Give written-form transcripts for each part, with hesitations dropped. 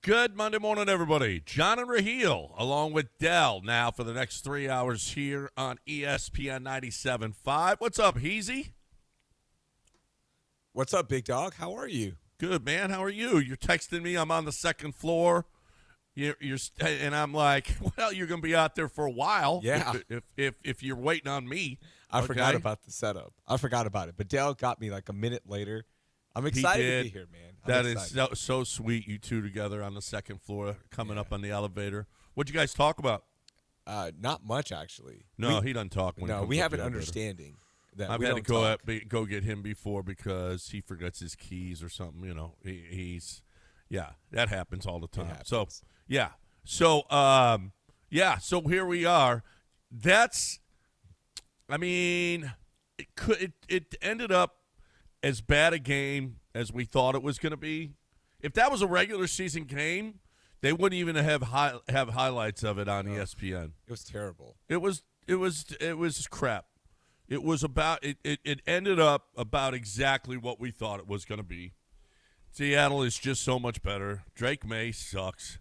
Good Monday morning, everybody. John and Raheel, along with Dell, now for the next 3 hours here on ESPN 97.5. What's up, Heezy? What's up, big dog? How are you? Good, man. How are you? You're texting me. I'm on the second floor. And I'm like, well, you're going to be out there for a while. Yeah. If you're waiting on me. I forgot about the setup. I forgot about it. But Dell got me like a minute later. I'm excited to be here, man. That is so sweet, you two together on the second floor, coming up on the elevator. What'd you guys talk about? Not much, actually. No, he doesn't talk. We have an understanding that I've we had don't to talk. go get him before because he forgets his keys or something. You know, that happens all the time. So so here we are. It ended up as bad a game as we thought it was going to be. If that was a regular season game, they wouldn't even have highlights of it on ESPN. It was terrible. It was crap. It was about it ended up about exactly what we thought it was going to be. Seattle is just so much better. Drake May sucks.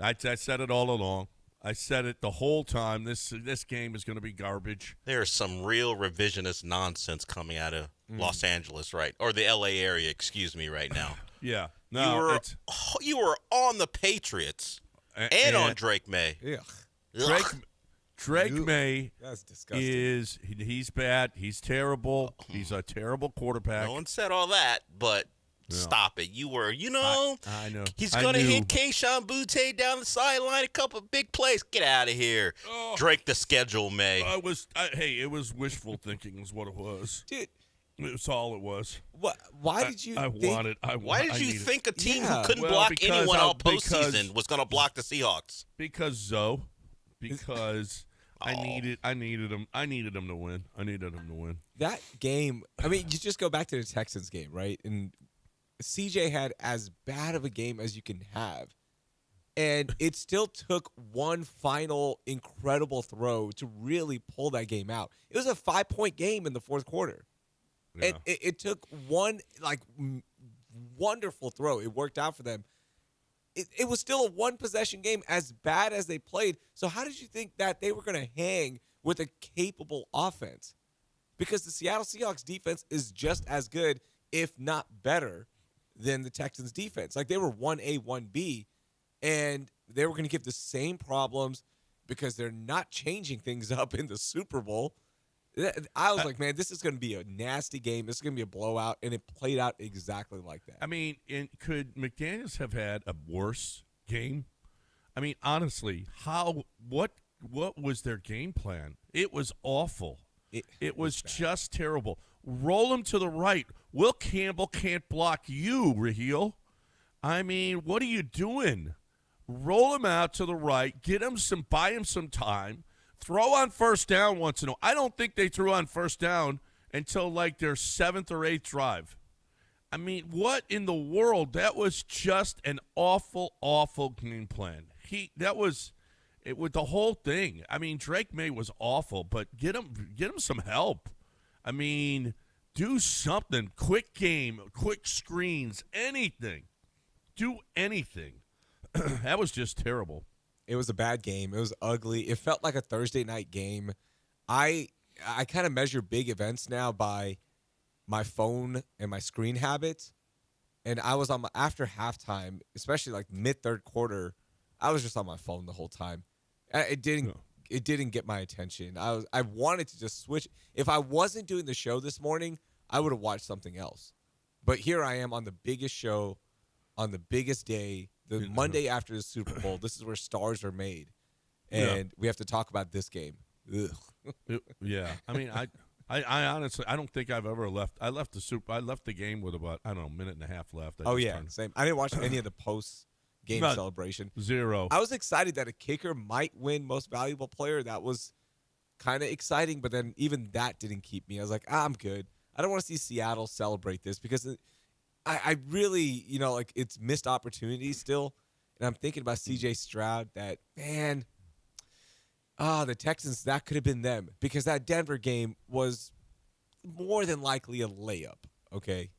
I said it all along. I said it the whole time. This game is going to be garbage. There's some real revisionist nonsense coming out of Los Angeles, right? Or the L.A. area, excuse me, right now. Yeah. No, you were on the Patriots and on Drake May. Ugh. Drake May That's disgusting. he's bad. He's terrible. He's a terrible quarterback. No one said all that, but stop it. You were, I know. He's going to hit Kayshon Boutte down the sideline, a couple of big plays. Get out of here. Oh. Drake the schedule, May. It was wishful thinking is what it was. Dude. It's all it was. Why did you Why did you think a team who couldn't Well, block because anyone I- all because- postseason was going to block the Seahawks? Because I needed him. I needed him to win. That game, I mean, you just go back to the Texans game, right? And CJ had as bad of a game as you can have. And it still took one final incredible throw to really pull that game out. It was a 5-point game in the fourth quarter. Yeah. And it took one, wonderful throw. It worked out for them. It was still a one-possession game as bad as they played. So how did you think that they were going to hang with a capable offense? Because the Seattle Seahawks defense is just as good, if not better, than the Texans defense. Like, they were 1A, 1B, and they were going to give the same problems because they're not changing things up in the Super Bowl. I was like, man, this is going to be a nasty game. This is going to be a blowout, and it played out exactly like that. I mean, could McDaniels have had a worse game? I mean, honestly, what was their game plan? It was awful. It was just terrible. Roll him to the right. Will Campbell can't block you, Raheel. I mean, what are you doing? Roll him out to the right. Buy him some time. Throw on first down once in a while. I don't think they threw on first down until like their 7th or 8th drive. I mean, what in the world? That was just an awful, awful game plan. With the whole thing. I mean, Drake May was awful, but get him some help. I mean, do something. Quick game, quick screens, anything. Do anything. That was just terrible. It was a bad game. It was ugly. It felt like a Thursday night game. I kind of measure big events now by my phone and my screen habits. And I was after halftime, especially like mid-third quarter, I was just on my phone the whole time. It didn't get my attention. I wanted to just switch. If I wasn't doing the show this morning, I would have watched something else. But here I am on the biggest show, on the biggest day, the Monday after the Super Bowl. This is where stars are made, and we have to talk about this game. Ugh. Yeah, I mean, I honestly, I don't think I've ever left. I left the game with about, I don't know, a minute and a half left. Same. I didn't watch any of the post-game celebration. Zero. I was excited that a kicker might win Most Valuable Player. That was kind of exciting, but then even that didn't keep me. I was like, I'm good. I don't want to see Seattle celebrate this because I really, it's missed opportunities still. And I'm thinking about C.J. Stroud that, man, the Texans, that could have been them because that Denver game was more than likely a layup, okay,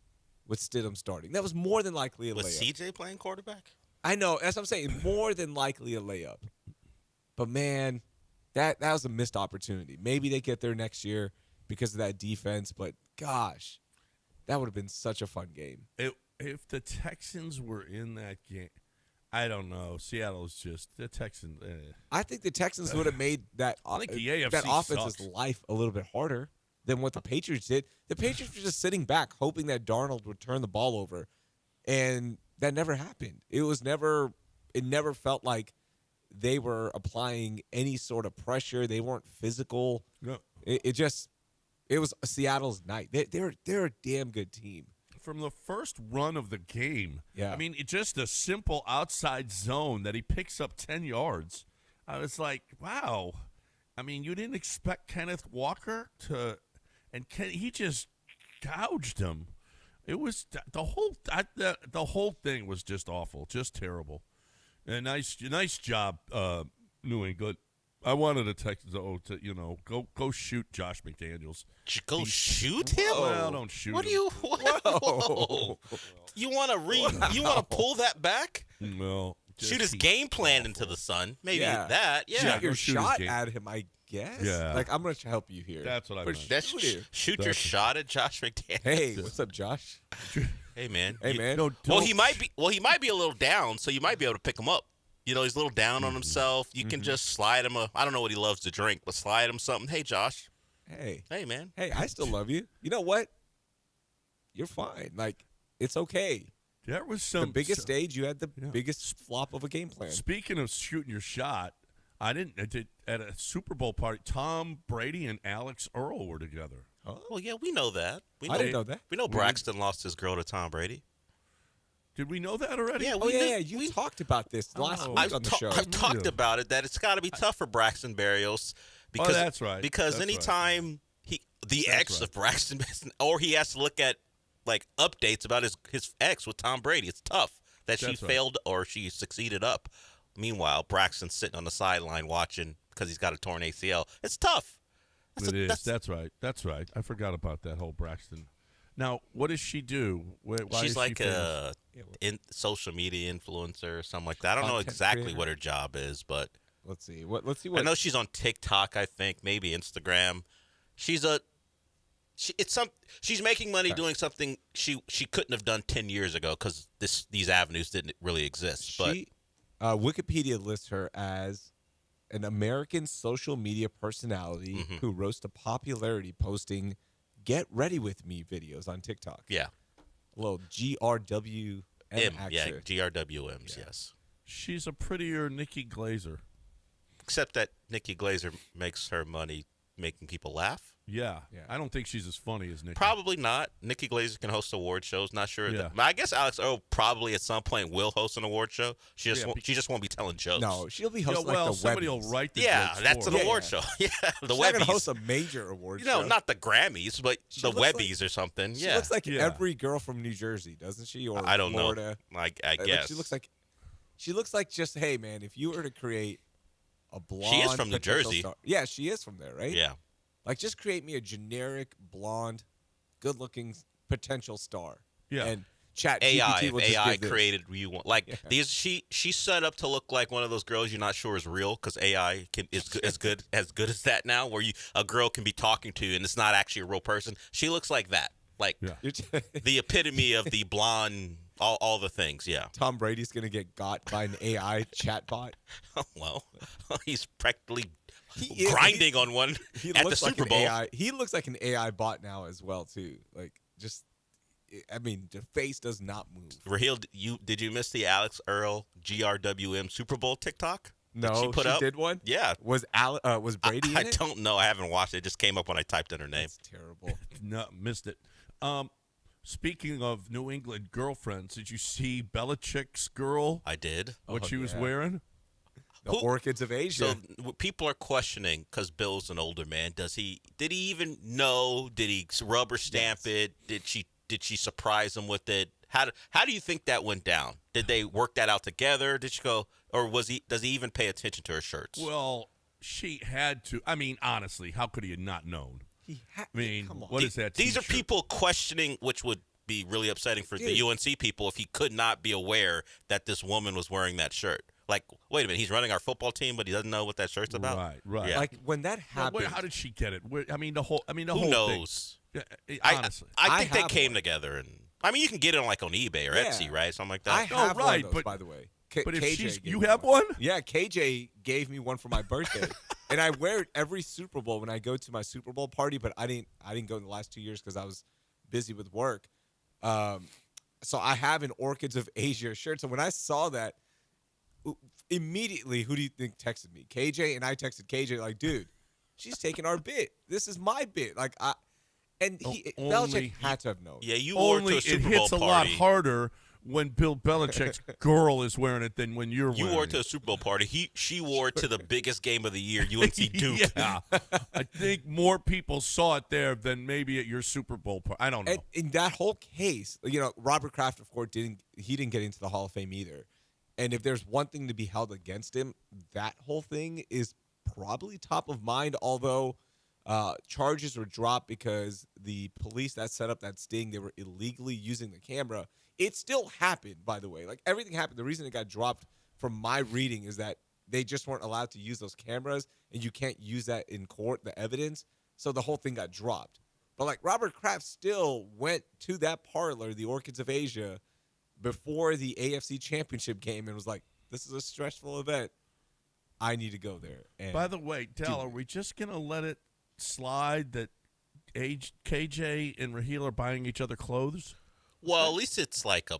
with Stidham starting. That was more than likely a layup. Was C.J. playing quarterback? I know. That's what I'm saying. More than likely a layup. But, man, that was a missed opportunity. Maybe they get there next year because of that defense. But, gosh, that would have been such a fun game. If the Texans were in that game, I don't know. Seattle's just the Texans. I think the Texans would have made that think the AFC that offense's sucks. life a little bit harder than what the Patriots did. The Patriots were just sitting back, hoping that Darnold would turn the ball over, and that never happened. It never felt like they were applying any sort of pressure. They weren't physical. No. It was Seattle's night. They're a damn good team. From the first run of the game, Yeah. I mean, it's just a simple outside zone that he picks up 10 yards. I was like, wow. I mean, you didn't expect Kenneth Walker to, and he just gouged him. It was the whole thing was just awful, just terrible. And nice job, New England. I wanted the Texans to go shoot Josh McDaniels. Go shoot him? Well, don't shoot What him. do you? Whoa. You want to pull that back? Well, Shoot his game plan into the sun. Maybe that. Yeah. Shoot your shoot his shot game. at him, I guess. Yeah. Like, I'm going to help you here. That's what I But meant. Shoot your shot at Josh McDaniels. Hey, what's up, Josh? Hey man. Hey, man. No, Well, don't he might be a little down, so you might be able to pick him up. You know, he's a little down on himself. You can just slide him I don't know what he loves to drink, but slide him something. Hey, Josh. Hey, man. I still love you. You know what? You're fine. Like, it's okay. There was The biggest stage, you had the biggest flop of a game plan. Speaking of shooting your shot, I did at a Super Bowl party. Tom Brady and Alex Earl were together. Well, yeah, we know that. I didn't know that. We know Braxton lost his girl to Tom Brady. Did we know that already? Yeah, Oh, yeah. You talked about this last week on the show. I've talked about it, that it's got to be tough for Braxton Berrios. Because, that's right. Because That's anytime the ex of Braxton, or he has to look at like updates about his ex with Tom Brady, it's tough that she That's right. failed or she succeeded up. Meanwhile, Braxton's sitting on the sideline watching because he's got a torn ACL. It's tough. That's right. That's right. I forgot about that whole Braxton. Now, what does she do? Why She's is like she famous? a social media influencer or something like that. I don't know Content exactly creator. what her job is, but Let's see what. I know she's on TikTok. I think maybe Instagram. She's making money doing something she couldn't have done 10 years ago because these avenues didn't really exist. But Wikipedia lists her as an American social media personality who rose to popularity posting "Get Ready with Me" videos on TikTok. yeah, A little GRWM action. GRWMs, yes. She's a prettier Nikki Glazer. Except that Nikki Glazer makes her money making people laugh. Yeah. Yeah. I don't think she's as funny as Nikki. Probably not. Nikki Glazer can host award shows. Not sure. Yeah. I guess Alex Earl probably at some point will host an award show. She just won't be telling jokes. No, she'll be Yeah, hosting well, like the somebody Webbies. will write the Yeah, jokes that's for an her. award show. Yeah, the She's not gonna Webbies. host a major award You show. know, not the Grammys, but She the looks like- Webbies or something. She Yeah, looks like Yeah. every girl from New Jersey, doesn't she? Or I don't Florida. know. I Like, guess she looks like just, hey man, if you were to create a blonde, She is from New potential Jersey. star- yeah, she is from there, right? Yeah. Like, just create me a generic blonde, good-looking potential star. Yeah. And Chat AI, GPT if will just AI give this. created you want like these. She's set up to look like one of those girls you're not sure is real because AI is as good as that now, where a girl can be talking to and it's not actually a real person. She looks like that, like Yeah. the epitome of the blonde, all the things. Yeah. Tom Brady's gonna get got by an AI chatbot. Well, he's practically He is- grinding on one He at the looks like Super an Bowl. AI. He looks like an AI bot now as well too. Like, just, I mean, the face does not move. Raheel, did you miss the Alex Earl GRWM Super Bowl TikTok? that No, she put up? did one. Yeah. Was Brady I in it? don't know. I haven't watched it. It just came up when I typed in her name. That's terrible. No, missed it. Speaking of New England girlfriends, did you see Belichick's girl? I did. What Oh, she was yeah. wearing? The Orchids of Asia. So people are questioning because Bill's an older man. Did he even know? Did he rubber stamp it? Did she surprise him with it? How do you think that went down? Did they work that out together? Did she go, or does he even pay attention to her shirts? Well, she had to. I mean, honestly, how could he have not known? I mean, come on. what is that? These are t-shirt? people questioning, which would be really upsetting for Dude. the UNC people if he could not be aware that this woman was wearing that shirt. Like, wait a minute, he's running our football team, but he doesn't know what that shirt's about. Right. Yeah. Like when that Now, happened. how did she get it? I mean, the whole Who whole knows? thing. Yeah, I honestly. I think they have came one. together, and I mean, you can get it on like on eBay or Yeah. Etsy, right? Something like that. I have one right, of those, but- by the way. But if KJ gave you me have one? Yeah, KJ gave me one for my birthday, and I wear it every Super Bowl when I go to my Super Bowl party. But I didn't go in the last 2 years because I was busy with work. So I have an Orchids of Asia shirt. So when I saw that, immediately, who do you think texted me? KJ, and I texted KJ like, dude, she's taking our bit. This is my bit. Like Belichick only- had to have known. Yeah, you wore it to Only a it Super Bowl hits a lot party. harder when Bill Belichick's girl is wearing it than when you're You wearing wore it to it. a Super Bowl party. She wore it to the biggest game of the year, UNC Duke. Yeah. I think more people saw it there than maybe at your Super Bowl party. I don't know. And in that whole case, Robert Kraft, of course, didn't get into the Hall of Fame either. And if there's one thing to be held against him, that whole thing is probably top of mind. Although charges were dropped because the police that set up that sting, they were illegally using the camera. It still happened, by the way. Like, everything happened. The reason it got dropped from my reading is that they just weren't allowed to use those cameras, and you can't use that in court, the evidence. So the whole thing got dropped. But, like, Robert Kraft still went to that parlor, the Orchids of Asia, before the AFC Championship game and was like, this is a stressful event. I need to go there. And By the way, Del, are we just going to let it slide that KJ and Raheel are buying each other clothes? Well, at least it's like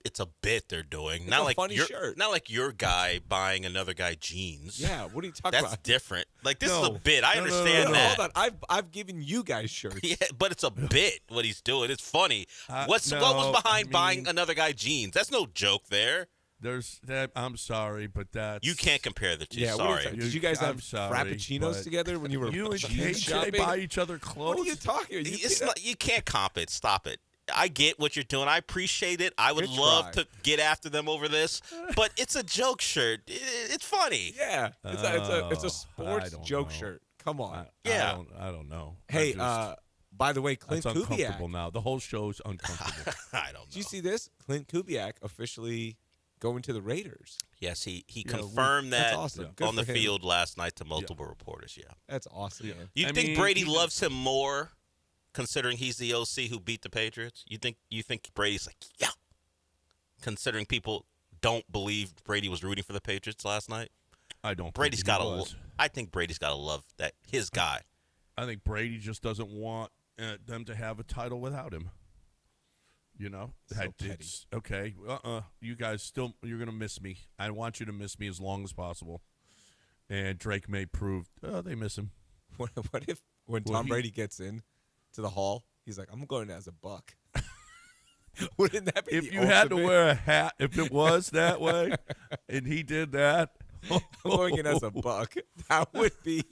it's a bit they're doing. Not a like funny your, shirt. Not like your guy buying another guy jeans. yeah, what are you talking That's about? different. Like, this is No. a bit. I No, no, no, understand no. that. Hold on. I've given you guys shirts. Yeah, but it's a bit what he's doing. It's funny. No, what was behind I buying mean- another guy jeans? That's no joke there. There's that. I'm sorry, but that's You can't compare the two. Yeah, what are you Sorry. talking- did you guys I'm have sorry, frappuccinos but together when you were You and jeans KJ shopping? buy each other clothes. What are you talking about? It's not, you can't comp it. Stop it. I get what you're doing. I appreciate it. I would Good love try. to get after them over this, but it's a joke shirt. It's funny. Yeah, it's a I sports don't joke know. shirt. Come on. Yeah. I don't know. Hey, I just- by the way, Clint that's Kubiak. uncomfortable now. The whole show's uncomfortable. I don't know. Did you see this? Clint Kubiak officially going to the Raiders. Yes, he Yeah, confirmed that's that awesome. Good on the for him. field last night to multiple reporters. Yeah. That's awesome, man. You I think mean, Brady he loves him more, considering he's the OC who beat the Patriots? You think Brady's like, yeah, considering people don't believe Brady was rooting for the Patriots last night? I don't. Brady's think got he to. was. I think Brady's got to love that his guy. I think Brady just doesn't want them to have a title without him. You know, So petty. it's okay. You guys you're gonna miss me. I want you to miss me as long as possible. And Drake May proved they miss him. What if when Well, Tom Brady gets in to the hall, he's like, I'm going as a buck. Wouldn't that be If the you had to ultimate? wear a hat, if it was that way, and he did that, I'm going in as a buck. That would be.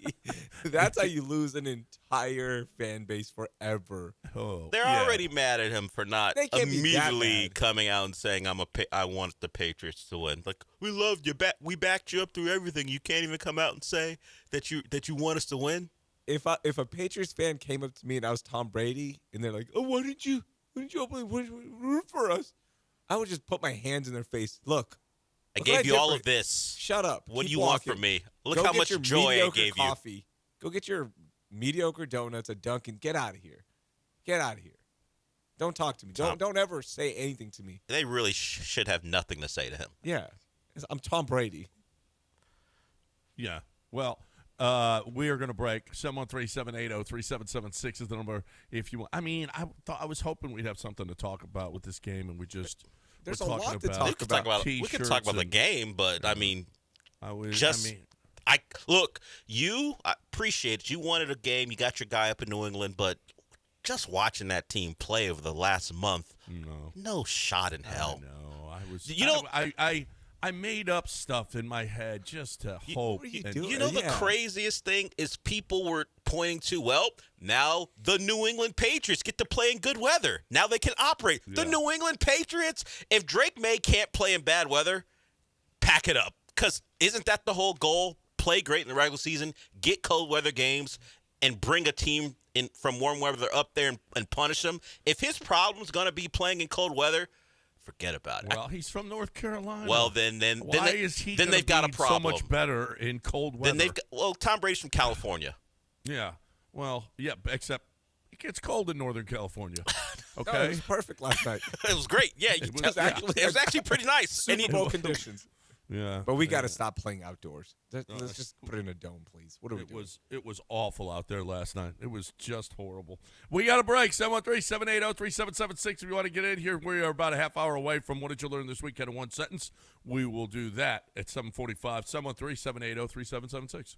That's how you lose an entire fan base forever. oh, They're yeah. already mad at him for not They can't be that immediately mad. coming out and saying I want the Patriots to win. Like, we loved you, we backed you up through everything. You can't even come out and say that you want us to win. If a Patriots fan came up to me and I was Tom Brady and they're like, "Oh, why didn't you open root for us?" I would just put my hands in their face. Look, I what gave did you all do of for- this. Shut up. What do Keep you want walking. from me? Look Go how get much your joy I mediocre gave you. coffee. Go get your mediocre donuts at Dunkin'. Get out of here. Get out of here. Don't talk to me. Don't ever say anything to me. They really should have nothing to say to him. Yeah, I'm Tom Brady. Yeah. Well, we are going to break. 713-780-3776 is the number if you want. I mean, I was hoping we'd have something to talk about with this game, and There's we're a talking lot to about talk We could talk about T-shirts the and- game, but I mean, I look. I appreciate it. You wanted a game. You got your guy up in New England, but just watching that team play over the last month, no shot in hell. No, I was. You know- I made up stuff in my head just to hope. what are you and- doing? You know the Yeah. craziest thing is people were pointing to, well, now the New England Patriots get to play in good weather. Now they can operate. The Yeah. New England Patriots, if Drake May can't play in bad weather, pack it up. Because isn't that the whole goal? Play great in the regular season, get cold weather games, and bring a team from warm weather up there and punish him. If his problem's going to be playing in cold weather, forget about it. Well, he's from North Carolina. Well, then why is he then they've got a be problem. so much better in cold weather? Then Tom Brady's from California. Yeah. Well, yeah, except it gets cold in Northern California. No, Okay. it was perfect last night. It was great. Yeah, It it was actually pretty nice. Super Bowl conditions. Yeah. But we got to stop playing outdoors. Let's just put it in a dome, please. What are we doing? It was awful out there last night. It was just horrible. We got a break. 713-780-3776. If you want to get in here, we are about a half hour away from What Did You Learn This Week in one sentence. We will do that at 7:45. 713-780-3776.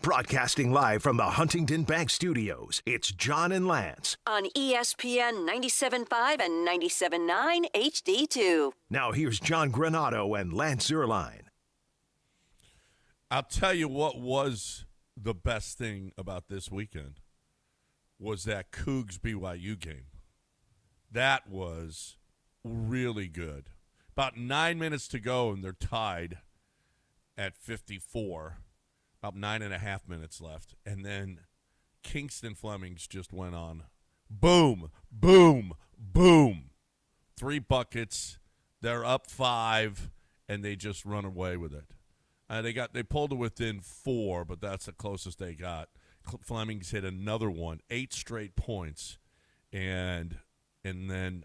Broadcasting live from the Huntington Bank Studios, it's John and Lance. On ESPN 97.5 and 97.9 HD2. Now here's John Granato and Lance Zierlein. I'll tell you what was the best thing about this weekend was that Cougs BYU game. That was really good. About 9 minutes to go, and they're tied at 54. About 9.5 minutes left. And then Kingston Flemings just went on. Boom, boom, boom. 3 buckets. They're up 5, and they just run away with it. They pulled it within 4, but that's the closest they got. Flemings hit another one, 8 straight points. And then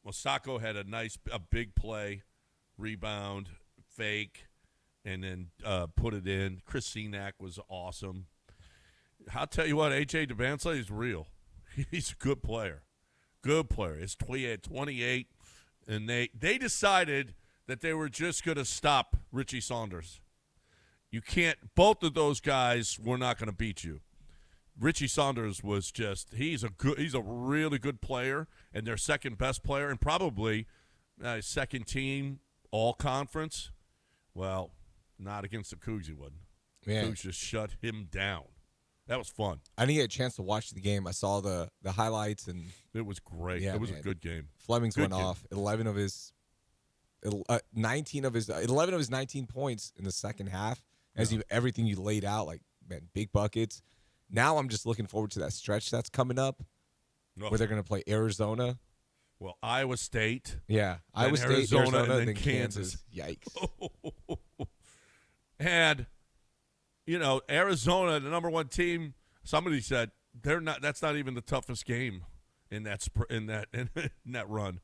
Osako had a big play, rebound, fake, and then put it in. Chris Senack was awesome. I'll tell you what, A.J. DeBansley is real. He's a good player. Good player. He's 28, and they decided that they were just going to stop Richie Saunders. You can't – both of those guys were not going to beat you. Richie Saunders was just – he's a really good player and their second best player and probably second team all-conference. Well, not against the Cougs he wouldn't. Cougs just shut him down. That was fun. I didn't get a chance to watch the game. I saw the highlights, and it was great. Yeah, it was a good game. Flemings went off 11 of his 19 points in the second half. Everything you laid out, like, man, big buckets. Now I'm just looking forward to that stretch that's coming up where they're going to play Arizona. Well, Iowa State. Yeah, Iowa State, Arizona, and then Kansas. Yikes. And, Arizona, the number 1 team, somebody said that's not even the toughest game in that run.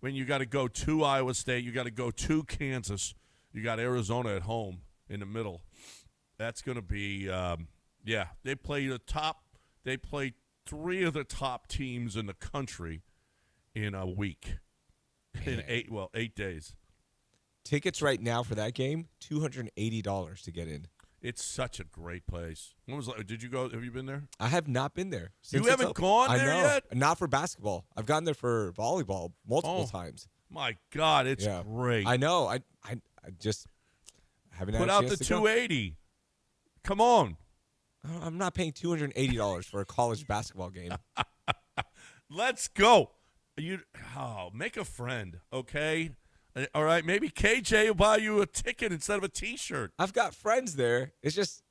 I mean, you got to go to Iowa State, you got to go to Kansas, you got Arizona at home in the middle. That's going to be they play 3 of the top teams in the country in a week. Man. In 8 days. Tickets right now for that game, $280 to get in. It's such a great place. Did you go? Have you been there? I have not been there. You haven't gone there yet? Not for basketball. I've gone there for volleyball multiple times. My God, it's great. I know. I just haven't had Put a out chance the to go. $280. Come on. I'm not paying $280 for a college basketball game. Let's go. Make a friend, okay? All right, maybe KJ will buy you a ticket instead of a T-shirt. I've got friends there. It's just,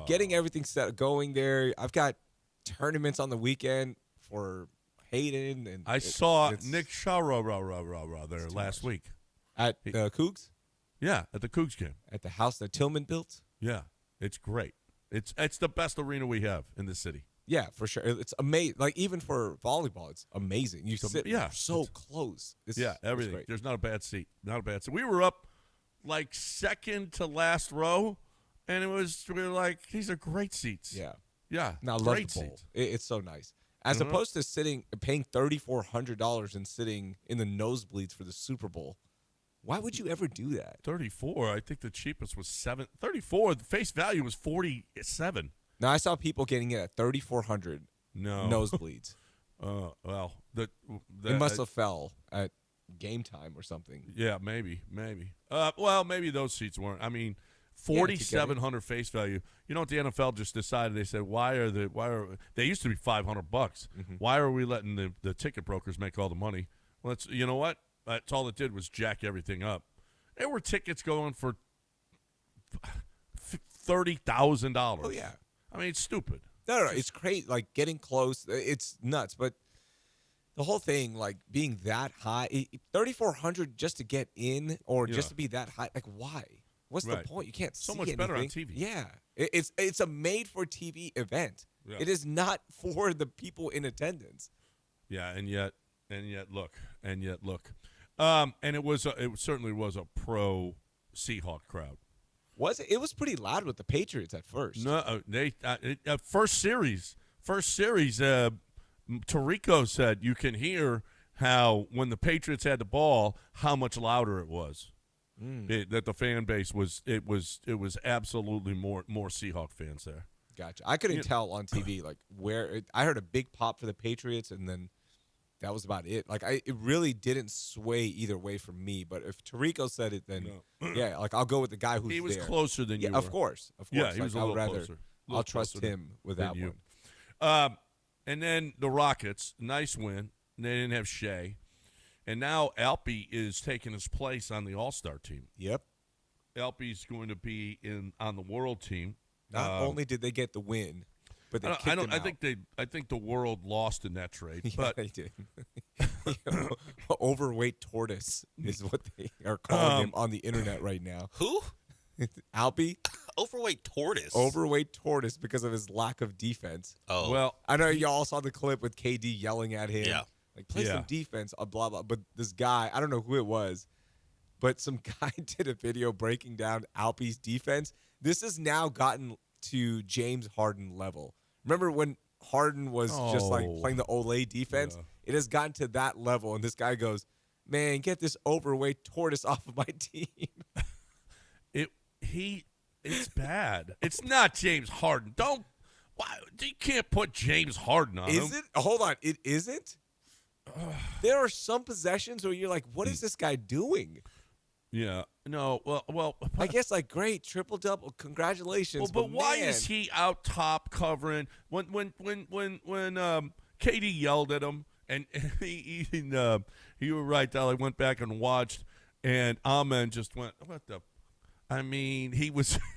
getting everything set going there. I've got tournaments on the weekend for Hayden. And I saw Nick Shaw there last week. At the Cougs? Yeah, at the Cougs game. At the house that Tillman built? Yeah, it's great. It's the best arena we have in the city. Yeah, for sure. It's amazing. Like, even for volleyball, it's amazing. You sit so close. Everything. There's not a bad seat. Not a bad seat. We were up, like, second to last row, and we were like, these are great seats. Yeah. Yeah, now, I love the bowl. It's so nice. As opposed to paying $3,400 and sitting in the nosebleeds for the Super Bowl. Why would you ever do that? 34. I think the cheapest was 7. 34. The face value was 47. Now, I saw people getting it at $3,400 nosebleeds. Well, it must have fell at game time or something. Yeah, maybe. Well, maybe those seats weren't. I mean, 4,700 face value. You know what the NFL just decided? They said, why are they used to be $500? Mm-hmm. Why are we letting the ticket brokers make all the money? Well, you know what? That's all it did was jack everything up. There were tickets going for $30,000. Oh yeah. I mean, it's stupid. No, it's crazy. Like, getting close, it's nuts. But the whole thing, like, being that high, $3,400 just to get in, or just to be that high, like, why? What's the point? You can't see so much anything. better on TV. Yeah, it's a made-for-TV event. Yeah. It is not for the people in attendance. Yeah, and yet look. And it certainly was a pro Seahawk crowd. Was it? It was pretty loud with the Patriots at first. No, they first series. Tirico said you can hear how when the Patriots had the ball, how much louder it was. That the fan base was absolutely more Seahawk fans there. Gotcha. I couldn't tell on TV like where I heard a big pop for the Patriots, and then that was about it. Like it really didn't sway either way for me. But if Tirico said it, then yeah, like I'll go with the guy who's He was there. closer than you. Of course. Yeah, he Like, was a I would little rather, closer. I'll trust him with that you. one. And then the Rockets, nice win. They didn't have Shea, and now Alpy is taking his place on the All-Star team. Yep. Alpy's going to be on the World team. Not only did they get the win, but they kicked him out. I think the World lost in that trade. Yeah, but they did. Overweight tortoise is what they are calling him on the internet right now. Who? Alpy. Overweight tortoise. Overweight tortoise because of his lack of defense. Oh. well, I know y'all saw the clip with KD yelling at him. Yeah. Like, play Yeah. some defense, blah, blah. But this guy, I don't know who it was, but some guy did a video breaking down Alpy's defense. This has now gotten to James Harden level. Remember when Harden was just like playing the Olay defense? Yeah. It has gotten to that level, and this guy goes, man, get this overweight tortoise off of my team. It's bad. It's not James Harden. You can't put James Harden on him. Is it? Hold on. It isn't? There are some possessions where you're like, what is this guy doing? Yeah. No. Well. I guess like great triple-double. Congratulations. Well, but why man, is he out top covering when KD yelled at him and you were right, Dolly. Went back and watched, and Amen just went, what the. I mean,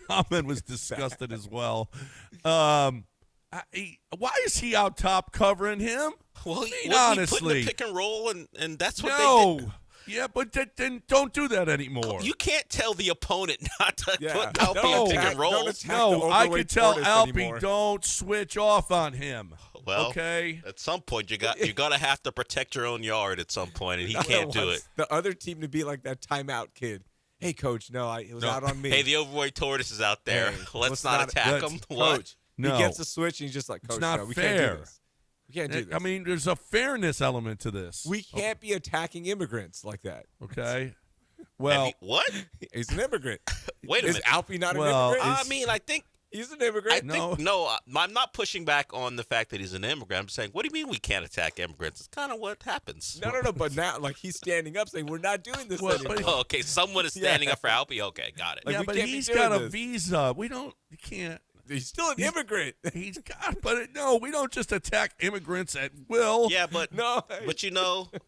Ahmed was disgusted as well. Why is he out top covering him? Well, honestly, he put in the pick and roll, and that's what they did. Yeah, but then don't do that anymore. You can't tell the opponent not to put Alpy No. in pick and roll. I could tell Alpy anymore. don't switch off on him. Well, okay. At some point, you're gonna have to protect your own yard at some point, and he can't do it. The other team to be like that timeout kid. Hey, coach, it was out on me. Hey, the overweight tortoise is out there. Hey, let's not attack him. What? Coach, No. he gets the switch, and he's just like, coach, It's not no, we fair. can't do this. We can't do this. I mean, there's a fairness element to this. we can't be attacking immigrants like that. Okay. Well, What? He's an immigrant. Wait a Is minute. Alpy not Well, an immigrant? I mean, I think He's an immigrant. I'm not pushing back on the fact that he's an immigrant. I'm saying, what do you mean we can't attack immigrants? It's kind of what happens. No. But now, like, he's standing up saying, we're not doing this anymore. Oh, okay, someone is standing up for Alpy. Okay, got it. Like, yeah, we but can't be he's doing got a this. visa. You can't. He's still an immigrant. He's got, but no, we don't just attack immigrants at will. Yeah, but No. But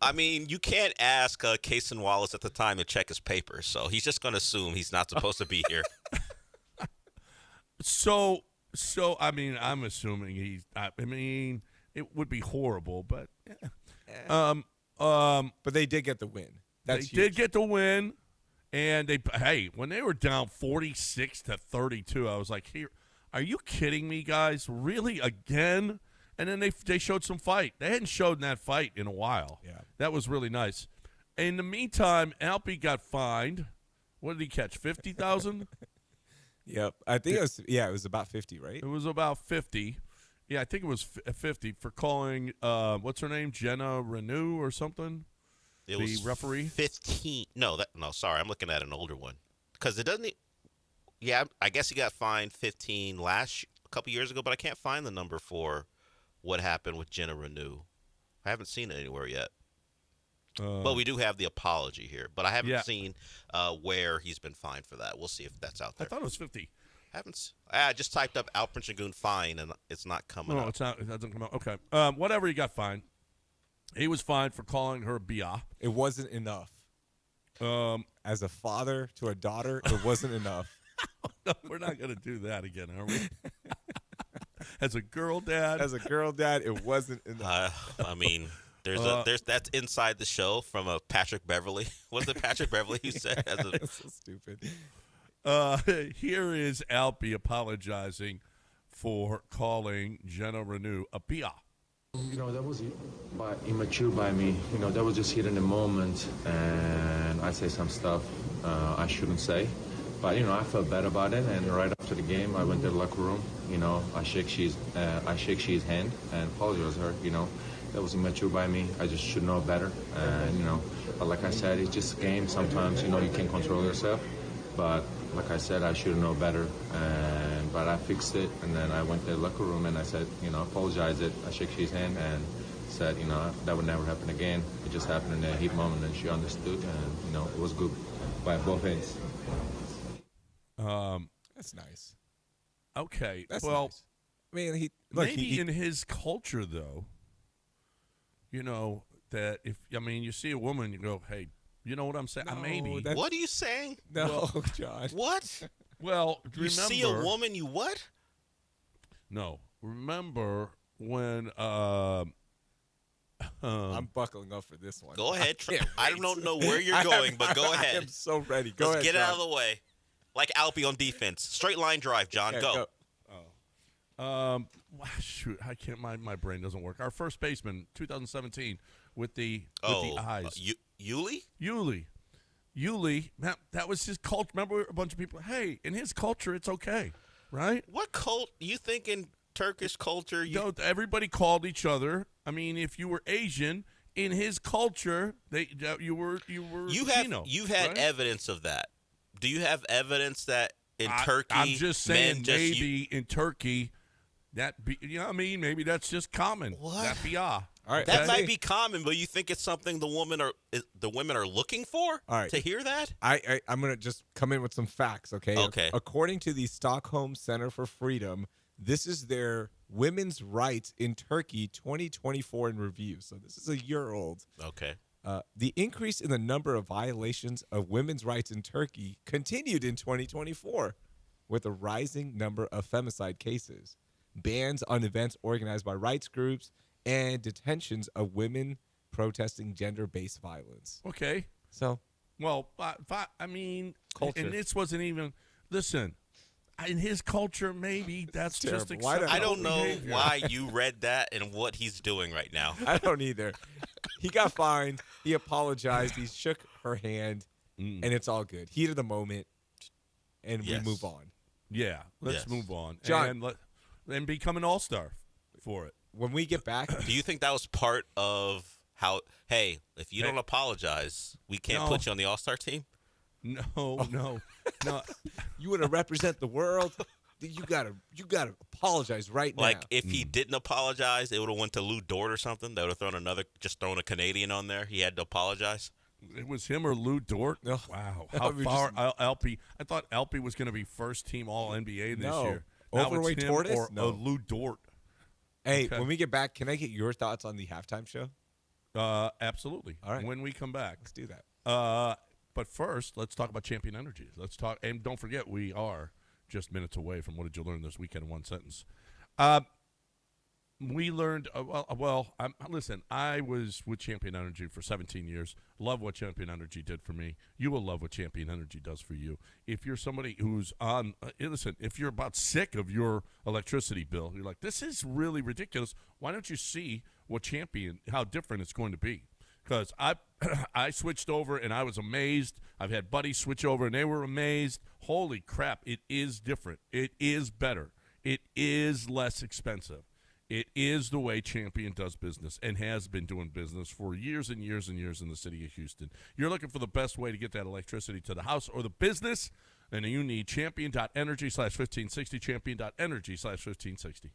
I mean, you can't ask Cason Wallace at the time to check his papers, so he's just going to assume he's not supposed to be here. So I mean, I'm assuming I mean, it would be horrible, but But they did get the win. That's they did get the win, and when they were down 46-32, I was like, here, are you kidding me, guys? Really again? And then they showed some fight. They hadn't showed that fight in a while. Yeah. That was really nice. In the meantime, Alpy got fined. What did he catch? 50,000. Yep. I think it was about 50, right? It was about 50. Yeah, I think it was 50 for calling, what's her name, Jenna Renew or something? It The was referee? 15. No, sorry, I'm looking at an older one because it doesn't. Yeah, I guess he got fined 15 a couple years ago, but I can't find the number for what happened with Jenna Renew. I haven't seen it anywhere yet. But we do have the apology here, but I haven't seen where he's been fined for that. We'll see if that's out there. I thought it was 50. I just typed up Alperen Sengun fine, and it's not coming up. No, it's not. It doesn't come out. Okay. Whatever he got fined. He was fined for calling her Bia. It wasn't enough. As a father to a daughter, it wasn't enough. No, we're not going to do that again, are we? As a girl dad. As a girl dad, it wasn't enough. I mean, that's inside the show from a Patrick Beverly. Was it Patrick Beverly who said? That's so stupid. Here is Alpy apologizing for calling Jenna Renew a Bia. That was immature by me. That was just hit in the moment, and I say some stuff I shouldn't say. But I felt bad about it, and right after the game, I went to the locker room. I shake she's hand and apologize to her. That was immature by me. I just should know better, and But like I said, it's just a game. Sometimes, you can't control yourself. But like I said, I should know better. But I fixed it, and then I went to the locker room and I said, apologize it. I shook his hand and said, that would never happen again. It just happened in a heat moment, and she understood, and, it was good by both ends. That's nice. Okay. That's well, nice. I mean, maybe in his culture, though, that you see a woman, you go, hey, you know what I'm saying? No, maybe. What are you saying? No, John. What? Well, You see a woman, you what? No. Remember when I'm buckling up for this one. Go ahead. I wait. don't know where you're going, but go ahead. I am so ready. Go Let's ahead, get John. out of the way. Like Alpie on defense. Straight line drive, John. Okay, go. shoot, I can't. My brain doesn't work. Our first baseman, 2017, with the eyes. Yuli. Man, that was his culture. Remember, a bunch of people. Hey, in his culture, it's okay, right? What cult? You think in Turkish culture? Everybody called each other. I mean, if you were Asian, in his culture, you were Latino, You've had right? evidence of that. Do you have evidence that in Turkey? I'm just saying, men maybe in Turkey, maybe that's just common. What? That be All right, That let's might say- be common, but you think it's something the women are looking for? All right. To hear that? I'm gonna just come in with some facts, okay? Okay. According to the Stockholm Center for Freedom, this is their Women's Rights in Turkey 2024 in review. So this is a year old. Okay. The increase in the number of violations of women's rights in Turkey continued in 2024, with a rising number of femicide cases, bans on events organized by rights groups, and detentions of women protesting gender-based violence. Okay. So, Well, I mean, Culture. and this wasn't even. Listen, in his culture, maybe that's just terrible. Why acceptable I don't know behavior. why you read that and what he's doing right now. I don't either. He got fined. He apologized. He shook her hand, and it's all good. Heat of the moment, and Yes. we move on. Yeah, let's Yes. move on, John. and become an all-star for it. When we get back, Do you think that was part of how? Hey, if you don't apologize, we can't No. put you on the All-Star team. No, no. you want to represent the world. You gotta apologize right now. Like if he didn't apologize, it would have went to Lou Dort or something. They would have thrown a Canadian on there. He had to apologize. It was him or Lou Dort. No. Wow, I how mean, far Alpie? I thought Alpie was going to be first team All NBA this No. year. Now Overweight it's him tortoise? or No. Lou Dort. Hey, Okay. when we get back, can I get your thoughts on the halftime show? Absolutely. All right. When we come back. Let's do that. But first, let's talk about Champion Energy. Let's talk, and don't forget, we are just minutes away from what did you learn this weekend in one sentence. We learned, listen, I was with Champion Energy for 17 years. Love what Champion Energy did for me. You will love what Champion Energy does for you. If you're somebody who's on, listen, if you're about sick of your electricity bill, you're like, this is really ridiculous. Why don't you see what Champion, how different it's going to be? Because I switched over and I was amazed. I've had buddies switch over and they were amazed. Holy crap, it is different. It is better. It is less expensive. It is the way Champion does business and has been doing business for years and years and years in the city of Houston. You're looking for the best way to get that electricity to the house or the business, and you need champion.energy/1560, champion.energy/1560.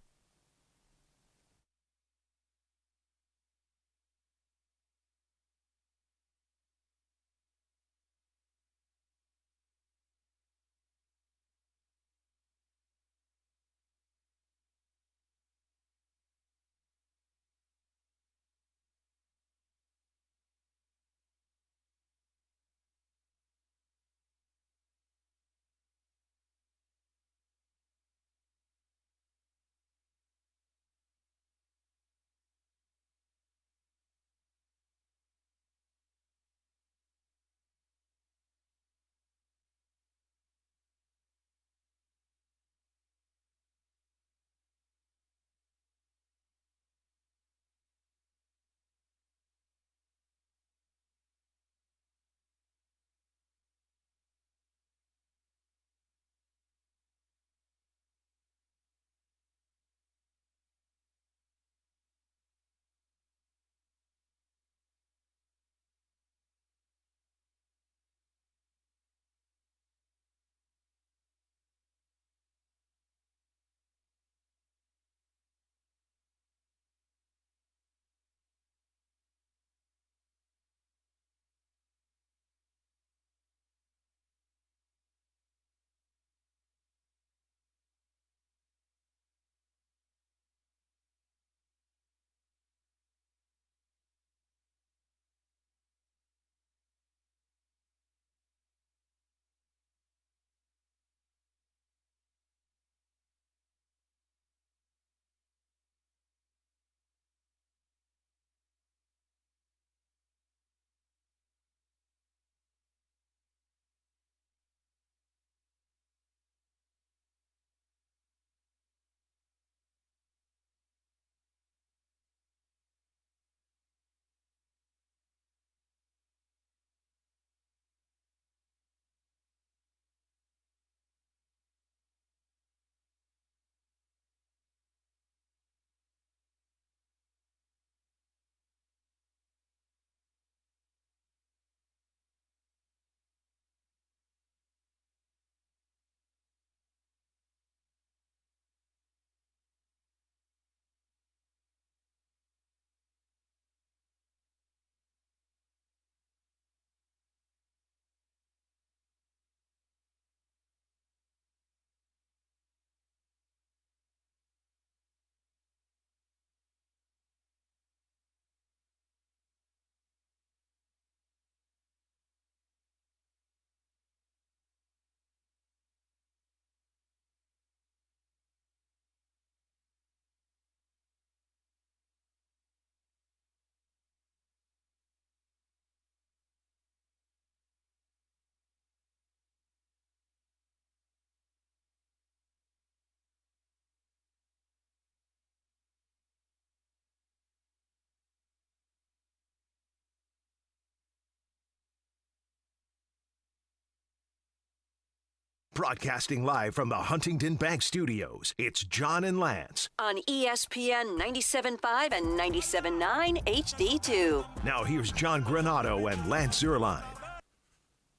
Broadcasting live from the Huntington Bank Studios, it's John and Lance. On ESPN 97.5 and 97.9 HD2. Now here's John Granado and Lance Zierlein. All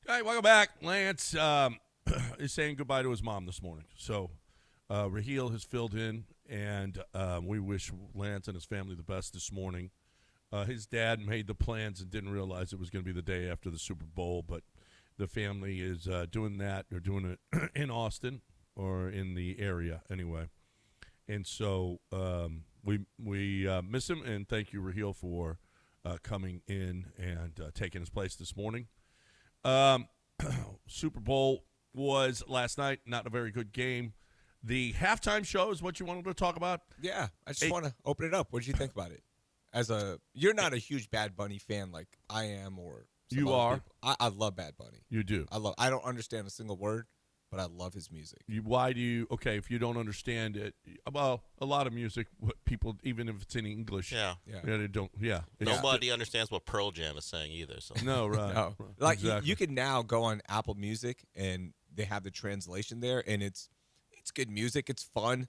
right, welcome back. Lance is saying goodbye to his mom this morning. So Raheel has filled in, and we wish Lance and his family the best this morning. His dad made the plans and didn't realize it was going to be the day after the Super Bowl, but the family is doing that. They're doing it in Austin or in the area anyway. And so we miss him, and thank you, Raheel, for coming in and taking his place this morning. Super Bowl was last night, not a very good game. The halftime show is what you wanted to talk about? Yeah, I just want to open it up. What did you think about it? You're not a huge Bad Bunny fan like I am, or some you other are. people. I love Bad Bunny. You do. I don't understand a single word, but I love his music. Why do you? Okay, if you don't understand it, well, a lot of music, what people, even if it's in English, they don't. Yeah, Nobody understands what Pearl Jam is saying either. So no, right. No. Right. Like Exactly. you can now go on Apple Music and they have the translation there, and it's good music. It's fun,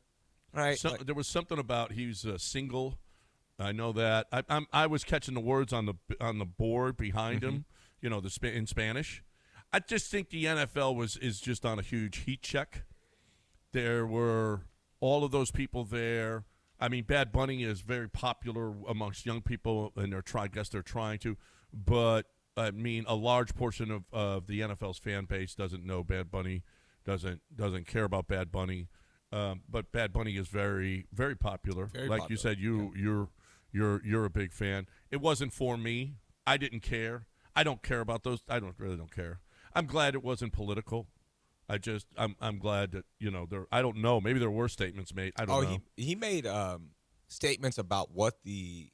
right? There was something about he's single. I know that. I was catching the words on the board behind him. You know, in Spanish. I just think the NFL is just on a huge heat check. There were all of those people there. I mean, Bad Bunny is very popular amongst young people, and they're trying to. But I mean, a large portion of the NFL's fan base doesn't know Bad Bunny, doesn't care about Bad Bunny. But Bad Bunny is very, very popular. Very like popular. you said, you're a big fan. It wasn't for me. I didn't care. I don't care about those. I really don't care. I'm glad it wasn't political. I'm glad that, you know, I don't know. Maybe there were statements made. I don't know. He made statements about what the,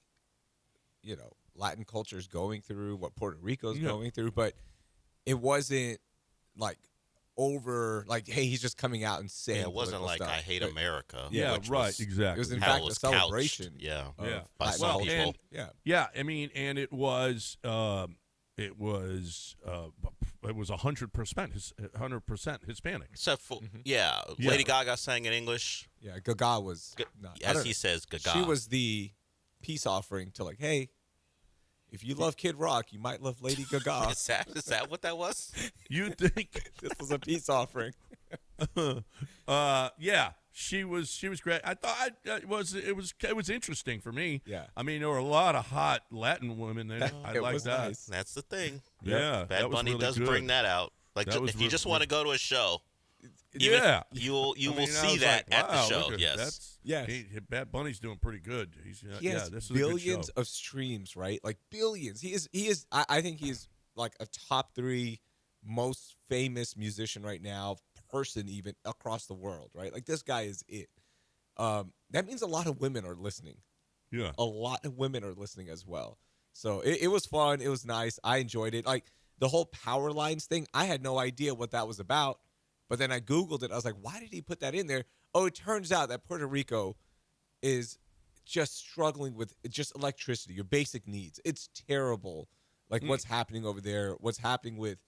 Latin culture is going through, what Puerto Rico is going through, but it wasn't like hey, he's just coming out and saying. it wasn't like stuff. I hate America. Yeah, which right, was exactly. It was in how fact it a was celebration. couched, yeah, Yeah. by Latin some Well, people. and- Yeah. I mean, and it was 100% Hispanic. Except for Yeah. Lady Gaga sang in English. Yeah, Gaga was not. As he says, Gaga. She was the peace offering to hey, if you love Kid Rock, you might love Lady Gaga. Is that what that was? You think? This was a peace offering. Yeah, she was great. I thought it was interesting for me. Yeah. I mean, there were a lot of hot Latin women there. I It like was that. nice. That's the thing. Yeah, Bad that was Bunny really does good. bring that out. Like, That was if you just want to go to a show, Yeah, you will I mean, I see was that like, at the wow, show. look at- Yes. Yes. Yes. Bad Bunny's doing pretty good. He has this is billions a good show. of streams, right? Like billions. He is. I think he's like a top 3 most famous musician right now, person even across the world, right? Like this guy is it. That means a lot of women are listening. Yeah. A lot of women are listening as well. So it was fun. It was nice. I enjoyed it. Like the whole power lines thing, I had no idea what that was about. But then I Googled it. I was like, why did he put that in there? Oh, it turns out that Puerto Rico is just struggling with just electricity, your basic needs. It's terrible. Like what's happening over there, what's happening with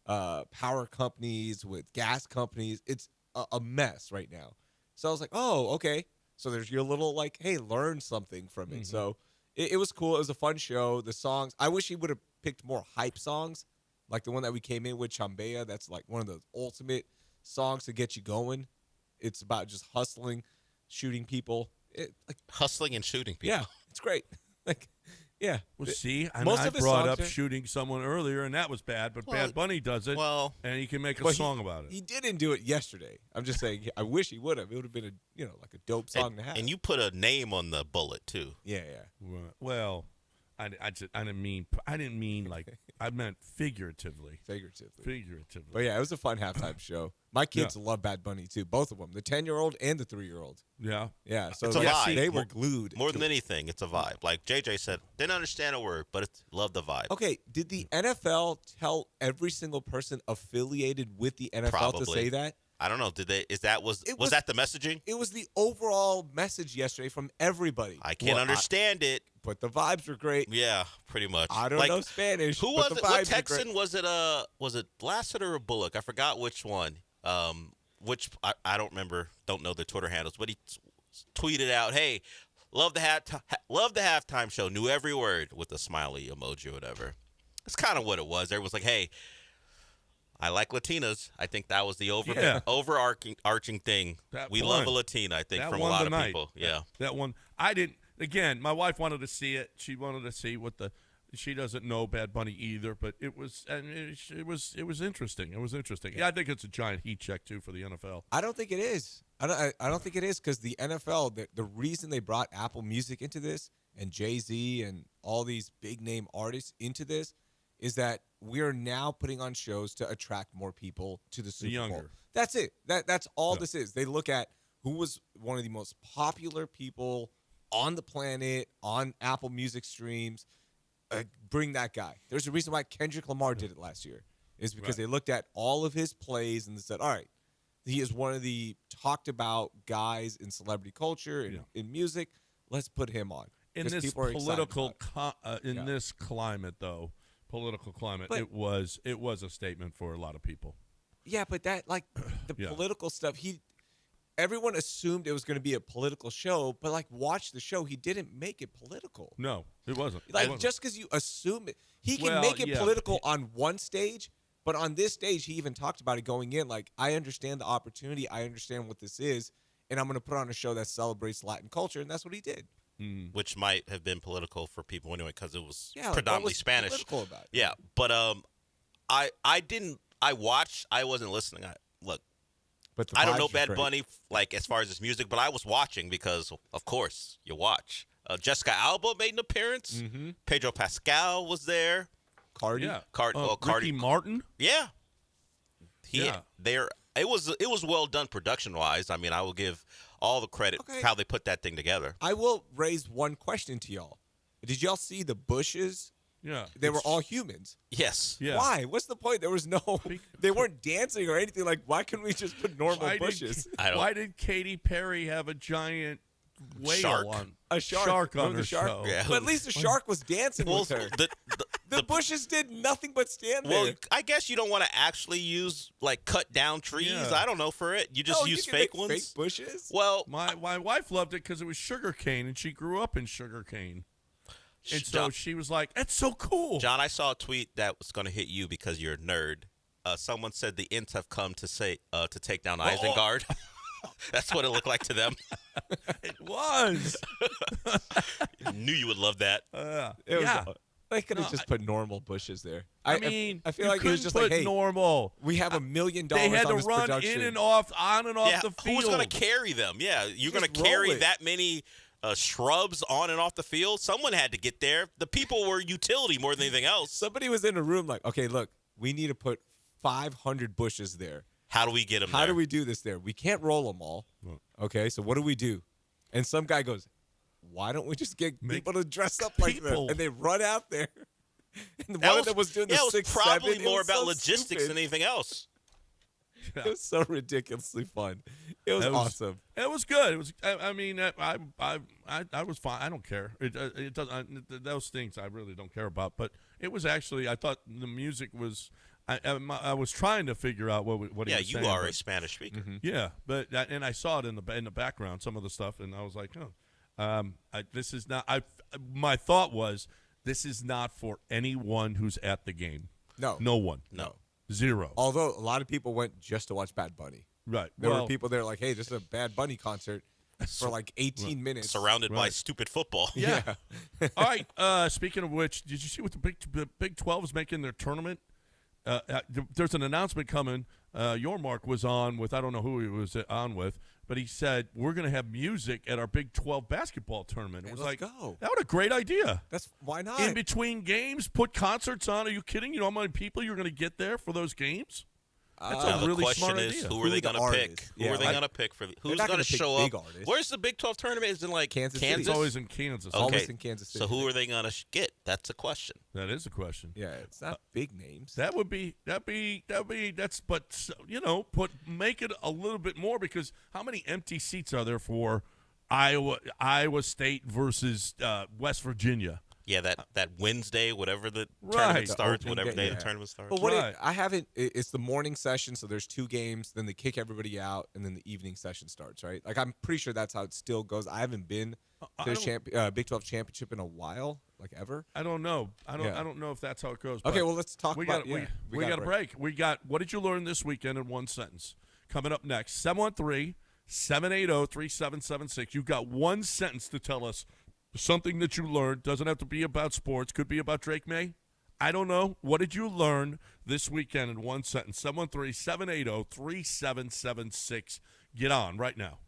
power companies, with gas companies. It's a mess right now. So I was like, oh, okay. So there's your little hey, learn something from it. So it was cool. It was a fun show. The songs, I wish he would have picked more hype songs, like the one that we came in with, Chambea. That's like one of the ultimate songs to get you going. It's about just hustling, shooting people. Hustling and shooting people. Yeah, it's great. Yeah. Well, see, I Most of his brought songs up are- shooting someone earlier, and that was bad. But Well, Bad Bunny does it, and he can make a Well, song about it. He didn't do it yesterday. I'm just saying, I wish he would have. It would have been a dope song to have. And you put a name on the bullet too. Yeah. Right. Well, I didn't mean like I meant figuratively. Figuratively. But yeah, it was a fun halftime show. My kids love Bad Bunny too, both of them, the 10-year-old and the 3-year-old. Yeah. Yeah, so It's a vibe. they were glued. More to than it. anything, it's a vibe. Like JJ said, didn't understand a word, but love the vibe. Okay, did the NFL tell every single person affiliated with the NFL to Probably. say that? I don't know. Did they? Was was- that the messaging? It was the overall message yesterday from everybody. I can't understand it. But the vibes were great. Yeah, pretty much. I don't know Spanish. Who but was the it? What vibes were great. Texan was it? Was it Lassiter or Bullock? I forgot which one. which I don't know the Twitter handles, but he tweeted out, "Hey, love the halftime show, knew every word," with a smiley emoji or whatever. That's kind of what it was. Everyone's like, "Hey, I like Latinas." I think that was the overarching thing. We love a Latina, I think, from a lot of people. Yeah. That one. I didn't. Again, my wife wanted to see it. She wanted to see she doesn't know Bad Bunny either, but it was interesting. It was interesting. Yeah, I think it's a giant heat check too for the NFL. I don't think it is. I don't think it is because the NFL, the reason they brought Apple Music into this and Jay-Z and all these big name artists into this is that we are now putting on shows to attract more people to the Super Bowl. That's it. That's all this is. They look at who was one of the most popular people on the planet on Apple Music streams. Bring that guy. There's a reason why Kendrick Lamar did it last year. Is because they looked at all of his plays and said, all right, he is one of the talked about guys in celebrity culture and in music. Let's put him on. In this political this climate, though. Political climate, but, it was a statement for a lot of people. Yeah, but that the political stuff, everyone assumed it was going to be a political show, but watch the show, he didn't make it political. No, it wasn't. Just because you assume it, he can make it political on one stage, but on this stage, he even talked about it going in. I understand the opportunity, I understand what this is, and I'm going to put on a show that celebrates Latin culture, and that's what he did. Which might have been political for people anyway because it was predominantly Spanish. Political about it. Yeah, but I watched. I wasn't listening. But I don't know Bad Bunny as far as his music, but I was watching because of course you watch. Jessica Alba made an appearance. Mm-hmm. Pedro Pascal was there. Cardi, Ricky Martin. Yeah, It was well done production wise. I mean, I will give all the credit for how they put that thing together. I will raise one question to y'all. Did y'all see the bushes? Yeah. They were all humans. Yes. Yeah. Why? What's the point? There was they weren't dancing or anything. Why couldn't we just put normal bushes? Why did Katy Perry have a giant whale on? A shark on her show? Yeah. But at least the shark was dancing with her. The bushes did nothing but stand there. Well, I guess you don't want to actually use cut down trees. Yeah. I don't know for it. You just use fake ones. Fake bushes. Well, my wife loved it because it was sugarcane, and she grew up in sugarcane, and so she was like, "That's so cool." John, I saw a tweet that was going to hit you because you're a nerd. Someone said the Ints have come to take down Isengard. That's what it looked like to them. It was. Knew you would love that. They could have just put normal bushes there. I mean, I feel like it was just hey, normal. We have $1 million. They had to run production. in and off, on and off the field. Who's going to carry them? Yeah, you're going to carry that many shrubs on and off the field. Someone had to get there. The people were utility more than anything else. Somebody was in a room okay, look, we need to put 500 bushes there. How do we get them there? How do we do this there? We can't roll them all. Okay, so what do we do? And some guy goes, why don't we just get people to dress up like them? And they run out there. And one of them was doing the 6'7". It was probably more about so logistics stupid. than anything else. It was so ridiculously fun. It was awesome. It was good. It was. I mean, I was fine. I don't care. It doesn't. Those things I really don't care about. But it was actually. I thought the music was. I was trying to figure out what he was saying. Yeah, you are a Spanish speaker. Mm-hmm. Yeah, but and I saw it in the background, some of the stuff, and I was like, this is not. My thought was, this is not for anyone who's at the game. No, no one. No, zero. Although a lot of people went just to watch Bad Bunny. Right. There were people there hey, this is a Bad Bunny concert for 18 minutes, surrounded by stupid football. Yeah. All right. Speaking of which, did you see what the Big 12 is making their tournament? There's an announcement coming. Your Mark was on with, I don't know who he was on with, but he said, we're going to have music at our Big 12 basketball tournament. It was let's like, go. That was a great idea. Why not? In between games, put concerts on. Are you kidding? You know how many people you're going to get there for those games? That's a really smart idea. The question is, who are they going to pick? Who are they going to pick for? Who's going to show up? Artists. Where's the Big 12 tournament? Is it like Kansas? It's always in Kansas. Okay. Always in Kansas City. So who are they going to get? That's a question. That is a question. Yeah, it's not big names. That's make it a little bit more, because how many empty seats are there for Iowa State versus West Virginia? Yeah, that Wednesday, whatever the Right. tournament The starts, opening whatever day, day the yeah. tournament starts. But what Right. I haven't. It's the morning session, so there's 2 games. Then they kick everybody out, and then the evening session starts. Right? Like I'm pretty sure that's how it still goes. I haven't been I to don't- the Big 12 championship in a while, like ever. I don't know. I Yeah. don't know if that's how it goes. Okay, but well let's talk we about. got we got a break. We got what did you learn this weekend in one sentence? Coming up next, 713-780-3776. You've got one sentence to tell us something that you learned. Doesn't have to be about sports. Could be about Drake May. I don't know. What did you learn this weekend in one sentence? 713-780-3776. Get on right now.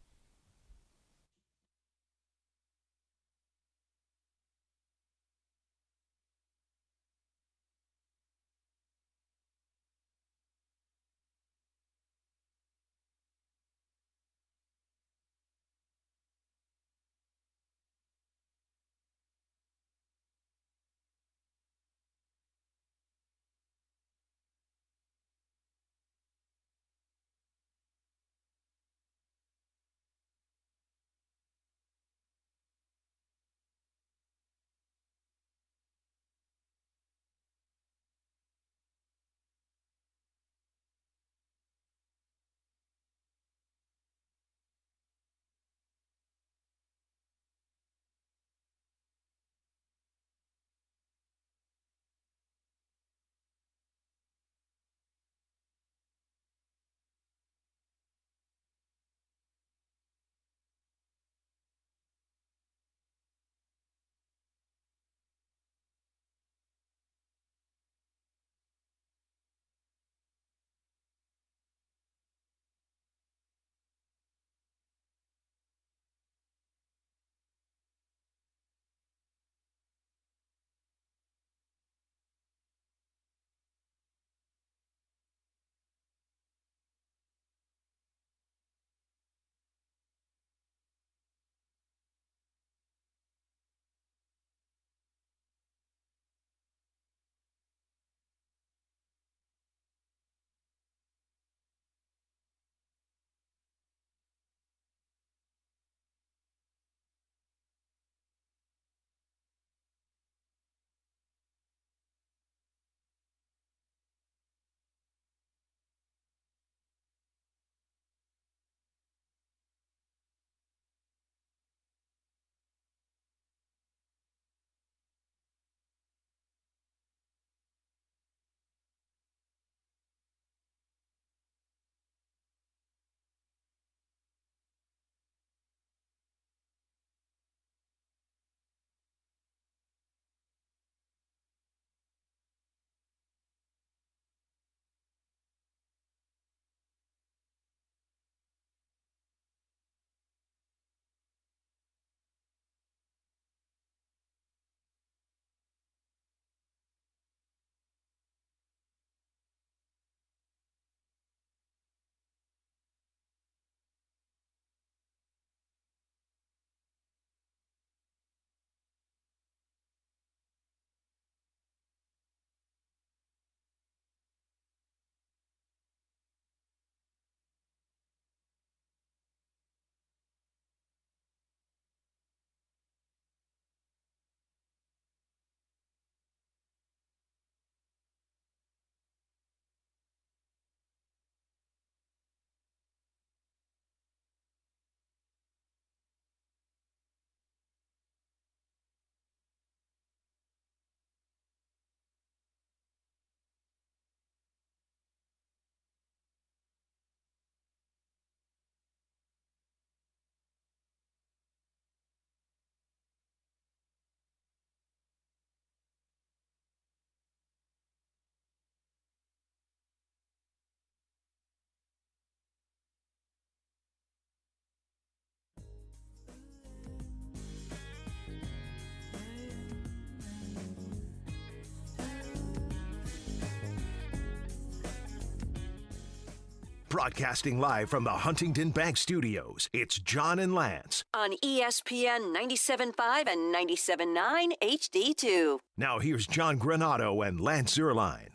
Broadcasting live from the Huntington Bank Studios, it's John and Lance. On ESPN 97.5 and 97.9 HD2. Now here's John Granato and Lance Zierlein.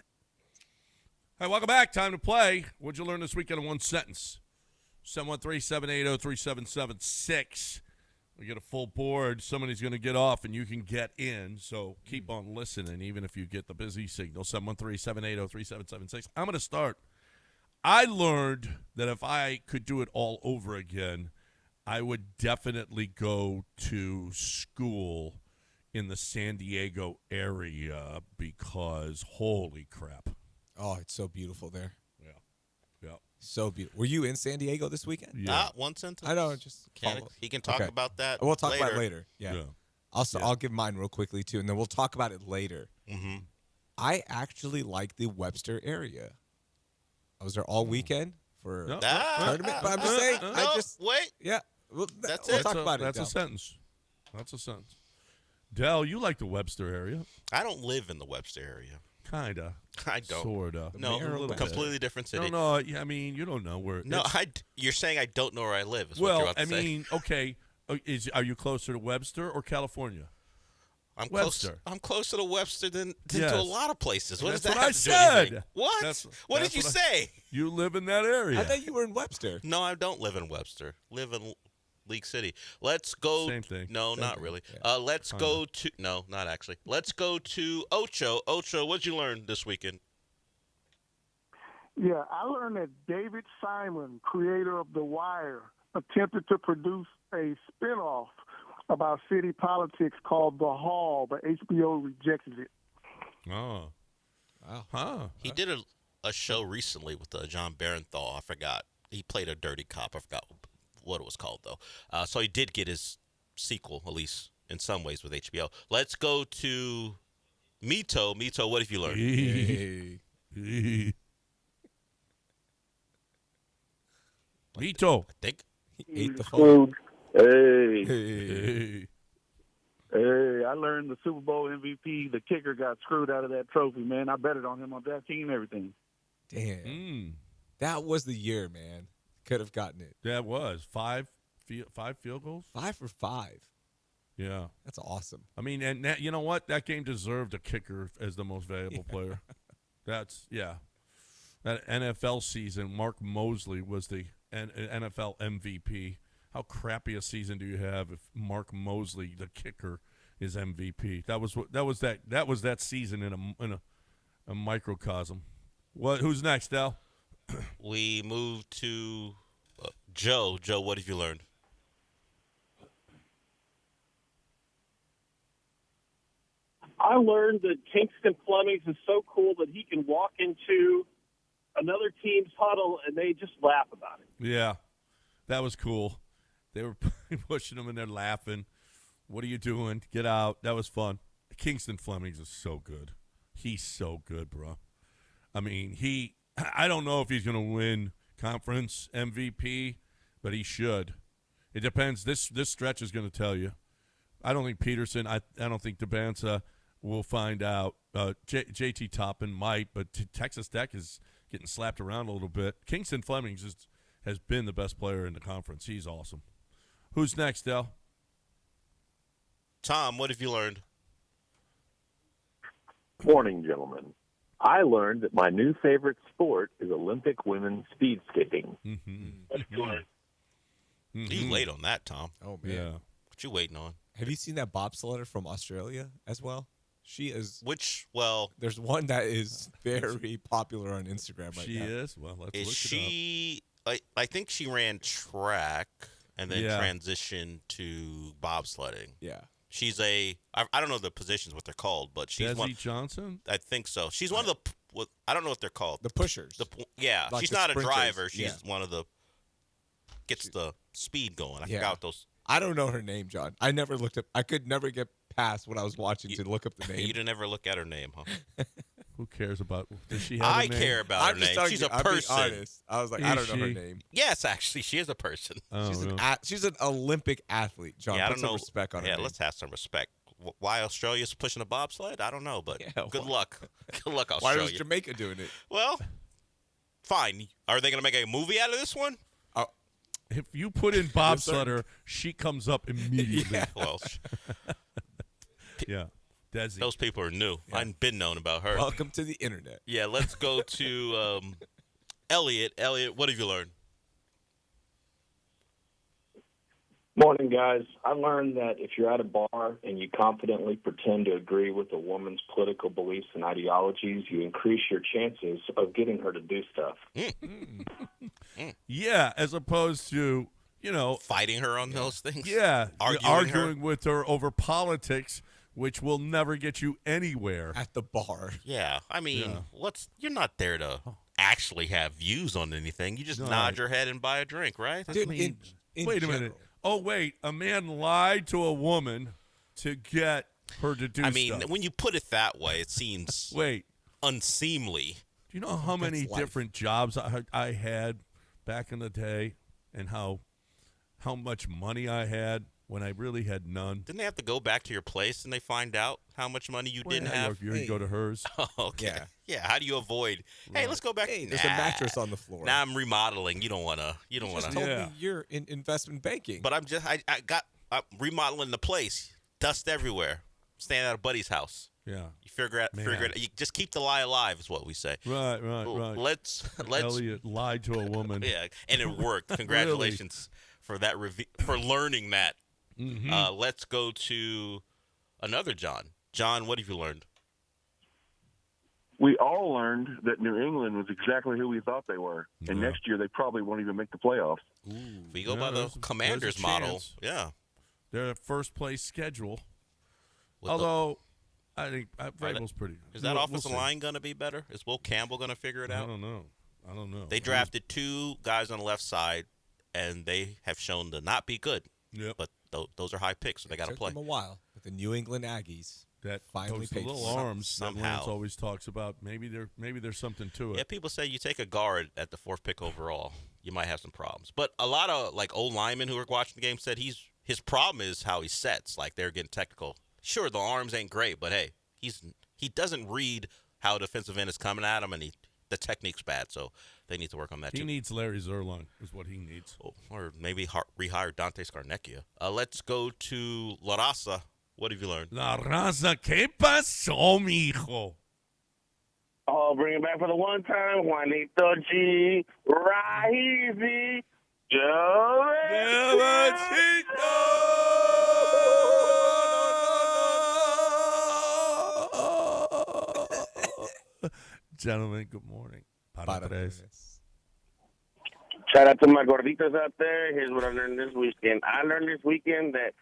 Hey, welcome back. Time to play. What'd you learn this weekend in one sentence? 713-780-3776. We get a full board. Somebody's going to get off, and you can get in. So keep on listening, even if you get the busy signal. 713-780-3776. I'm going to start. I learned that if I could do it all over again, I would definitely go to school in the San Diego area because holy crap. Oh, it's so beautiful there. Yeah. So beautiful. Were you in San Diego this weekend? Yeah. One sentence. I know. Just He can talk Okay. about that. We'll talk about it later. Yeah. Yeah. I'll give mine real quickly too, and then we'll talk about it later. Mm-hmm. I actually like the Webster area. I was there all weekend for No. tournament, but I'm just saying. Wait. Yeah. We'll That's talk it. about it. That's Del. a sentence. That's a sentence. Dell, you like the Webster area? I don't live in the Webster area. Kinda. I don't. Sorta. No, mayor of completely different city. No. I mean, you don't know where. No, it's- you're saying I don't know where I live. Is what you're Well, about to I say. mean, okay. Are you closer to Webster or California? I'm Webster. closer to Webster than Yes. to a lot of places. What That's does that what I have to do with anything? said. What? That's what did you what say? You live in that area. I thought you were in Webster. No, I don't live in Webster. Live in League City. Let's go. Same thing. No, Same not thing, really. yeah. Let's go to. No, not actually. Let's go to Ocho. Ocho, what'd you learn this weekend? Yeah, I learned that David Simon, creator of The Wire, attempted to produce a spinoff about city politics called The Hall, but HBO rejected it. Oh. Wow. Huh. He did a show recently with John Barenthal. I forgot. He played a dirty cop. I forgot what it was called, though. So he did get his sequel, at least in some ways, with HBO. Let's go to Mito. Mito, what have you learned? Hey. Vito. I think He ate the phone. Hey, Hey. hey, I learned the Super Bowl MVP, the kicker got screwed out of that trophy, man. I betted on him on that team and everything. Damn. That was the year, man. Could have gotten it. That was five field goals. 5 for 5. Yeah. That's awesome. I mean, and that, you know what? That game deserved a kicker as the most valuable player. That NFL season, Mark Mosley was the NFL MVP. How crappy a season do you have if Mark Mosley, the kicker, is MVP? That was that season in a microcosm. Who's next, Al? we move to Joe. Joe, what have you learned? I learned that Kingston Flemings is so cool that he can walk into another team's huddle and they just laugh about it. Yeah, that was cool. They were pushing him in there laughing. What are you doing? Get out. That was fun. Kingston Flemings is so good. He's so good, bro. I mean, I don't know if he's going to win conference MVP, but he should. It depends. This stretch is going to tell you. I don't think Peterson, I don't think DeBanza. We'll find out. JT Toppin might, but Texas Tech is getting slapped around a little bit. Kingston Flemings has been the best player in the conference. He's awesome. Who's next, Del? Tom, what have you learned? Morning, gentlemen. I learned that my new favorite sport is Olympic women's speed skating. That's cool. You late on that, Tom. Oh, man. Yeah. What you waiting on? Have you seen that bobsledder from Australia as well? She is. There's one that is very popular on Instagram right She now. is? Well, let's Is look she? I think she ran track and then transitioned to bobsledding. Yeah. She's I don't know the positions what they're called, but she's Desi one. Johnson? I think so. She's one of the. I don't know what they're called. The pushers. Like she's the not sprinters. a driver. She's Yeah. one of the. Gets the speed going. I Yeah. forgot what those. I don't know her name, John. I never looked up. I could never get past what I was watching to look up the name. You didn't ever look at her name, huh? Who cares about? Does she have I a name? care about her name. She's a I'm being person. honest. I was like, I Is don't know her she? name. Yes, actually, she is a person. Oh, She's no. she's an Olympic athlete, John. Yeah, I Put don't some know. respect on her Yeah, name. let's have some respect. Why Australia's pushing a bobsled? I don't know, but Yeah, good why- luck. Good luck, Why Australia. was Jamaica doing it? Well, fine. Are they going to make a movie out of this one? If you put in bobsledder, she comes up immediately. Yeah. Well, Yeah. Desi. those people are new. I've been known about her. Welcome to the internet. Yeah, let's go to Elliot. Elliot, what have you learned? Morning, guys. I learned that if you're at a bar and you confidently pretend to agree with a woman's political beliefs and ideologies, you increase your chances of getting her to do stuff. Yeah, as opposed to, fighting her on those things. Yeah, arguing with her over politics, which will never get you anywhere at the bar. Yeah, I mean, you're not there to actually have views on anything. You just nod your head and buy a drink, right? Dude, wait a minute. Oh, wait, a man lied to a woman to get her to do stuff. When you put it that way, it seems unseemly. Do you know how many different jobs I had back in the day and how much money I had when I really had none? Didn't they have to go back to your place and they find out how much money you didn't have? You go to hers. Oh, okay. Yeah. How do you avoid? Hey, let's go back. Hey, there's a mattress on the floor. Now I'm remodeling. You don't want to. You don't want to. Told me you're in investment banking. But I'm remodeling the place. Dust everywhere. Staying at a buddy's house. Yeah. You figure it. You just keep the lie alive, is what we say. Right. Let's. Elliot lied to a woman. Yeah, and it worked. Congratulations for that for learning that. Mm-hmm. Let's go to another John. John, what have you learned? We all learned that New England was exactly who we thought they were. And next year, they probably won't even make the playoffs. If we go by the Commanders model, they're first place schedule. Although, I think Vrabel's pretty good. Is that offensive line going to be better? Is Will Campbell going to figure it out? I don't know. They drafted two guys on the left side, and they have shown to not be good. Yep. But those are high picks, so they got to play. It took them a while, but the New England Aggies that finally paid the little arms somehow. That Lance always talks about. Maybe there's something to it. Yeah, people say you take a guard at the 4th pick overall, you might have some problems. But a lot of old linemen who were watching the game said his problem is how he sets. Like, they're getting technical. Sure, the arms ain't great, but hey, he doesn't read how a defensive end is coming at him, and the technique's bad. So they need to work on that too. He needs Larry Zerline is what he needs. Or maybe rehire Dante Scarnecchia. Let's go to La Raza. What have you learned? La Raza, ¿qué pasó, mijo? Oh, bring it back for the one time. Juanito G. Right easy. Gentlemen, good morning. Para tres. Shout out to my gorditos out there. Here's what I learned this weekend. I learned this weekend that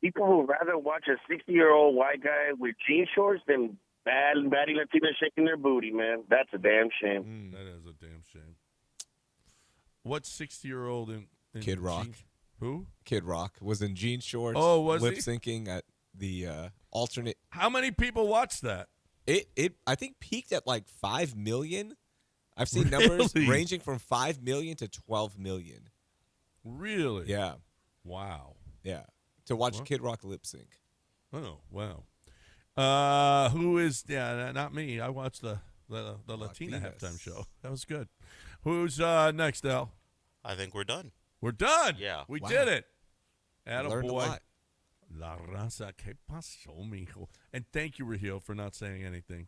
people would rather watch a 60-year-old white guy with jean shorts than baddie Latinas shaking their booty, man. That's a damn shame. That is a damn shame. What 60-year-old in Kid Rock? Jeans? Who? Kid Rock was in jean shorts. Oh, was he? lip syncing at the alternate. How many people watched that? It I think peaked at like 5 million. I've seen numbers ranging from 5 million to 12 million. Really? Yeah. Wow. Yeah. To watch Kid Rock lip sync. Oh, wow. Who is? Yeah, not me. I watched the Latina halftime show. That was good. Who's next, Al? I think we're done. We're done. Yeah. We did it. Learned a Attaboy. lot. La raza, ¿qué pasó, mijo? And thank you, Raheel, for not saying anything.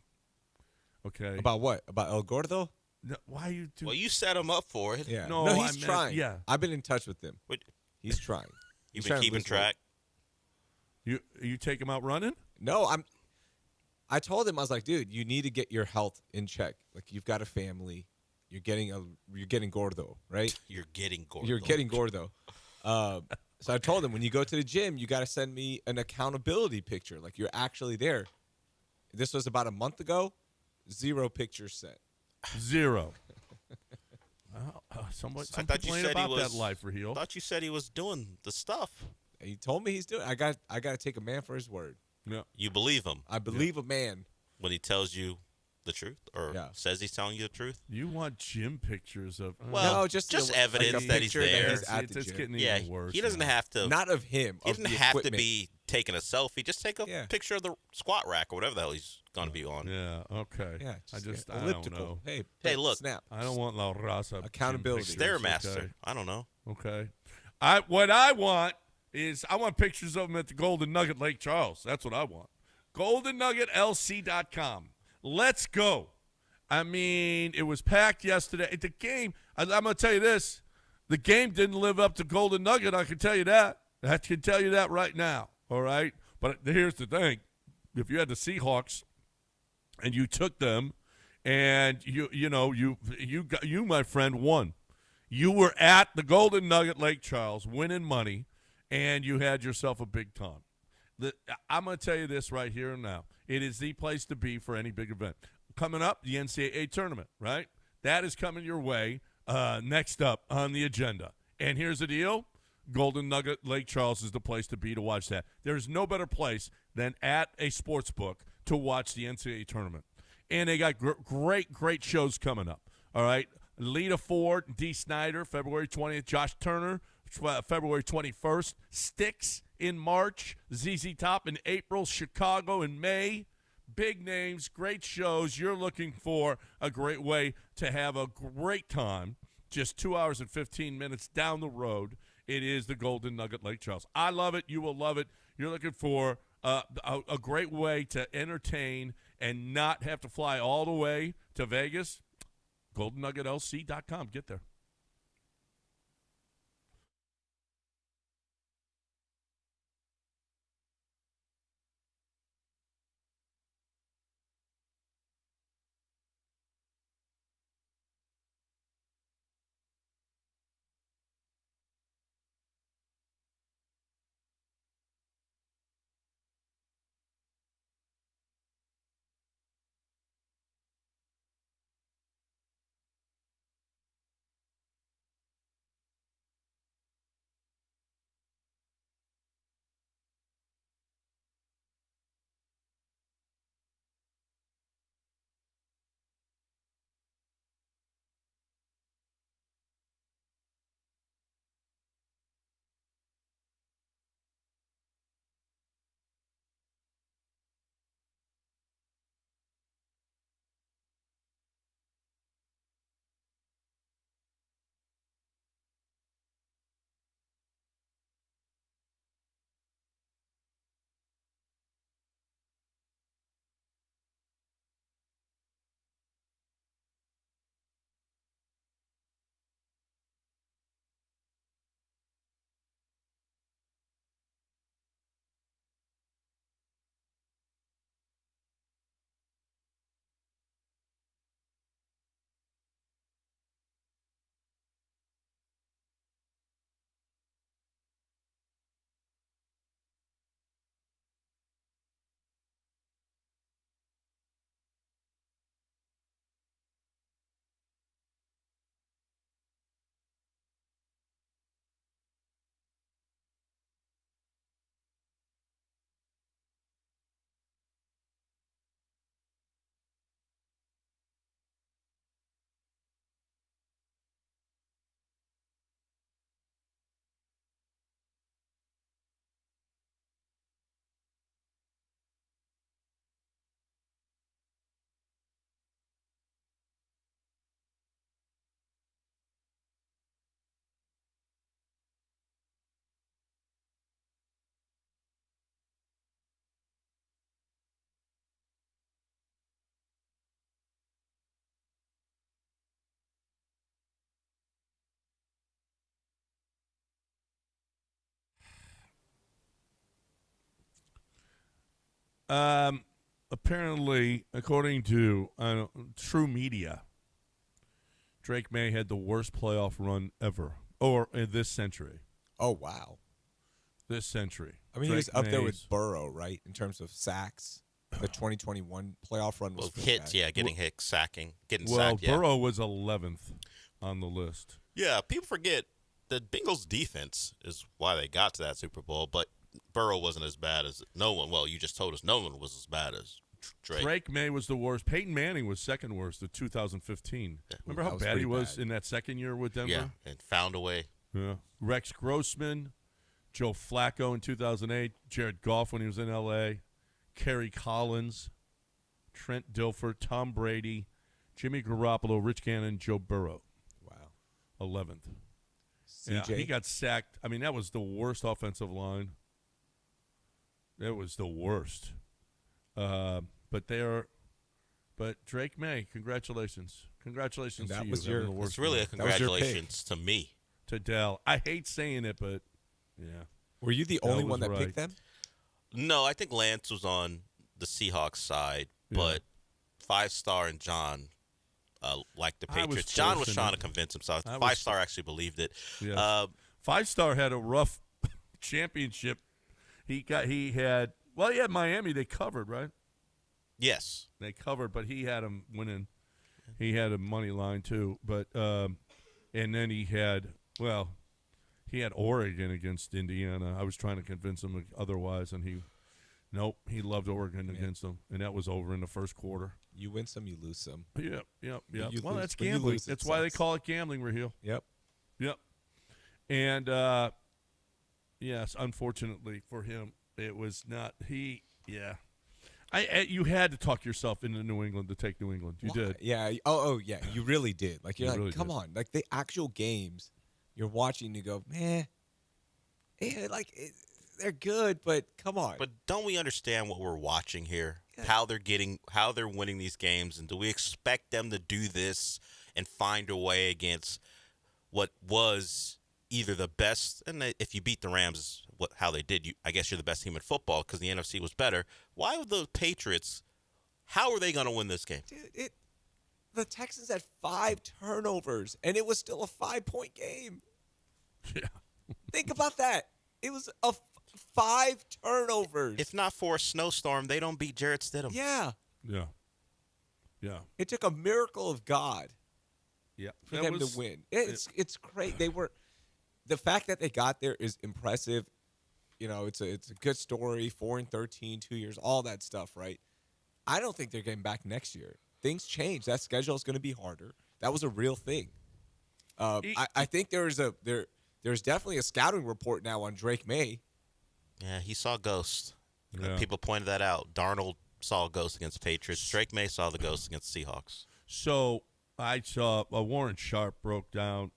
Okay. About what? About El Gordo? No, why you do? Well, you set him up for it. Yeah. No, he's trying. Yeah. I've been in touch with him. What? He's trying. You've He's been trying to keeping lose track? weight. You take him out running? No, I told him, I was like, dude, you need to get your health in check. Like, you've got a family. You're getting gordo, right? You're getting gordo. You're getting gordo. So I told him, when you go to the gym, you got to send me an accountability picture. Like, you're actually there. This was about a month ago. 0 pictures sent. 0. Some I thought you complain said about he was, that life, Raheel. I thought you said he was doing the stuff. He told me he's doing it. I got to take a man for his word. Yeah. You believe him I believe a man. when he tells you the truth or says he's telling you the truth? You want gym pictures of? Well, No, just evidence like a that he's picture that there. he's at the It's gym. getting Yeah, even worse. he doesn't now. have to. Not of him. He of doesn't the have to equipment. be taking a selfie. Just take a picture of the squat rack or whatever the hell he's going to be on. Yeah. Okay. Yeah, I just elliptical. I don't know. Hey, look. Snap. I don't want La Raza gym Accountability. pictures, Stairmaster. okay? I don't know. Okay. What I want is I want pictures of them at the Golden Nugget Lake Charles. That's what I want. GoldenNuggetLC.com. Let's go. I mean, it was packed yesterday. The game, I'm going to tell you this. The game didn't live up to Golden Nugget, I can tell you that. I can tell you that right now. All right, but here's the thing: if you had the Seahawks and you took them, and you my friend won. You were at the Golden Nugget Lake Charles winning money, and you had yourself a big time. I'm going to tell you this right here and now. It is the place to be for any big event. Coming up, the NCAA tournament, right? That is coming your way next up on the agenda. And here's the deal. Golden Nugget Lake Charles is the place to be to watch that. There's no better place than at a sports book to watch the NCAA tournament. And they got great shows coming up, all right? Lita Ford, Dee Snider, February 20th. Josh Turner, February 21st. Styx in March. ZZ Top in April. Chicago in May. Big names, great shows. You're looking for a great way to have a great time. Just 2 hours and 15 minutes down the road. It is the Golden Nugget Lake Charles. I love it. You will love it. You're looking for a great way to entertain and not have to fly all the way to Vegas. GoldenNuggetLC.com. Get there. Apparently, according to True Media, Drake May had the worst playoff run ever, or in this century. Oh, wow. This century. I mean, he was up there with Burrow, right, in terms of sacks. The 2021 playoff run was hits, yeah, getting hit, sacking, getting sacked. sacked, yeah. Burrow was 11th on the list. Yeah, people forget the Bengals' defense is why they got to that Super Bowl, but Burrow wasn't as bad as no one. Well, you just told us no one was as bad as Drake. Drake May was the worst. Peyton Manning was second worst in 2015. Yeah. Remember how bad he was in that second year with Denver? Yeah, and found a way. Yeah. Rex Grossman, Joe Flacco in 2008, Jared Goff when he was in L.A., Kerry Collins, Trent Dilfer, Tom Brady, Jimmy Garoppolo, Rich Gannon, Joe Burrow. Wow. 11th. CJ? Yeah, he got sacked. I mean, that was the worst offensive line. It was the worst. But Drake May, congratulations. Congratulations to you. It's really a congratulations to me. To Dell. I hate saying it, but yeah. Were you the only one that picked them? No, I think Lance was on the Seahawks side, but 5-star and John liked the Patriots. John was trying to convince himself. 5-star actually believed it. Yes. 5-star had a rough championship. He had Miami. They covered, right? Yes, they covered, but he had them winning. He had a money line too, but and then he had Oregon against Indiana. I was trying to convince him otherwise, and he loved Oregon against them, and that was over in the first quarter. You win some, you lose some. Yep. Well, that's gambling. That's why they call it gambling, Raheel. Yep. And yes, unfortunately for him, it was not he. Yeah. You had to talk yourself into New England to take New England. You did. Yeah. Oh, yeah. You really did. Like, you're like, come on. Like, the actual games you're watching, you go, man, they're good, but come on. But don't we understand what we're watching here? Yeah. How they're winning these games, and do we expect them to do this and find a way against what was either the best, and if you beat the Rams, how they did, I guess you're the best team in football because the NFC was better. Why would the Patriots? How are they going to win this game? Dude, the Texans had 5 turnovers, and it was still a 5-point game. Yeah. Think about that. It was 5 turnovers. If not for a snowstorm, they don't beat Jarrett Stidham. Yeah. It took a miracle of God. Yeah. For them to win. It's great. The fact that they got there is impressive. It's a good story. 4-13, 2 years, all that stuff, right? I don't think they're getting back next year. Things change. That schedule is going to be harder. That was a real thing. I think there's definitely a scouting report now on Drake May. Yeah, he saw ghosts. Yeah. People pointed that out. Darnold saw a ghost against Patriots. Drake May saw the ghost against Seahawks. So I saw Warren Sharp broke down.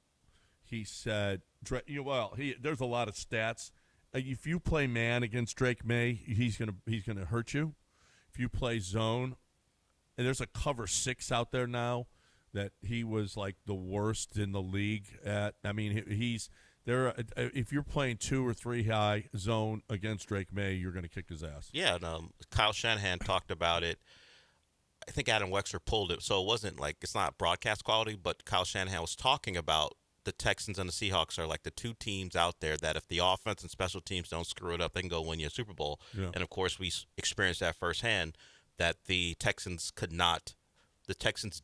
He said, there's a lot of stats. If you play man against Drake May, he's gonna hurt you. If you play zone, and there's a cover 6 out there now that he was like the worst in the league at. I mean, he's there. If you're playing 2 or 3 high zone against Drake May, you're gonna kick his ass. Yeah, Kyle Shanahan talked about it. I think Adam Wexler pulled it, so it wasn't like it's not broadcast quality, but Kyle Shanahan was talking about the Texans and the Seahawks are like the 2 teams out there that if the offense and special teams don't screw it up, they can go win you a Super Bowl. Yeah. And, of course, we experienced that firsthand, that the Texans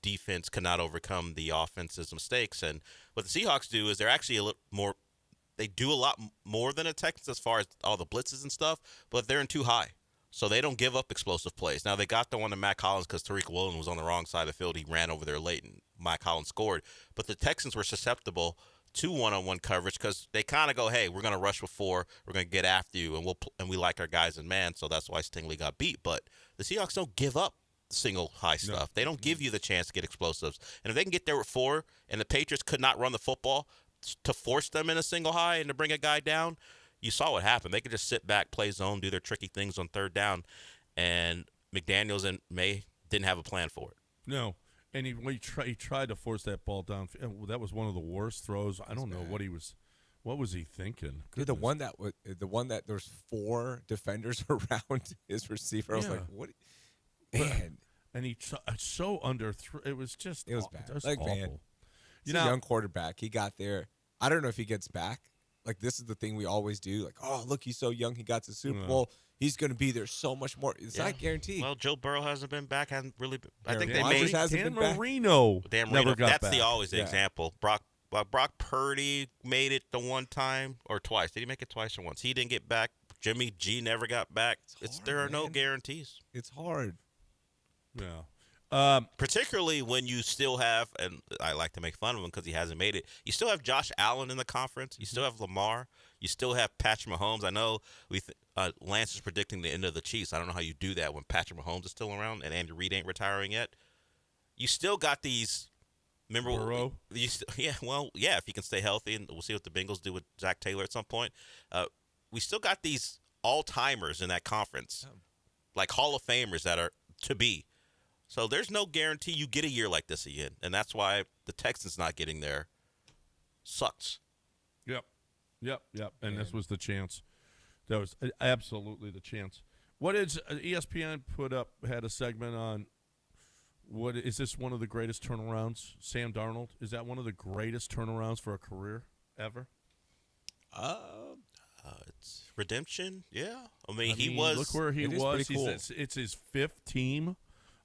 defense could not overcome the offense's mistakes. And what the Seahawks do is they're actually a little more – they do a lot more than the Texans as far as all the blitzes and stuff, but they're in too high. So they don't give up explosive plays. Now, they got the one to Matt Collins because Tariq Woolen was on the wrong side of the field. He ran over there late, and Matt Collins scored. But the Texans were susceptible to one-on-one coverage because they kind of go, hey, we're going to rush with 4. We're going to get after you, and we like our guys in man, so that's why Stingley got beat. But the Seahawks don't give up single high stuff. No. They don't give you the chance to get explosives. And if they can get there with 4 and the Patriots could not run the football to force them in a single high and to bring a guy down, you saw what happened. They could just sit back, play zone, do their tricky things on 3rd down, and McDaniels and May didn't have a plan for it. No, and he tried to force that ball down. That was one of the worst throws. I don't know what was he thinking? Dude, the one that there's 4 defenders around his receiver. I was like, what? Man, and he so underthrew. It was bad. It was awful. Man, he's a young quarterback. He got there. I don't know if he gets back. Like, this is the thing we always do. Like, oh, look, he's so young. He got to the Super Bowl. He's going to be there so much more. It's not guaranteed. Well, Joe Burrow hasn't been back. Hasn't really been. I think Dan Marino never got back. That's always the Yeah. example. Brock Purdy made it the one time or twice. Did he make it twice or once? He didn't get back. Jimmy G never got back. There are no guarantees. It's hard. Yeah. Particularly when you still have, and I like to make fun of him because he hasn't made it, you still have Josh Allen in the conference. You still have Lamar. You still have Patrick Mahomes. I know Lance is predicting the end of the Chiefs. I don't know how you do that when Patrick Mahomes is still around and Andy Reid ain't retiring yet. You still got these. Remember, Burrow? If he can stay healthy, and we'll see what the Bengals do with Zach Taylor at some point. We still got these all-timers in that conference, like Hall of Famers that are to be. So there's no guarantee you get a year like this again, and that's why the Texans not getting there sucks. Yep. And this was the chance. That was absolutely the chance. What is ESPN had a segment on? What is this? One of the greatest turnarounds? Sam Darnold, is that one of the greatest turnarounds for a career ever? It's redemption. Yeah, I mean, he was. Look where he it is was. pretty cool. It's his fifth team.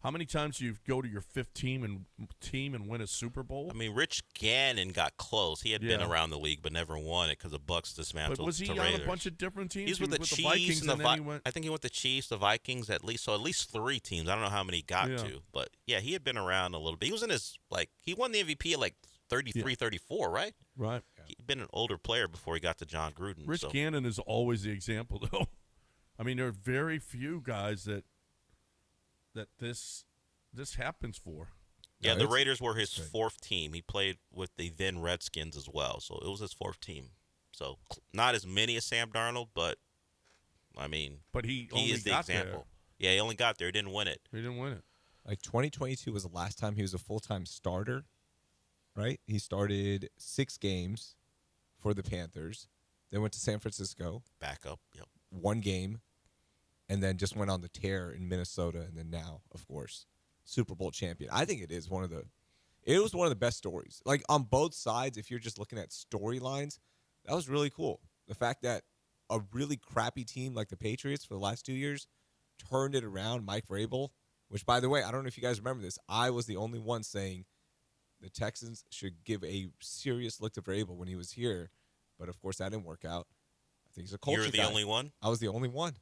How many times do you go to your fifth team and win a Super Bowl? I mean, Rich Gannon got close. He had been around the league but never won it because the Bucks dismantled. But was he the on Raiders. a bunch of different teams? He was with the Chiefs Vikings, and then he went. I think he went the Chiefs, the Vikings, at least 3 teams. I don't know how many he got to, but yeah, he had been around a little bit. He was in his he won the MVP at like 33, 34, right? Right. He'd been an older player before he got to John Gruden. Rich Gannon is always the example, though. I mean, there are very few guys that this happens for. Yeah, the Raiders were his fourth team. He played with the then Redskins as well, so it was his fourth team. So not as many as Sam Darnold, but I mean, he is the example. Yeah, he only got there. He didn't win it. He didn't win it. Like 2022 was the last time he was a full-time starter, right? He started 6 games for the Panthers, then went to San Francisco. Backup, yep. 1 game, and then just went on the tear in Minnesota, and then now, of course, Super Bowl champion. I think it was one of the best stories. Like, on both sides, if you're just looking at storylines, that was really cool. The fact that a really crappy team like the Patriots for the last 2 years turned it around. Mike Vrabel, which, by the way, I don't know if you guys remember this, I was the only one saying the Texans should give a serious look to Vrabel when he was here, but, of course, that didn't work out. I think he's a culture guy. You're the only one? I was the only one.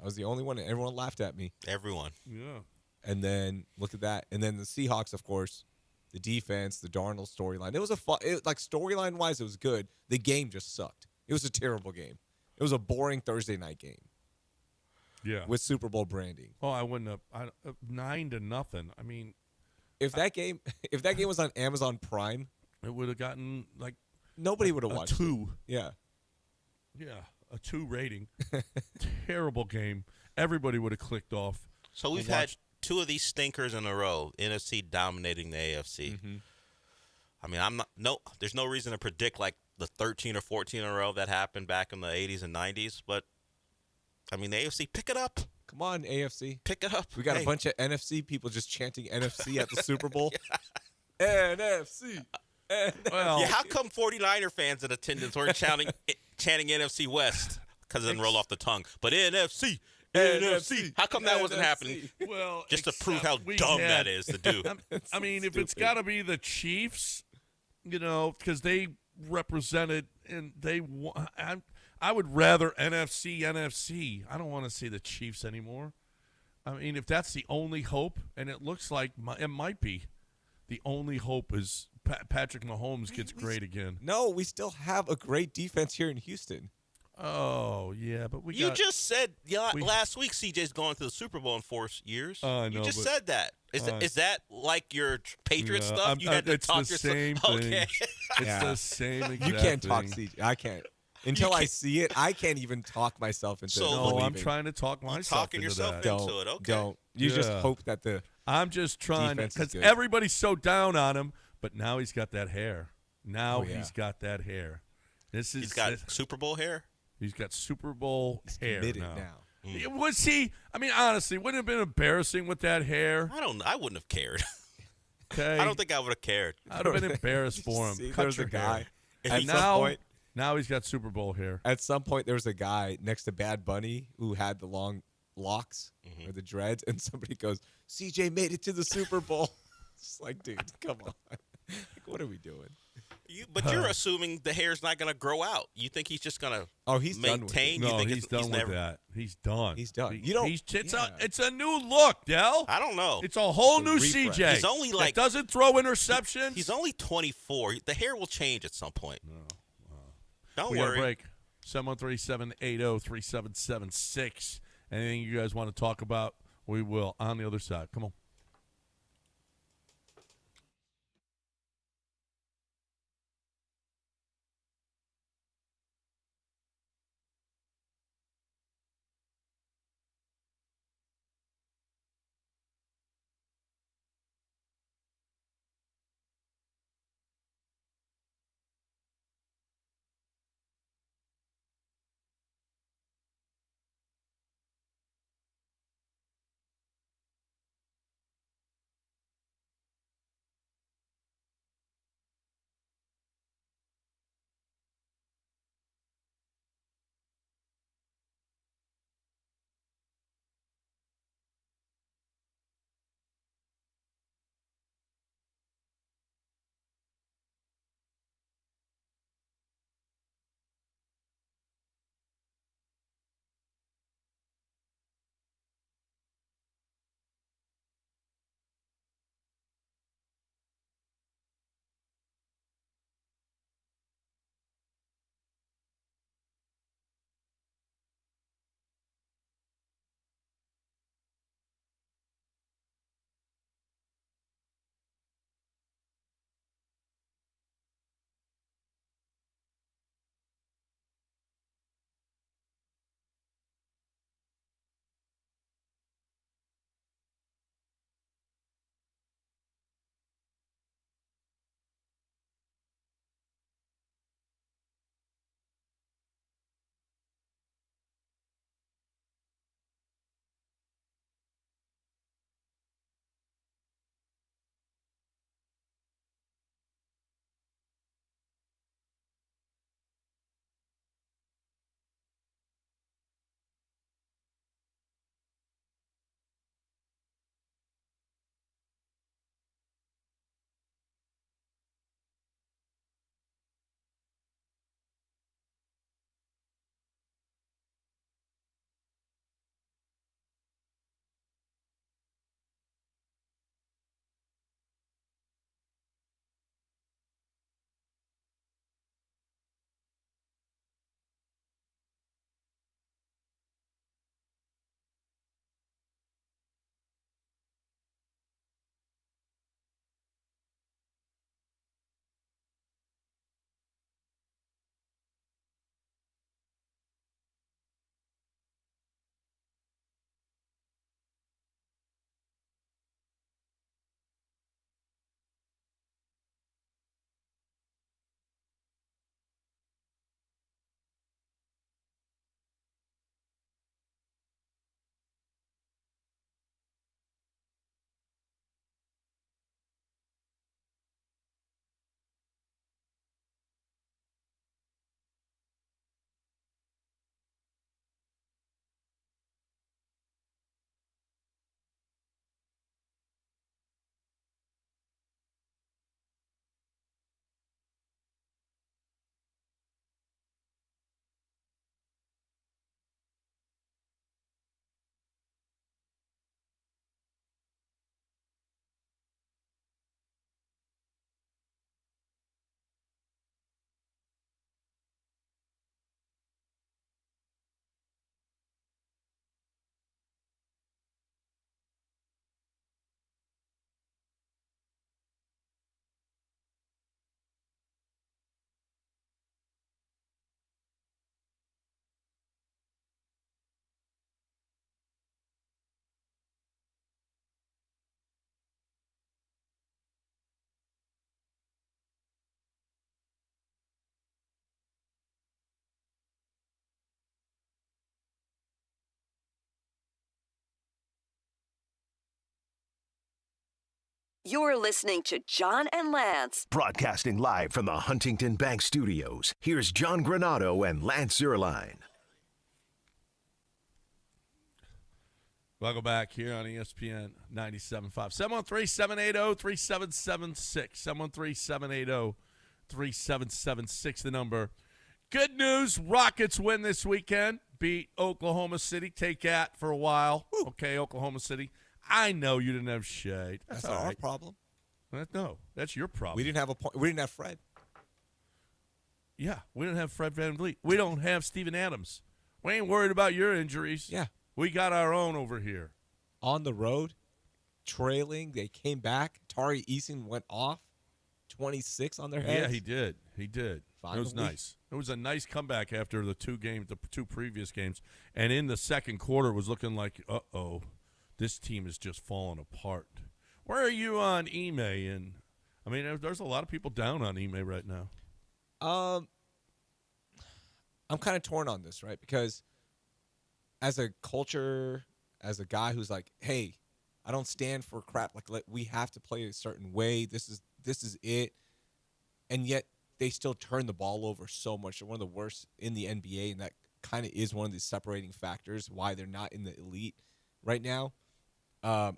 And everyone laughed at me. Everyone. Yeah. And then look at that. And then the Seahawks, of course, the defense, the Darnold storyline. It was storyline-wise, it was good. The game just sucked. It was a terrible game. It was a boring Thursday night game. Yeah. With Super Bowl branding. Oh, I wouldn't have 9-0. I mean, if that game was on Amazon Prime, it would have gotten like nobody would have watched 2. It. Yeah. Yeah, a 2 rating. Terrible game. Everybody would have clicked off. So we've had 2 of these stinkers in a row. NFC dominating the AFC. Mm-hmm. I mean, there's no reason to predict like the 13 or 14 in a row that happened back in the 80s and 90s. But I mean, the AFC, pick it up. Come on, AFC, pick it up. We got a bunch of NFC people just chanting NFC at the Super Bowl. NFC. Well, yeah. How come 49er fans in attendance weren't chanting NFC West because it didn't roll off the tongue? But NFC. How come that wasn't happening? Well, just to prove how dumb that is to do. I mean, if it's got to be the Chiefs, because they represented and I would rather NFC. I don't want to see the Chiefs anymore. I mean, if that's the only hope, and it looks like it might be, the only hope is Patrick Mahomes gets great again. No, we still have a great defense here in Houston. Oh, yeah, but you just said last week CJ's going to the Super Bowl in 4 years. I know, you just said that. Is that like your Patriot stuff? You had to talk yourself. Same thing. Okay. It's the same exact You can't thing. talk CJ. I can't. Until I see it, I can't even talk myself into No, I'm trying to talk myself into that. Into it. Okay. Don't. You just hope that the I'm just trying because everybody's so down on him, but now he's got that hair. He's got that hair. He's got Super Bowl hair? He's got Super Bowl hair now. Was he? I mean, honestly, wouldn't it have been embarrassing with that hair? I wouldn't have cared. Okay. I don't think I would have cared. I'd have been embarrassed for him. See, there's a guy. And now he's got Super Bowl hair. At some point, there was a guy next to Bad Bunny who had the long locks or the dreads, and somebody goes, CJ made it to the Super Bowl. It's like, dude, come on. Like, what are we doing? But you're assuming the hair's not going to grow out. You think he's just going to he's maintain? Done with it. No, he's done with that. He's done. He's done. It's a new look, Del. I don't know. It's a whole new CJ. He's only it doesn't throw interceptions. He's only 24. The hair will change at some point. No. Don't we worry. Got a break. 713-780-3776. Anything you guys want to talk about, we will on the other side. Come on. You're listening to John and Lance. Broadcasting live from the Huntington Bank Studios, here's John Granado and Lance Zierlein. Welcome back here on ESPN 97.5. 713-780-3776. 713-780-3776, the number. Good news, Rockets win this weekend. Beat Oklahoma City. Take that for a while. Woo. Okay, Oklahoma City. I know you didn't have Shea. That's not our problem. No, that's your problem. We didn't have we didn't have Fred. Yeah, we didn't have Fred VanVleet. We don't have Steven Adams. We ain't worried about your injuries. Yeah. We got our own over here. On the road, trailing, they came back. Tari Eason went off, 26 on their heads. Yeah, he did. Finally. It was nice. It was a nice comeback after the two previous games. And in the second quarter was looking like, uh-oh, this team is just falling apart. Where are you on Ime? And I mean, there's a lot of people down on Ime right now. I'm kind of torn on this, right? Because as a culture, as a guy who's like, hey, I don't stand for crap. Like, we have to play a certain way. This is it. And yet they still turn the ball over so much. They're one of the worst in the NBA, and that kind of is one of the separating factors why they're not in the elite right now.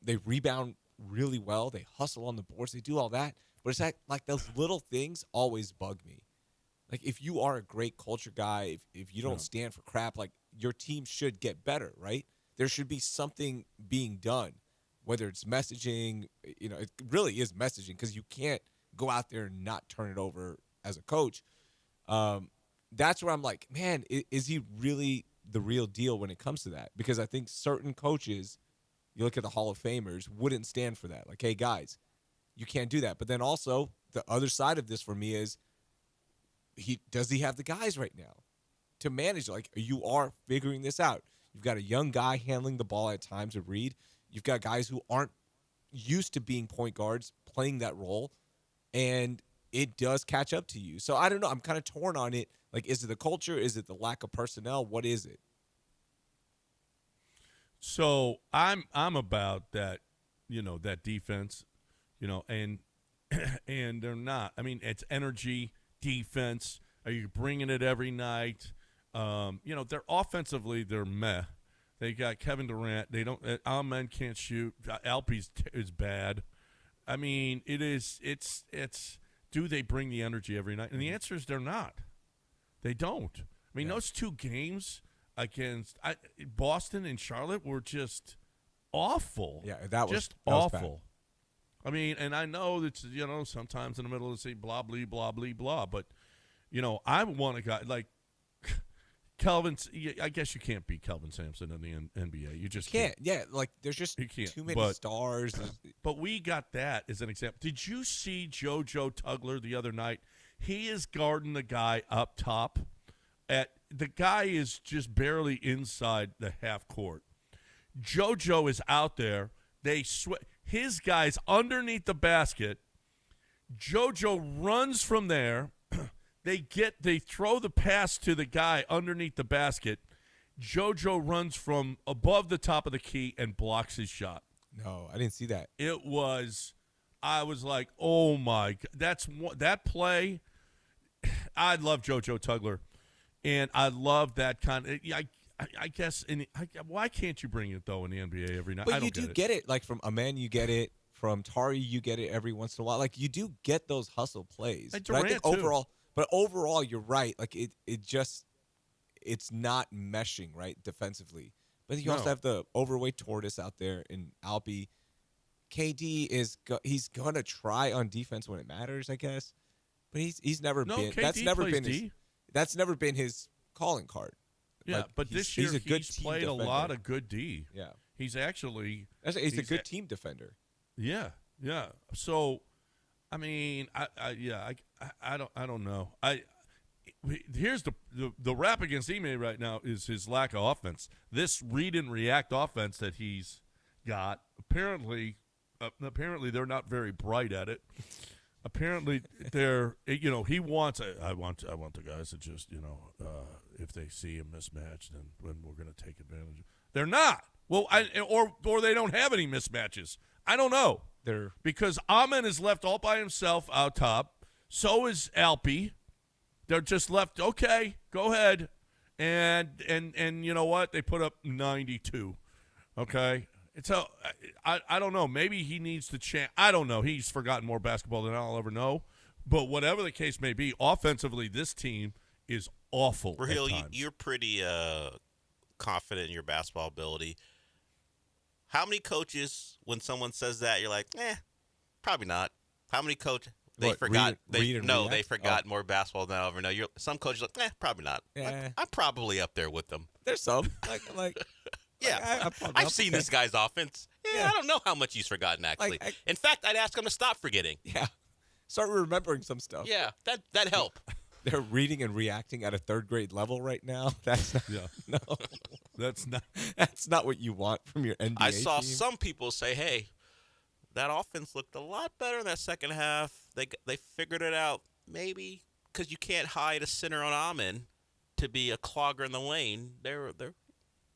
They rebound really well. They hustle on the boards. They do all that. But it's like those little things always bug me. Like, if you are a great culture guy, if you don't stand for crap, like, your team should get better, right? There should be something being done, whether it's messaging. You know, it really is messaging, because you can't go out there and not turn it over as a coach. That's where I'm like, man, is he really the real deal when it comes to that? Because I think certain coaches, you look at the Hall of Famers, wouldn't stand for that. Like, hey, guys, you can't do that. But then also the other side of this for me is, does he have the guys right now to manage? Like, you are figuring this out. You've got a young guy handling the ball at times with Reed. You've got guys who aren't used to being point guards playing that role, and it does catch up to you. So I don't know. I'm kind of torn on it. Like, is it the culture? Is it the lack of personnel? What is it? So I'm about that, that defense, and and they're not. I mean, it's energy, defense. Are you bringing it every night? They're offensively, they're meh. They got Kevin Durant. They don't. Amen can't shoot. Alpes is bad. I mean, it's. Do they bring the energy every night? And the answer is they're not. They don't. I mean, those two games against Boston and Charlotte were just awful. Yeah, that was just that was awful. Bad. I mean, and I know that sometimes in the middle of the season, blah blah blah blah blah. But I want a guy like Kelvin. I guess you can't beat Kelvin Sampson in the NBA. You just can't. Yeah, like there's just too many stars. But we got that as an example. Did you see JoJo Tugler the other night? He is guarding the guy up top. The guy is just barely inside the half court. JoJo is out there. His guy's underneath the basket. JoJo runs from there. They throw the pass to the guy underneath the basket. JoJo runs from above the top of the key and blocks his shot. No, I didn't see that. I was like, oh my God, that play. I love JoJo Tugler, and I love that kind of. I guess. Why can't you bring it though in the NBA every night? But you do get it. Like from Amen, you get it. From Tari, you get it every once in a while. Like you do get those hustle plays. And Durant, I think overall, you're right. Like it's not meshing right defensively. But you also have the overweight tortoise out there in Alpi. KD he's gonna try on defense when it matters, I guess. But he's never been. KD That's never been his calling card. Yeah, like, but this year he's played defender. a lot of good D. Yeah, he's actually he's a good team defender. Yeah. So, I mean, I don't know. Here's the rap against Ime right now is his lack of offense. This read and react offense that he's got. Apparently they're not very bright at it. Apparently they're he wants I want the guys to just if they see a mismatch then we're going to take advantage. They're not. Well, or they don't have any mismatches. I don't know. because Amon is left all by himself out top. So is Alpi. They're just left. Okay, go ahead, and you know what? They put up 92. Okay, so I don't know. Maybe he needs to change. I don't know. He's forgotten more basketball than I'll ever know. But whatever the case may be, offensively, this team is awful. Raheel, you're pretty confident in your basketball ability. How many coaches, when someone says that, you're like, probably not. How many coaches they forgot? They forgot more basketball than I'll ever know. Some coaches are like, probably not. Yeah. I'm probably up there with them. There's some like. Yeah, I've seen this guy's offense. Yeah, I don't know how much he's forgotten, actually. In fact, I'd ask him to stop forgetting. Yeah. Start remembering some stuff. Yeah, that help. They're reading and reacting at a third grade level right now. That's not, no. That's not what you want from your NBA I saw team. some people say, "Hey, that offense looked a lot better in that second half. They figured it out. Maybe because you can't hide a center on Amon to be a clogger in the lane.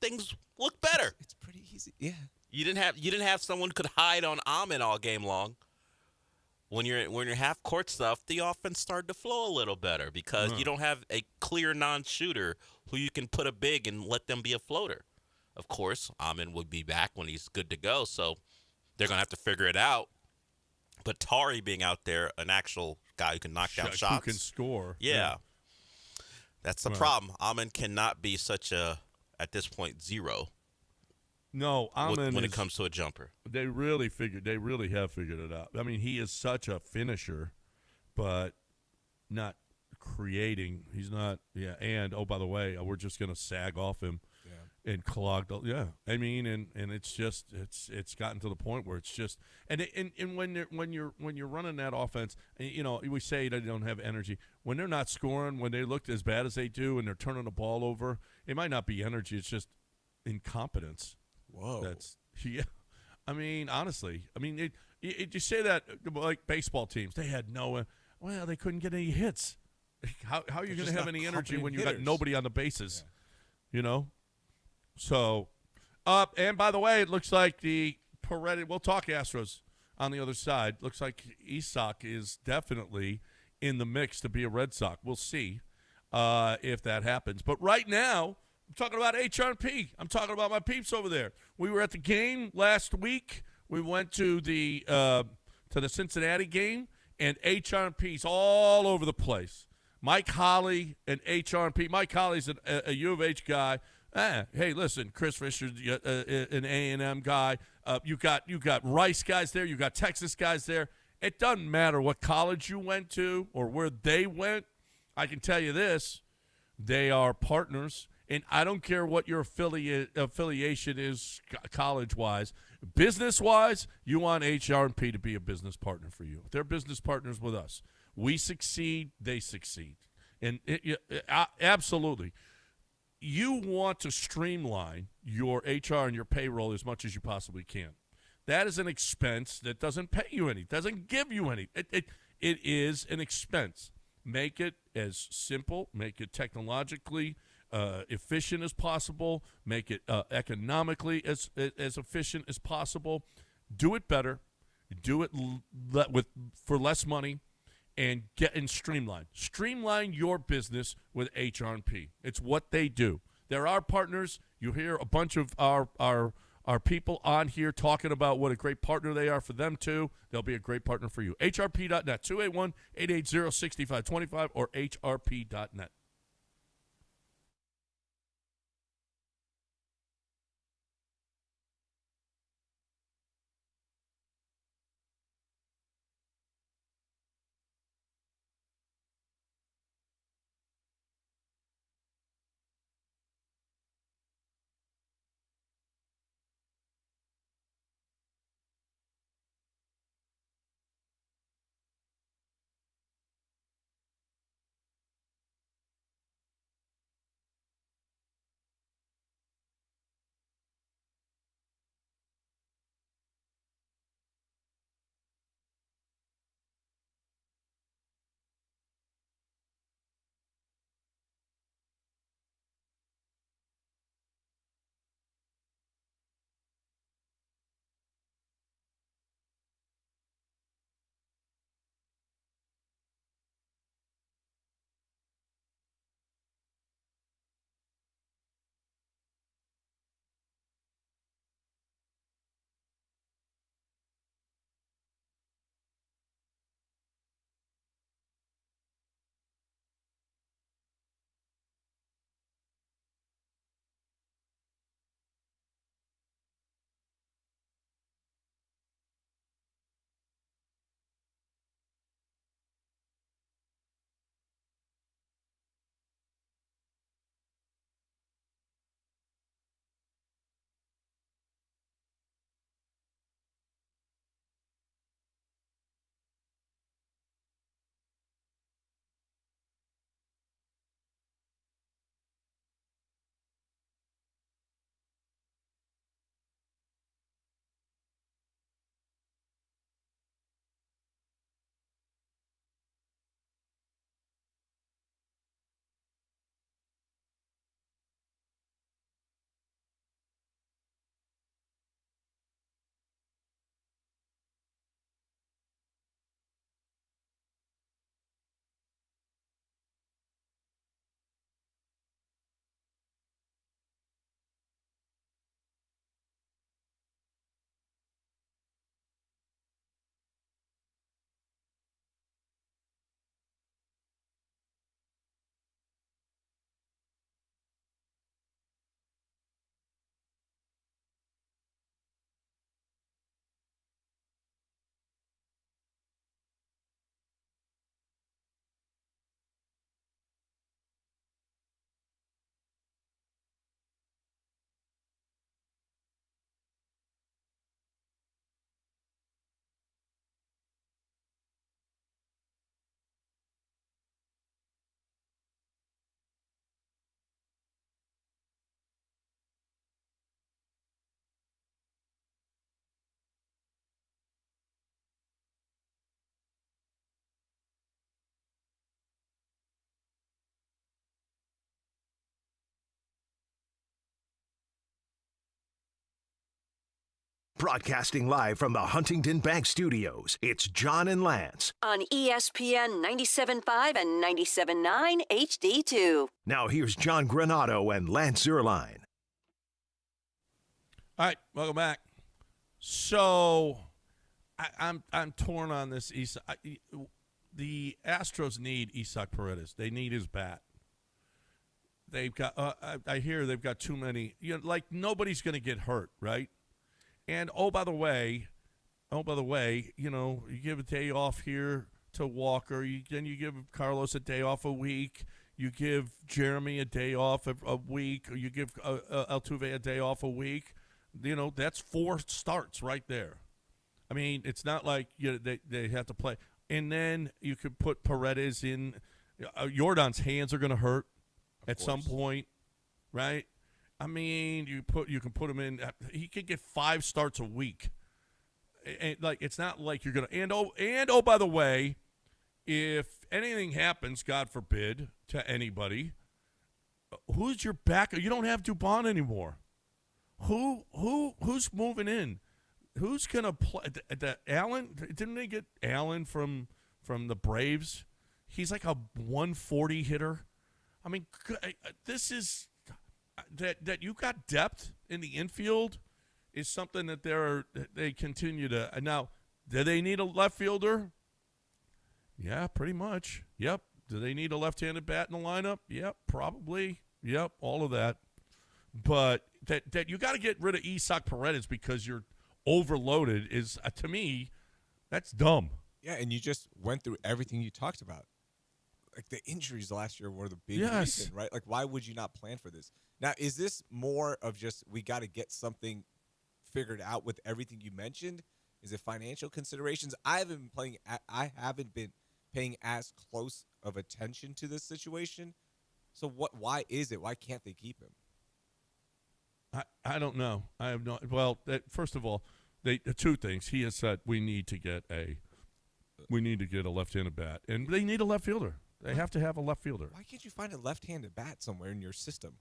Things look better. It's pretty easy. Yeah. You didn't have someone who could hide on Amon all game long. When you're half court stuff, the offense started to flow a little better because you don't have a clear non-shooter who you can put a big and let them be a floater. Of course, Amon would be back when he's good to go, so they're gonna have to figure it out. But Tari being out there, an actual guy who can knock down shots, who can score, yeah. That's the problem. Amon cannot be such a, at this point, zero. No, Amon when it comes to a jumper. They really have figured it out. I mean, he is such a finisher, but not creating. He's not. Yeah, and oh, by the way, we're just gonna sag off him and clog. I mean, and it's just it's gotten to the point where it's just and when you're running that offense, you know, we say they don't have energy when they're not scoring, when they look as bad as they do, and they're turning the ball over. It might not be energy; it's just incompetence. Whoa. I mean, honestly, you say that like baseball teams, they had they couldn't get any hits. How are you going to have any energy when you got nobody on the bases? Yeah. You know? So, and by the way, it looks like we'll talk Astros on the other side. Looks like Isak is definitely in the mix to be a Red Sox. We'll see if that happens. But right now, I'm talking about HRP. I'm talking about my peeps over there. We were at the game last week. We went to the Cincinnati game, and HRP's all over the place. Mike Holly and HRP. Mike Holly's a U of H guy. Hey, listen, Chris Fisher's an A&M guy. You got Rice guys there. You got Texas guys there. It doesn't matter what college you went to or where they went. I can tell you this: they are partners. And I don't care what your affiliation is college-wise. Business-wise, you want HRP to be a business partner for you. If they're business partners with us, we succeed, they succeed. And absolutely. You want to streamline your HR and your payroll as much as you possibly can. That is an expense that doesn't pay you any, doesn't give you any. It is an expense. Make it as simple, make it technologically efficient as possible, make it economically as efficient as possible. Do it better, do it for less money, and streamline. Streamline your business with HRP. It's what they do. They're our partners. You hear a bunch of our people on here talking about what a great partner they are for them too. They'll be a great partner for you. HRP.net, 281-880-6525 or HRP.net. Broadcasting live from the Huntington Bank Studios, it's John and Lance. On ESPN 97.5 and 97.9 HD2. Now here's John Granato and Lance Zierlein. All right, welcome back. So I'm torn on this. The Astros need Isaac Paredes. They need his bat. They've got. I hear they've got too many. Like nobody's going to get hurt, right? And by the way, you give a day off here to Walker. Then you give Carlos a day off a week. You give Jeremy a day off a week. Or you give Altuve a day off a week. That's 4 starts right there. I mean, it's not like they have to play. And then you could put Paredes in. Jordan's hands are going to hurt at some point, right? I mean, you can put him in. He could get 5 starts a week. And it's not like you're going to. And by the way, if anything happens, God forbid, to anybody, who's your backup? You don't have Dubon anymore. Who's moving in? Who's gonna play? The Allen? Didn't they get Allen from the Braves? He's like a 140 hitter. I mean, this is that you got depth in the infield is something that they continue to. Now, do they need a left fielder? Yeah, pretty much. Yep. Do they need a left-handed bat in the lineup? Yep, probably. Yep, all of that. But that you got to get rid of Isaac Paredes because you're overloaded is, to me, that's dumb. Yeah, and you just went through everything you talked about. Like the injuries last year were the big reason, right? Like, why would you not plan for this? Now, is this more of just we got to get something figured out with everything you mentioned? Is it financial considerations? I haven't been paying as close of attention to this situation. So why is it? Why can't they keep him? I don't know. I have no. Well, first of all, 2 things. He has said we need to get a left-handed bat, and they need a left fielder. They have to have a left fielder. Why can't you find a left-handed bat somewhere in your system?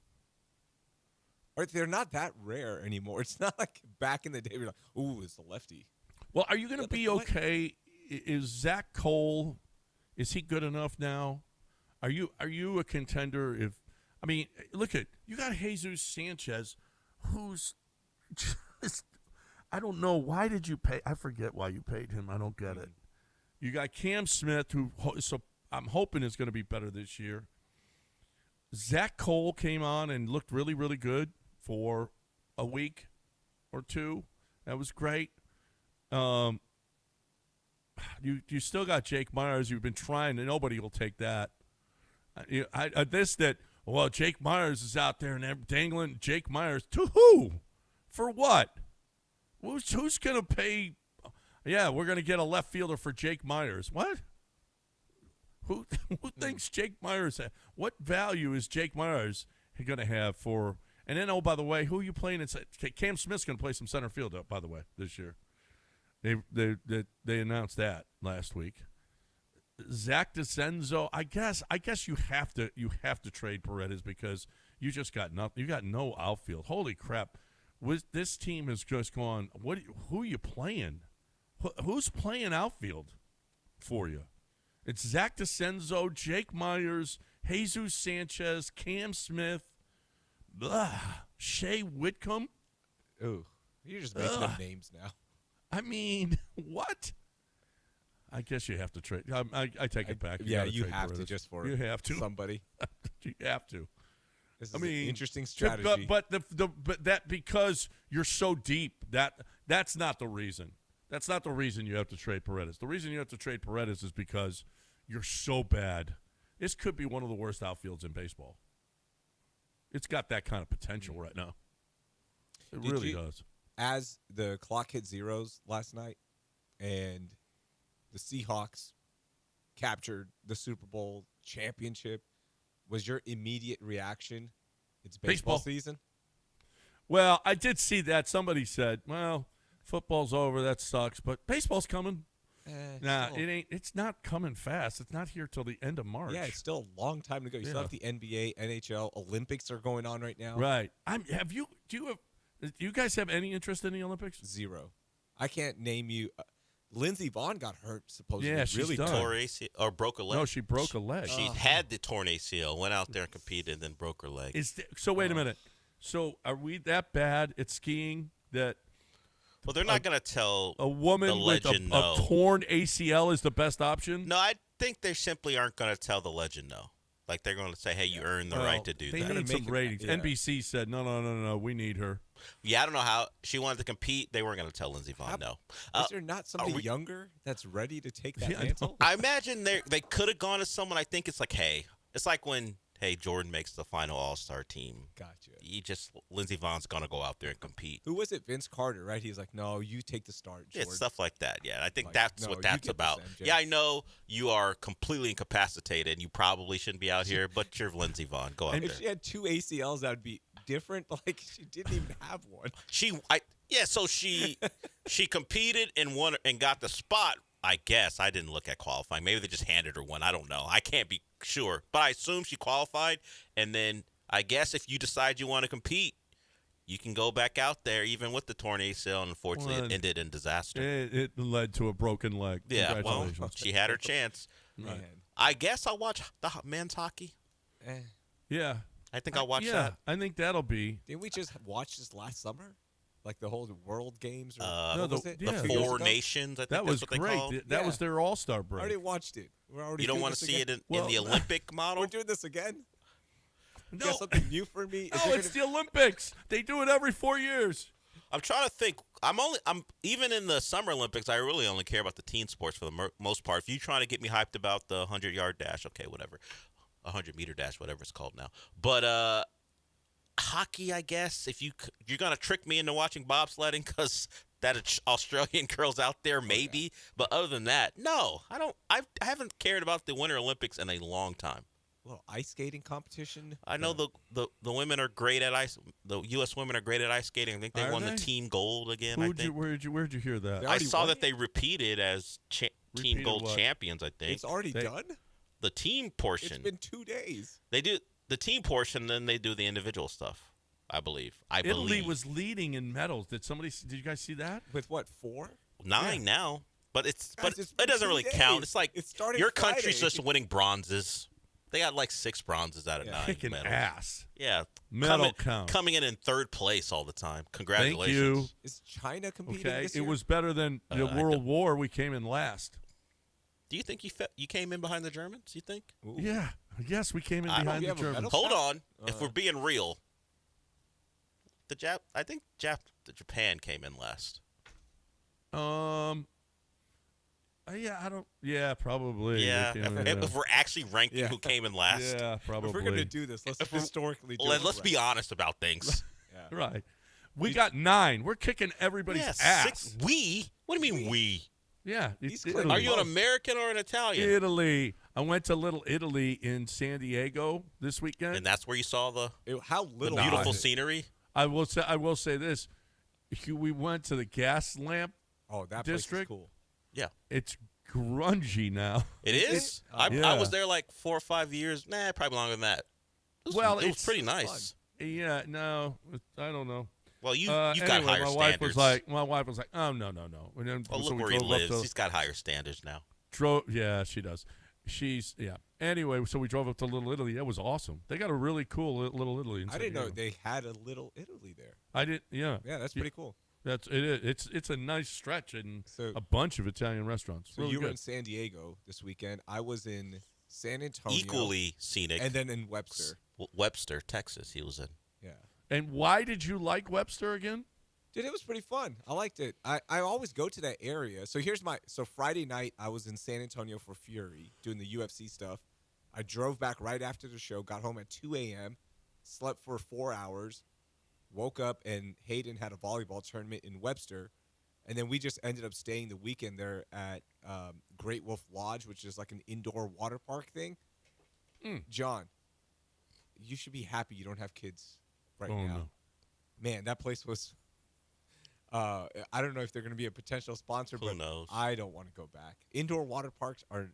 Or they're not that rare anymore. It's not like back in the day. We're like, ooh, it's the lefty. Well, are you going to be okay? Is Zach Cole? Is he good enough now? Are you a contender? Look at you got Jesus Sanchez. Who's just, I don't know. Why did you pay? I forget why you paid him. I don't get it. You got Cam Smith, so I'm hoping is going to be better this year. Zach Cole came on and looked really, really good for a week or 2. That was great. You still got Jake Myers. You've been trying, and nobody will take that. Well, Jake Myers is out there and they're dangling Jake Myers. To who? For what? Who's going to pay? Yeah, we're going to get a left fielder for Jake Myers. What? Who thinks Jake Myers? What value is Jake Myers going to have for? And then, by the way, who are you playing? Cam Smith's going to play some center field, by the way, this year. They announced that last week. Zach DeCenzo, I guess you have to trade Paredes because you just got nothing. You got no outfield. Holy crap! This team has just gone. Who are you playing? Who's playing outfield for you? It's Zach DeCenzo, Jake Myers, Jesus Sanchez, Cam Smith, Shea Whitcomb. Ooh, you're just making up names now. I mean, what? I guess you have to trade. I take it back. You have to just for you have to somebody. You have to. This is an interesting strategy. But that because you're so deep that's not the reason. That's not the reason you have to trade Paredes. The reason you have to trade Paredes is because you're so bad. This could be one of the worst outfields in baseball. It's got that kind of potential right now. It really does. As the clock hit zeros last night, and the Seahawks captured the Super Bowl championship, was your immediate reaction, it's baseball season? Well, I did see that. Somebody said, well, football's over. That sucks. But baseball's coming. It ain't. It's not coming fast. It's not here till the end of March. Yeah, it's still a long time to go. You still have the NBA, NHL, Olympics are going on right now. Right. Do you guys have any interest in the Olympics? Zero. I can't name you. Lindsey Vonn got hurt, supposedly. Yeah, she's really done. Tore ACL or broke a leg. No, she broke a leg. She had the torn ACL, went out there and competed, and then broke her leg. So wait a minute. So are we that bad at skiing that Well, they're not going to tell a woman the with legend a no. torn ACL is the best option? No, I think they simply aren't going to tell the legend no. Like, they're going to say, hey, you earned the right to do They that. need some ratings. yeah. NBC said, no, we need her. Yeah, I don't know how she wanted to compete. They weren't going to tell Lindsey Vonn no. Is there not somebody younger that's ready to take that mantle? I imagine they could have gone to someone. I think it's like, hey, it's like when, hey, Jordan makes the final All-Star team. Gotcha. Lindsey Vonn's going to go out there and compete. Who was it? Vince Carter, right? He was like, no, you take the start, Jordan. Yeah, stuff like that. Yeah, I think Like, that's no, what you that's get this, about. MJ. Yeah, I know you are completely incapacitated and you probably shouldn't be out here, but you're Lindsey Vonn. Go out And there. if she had 2 ACLs, that would be different. Like, she didn't even have one. So she competed and won and got the spot. I guess I didn't look at qualifying. Maybe they just handed her one. I don't know. I can't be sure, but I assume she qualified. And then I guess if you decide you want to compete, you can go back out there, even with the torn ACL. And unfortunately, it ended in disaster. It led to a broken leg. Yeah, well, Congratulations. she had her chance. Man. I guess I'll watch the men's hockey. Yeah. I think I'll watch yeah, that. I think that'll be. Didn't we just watch this last summer? Like the whole World Games? Or, No, what was it? The yeah. 4 nations, I think That that's was what they great. call it. That was their All-Star I break. already watched it. We're already You don't doing want to this see again? it in the Olympic model? We're doing this again? You No. got something new for me? Is No, there it's gonna- the Olympics. They do it every 4 years. I'm trying to think. I'm even in the Summer Olympics. I really only care about the team sports for the most part. If you're trying to get me hyped about the 100-yard dash, okay, whatever, 100-meter dash, whatever it's called now. But hockey, I guess. If you're gonna trick me into watching bobsledding because that Australian girl's out there, maybe. But other than that, no, I don't. I haven't cared about the Winter Olympics in a long time. A little ice skating competition? I know the women are great at ice. The U.S. women are great at ice skating. I think they Are won they? the team gold again. Where'd you hear that? They I already saw won that it? they repeated as team Repeated gold what? champions. I think It's already done? the team portion. It's been 2 days. They do the team portion, then they do the individual stuff. I believe. Italy was leading in medals. Did you guys see that? With what, 4? 9 now, but Guys, but it's it been doesn't 2 really days. count. It's like It's starting your country's Friday. just winning bronzes. They got like 6 bronzes out of 9 Kicking medals. ass. Yeah, Medal count. coming in third place all the time. Thank Congratulations. you. Is China competing Okay, this it year? was better than the I World don't- War. We came in last. Do you think you came in behind the Germans? You think? Ooh. Yeah. Yes, we came in I don't- behind we the have a medal? Germans. Hold on. Uh, If we're being real, I think Japan came in last. Yeah, I don't. Yeah, probably. Yeah, We came in, if we're actually ranking Yeah. who came in last. yeah, probably. If we're going to do this, let's If we're- historically do Let's it be right. honest about things. Yeah. Right. We got 9. We're kicking everybody's Yeah, ass. 6. We? What do you mean we? Yeah. He's Italy. clicking. Are you an American or an Italian? Italy. I went to Little Italy in San Diego this weekend. And that's where you saw the How little beautiful was it? scenery. I will say this. We went to the gas lamp Oh, that district. place is cool. Yeah. It's grungy now. It is? I Yeah. was there like 4 or 5 years. Nah, probably longer than that. It was it's pretty nice. Yeah, no, I don't know. Well, you've Anyway, got higher my standards. wife was like, oh no. And then, Well, so look we where he drove up lives. to- He's got higher standards now. Yeah, she does. Anyway, so we drove up to Little Italy. That was awesome. They got a really cool Little Italy in I San didn't know Diego. they had a little Italy there. I did. Yeah. Yeah, that's pretty cool. It is. It's a nice stretch and So- a bunch of Italian restaurants. So Really you were good. in San Diego this weekend. I was in San Antonio. Equally scenic. And then in Webster. Webster, Texas, he was in. Yeah. And why did you like Webster again? Dude, it was pretty fun. I liked it. I always go to that area. So so Friday night I was in San Antonio for Fury doing the UFC stuff. I drove back right after the show, got home at 2 a.m., slept for 4 hours, woke up, and Hayden had a volleyball tournament in Webster. And then we just ended up staying the weekend there at Great Wolf Lodge, which is like an indoor water park thing. John, you should be happy you don't have kids right Oh, now. no. Man, that place was... I don't know if they're going to be a potential sponsor, Who but knows? I don't want to go back. Indoor water parks are...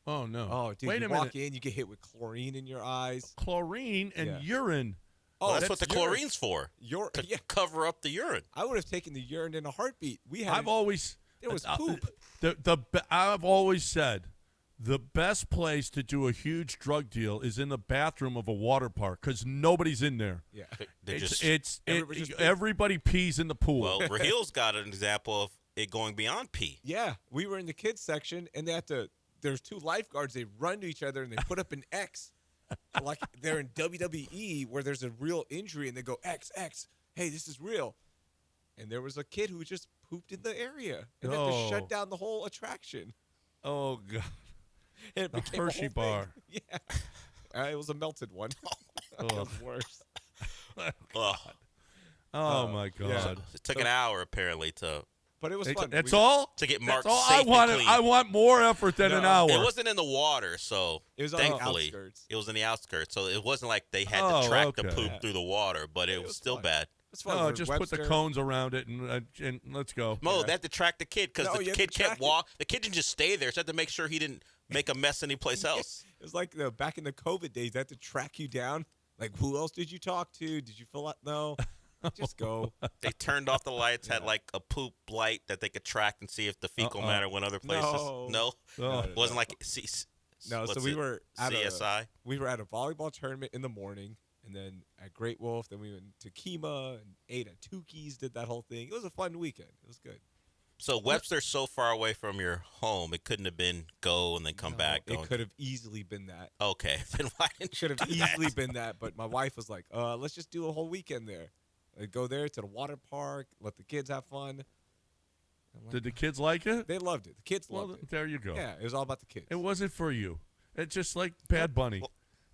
Oh no. Oh, dude, Wait you a walk minute. in, you get hit with chlorine in your eyes. Chlorine and Yeah. urine. Well, that's what the chlorine's for. To cover up the urine. I would have taken the urine in a heartbeat. I've always there was poop. I've always said the best place to do a huge drug deal is in the bathroom of a water park because nobody's in there. Yeah, everybody pees in the pool. Well, Rahil's got an example of it going beyond pee. Yeah, we were in the kids section, and there's two lifeguards. They run to each other and they put up an X, like they're in WWE where there's a real injury, and they go X. Hey, this is real. And there was a kid who just pooped in the area and had to shut down the whole attraction. Oh God. And it the became Hershey bar. Yeah. It was a melted one. That was worse. Oh my God. Yeah. It took an hour apparently to. But it was fun. That's all? To get marked all safe and clean. I want more effort than an hour. It wasn't in the water, so it was thankfully on the outskirts. It was in the outskirts. So it wasn't like they had to track the poop through the water, but it was still bad. Oh, just put the cones around it and let's go. Mo, they had to track the kid because the kid kept the kid didn't just stay there. So they had to make sure he didn't make a mess anyplace else. It was like back in the COVID days. They had to track you down. Like, who else did you talk to? Did you fill out? No. Just go. They turned off the lights, had like a poop light that they could track and see if the fecal matter went other places. No? It wasn't like no, so we were at CSI. We were at a volleyball tournament in the morning, and then at Great Wolf, then we went to Kemah and ate at Tukey's, did that whole thing. It was a fun weekend. It was good. So Webster's so far away from your home, it couldn't have been go and then come back. It could have easily been that. Okay. Then why didn't you have easily been that, but my wife was like, let's just do a whole weekend there. I'd go there to the water park, let the kids have fun. Did the kids like it? They loved it. The kids loved it. There you go. Yeah, it was all about the kids. It wasn't for you. It's just like Bad Bunny.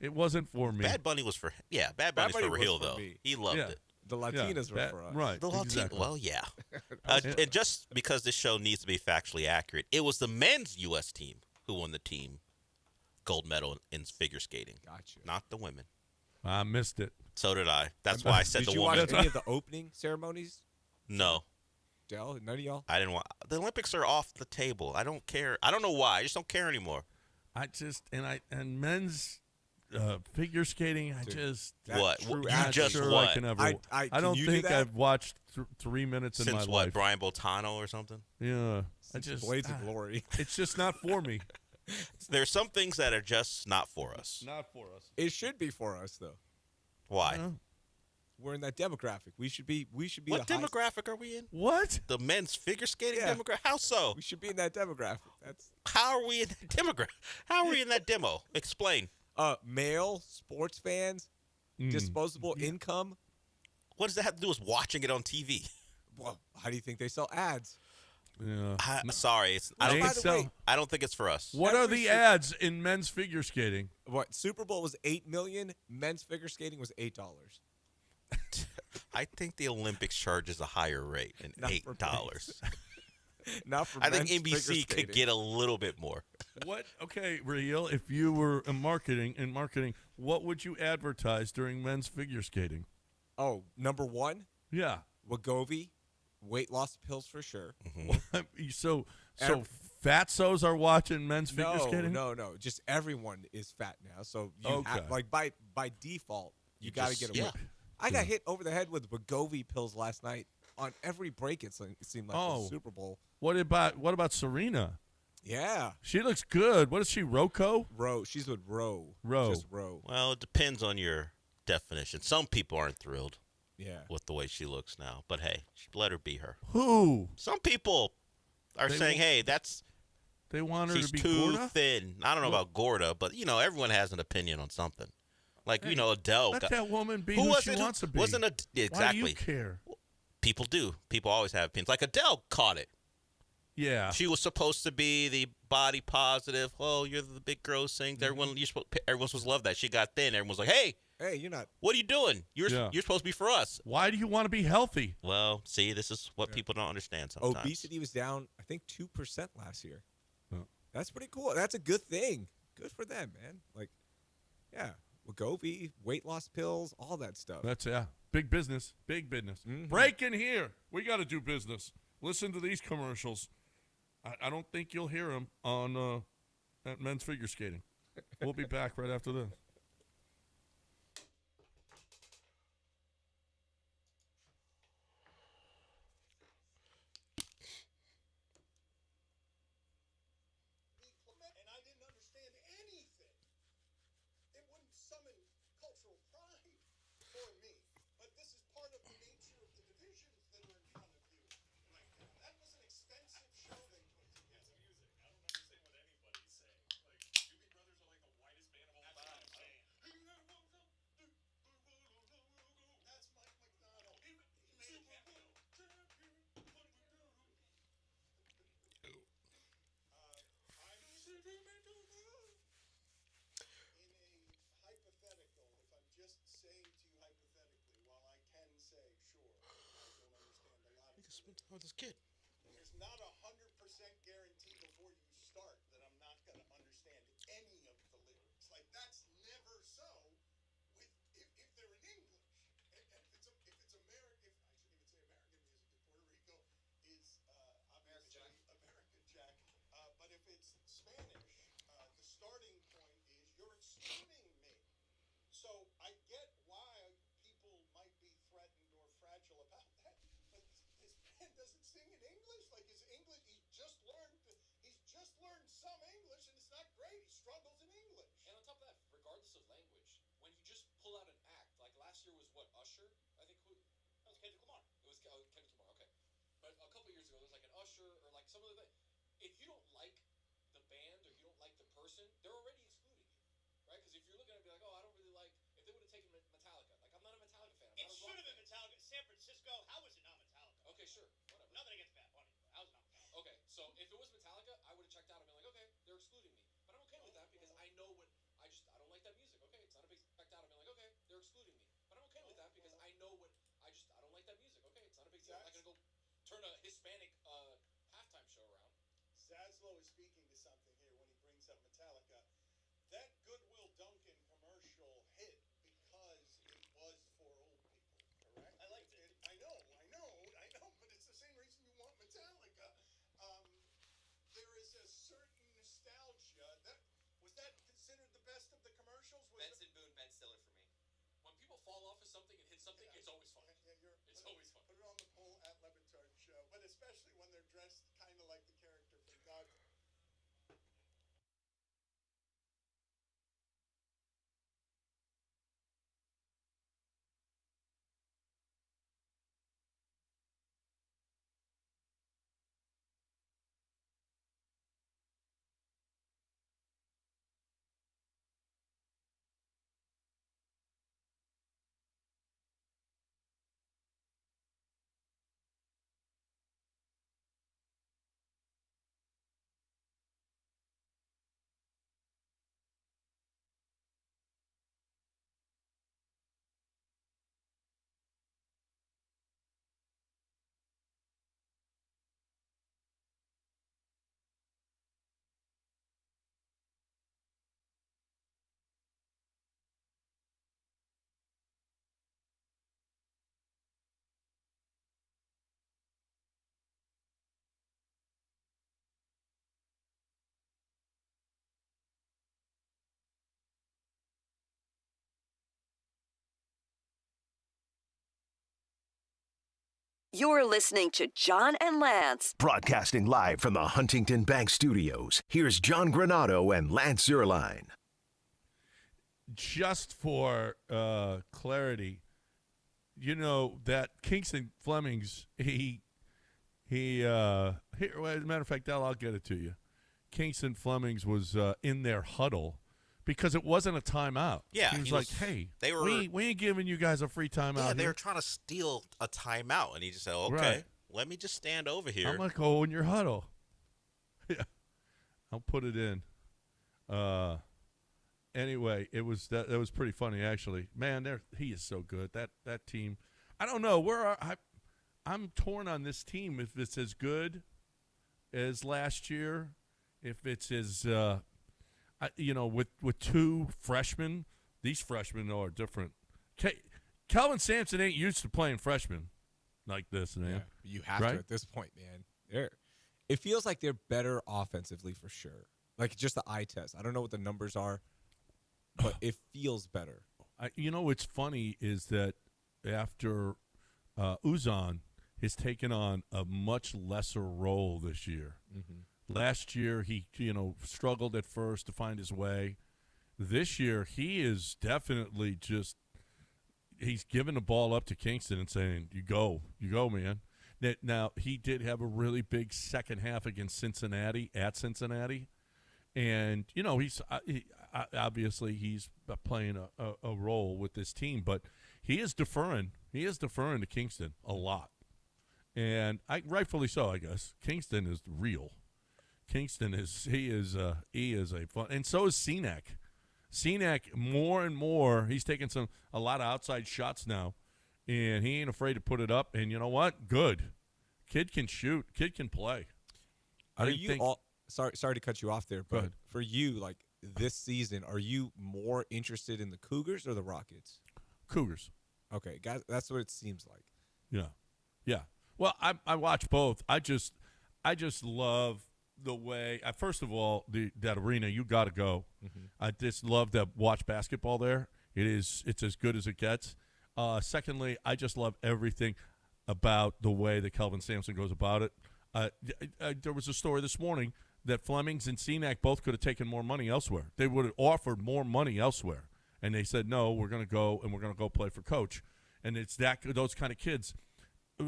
It wasn't for me. Bad Bunny was for Bad Bunny's for Rahil though. He loved it. The Latinas were for us. Right. The exactly. Well, yeah. And just because this show needs to be factually accurate, it was the men's U.S. team who won the team gold medal in figure skating. Gotcha. Not the women. I missed it. So did I. That's why I said the woman. Did you watch any of the opening ceremonies? No. Del, none of y'all? I didn't want. The Olympics are off the table. I don't care. I don't know why. I just don't care anymore. And men's figure skating. What? You just sure what? I can ever. I don't think I've watched 3 minutes in my Since what? life. Brian Boltano or something? Yeah. Blades of Glory. It's just not for me. There's some things that are just not for us. Not for us. It should be for us though. Why? We're in that demographic. We should be. What demographic are we in? What? The men's figure skating demographic? How so? We should be in that demographic. How are we in that demographic? How are we in that demo? Explain. Male sports fans, disposable income. What does that have to do with watching it on TV? Well, how do you think they sell ads? Yeah. Sorry, I don't think it's for us. What are the ads in men's figure skating? What Super Bowl was $8 million. Men's figure skating was $8. I think the Olympics charges a higher rate than $8. Not for I think NBC could get a little bit more. What? Okay, Rahil, if you were in marketing, what would you advertise during men's figure skating? Oh, number one? Yeah. Wegovy. Weight loss pills for sure. Mm-hmm. So fatsos are watching men's figure skating? No. Just everyone is fat now. So you have, like by default, you got to get a I got hit over the head with Wegovy pills last night on every break. It seemed like the Super Bowl. What about Serena? Yeah, she looks good. What is she? Roco? Row. She's with Row. Row. Just Row. Well, it depends on your definition. Some people aren't thrilled. Yeah. With the way she looks now. But, hey, let her be her. Who? Some people are saying, hey, they want her she's to be too Gorda? thin. I don't know about Gorda, but, everyone has an opinion on something. Like, Adele. Let that woman be who she wants to be. Exactly. Why do you care? People do. People always have opinions. Like Adele caught it. Yeah. She was supposed to be the body positive. Oh, you're the big girl thing. Everyone's supposed to love that. She got thin. Everyone's like, hey, you're not. What are you doing? You're supposed to be for us. Why do you want to be healthy? Well, see, this is what people don't understand sometimes. Obesity was down, I think, 2% last year. Oh. That's pretty cool. That's a good thing. Good for them, man. Like, yeah, Wegovy, weight loss pills, all that stuff. That's big business. Big business. Mm-hmm. Break in here. We got to do business. Listen to these commercials. I don't think you'll hear them on at men's figure skating. We'll be back right after this. Oh, this kid. There's not 100% guarantee before you start that I'm not going to understand any of the lyrics. Like, that's never so if they're in English. If it's American, I shouldn't even say American music, because Puerto Rico is obviously American Jack. But if it's Spanish, the starting point is you're excluding me. So I get why people might be threatened or fragile about that. But this man doesn't sing in English. Like his English, he's just learned some English, and it's not great. He struggles in English. And on top of that, regardless of language, when you just pull out an act, like last year was what, Usher? I think that was Kendrick Lamar. It was Kendrick Lamar. Okay, but a couple years ago, there was like an Usher or like some other thing. If you don't like the band or you don't like the person, they're already excluding you, right? Because if you're looking at it and be like, oh, I don't really like. If they would have taken Metallica, like I'm not a Metallica fan. It should have been Metallica. San Francisco, how was it not Metallica? Okay, sure, whatever. Nothing against Bad Bunny, but how was it not Metallica? Okay, so if it was Metallica, I would have checked out and been like, okay, they're excluding me. But I'm okay with that because I know what I don't like that music. Okay, it's not a big checked out and be like, okay, they're excluding me. But I'm okay with that because I know what I don't like that music. Okay, it's not a big deal. I'm not gonna go turn a Hispanic halftime show around. Zaslow is speaking to something here when he brings up Metallica. That Goodwill Duncan commercial hit because it was for old people, correct? I liked it. I know, but it's the same reason you want Metallica. There is a certain nostalgia. Was that considered the best of the commercials? Benson Boone, Ben Stiller for me. When people fall off of something and hit something, it's always fun. It's always fun. Put it on the poll at Levitard Show, but especially when they're dressed kind of like the character from God. You're listening to John and Lance. Broadcasting live from the Huntington Bank Studios, here's John Granado and Lance Zierlein. Just for clarity, you know that Kingston Flemings, here, as a matter of fact, I'll get it to you. Kingston Flemings was in their huddle because it wasn't a timeout. Yeah, he was like, "Hey, they were, we ain't giving you guys a free timeout." Yeah, they here. were trying to steal a timeout, and he just said, "Okay, right. Let me just stand over here. I'm gonna go in your huddle." Yeah, I'll put it in. Anyway, it was that was pretty funny actually. Man, he is so good. That team. I don't know I'm torn on this team. If it's as good as last year, if it's as with two freshmen, these freshmen are different. Kelvin Sampson ain't used to playing freshmen like this, man. Yeah, you have to at this point, man. It feels like they're better offensively for sure. Like just the eye test. I don't know what the numbers are, but it feels better. What's funny is that after Uzan has taken on a much lesser role this year. Mm-hmm. Last year, he struggled at first to find his way. This year, he is definitely he's giving the ball up to Kingston and saying, you go, man. Now, he did have a really big second half against Cincinnati, and, he's obviously he's playing a role with this team, but he is deferring. He is deferring to Kingston a lot, and rightfully so, I guess. Kingston is real. Kingston is a fun, and so is Senak. Senak more and more. He's taking a lot of outside shots now, and he ain't afraid to put it up. And you know what? Good, Kid can shoot. Kid can play. Are you all sorry to cut you off there, but for you, like this season, are you more interested in the Cougars or the Rockets? Cougars. Okay, guys, that's what it seems like. Yeah. Well, I watch both. I just love the way. First of all, that arena, you got to go. Mm-hmm. I just love to watch basketball there. It's as good as it gets. Secondly, I just love everything about the way that Kelvin Sampson goes about it. There was a story this morning that Flemings and Senac both could have taken more money elsewhere. They would have offered more money elsewhere, and they said, no, we're going to go, and we're going to go play for Coach. And it's those kind of kids.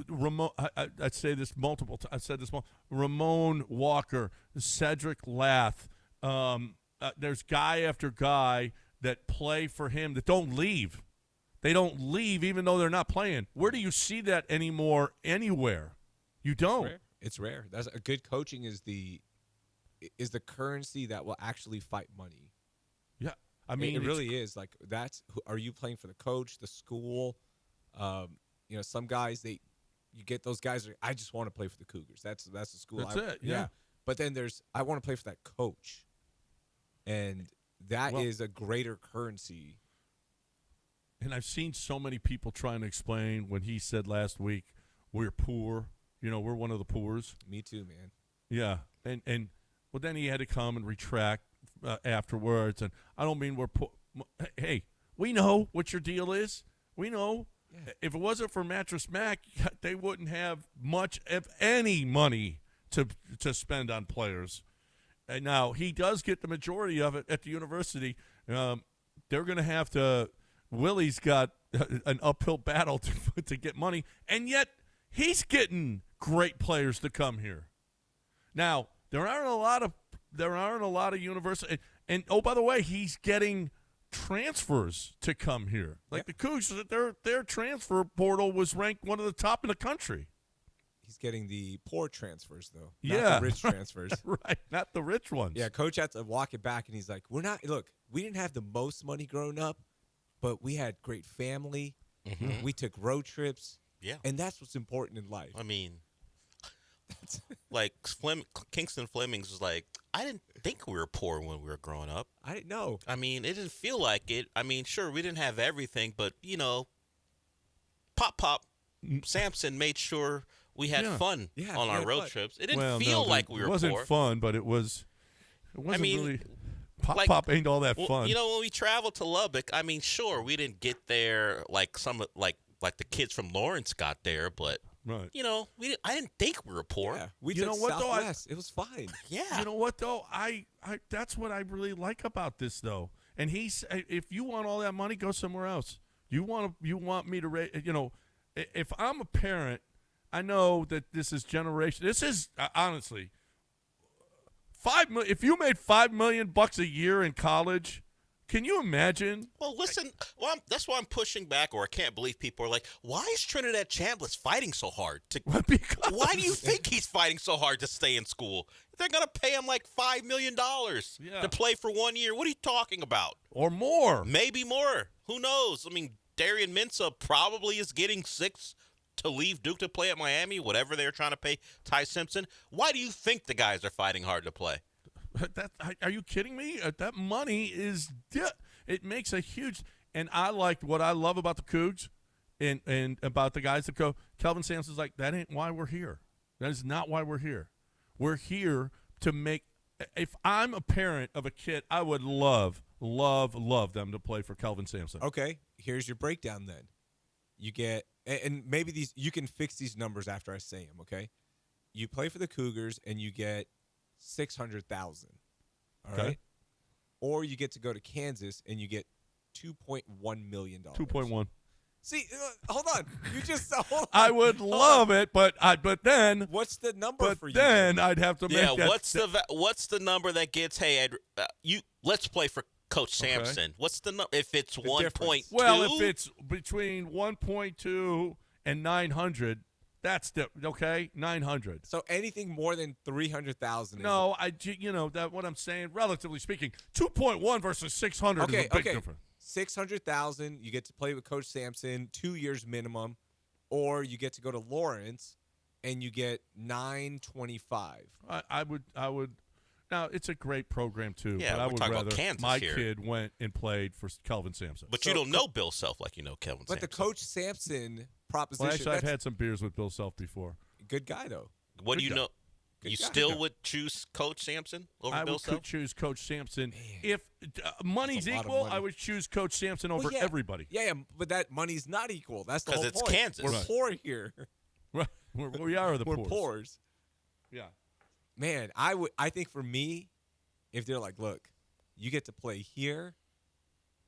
Ramon, I'd say this multiple times. I've said this Ramon Walker, Cedric Lath. There's guy after guy that play for him that don't leave. They don't leave even though they're not playing. Where do you see that anymore anywhere? You don't. It's rare. That's a good coaching is the currency that will actually fight money. Yeah. I mean, it really is. Like are you playing for the coach, the school? Some guys you get those guys. I just want to play for the Cougars. That's the school. That's it. Yeah. But then I want to play for that coach, and that is a greater currency. And I've seen so many people trying to explain when he said last week, we're poor. We're one of the poors. Me too, man. Yeah. And well, then he had to come and retract afterwards. And I don't mean we're poor. Hey, we know what your deal is. We know. Yeah. If it wasn't for Mattress Mac, they wouldn't have much, if any, money to spend on players. And now he does get the majority of it at the university. They're going to have to. Willie's got an uphill battle to get money, and yet he's getting great players to come here. Now there aren't a lot of university, and oh, by the way, he's getting transfers to come here. Like the Cougs, their transfer portal was ranked one of the top in the country. He's getting the poor transfers, though. Not the rich transfers. Right, not the rich ones. Yeah, Coach had to walk it back, and he's like, we didn't have the most money growing up, but we had great family. Mm-hmm. We took road trips. Yeah. And that's what's important in life. I mean, like Kingston Flemings was like, I didn't think we were poor when we were growing up. I didn't know. I mean, it didn't feel like it. I mean, sure, we didn't have everything, but, Pop Sampson made sure we had fun on our road trips. It didn't feel like we were poor. It wasn't fun, but it wasn't really – Pop ain't all that fun. When we traveled to Lubbock, I mean, sure, we didn't get there like the kids from Lawrence got there, but right. I didn't think we were poor. Yeah, we took Southwest. It was fine. Yeah. You know what though? I that's what I really like about this though. And if you want all that money, go somewhere else. You want me to raise? If I'm a parent, I know that this is generation. This is honestly. $5 million. If you made $5 million a year in college, can you imagine? Well, listen. That's why I'm pushing back, or I can't believe people are like, "Why is Trinidad Chambliss fighting so hard?" Why do you think he's fighting so hard to stay in school? They're gonna pay him like $5 million to play for 1 year. What are you talking about? Or more? Maybe more. Who knows? I mean, Darian Mensah probably is getting $6 to leave Duke to play at Miami, whatever they're trying to pay Ty Simpson. Why do you think the guys are fighting hard to play? Are you kidding me? That money it makes a huge – and what I love about the Cougs and about the guys that go, Kelvin Sampson's like, that ain't why we're here. That is not why we're here. We're here to make – if I'm a parent of a kid, I would love them to play for Kelvin Sampson. Okay, here's your breakdown then. You get – and maybe you can fix these numbers after I say them, okay? You play for the Cougars and you get $600,000, all right? Or you get to go to Kansas and you get $2.1 million. 2.1. See, hold on. You just hold on. I would love it, but then what's the number for you? Then I'd have to make that. What's the number that gets? Hey, let's play for Coach Sampson. What's the number? If it's 1.2, well, if it's between 1.2 and 900, that's okay. 900. So anything more than 300,000. No, that what I'm saying. Relatively speaking, 2.1 versus 600 is a big difference. 600,000. You get to play with Coach Sampson, 2 years minimum, or you get to go to Lawrence and you get $925. I would. Now it's a great program too. Yeah, but I we're would talking rather about Kansas my here. kid went and played for Kelvin Sampson. But you don't know Bill Self like you know Kelvin But Sampson. the Coach Sampson proposition. Well, actually, I've that's had some beers with Bill Self before. good guy though. What do Good you guy. know? Good You guy. still would choose Coach Sampson over I Bill would Self? choose Coach Sampson. If money's That's a lot of equal, money. I would choose Coach Sampson over Well, yeah. everybody. Yeah, but that money's not equal. That's the 'Cause whole it's point. Kansas. We're Right. poor here. Right. We are the We're poors. poors. Yeah. Man, I think for me, if they're like, look, you get to play here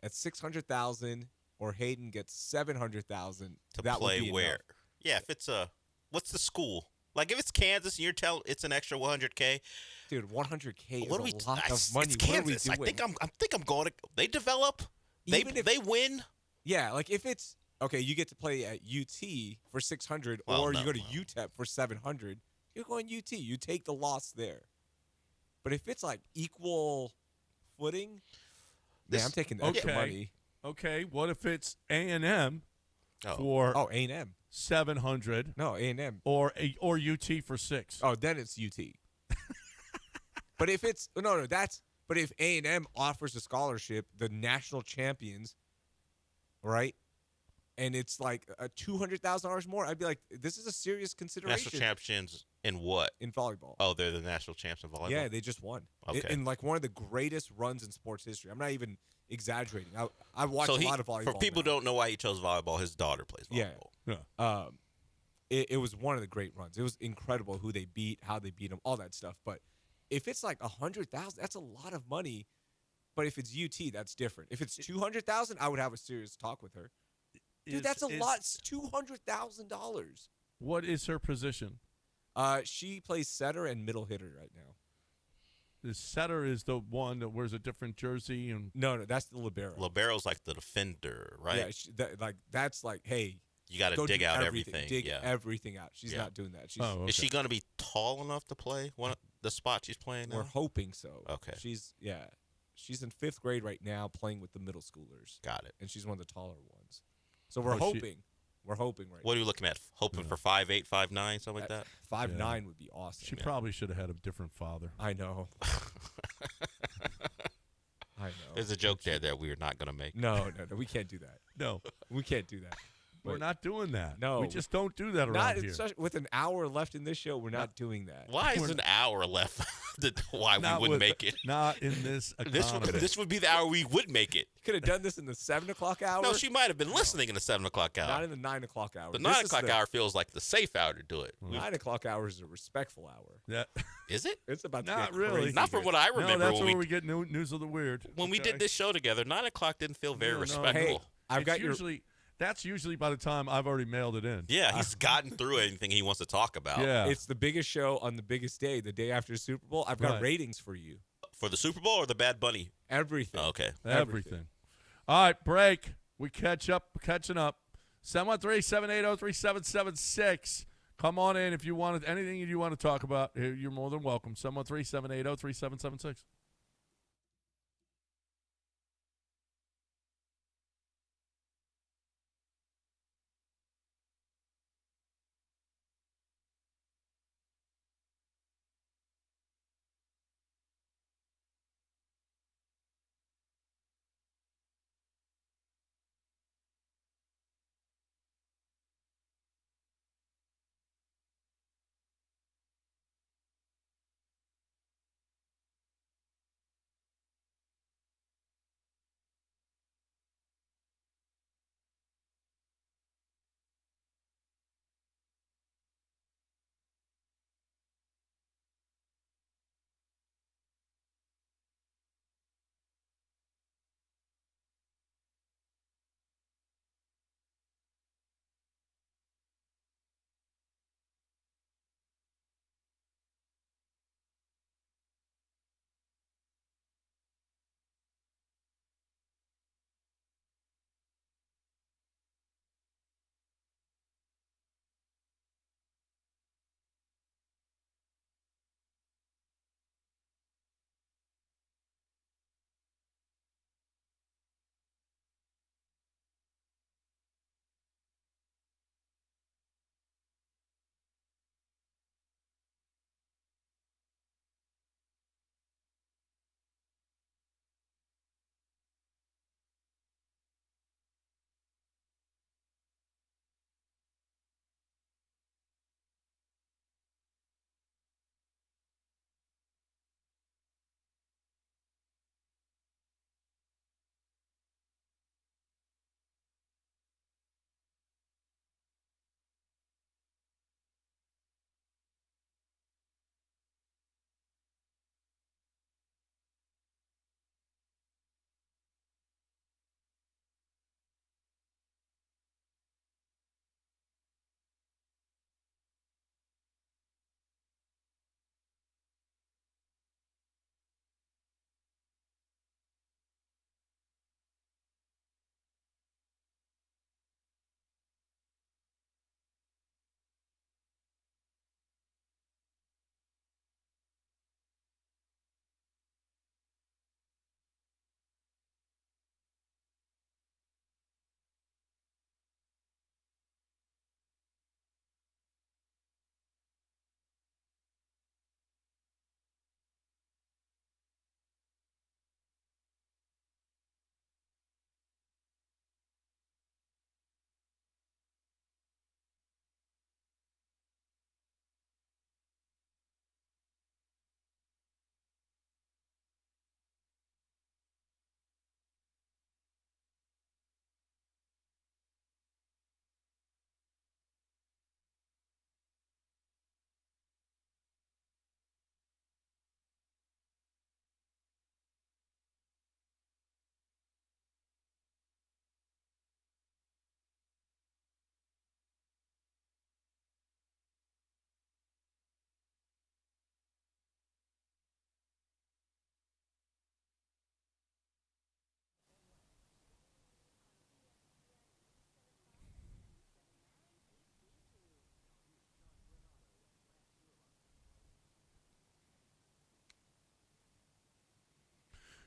at 600,000, or Hayden gets 700,000 To that play would be where? enough. Yeah, if it's what's the school? Like if it's Kansas and you're telling it's an extra 100K. Dude, 100K What do we? is a lot It's of money. Kansas. What are we doing? I think I'm going to. They develop. Even if- They win. Yeah, like if it's okay, you get to play at UT for 600, Well, or no, you go to no. UTEP for 700. You're going UT. You take the loss there. But if it's like equal footing, This- I'm taking the extra Okay. money. Okay. What if it's A&M Oh. for Oh, A&M. 700 No, A&M. or UT for 6? Oh, then it's UT. But if it's no, but if A&M offers a scholarship, the national champions, right? And it's like $200,000 more, I'd be like, this is a serious consideration. National champions in what? In volleyball. Oh, they're the national champs in volleyball. Yeah, they just won. Okay. In like one of the greatest runs in sports history. I'm not even exaggerating. I watched a lot of volleyball. For people who now. don't know why he chose volleyball, his daughter plays Yeah. volleyball. Yeah. It was one of the great runs. It was incredible who they beat, how they beat them, all that stuff. But if it's like 100,000, that's a lot of money. But if it's UT, that's different. If it's 200,000, I would have a serious talk with her. Dude, that's a lot. It's $200,000. What is her position? She plays setter and middle hitter right now. The setter is the one that wears a different jersey, and No, that's the libero. Libero's like the defender, right? Yeah, that's like, hey, You got to go dig do out everything. everything. Dig yeah. everything out. She's Yeah. not doing that. She's, Oh, Is okay. she going to be tall enough to play the spot she's playing We're now? hoping so. Okay. She's in 5th grade right now, playing with the middle schoolers. Got it. And she's one of the taller ones. So we're Oh, she- hoping. We're hoping right What are you looking at? Hoping for 5'8", 5'9", something like that? 5'9" would be awesome. she probably should have had a different father. I know. I know. There's a joke there that we're not going to make. No, we can't do that. No, We can't do that. we're not doing that. No. we just don't do that around Not here. with an hour left in this show. We're not doing that. Why is an hour left? Why Not we wouldn't with- make it? Not in this economy. This would be the hour we would make it. Could have done this in the 7 o'clock hour. No, she might have been listening in the 7 o'clock hour. Not in the 9 o'clock hour. The This 9 is o'clock hour feels like the safe hour to do it. 9 o'clock hour is a respectful hour. Yeah. Is it? It's about to Not get really. crazy Not from here. what I No, remember. that's when where we get news of the weird. when we did this show together, 9 o'clock didn't feel very No, no. respectful. Hey, I've got your. That's usually by the time I've already mailed it in. Yeah, he's gotten through anything he wants to talk about. Yeah. It's the biggest show on the biggest day, the day after the Super Bowl. I've got Right. ratings for you. For the Super Bowl or the Bad Bunny? Everything. Oh, okay. Everything. All right, break. We catching up. 713-780-3776. Come on in if you wanted anything you want to talk about. You're more than welcome. 713-780-3776.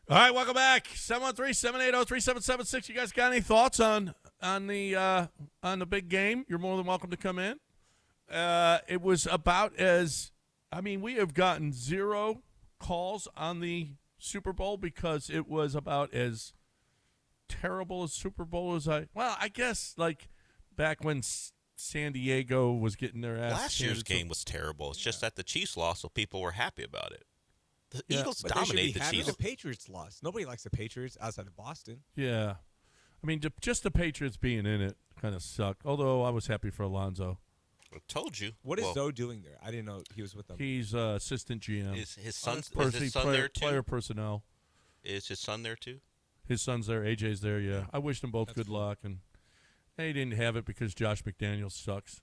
All right, welcome back. 713-780-3776. You guys got any thoughts on the big game? You're more than welcome to come in. It was about we have gotten 0 calls on the Super Bowl because it was about as terrible a Super Bowl as I guess like back when San Diego was getting their ass. Last year's game was terrible. It's just that the Chiefs lost, so people were happy about it. The Eagles But dominated the the Chiefs. The Patriots lost. Nobody likes the Patriots outside of Boston. Yeah. I mean, just the Patriots being in it kind of sucked, although I was happy for Alonzo. I told you. What is Zoe doing there? I didn't know he was with them. He's assistant GM. Is his son player there too? Player personnel. Is his son there too? His son's there. AJ's there, yeah. I wish them both good luck. And they didn't have it because Josh McDaniels sucks.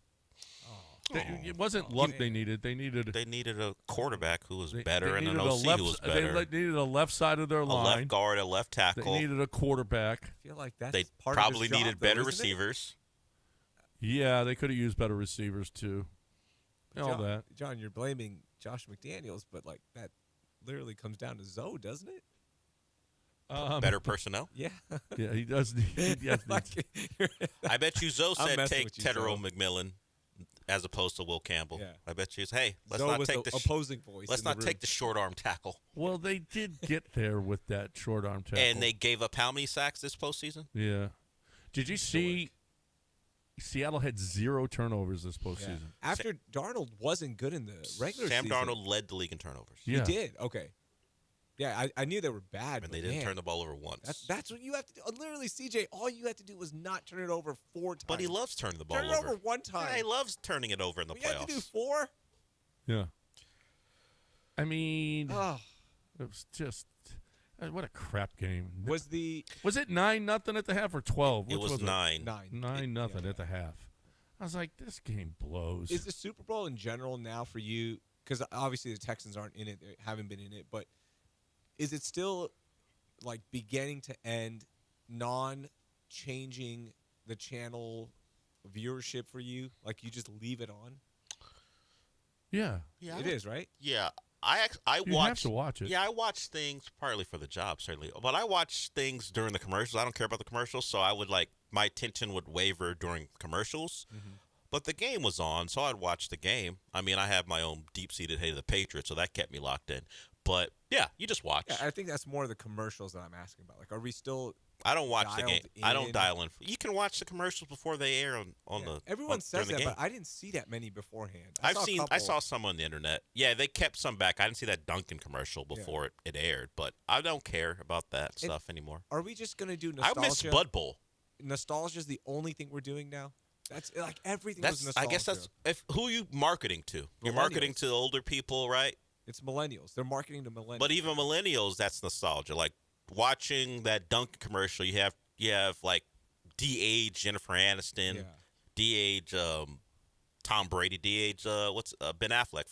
It wasn't luck they needed. They needed a quarterback who was better and an OC who was better. They needed a left side of their line. A left guard, a left tackle. They needed a quarterback. I feel like that's they part probably of his job, needed though, better isn't receivers. Yeah, they could have used better receivers too. All that. John, you're blaming Josh McDaniels, but like that literally comes down to Zoe, doesn't it? Better personnel? Yeah. Yeah, he does. I bet you Zoe I'm said messing take with you, Tedero Zoe. McMillan as opposed to Will Campbell. Yeah. I bet you, hey, let's Zoe not was take the the opposing voice Let's in the not room. take the short arm tackle. Well, they did get there with that short arm tackle. And they gave up how many sacks this postseason? Yeah. Did you see Seattle had 0 turnovers this postseason? After Darnold wasn't good in the regular Sam season. Darnold led the league in turnovers. Yeah. He did? Okay. Yeah, I knew they were bad, And but they didn't man, turn the ball over once. That's what you have to do. Literally, CJ, all you had to do was not turn it over 4 times. But he loves turning the ball Turn it over 1 time. Yeah, he loves turning it over in the You playoffs. have to do 4? Yeah. I mean, Oh. it was just what a crap game. Was it 9-0 at the half or 12? It Which was 9. 9-0 at the half. I was like, this game blows. Is the Super Bowl in general now for you? Because obviously the Texans aren't in it, they haven't been in it, but is it still like beginning to end, non-changing the channel viewership for you? Like you just leave it on? Yeah. It is, right? Yeah. I You watch. have to watch it. Yeah, I watch things partly for the job, certainly. But I watch things during the commercials. I don't care about the commercials, so I would my attention would waver during commercials. Mm-hmm. But the game was on, so I'd watch the game. I mean, I have my own deep-seated hate of the Patriots, so that kept me locked in. But yeah, you just watch. Yeah, I think that's more the commercials that I'm asking about. Like, are we still? I don't watch the game. dialed I don't in? dial in. You can watch the commercials before they air on the. Everyone says during the that, game. but I didn't see that many beforehand. I couple. saw some on the internet. Yeah, they kept some back. I didn't see that Duncan commercial before it aired, but I don't care about that stuff anymore. Are we just gonna do nostalgia? I miss Bud Bowl. Nostalgia is the only thing we're doing now. That's like everything was nostalgia. I guess that's who are you marketing to? You're marketing to older people, right? It's millennials. They're marketing to millennials. But even millennials, that's nostalgia. Like watching that Duncan commercial, you have like de-age Jennifer Aniston, de-age Tom Brady, de-age Ben Affleck.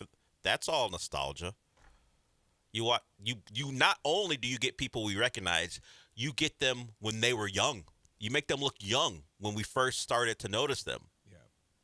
That's all nostalgia. You not only do you get people we recognize, you get them when they were young. You make them look young when we first started to notice them. Yeah.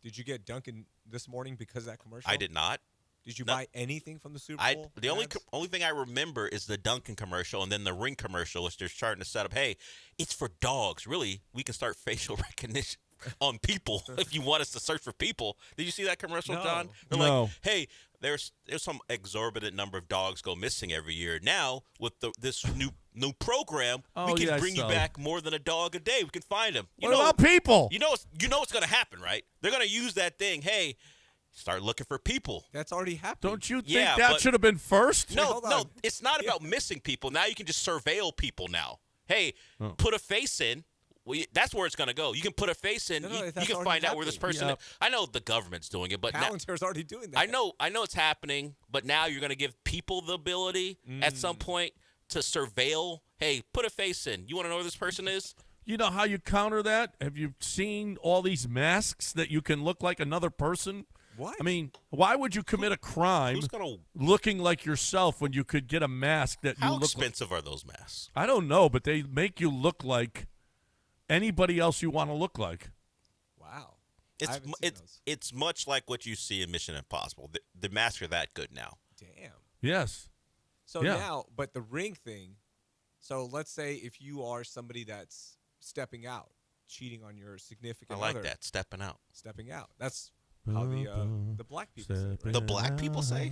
Did you get Duncan this morning because of that commercial? I did not. Did you buy anything from the Super Bowl? The only thing I remember is the Duncan commercial and then the Ring commercial, which they're starting to set up. Hey, it's for dogs. Really, we can start facial recognition on people if you want us to search for people. Did you see that commercial, No. John? They're like, hey, there's some exorbitant number of dogs go missing every year. Now with this new program, we can bring you back more than a dog a day. We can find them. What about people? You know what's going to happen, right? They're going to use that thing. Hey. Start looking for people. That's already happening. Don't you think that should have been first? No, it's not about missing people. Now you can just surveil people now. Hey, put a face in. Well, that's where it's going to go. You can put a face in. You can find out where this person is. I know the government's doing it, but Palantir's already doing that. I know it's happening, but now you're going to give people the ability at some point to surveil. Hey, put a face in. You want to know where this person is? You know how you counter that? Have you seen all these masks that you can look like another person? What? I mean, why would you commit a crime looking like yourself when you could get a mask that you How look expensive are those masks? I don't know, but they make you look like anybody else you want to look like. Wow. It's much like what you see in Mission Impossible. The masks are that good now. Damn. Yes. So now, but the Ring thing, So let's say if you are somebody that's stepping out, cheating on your significant I like other. that, stepping out. Stepping out. That's how the black people say it, right? The black people say?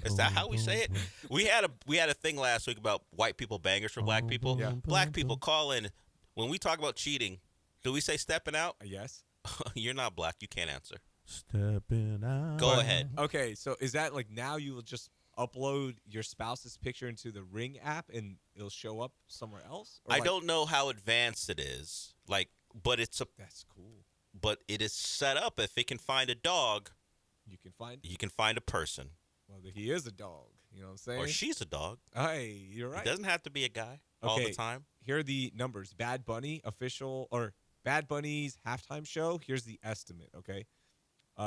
Is that how we say it? We had a thing last week about white people bangers for black people. Yeah. Black people call in. When we talk about cheating, do we say stepping out? Yes. You're not black. You can't answer. Stepping out. Go ahead. Okay, so is that like now you will just upload your spouse's picture into the Ring app and it'll show up somewhere else? Or I like- don't know how advanced it is. But it's a. That's cool. But it is set up. If it can find a dog, you can find a person. Well, he is a dog. You know what I'm saying? Or she's a dog. Hey, you're right. It doesn't have to be a guy all the time. Here are the numbers. Bad Bunny's halftime show. Here's the estimate. Okay,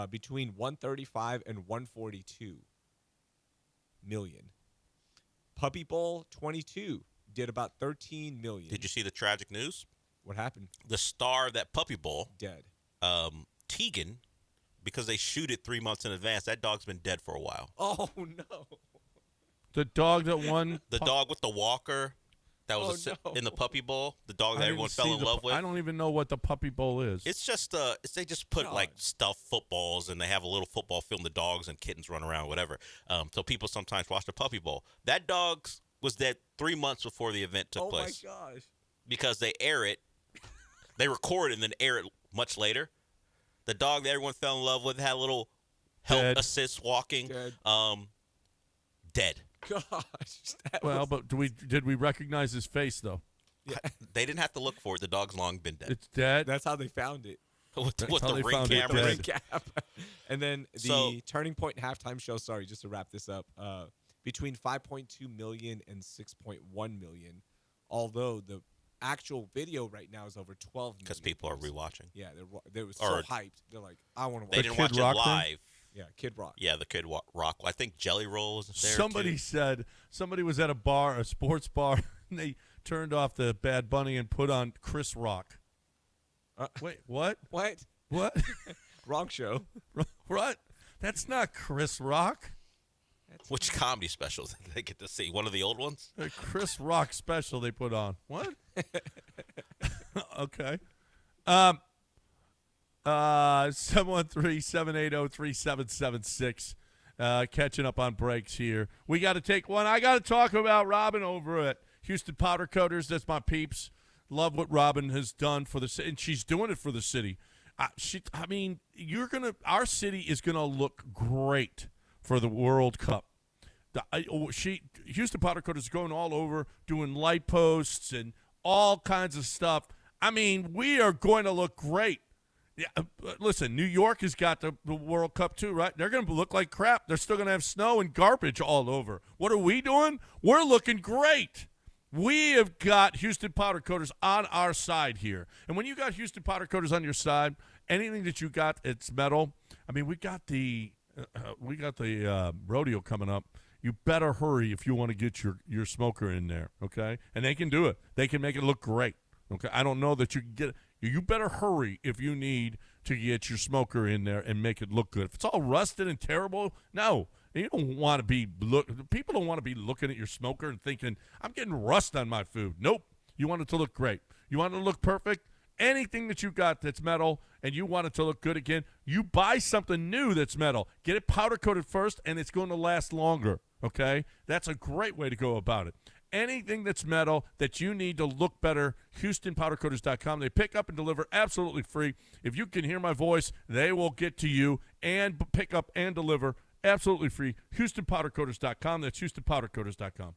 between 135 and 142 million. Puppy Bowl 22 did about 13 million. Did you see the tragic news? What happened? The star of that Puppy Bowl, dead. Tegan, because they shoot it 3 months in advance. That dog's been dead for a while. Oh no! The dog that won. The dog with the walker that was in the Puppy Bowl. The dog that everyone fell in love with. I don't even know what the Puppy Bowl is. It's just they just put like stuffed footballs and they have a little football field and the dogs and kittens run around, whatever. So people sometimes watch the Puppy Bowl. That dog was dead 3 months before the event took place. Oh my gosh! Because they air it, they record it and then air it much later. The dog that everyone fell in love with had a little help assist walking. Dead. Gosh. But did we recognize his face though? Yeah. They didn't have to look for it. The dog's long been dead. It's dead. That's how they found it. with the ring camera. And then the Turning Point halftime show. Sorry, just to wrap this up. Between 5.2 million and 6.1 million. Although the actual video right now is over 12 million. Because people are rewatching. Yeah, they were so hyped. They're like, I want to watch. They didn't watch it live. Yeah, Kid Rock. Yeah, the Kid Rock. I think Jelly Roll was there Somebody said somebody was at a sports bar, and they turned off the Bad Bunny and put on Chris Rock. Wait, what? What? What? Wrong show. What? That's not Chris Rock. Which comedy specials did they get to see? One of the old ones? A Chris Rock special they put on. What? Okay. 713-780-3776. Catching up on breaks here. We got to take one. I got to talk about Robin over at Houston Powder Coaters. That's my peeps. Love what Robin has done for the city, and she's doing it for the city. Our city is gonna look great for the World Cup. Houston Powder Coaters is going all over, doing light posts and all kinds of stuff. I mean, we are going to look great. Yeah, listen, New York has got the World Cup too, right? They're going to look like crap. They're still going to have snow and garbage all over. What are we doing? We're looking great. We have got Houston Powder Coaters on our side here. And when you got Houston Powder Coaters on your side, anything that you got, it's metal. I mean, we got the rodeo coming up. You better hurry if you want to get your smoker in there, okay? And they can do it. They can make it look great, okay? I don't know that you can get it. You better hurry if you need to get your smoker in there and make it look good. If it's all rusted and terrible, no. You don't want to be people don't want to be looking at your smoker and thinking, I'm getting rust on my food. Nope. You want it to look great. You want it to look perfect. Anything that you got that's metal and you want it to look good again, you buy something new that's metal. Get it powder coated first, and it's going to last longer, okay? That's a great way to go about it. Anything that's metal that you need to look better, HoustonPowderCoaters.com. They pick up and deliver absolutely free. If you can hear my voice, they will get to you and pick up and deliver absolutely free. HoustonPowderCoaters.com. That's HoustonPowderCoaters.com.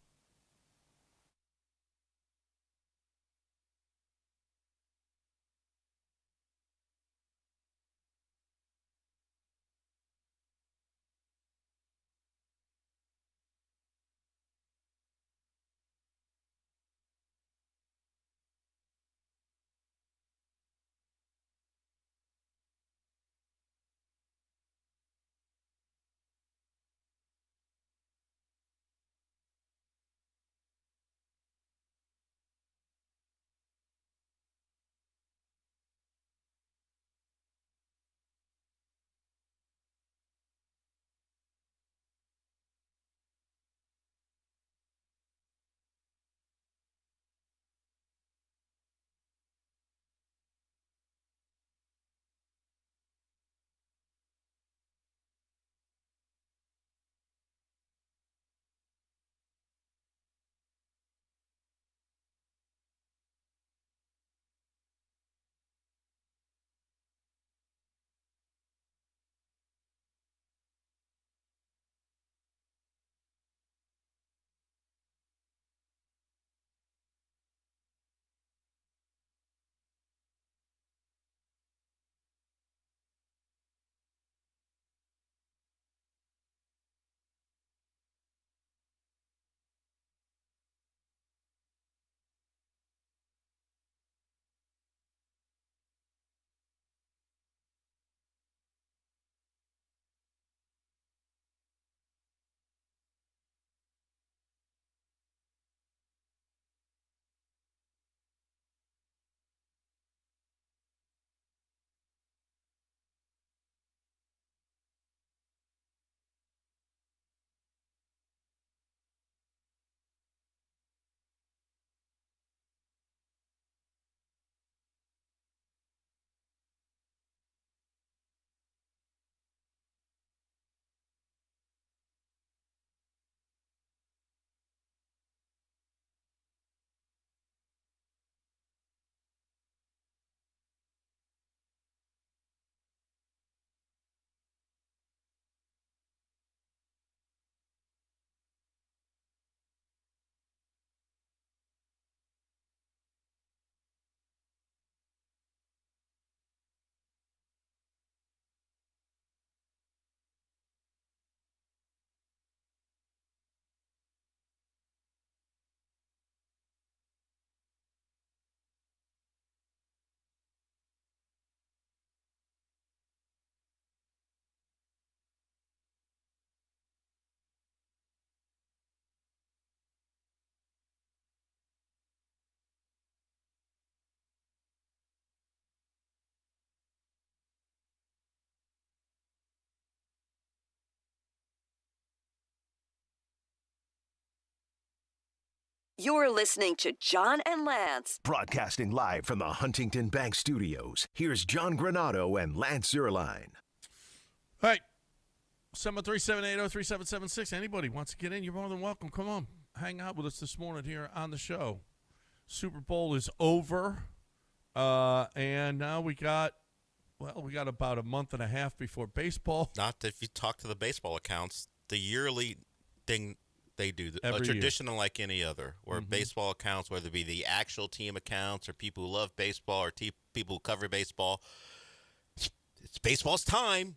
You're listening to John and Lance. Broadcasting live from the Huntington Bank Studios, here's John Granado and Lance Zierlein. All right. 737-803-776. Anybody wants to get in, you're more than welcome. Come on. Hang out with us this morning here on the show. Super Bowl is over. And now we got about a month and a half before baseball. Not if you talk to the baseball accounts, the yearly thing they do, a Every tradition unlike any other, where baseball accounts, whether it be the actual team accounts or people who love baseball or people who cover baseball, it's baseball's time.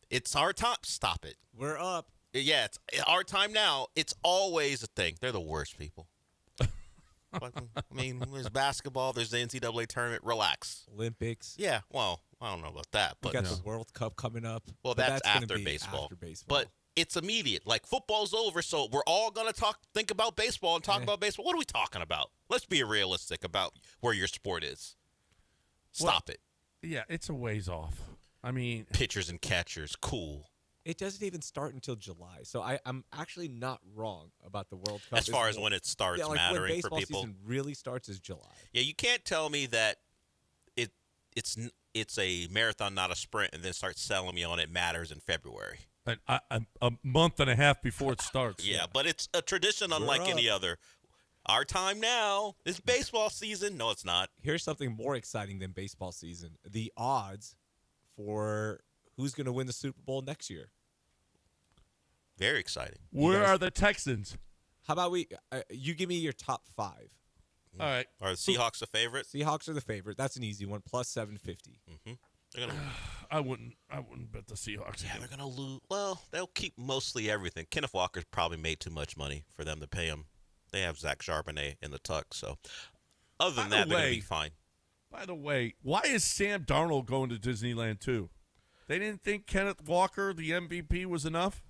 It's our time. Stop it. We're up. Yeah, it's our time now. It's always a thing. They're the worst people. But, I mean, there's basketball, there's the NCAA tournament. Relax. Olympics. Yeah, well, I don't know about that. We But got the World Cup coming up. Well, but that's gonna after be baseball. After baseball. But it's immediate. Like, football's over, so we're all going to think about baseball and talk about baseball. What are we talking about? Let's be realistic about where your sport is. Stop it. Yeah, it's a ways off. I mean, pitchers and catchers, cool. It doesn't even start until July, so I'm actually not wrong about the World Cup. As far as when it starts mattering when for baseball people. season really starts is July. Yeah, you can't tell me that it's a marathon, not a sprint, and then start selling me on it matters in February. A month and a half before it starts. Yeah, but it's a tradition unlike any other. Our time now is baseball season. No, it's not. Here's something more exciting than baseball season: the odds for who's going to win the Super Bowl next year. Very exciting. Where are the Texans? How about you give me your top 5? All right. Are the Seahawks the favorite? Seahawks are the favorite. That's an easy one. Plus 750. Mm-hmm. I wouldn't bet the Seahawks. Yeah, they're gonna lose. Well, they'll keep mostly everything. Kenneth Walker's probably made too much money for them to pay him. They have Zach Charbonnet in the tuck, so other than that, they're gonna be fine. By the way, why is Sam Darnold going to Disneyland too? They didn't think Kenneth Walker, the MVP, was enough.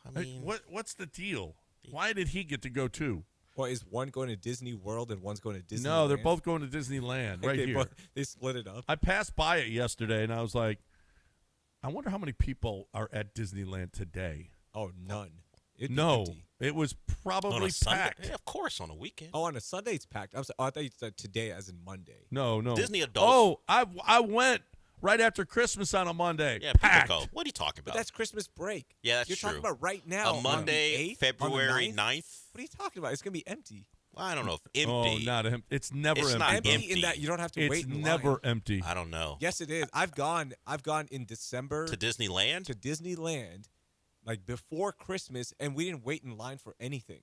I mean, what's the deal? Why did he get to go too? Well, is one going to Disney World and one's going to Disneyland? No, they're both going to Disneyland right here. They split it up. I passed by it yesterday, and I was like, I wonder how many people are at Disneyland today. Oh, none. Empty. It was probably on a Sunday? packed. Yeah, of course, on a weekend. Oh, on a Sunday it's packed. I thought you said today as in Monday. No. Disney adults. Oh, I went right after Christmas on a Monday. Yeah, packed. people go. What are you talking about? But that's Christmas break. Yeah, that's You're true. talking about right now. A Monday, February 9th. What are you talking about? It's going to be empty. Well, I don't know if empty. Oh, not empty. It's never It's empty. not Empty in that you don't have to wait in line. It's never empty. I don't know. Yes, it is. I've gone in December To Disneyland? to Disneyland, like before Christmas, and we didn't wait in line for anything.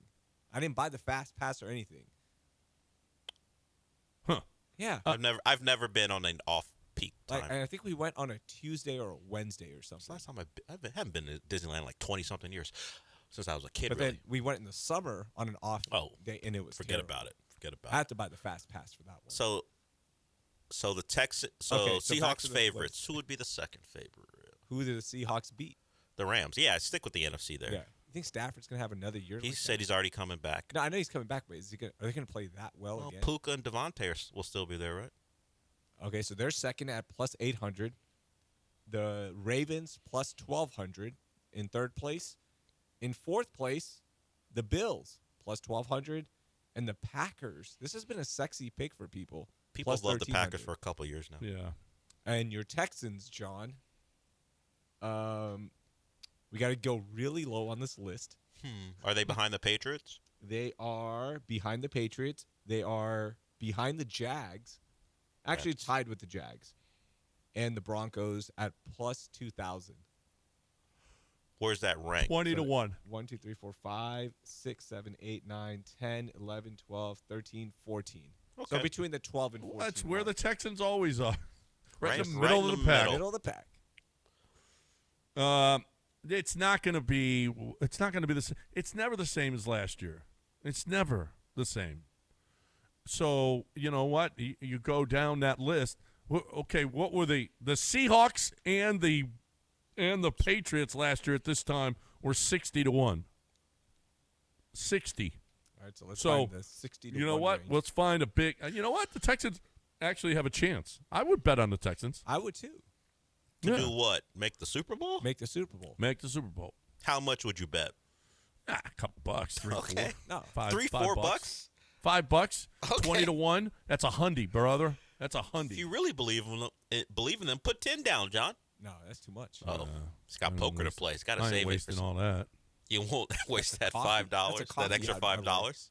I didn't buy the fast pass or anything. Huh. Yeah. I've never been on an off-peak time. And I think we went on a Tuesday or a Wednesday or something. Last time I haven't been to Disneyland in like 20-something years. Since I was a kid, But really. then we went in the summer on an off day, and it was Forget terrible. about it. Forget about I it. had to buy the fast pass for that one. So the Texas. Okay, so back Seahawks to the favorites. list. Who would be the second favorite? Who did the Seahawks beat? The Rams. Yeah, stick with the NFC there. Yeah. You think Stafford's going to have another year? He like said that? he's already coming back. No, I know he's coming back, but are they going to play that well again? Puka and Devontae will still be there, right? Okay, so they're second at plus 800. The Ravens plus 1,200 in third place. In fourth place, the Bills plus 1,200. And the Packers. This has been a sexy pick for people. People plus have loved the 1,300. Packers for a couple years now. Yeah. And your Texans, John. We got to go really low on this list. Are they behind the Patriots? They are behind the Patriots. They are behind the Jags. Actually tied with the Jags. And the Broncos at plus 2,000. Where's that rank? 20 to 1. 1, 2, 3, 4, 5, 6, 7, 8, 9, 10, 11, 12, 13, 14. So Okay. between the 12 and 14. That's where the Texans always are. Right in the Right middle in of the the pack. middle of the pack. It's not going to be the same. It's never the same as last year. It's never the same. So, you know what? You go down that list. Okay, what were the Seahawks and the Patriots last year at this time were 60 to 1. 60. All right, so let's So, find the 60 to you know 1 what? range. Let's find a big. You know what? The Texans actually have a chance. I would bet on the Texans. I would too. To do what? Make the Super Bowl? Make the Super Bowl. Make the Super Bowl. How much would you bet? A couple bucks, three, Okay. four. No. Five, $3, $5 $4 bucks? $5, Okay. 20 to 1. That's a hundy, brother. That's a If hundy. you really believe in them, put 10 down, John. No, that's too much. Oh, he's got poker to play. He's got to I ain't save it. For wasting some, all that. you won't waste that Coffee. $5, That's a that coffee extra I'd rather $5.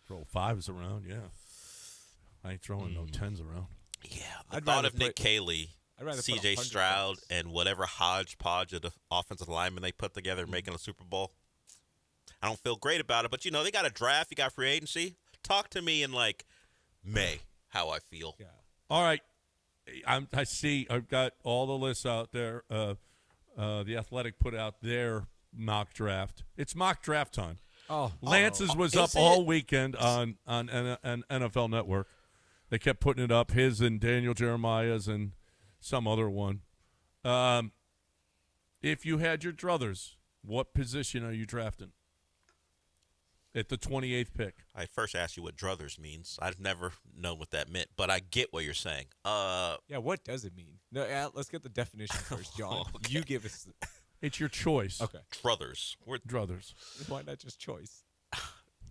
Throw fives around, yeah. I ain't throwing no tens around. Yeah, the I'd thought rather of Nick put- Cayley, I'd rather put C.J. 100 Stroud, bucks. and whatever hodgepodge of the offensive linemen they put together making a Super Bowl. I don't feel great about it, but, they got a draft. You got free agency. Talk to me in, May how I feel. Yeah. All right. I see. I've got all the lists out there. The Athletic put out their mock draft. It's mock draft time. Oh, Lance's was up all weekend on NFL Network. They kept putting it up, his and Daniel Jeremiah's and some other one. If you had your druthers, what position are you drafting at the 28th pick? I first asked you what druthers means. I've never known what that meant, but I get what you're saying. Yeah, what does it mean? No, let's get the definition first, John. Okay. You give us. It's your choice. Okay. Druthers. Druthers. Why not just choice?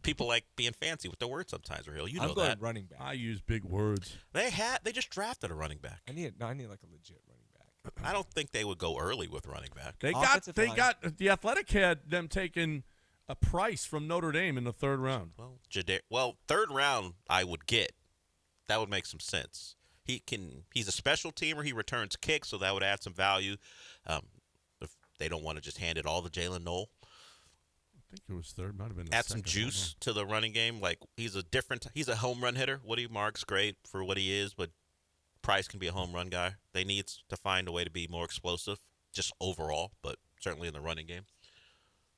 People like being fancy with their words sometimes, Raheel. You know I'm going that. running back. I use big words. They just drafted a running back. I need like a legit running back. I don't think they would go early with running back. The Athletic had them taking a Price from Notre Dame in the third round. Well, third round I would get. That would make some sense. He's a special teamer. He returns kicks, so that would add some value. If they don't want to just hand it all to Jalen Noel. I think it was third. Might have been the Add some second. juice to the running game. He's a home run hitter. Woody Mark's great for what he is, but Price can be a home run guy. They need to find a way to be more explosive, just overall, but certainly in the running game.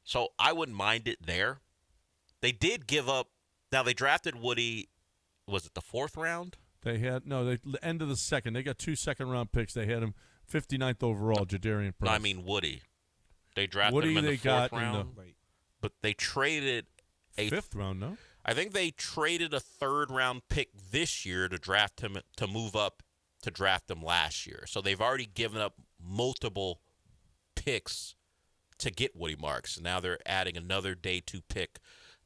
So I wouldn't mind it there. They did give up. Now they drafted Woody. Was it the fourth round? They had the end of the second. They got 2 second-round picks. They had him 59th overall, Jadarian Price. No, I mean Woody. They drafted Woody him in they the fourth got round, but they traded a fifth round. No, I think they traded a third-round pick this year to draft him to move up to draft him last year. So they've already given up multiple picks to get Woody Marks. And now they're adding another day 2 pick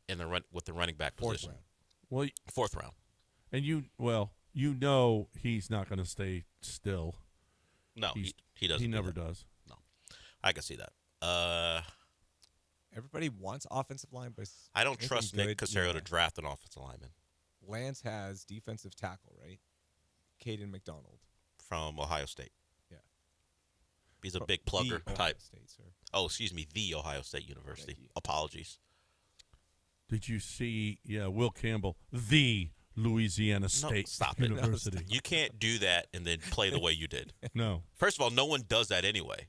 in the with the running back position. Well, fourth round. And he's not going to stay still. No, he doesn't. He never does. No, I can see that. Everybody wants offensive line, but I don't trust Nick Caserio to draft an offensive lineman. Lance has defensive tackle, right? Caden McDonald from Ohio State. Yeah, he's a big plugger type. State, sir. Oh, excuse me, the Ohio State University. Apologies. Did you see? Yeah, Will Campbell, the Louisiana State University. You can't do that and then play the way you did. No. First of all, no one does that anyway.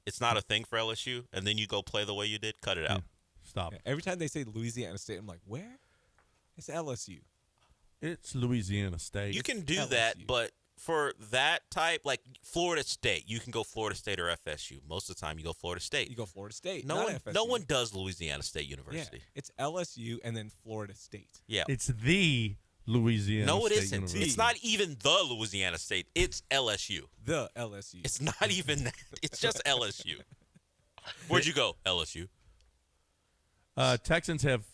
It's not a thing for LSU, and then you go play the way you did. Cut it out. Stop. Yeah, every time they say Louisiana State, I'm like, where? It's LSU. It's Louisiana State. You can do that, but for that type, like Florida State, you can go Florida State or FSU. Most of the time, you go Florida State. You go Florida State. No one does Louisiana State University. Yeah, it's LSU and then Florida State. Yeah, it's the Louisiana. No, it State isn't. University. It's not even the Louisiana State. It's LSU. The LSU. It's not even that. It's just LSU. Where'd you go? LSU. Texans have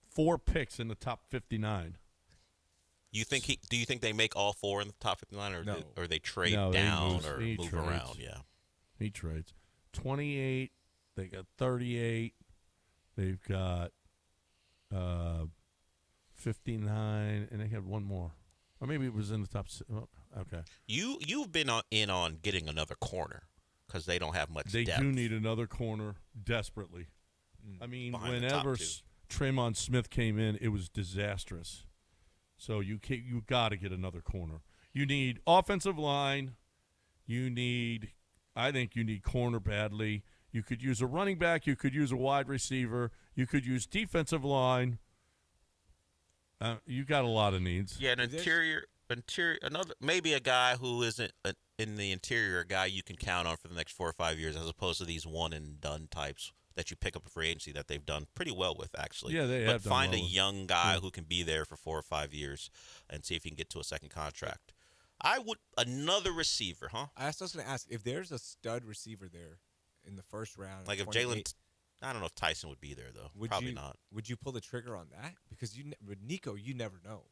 4 picks in the top 59. Do you think they make all 4 in the top 59, or no. or they trade No, down he or move trades. around? Yeah, he trades. 28. They got 38. They've got 59, and they had one more, or maybe it was in the top. Okay. You've been in on getting another corner because they don't have much. They depth. do need another corner desperately. I mean, Behind the top whenever 2. Tremont Smith came in, it was disastrous. So you got to get another corner. You need offensive line. I think you need corner badly. You could use a running back. You could use a wide receiver. You could use defensive line. You got a lot of needs. Yeah, an interior, maybe a guy who isn't in the interior, a guy you can count on for the next 4 or 5 years, as opposed to these one and done types that you pick up a free agency that they've done pretty well with, actually. Yeah, they but have done find well a with. young guy who can be there for 4 or 5 years and see if he can get to a second contract. Another receiver, huh? I was going to ask if there's a stud receiver there in the first round. Like if 28, I don't know if Tyson would be there though. Would Probably you, not. Would you pull the trigger on that? Because with Nico, you never know.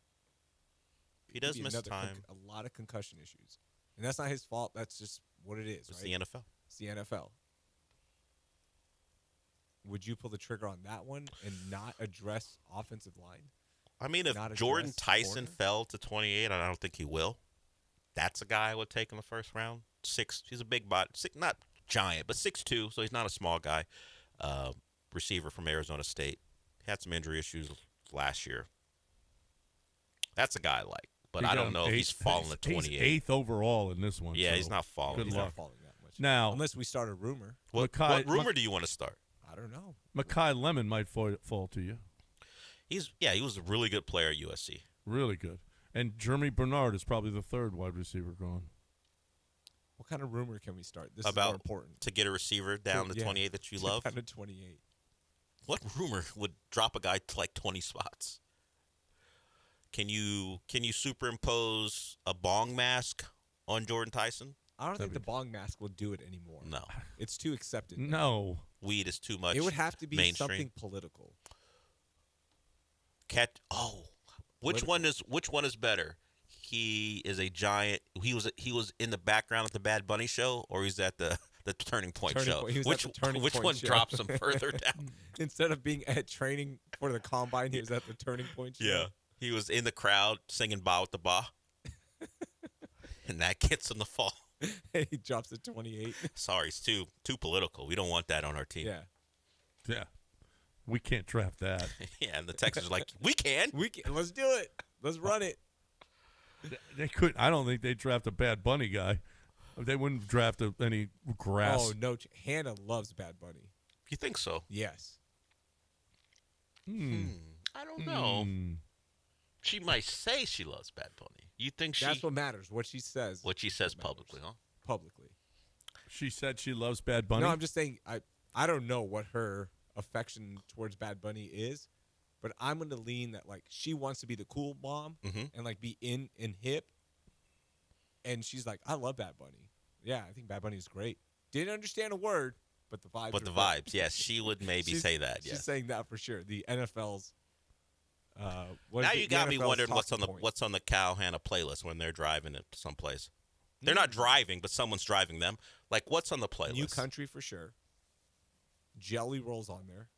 He does miss another time. A lot of concussion issues, and that's not his fault. That's just what it is. It's right? the NFL. It's the NFL. Would you pull the trigger on that one and not address offensive line? I mean, if Not Jordan address Tyson corner? fell to 28, I don't think he will. That's a guy I would take in the first round. He's a big body, not giant, but 6'2", so he's not a small guy. Receiver from Arizona State. Had some injury issues last year. That's a guy I like, but I don't know if he's falling to 28. He's 8th overall in this one. Yeah, so he's not falling. Good He's luck. Not falling that much. Now, Unless we start a rumor. What rumor do you want to start? I don't know. Makai Lemon might fall to you. He was a really good player at USC. Really good. And Jeremy Bernard is probably the 3rd wide receiver gone. What kind of rumor can we start? This is About more important. to get a receiver down to 28 that you love? Down to 28. What rumor would drop a guy to like 20 spots? Can you superimpose a bong mask on Jordan Tyson? I don't think the bong mask will do it anymore. No. It's too accepted. No. Weed is too much. It would have to be mainstream. something political. Which one is better? He is a giant. He was in the background at the Bad Bunny show, or he's at the Turning Point show. Which one show. drops him further down? Instead of being at training for the combine, he was at the Turning Point show. Yeah, he was in the crowd singing "Ba with the Ba," and that gets him the fall. He drops at 28. Sorry, it's too political. We don't want that on our team. Yeah. We can't draft that. Yeah, and the Texans are like, we can. Let's do it. Let's run it. They couldn't. I don't think they'd draft a Bad Bunny guy. They wouldn't draft any grass. Oh, no. Hannah loves Bad Bunny. You think so? Yes. I don't know. She might say she loves Bad Bunny. You think That's what matters, what she says. What she says publicly, huh? Publicly. She said she loves Bad Bunny? No, I'm just saying, I don't know what her affection towards Bad Bunny is, but I'm going to lean that, like, she wants to be the cool mom and, like, be in and hip. And she's like, I love Bad Bunny. Yeah, I think Bad Bunny is great. Didn't understand a word, but the vibes. But the vibes, yes, she would maybe say that. She's Yes. saying that for sure. The NFL's. Now you got me wondering what's on the Cal Hannah playlist when they're driving it someplace. They're not driving, but someone's driving them. Like, what's on the playlist? New Country for sure. Jelly Rolls on there.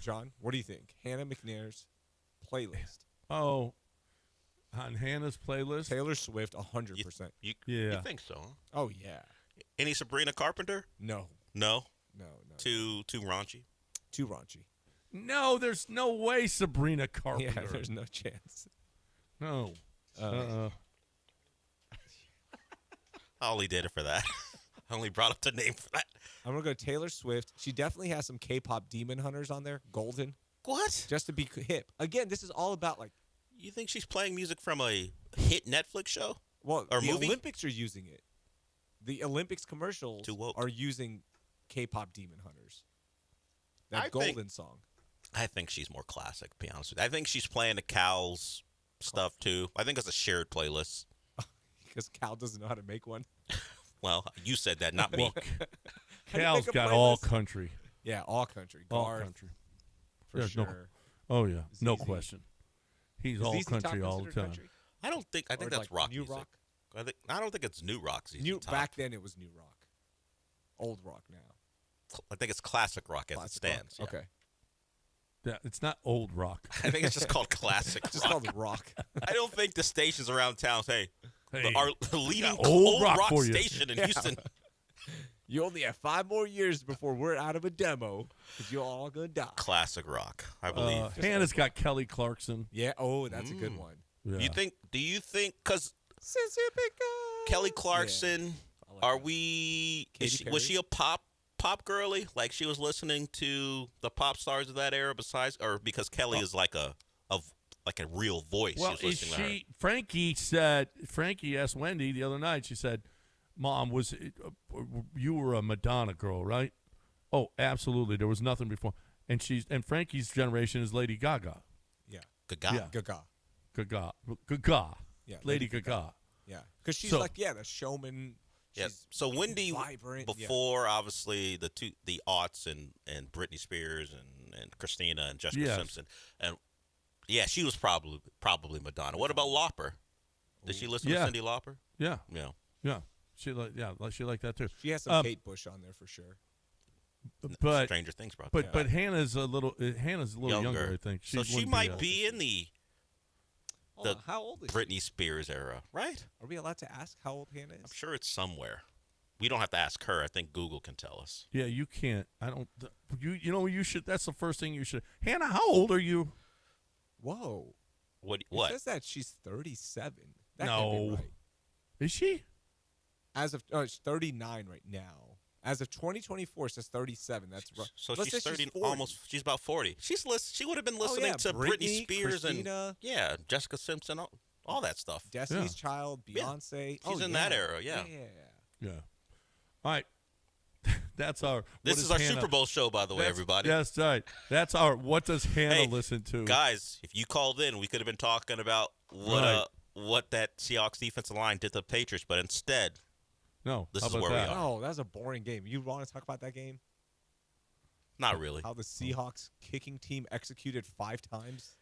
John, what do you think? Hannah McNair's playlist. Oh, on Hannah's playlist? Taylor Swift, 100%. You think so? Huh? Oh, yeah. Any Sabrina Carpenter? No. No? No. Too raunchy? Too raunchy. No, there's no way Sabrina Carpenter. Yeah, there's no chance. No. I only did it for that. I only brought up the name for that. I'm going to go Taylor Swift. She definitely has some K-pop demon hunters on there. Golden. What? Just to be hip. Again, this is all about, like... You think she's playing music from a hit Netflix show? Well, or the movie? Olympics are using it. The Olympics commercials are using K-pop demon hunters. That Golden song. I think she's more classic, to be honest with you. I think she's playing the Cal's stuff, too. I think it's a shared playlist. Because Cal doesn't know how to make one. Well, you said that, not me. Cal's got all country. Yeah, all country. All Garth, country. for There's sure. Oh, yeah. No ZZ. question. He's Is all ZZ Top country all the considered time. country? I think Or that's like rock new music. rock? I don't think it's new rock. ZZ Top. Back then, it was new rock. Old rock now. I think it's classic rock as it Classic rock. stands. Yeah. Okay. Yeah, it's not old rock. I think it's just called classic It's just rock. called rock. I don't think the stations around town say, Hey, our leading got old rock for you. station in Yeah. Houston. You only have 5 more years before we're out of a demo because you're all going to die. Classic rock, I believe. Hannah's got Kelly Clarkson. Yeah. Oh, that's a good one. Yeah. Do you think, because Kelly Clarkson, Katy was she Perry? a pop girly? Like she was listening to the pop stars of that era besides, or because Kelly is like a real voice? Well, she was listening to her. Frankie asked Wendy the other night, she said, Mom, you were a Madonna girl, right? Oh, absolutely. There was nothing before. And Frankie's generation is Lady Gaga. Yeah. Gaga. Gaga. Gaga. Yeah. Lady Gaga. Yeah. Because she's So- like, the showman. Yeah. She's So Wendy, vibrant. before obviously the aughts and Britney Spears and Christina and Jessica Yes. Simpson, and yeah, she was probably Madonna. What about Lauper? Did she listen to Yeah. Cyndi Lauper? Yeah. Yeah. Yeah. She liked that too. She has some Kate Bush on there for sure. But Stranger Things brought But that. but Hannah's a little younger, I think. So she wouldn't might be in the Hold on, how old is she? Britney Spears era, right? Are we allowed to ask how old Hannah is? I'm sure it's somewhere. We don't have to ask her. I think Google can tell us. Yeah, you can't. I don't. You know you should. That's the first thing you should. Hannah, how old are you? Whoa. What? It says that she's 37. That can't No. be right. Is she? It's 39 right now. As of 2024, it says 37. That's right. So Let's she's say 30, 40. almost. She's about 40. She would have been listening yeah, to Britney, Spears Christina. and Jessica Simpson, all that stuff. Destiny's Child, Yeah. Beyonce. She's in that era. Yeah. Yeah. All right. That's our. This is our Super Bowl show, by the way, everybody. Yes, right. That's our. What does Hannah listen to? Guys, if you called in, we could have been talking about what that Seahawks defensive line did to the Patriots, but instead, no, this how is about where we that? are. Oh, that was a boring game. You want to talk about that game? Not really. How the Seahawks kicking team executed 5 times?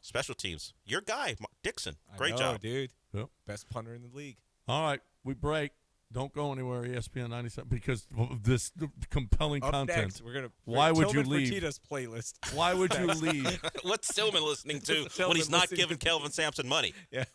Special teams. Your guy, Dixon. I Great know, job. dude. Yep. Best punter in the league. All right, we break. Don't go anywhere, ESPN 97, because of this compelling Up content. next, we're gonna. Why would you Tillman leave? Fertitta's playlist. Why would you leave? What's Tillman listening to Tillman when he's not listening giving to- Kelvin Sampson money? Yeah.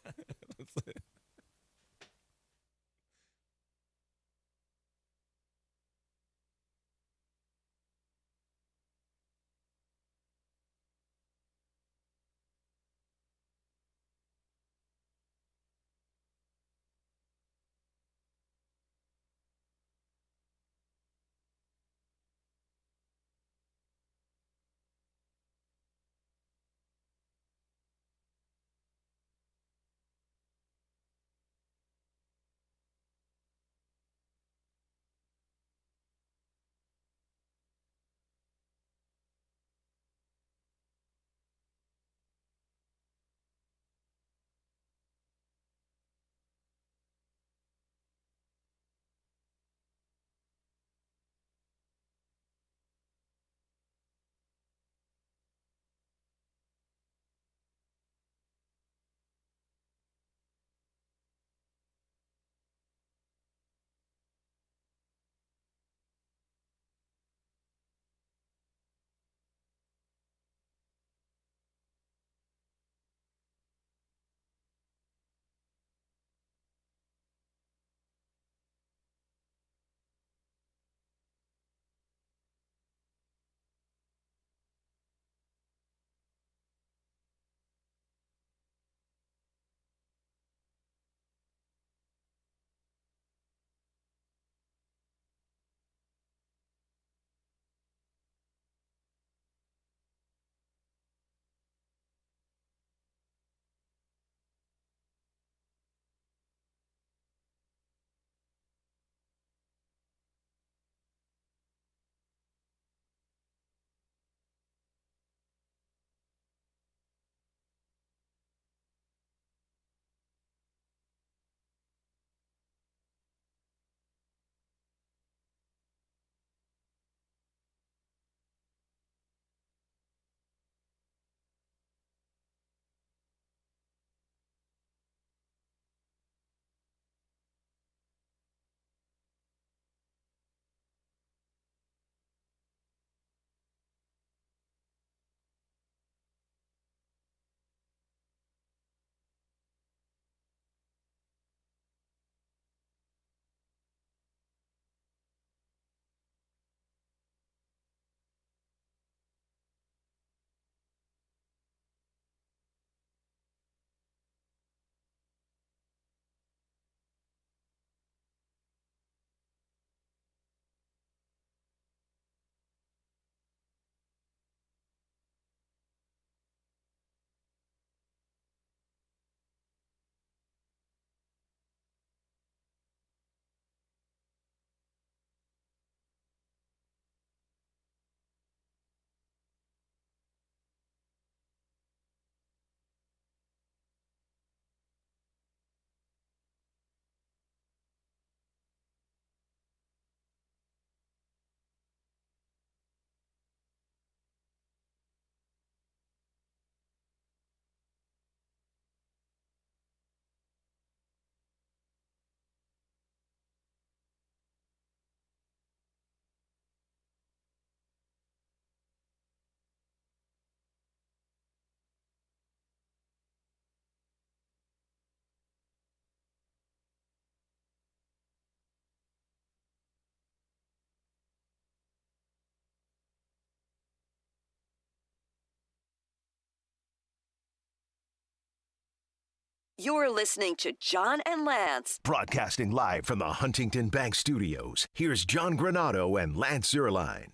You're listening to John and Lance. Broadcasting live from the Huntington Bank Studios, here's John Granado and Lance Zierlein.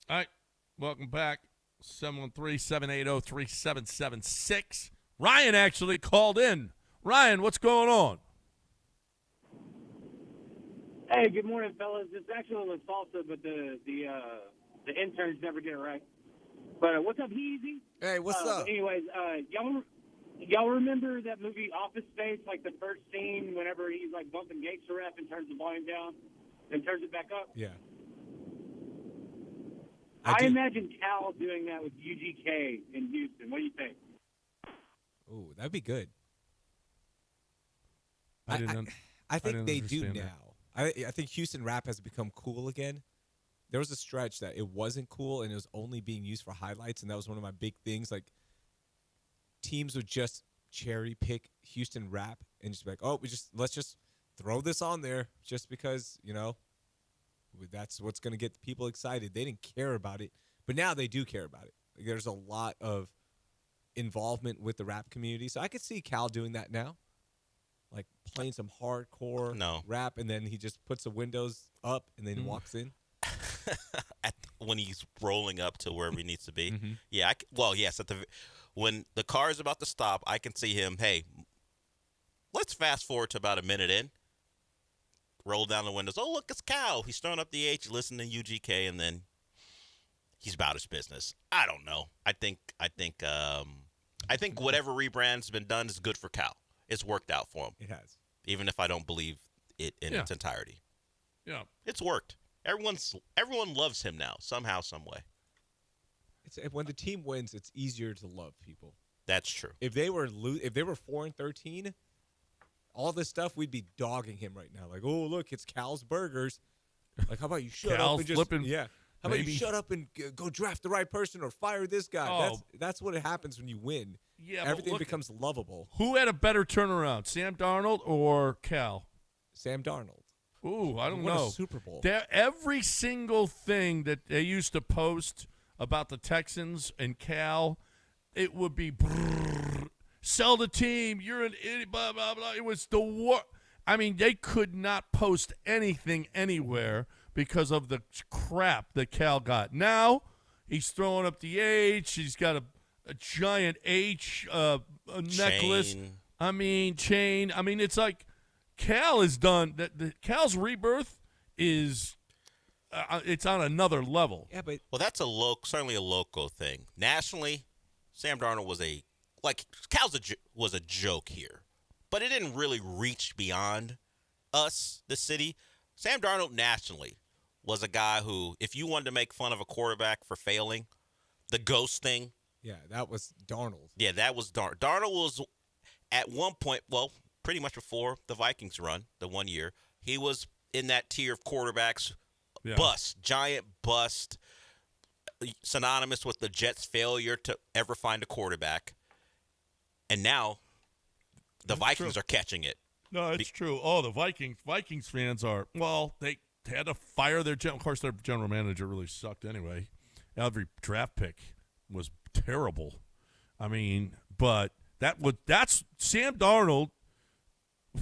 All right, welcome back. 713-780-3776. Ryan actually called in. Ryan, what's going on? Hey, good morning, fellas. It's actually a little salsa, but the interns never get it right. But what's up, Heezy? Hey, what's up? Anyways, y'all remember that movie Office Space? Like the first scene, whenever he's like bumping gangster rap and turns the volume down, and turns it back up. Yeah. I imagine Cal doing that with UGK in Houston. What do you think? Ooh, that'd be good. I think they do understand now. I think Houston rap has become cool again. There was a stretch that it wasn't cool and it was only being used for highlights, and that was one of my big things. Like, teams would just cherry pick Houston rap and just be like, "Oh, let's just throw this on there just because, that's what's going to get people excited." They didn't care about it, but now they do care about it. Like, there's a lot of involvement with the rap community, so I could see Cal doing that now. Like playing some hardcore rap, and then he just puts the windows up and then walks in. When he's rolling up to wherever he needs to be. Mm-hmm. Yeah. Yes. When the car is about to stop, I can see him. Hey, let's fast forward to about a minute in. Roll down the windows. Oh, look, it's Cal. He's throwing up the H, listening to UGK, and then he's about his business. I don't know. I think whatever rebrand's been done is good for Cal. It's worked out for him. It has. Even if I don't believe it in its entirety. Yeah. It's worked. Everyone loves him now, somehow, some way. When the team wins, it's easier to love people. That's true. If they were 4-13, all this stuff, we'd be dogging him right now. Like, oh, look, it's Cal's Burgers. Like, how about you shut up and just flipping, How about you shut up and go draft the right person or fire this guy? Oh. That's what happens when you win. Yeah, everything becomes lovable. Who had a better turnaround, Sam Darnold or Cal? Sam Darnold. Ooh, I don't won know. A Super Bowl. Every single thing that they used to post about the Texans and Cal, it would be sell the team. You're an idiot. Blah blah blah. It was the war. I mean, they could not post anything anywhere because of the crap that Cal got. Now he's throwing up the H. He's got a giant H a necklace. Chain. I mean, it's like Cal is done. Cal's rebirth is it's on another level. Yeah, but that's certainly a local thing. Nationally, Sam Darnold was was a joke here, but it didn't really reach beyond us, the city. Sam Darnold nationally was a guy who, if you wanted to make fun of a quarterback for failing, the ghost thing. Yeah, that was Darnold. Yeah, that was Darnold. Darnold was at one point, pretty much before the Vikings run, the 1 year, he was in that tier of quarterbacks. Yeah. Giant bust, synonymous with the Jets' failure to ever find a quarterback. And now the Vikings are catching it. No, it's true. Oh, the Vikings fans are, they had to fire their of course, their general manager really sucked anyway. Every draft pick was terrible. I mean, but that's Sam Darnold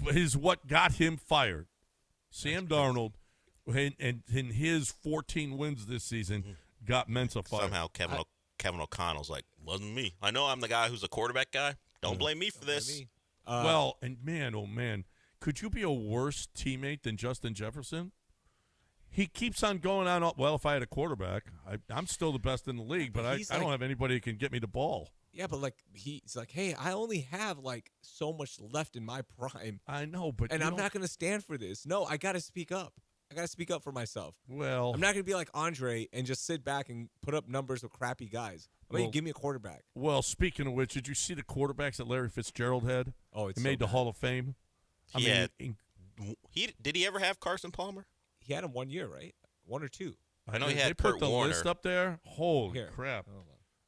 is what got him fired. Sam Darnold, and his 14 wins this season got Mensa fired. Somehow Kevin O'Connell's like, wasn't me. I know I'm the guy who's a quarterback guy. Don't blame me for this. And man, oh man, could you be a worse teammate than Justin Jefferson? He keeps on going on. Well, if I had a quarterback, I'm still the best in the league, but I don't have anybody who can get me the ball. Yeah, but he's like, hey, I only have so much left in my prime. I know, but I'm not going to stand for this. No, I got to speak up. I got to speak up for myself. Well, I'm not going to be like Andre and just sit back and put up numbers with crappy guys. Give me a quarterback. Well, speaking of which, did you see the quarterbacks that Larry Fitzgerald had? Oh, he made the Hall of Fame. Did he ever have Carson Palmer? He had him 1 year, right? 1 or 2. I know he They had put Kurt the Warner. list up there. Holy crap!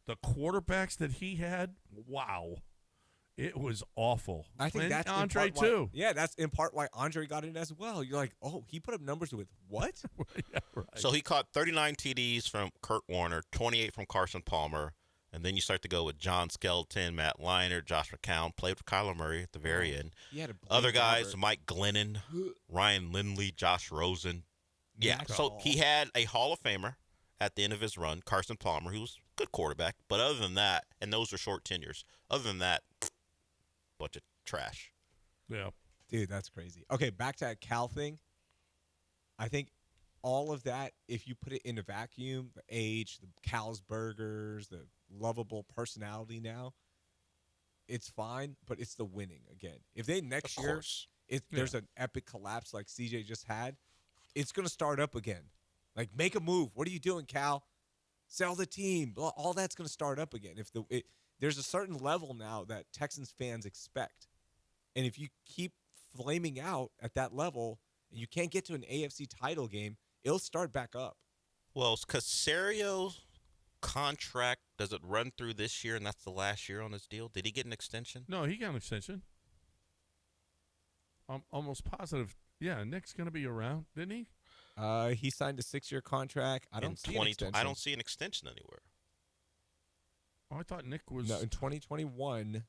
The quarterbacks that he had, wow, it was awful. I think that's Andre too. That's in part why Andre got in as well. You're like, oh, he put up numbers with what? Yeah, right. So he caught 39 TDs from Kurt Warner, 28 from Carson Palmer, And then you start to go with John Skelton, Matt Leinart, Josh McCown, played with Kyler Murray at the very end. He had a Other guys, Robert. Mike Glennon, Ryan Lindley, Josh Rosen. Yeah, Matt so Hall. he had a Hall of Famer at the end of his run, Carson Palmer, who was a good quarterback. But other than that, and those are short tenures, other than that, bunch of trash. Yeah. Dude, that's crazy. Okay, back to that Cal thing. I think all of that, if you put it in a vacuum, the age, the Cal's burgers, the lovable personality now, it's fine, but it's the winning again. If they next year, there's an epic collapse like CJ just had, it's going to start up again. Like, make a move. What are you doing, Cal? Sell the team. All that's going to start up again. There's a certain level now that Texans fans expect. And if you keep flaming out at that level and you can't get to an AFC title game, it'll start back up. Well, Casario's contract, does it run through this year and that's the last year on his deal? Did he get an extension? No, he got an extension. I'm almost positive. Yeah, Nick's going to be around, didn't he? He signed a 6-year contract. I don't see an extension. I don't see an extension anywhere. Oh, I thought Nick was. No, in 2021,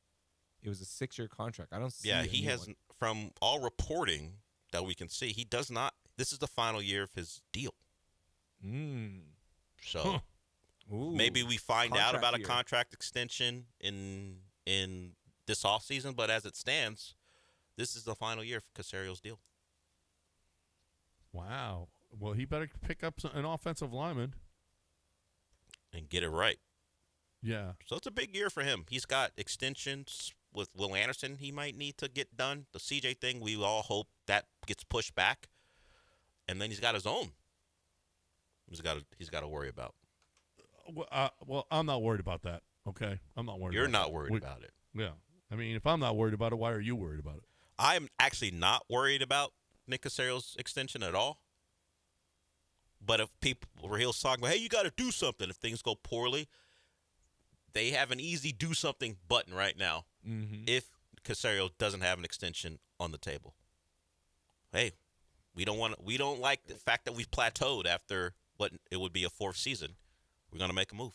it was a 6-year contract. I don't see. Yeah, a he new has, one. from all reporting that we can see, he does not. This is the final year of his deal. So maybe we find out Contract about a year. contract extension in this offseason, but as it stands, this is the final year for Casario's deal. Wow. Well, he better pick up an offensive lineman. And get it right. Yeah. So it's a big year for him. He's got extensions with Will Anderson he might need to get done. The CJ thing, we all hope that gets pushed back. And then he's got his own. He's got to worry about. Well, I'm not worried about that. Okay, I'm not worried. You're about not that. worried about it. Yeah, I mean, if I'm not worried about it, why are you worried about it? I'm actually not worried about Nick Casario's extension at all. But if people were talking about, hey, you got to do something if things go poorly, they have an easy do something button right now. If Casario doesn't have an extension on the table, hey, we don't like the fact that we've plateaued after what it would be a 4th season. We're gonna make a move.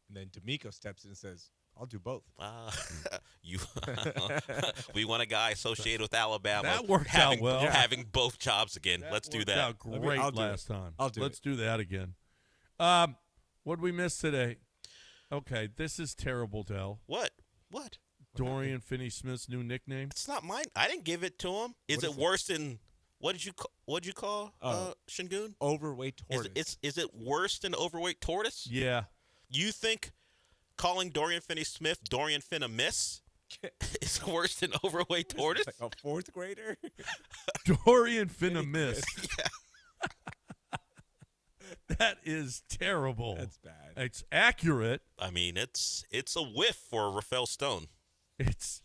And then D'Amico steps in and says, "I'll do both." We want a guy associated with Alabama. That worked out well. Having both jobs again. Let's do that. Out great last time. Let's do that again. What did we miss today? Okay, this is terrible, Del. What? Dorian Finney-Smith's new nickname. It's not mine. I didn't give it to him. Is it worse than what did you call Sengun? Overweight tortoise. Is it worse than overweight tortoise? Yeah. You think calling Dorian Finney-Smith Dorian Finna-Miss is worse than overweight tortoise? Like a 4th grader? Dorian Finna-Miss. That is terrible. That's bad. It's accurate. I mean, it's a whiff for Rafael Stone. It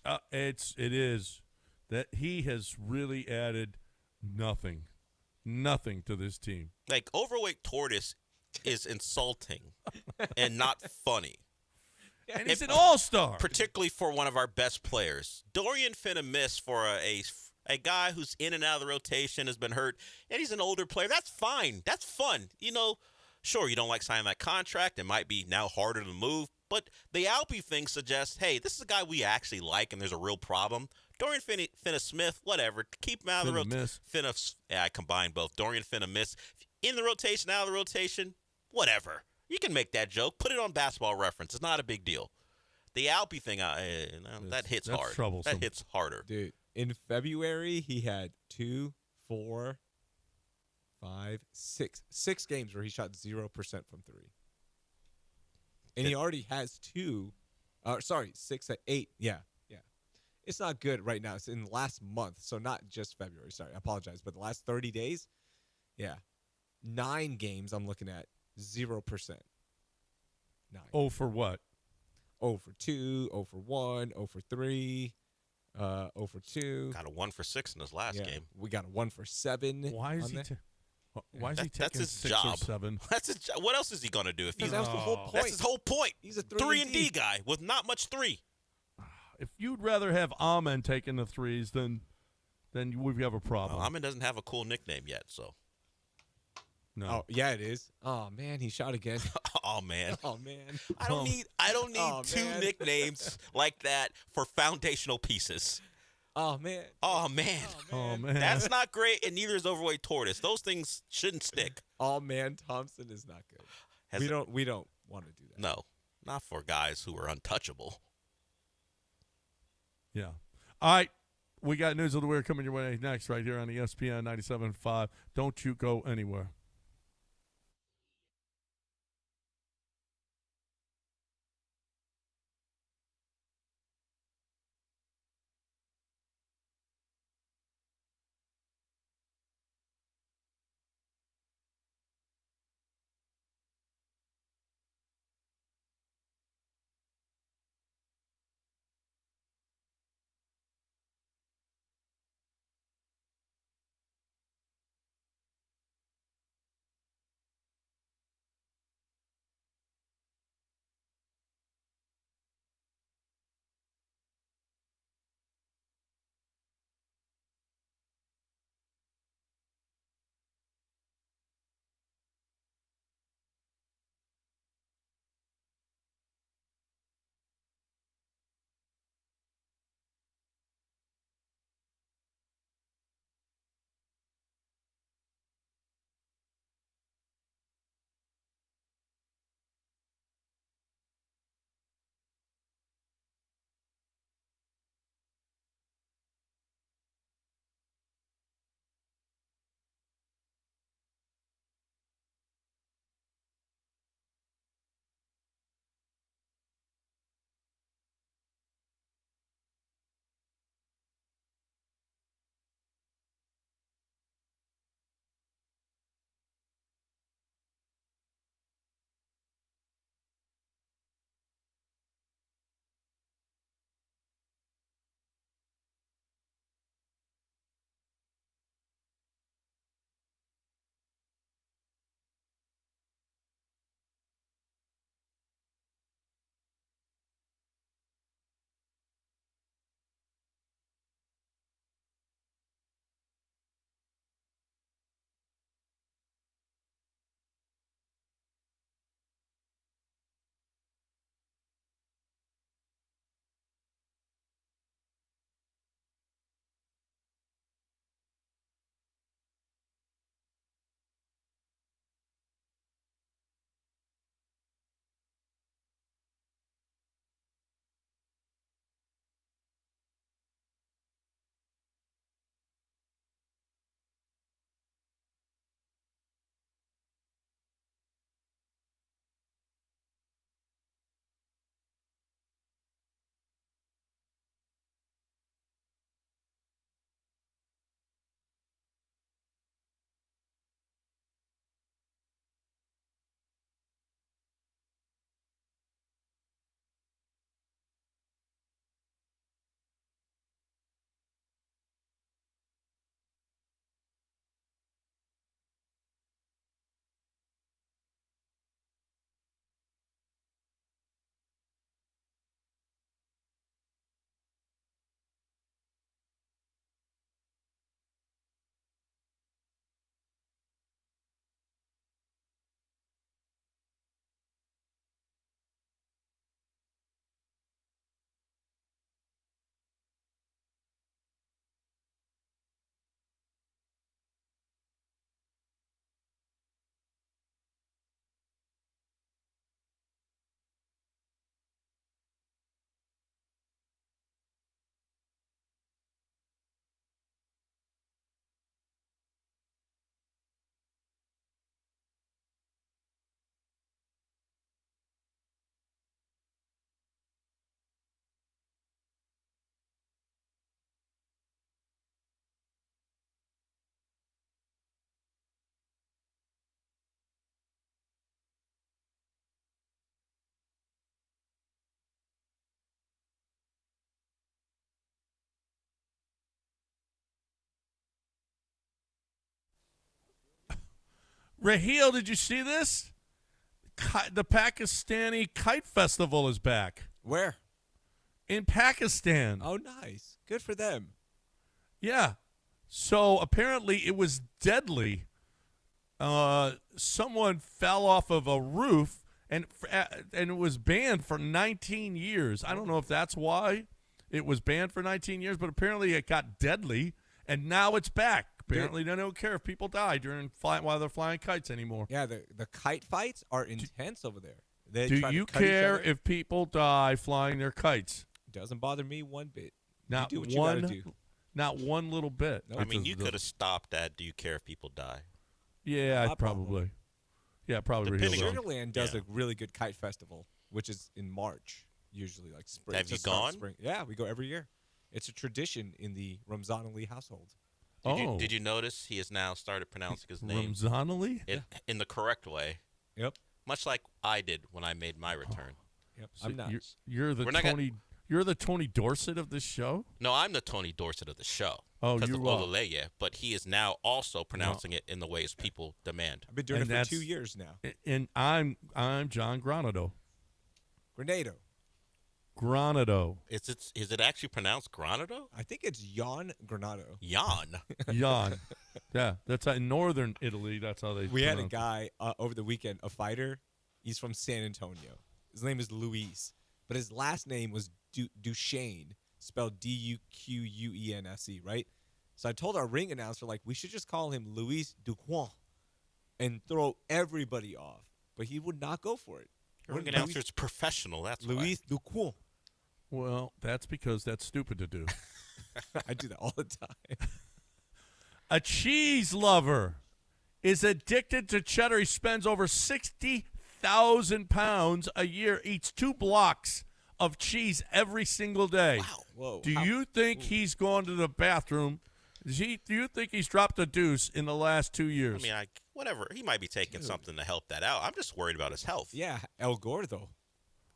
is that he has really added nothing to this team. Like, overweight tortoise is insulting and not funny. And he's an all-star. Particularly for one of our best players. Dorian Finna-Miss for a guy who's in and out of the rotation, has been hurt, and he's an older player. That's fine. That's fun. Sure, you don't like signing that contract. It might be now harder to move. But the Alpy thing suggests, hey, this is a guy we actually like, and there's a real problem. Dorian Finna-Smith, whatever. Keep him out of the rotation. I combine both. Dorian Finna-Miss. In the rotation, out of the rotation, whatever. You can make that joke. Put it on Basketball Reference. It's not a big deal. The Alpy thing, that hits hard. Troublesome. That hits harder. Dude, in February, he had 2, 4, 5, 6 games where he shot 0% from 3. And he already has 6 at 8. Yeah. It's not good right now. It's in the last month, so not just February. Sorry, I apologize. But the last 30 days, 9 games I'm looking at, 0%. 9. Oh, for what? 0 for 2, 0 for 1, 0 for 3, 0 for 2. Got a 1 for 6 in his last game. We got a 1 for 7. Why is he taking that's his 6 job. or 7? That's his job. What else is he going to do? If That was the whole point. That's his whole point. He's a 3-and-D guy with not much 3. If you'd rather have Amen taking the 3s, then we have a problem. Amen doesn't have a cool nickname yet, so. No. Oh, yeah, it is. Oh man, he shot again. Oh man. Oh man. I don't need Oh, two man. nicknames like that for foundational pieces. Oh man. Oh man. Oh, man. That's not great, and neither is overweight tortoise. Those things shouldn't stick. Oh man, Thompson is not good. We don't want to do that. No, not for guys who are untouchable. Yeah. All right. We got news of the week coming your way next right here on ESPN 97.5. Don't you go anywhere. Raheel, did you see this? The Pakistani Kite Festival is back. Where? In Pakistan. Oh, nice. Good for them. Yeah. So apparently it was deadly someone fell off of a roof and it was banned for 19 years. I don't know if that's why it was banned for 19 years, but apparently it got deadly, and now it's back. Apparently they don't care if people die while they're flying kites anymore. Yeah, the kite fights are intense over there. They Do try to you cut each care other. if people die flying their kites? Doesn't bother me one bit. Not you do what you one. gotta do. Not one little bit. I mean, you could have stopped that. Do you care if people die? Yeah, probably. Yeah, probably. Sugarland does a really good kite festival, which is in March, usually like spring. Have you to start gone? Spring. Yeah, we go every year. It's a tradition in the Ramzan Ali household. Did you notice he has now started pronouncing his name Ramzan Ali? in the correct way? Yep. Much like I did when I made my return. Yep. So I'm not. You're the We're not Tony. You're the Tony Dorsett of this show. No, I'm the Tony Dorsett of the show. Oh, because you of are. Ololeye, but he is now also pronouncing it in the ways people demand. I've been doing it for 2 years now. And I'm John Granado. Granado. Is it actually pronounced Granado? I think it's Jan Granado. Jan. Jan. Yeah, that's in northern Italy. That's how they. We had a pronounce it. guy over the weekend, a fighter. He's from San Antonio. His name is Luis, but his last name was Duchesne, spelled Duquense, right? So I told our ring announcer, like, we should just call him Luis Duquan and throw everybody off. But he would not go for it. Your ring announcer's professional. That's Luis Duquan. Well, that's because that's stupid to do. I do that all the time. A cheese lover is addicted to cheddar. He spends over 60,000 pounds a year, eats 2 blocks of cheese every single day. Wow. Whoa. Do you think he's gone to the bathroom? Do you think he's dropped a deuce in the last 2 years? I mean, whatever. He might be taking something to help that out. I'm just worried about his health. Yeah, El Gordo.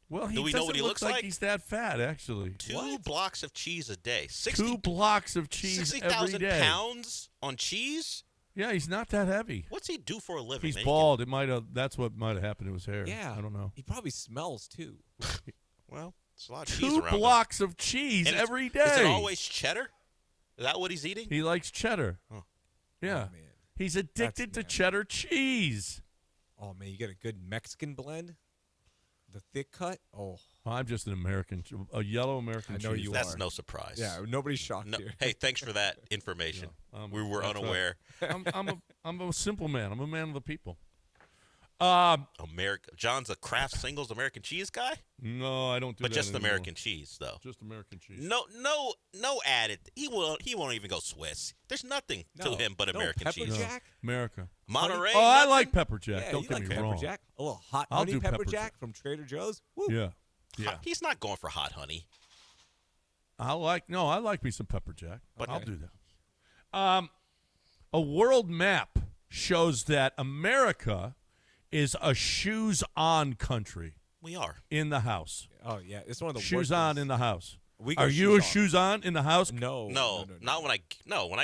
Well, he Do we doesn't know what he look looks like like? he's that fat, actually. 2 blocks of cheese a day. 2 blocks of cheese every 60,000 day. pounds on chease? Yeah, he's not that heavy. What's he do for a living? He's man? bald. That's what might have happened to his hair. Yeah. I don't know. He probably smells, too. Well, there's a lot of cheese 2 around him. blocks of cheese And every day. Is it always cheddar? Is that what he's eating? He likes cheddar. Oh. Yeah. Oh, man. He's addicted to cheddar cheese. Oh, man, you get a good Mexican blend? The thick cut? Oh. I'm just a yellow American cheese. I know you That's are. no surprise. Yeah, nobody's shocked No, here. hey, thanks for that information. We were that's unaware. right. I'm a simple man. I'm a man of the people. John's a Kraft Singles American cheese guy? No, I don't do but that just anymore. American cheese, though. Just American cheese. No added. He won't even go Swiss. There's nothing to him but American pepper cheese. jack? America. Monterey. Oh, I nothing? like pepper jack. Yeah, Don't you get like me pepper wrong. jack? A little hot I'll honey do pepper pepper jack jack. from Trader Joe's? Woo. Yeah. Yeah. He's not going for hot honey. I like me some pepper jack. But I'll do that. A world map shows that America is a shoes-on country. We are. In the house. Oh, yeah. It's one of the shoes worst on things. in the house. We go Are you a shoes on. shoes on in the house? No. Not when I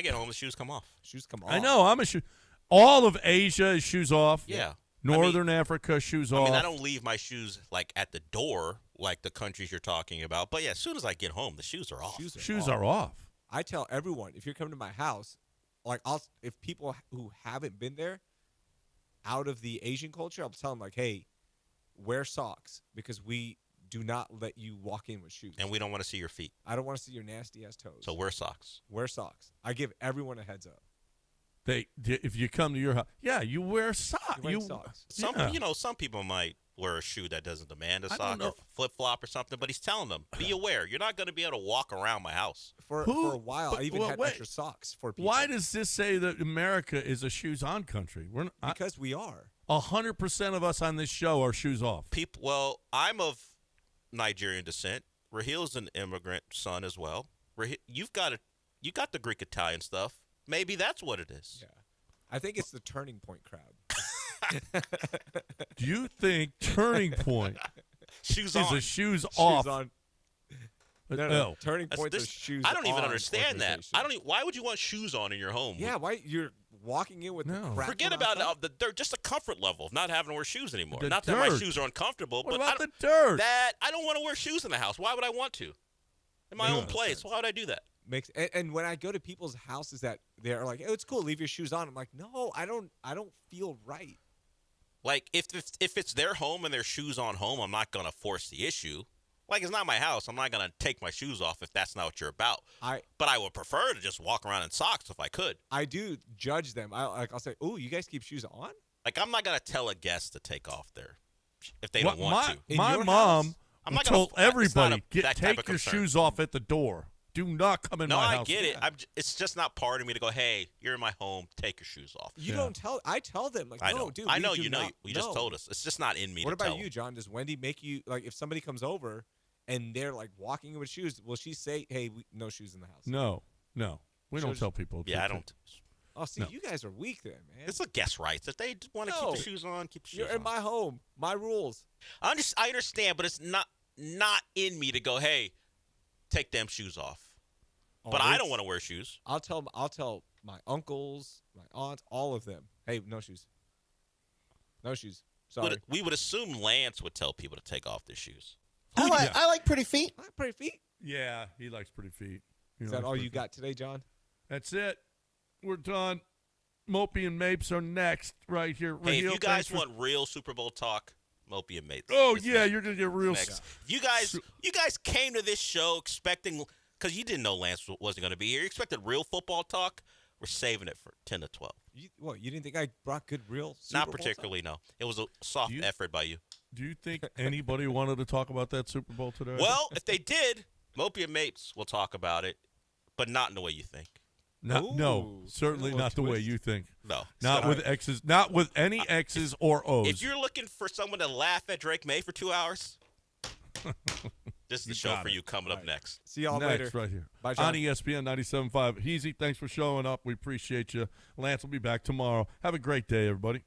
get home, the shoes come off. Shoes come off. I know. I'm a shoe. All of Asia is shoes off. Yeah. Northern Africa, shoes off. I mean, I don't leave my shoes like at the door, like the countries you're talking about. But yeah, as soon as I get home, the shoes are off. Shoes are off. I tell everyone, if you're coming to my house, like if people who haven't been there, out of the Asian culture, I'll tell them like, hey, wear socks because we do not let you walk in with shoes. And we don't want to see your feet. I don't want to see your nasty ass toes. So wear socks. Wear socks. I give everyone a heads up. If you come to your house, yeah, you wear socks. You wear socks. Some people might wear a shoe that doesn't demand a I don't sock know. or flip flop or something, but he's telling them, be aware, you're not going to be able to walk around my house. For a while, I even had extra socks for people. Why does this say that America is a shoes on country? Because we are. 100% of us on this show are shoes off. Well, I'm of Nigerian descent. Rahil's an immigrant son as well. You got the Greek Italian stuff. Maybe that's what it is. Yeah. I think it's the Turning Point crowd. Do you think Turning Point shoes is on. a shoes off? On. No. No. Turning Point is shoes I don't even on understand that. organization. Why would you want shoes on in your home? Yeah, why you're walking in with the crap Forget from about outside? the dirt. Just the comfort level of not having to wear shoes anymore. The Not that my dirt. shoes are uncomfortable, What but about the dirt? I don't want to wear shoes in the house. Why would I want to? In my own place. Why would I do that? And when I go to people's houses that they're like, "Oh, it's cool, leave your shoes on." I'm like, "No, I don't feel right." Like if it's their home and their shoes on home, I'm not gonna force the issue. Like it's not my house. I'm not gonna take my shoes off if that's not what you're about. But I would prefer to just walk around in socks if I could. I do judge them. I'll say, "Oh, you guys keep shoes on?" Like I'm not gonna tell a guest to take off their if they don't Well, want to. My mom I'm not told gonna, everybody, that type take of your concern. shoes off at the door. Do not come in No, my I house. get it. It's just not part of me to go, hey, you're in my home, take your shoes off. You don't tell. I tell them like, I "No, know. dude." I we know do you know. not- You just no. told us. It's just not in me. What to about tell you, them. John? Does Wendy make you like if somebody comes over and they're like walking with shoes? Will she say, "Hey, no shoes in the house"? No. We She'll don't tell people. Yeah, to I take- don't. Oh, see, No. you guys are weak then, man. It's a guest rights. If they want to keep No. the shoes on, keep the shoes You're on. in my home, my rules. I understand, but it's not in me to go, hey, take them shoes off. But I don't want to wear shoes. I'll tell my uncles, my aunts, all of them. Hey, no shoes. No shoes. Sorry. We would assume Lance would tell people to take off their shoes. I like pretty feet. I like pretty feet. Yeah, he likes pretty feet. He Is that likes all pretty you feet. got today, John? That's it. We're done. Mopey and Mapes are next right here. Hey, if Raheel, you guys thanks for- want real Super Bowl talk, Mopey and Mates. Oh, is yeah, next. you're going to get real. Next. You guys came to this show expecting, because you didn't know Lance wasn't going to be here. You expected real football talk. We're saving it for 10 to 12. You didn't think I brought good real Super Not Bowl particularly, no. It was a soft effort by you. Do you think anybody wanted to talk about that Super Bowl today? Well, if they did, Mopey and Mapes will talk about it, but not in the way you think. No, certainly not the way you think. No. Not with X's. Not with any X's or O's. If you're looking for someone to laugh at Drake May for 2 hours, this is the show got for it. you coming up next. See y'all Next, later. right here. Bye, John. On ESPN 97.5. Heezy, thanks for showing up. We appreciate you. Lance will be back tomorrow. Have a great day, everybody.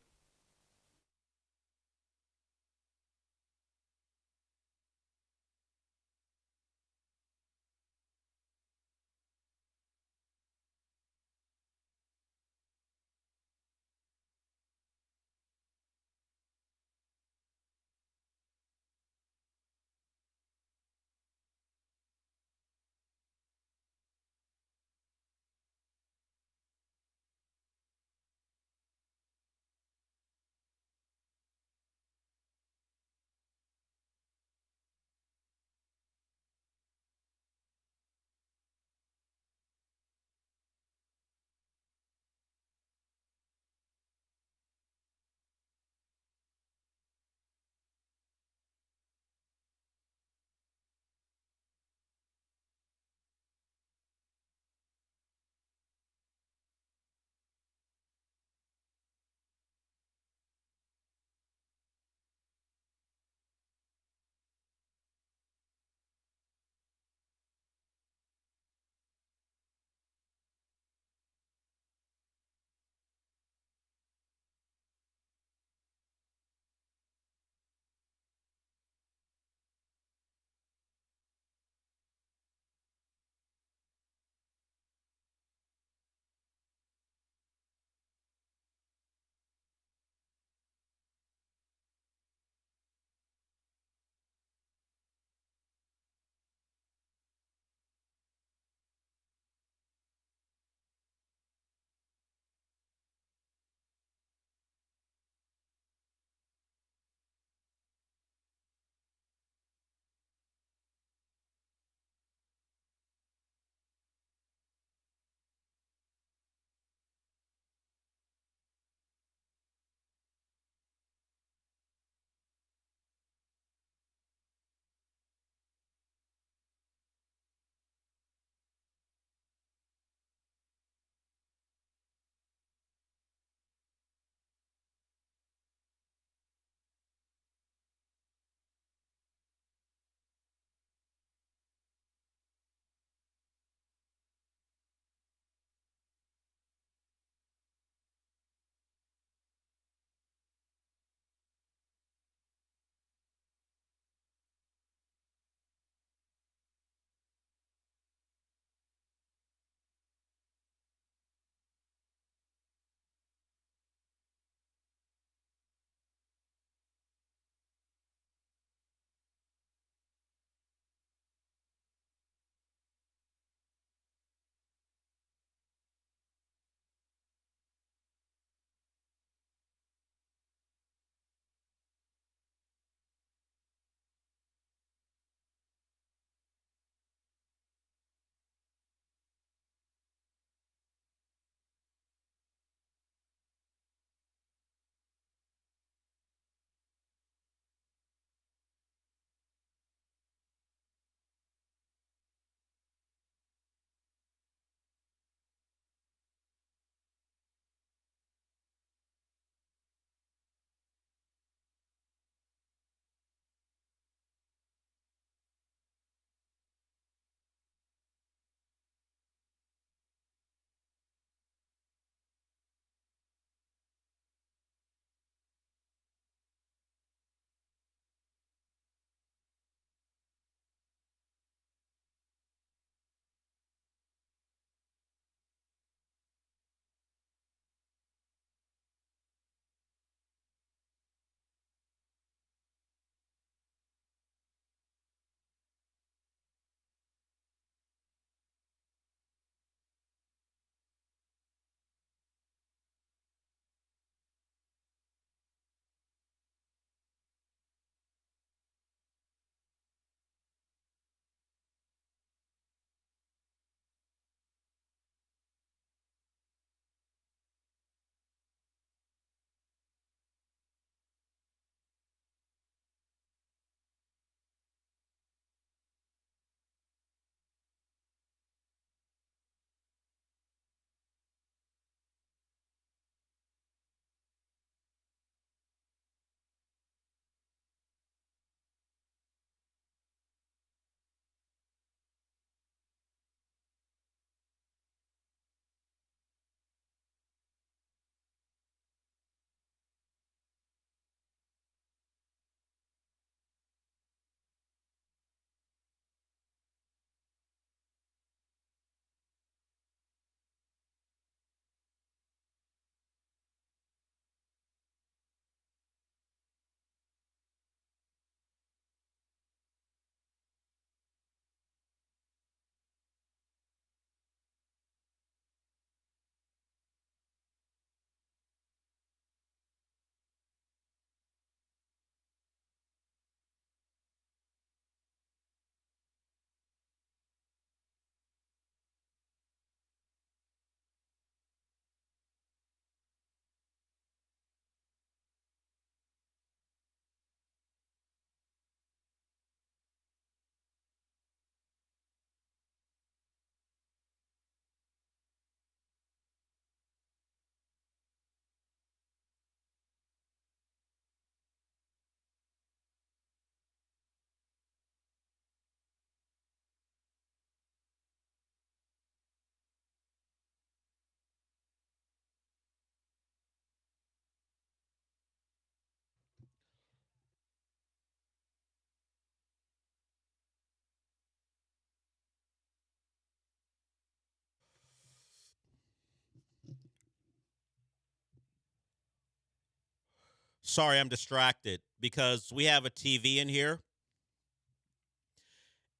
Sorry, I'm distracted because we have a TV in here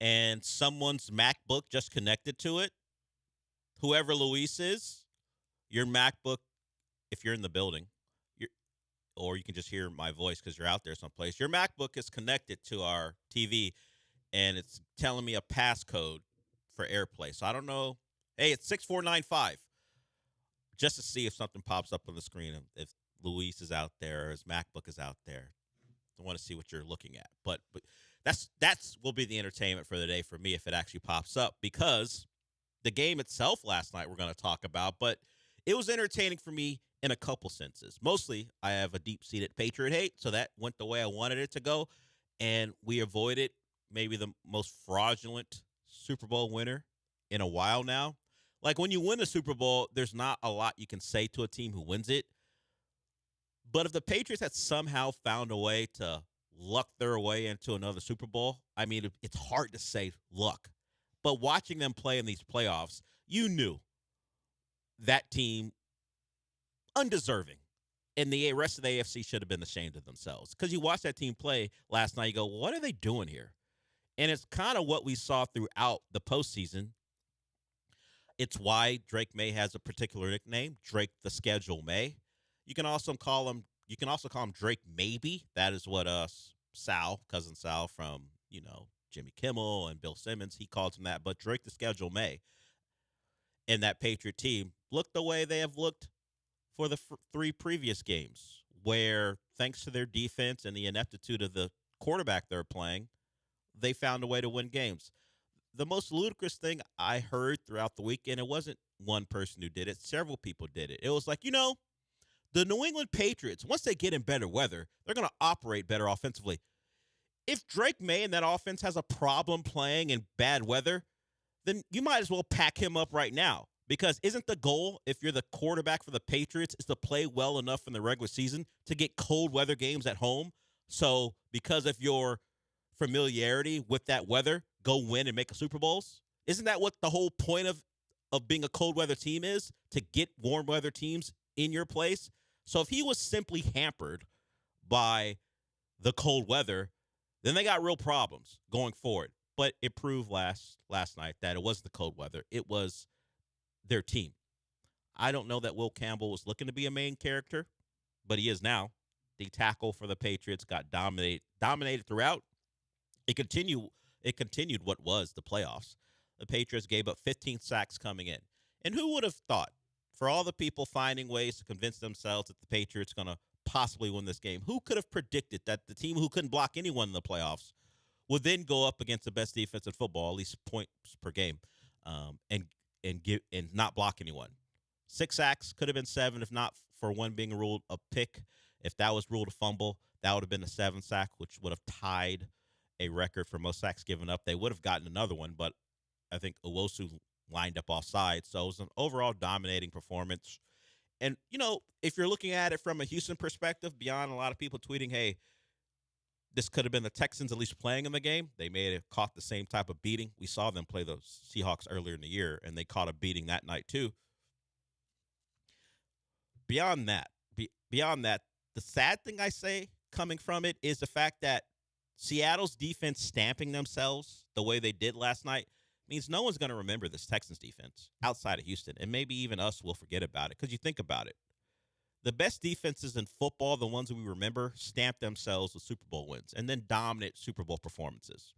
and someone's MacBook just connected to it. Whoever Luis is, your MacBook, if you're in the building, or you can just hear my voice because you're out there someplace, your MacBook is connected to our TV, and it's telling me a passcode for AirPlay. So I don't know. Hey, it's 6495. Just to see if something pops up on the screen, if Luis is out there or his MacBook is out there. I want to see what you're looking at. But that's will be the entertainment for the day for me if it actually pops up, because the game itself last night we're going to talk about, but it was entertaining for me in a couple senses. Mostly, I have a deep-seated Patriot hate, so that went the way I wanted it to go, and we avoided maybe the most fraudulent Super Bowl winner in a while now. Like, when you win a Super Bowl, there's not a lot you can say to a team who wins it. But if the Patriots had somehow found a way to luck their way into another Super Bowl, I mean, it's hard to say luck. But watching them play in these playoffs, you knew that team undeserving. And the rest of the AFC should have been ashamed of themselves. Because you watch that team play last night, you go, what are they doing here? And it's kind of what we saw throughout the postseason. It's why Drake May has a particular nickname, Drake the Schedule May. You can also call him Drake Maybe. That is what cousin Sal from, Jimmy Kimmel and Bill Simmons, he called him that. But Drake the Schedule May and that Patriot team looked the way they have looked for the three previous games, where thanks to their defense and the ineptitude of the quarterback they're playing, they found a way to win games. The most ludicrous thing I heard throughout the weekend, it wasn't one person who did it. Several people did it. It was like, the New England Patriots, once they get in better weather, they're going to operate better offensively. If Drake May and that offense has a problem playing in bad weather, then you might as well pack him up right now. Because isn't the goal, if you're the quarterback for the Patriots, is to play well enough in the regular season to get cold weather games at home? So because of your familiarity with that weather, go win and make a Super Bowls? Isn't that what the whole point of being a cold weather team is? To get warm weather teams in your place? So if he was simply hampered by the cold weather, then they got real problems going forward. But it proved last night that it wasn't the cold weather. It was their team. I don't know that Will Campbell was looking to be a main character, but he is now. The tackle for the Patriots got dominated throughout. It continued what was the playoffs. The Patriots gave up 15 sacks coming in. And who would have thought, for all the people finding ways to convince themselves that the Patriots going to possibly win this game, who could have predicted that the team who couldn't block anyone in the playoffs would then go up against the best defense in football, at least points per game, and not block anyone? 6 sacks, could have been 7 if not for one being ruled a pick. If that was ruled a fumble, that would have been a 7 sack, which would have tied a record for most sacks given up. They would have gotten another one, but I think Owosu lined up offside. So it was an overall dominating performance. And, if you're looking at it from a Houston perspective, beyond a lot of people tweeting, hey, this could have been the Texans at least playing in the game, they may have caught the same type of beating. We saw them play the Seahawks earlier in the year, and they caught a beating that night too. Beyond that, the sad thing I say coming from it is the fact that Seattle's defense stamping themselves the way they did last night means no one's going to remember this Texans defense outside of Houston, and maybe even us will forget about it. Because you think about it, the best defenses in football, the ones that we remember, stamp themselves with Super Bowl wins and then dominant Super Bowl performances.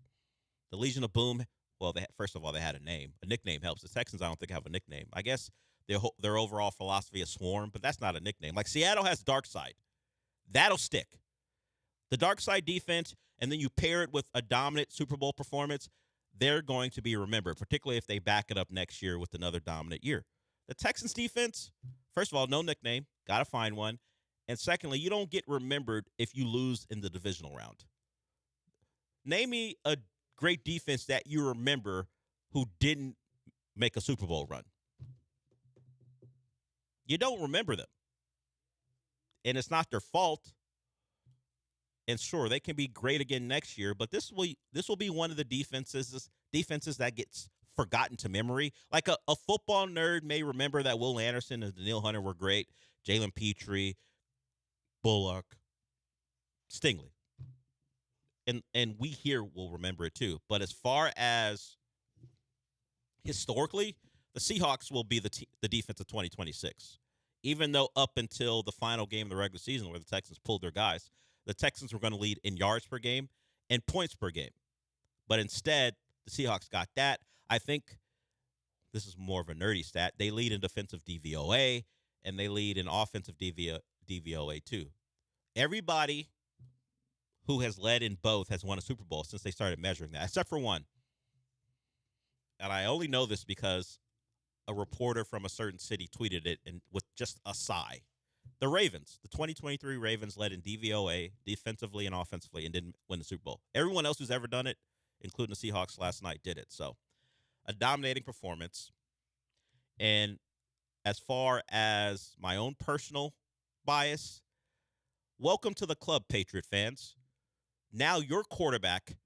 The Legion of Boom, well, first of all, they had a name. A nickname helps. The Texans, I don't think, have a nickname. I guess their overall philosophy is Swarm, but that's not a nickname. Like Seattle has Dark Side. That'll stick. The Dark Side defense, and then you pair it with a dominant Super Bowl performance, they're going to be remembered, particularly if they back it up next year with another dominant year. The Texans defense, first of all, no nickname. Got to find one. And secondly, you don't get remembered if you lose in the divisional round. Name me a great defense that you remember who didn't make a Super Bowl run. You don't remember them. And it's not their fault. And sure, they can be great again next year, but this will be one of the defenses that gets forgotten to memory. Like a football nerd may remember that Will Anderson and Daniil Hunter were great, Jalen Petrie, Bullock, Stingley. And we here will remember it too. But as far as historically, the Seahawks will be the defense of 2026. Even though up until the final game of the regular season where the Texans pulled their guys, the Texans were going to lead in yards per game and points per game. But instead, the Seahawks got that. I think this is more of a nerdy stat. They lead in defensive DVOA, and they lead in offensive DVOA too. Everybody who has led in both has won a Super Bowl since they started measuring that, except for one. And I only know this because a reporter from a certain city tweeted it and with just a sigh. The Ravens, the 2023 Ravens led in DVOA defensively and offensively and didn't win the Super Bowl. Everyone else who's ever done it, including the Seahawks last night, did it. So a dominating performance. And as far as my own personal bias, welcome to the club, Patriot fans. Now your quarterback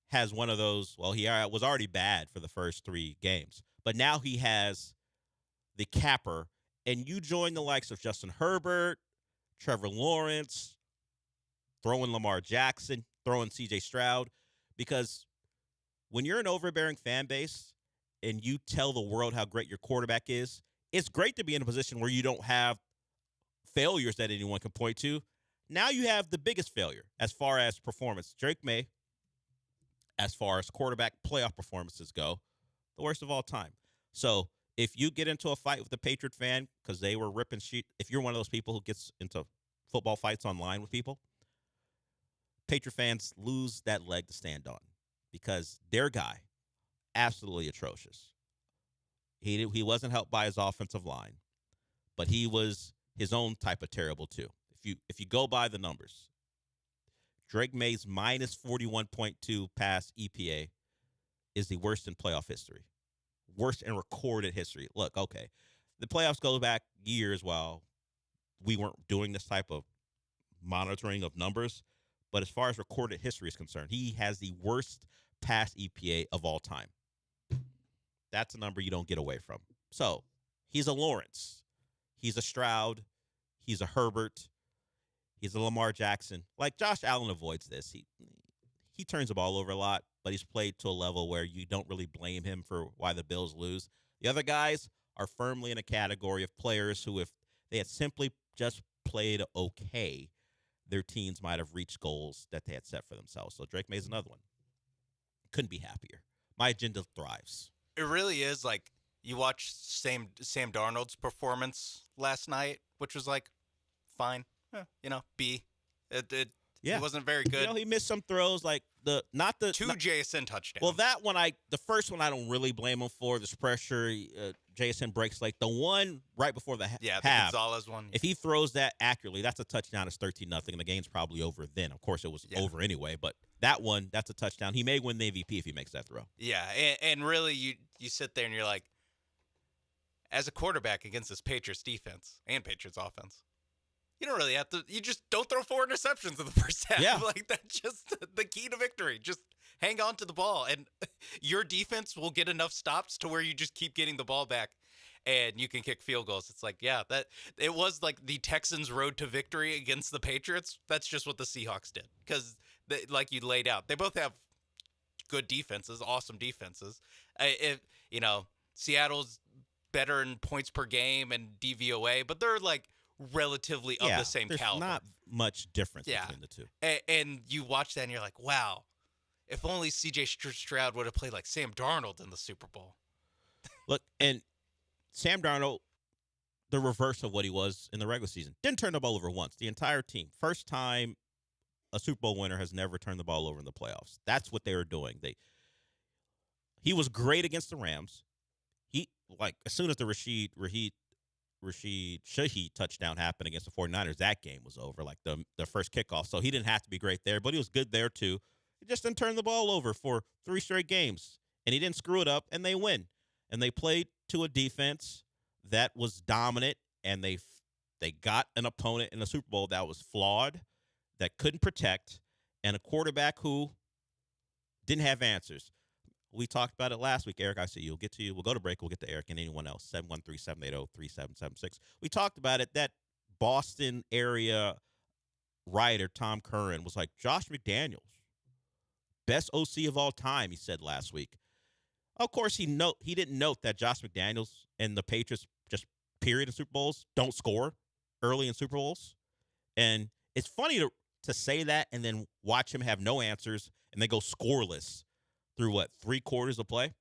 has one of those, well, he was already bad for the first 3 games, but now he has the capper, and you join the likes of Justin Herbert, Trevor Lawrence, throwing Lamar Jackson, throwing C.J. Stroud, because when you're an overbearing fan base and you tell the world how great your quarterback is, it's great to be in a position where you don't have failures that anyone can point to. Now you have the biggest failure as far as performance. Drake May, as far as quarterback playoff performances go, the worst of all time. So if you get into a fight with a Patriot fan because they were ripping shit, if you're one of those people who gets into football fights online with people, Patriot fans lose that leg to stand on because their guy, absolutely atrocious. He wasn't helped by his offensive line, but he was his own type of terrible too. If you go by the numbers, Drake May's minus 41.2 pass EPA is the worst in playoff history. Worst in recorded history. Look, okay, the playoffs go back years while we weren't doing this type of monitoring of numbers. But as far as recorded history is concerned, he has the worst pass EPA of all time. That's a number you don't get away from. So he's a Lawrence. He's a Stroud. He's a Herbert. He's a Lamar Jackson. Like Josh Allen avoids this. He turns the ball over a lot, but he's played to a level where you don't really blame him for why the Bills lose. The other guys are firmly in a category of players who, if they had simply just played okay, their teams might have reached goals that they had set for themselves. So Drake May's another one. Couldn't be happier. My agenda thrives. It really is like you watched Sam Darnold's performance last night, which was like fine. B. It wasn't very good. He missed some throws, like two JSN touchdowns. Well, that one, the first one I don't really blame him for. This pressure, JSN breaks like the one right before the half. The Gonzalez one. If he throws that accurately, that's a touchdown. It's 13-0, and the game's probably over then. Of course, it was over anyway, but that one, that's a touchdown. He may win the MVP if he makes that throw. Yeah, and really, you sit there and you're like, as a quarterback against this Patriots defense and Patriots offense, you don't really have to. You just don't throw 4 interceptions in the first half. Yeah. Like that's just the key to victory. Just hang on to the ball, and your defense will get enough stops to where you just keep getting the ball back, and you can kick field goals. It's like, yeah, that it was like the Texans' road to victory against the Patriots. That's just what the Seahawks did because, like you laid out, they both have good defenses, awesome defenses. Seattle's better in points per game and DVOA, but they're like relatively of the same caliber. Not much difference between the two. And you watch that and you're like, wow, if only C.J. Stroud would have played like Sam Darnold in the Super Bowl. Look, and Sam Darnold, the reverse of what he was in the regular season, didn't turn the ball over once. The entire team. First time a Super Bowl winner has never turned the ball over in the playoffs. That's what they were doing. He was great against the Rams. As soon as the Rashid Shaheed touchdown happened against the 49ers, that game was over, like the first kickoff. So he didn't have to be great there, but he was good there too. He just didn't turn the ball over for 3 straight games, and he didn't screw it up, and they win. And they played to a defense that was dominant, and they got an opponent in the Super Bowl that was flawed, that couldn't protect, and a quarterback who didn't have answers. We talked about it last week, Eric. I see you. We'll get to you. We'll go to break. We'll get to Eric and anyone else. 713-780-3776. We talked about it, that Boston area writer, Tom Curran, was like, Josh McDaniels, best OC of all time, he said last week. Of course, he didn't note that Josh McDaniels and the Patriots, just period in Super Bowls, don't score early in Super Bowls. And it's funny to say that and then watch him have no answers and then go scoreless through, 3 quarters of play?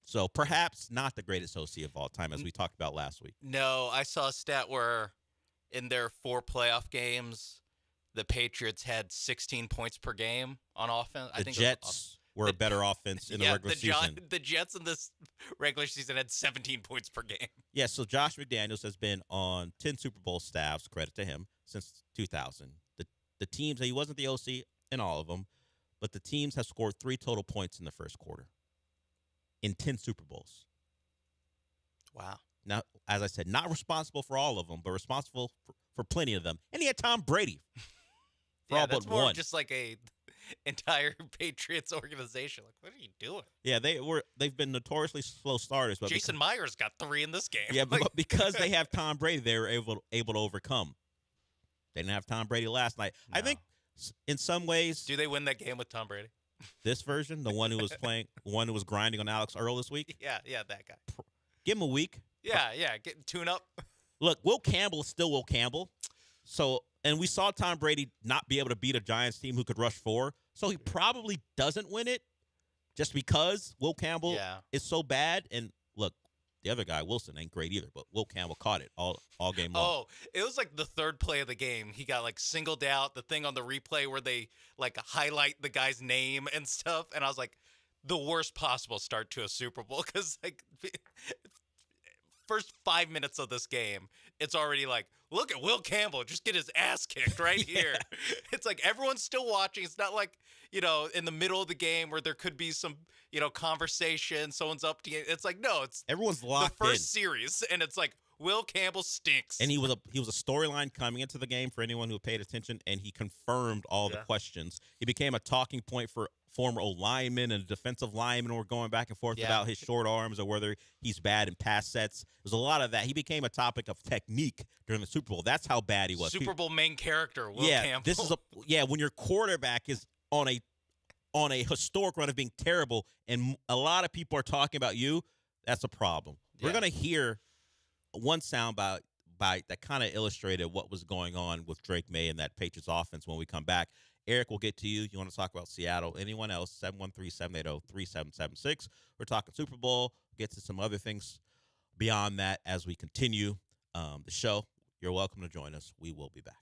So perhaps not the greatest OC of all time, as we talked about last week. No, I saw a stat where in their 4 playoff games, the Patriots had 16 points per game on offense. The Jets were a better offense in the regular season. The Jets in this regular season had 17 points per game. Yeah, so Josh McDaniels has been on 10 Super Bowl staffs, credit to him, since 2000. The teams, he wasn't the OC in all of them, but the teams have scored 3 total points in the first quarter in 10 Super Bowls. Wow. Now, as I said, not responsible for all of them, but responsible for plenty of them. And he had Tom Brady for all that's but more one. just like a entire Patriots organization. Like, what are you doing? Yeah, they've been notoriously slow starters. But Jason Myers got 3 in this game. Yeah, but because they have Tom Brady, they were able to overcome. They didn't have Tom Brady last night. No. I think in some ways. Do they win that game with Tom Brady? This version, the one who was one who was grinding on Alex Earl this week? Yeah, that guy. Give him a week. Yeah, tune up. Look, Will Campbell is still Will Campbell. So, and we saw Tom Brady not be able to beat a Giants team who could rush 4. So he probably doesn't win it just because Will Campbell is so bad. And look, the other guy, Wilson, ain't great either, but Will Campbell caught it all game long. Oh, it was like the 3rd play of the game. He got singled out, the thing on the replay where they highlight the guy's name and stuff. And I was like, the worst possible start to a Super Bowl because first 5 minutes of this game, it's already look at Will Campbell just get his ass kicked right here. It's like everyone's still watching. It's not like, in the middle of the game where there could be some, conversation. Someone's up to it. It's like, no, it's everyone's locked the first series. And it's like, Will Campbell stinks. And he was a storyline coming into the game for anyone who paid attention, and he confirmed all the questions. He became a talking point for former linemen and defensive linemen were going back and forth about his short arms or whether he's bad in pass sets. There's a lot of that. He became a topic of technique during the Super Bowl. That's how bad he was. Super Bowl main character, Will Campbell. This is when your quarterback is on a historic run of being terrible and a lot of people are talking about you, that's a problem. Yeah. We're going to hear one soundbite that kind of illustrated what was going on with Drake May and that Patriots offense when we come back. Eric, we'll get to you. You want to talk about Seattle? Anyone else? 713-780-3776. We're talking Super Bowl. Get to some other things beyond that as we continue the show. You're welcome to join us. We will be back.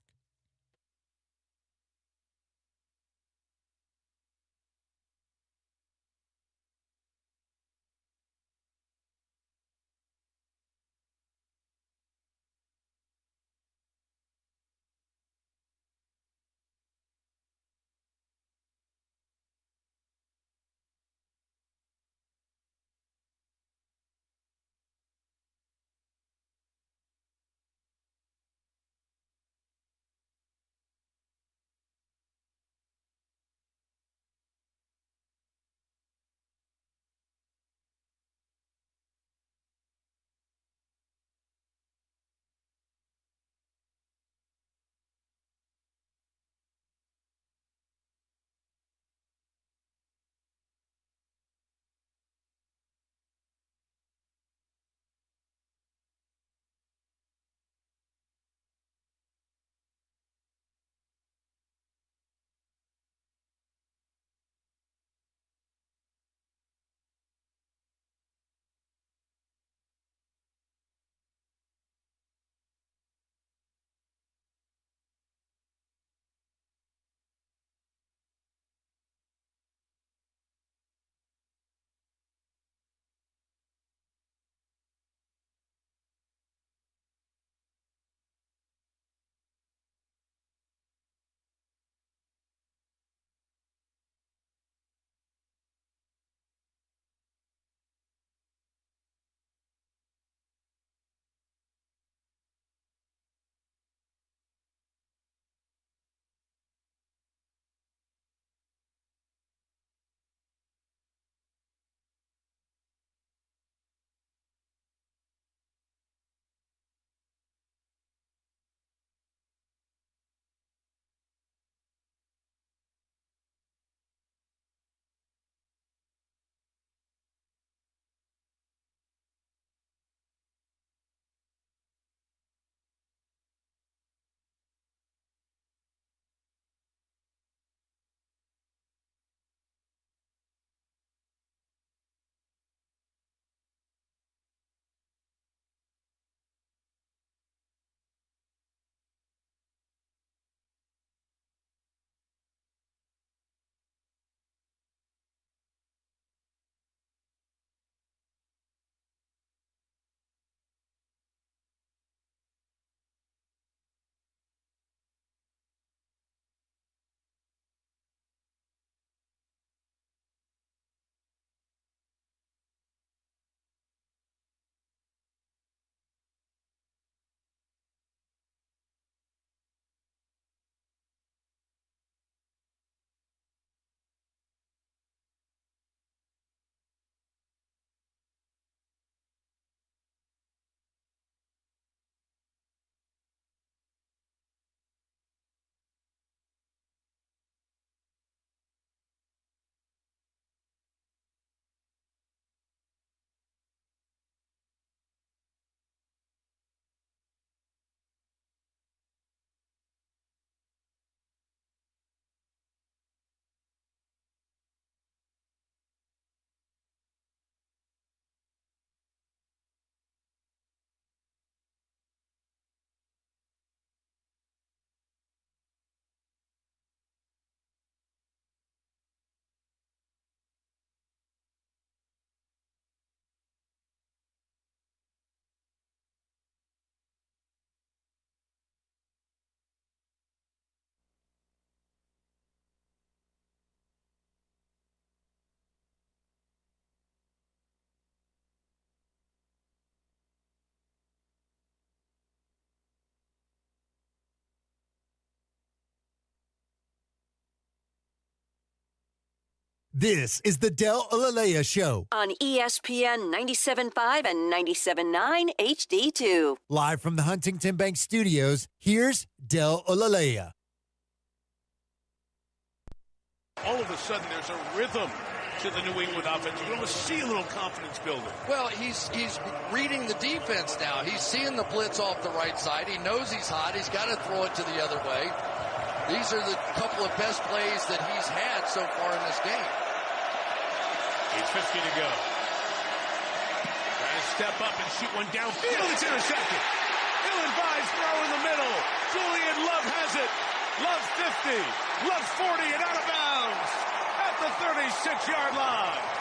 This is the Del Alalea Show. On ESPN 97.5 and 97.9 HD2. Live from the Huntington Bank Studios, here's Del Alalea. All of a sudden, there's a rhythm to the New England offense. You can almost see a little confidence building. Well, he's reading the defense now. He's seeing the blitz off the right side. He knows he's hot. He's got to throw it to the other way. These are the couple of best plays that he's had so far in this game. 8:50 to go. Trying to step up and shoot one downfield. It's intercepted. Ill-advised throw in the middle. Julian Love has it. Love 50. Love 40 and out of bounds at the 36-yard line.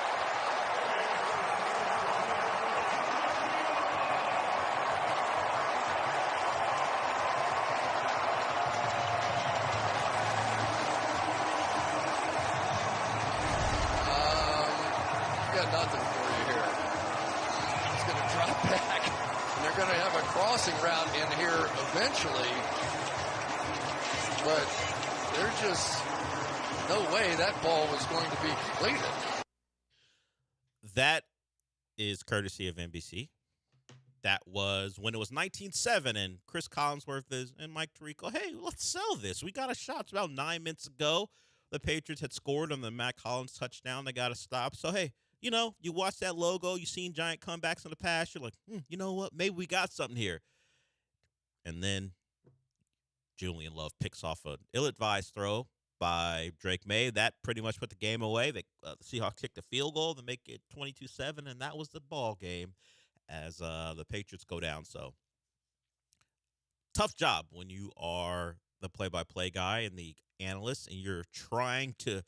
Got nothing for you here. He's going to drop back, and they're going to have a crossing route in here eventually. But there's just no way that ball was going to be completed. That is courtesy of NBC. That was when it was 19-7, and Chris Collinsworth and Mike Tirico, hey, let's sell this. We got a shot. It's about 9 minutes ago. The Patriots had scored on the Matt Collins touchdown. They got to stop. So, hey, you know, you watch that logo, you seen giant comebacks in the past, you're like, you know what, maybe we got something here. And then Julian Love picks off an ill-advised throw by Drake May. That pretty much put the game away. The Seahawks kicked a field goal to make it 22-7, and that was the ball game as the Patriots go down. So, tough job when you are the play-by-play guy and the analyst, and you're trying to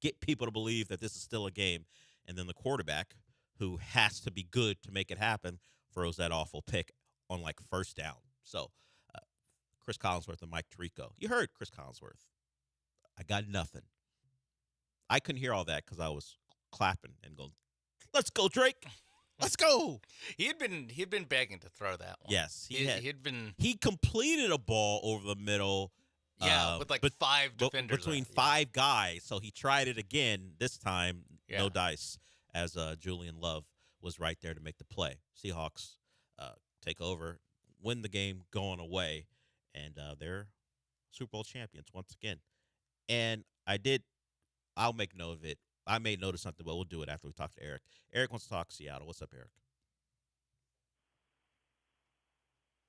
get people to believe that this is still a game. And then the quarterback, who has to be good to make it happen, throws that awful pick on, like, first down. So, Chris Collinsworth and Mike Tirico. You heard Chris Collinsworth. I got nothing. I couldn't hear all that because I was clapping and going, let's go, Drake. Let's go. He'd been begging to throw that one. Yes. He completed a ball over the middle. Yeah, with like five defenders. Between five guys. So he tried it again. This time, no dice, as Julian Love was right there to make the play. Seahawks take over, win the game going away, and they're Super Bowl champions once again. And I'll make note of it. I made note of something, but we'll do it after we talk to Eric. Eric wants to talk Seattle. What's up, Eric?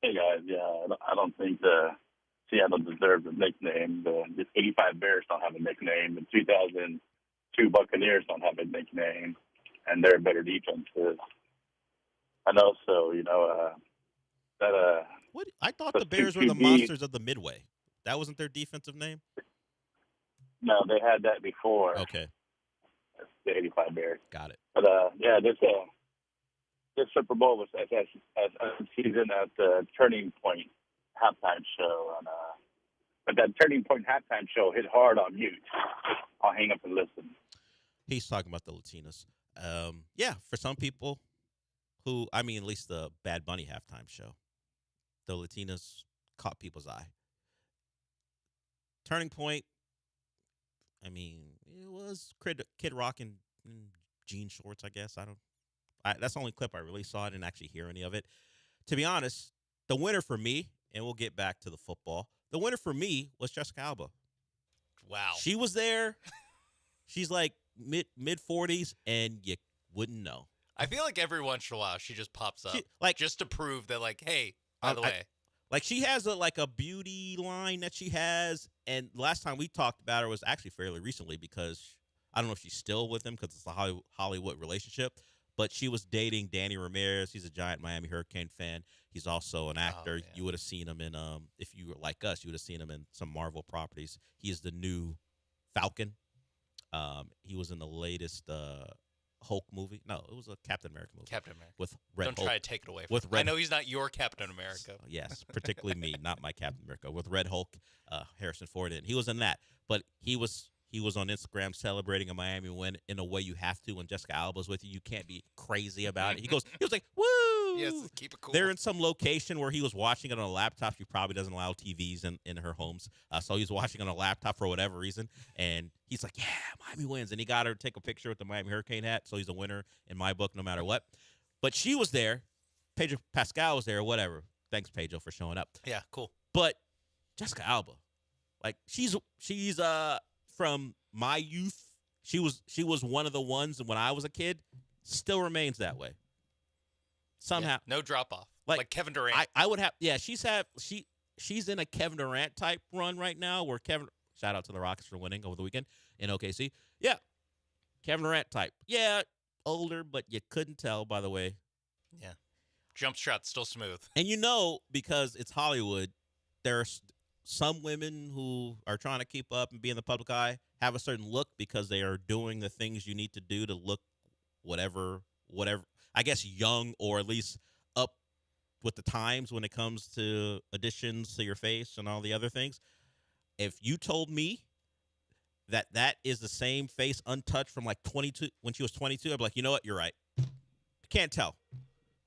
Hey, guys. Yeah, I don't think Seattle deserves a nickname. The 85 Bears don't have a nickname. The 2002 Buccaneers don't have a nickname, and they're a better defense. And also, What? I thought the Bears were the monsters of the Midway. That wasn't their defensive name? No, they had that before. Okay. The 85 Bears. Got it. But, this Super Bowl was as season at the Turning Point halftime show. But that Turning Point halftime show hit hard on mute. I'll hang up and listen. He's talking about the Latinas. Yeah, for some people at least the Bad Bunny halftime show, the Latinas caught people's eye. Turning Point, it was Kid Rock in jean shorts, I guess. That's the only clip I really saw. I didn't actually hear any of it. To be honest, the winner for me, and we'll get back to the football, the winner for me was Jessica Alba. Wow. She was there. She's like mid-40s, and you wouldn't know. I feel like every once in a while she just pops up, just to prove that, like, hey, by the way. Like, she has a beauty line that she has, and last time we talked about her was actually fairly recently because I don't know if she's still with him because it's a Hollywood relationship, but she was dating Danny Ramirez. He's a giant Miami Hurricane fan. He's also an actor. You would have seen him in, if you were like us, you would have seen him in some Marvel properties. He is the new Falcon. He was in the latest Hulk movie. No, it was a Captain America movie. Captain America. With Red Hulk. Don't try to take it away from him. I know he's not your Captain America. Yes, particularly me, not my Captain America. With Red Hulk, Harrison Ford in. He was in that. But he was on Instagram celebrating a Miami win in a way you have to when Jessica Alba's with you. You can't be crazy about it. He was like, woo! Yes, keep it cool. They're in some location where he was watching it on a laptop. She probably doesn't allow TVs in her homes. So he's watching on a laptop for whatever reason. And he's like, yeah, Miami wins. And he got her to take a picture with the Miami Hurricane hat. So he's a winner in my book no matter what. But she was there. Pedro Pascal was there or whatever. Thanks, Pedro, for showing up. Yeah, cool. But Jessica Alba, like she's from my youth. She was one of the ones when I was a kid. Still remains that way. Somehow, no drop off. Like Kevin Durant. I would have. Yeah, she's in a Kevin Durant type run right now. Where Kevin, shout out to the Rockets for winning over the weekend in OKC. Yeah, Kevin Durant type. Yeah, older, but you couldn't tell by the way. Yeah, jump shot still smooth. And because it's Hollywood, there's some women who are trying to keep up and be in the public eye have a certain look because they are doing the things you need to do to look whatever, I guess young or at least up with the times when it comes to additions to your face and all the other things. If you told me that is the same face untouched from like 22 when she was 22, I'd be like, you know what? You're right. Can't tell.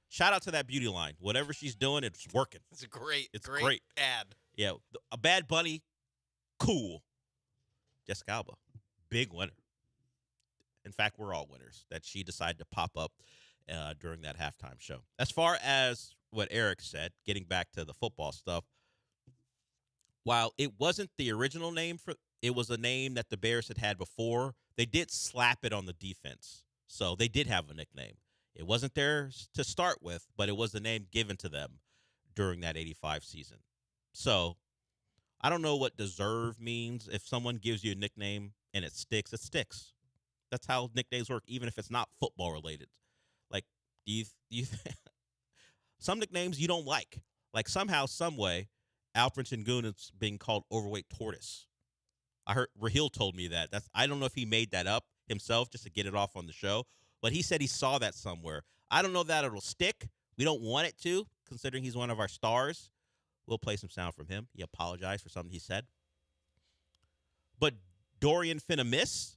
Shout out to that beauty line. Whatever she's doing, it's working. It's a great ad. Yeah, a Bad Bunny, cool. Jessica Alba, big winner. In fact, we're all winners that she decided to pop up during that halftime show. As far as what Eric said, getting back to the football stuff, while it wasn't the original name it was a name that the Bears had before, they did slap it on the defense. So they did have a nickname. It wasn't theirs to start with, but it was the name given to them during that 85 season. So I don't know what deserve means. If someone gives you a nickname and it sticks, it sticks. That's how nicknames work, even if it's not football related. Like, do you some nicknames you don't like. Like somehow, some way, Alperen Sengun is being called overweight tortoise. I heard Raheel told me that. I don't know if he made that up himself just to get it off on the show, but he said he saw that somewhere. I don't know that it'll stick. We don't want it to, considering he's one of our stars. We'll play some sound from him. He apologized for something he said. But Dorian Finney-Miss,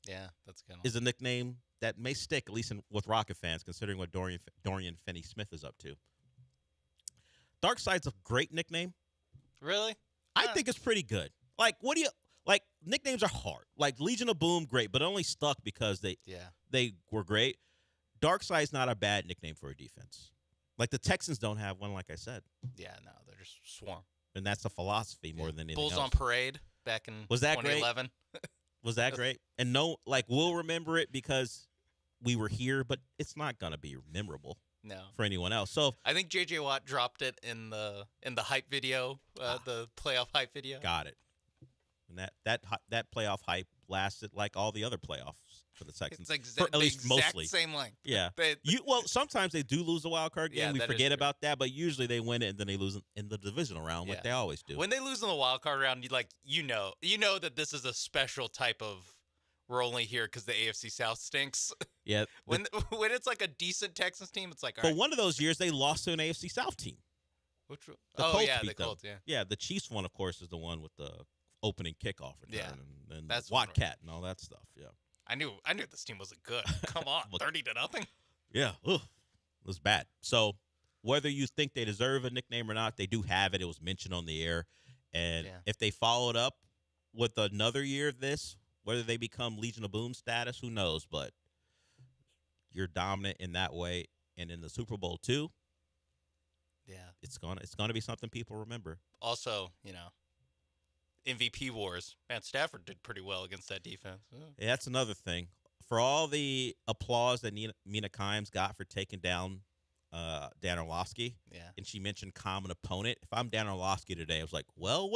yeah, that's good. Is a nickname that may stick, at least with Rocket fans, considering what Dorian Finney-Smith is up to. Darkside's a great nickname. Really? I think it's pretty good. Like, nicknames are hard. Like, Legion of Boom, great, but it only stuck because they were great. Darkside's not a bad nickname for a defense. Like, the Texans don't have one, like I said. Yeah, no, they're just swarm. And that's a philosophy more than anything Bulls else. on Parade back in 2011. Was that great? And we'll remember it because we were here, but it's not going to be memorable for anyone else. So I think J.J. Watt dropped it in the hype video, the playoff hype video. Got it. And that playoff hype lasted like all the other playoffs for the Texans. It's like at least mostly same length. Yeah. Sometimes they do lose the wild card game. We forget about that, but usually they win it and then they lose in the divisional round, like they always do. When they lose in the wild card round, you know that this is a special type of. We're only here because the AFC South stinks. Yeah. when it's like a decent Texans team, it's like. All but right. one of those years they lost to an AFC South team. Which one? The Colts. Yeah. Yeah, the Chiefs one, of course, is the one with the opening kickoff return and that's Wattcat and all that stuff. Yeah. I knew this team wasn't good. Come on, 30-0. Yeah, it was bad. So whether you think they deserve a nickname or not, they do have it. It was mentioned on the air, and if they followed up with another year of this, whether they become Legion of Boom status, who knows? But you're dominant in that way, and in the Super Bowl too. Yeah, it's gonna be something people remember. Also, MVP wars. Man, Stafford did pretty well against that defense. Yeah, that's another thing. For all the applause that Mina Kimes got for taking down Dan Orlovsky, and she mentioned common opponent. If I'm Dan Orlovsky today, I was like, well.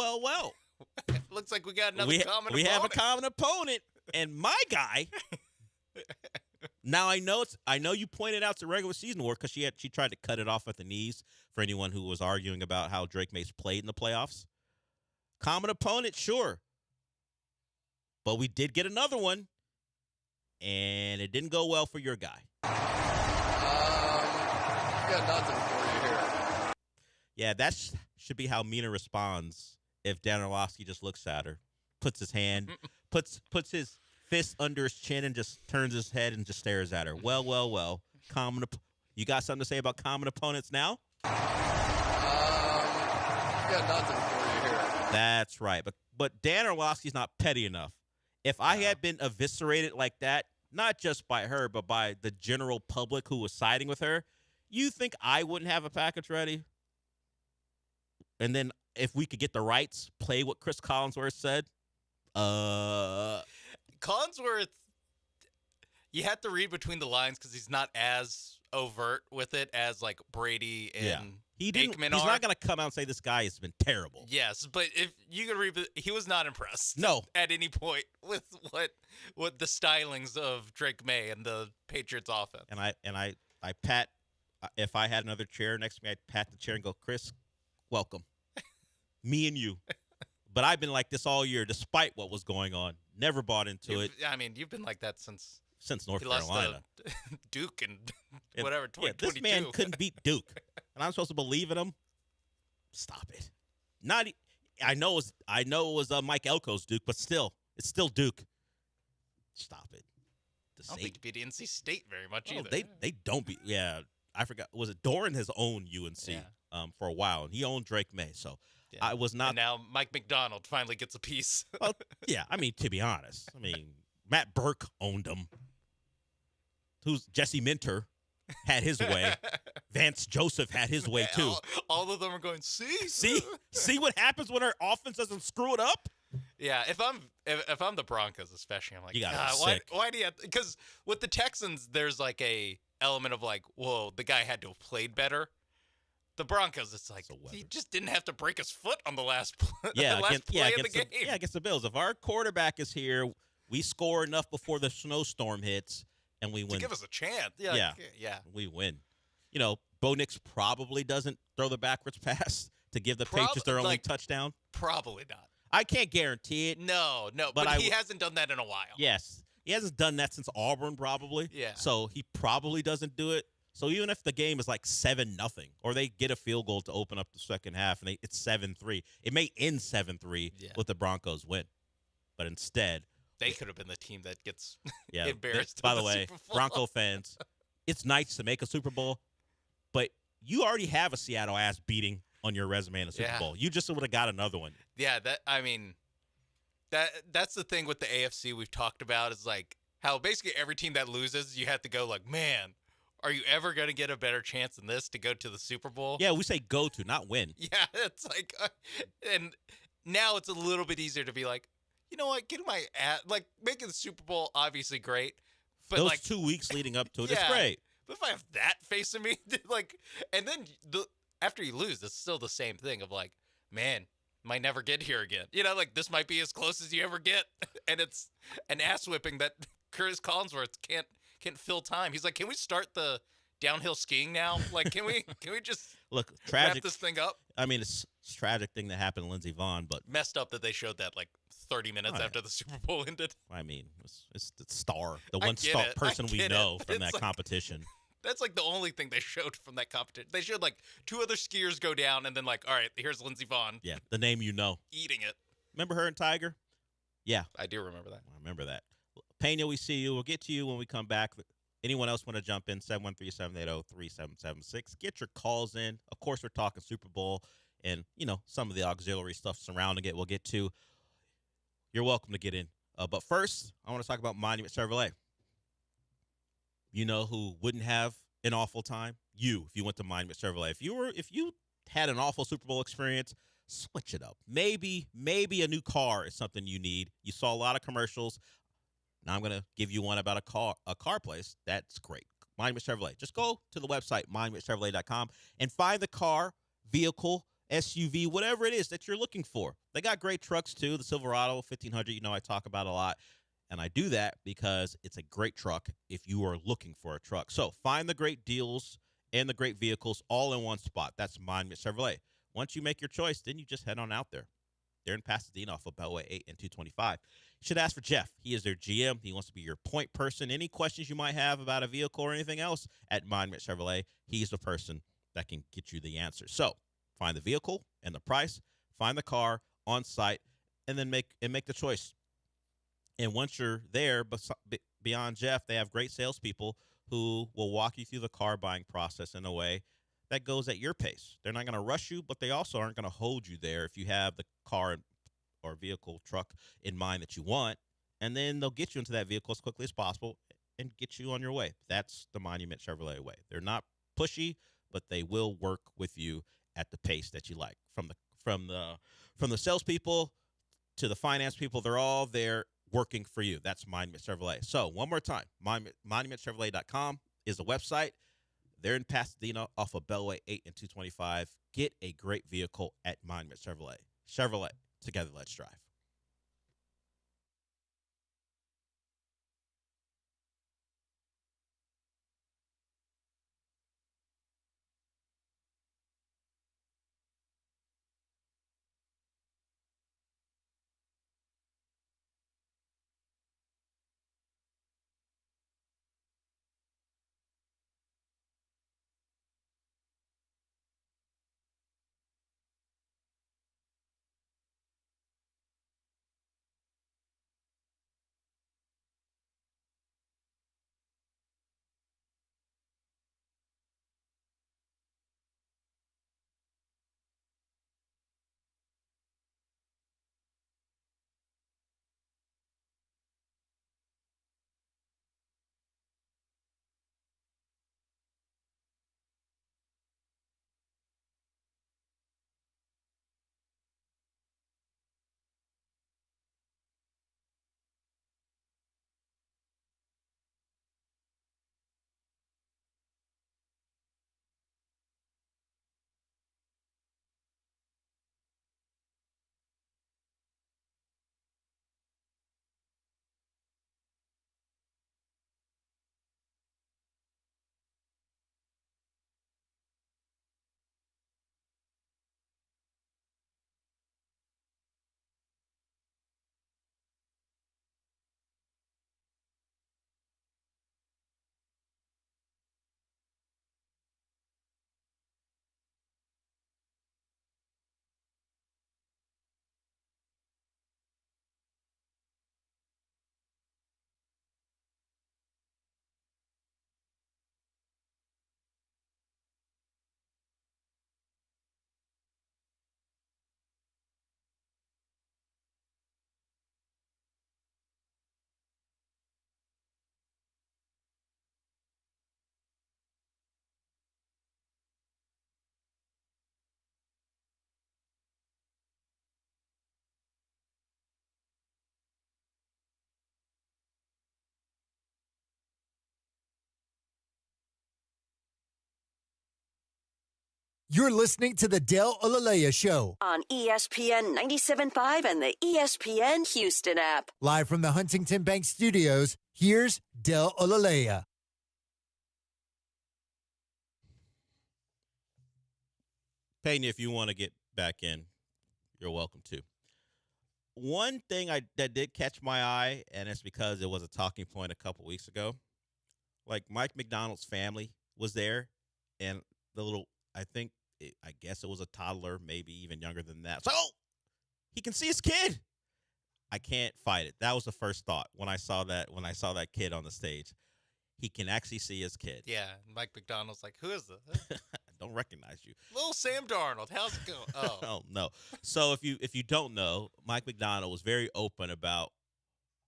Looks like we got another common opponent. We have a common opponent, and my guy. Now I know you pointed out the regular season war because she tried to cut it off at the knees for anyone who was arguing about how Drake Mays played in the playoffs. Common opponent, sure. But we did get another one, and it didn't go well for your guy. Got nothing for you here. Yeah, that should be how Mina responds if Dan Orlovsky just looks at her, puts his hand, puts his fist under his chin and just turns his head and just stares at her. Well. You got something to say about common opponents now? Got nothing for you here. That's right. But Dan Orlovsky's not petty enough. If I had been eviscerated like that, not just by her, but by the general public who was siding with her, you think I wouldn't have a package ready? And then if we could get the rights, play what Chris Collinsworth said? Collinsworth, you have to read between the lines because he's not as overt with it as like Brady and Aikman He's are. not going to come out and say this guy has been terrible. Yes, but if you can read, he was not impressed. No, at any point with what the stylings of Drake May and the Patriots offense. And I pat. If I had another chair next to me, I'd pat the chair and go, Chris, welcome, me and you. But I've been like this all year, despite what was going on. Never bought into it. I mean, you've been like that since North Carolina. Duke and whatever. This man couldn't beat Duke, and I'm supposed to believe in him. Stop it. I know it was Mike Elko's Duke, but still, it's still Duke. Stop it. I don't think he beat NC State very much either. They don't beat. Yeah, I forgot. Was it Doran has owned UNC for a while, and he owned Drake May. So I was not. And now Mike McDonald finally gets a piece. Well, yeah, I mean, to be honest, Matt Burke owned him. Who's Jesse Minter had his way. Vance Joseph had his way too. All of them are going, see what happens when our offense doesn't screw it up. Yeah, if I'm the Broncos especially, I'm like, you gotta why do you have? Because with the Texans, there's like a element of like, whoa, the guy had to have played better. The Broncos, it's like he just didn't have to break his foot on the last play, against of the game. Against the Bills. If our quarterback is here, we score enough before the snowstorm hits, and we win. To give us a chance. Yeah, we win. You know, Bo Nix probably doesn't throw the backwards pass to give the Patriots their only touchdown. Probably not. I can't guarantee it. No, but he hasn't done that in a while. Yes, he hasn't done that since Auburn, probably. Yeah. So he probably doesn't do it. So even if the game is like 7-0, or they get a field goal to open up the second half, and it's 7-3, it may end 7-3 with the Broncos win. But instead, they could have been the team that gets Yeah. embarrassed. By in the way, Super Bowl. Bronco fans, it's nice to make a Super Bowl, but you already have a Seattle ass beating on your resume in a Super Bowl. You just would have got another one. Yeah, that's the thing with the AFC we've talked about is like how basically every team that loses, you have to go like, man, are you ever going to get a better chance than this to go to the Super Bowl? Yeah, we say go to, not win. Yeah, it's like, and now it's a little bit easier to be like, you know what, getting my like making the Super Bowl obviously great, but those like 2 weeks leading up to it, it's great. But if I have that facing me, like, and then after you lose, it's still the same thing of like, man, might never get here again. You know, like this might be as close as you ever get, and it's an ass whipping that Chris Collinsworth can't fill time. He's like, can we start the downhill skiing now? Like, can we just tragic, wrap this thing up? I mean, it's a tragic thing that happened to Lindsey Vonn, but messed up that they showed that like 30 minutes after the Super Bowl ended. I mean, it's the star, the one star person we know from that competition. That's like the only thing they showed from that competition. They showed like 2 other skiers go down, and then like, all right, here's Lindsey Vonn. Yeah, the name you know. Eating it. Remember her and Tiger? Yeah. I do remember that. I remember that. Pena, we see you. We'll get to you when we come back. Anyone else want to jump in? 713-780-3776. Get your calls in. Of course, we're talking Super Bowl and, you know, some of the auxiliary stuff surrounding it we'll get to. You're welcome to get in. But first, I want to talk about Monument Chevrolet. You know who wouldn't have an awful time? You, if you went to Monument Chevrolet. If you had an awful Super Bowl experience, switch it up. Maybe a new car is something you need. You saw a lot of commercials. Now I'm going to give you one about a car place. That's great. Monument Chevrolet. Just go to the website, monumentchevrolet.com, and find the car, vehicle, SUV, whatever it is that you're looking for. They got great trucks, too. The Silverado 1500, you know I talk about a lot. And I do that because it's a great truck if you are looking for a truck. So find the great deals and the great vehicles all in one spot. That's Monument Chevrolet. Once you make your choice, then you just head on out there. They're in Pasadena off of Beltway 8 and 225. You should ask for Jeff. He is their GM. He wants to be your point person. Any questions you might have about a vehicle or anything else at Monument Chevrolet, he's the person that can get you the answer. So find the vehicle and the price, find the car on site, and then make the choice. And once you're there, beyond Jeff, they have great salespeople who will walk you through the car buying process in a way that goes at your pace. They're not going to rush you, but they also aren't going to hold you there if you have the car or vehicle, truck in mind that you want, and then they'll get you into that vehicle as quickly as possible and get you on your way. That's the Monument Chevrolet way. They're not pushy, but they will work with you at the pace that you like. From the salespeople to the finance people, they're all there working for you. That's Monument Chevrolet. So one more time, monumentchevrolet.com is the website. They're in Pasadena off of Bellway 8 and 225. Get a great vehicle at Monument Chevrolet. Chevrolet. Together, let's drive. You're listening to the Dale Olalea Show. On ESPN 97.5 and the ESPN Houston app. Live from the Huntington Bank Studios, here's Dale Olalea. Peyton, if you want to get back in, you're welcome to. One thing that did catch my eye, and it's because it was a talking point a couple weeks ago. Like Mike McDonald's family was there, and the little, I guess it was a toddler, maybe even younger than that. So he can see his kid. I can't fight it. That was the first thought when I saw that. When I saw that kid on the stage, he can actually see his kid. Yeah, Mike McDonald's like, who is this? I don't recognize you. Little Sam Darnold. How's it going? Oh. Oh no. So if you don't know, Mike McDonald was very open about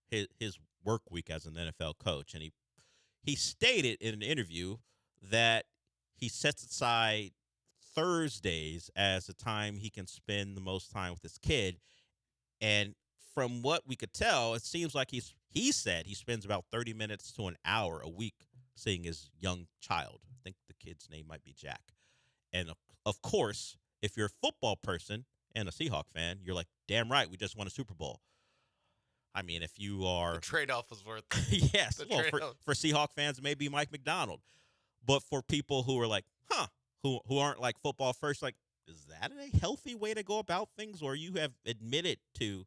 his work week as an NFL coach, and he stated in an interview that he sets aside Thursdays as the time he can spend the most time with his kid. And from what we could tell, it seems like he said he spends about 30 minutes to an hour a week seeing his young child. I think the kid's name might be Jack. And of course, if you're a football person and a Seahawks fan, you're like, damn right, we just won a Super Bowl. I mean, if you are... The trade-off was worth it. Yes. Well, for Seahawks fans, maybe Mike McDonald. But for people who are like, who aren't like football first, like, is that a healthy way to go about things? Or you have admitted to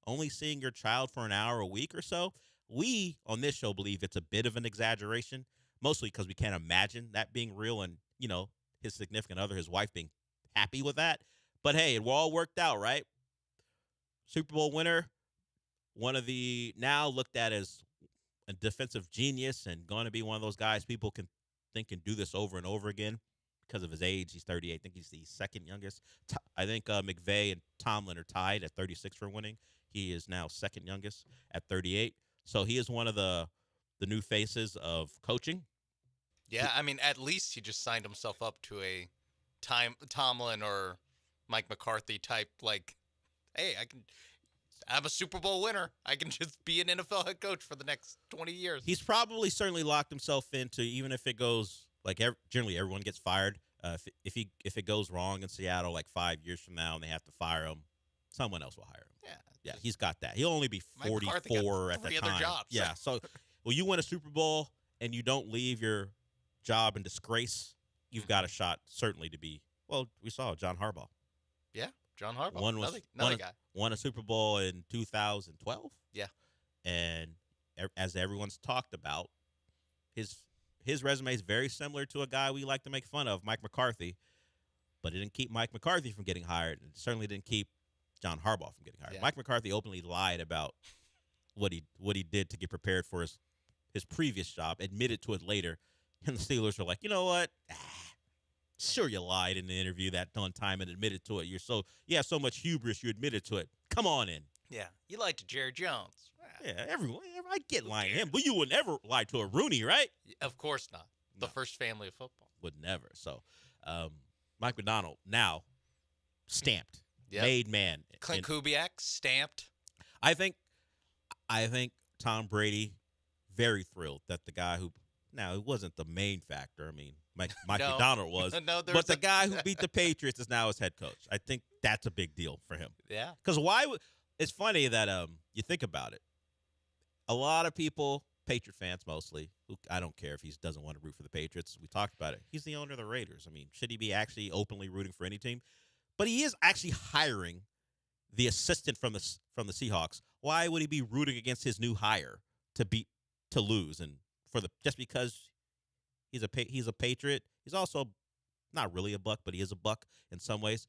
only seeing your child for an hour a week or so? We, on this show, believe it's a bit of an exaggeration, mostly because we can't imagine that being real and, his significant other, his wife, being happy with that. But, hey, it all worked out, right? Super Bowl winner, one of the now looked at as a defensive genius and going to be one of those guys people can do this over and over again because of his age. He's 38. I think he's the second youngest. I think McVay and Tomlin are tied at 36 for winning. He is now second youngest at 38. So he is one of the new faces of coaching. Yeah, I mean, at least he just signed himself up to a Tomlin or Mike McCarthy type, like, hey, I'm a Super Bowl winner. I can just be an NFL head coach for the next 20 years. He's probably certainly locked himself into, even if it goes, like, generally everyone gets fired. If it goes wrong in Seattle, like 5 years from now, and they have to fire him, someone else will hire him. Yeah, he's got that. He'll only be 44 at the time. Jobs. Yeah, so well, you win a Super Bowl and you don't leave your job in disgrace, you've got a shot certainly to be. Well, we saw John Harbaugh. Yeah, John Harbaugh. Another guy. Won a Super Bowl in 2012. Yeah. And as everyone's talked about, his resume is very similar to a guy we like to make fun of, Mike McCarthy. But it didn't keep Mike McCarthy from getting hired, and it certainly didn't keep John Harbaugh from getting hired. Yeah. Mike McCarthy openly lied about what he did to get prepared for his previous job, admitted to it later, and the Steelers were like, you know what? Sure, you lied in the interview that one time and admitted to it. You have so much hubris, you admitted to it. Come on in. Yeah, you lied to Jerry Jones. Yeah, everyone. I get lying to him, but you would never lie to a Rooney, right? Of course not. The first family of football. Would never. So, Mike McDonald now stamped, Yep. made man. Clint Kubiak stamped. I think Tom Brady very thrilled that the guy who now it wasn't the main factor. I mean, Mike No. McDonald was, No, but the guy who beat the Patriots is now his head coach. I think that's a big deal for him. Yeah. Because it's funny that you think about it. A lot of people, Patriot fans mostly, who I don't care if he doesn't want to root for the Patriots. We talked about it. He's the owner of the Raiders. I mean, should he be actually openly rooting for any team? But he is actually hiring the assistant from the Seahawks. Why would he be rooting against his new hire to lose and just because he's a Patriot? He's also not really a Buck, but he is a Buck in some ways.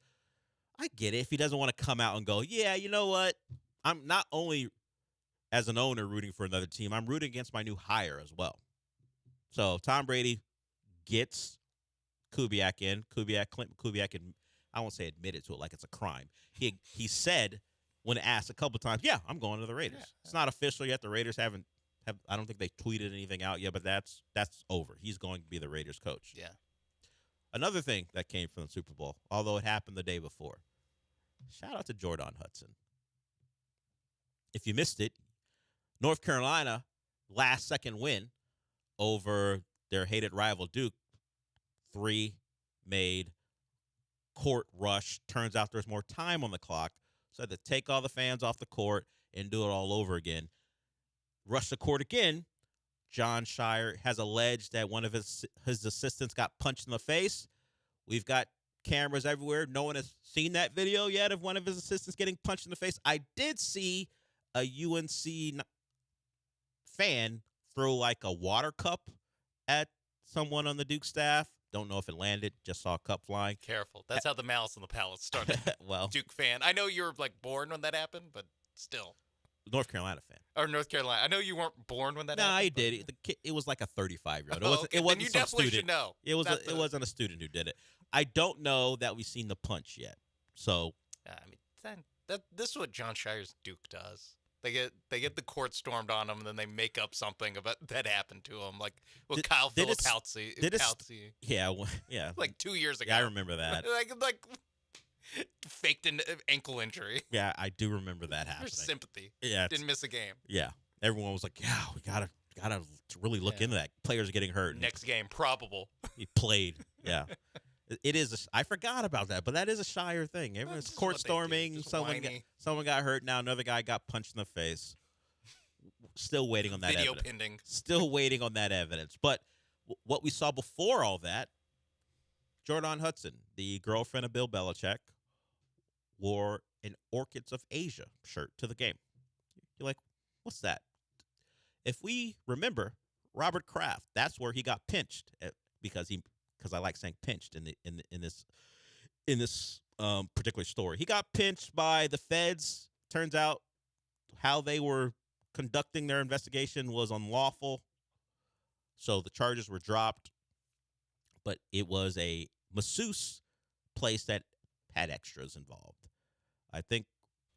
I get it if he doesn't want to come out and go, yeah, you know what? I'm not only as an owner rooting for another team, I'm rooting against my new hire as well. So Tom Brady gets Kubiak in. Clint Kubiak, and I won't say admitted to it like it's a crime. He said when asked a couple times, yeah, I'm going to the Raiders. Yeah. It's not official yet. The Raiders haven't I don't think they tweeted anything out yet, but that's over. He's going to be the Raiders coach. Yeah. Another thing that came from the Super Bowl, although it happened the day before, shout out to Jordan Hudson. If you missed it, North Carolina, last second win over their hated rival Duke, 3 made, court rush. Turns out there's more time on the clock, so they had to take all the fans off the court and do it all over again. Rush the court again. John Shire has alleged that one of his assistants got punched in the face. We've got cameras everywhere. No one has seen that video yet of one of his assistants getting punched in the face. I did see a UNC fan throw like a water cup at someone on the Duke staff. Don't know if it landed. Just saw a cup flying. Careful. That's how the Malice in the Palace started. Well, Duke fan. I know you were like born when that happened, but still. North Carolina fan. Or North Carolina. I know you weren't born when that happened. No, I did. It was like a 35-year-old. It wasn't you some definitely student. Should know. It wasn't a student who did it. I don't know that we've seen the punch yet. So, I mean, this is what John Shire's Duke does. They get the court stormed on them, and then they make up something about that happened to them, like Kyle Filipowski. Yeah. Like 2 years ago. Yeah, I remember that. like faked an ankle injury. Yeah, I do remember that happening. There's sympathy. Yeah, didn't miss a game. Yeah, everyone was like, "Yeah, we gotta really look into that. Players are getting hurt." Next game, probable. He played. Yeah, it is. I forgot about that, but that is a Shire thing. Everyone's court storming. Someone got hurt. Now another guy got punched in the face. Still waiting on that video evidence. pending. Still waiting on that evidence. But what we saw before all that, Jordan Hudson, the girlfriend of Bill Belichick, wore an Orchids of Asia shirt to the game. You're like, what's that? If we remember, Robert Kraft, that's where he got pinched because I like saying pinched in this particular story. He got pinched by the feds. Turns out how they were conducting their investigation was unlawful, so the charges were dropped. But it was a masseuse place that had extras involved. I think,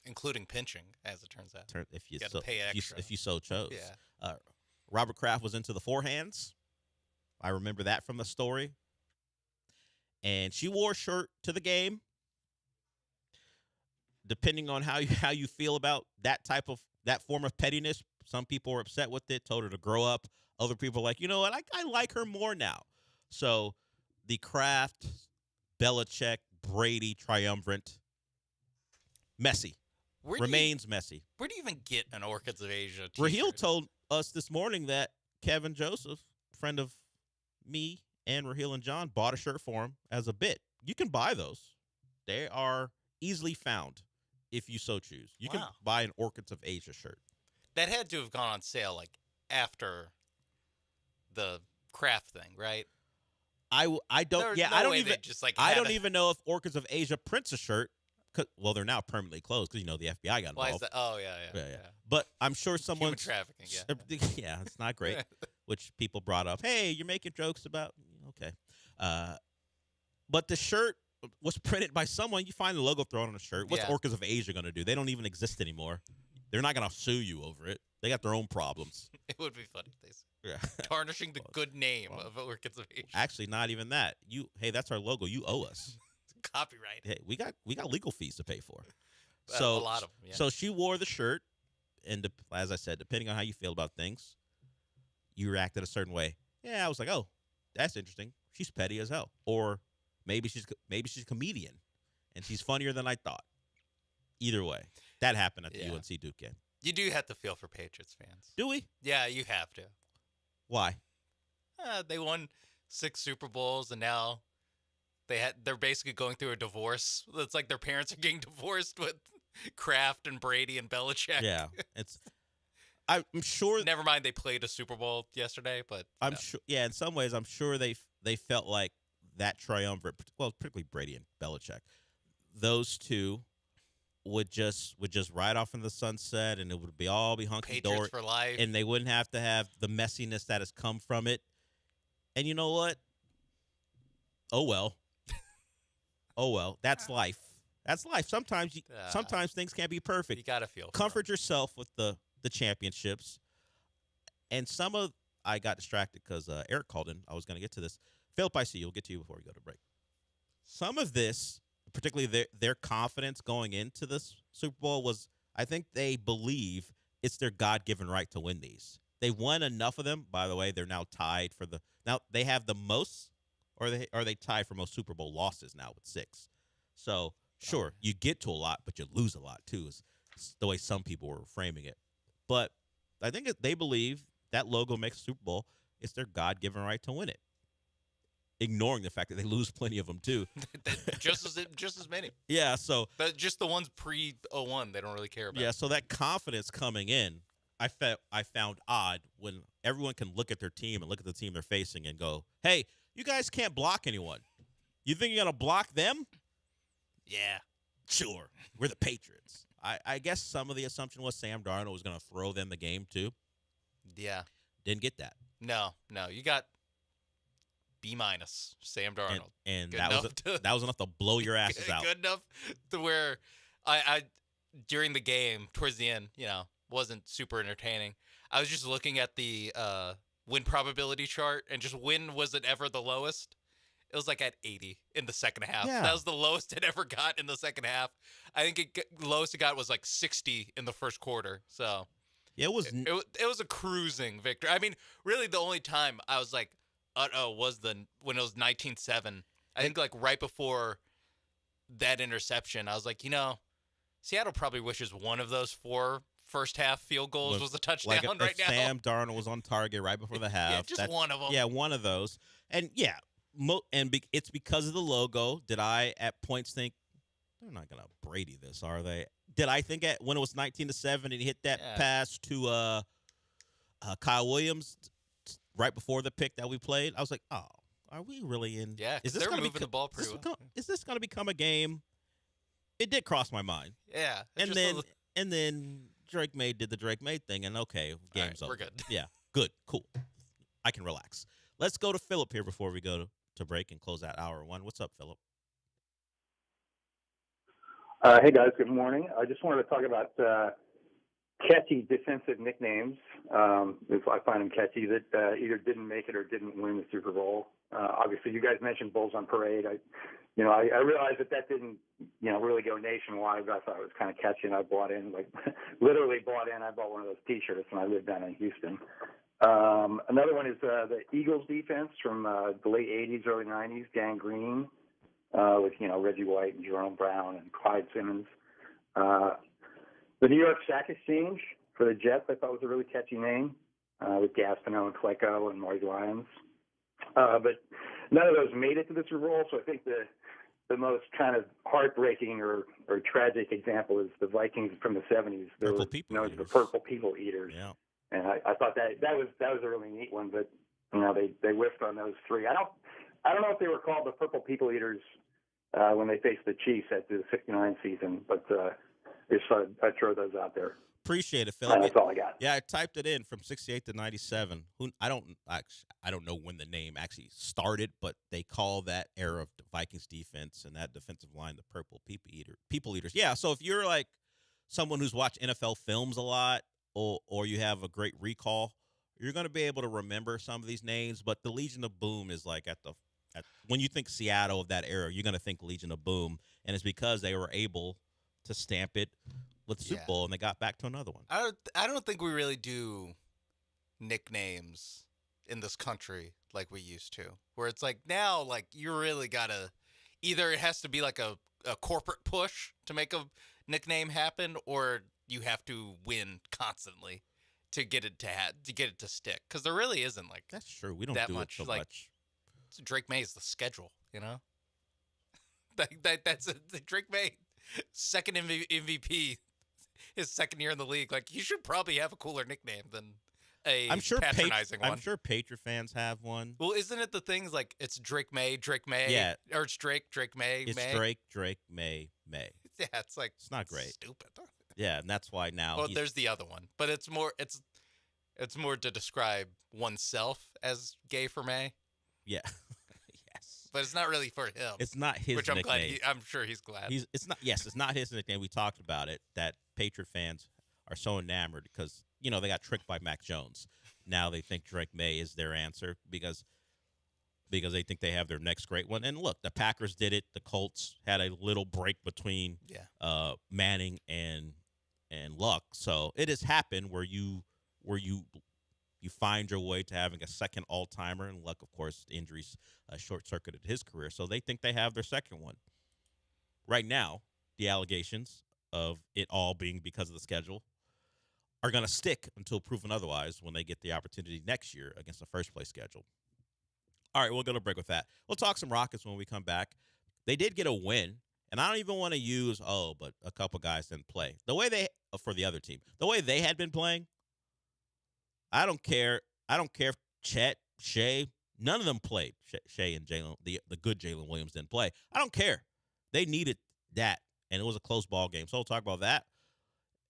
including pinching, as it turns out. if you gotta pay extra. if you so chose. Yeah. Robert Kraft was into the forehands. I remember that from the story. And she wore a shirt to the game. Depending on how you feel about that form of pettiness, some people were upset with it, told her to grow up. Other people were like, you know what, I like her more now. So the Kraft, Belichick, Brady triumvirate, messy. Remains messy. Where do you even get an Orchids of Asia t-shirt? Raheel told us this morning that Kevin Joseph, friend of me and Raheel and John, bought a shirt for him as a bit. You can buy those. They are easily found if you so choose. You can buy an Orchids of Asia shirt. That had to have gone on sale like after the Kraft thing, right? I don't. There's Yeah, no I don't way even. they just, like, I had don't a- even know if Orchids of Asia prints a shirt. Well, they're now permanently closed because the FBI got involved. Why is that? Oh, yeah. But I'm sure someone. Human trafficking, yeah. Yeah, it's not great. Which people brought up. Hey, you're making jokes about. Okay. But the shirt was printed by someone. You find the logo thrown on a shirt. What's Yeah. Orchids of Asia going to do? They don't even exist anymore. They're not going to sue you over it. They got their own problems. It would be funny if they said. Yeah. Tarnishing the good name of Orchids of Asia. Actually, not even that. Hey, that's our logo. You owe us. Copyright. Hey, we got legal fees to pay for. A So lot of them, yeah. So she wore the shirt, and as I said, depending on how you feel about things, you reacted a certain way. Yeah, I was like, oh, that's interesting. She's petty as hell, or maybe she's a comedian, and she's funnier than I thought. Either way, that happened at the UNC Duke game. You do have to feel for Patriots fans. Do we? Yeah, you have to. Why? They won 6 Super Bowls, and now they're basically going through a divorce. It's like their parents are getting divorced with Kraft and Brady and Belichick. Yeah, I'm sure. Never mind, they played a Super Bowl yesterday, but I'm sure. Yeah, in some ways, I'm sure they felt like that triumvirate. Well, particularly Brady and Belichick. Those two would just ride off in the sunset, and it would all be hunky dory Patriots for life, and they wouldn't have to have the messiness that has come from it. And you know what? Oh well. That's life. That's life. Sometimes things can't be perfect. You gotta feel. Comfort yourself with the championships. And I got distracted because Eric called in. I was going to get to this. Philip, I see you. We'll get to you before we go to break. Some of this, particularly their confidence going into this Super Bowl, was I think they believe it's their God-given right to win these. They won enough of them. By the way, they're now tied for now they have the most, or are they tied for most Super Bowl losses now with 6. So sure, you get to a lot, but you lose a lot too. Is the way some people were framing it. But I think they believe that logo makes Super Bowl. It's their God-given right to win it. Ignoring the fact that they lose plenty of them too. just as many. Yeah, so but just the ones pre-01 they don't really care about. Yeah, so that confidence coming in, I found odd when everyone can look at their team and look at the team they're facing and go, "Hey, you guys can't block anyone. You think you're gonna block them?" Yeah, sure. We're the Patriots. I guess some of the assumption was Sam Darnold was going to throw them the game too. Yeah. Didn't get that. No. You got B-, Sam Darnold. And that was enough to blow your asses out. Good enough to where I during the game, towards the end, wasn't super entertaining. I was just looking at the win probability chart, and just when was it ever the lowest? It was like at 80 in the second half. Yeah. That was the lowest it ever got in the second half. I think the lowest it got was like 60 in the first quarter. So yeah, it was a cruising victory. I mean, really the only time I was like, was when it was 19-7. I think like right before that interception, I was like, Seattle probably wishes one of those 4 first half field goals was a touchdown right now. Sam Darnold was on target right before the half. Yeah, just one of them. Yeah, one of those. And yeah, it's because of the logo. Did I at points think they're not gonna Brady this, are they? Did I think when it was 19-7 and he hit that pass to Kyle Williams right before the pick that we played? I was like, oh, are we really in? Yeah, because they're moving the ball pretty well. Is this gonna become a game? It did cross my mind. Yeah, and then Drake May did the Drake May thing, and okay, game's over. We're good. Yeah, good, cool. I can relax. Let's go to Philip here before we go to break and close out hour one. What's up, Philip? Hey, guys. Good morning. I just wanted to talk about catchy defensive nicknames. If I find them catchy that either didn't make it or didn't win the Super Bowl. Obviously, you guys mentioned Bulls on Parade. I realized that didn't, really go nationwide, but I thought it was kind of catchy, and I bought in, literally bought in. I bought one of those T-shirts when I lived down in Houston. Another one is the Eagles defense from the late 80s, early 90s, Gang Green, with, Reggie White and Jerome Brown and Clyde Simmons. The New York Sack Exchange for the Jets, I thought was a really catchy name, with Gastineau and Klecko and Marty Lyons. But none of those made it to the Super Bowl, so I think the most kind of heartbreaking or tragic example is the Vikings from the 70s. They were known as the Purple People Eaters. Yeah. And I thought that was a really neat one, but they whiffed on those three. I don't know if they were called the Purple People Eaters when they faced the Chiefs at the '69 season, but just I'd throw those out there. Appreciate it, Philip. That's all I got. Yeah, I typed it in from 68 to 97. I don't know when the name actually started, but they call that era of the Vikings defense and that defensive line the Purple People Eaters. Yeah, so if you're like someone who's watched NFL films a lot, or you have a great recall, you're going to be able to remember some of these names. But the Legion of Boom is like when you think Seattle of that era, you're going to think Legion of Boom, and it's because they were able to stamp it with the Super Bowl, and they got back to another one. I don't think we really do nicknames in this country like we used to, where it's like now, like you really gotta either it has to be like a corporate push to make a nickname happen, or you have to win constantly to get it to stick. Because there really isn't like that's true. We don't that do much it so like much. Drake May is the schedule, that's the Drake May second MVP. His second year in the league, like you should probably have a cooler nickname than a patronizing one. I'm sure Patriot fans have one. Well, isn't it the things like it's Drake May, Yeah, or it's Drake May, it's May? Drake May. Yeah, it's like it's not great. Stupid. Yeah, and that's why now. Well, there's the other one, but it's more to describe oneself as gay for May. Yeah. But it's not really for him. It's not his which I'm nickname. glad. I'm sure he's glad. It's not. Yes, it's not his nickname. We talked about it. That Patriot fans are so enamored because they got tricked by Mac Jones. Now they think Drake May is their answer because they think they have their next great one. And look, the Packers did it. The Colts had a little break between Manning and Luck. So it has happened where you find your way to having a second all-timer, and Luck, of course, injuries short-circuited his career. So they think they have their second one. Right now, the allegations of it all being because of the schedule are going to stick until proven otherwise when they get the opportunity next year against the first-place schedule. All right, we'll go to break with that. We'll talk some Rockets when we come back. They did get a win, and I don't even want to use, but a couple guys didn't play. The way for the other team, the way they had been playing, I don't care if Chet, Shea, none of them played. Shea and Jalen, the good Jalen Williams didn't play. I don't care. They needed that, and it was a close ball game. So we'll talk about that.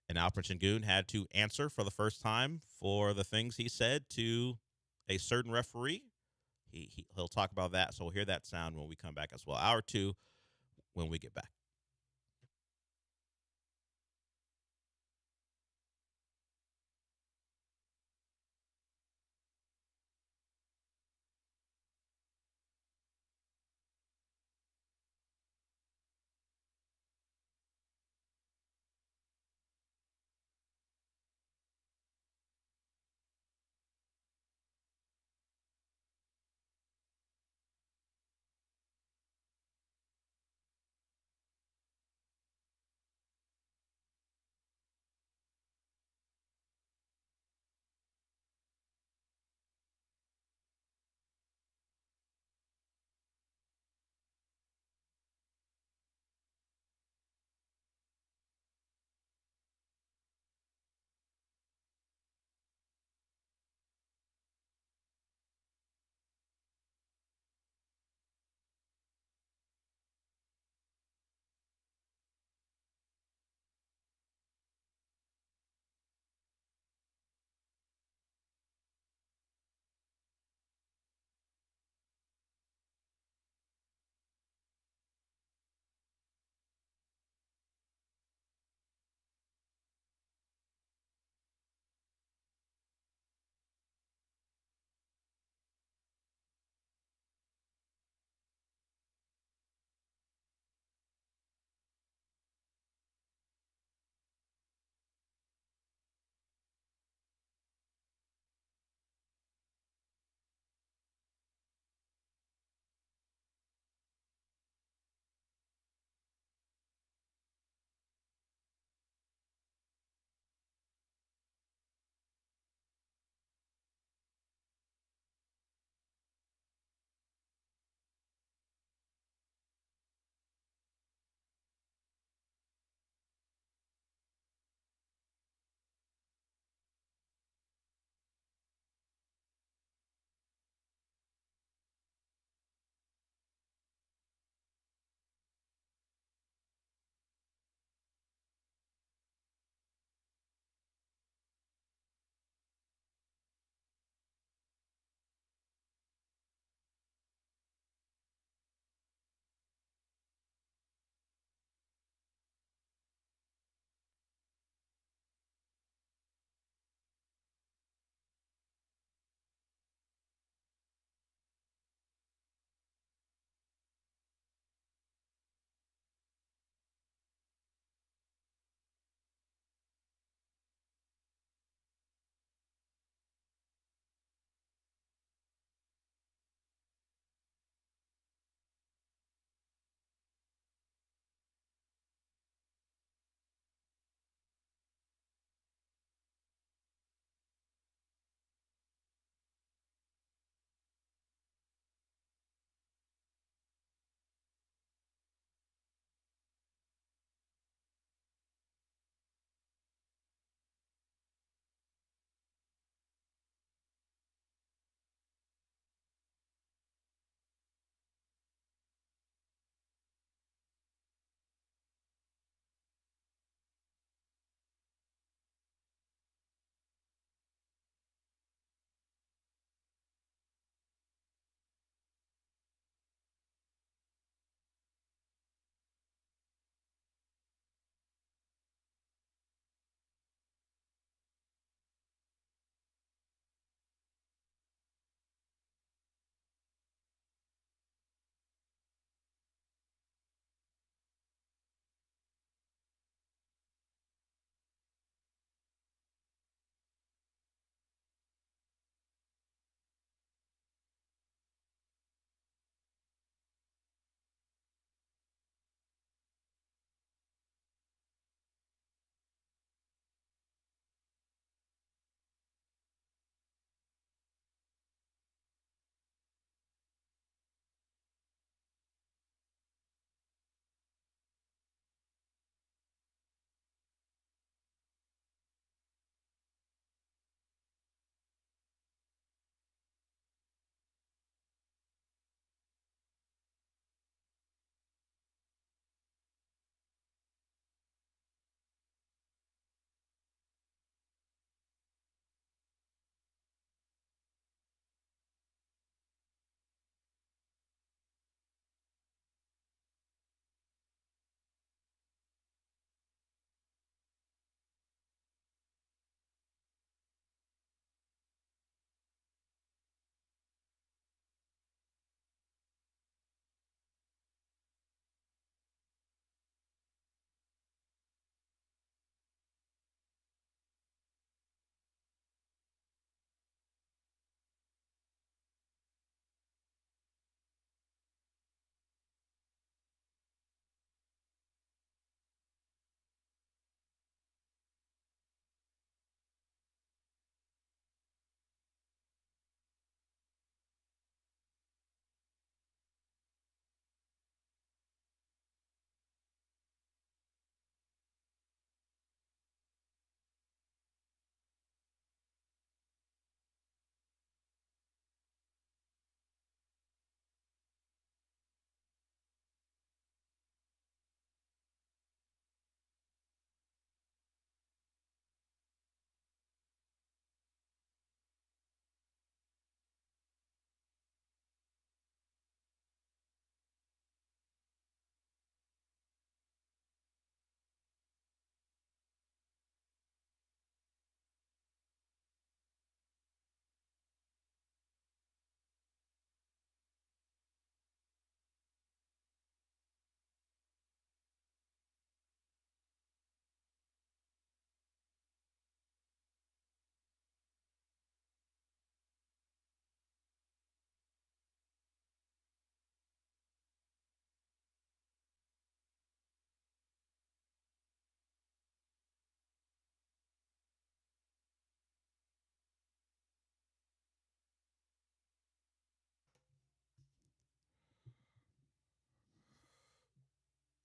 And Alperen Sengun had to answer for the first time for the things he said to a certain referee. He'll talk about that, so we'll hear that sound when we come back as well. Hour two when we get back.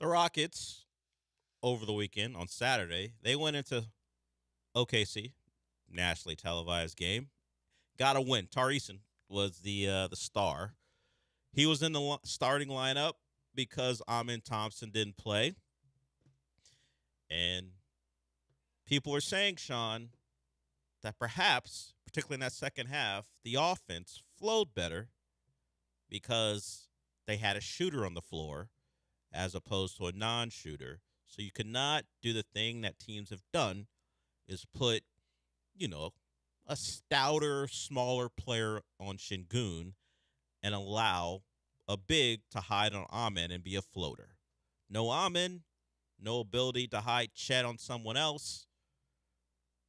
The Rockets, over the weekend on Saturday, they went into OKC, nationally televised game. Got a win. Tarisin was the star. He was in the starting lineup because Amin Thompson didn't play. And people are saying, Sean, that perhaps, particularly in that second half, the offense flowed better because they had a shooter on the floor as opposed to a non-shooter. So you cannot do the thing that teams have done is put, a stouter, smaller player on Sengun and allow a big to hide on Amin and be a floater. No Amin, no ability to hide Chet on someone else,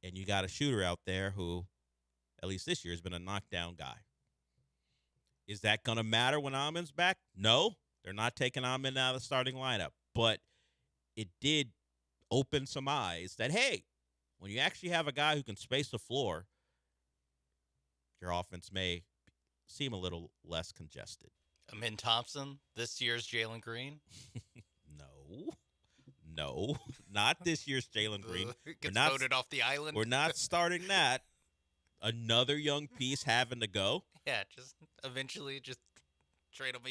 and you got a shooter out there who, at least this year, has been a knockdown guy. Is that going to matter when Amin's back? No, they're not taking Amin out of the starting lineup. But it did open some eyes that, hey, when you actually have a guy who can space the floor, your offense may seem a little less congested. Amin Thompson, this year's Jalen Green? No, not this year's Jalen Green. Gets voted off the island. We're not starting that. Another young piece having to go. Yeah, just eventually just trade them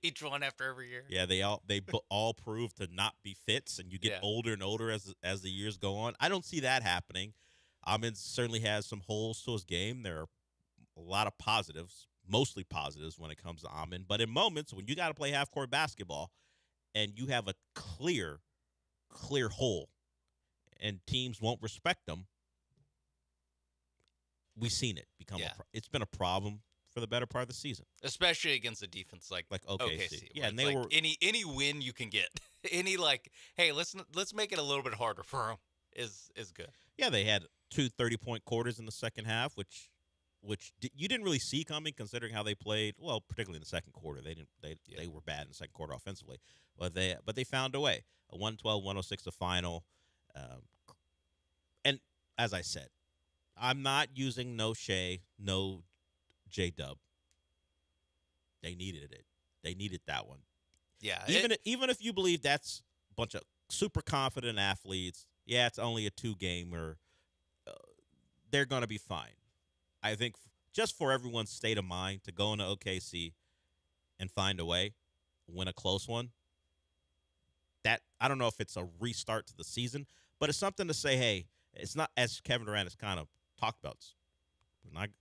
each one after every year. Yeah, they all prove to not be fits, and you get older and older as the years go on. I don't see that happening. Amin certainly has some holes to his game. There are a lot of positives, mostly positives when it comes to Amin. But in moments when you got to play half-court basketball and you have a clear hole and teams won't respect them, we've seen it become it's been a problem for the better part of the season, especially against a defense like OKC. Yeah, and they were any win you can get, hey, let's make it a little bit harder for them is good. Yeah, they had 2 30-point quarters in the second half, which you didn't really see coming considering how they played. Well, particularly in the second quarter, they were bad in the second quarter offensively, but they found a way. A 112-106 the final, and as I said, I'm not using no Shea, no J-Dub. They needed it. They needed that one. Yeah. Even if you believe that's a bunch of super confident athletes, yeah, it's only a 2-gamer, they're going to be fine. I think just for everyone's state of mind to go into OKC and find a way, win a close one, that I don't know if it's a restart to the season, but it's something to say, hey, it's not, as Kevin Durant has kind of talked about,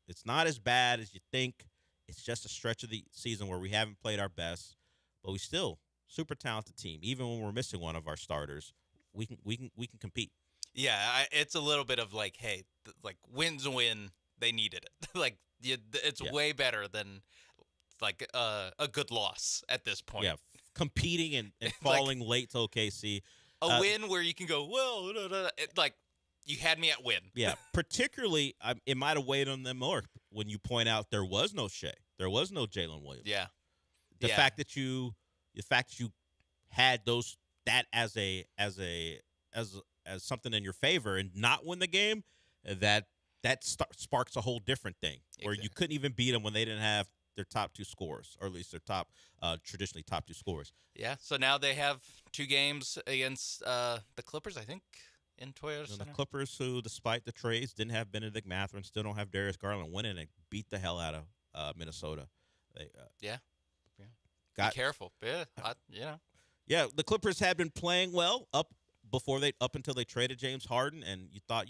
it's not as bad as you think. It's just a stretch of the season where we haven't played our best, but we still super talented team. Even when we're missing one of our starters, we can compete. Yeah, it's a little bit of like, hey, win's a win. They needed it. It's way better than a good loss at this point. Yeah, competing and falling late to OKC. A win where you can go, well, you had me at win. Yeah, particularly, it might have weighed on them more when you point out there was no Shea, there was no Jalen Williams. Yeah, the fact that you had that as something in your favor and not win the game, that sparks a whole different thing where you couldn't even beat them when they didn't have their top 2 scorers, or at least their traditionally top 2 scorers. Yeah, so now they have 2 games against the Clippers, I think. In Toyota Center. The Clippers, who, despite the trades, didn't have Benedict Mathurin, still don't have Darius Garland, winning and beat the hell out of Minnesota. They, be careful. Yeah, the Clippers had been playing well up until they traded James Harden, and you thought,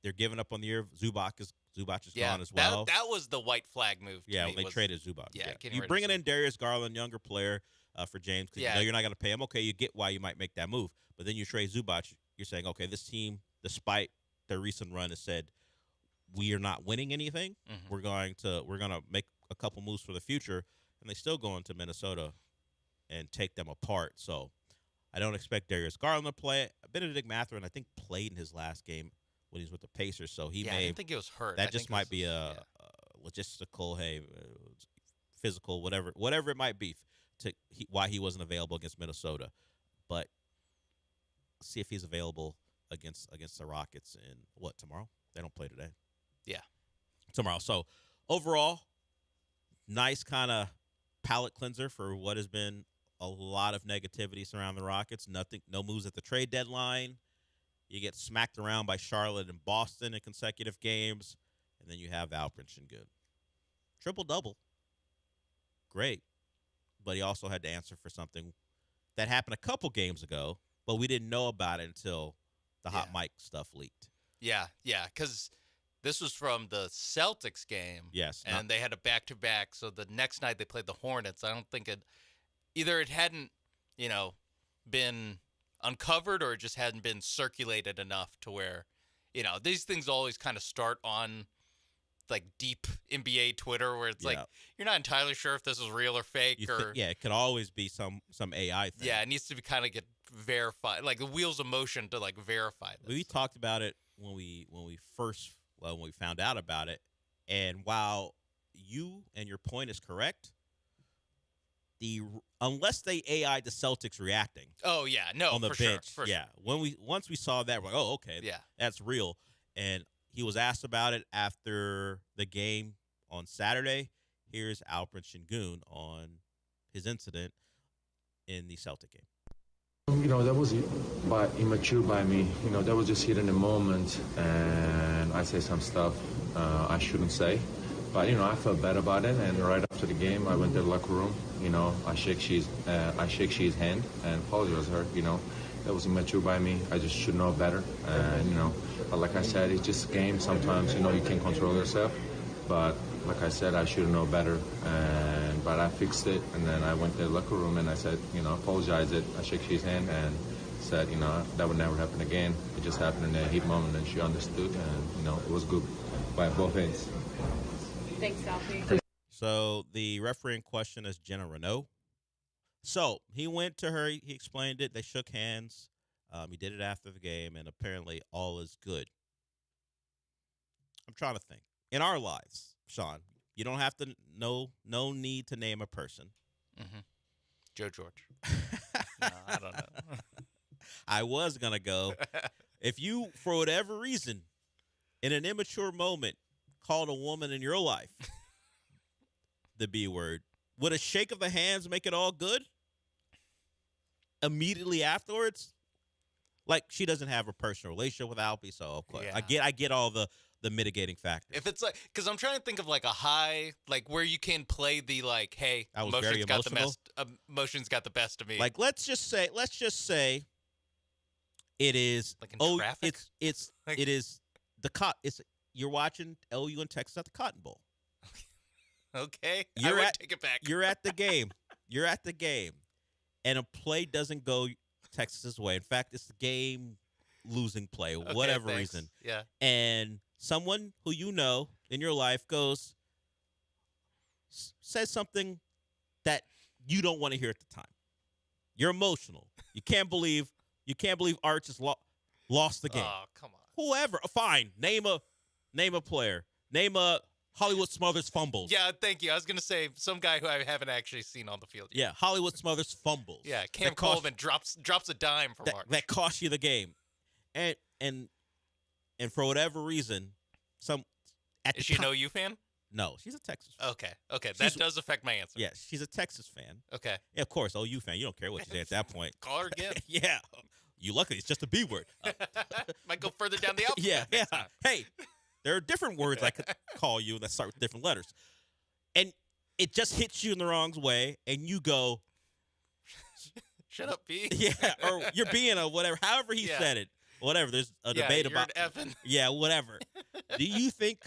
they're giving up on the year. Zubac is gone as well. That was the white flag move. When they traded Zubac. Yeah, you bringing in Darius Garland, younger player for James, because you know you're not going to pay him. Okay, you get why you might make that move, but then you trade Zubac. You're saying, okay, this team, despite their recent run, has said we are not winning anything. Mm-hmm. We're going to make a couple moves for the future, and they still go into Minnesota and take them apart. So I don't expect Darius Garland to play. Benedict Mathurin, I think, played in his last game when he was with the Pacers, so he may. I didn't think he was hurt. That just might be a logistical, physical, whatever it might be, why he wasn't available against Minnesota, but. See if he's available against the Rockets in tomorrow? They don't play today. Yeah. Tomorrow. So overall, nice kind of palate cleanser for what has been a lot of negativity surrounding the Rockets. No moves at the trade deadline. You get smacked around by Charlotte and Boston in consecutive games, and then you have Alperen Sengun. Triple-double. Great. But he also had to answer for something that happened a couple games ago, but we didn't know about it until the hot mic stuff leaked. Yeah, because this was from the Celtics game. Yes. And they had a back-to-back, so the next night they played the Hornets. I don't think it hadn't, been uncovered or it just hadn't been circulated enough to where, these things always kind of start on like deep NBA Twitter where it's like you're not entirely sure if this is real or fake it could always be some AI thing. Yeah, it needs to be kind of get verified, like the wheels of motion to like verify this. We talked about it when we found out about it, and while you and your point is correct, unless they AI the Celtics reacting. Oh yeah, no, on the for bench. Sure, yeah, once we saw that, we're like, oh okay, yeah, that's real. And he was asked about it after the game on Saturday. Here's Alperen Sengun on his incident in the Celtic game. That was immature by me. That was just hit in the moment, and I say some stuff I shouldn't say. But I felt bad about it, and right after the game, I went to the locker room. I shake she's hand and apologize to her. That was immature by me. I just should know better. And but like I said, it's just a game. Sometimes you can't control yourself. But like I said, I should know better. But I fixed it, and then I went to the locker room and I said, apologize it. I shook she's hand and said, that would never happen again. It just happened in a heat moment, and she understood, and it was good by both ends. Thanks, Alfie. So the referee in question is Jenna Renault. So he went to her. He explained it. They shook hands. He did it after the game, and apparently all is good. I'm trying to think. In our lives, Sean, you don't have to no need to name a person. Mm-hmm. Joe George. No, I don't know. I was going to go. If you, for whatever reason, in an immature moment, called a woman in your life the B word, would a shake of the hands make it all good? Immediately afterwards? Like, she doesn't have a personal relationship with Alpie, so of course. Yeah. I get all the mitigating factors. If it's like, because I'm trying to think of like a high, like where you can play the like, hey, I was very emotional. Emotions got the best of me. Like, let's just say it is like in traffic? It is you're watching LU in Texas at the Cotton Bowl. Okay. I would take it back. You're at the game. And a play doesn't go Texas's way. In fact, it's the game losing play, whatever reason. Yeah. And someone who in your life says something that you don't want to hear at the time. You're emotional. You can't believe Arch has lost the game. Oh, come on. Whoever, fine. Name a player. Name a Hollywood Smothers fumbles. Yeah, thank you. I was gonna say some guy who I haven't actually seen on the field yet. Yeah, Hollywood Smothers fumbles. Yeah, Cam Coleman drops a dime for March. That cost you the game, and for whatever reason, is she an OU fan? No, she's a Texas fan. Okay, that does affect my answer. Yeah, she's a Texas fan. Okay. Yeah, of course, OU fan. You don't care what you say at that point. Call her again. Yeah, you lucky it's just a B word. Might go further down the alphabet. Yeah. Hey, there are different words I could call you that start with different letters, and it just hits you in the wrong way, and you go, "Shut up, B." Yeah, or you're being a whatever. However he said it. Whatever. There's a debate about. An effing. Yeah, whatever. Do you think,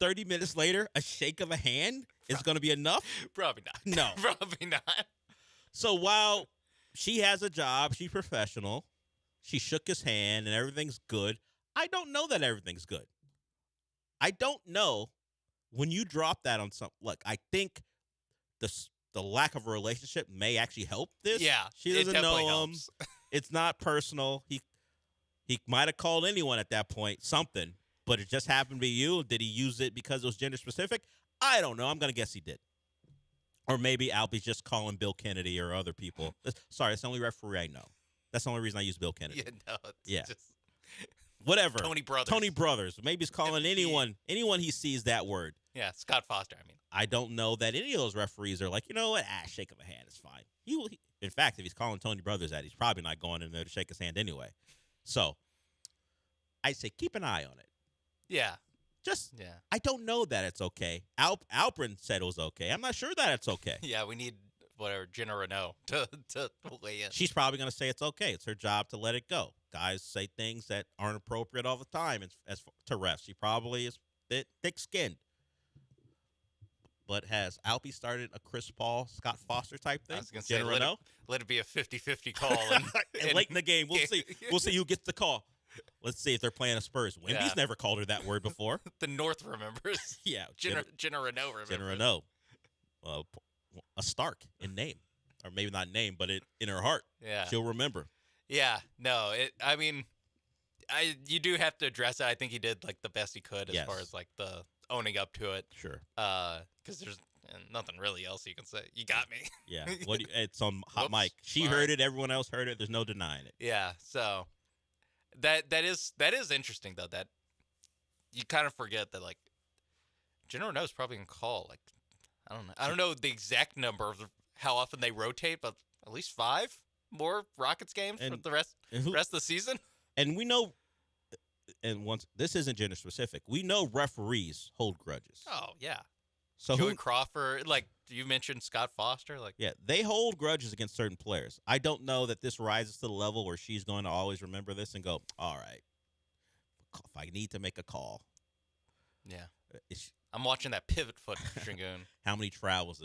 30 minutes later, a shake of a hand is going to be enough? Probably not. No. Probably not. So while she has a job, she's professional, she shook his hand and everything's good, I don't know that everything's good. I don't know when you drop that on something. Look, I think the lack of a relationship may actually help this. Yeah, she doesn't know him. Helps. It's not personal. He might have called anyone at that point, something, but it just happened to be you. Did he use it because it was gender specific? I don't know. I'm going to guess he did. Or maybe Alpie's just calling Bill Kennedy or other people. Sorry, that's the only referee I know. That's the only reason I use Bill Kennedy. Yeah, no, just whatever. Tony Brothers. Maybe he's calling anyone he sees that word. Yeah, Scott Foster, I mean. I don't know that any of those referees are like, you know what, shake of a hand is fine. In fact, if he's calling Tony Brothers that, he's probably not going in there to shake his hand anyway. So I say keep an eye on it. Yeah. I don't know that it's okay. Alperen said it was okay. I'm not sure that it's okay. Yeah, we need Jenna Renault to weigh in. She's probably going to say it's okay. It's her job to let it go. Guys say things that aren't appropriate all the time as to refs. She probably is thick-skinned. But has Alpy started a Chris Paul, Scott Foster type thing? I was going to say, let it be a 50-50 call. And late in the game, we'll see. We'll see who gets the call. Let's see if they're playing a Spurs. Wemby's never called her that word before. The North remembers. Yeah. Jenna Renault remembers. Jenna Renault. A Stark in name. Or maybe not name, but in her heart. Yeah. She'll remember. Yeah. No, you do have to address it. I think he did like the best he could as far as like the owning up to it. Sure. Because there's nothing really else you can say. You got me. Yeah. It's on hot mic. She heard it. Everyone else heard it. There's no denying it. Yeah. So that is interesting though. That you kind of forget that like Jenna Renault's probably gonna call like I don't know the exact number of how often they rotate, but at least 5 more Rockets games for the rest of the season. And we know, and once this isn't gender specific, we know referees hold grudges. Oh yeah. So Joey Crawford, like you mentioned, Scott Foster, like they hold grudges against certain players. I don't know that this rises to the level where she's going to always remember this and go, all right, if I need to make a call. Yeah. I'm watching that pivot foot, Sengun. How many travels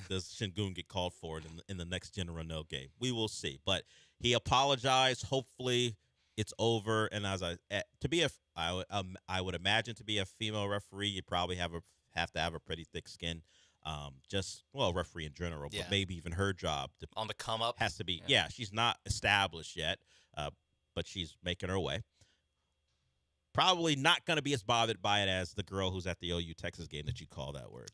does Sengun get called for in the next Jenna Renault game? We will see. But he apologized. Hopefully it's over. And I would imagine to be a female referee, you probably have to have a pretty thick skin. Referee in general, but maybe even her job on the come up has to be. Yeah, she's not established yet, but she's making her way. Probably not going to be as bothered by it as the girl who's at the OU Texas game that you call that word.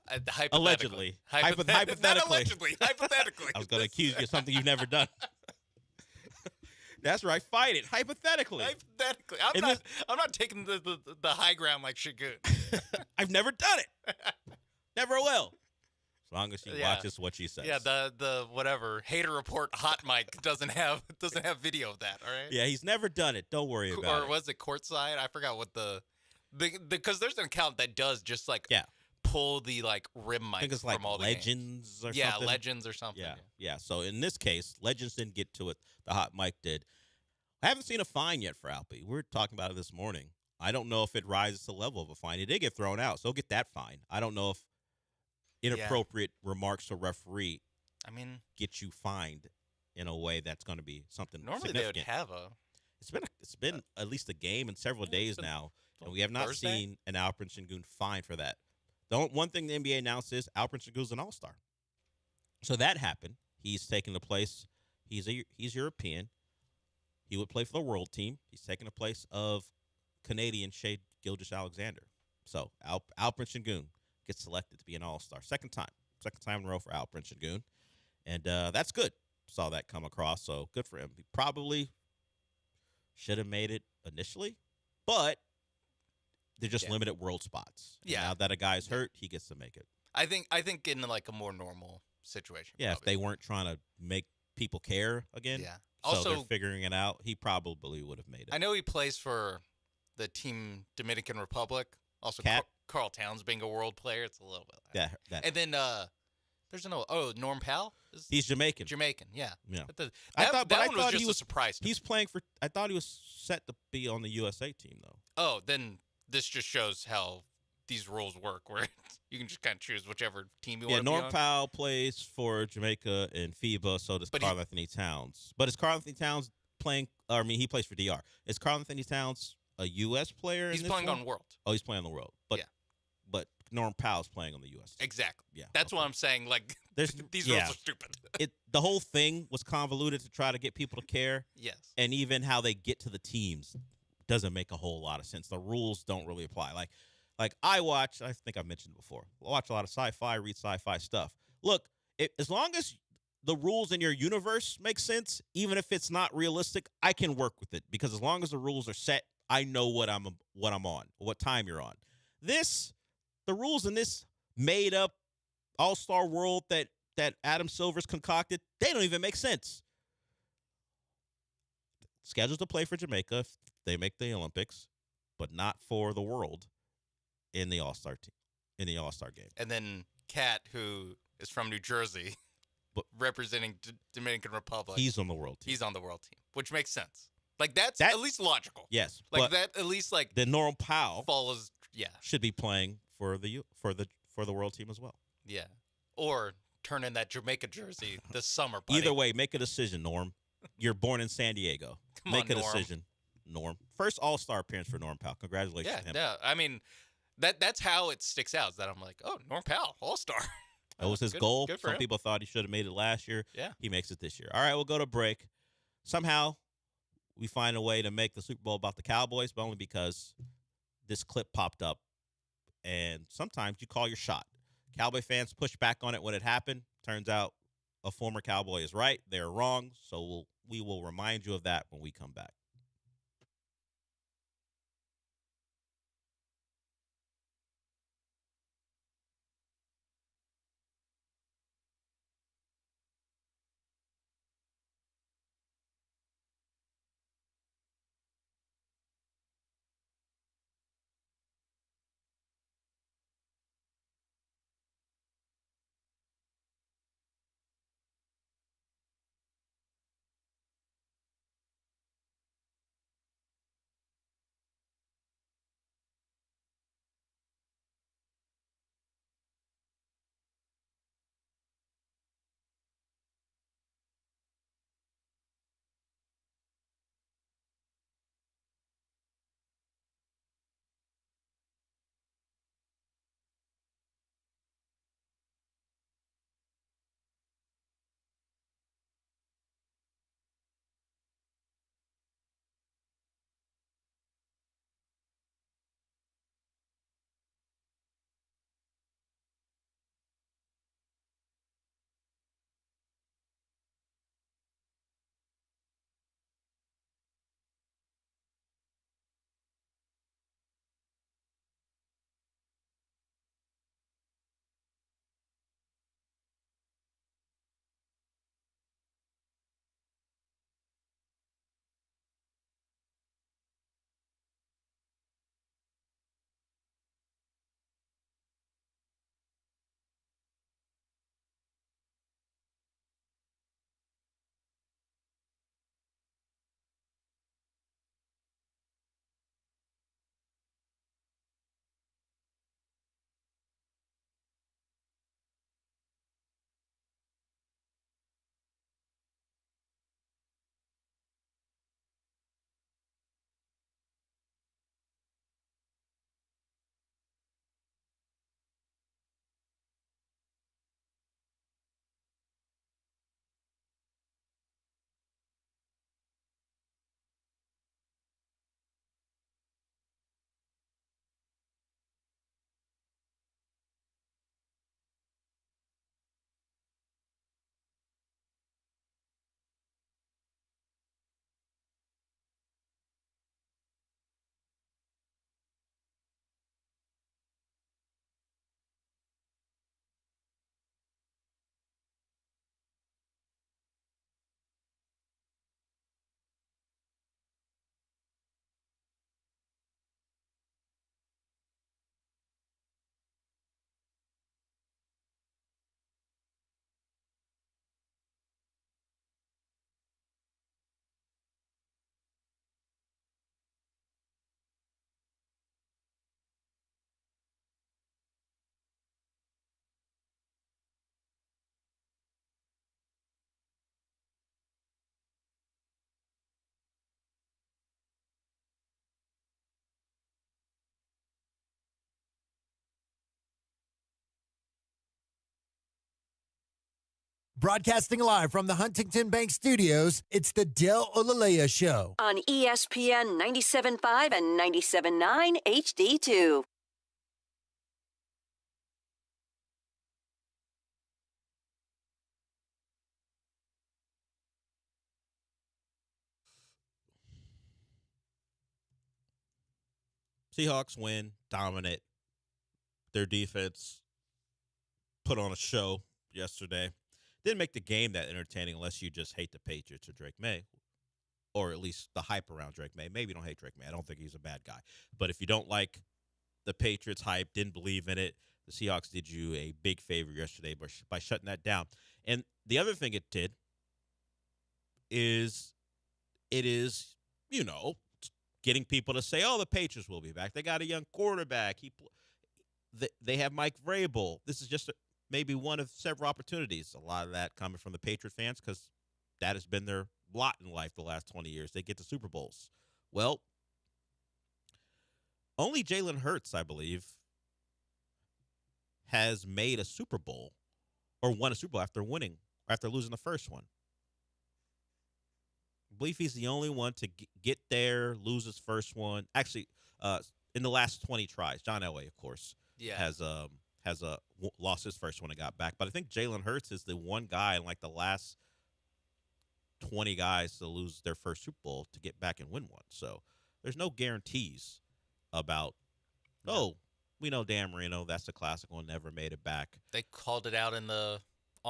Allegedly. Hypothetically. Not allegedly. Hypothetically. I was going to accuse you of something you've never done. That's right. Fight it. Hypothetically. Hypothetically. I'm not taking the high ground like Sengun. I've never done it. Never will. As long as she watches what she says. Yeah, the whatever hater report hot mic doesn't have video of that. All right. Yeah, he's never done it. Don't worry about it. Or was it courtside? I forgot what because there's an account that does just like pull the like rim mic. I think it's from like all the Legends games. or something. Yeah, Legends or something. Yeah. So in this case, Legends didn't get to it. The hot mic did. I haven't seen a fine yet for Alpy. We were talking about it this morning. I don't know if it rises to the level of a fine. It did get thrown out, so he'll get that fine. I don't know if inappropriate remarks to referee get you fined in a way that's going to be something normally they would have it's been at least a game and several days now, and we have not seen an Alperen Sengun fine for that. The one thing the NBA announced is Alperen Sengun's an all-star, so that happened. He's taking the place. He's European. He would play for the world team. He's taking the place of Canadian Shai Gilgeous-Alexander. So Alperen Sengun gets selected to be an all-star. Second time in a row for Alperen Sengun. And that's good. Saw that come across, so good for him. He probably should have made it initially, but they're just limited world spots. And now that a guy's hurt, he gets to make it. I think in like a more normal situation. Yeah, if they weren't trying to make people care again. Yeah. So Also, they're figuring it out. He probably would have made it. I know he plays for the team Dominican Republic. Also, Carl Towns being a world player, it's a little bit. And then there's Norm Powell. He's Jamaican. Yeah. That one was just a surprise. He's playing for. I thought he was set to be on the USA team though. Oh, then this just shows how these rules work, where you can just kind of choose whichever team you want to be on. Norm Powell plays for Jamaica and FIBA, so does Karl Anthony Towns. But is Karl Anthony Towns playing? He plays for DR. Is Karl Anthony Towns a U.S. player? He's playing on World. Oh, he's playing on the World. But Norm Powell's playing on the U.S. team. Exactly. Yeah. That's what I'm saying. Like, these rules are stupid. The whole thing was convoluted to try to get people to care. Yes. And even how they get to the teams doesn't make a whole lot of sense. The rules don't really apply. Like I think I mentioned it before, I watch a lot of sci-fi, read sci-fi stuff. Look, as long as the rules in your universe make sense, even if it's not realistic, I can work with it because as long as the rules are set, I know what I'm on, what time you're on. The rules in this made up all-star world that Adam Silver's concocted, they don't even make sense. Scheduled to play for Jamaica if they make the Olympics, but not for the world in the All-Star team, in the All-Star game. And then Cat, who is from New Jersey, but representing Dominican Republic. He's on the world team. He's on the world team, which makes sense. Like that's at least logical. Yes, like but that at least like the Norm Powell follows. Yeah, should be playing for the world team as well. Yeah, or turn in that Jamaica jersey this summer. Buddy. Either way, make a decision, Norm. You're born in San Diego. Make a decision, Norm. First All-Star appearance for Norm Powell. Congratulations to him. Yeah. I mean, that's how it sticks out. Is that I'm like, oh, Norm Powell, All-Star. That was his goal. Some people thought he should have made it last year. Yeah. He makes it this year. All right, we'll go to break. Somehow, we find a way to make the Super Bowl about the Cowboys, but only because this clip popped up. And sometimes you call your shot. Cowboy fans push back on it when it happened. Turns out a former Cowboy is right. They're wrong. So we will remind you of that when we come back. Broadcasting live from the Huntington Bank Studios, it's the Del Olalea Show. On ESPN 97.5 and 97.9 HD2. Seahawks win, dominant. Their defense put on a show yesterday. Didn't make the game that entertaining unless you just hate the Patriots or Drake May, or at least the hype around Drake May. Maybe you don't hate Drake May. I don't think he's a bad guy. But if you don't like the Patriots hype, didn't believe in it, the Seahawks did you a big favor yesterday by shutting that down. And the other thing it did is getting people to say, oh, the Patriots will be back. They got a young quarterback. They have Mike Vrabel. This is just maybe one of several opportunities. A lot of that coming from the Patriot fans because that has been their lot in life the last 20 years. They get to Super Bowls. Well, only Jalen Hurts, I believe, has made a Super Bowl or won a Super Bowl after losing the first one. I believe he's the only one to get there, lose his first one. Actually, in the last 20 tries, John Elway, of course, has lost his first one and got back. But I think Jalen Hurts is the one guy in like the last 20 guys to lose their first Super Bowl to get back and win one. So there's no guarantees about, we know Dan Marino, that's the classic one, never made it back. They called it out on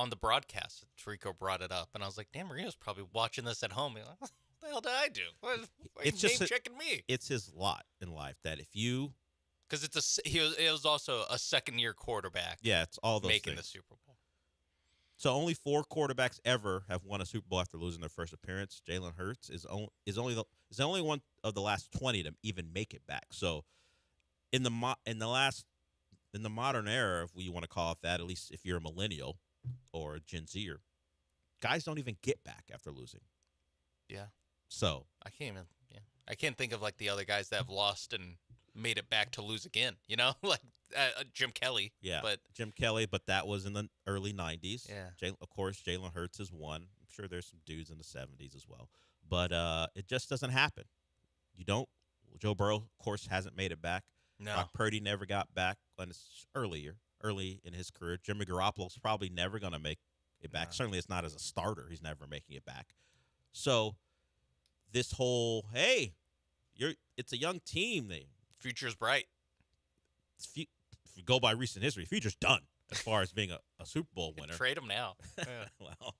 the broadcast. Trico brought it up, and I was like, Dan Marino's probably watching this at home. He's like, what the hell did I do? It's just checking me. It's his lot in life that if you, because it was also a second-year quarterback. Yeah, it's all those making things. the Super Bowl. So only 4 quarterbacks ever have won a Super Bowl after losing their first appearance. Jalen Hurts is only one of the last 20 to even make it back. So in the modern era, if we want to call it that, at least if you're a millennial or a Gen Zer, guys don't even get back after losing. Yeah. So I can't think of like the other guys that have lost and made it back to lose again. You know, like Jim Kelly. Yeah, but Jim Kelly, but that was in the early 90s. Yeah. Of course, Jalen Hurts is one. I'm sure there's some dudes in the 70s as well. But it just doesn't happen. You don't. Joe Burrow, of course, hasn't made it back. No. Brock Purdy never got back on his early in his career. Jimmy Garoppolo's probably never going to make it back. No. Certainly it's not as a starter. He's never making it back. So this whole, hey, it's a young team. Future's bright. If you go by recent history, future's done as far as being a Super Bowl winner. Trade him now. Yeah. Well,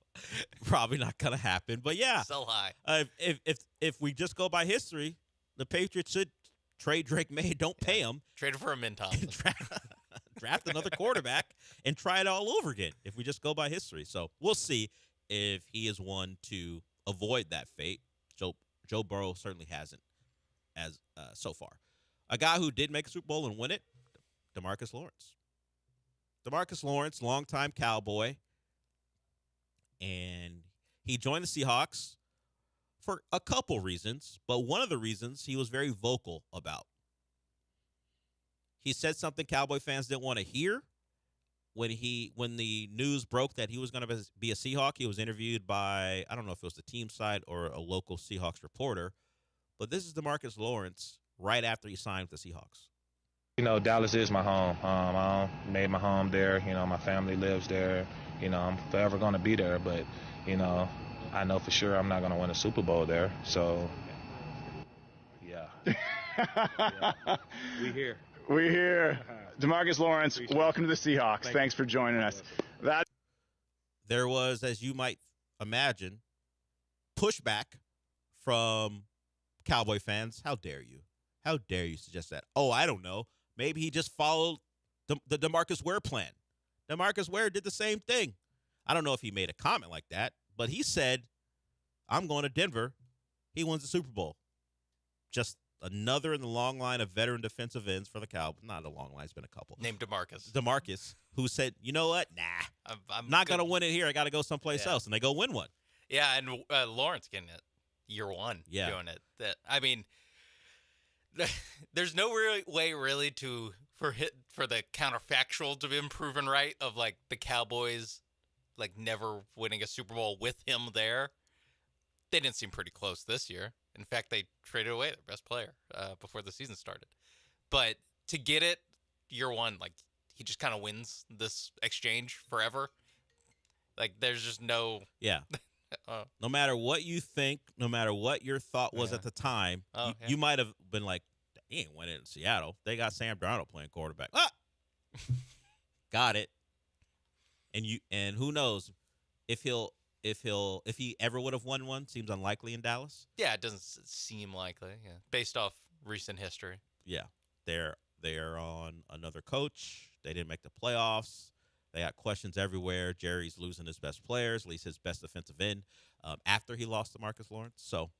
probably not going to happen. But yeah, sell high. If we just go by history, the Patriots should trade Drake May. Don't pay him. Trade him for a Min Thompson. Draft another quarterback and try it all over again. If we just go by history, so we'll see if he is one to avoid that fate. Joe Burrow certainly hasn't, as so far. A guy who did make a Super Bowl and win it, DeMarcus Lawrence. DeMarcus Lawrence, longtime Cowboy, and he joined the Seahawks for a couple reasons, but one of the reasons he was very vocal about. He said something Cowboy fans didn't want to hear when the news broke that he was going to be a Seahawk. He was interviewed by, I don't know if it was the team side or a local Seahawks reporter, but this is DeMarcus Lawrence right after he signed with the Seahawks. You know, Dallas is my home. I made my home there. You know, my family lives there. You know, I'm forever going to be there. But, you know, I know for sure I'm not going to win a Super Bowl there. So, yeah. We here. We're here. DeMarcus Lawrence, welcome to the Seahawks. Thanks for joining us. There was, as you might imagine, pushback from Cowboy fans. How dare you? How dare you suggest that? Oh, I don't know. Maybe he just followed the DeMarcus Ware plan. DeMarcus Ware did the same thing. I don't know if he made a comment like that, but he said, I'm going to Denver. He wins the Super Bowl. Just another in the long line of veteran defensive ends for the Cowboys. Not a long line. It's been a couple. Named DeMarcus. DeMarcus, who said, you know what? Nah, I'm not going to win it here. I got to go someplace else. And they go win one. Yeah, and Lawrence getting it year one doing it. I mean, there's no way really for the counterfactual to be proven right of like the Cowboys like never winning a Super Bowl with him there. They didn't seem pretty close this year. In fact, they traded away their best player before the season started. But to get it year one, like he just kind of wins this exchange forever. Like there's just no no matter what you think, no matter what your thought was at the time, you might have been like, he ain't winning in Seattle. They got Sam Darnold playing quarterback. Got it. And who knows if he ever would have won one. Seems unlikely in Dallas. Yeah, it doesn't seem likely. Yeah, based off recent history. Yeah, they're on another coach. They didn't make the playoffs. They got questions everywhere. Jerry's losing his best players, at least his best defensive end, after he lost to Marcus Lawrence. So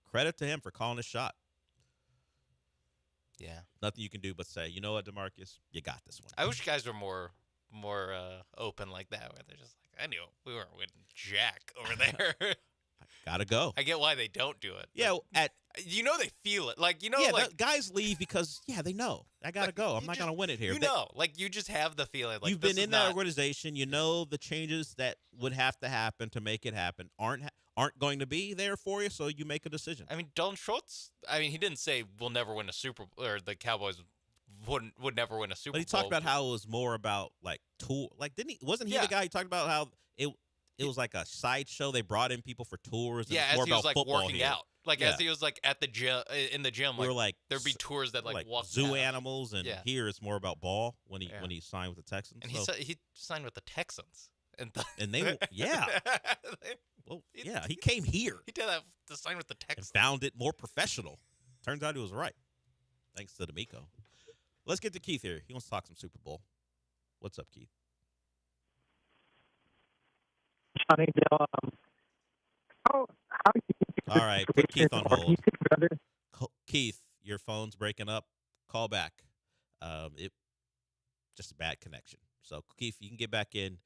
credit to him for calling his shot. Yeah, nothing you can do but say, you know what, DeMarcus, you got this one. I wish guys were more open like that, where they're just like, I knew we weren't winning jack over there. Gotta go. I get why they don't do it. Yeah, they feel it. Like, like guys leave because they know I gotta go. I'm not gonna win it here. Like you just have the feeling. Like you've been in that organization. You know the changes that would have to happen to make it happen aren't going to be there for you. So you make a decision. I mean, Dalton Schultz. I mean, he didn't say we'll never win a Super Bowl, or the Cowboys would never win a Super Bowl. But he talked about how it was more about like tour. Like wasn't he the guy who talked about how it was like a sideshow? They brought in people for tours. And as more he about was like football working here. out. Like as he was like at the gym in the gym, We were like there'd be tours that like walk zoo past. animals, and here it's more about ball when he signed with the Texans. And he signed with the Texans, and they well he came here. He did that to sign with the Texans and found it more professional. Turns out he was right, thanks to D'Amico. Let's get to Keith here. He wants to talk some Super Bowl. What's up, Keith? Johnny, how do you think all right, put Keith on hold. Keith, your phone's breaking up. Call back. It just a bad connection. So Keith, you can get back in.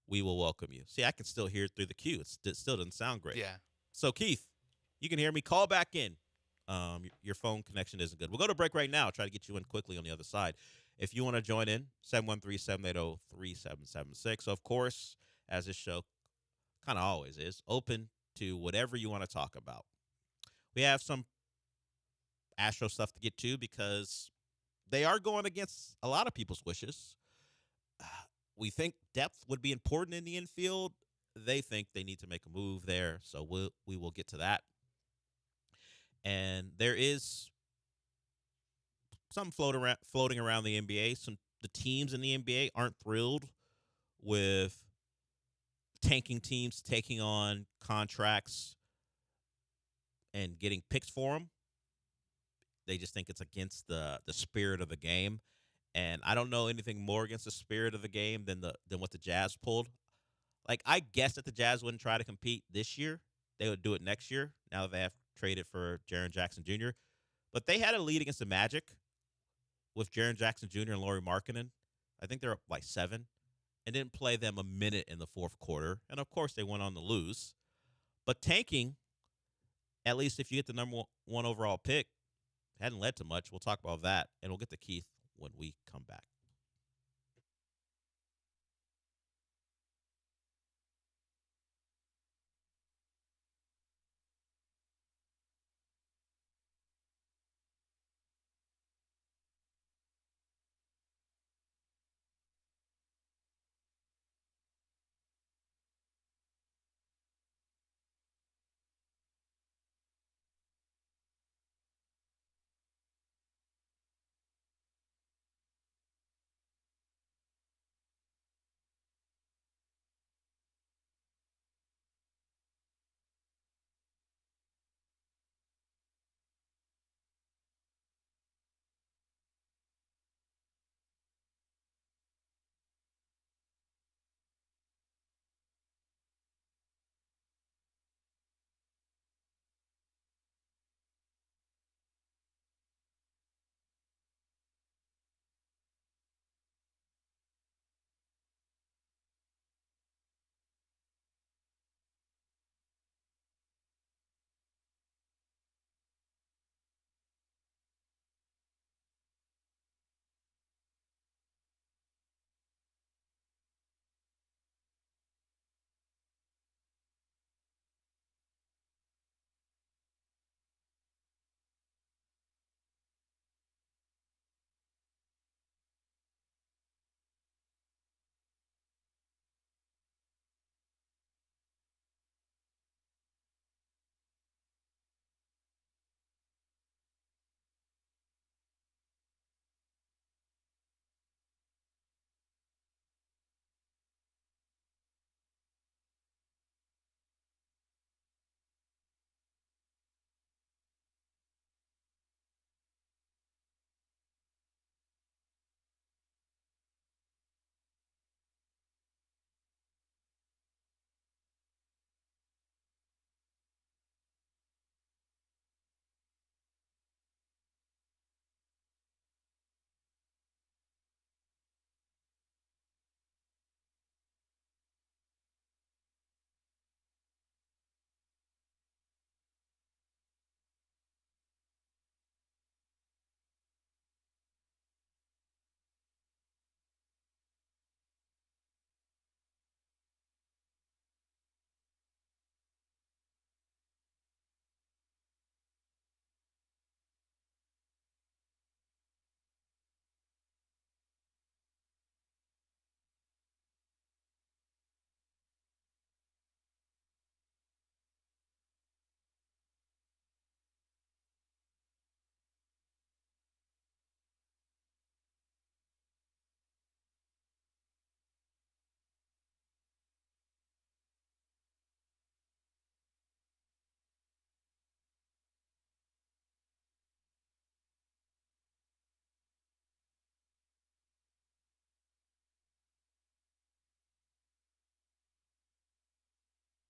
We will welcome you. See, I can still hear it through the queue. It still doesn't sound great. Yeah. So Keith, you can hear me. Call back in. Your phone connection isn't good. We'll go to break right now. Try to get you in quickly on the other side. If you want to join in, 713-780-3776. Of course, as this show kind of always is, open to whatever you want to talk about. We have some Astro stuff to get to because they are going against a lot of people's wishes. We think depth would be important in the infield. They think they need to make a move there, so we will get to that. And there is some floating around the NBA. The teams in the NBA aren't thrilled with tanking teams taking on contracts and getting picks for them. They just think it's against the spirit of the game. And I don't know anything more against the spirit of the game than what the Jazz pulled. Like, I guess that the Jazz wouldn't try to compete this year. They would do it next year, now that they have traded for Jaren Jackson Jr. But they had a lead against the Magic with Jaren Jackson Jr. and Lauri Markkanen. I think they're up like 7. And didn't play them a minute in the fourth quarter. And, of course, they went on to lose. But tanking, at least if you get the number one overall pick, hadn't led to much. We'll talk about that, and we'll get to Keith when we come back.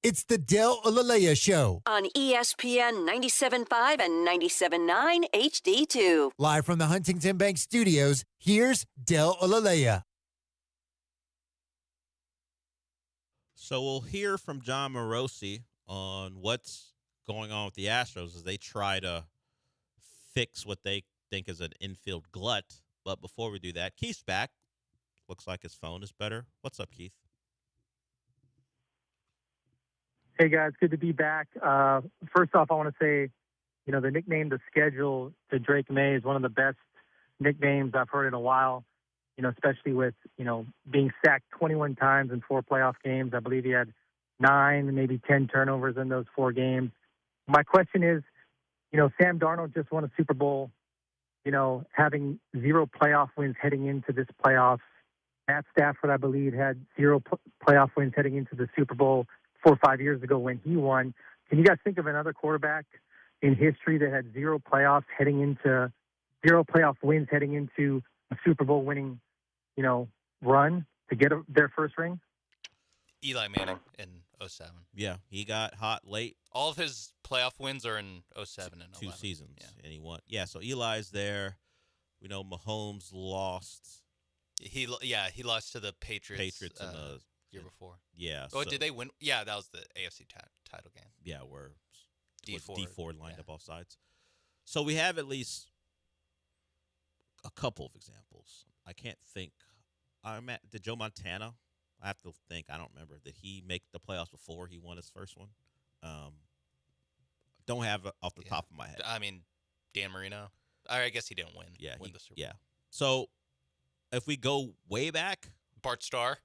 It's the Del Olaleya Show. On ESPN 97.5 and 97.9 HD2. Live from the Huntington Bank Studios, here's Del Olaleya. So we'll hear from John Morosi on what's going on with the Astros as they try to fix what they think is an infield glut. But before we do that, Keith's back. Looks like his phone is better. What's up, Keith? Hey, guys. Good to be back. First off, I want to say, the nickname The Schedule to Drake May is one of the best nicknames I've heard in a while, especially with, being sacked 21 times in 4 playoff games. I believe he had 9, maybe 10 turnovers in those 4 games. My question is, Sam Darnold just won a Super Bowl, having 0 playoff wins heading into this playoffs. Matt Stafford, I believe, had 0 playoff wins heading into the Super Bowl 4 or 5 years ago when he won. Can you guys think of another quarterback in history that had 0 playoff wins heading into a Super Bowl winning, run to get their first ring? Eli Manning in 07. Yeah, he got hot late. All of his playoff wins are in 07 and 11. 2 seasons, and he won. Yeah, so Eli's there. We know Mahomes lost. He lost to the Patriots in the year before. Yeah. Oh, did they win? Yeah, that was the AFC title game. Yeah, where D4 lined up all sides. So we have at least a couple of examples. I can't think. Did Joe Montana? I have to think. I don't remember. Did he make the playoffs before he won his first one? Don't have it off the top of my head. I mean, Dan Marino. I guess he didn't win. Win the Super Bowl. Yeah. So if we go way back, Bart Starr.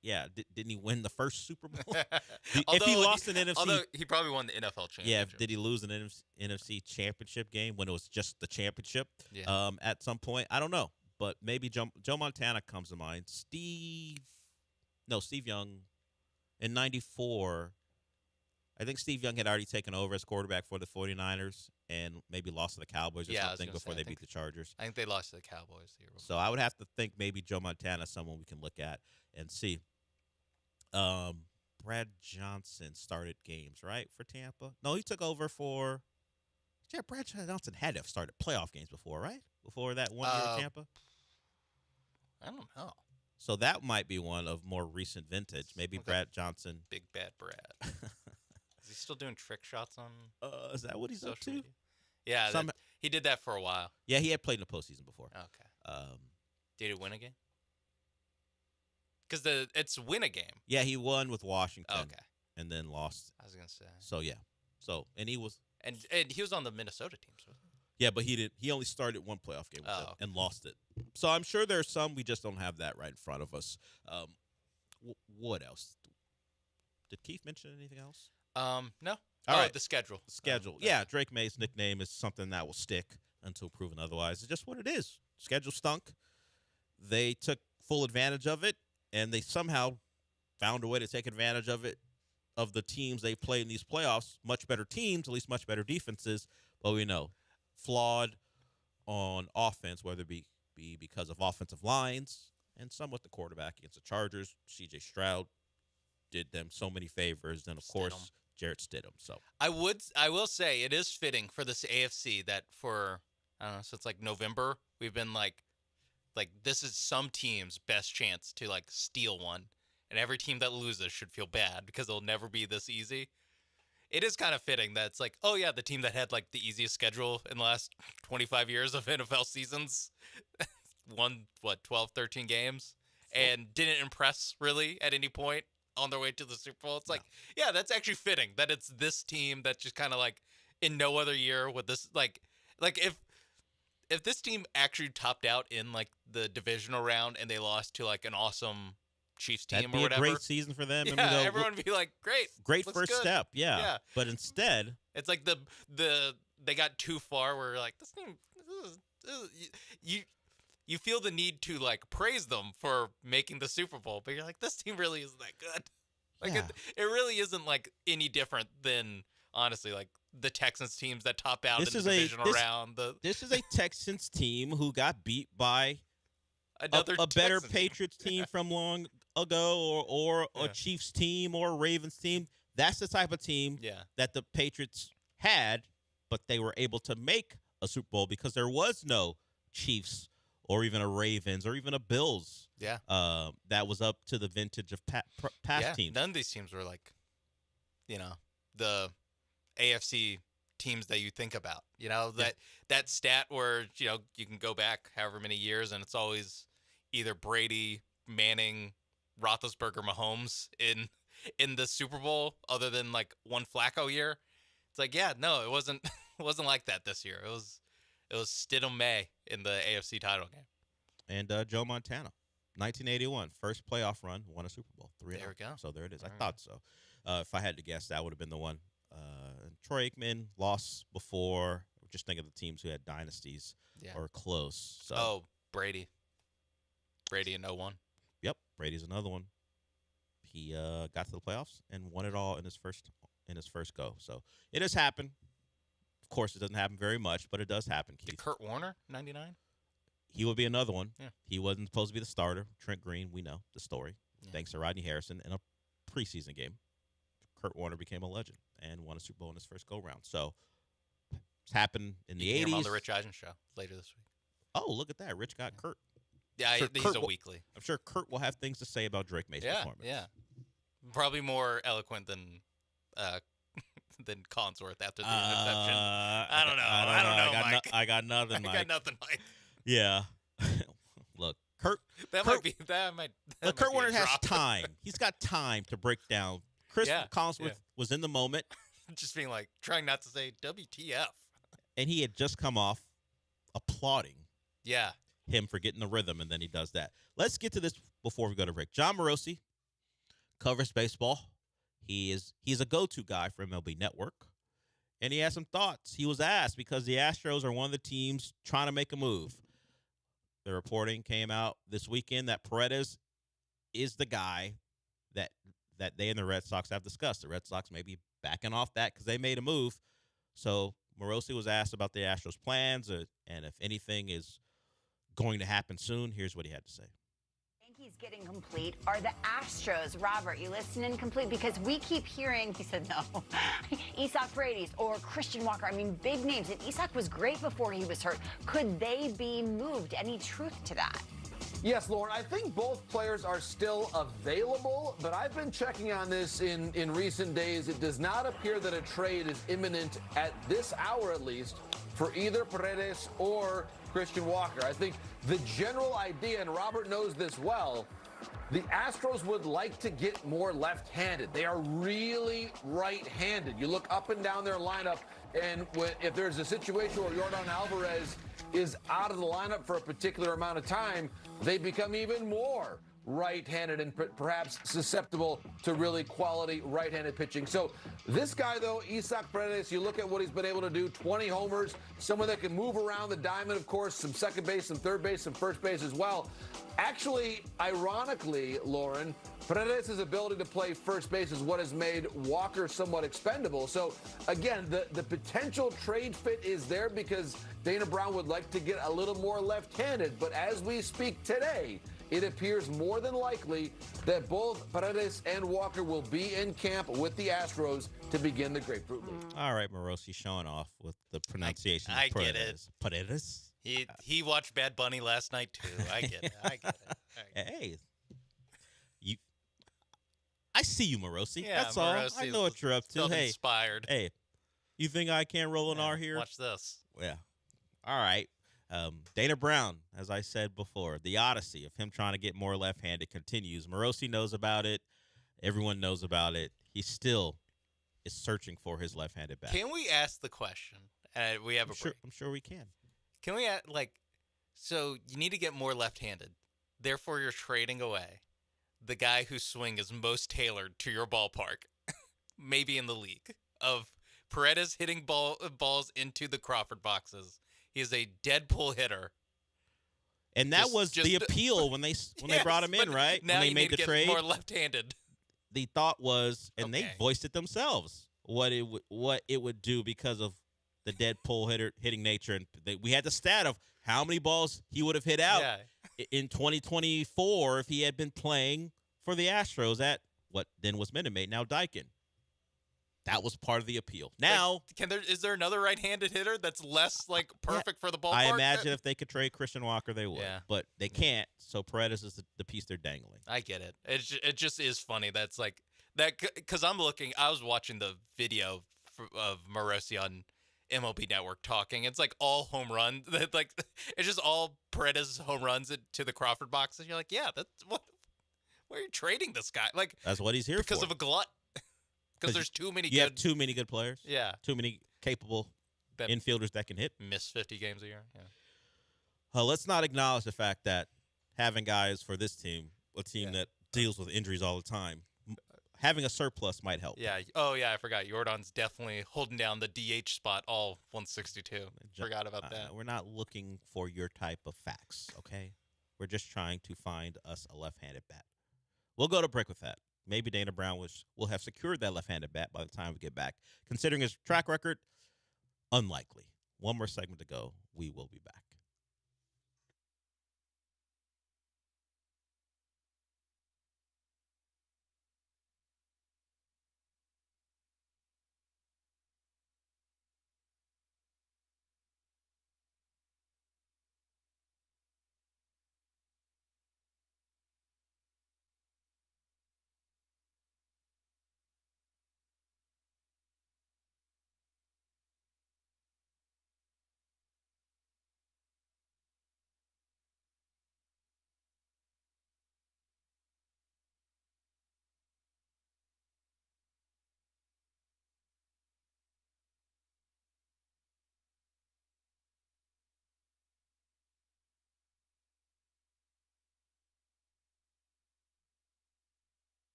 Yeah, didn't he win the first Super Bowl? If he lost an NFC, although he probably won the NFL championship. Yeah, did he lose an NFC championship game when it was just the championship? Yeah. At some point, I don't know, but maybe Joe Montana comes to mind. Steve Young in '94. I think Steve Young had already taken over as quarterback for the 49ers and maybe lost to the Cowboys or something before they beat the Chargers. I think they lost to the Cowboys the year before. So I would have to think maybe Joe Montana is someone we can look at and see. Brad Johnson started games, right, for Tampa? No, he took over for – yeah, Brad Johnson had to have started playoff games before, right? Before that 1 year at Tampa? I don't know. So that might be one of more recent vintage. Maybe Brad Johnson. Big Bad Brad. Is he still doing trick shots on is that what he's up to? Media? Yeah, he did that for a while. Yeah, he had played in the postseason before. Okay. Did he win a game? Because it's win a game. Yeah, he won with Washington. Okay. And then lost. I was gonna say. So yeah. So and he was on the Minnesota team. So. Yeah, but he didn't. He only started 1 playoff game with them and lost it. So I'm sure there's some we just don't have that right in front of us. What else? Did Keith mention anything else? No. All right. The schedule. The schedule. Yeah, Drake May's nickname is something that will stick until proven otherwise. It's just what it is. Schedule stunk. They took full advantage of it, and they somehow found a way to take advantage of it, of the teams they play in these playoffs. Much better teams, at least much better defenses. But we know, flawed on offense, whether it be because of offensive lines and somewhat the quarterback against the Chargers. C.J. Stroud did them so many favors. Then, of course, Jarrett Stidham. So I will say it is fitting for this AFC that for, I don't know, since like November, we've been like this is some team's best chance to like steal one. And every team that loses should feel bad because it'll never be this easy. It is kind of fitting that it's like, oh yeah, the team that had like the easiest schedule in the last 25 years of NFL seasons won 12, 13 games and didn't impress really at any point on their way to the Super Bowl. It's like, yeah, that's actually fitting that it's this team that just kind of like in no other year with this like if this team actually topped out in like the divisional round and they lost to like an awesome Chiefs team that'd be or whatever, a great season for them. Yeah, everyone would be like, great first good. step. Yeah. But instead, it's like they got too far. Where you're like, this team, you feel the need to like praise them for making the Super Bowl, but you're like, this team really isn't that good. Like it really isn't like any different than honestly like the Texans teams that top out in the divisional round. This is a Texans team who got beat by a better Patriots team from long ago or a Chiefs team or a Ravens team. That's the type of team Yeah. that the Patriots had, but they were able to make a Super Bowl because there was no Chiefs or even a Ravens or even a Bills. Yeah. That was up to the vintage of past teams. None of these teams were like, the AFC teams that you think about. That stat where you can go back however many years and it's always either Brady, Manning, Roethlisberger, Mahomes in the Super Bowl, other than like one Flacco year. It's like, no, it wasn't like that this year. It was Stidham May in the AFC title game. And Joe Montana, 1981, first playoff run, won a Super Bowl. 3-0. There we go. So there it is. I thought so. If I had to guess, that would have been the one. Troy Aikman lost before. Just think of the teams who had dynasties or close. So. Brady in 01. Yep, Brady's another one. He got to the playoffs and won it all in his first go. So it has happened. Of course, it doesn't happen very much, but it does happen, Keith. Did Kurt Warner, 99? He would be another one. Yeah. He wasn't supposed to be the starter. Trent Green, we know the story. Yeah. Thanks to Rodney Harrison in a preseason game. Kurt Warner became a legend and won a Super Bowl in his first go-round. So it's happened in the 80s. You can hear him on the Rich Eisen show later this week. Oh, look at that. Rich got Kurt. Yeah, Sure, he's Kurt a will- weekly. I'm sure Kurt will have things to say about Drake May's performance. Yeah. Probably more eloquent than Collinsworth after the interception. I don't know, Mike. I got nothing, Mike. I got nothing, Mike. Yeah. Look, Kurt. That might Kurt be Warner a has drop. time. He's got time to break down. Chris Collinsworth was in the moment, Just being like, trying not to say WTF. and he had just come off applauding Yeah. him for getting the rhythm, and then he does that. Let's get to this before we go to break. John Morosi covers baseball. He's a go-to guy for MLB Network, and he has some thoughts. He was asked because the Astros are one of the teams trying to make a move. The reporting came out this weekend that Paredes is the guy that they and the Red Sox have discussed. The Red Sox may be backing off that because they made a move. So Morosi was asked about the Astros' plans and if anything is going to happen soon. Here's what he had to say. Yankees getting complete. Are the Astros, Robert, you listening complete? Because we keep hearing, he said no, Isak Paredes or Christian Walker. I mean, big names. And Isak was great before he was hurt. Could they be moved? Any truth to that? Yes, Lauren, I think both players are still available, but I've been checking on this in recent days. It does not appear that a trade is imminent at this hour, at least, for either Paredes or Christian Walker. I think the general idea, and Robert knows this well, the Astros would like to get more left-handed. They are really right-handed. You look up and down their lineup, and if there's a situation where Yordan Alvarez is out of the lineup for a particular amount of time, they become even more right-handed and perhaps susceptible to really quality right-handed pitching. So this guy, though, Isak Paredes, you look at what he's been able to do, 20 homers, someone that can move around the diamond, of course, some second base, some third base, some first base as well. Actually, ironically, Lauren, Paredes' ability to play first base is what has made Walker somewhat expendable. So, again, the potential trade fit is there because Dana Brown would like to get a little more left-handed. But as we speak today, it appears more than likely that both Paredes and Walker will be in camp with the Astros to begin the Grapefruit League. All right, Morosi showing off with the pronunciation. I get it. Paredes. He watched Bad Bunny last night, too. I get it. Hey, I see you, Morosi. Yeah, That's all. Morosi's I know what you're up to. felt Hey, inspired. Hey, you think I can't roll an R here? Watch this. Yeah. All right. Dana Brown, as I said before, the odyssey of him trying to get more left-handed continues. Morosi knows about it. Everyone knows about it. He still is searching for his left-handed bat. Can we ask the question? We have a break. I'm sure we can. Can we ask, so you need to get more left-handed. Therefore, you're trading away the guy whose swing is most tailored to your ballpark, maybe in the league, of Paredes hitting balls into the Crawford boxes. He is a dead pull hitter. And that was the appeal when they brought him in, right? Now when they you made need to the get trade. more left-handed. The thought was, and they voiced it themselves, what it would do because of the dead pull hitting nature, and we had the stat of how many balls he would have hit out in 2024 if he had been playing for the Astros at what then was Minute Maid, now Daikin. That was part of the appeal. Now, is there another right-handed hitter that's less like perfect for the ballpark? I imagine if they could trade Christian Walker, they would. Yeah. But they can't. So Paredes is the piece they're dangling. I get it. It just is funny. That's like that because I was watching the video of Morosi on MLB Network talking. It's like all home runs. Like it's just all Paredes home runs to the Crawford box, and you're like, yeah, that's what. Why are you trading this guy? Like that's what he's here because for. of a glut. Because there's too many. You have too many good players. Yeah. Too many capable infielders that can hit. Miss 50 games a year. Yeah. Let's not acknowledge the fact that having guys for this team, a team that deals with injuries all the time, having a surplus might help. Yeah. Oh, yeah. I forgot. Jordan's definitely holding down the DH spot all 162. Forgot about that. We're not looking for your type of facts, okay? We're just trying to find us a left-handed bat. We'll go to break with that. Maybe Dana Brown will have secured that left-handed bat by the time we get back. Considering his track record, unlikely. One more segment to go. We will be back.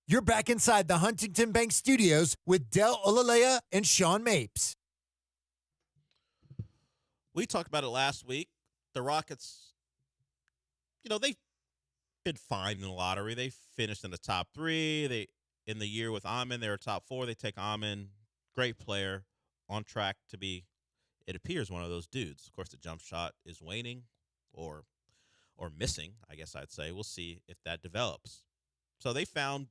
You're back inside the Huntington Bank Studios with Del Olalea and Sean Mapes. We talked about it last week. The Rockets, they've been fine in the lottery. They finished in the top 3. In the year with Amon, they were top 4. They take Amon, great player, on track to be, it appears, one of those dudes. Of course, the jump shot is waning or missing, I guess I'd say. We'll see if that develops. So they found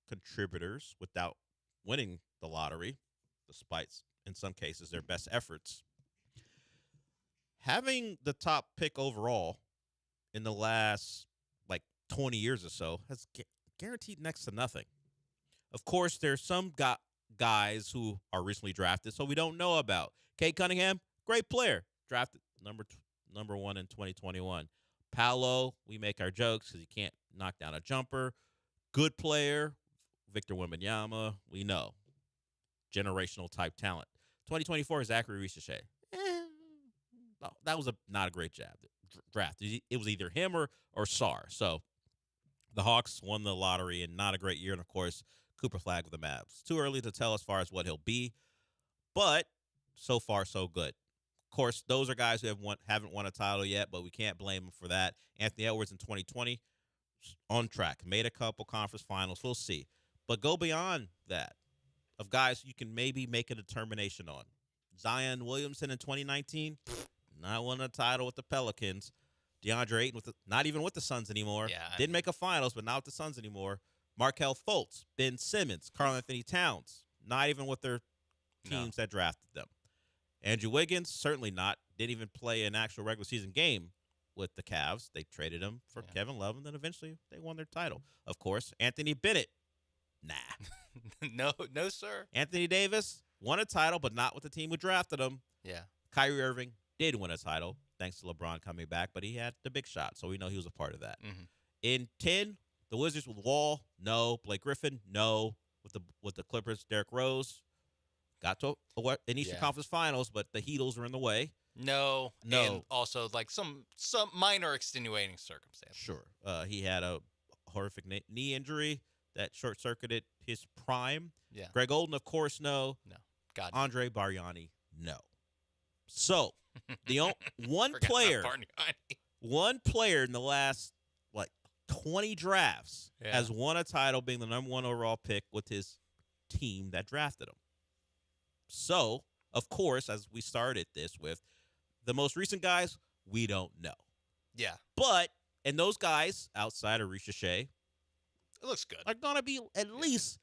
contributors without winning the lottery, despite, in some cases, their best efforts. Having the top pick overall in the last, 20 years or so has guaranteed next to nothing. Of course, there's some guys who are recently drafted, so we don't know about. Kate Cunningham, great player, drafted number 1 in 2021. Paolo, we make our jokes because he can't knock down a jumper. Good player. Victor Wembanyama, we know. Generational type talent. 2024, Zachary Ricochet. That was not a great draft. It was either him or Sarr. So the Hawks won the lottery and not a great year. And, of course, Cooper Flag with the Mavs. Too early to tell as far as what he'll be. But so far, so good. Of course, those are guys who haven't won a title yet, but we can't blame them for that. Anthony Edwards in 2020, on track. Made a couple conference finals. We'll see. But go beyond that of guys you can maybe make a determination on. Zion Williamson in 2019, not won a title with the Pelicans. DeAndre Ayton, not even with the Suns anymore. Yeah, Didn't make a finals, but not with the Suns anymore. Markelle Fultz, Ben Simmons, Karl Anthony Towns, not even with their teams that drafted them. Andrew Wiggins, certainly not. Didn't even play an actual regular season game with the Cavs. They traded him for Kevin Love, and then eventually they won their title. Of course, Anthony Bennett, nah. No, sir. Anthony Davis won a title, but not with the team who drafted him. Yeah. Kyrie Irving did win a title, thanks to LeBron coming back, but he had the big shot, so we know he was a part of that. Mm-hmm. In 10, the Wizards with Wall, no. Blake Griffin, no. With the Clippers, Derrick Rose got to an Eastern Conference Finals, but the Heatles were in the way. No. And also, like, some minor extenuating circumstance. Sure. He had a horrific knee injury that short-circuited his prime. Yeah. Greg Oden, of course, no. No. God. Andre Bargnani, no. So, one Forgot player about Bargnani. One player in the last, 20 drafts has won a title being the number 1 overall pick with his team that drafted him. So, of course, as we started this with, the most recent guys, we don't know. Yeah. And those guys, outside of Risha Shea, it looks good, are going to be at least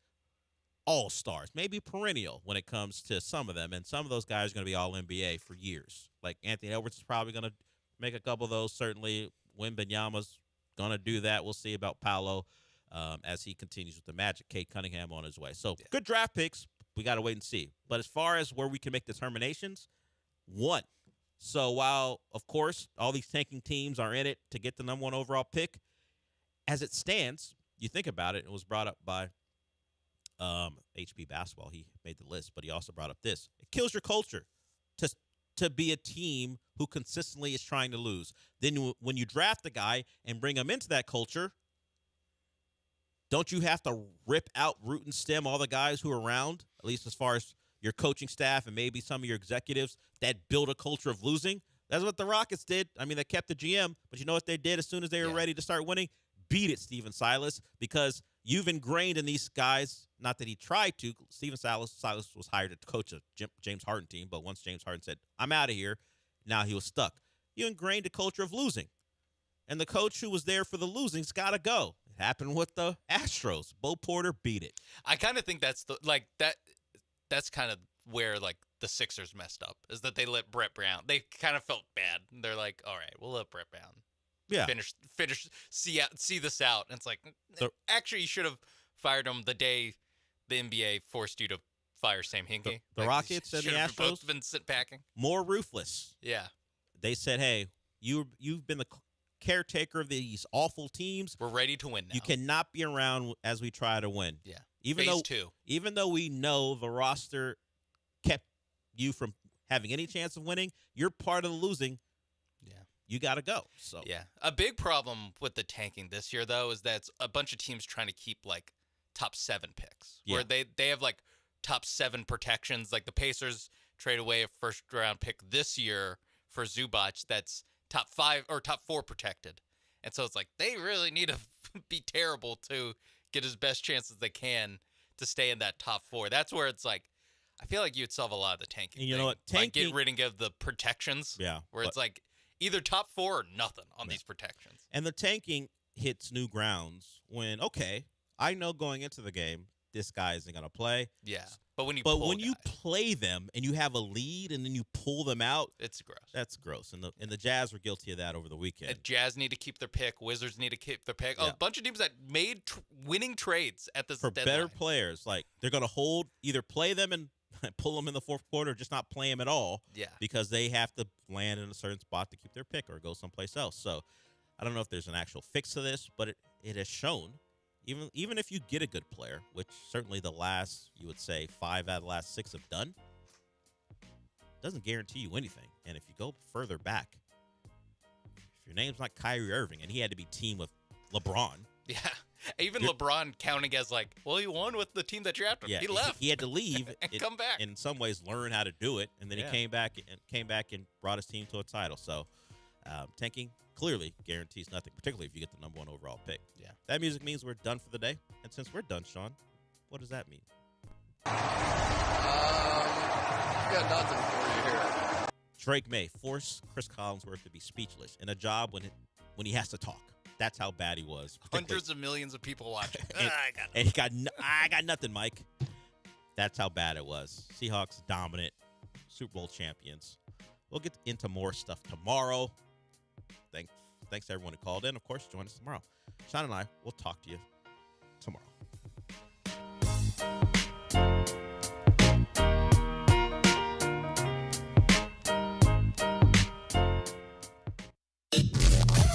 all-stars, maybe perennial when it comes to some of them. And some of those guys are going to be all-NBA for years. Like Anthony Edwards is probably going to make a couple of those. Certainly, Wembanyama's going to do that. We'll see about Paolo as he continues with the Magic. Kate Cunningham on his way. So, good draft picks. We got to wait and see. But as far as where we can make determinations, 1. So, while, of course, all these tanking teams are in it to get the number 1 overall pick, as it stands, you think about it, it was brought up by HP Basketball. He made the list, but he also brought up this. It kills your culture to be a team who consistently is trying to lose. Then when you draft a guy and bring him into that culture, don't you have to rip out, root and stem all the guys who are around, at least as far as your coaching staff and maybe some of your executives that build a culture of losing? That's what the Rockets did. I mean, they kept the GM, but you know what they did as soon as they were ready to start winning? Beat it, Stephen Silas, because you've ingrained in these guys, not that he tried to. Stephen Silas was hired to coach a James Harden team, but once James Harden said, I'm out of here, now he was stuck. You ingrained a culture of losing. And the coach who was there for the losing's got to go. It happened with the Astros. Bo Porter beat it. I kind of think that's that's kind of where the Sixers messed up, is that they let Brett Brown. They kind of felt bad. They're like, all right, we'll let Brett Brown finish, see this out. And it's like, actually, you should have fired him the day the NBA forced you to fire Sam Hinkie. The Rockets and the Astros both been sit packing. More ruthless. Yeah, they said, hey, you've been the caretaker of these awful teams. We're ready to win now. You cannot be around as we try to win. Yeah, even though we know the roster kept you from having any chance of winning, you're part of the losing. You got to go. So yeah, a big problem with the tanking this year, though, is that it's a bunch of teams trying to keep top 7 picks, where they have top 7 protections. Like the Pacers trade away a first round pick this year for Zubac that's top 5 or top 4 protected, and so it's like they really need to be terrible to get as best chances they can to stay in that top 4. That's where it's like, I feel like you'd solve a lot of the tanking. And you know what? Tanking, get rid of the protections. Yeah, where it's like either top 4 or nothing on these protections. And the tanking hits new grounds when, okay, I know going into the game, this guy isn't going to play. Yeah. But when you play them and you have a lead and then you pull them out, it's gross. That's gross. And the Jazz were guilty of that over the weekend. The Jazz need to keep their pick. Wizards need to keep their pick. Yeah. A bunch of teams that made winning trades at this deadline. Better players. Like they're going to either play them and pull them in the fourth quarter or just not play them at all. Yeah. Because they have to land in a certain spot to keep their pick or go someplace else. So I don't know if there's an actual fix to this, but it has shown, even if you get a good player, which certainly the last, you would say, 5 out of the last 6 have done, doesn't guarantee you anything. And if you go further back, if your name's not Kyrie Irving and he had to be teamed with LeBron. Yeah. Even LeBron counting as like, well, he won with the team that drafted him. Yeah, he left. He had to leave and come back. In some ways, learn how to do it, and then he came back and brought his team to a title. So, tanking clearly guarantees nothing, particularly if you get the number 1 overall pick. Yeah, that music means we're done for the day. And since we're done, Sean, what does that mean? Got nothing for you here. Drake May forced Chris Collinsworth to be speechless in a job when he has to talk. That's how bad he was. Hundreds of millions of people watching. And he got, I got nothing, Mike. That's how bad it was. Seahawks dominant, Super Bowl champions. We'll get into more stuff tomorrow. Thanks to everyone who called in. Of course, join us tomorrow. Sean and I will talk to you tomorrow.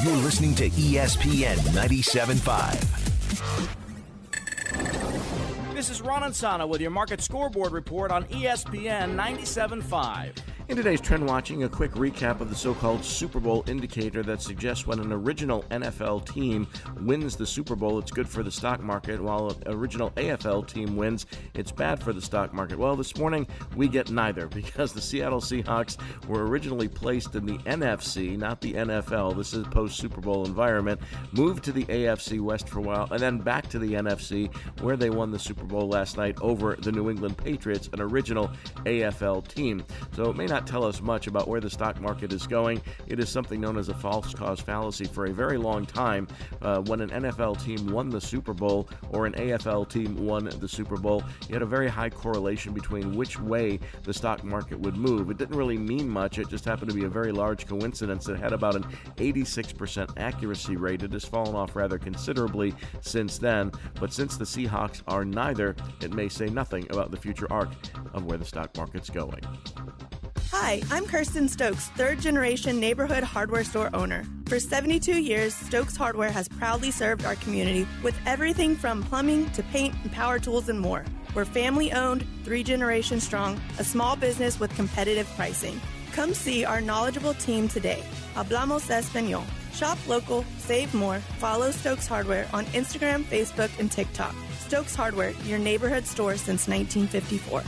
You're listening to ESPN 97.5. This is Ron Ansana with your market scoreboard report on ESPN 97.5. In today's Trend Watching, a quick recap of the so-called Super Bowl indicator that suggests when an original NFL team wins the Super Bowl, it's good for the stock market, while an original AFL team wins, it's bad for the stock market. Well, this morning, we get neither, because the Seattle Seahawks were originally placed in the NFC, not the NFL. This is a post-Super Bowl environment, moved to the AFC West for a while, and then back to the NFC, where they won the Super Bowl last night over the New England Patriots, an original AFL team. So it may not tell us much about where the stock market is going. It is something known as a false cause fallacy for a very long time. When an NFL team won the Super Bowl or an AFL team won the Super Bowl, you had a very high correlation between which way the stock market would move. It didn't really mean much. It just happened to be a very large coincidence. It had about an 86% accuracy rate. It has fallen off rather considerably since then. But since the Seahawks are neither, it may say nothing about the future arc of where the stock market's going. Hi, I'm Kirsten Stokes, third-generation neighborhood hardware store owner. For 72 years, Stokes Hardware has proudly served our community with everything from plumbing to paint and power tools and more. We're family-owned, 3 generations strong, a small business with competitive pricing. Come see our knowledgeable team today. Hablamos Español. Shop local, save more. Follow Stokes Hardware on Instagram, Facebook, and TikTok. Stokes Hardware, your neighborhood store since 1954.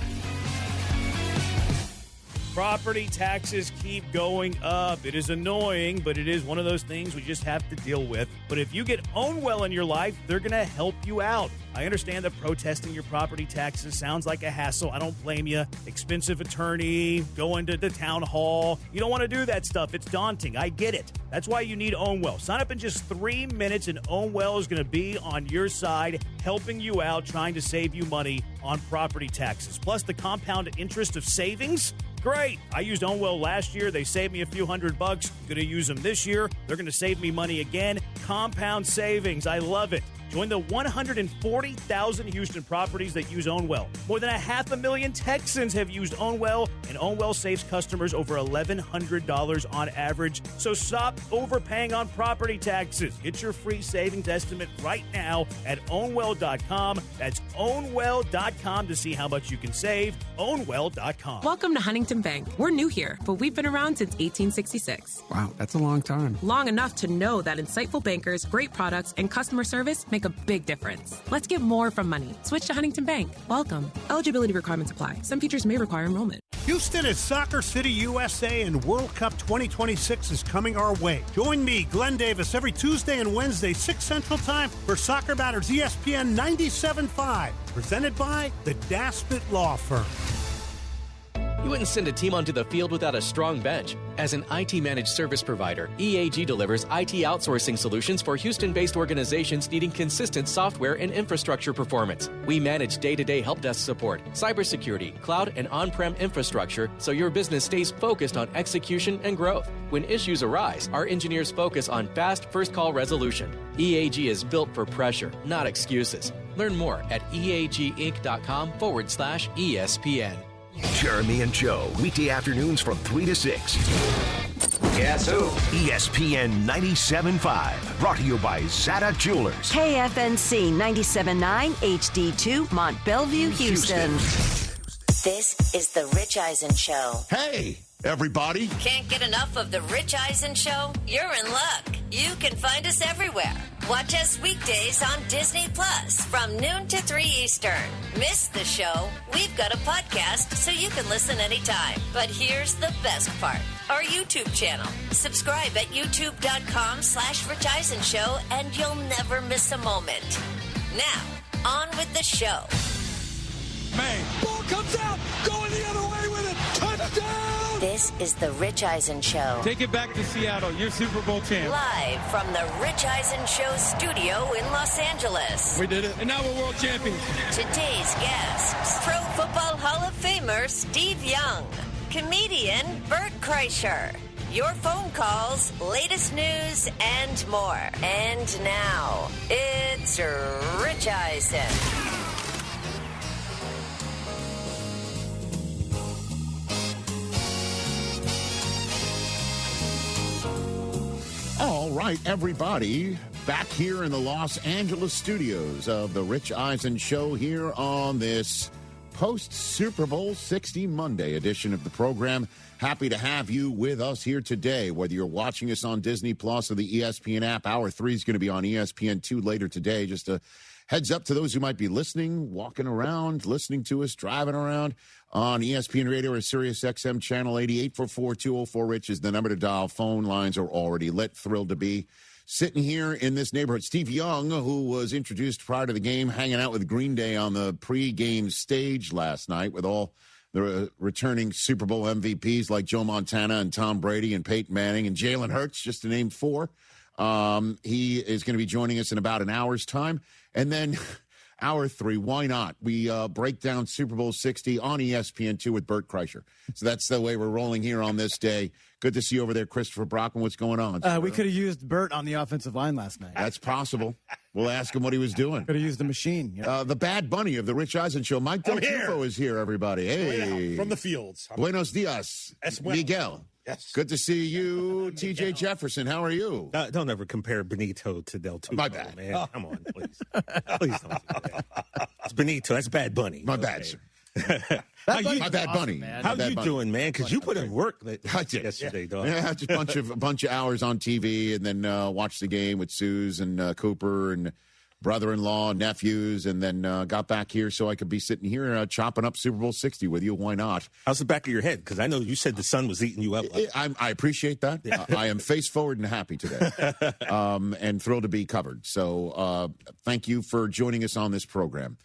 Property taxes keep going up. It is annoying, but it is one of those things we just have to deal with. But if you get Ownwell in your life, they're going to help you out. I understand that protesting your property taxes sounds like a hassle. I don't blame you. Expensive attorney, going to the town hall. You don't want to do that stuff. It's daunting. I get it. That's why you need Ownwell. Sign up in just 3 minutes, and Ownwell is going to be on your side, helping you out, trying to save you money on property taxes. Plus, the compound interest of savings. Great. I used Ownwell last year. They saved me a few $100. Going to use them this year. They're going to save me money again. Compound savings. I love it. Join the 140,000 Houston properties that use Ownwell. More than 500,000 Texans have used Ownwell, and Ownwell saves customers over $1,100 on average. So stop overpaying on property taxes. Get your free savings estimate right now at Ownwell.com. That's Ownwell.com to see how much you can save. Ownwell.com. Welcome to Huntington Bank. We're new here, but we've been around since 1866. Wow, that's a long time. Long enough to know that insightful bankers, great products, and customer service make a big difference. Let's get more from money. Switch to Huntington Bank. Welcome. Eligibility requirements apply. Some features may require enrollment. Houston is Soccer City, USA, and World Cup 2026 is coming our way. Join me, Glenn Davis, every Tuesday and Wednesday, 6 Central Time, for Soccer Matters ESPN 97.5, presented by the Daspit Law Firm. You wouldn't send a team onto the field without a strong bench. As an IT-managed service provider, EAG delivers IT outsourcing solutions for Houston-based organizations needing consistent software and infrastructure performance. We manage day-to-day help desk support, cybersecurity, cloud, and on-prem infrastructure so your business stays focused on execution and growth. When issues arise, our engineers focus on fast first-call resolution. EAG is built for pressure, not excuses. Learn more at eaginc.com/ESPN. Jeremy and Joe, weekday afternoons from 3 to 6. Guess who? ESPN 97.5, brought to you by Zada Jewelers. KFNC 97.9 HD2 Mont Bellevue, Houston. This is the Rich Eisen Show. Hey, everybody. Can't get enough of The Rich Eisen Show? You're in luck. You can find us everywhere. Watch us weekdays on Disney Plus from noon to 3 Eastern. Miss the show? We've got a podcast so you can listen anytime. But here's the best part. Our YouTube channel. Subscribe at youtube.com/Rich Eisen Show and you'll never miss a moment. Now, on with the show. May. Ball comes out. Going the other way with it. Touchdown. This is the Rich Eisen Show. Take it back to Seattle. You're Super Bowl champ. Live from the Rich Eisen Show studio in Los Angeles. We did it. And now we're world champions. Today's guests, Pro Football Hall of Famer Steve Young, comedian Bert Kreischer, your phone calls, latest news, and more. And now, it's Rich Eisen. All right, everybody, back here in the Los Angeles studios of the Rich Eisen Show here on this post-Super Bowl 60 Monday edition of the program. Happy to have you with us here today, whether you're watching us on Disney Plus or the ESPN app. Hour 3 is going to be on ESPN2 later today. Just a heads up to those who might be listening, walking around, listening to us, driving around on ESPN Radio or Sirius XM Channel 88. 844-204-RICH is the number to dial. Phone lines are already lit. Thrilled to be sitting here in this neighborhood. Steve Young, who was introduced prior to the game, hanging out with Green Day on the pregame stage last night with all the returning Super Bowl MVPs like Joe Montana and Tom Brady and Peyton Manning and Jalen Hurts, just to name four. He is going to be joining us in about an hour's time. And then hour 3, why not? We break down Super Bowl 60 on ESPN2 with Bert Kreischer. So that's the way we're rolling here on this day. Good to see you over there, Christopher Brockman. What's going on? We could have used Bert on the offensive line last night. That's possible. We'll ask him what he was doing. Could have used the machine. Yeah. The Bad Bunny of the Rich Eisen Show, Mike Del Tufo, is here, everybody. Hey. From the fields. Buenos dias, Miguel. Yes. Good to see you, TJ Jefferson. How are you? Don't ever compare Benito to Del Tufo. My bad. Man. Oh. Come on, please. Please don't do that. It's Benito. That's Bad Bunny. My bad, sir. My Bad Bunny. How you doing, man? Because you put in work yesterday, dog. Yeah, just a bunch of hours on TV, and then watched the game with Suze and Cooper and brother-in-law, nephews, and then got back here so I could be sitting here chopping up Super Bowl 60 with you. Why not? How's the back of your head? Because I know you said the sun was eating you up. I appreciate that. I am face forward and happy today, and thrilled to be covered. So thank you for joining us on this program.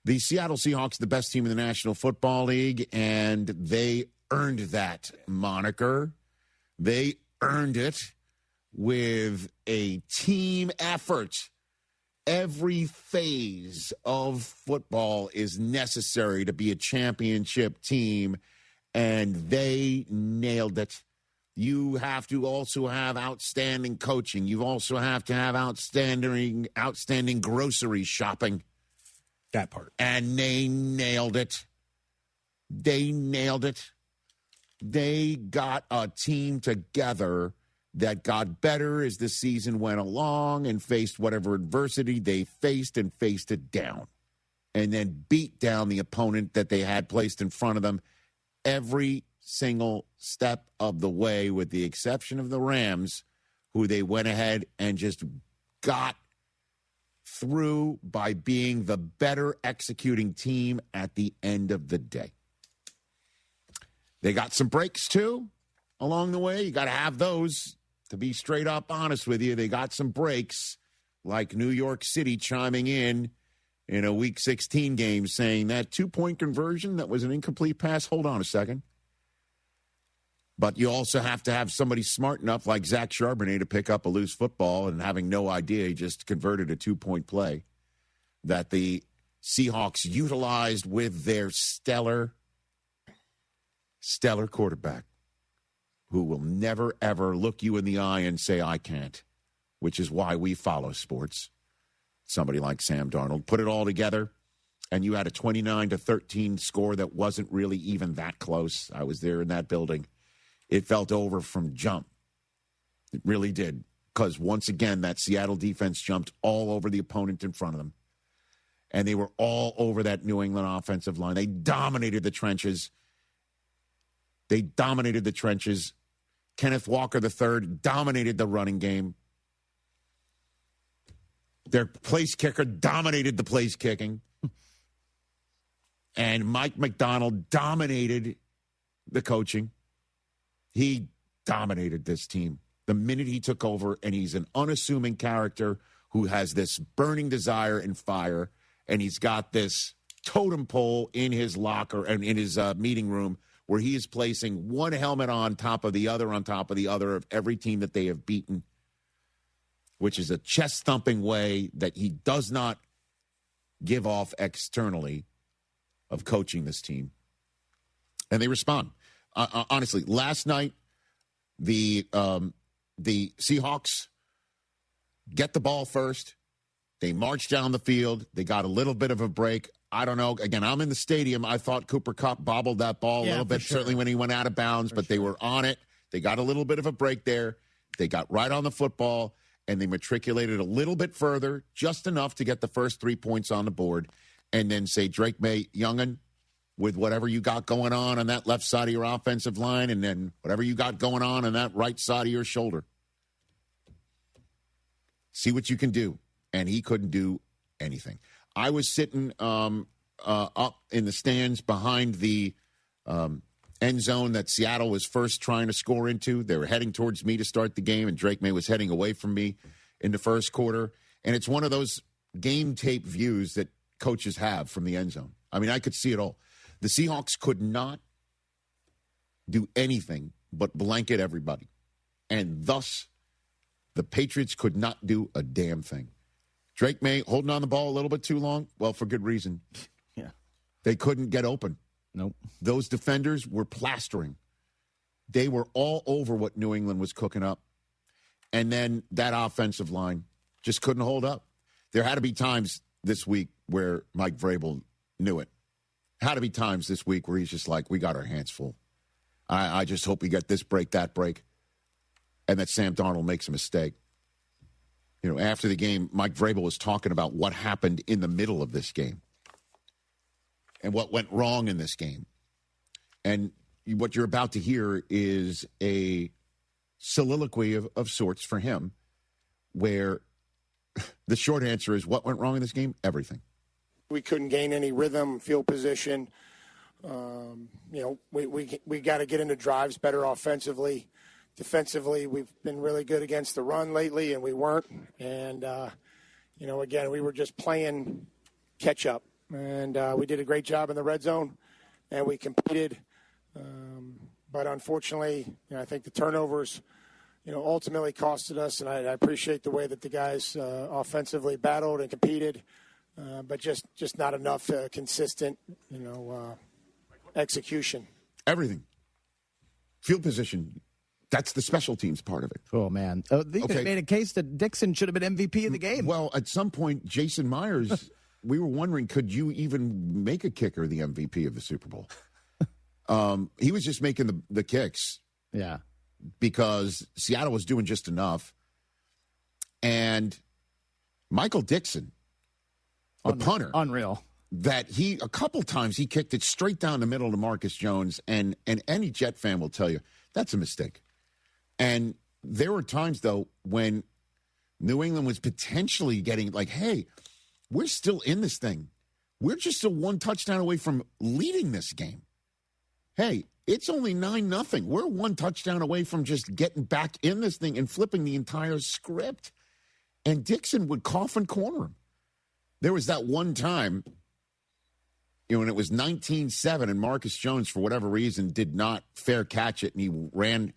The Seattle Seahawks, the best team in the National Football League, and they earned that moniker. They earned it with a team effort. Every phase of football is necessary to be a championship team, and they nailed it. You have to also have outstanding coaching. You also have to have outstanding grocery shopping. That part. And they nailed it. They nailed it. They got a team together that got better as the season went along and faced whatever adversity they faced and faced it down. And then beat down the opponent that they had placed in front of them every single step of the way, with the exception of the Rams, who they went ahead and just got through by being the better executing team at the end of the day. They got some breaks, too, along the way. You got to have those. To be straight up honest with you, they got some breaks, like New York City chiming in a Week 16 game saying that 2-point conversion, that was an incomplete pass. Hold on a second. But you also have to have somebody smart enough like Zach Charbonnet to pick up a loose football and having no idea he just converted a 2-point play that the Seahawks utilized with their stellar quarterback, who will never, ever look you in the eye and say, I can't, which is why we follow sports. Somebody like Sam Darnold. Put it all together, and you had a 29-13 score that wasn't really even that close. I was there in that building. It felt over from jump. It really did, because once again, that Seattle defense jumped all over the opponent in front of them, and they were all over that New England offensive line. They dominated the trenches. They dominated the trenches. Kenneth Walker III dominated the running game. Their place kicker dominated the place kicking. And Mike McDonald dominated the coaching. He dominated this team the minute he took over, and he's an unassuming character who has this burning desire and fire, and he's got this totem pole in his locker and in his meeting room where he is placing one helmet on top of the other of every team that they have beaten, which is a chest-thumping way that he does not give off externally of coaching this team. And they respond. Honestly, last night, the Seahawks get the ball first. They marched down the field. They got a little bit of a break. I don't know. Again, I'm in the stadium. I thought Cooper Kupp bobbled that ball a little bit, certainly when he went out of bounds, but they were on it. They got a little bit of a break there. They got right on the football, and they matriculated a little bit further, just enough to get the first 3 points on the board, and then say, Drake May, young'un, with whatever you got going on that left side of your offensive line, and then whatever you got going on that right side of your shoulder. See what you can do. And he couldn't do anything. I was sitting up in the stands behind the end zone that Seattle was first trying to score into. They were heading towards me to start the game, and Drake May was heading away from me in the first quarter. And it's one of those game tape views that coaches have from the end zone. I mean, I could see it all. The Seahawks could not do anything but blanket everybody. And thus, the Patriots could not do a damn thing. Drake May holding on the ball a little bit too long. Well, for good reason. Yeah. They couldn't get open. Nope. Those defenders were plastering. They were all over what New England was cooking up. And then that offensive line just couldn't hold up. There had to be times this week where Mike Vrabel knew it. Had to be times this week where he's just like, we got our hands full. I just hope we get this break, that break, and that Sam Darnold makes a mistake. You know, after the game, Mike Vrabel was talking about what happened in the middle of this game and what went wrong in this game. And what you're about to hear is a soliloquy of sorts for him, where the short answer is, what went wrong in this game? Everything. We couldn't gain any rhythm, field position. We got to get into drives better offensively. Defensively, we've been really good against the run lately, and we weren't. And, again, we were just playing catch-up. And we did a great job in the red zone, and we competed. But unfortunately, I think the turnovers, ultimately costed us. And I appreciate the way that the guys offensively battled and competed, but just not enough consistent, execution. Everything. Field position. That's the special teams part of it. Oh, man. They could have made a case that Dixon should have been MVP of the game. Well, at some point, Jason Myers, we were wondering, could you even make a kicker the MVP of the Super Bowl? He was just making the kicks. Yeah. Because Seattle was doing just enough. And Michael Dixon, the punter. Unreal. That a couple times he kicked it straight down the middle to Marcus Jones, and any Jet fan will tell you, that's a mistake. And there were times, though, when New England was potentially getting like, hey, we're still in this thing. We're just still one touchdown away from leading this game. Hey, it's only 9-0. We're one touchdown away from just getting back in this thing and flipping the entire script. And Dixon would cough and corner him. There was that one time, when it was 19-7 and Marcus Jones, for whatever reason, did not fair catch it, and he ran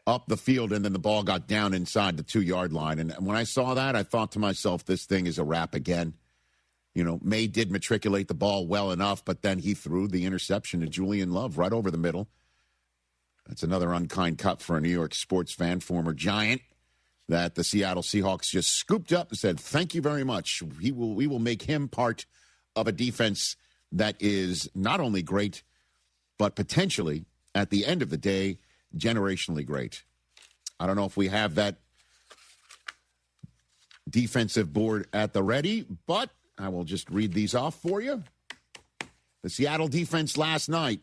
up the field, and then the ball got down inside the 2-yard line. And when I saw that, I thought to myself, this thing is a wrap again. May did matriculate the ball well enough, but then he threw the interception to Julian Love right over the middle. That's another unkind cut for a New York sports fan, former Giant, that the Seattle Seahawks just scooped up and said, thank you very much. We will make him part of a defense that is not only great, but potentially, at the end of the day, generationally great. I don't know if we have that defensive board at the ready, but I will just read these off for you. The Seattle defense last night,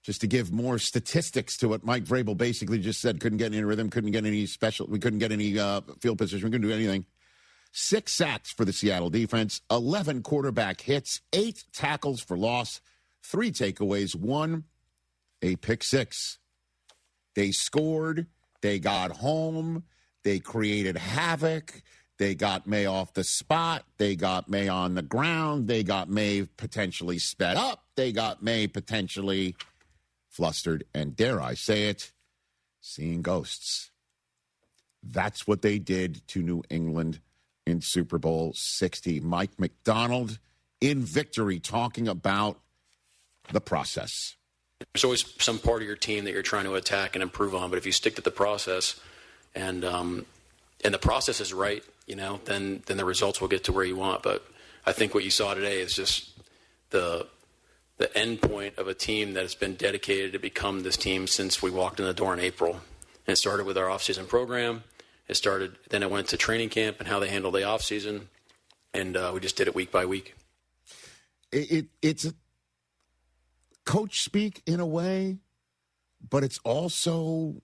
just to give more statistics to what Mike Vrabel basically just said. Couldn't get any rhythm, couldn't get any special, we couldn't get any field position, we couldn't do anything. 6 sacks for the Seattle defense, 11 quarterback hits, 8 tackles for loss, 3 takeaways, 1 a pick 6. They scored, they got home, they created havoc, they got May off the spot, they got May on the ground, they got May potentially sped up, they got May potentially flustered, and dare I say it, seeing ghosts. That's what they did to New England in Super Bowl 60. Mike Macdonald in victory talking about the process. There's always some part of your team that you're trying to attack and improve on, but if you stick to the process and the process is right, then the results will get to where you want. But I think what you saw today is just the end point of a team that has been dedicated to become this team since we walked in the door in April. And it started with our offseason program. Then it went to training camp and how they handled the offseason, and we just did it week by week. It's coach speak in a way, but it's also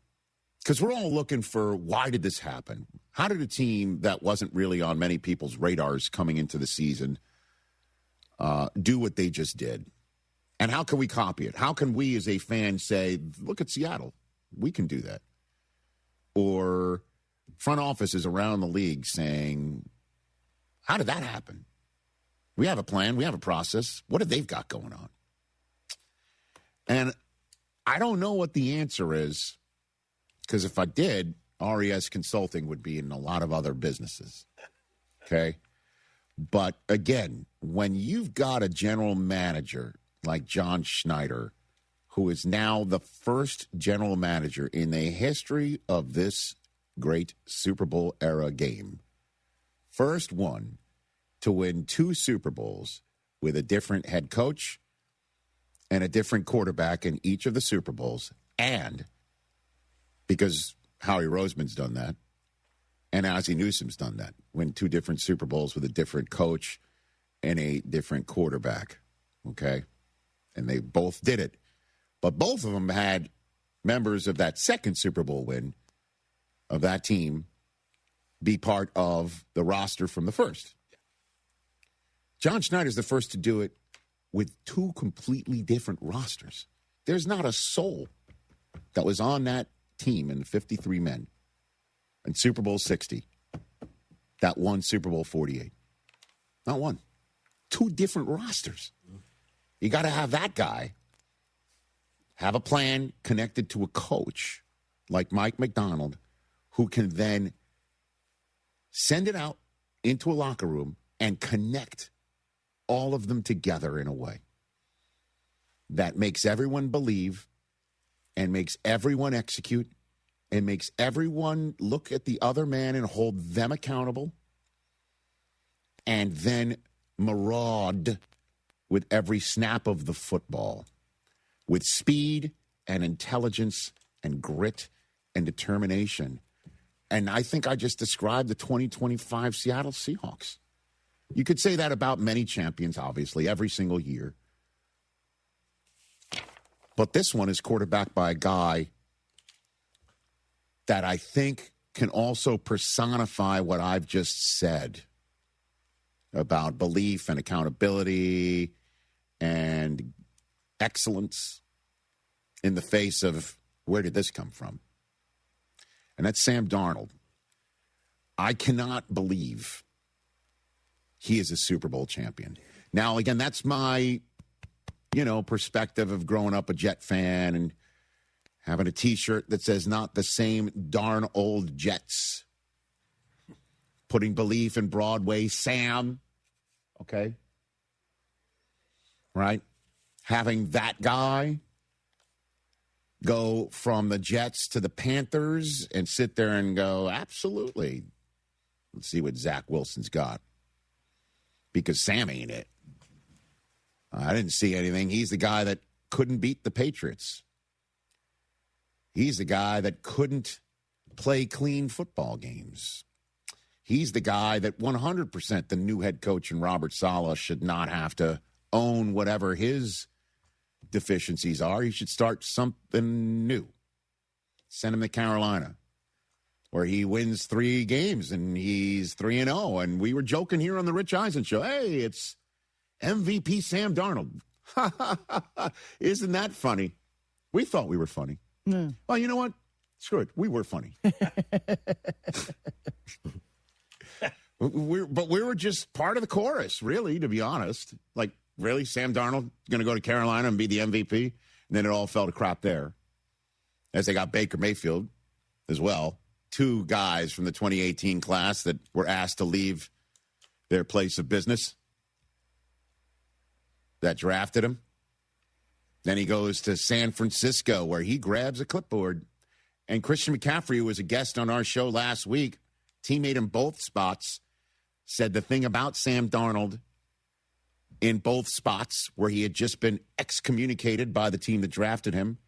because we're all looking for why did this happen? How did a team that wasn't really on many people's radars coming into the season do what they just did? And how can we copy it? How can we as a fan say, look at Seattle, we can do that? Or front offices around the league saying, how did that happen? We have a plan. We have a process. What have they got going on? And I don't know what the answer is, because if I did, RES Consulting would be in a lot of other businesses. Okay? But again, when you've got a general manager like John Schneider, who is now the first general manager in the history of this great Super Bowl era game, first one to win 2 Super Bowls with a different head coach and a different quarterback in each of the Super Bowls, and because Howie Roseman's done that, and Ozzie Newsome's done that, win 2 different Super Bowls with a different coach and a different quarterback, okay? And they both did it. But both of them had members of that second Super Bowl win of that team be part of the roster from the first. John Schneider's the first to do it with 2 completely different rosters. There's not a soul that was on that team in the 53 men in Super Bowl 60 that won Super Bowl 48. Not one. 2 different rosters. You got to have that guy have a plan connected to a coach like Mike Macdonald, who can then send it out into a locker room and connect all of them together in a way that makes everyone believe and makes everyone execute and makes everyone look at the other man and hold them accountable and then maraud with every snap of the football with speed and intelligence and grit and determination. And I think I just described the 2025 Seattle Seahawks. You could say that about many champions, obviously, every single year. But this one is quarterbacked by a guy that I think can also personify what I've just said about belief and accountability and excellence in the face of where did this come from? And that's Sam Darnold. I cannot believe he is a Super Bowl champion. Now, again, that's my, perspective of growing up a Jet fan and having a T-shirt that says not the same darn old Jets. Putting belief in Broadway, Sam. Okay? Right? Having that guy go from the Jets to the Panthers and sit there and go, absolutely. Let's see what Zach Wilson's got. Because Sam ain't it. I didn't see anything. He's the guy that couldn't beat the Patriots. He's the guy that couldn't play clean football games. He's the guy that 100% the new head coach in Robert Saleh should not have to own whatever his deficiencies are, he should start something new. Send him to Carolina, where he wins 3 games and he's 3-0. And we were joking here on the Rich Eisen show, hey, it's MVP Sam Darnold. Isn't that funny? We thought we were funny. Yeah. Well, you know what? Screw it. We were funny. But we were just part of the chorus, really, to be honest. Like, really, Sam Darnold going to go to Carolina and be the MVP? And then it all fell to crap there. As they got Baker Mayfield as well. 2 guys from the 2018 class that were asked to leave their place of business that drafted him. Then he goes to San Francisco, where he grabs a clipboard. And Christian McCaffrey, who was a guest on our show last week, teammate in both spots, said the thing about Sam Darnold in both spots where he had just been excommunicated by the team that drafted him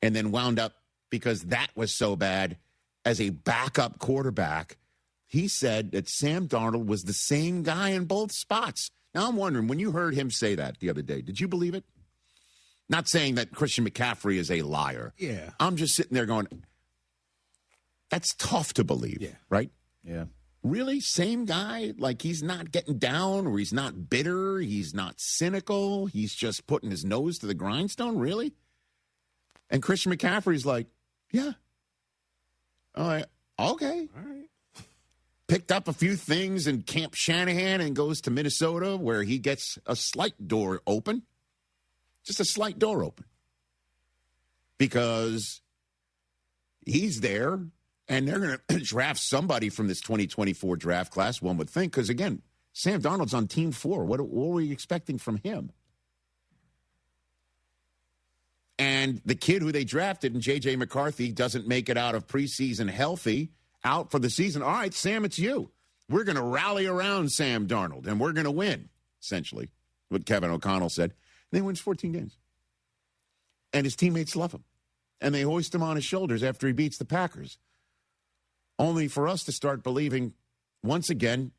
and then wound up, because that was so bad, as a backup quarterback. He said that Sam Darnold was the same guy in both spots. Now, I'm wondering, when you heard him say that the other day, did you believe it? Not saying that Christian McCaffrey is a liar. Yeah. I'm just sitting there going, that's tough to believe, right? Yeah. Really? Same guy? Like, he's not getting down, or he's not bitter, he's not cynical, he's just putting his nose to the grindstone? Really? And Christian McCaffrey's like, yeah. All right. Okay. All right. Picked up a few things in Camp Shanahan and goes to Minnesota, where he gets a slight door open. Just a slight door open. Because he's there, and they're going to draft somebody from this 2024 draft class, one would think. Because, again, Sam Darnold's on Team 4. What were we expecting from him? And the kid who they drafted, and J.J. McCarthy, doesn't make it out of preseason healthy, out for the season. All right, Sam, it's you. We're going to rally around Sam Darnold, and we're going to win, essentially, what Kevin O'Connell said. And he wins 14 games. And his teammates love him. And they hoist him on his shoulders after he beats the Packers. Only for us to start believing, once again,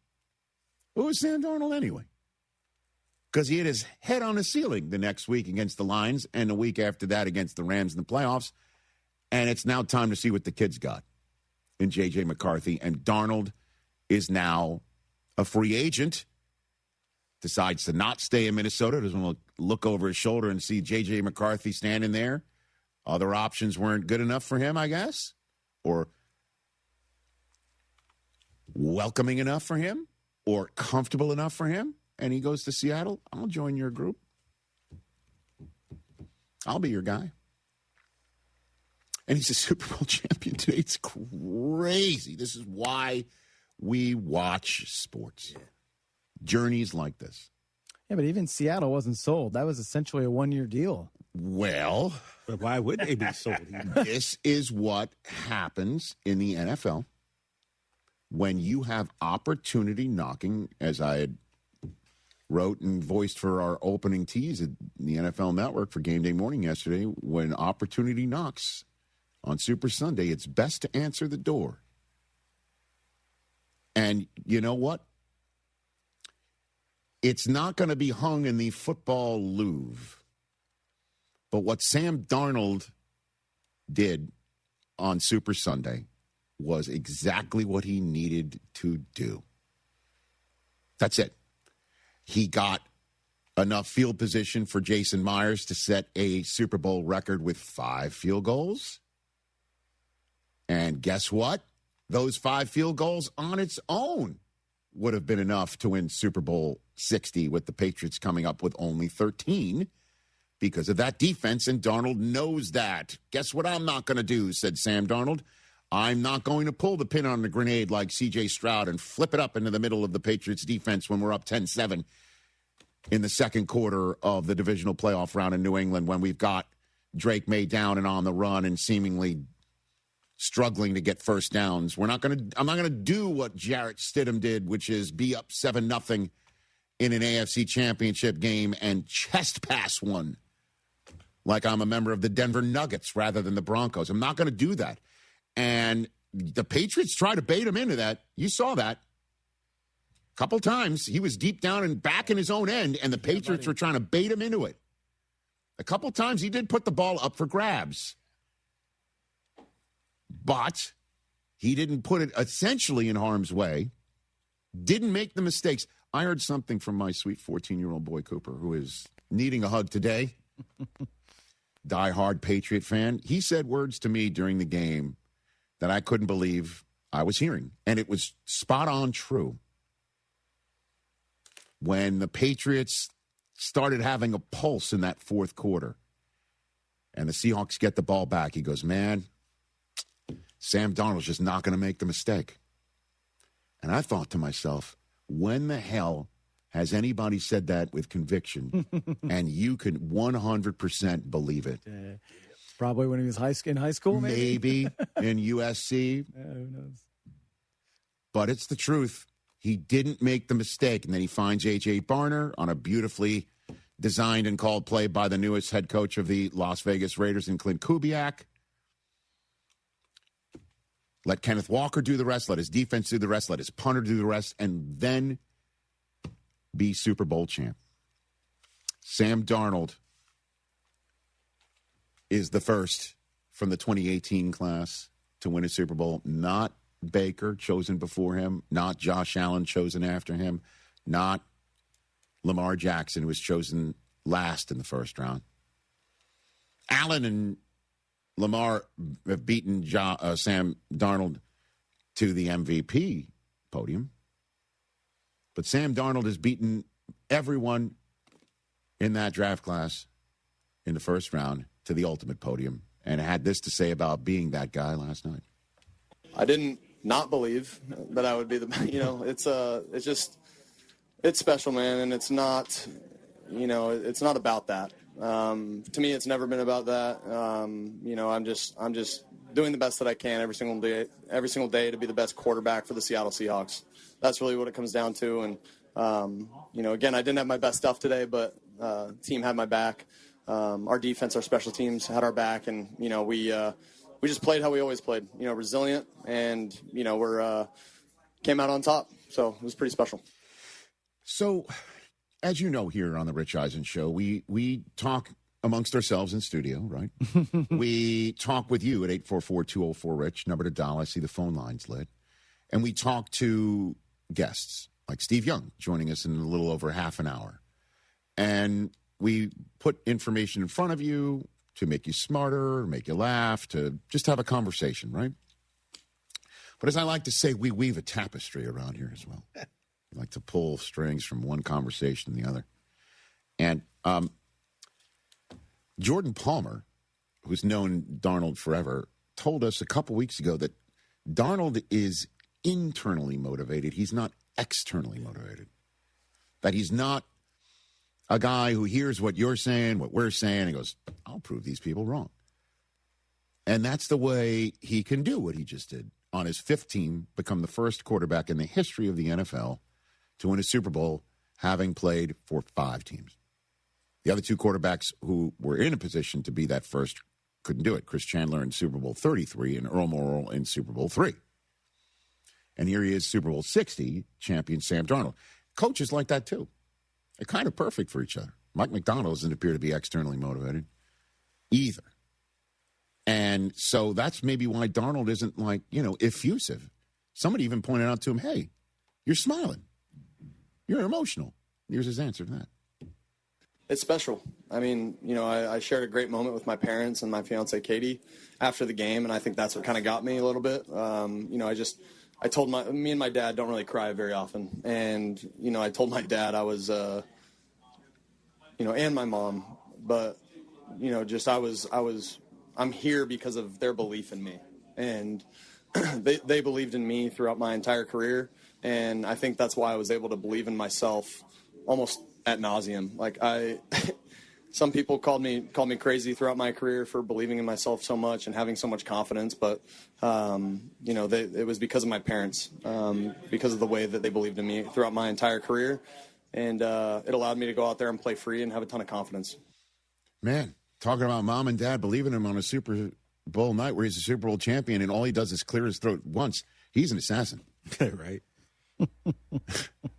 who is Sam Darnold anyway? Because he hit his head on the ceiling the next week against the Lions, and the week after that against the Rams in the playoffs. And it's now time to see what the kid's got in J.J. McCarthy. And Darnold is now a free agent, decides to not stay in Minnesota, doesn't want to look over his shoulder and see J.J. McCarthy standing there. Other options weren't good enough for him, I guess, or welcoming enough for him, or comfortable enough for him. And he goes to Seattle. I'll join your group. I'll be your guy. And he's a Super Bowl champion today. It's crazy. This is why we watch sports. Yeah. Journeys like this. Yeah, but even Seattle wasn't sold. That was essentially a one-year deal. Well, but why would they be sold? This is what happens in the NFL when you have opportunity knocking, as I had wrote and voiced for our opening tease at the NFL Network for Game Day Morning yesterday. When opportunity knocks on Super Sunday, it's best to answer the door. And you know what? It's not going to be hung in the football Louvre. But what Sam Darnold did on Super Sunday was exactly what he needed to do. That's it. He got enough field position for Jason Myers to set a Super Bowl record with 5 field goals. And guess what? Those 5 field goals on its own would have been enough to win Super Bowl 60, with the Patriots coming up with only 13 because of that defense, and Darnold knows that. Guess what I'm not going to do, said Sam Darnold. I'm not going to pull the pin on the grenade like C.J. Stroud and flip it up into the middle of the Patriots defense when we're up 10-7 in the second quarter of the divisional playoff round in New England, when we've got Drake May down and on the run and seemingly struggling to get first downs. I'm not going to do what Jarrett Stidham did, which is be up 7-0 in an AFC championship game and chest pass one like I'm a member of the Denver Nuggets rather than the Broncos. I'm not going to do that. And the Patriots try to bait him into that. You saw that a couple times. He was deep down and back in his own end, and the Patriots were trying to bait him into it. A couple times he did put the ball up for grabs. But he didn't put it essentially in harm's way. Didn't make the mistakes. I heard something from my sweet 14-year-old boy, Cooper, who is needing a hug today. Die-hard Patriot fan. He said words to me during the game that I couldn't believe I was hearing. And it was spot on true. When the Patriots started having a pulse in that fourth quarter and the Seahawks get the ball back, he goes, man, Sam Darnold's just not going to make the mistake. And I thought to myself, when the hell has anybody said that with conviction and you can 100% believe it? Probably when he was in high school, maybe. Maybe in USC. Yeah, who knows? But it's the truth. He didn't make the mistake. And then he finds A.J. Barner on a beautifully designed and called play by the newest head coach of the Las Vegas Raiders in Clint Kubiak. Let Kenneth Walker do the rest. Let his defense do the rest. Let his punter do the rest. And then be Super Bowl champ. Sam Darnold is the first from the 2018 class to win a Super Bowl. Not Baker, chosen before him. Not Josh Allen, chosen after him. Not Lamar Jackson, who was chosen last in the first round. Allen and Lamar have beaten Sam Darnold to the MVP podium. But Sam Darnold has beaten everyone in that draft class in the first round to the ultimate podium, and had this to say about being that guy last night. I didn't not believe that I would be it's special, man, and it's not, it's not about that. To me, it's never been about that. I'm just doing the best that I can every single day to be the best quarterback for the Seattle Seahawks. That's really what it comes down to. And, again, I didn't have my best stuff today, but team had my back. Our defense, our special teams had our back, and, we just played how we always played, resilient, and, we're came out on top. So it was pretty special. So, as you know, here on the Rich Eisen Show, we talk amongst ourselves in studio, right? We talk with you at 844-204-RICH, number to dial. I see the phone lines lit. And we talk to guests like Steve Young joining us in a little over half an hour. And we put information in front of you to make you smarter, make you laugh, to just have a conversation, right? But as I like to say, we weave a tapestry around here as well. We like to pull strings from one conversation to the other. And Jordan Palmer, who's known Darnold forever, told us a couple weeks ago that Darnold is internally motivated. He's not externally motivated. That he's not a guy who hears what you're saying, what we're saying, and goes, I'll prove these people wrong. And that's the way he can do what he just did. On his fifth team, become the first quarterback in the history of the NFL to win a Super Bowl, having played for 5 teams. The other 2 quarterbacks who were in a position to be that first couldn't do it. Chris Chandler in Super Bowl 33 and Earl Morrall in Super Bowl 3. And here he is, Super Bowl 60, champion Sam Darnold. Coaches like that, too. They're kind of perfect for each other. Mike McDonald doesn't appear to be externally motivated either. And so that's maybe why Darnold isn't, effusive. Somebody even pointed out to him, hey, you're smiling. You're emotional. Here's his answer to that. It's special. I mean, I shared a great moment with my parents and my fiance Katie after the game, and I think that's what kind of got me a little bit. I told me and my dad don't really cry very often, and I told my dad I was, and my mom, but I'm here because of their belief in me, and they believed in me throughout my entire career, and I think that's why I was able to believe in myself almost ad nauseum. Some people called me crazy throughout my career for believing in myself so much and having so much confidence, but it was because of my parents, because of the way that they believed in me throughout my entire career, and it allowed me to go out there and play free and have a ton of confidence. Man, talking about mom and dad believing him on a Super Bowl night where he's a Super Bowl champion and all he does is clear his throat once. He's an assassin. Right.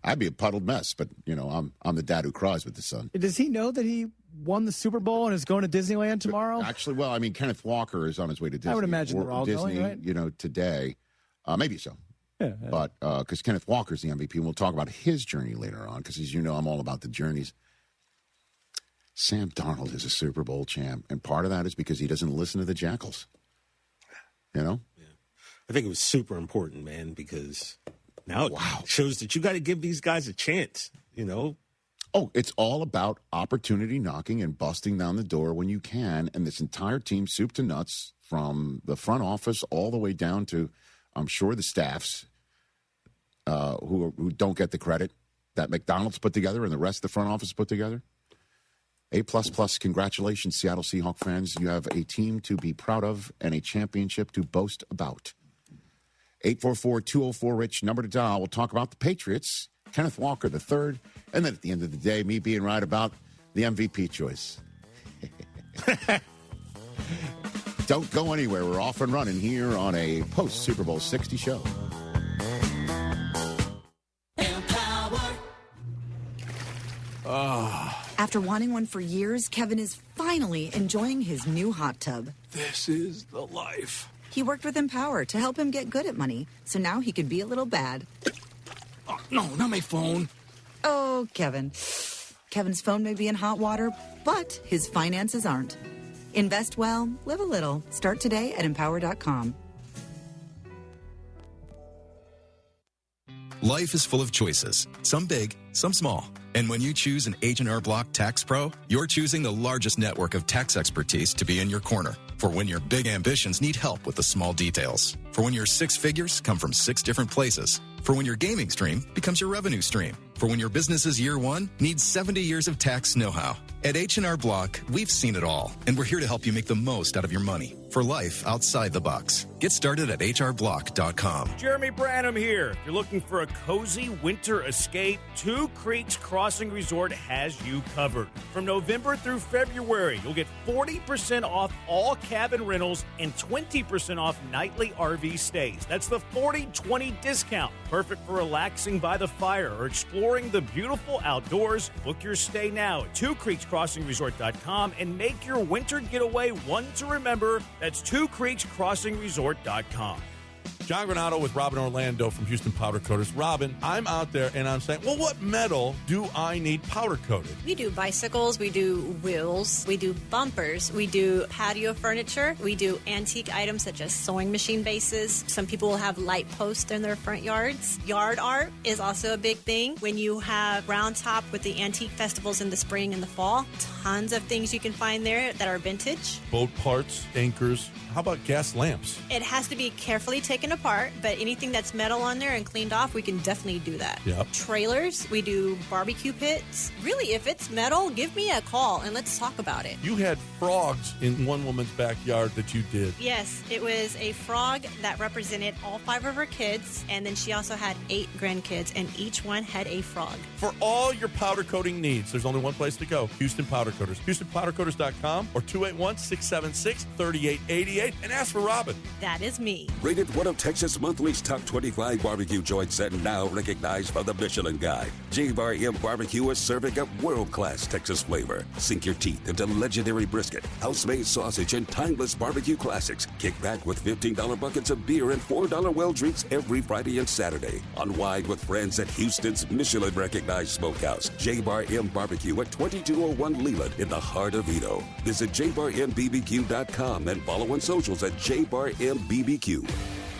I'd be a puddled mess, but, I'm the dad who cries with the son. Does he know that he won the Super Bowl and is going to Disneyland tomorrow? Actually, well, I mean, Kenneth Walker is on his way to Disney. I would imagine they're all Disney, going, right? Today. Maybe so. Yeah. But because Kenneth Walker's the MVP, and we'll talk about his journey later on, because as you know, I'm all about the journeys. Sam Darnold is a Super Bowl champ, and part of that is because he doesn't listen to the Jackals. You know? Yeah. I think it was super important, man, because now it shows that you got to give these guys a chance, you know? Oh, it's all about opportunity knocking and busting down the door when you can, and this entire team, soup to nuts, from the front office all the way down to, I'm sure, the staffs, who don't get the credit that McDonald's put together and the rest of the front office put together. A++, congratulations, Seattle Seahawks fans. You have a team to be proud of and a championship to boast about. 844-204-RICH, number to dial. We'll talk about the Patriots, Kenneth Walker III, and then at the end of the day, me being right about the MVP choice. Don't go anywhere. We're off and running here on a post-Super Bowl 60 show. After wanting one for years, Kevin is finally enjoying his new hot tub. This is the life. He worked with Empower to help him get good at money, so now he could be a little bad. Oh, no, not my phone. Oh, Kevin. Kevin's phone may be in hot water, but his finances aren't. Invest well, live a little. Start today at Empower.com. Life is full of choices, some big, some small. And when you choose an H&R Block Tax Pro, you're choosing the largest network of tax expertise to be in your corner. For when your big ambitions need help with the small details. For when your six figures come from 6 different places. For when your gaming stream becomes your revenue stream. For when your business's year one needs 70 years of tax know-how. At H&R Block, we've seen it all, and we're here to help you make the most out of your money for life outside the box. Get started at hrblock.com. Jeremy Branham here. If you're looking for a cozy winter escape, Two Creeks Crossing Resort has you covered. From November through February, you'll get 40% off all cabin rentals and 20% off nightly RV stays. That's the 40-20 discount. Perfect for relaxing by the fire or exploring the beautiful outdoors. Book your stay now at twocreekscrossingresort.com and make your winter getaway one to remember. That's twocreekscrossingresort.com. John Granato with Robin Orlando from Houston Powder Coaters. Robin, I'm out there and I'm saying, well, what metal do I need powder coated? We do bicycles, we do wheels, we do bumpers, we do patio furniture, we do antique items such as sewing machine bases. Some people will have light posts in their front yards. Yard art is also a big thing. When you have Round Top with the antique festivals in the spring and the fall, tons of things you can find there that are vintage. Boat parts, anchors. How about gas lamps? It has to be carefully taken apart, but anything that's metal on there and cleaned off, we can definitely do that. Yep. Trailers, we do barbecue pits. Really, if it's metal, give me a call and let's talk about it. You had frogs in one woman's backyard that you did. Yes, it was a frog that represented all 5 of her kids, and then she also had 8 grandkids, and each one had a frog. For all your powder coating needs, there's only one place to go, Houston Powder Coaters. HoustonPowderCoaters.com or 281-676-3888. And ask for Robin. That is me. Rated one of Texas Monthly's top 25 barbecue joints and now recognized by the Michelin Guide. J-Bar M Barbecue is serving up world-class Texas flavor. Sink your teeth into legendary brisket, house-made sausage, and timeless barbecue classics. Kick back with $15 buckets of beer and $4 well drinks every Friday and Saturday. Unwind with friends at Houston's Michelin-recognized smokehouse. J-Bar M Barbecue at 2201 Leland in the heart of Edo. Visit jbarmbbq.com and follow on socials at jbarmbbq.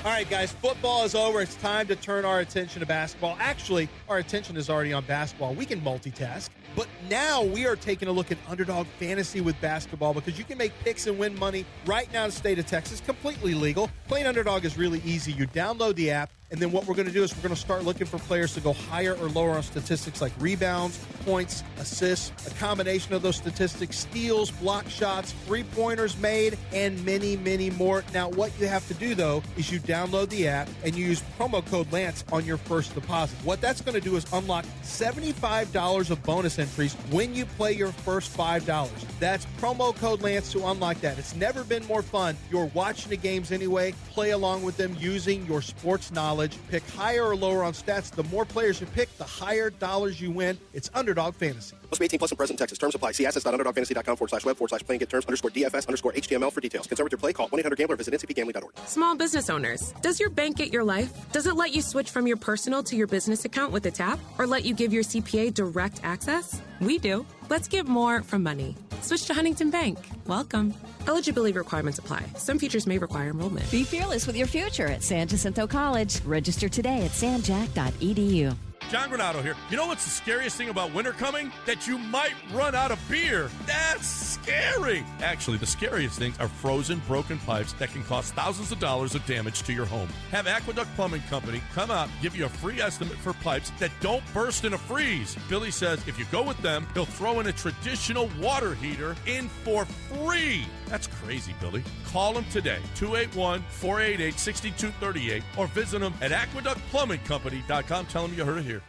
All right, guys, football is over. It's time to turn our attention to basketball. Actually, our attention is already on basketball. We can multitask. But now we are taking a look at Underdog Fantasy with basketball because you can make picks and win money right now in the state of Texas, completely legal. Playing Underdog is really easy. You download the app, and then what we're going to do is we're going to start looking for players to go higher or lower on statistics like rebounds, points, assists, a combination of those statistics, steals, block shots, three-pointers made, and many, many more. Now, what you have to do, though, is you download the app and you use promo code Lance on your first deposit. What that's going to do is unlock $75 of bonus entries when you play your first $5. That's promo code Lance to unlock that. It's never been more fun. You're watching the games anyway. Play along with them using your sports knowledge. Pick higher or lower on stats. The more players you pick, the higher dollars you win. It's Underdog Fantasy. Must be 18 plus and present in Texas. Terms apply. See assets.underdogfantasy.com/web/play and get terms _DFS_HTML for details. Concerned with your play? Call 1-800-GAMBLER. Visit ncpgambling.org. Small business owners, does your bank get your life? Does it let you switch from your personal to your business account with a tap? Or let you give your CPA direct access? We do. Let's get more from money. Switch to Huntington Bank. Welcome. Eligibility requirements apply. Some features may require enrollment. Be fearless with your future at San Jacinto College. Register today at sanjac.edu. John Granado here. You know what's the scariest thing about winter coming? That you might run out of beer. That's scary. Actually, the scariest things are frozen, broken pipes that can cost thousands of dollars of damage to your home. Have Aqueduct Plumbing Company come out, give you a free estimate for pipes that don't burst in a freeze. Billy says if you go with them, he'll throw in a traditional water heater in for free. That's crazy, Billy. Call them today, 281-488-6238, or visit them at aqueductplumbingcompany.com. Tell them you heard it here.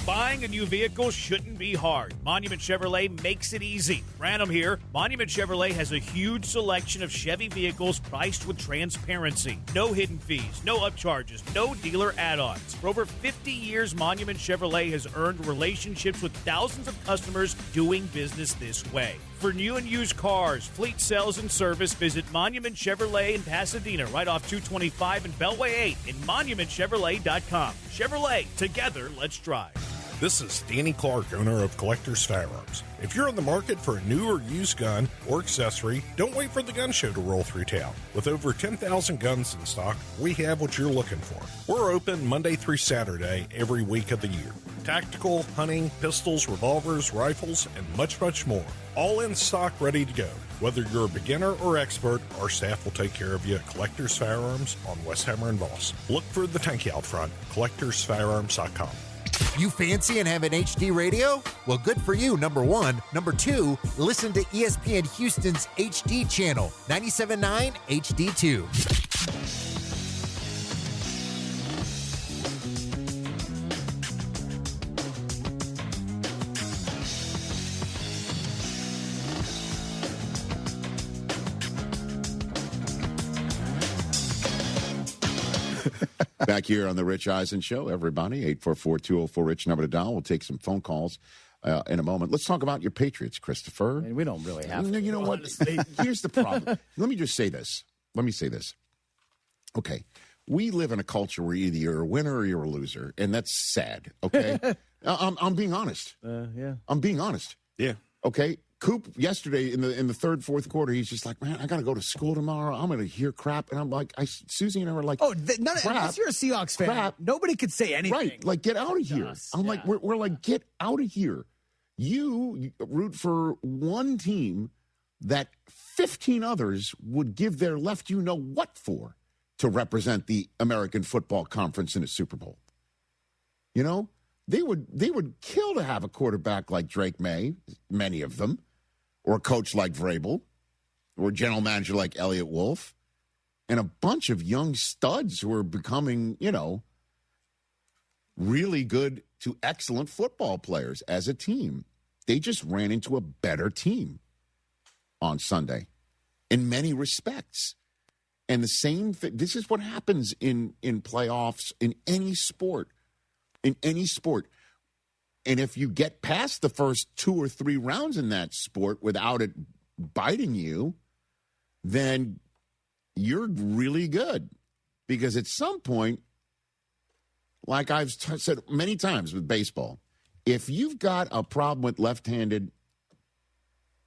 Buying a new vehicle shouldn't be hard. Monument Chevrolet makes it easy. Random here. Monument Chevrolet has a huge selection of Chevy vehicles priced with transparency. No hidden fees, no upcharges, no dealer add-ons. For over 50 years, Monument Chevrolet has earned relationships with thousands of customers doing business this way. For new and used cars, fleet sales, and service, visit Monument Chevrolet in Pasadena, right off 225 and Beltway 8 and monumentchevrolet.com. Chevrolet, together, let's drive. This is Danny Clark, owner of Collector's Firearms. If you're in the market for a new or used gun or accessory, don't wait for the gun show to roll through town. With over 10,000 guns in stock, we have what you're looking for. We're open Monday through Saturday every week of the year. Tactical, hunting, pistols, revolvers, rifles, and much, much more. All in stock, ready to go. Whether you're a beginner or expert, our staff will take care of you at Collector's Firearms on Westheimer and Voss. Look for the tanky out front, collectorsfirearms.com. You fancy and have an HD radio? Well, good for you, number one. Number two, listen to ESPN Houston's HD channel, 97.9 HD2. Back here on the Rich Eisen Show, everybody, 844-204-RICH, number to dial. We'll take some phone calls in a moment. Let's talk about your Patriots, Christopher. I mean, we don't really have to. You know what? Here's the problem. Let me just say this. Okay. We live in a culture where either you're a winner or you're a loser, and that's sad, okay? I'm being honest. Yeah. I'm being honest. Yeah. Okay? Coop, yesterday in the third, fourth quarter, he's just like, man, I got to go to school tomorrow. I'm going to hear crap. And I'm like, Susie and I were like, unless you're a Seahawks fan, nobody could say anything. Right. Like, get out of here. I'm like, we're like, get out of here. You root for one team that 15 others would give their left you know what for to represent the American Football Conference in a Super Bowl. You know? They would kill to have a quarterback like Drake May, many of them, or a coach like Vrabel, or a general manager like Elliott Wolf, and a bunch of young studs who are becoming, really good to excellent football players as a team. They just ran into a better team on Sunday in many respects. And the same thing, this is what happens in playoffs in any sport. In any sport. And if you get past the first 2 or 3 rounds in that sport without it biting you, then you're really good. Because at some point, like I've said many times with baseball, if you've got a problem with left-handed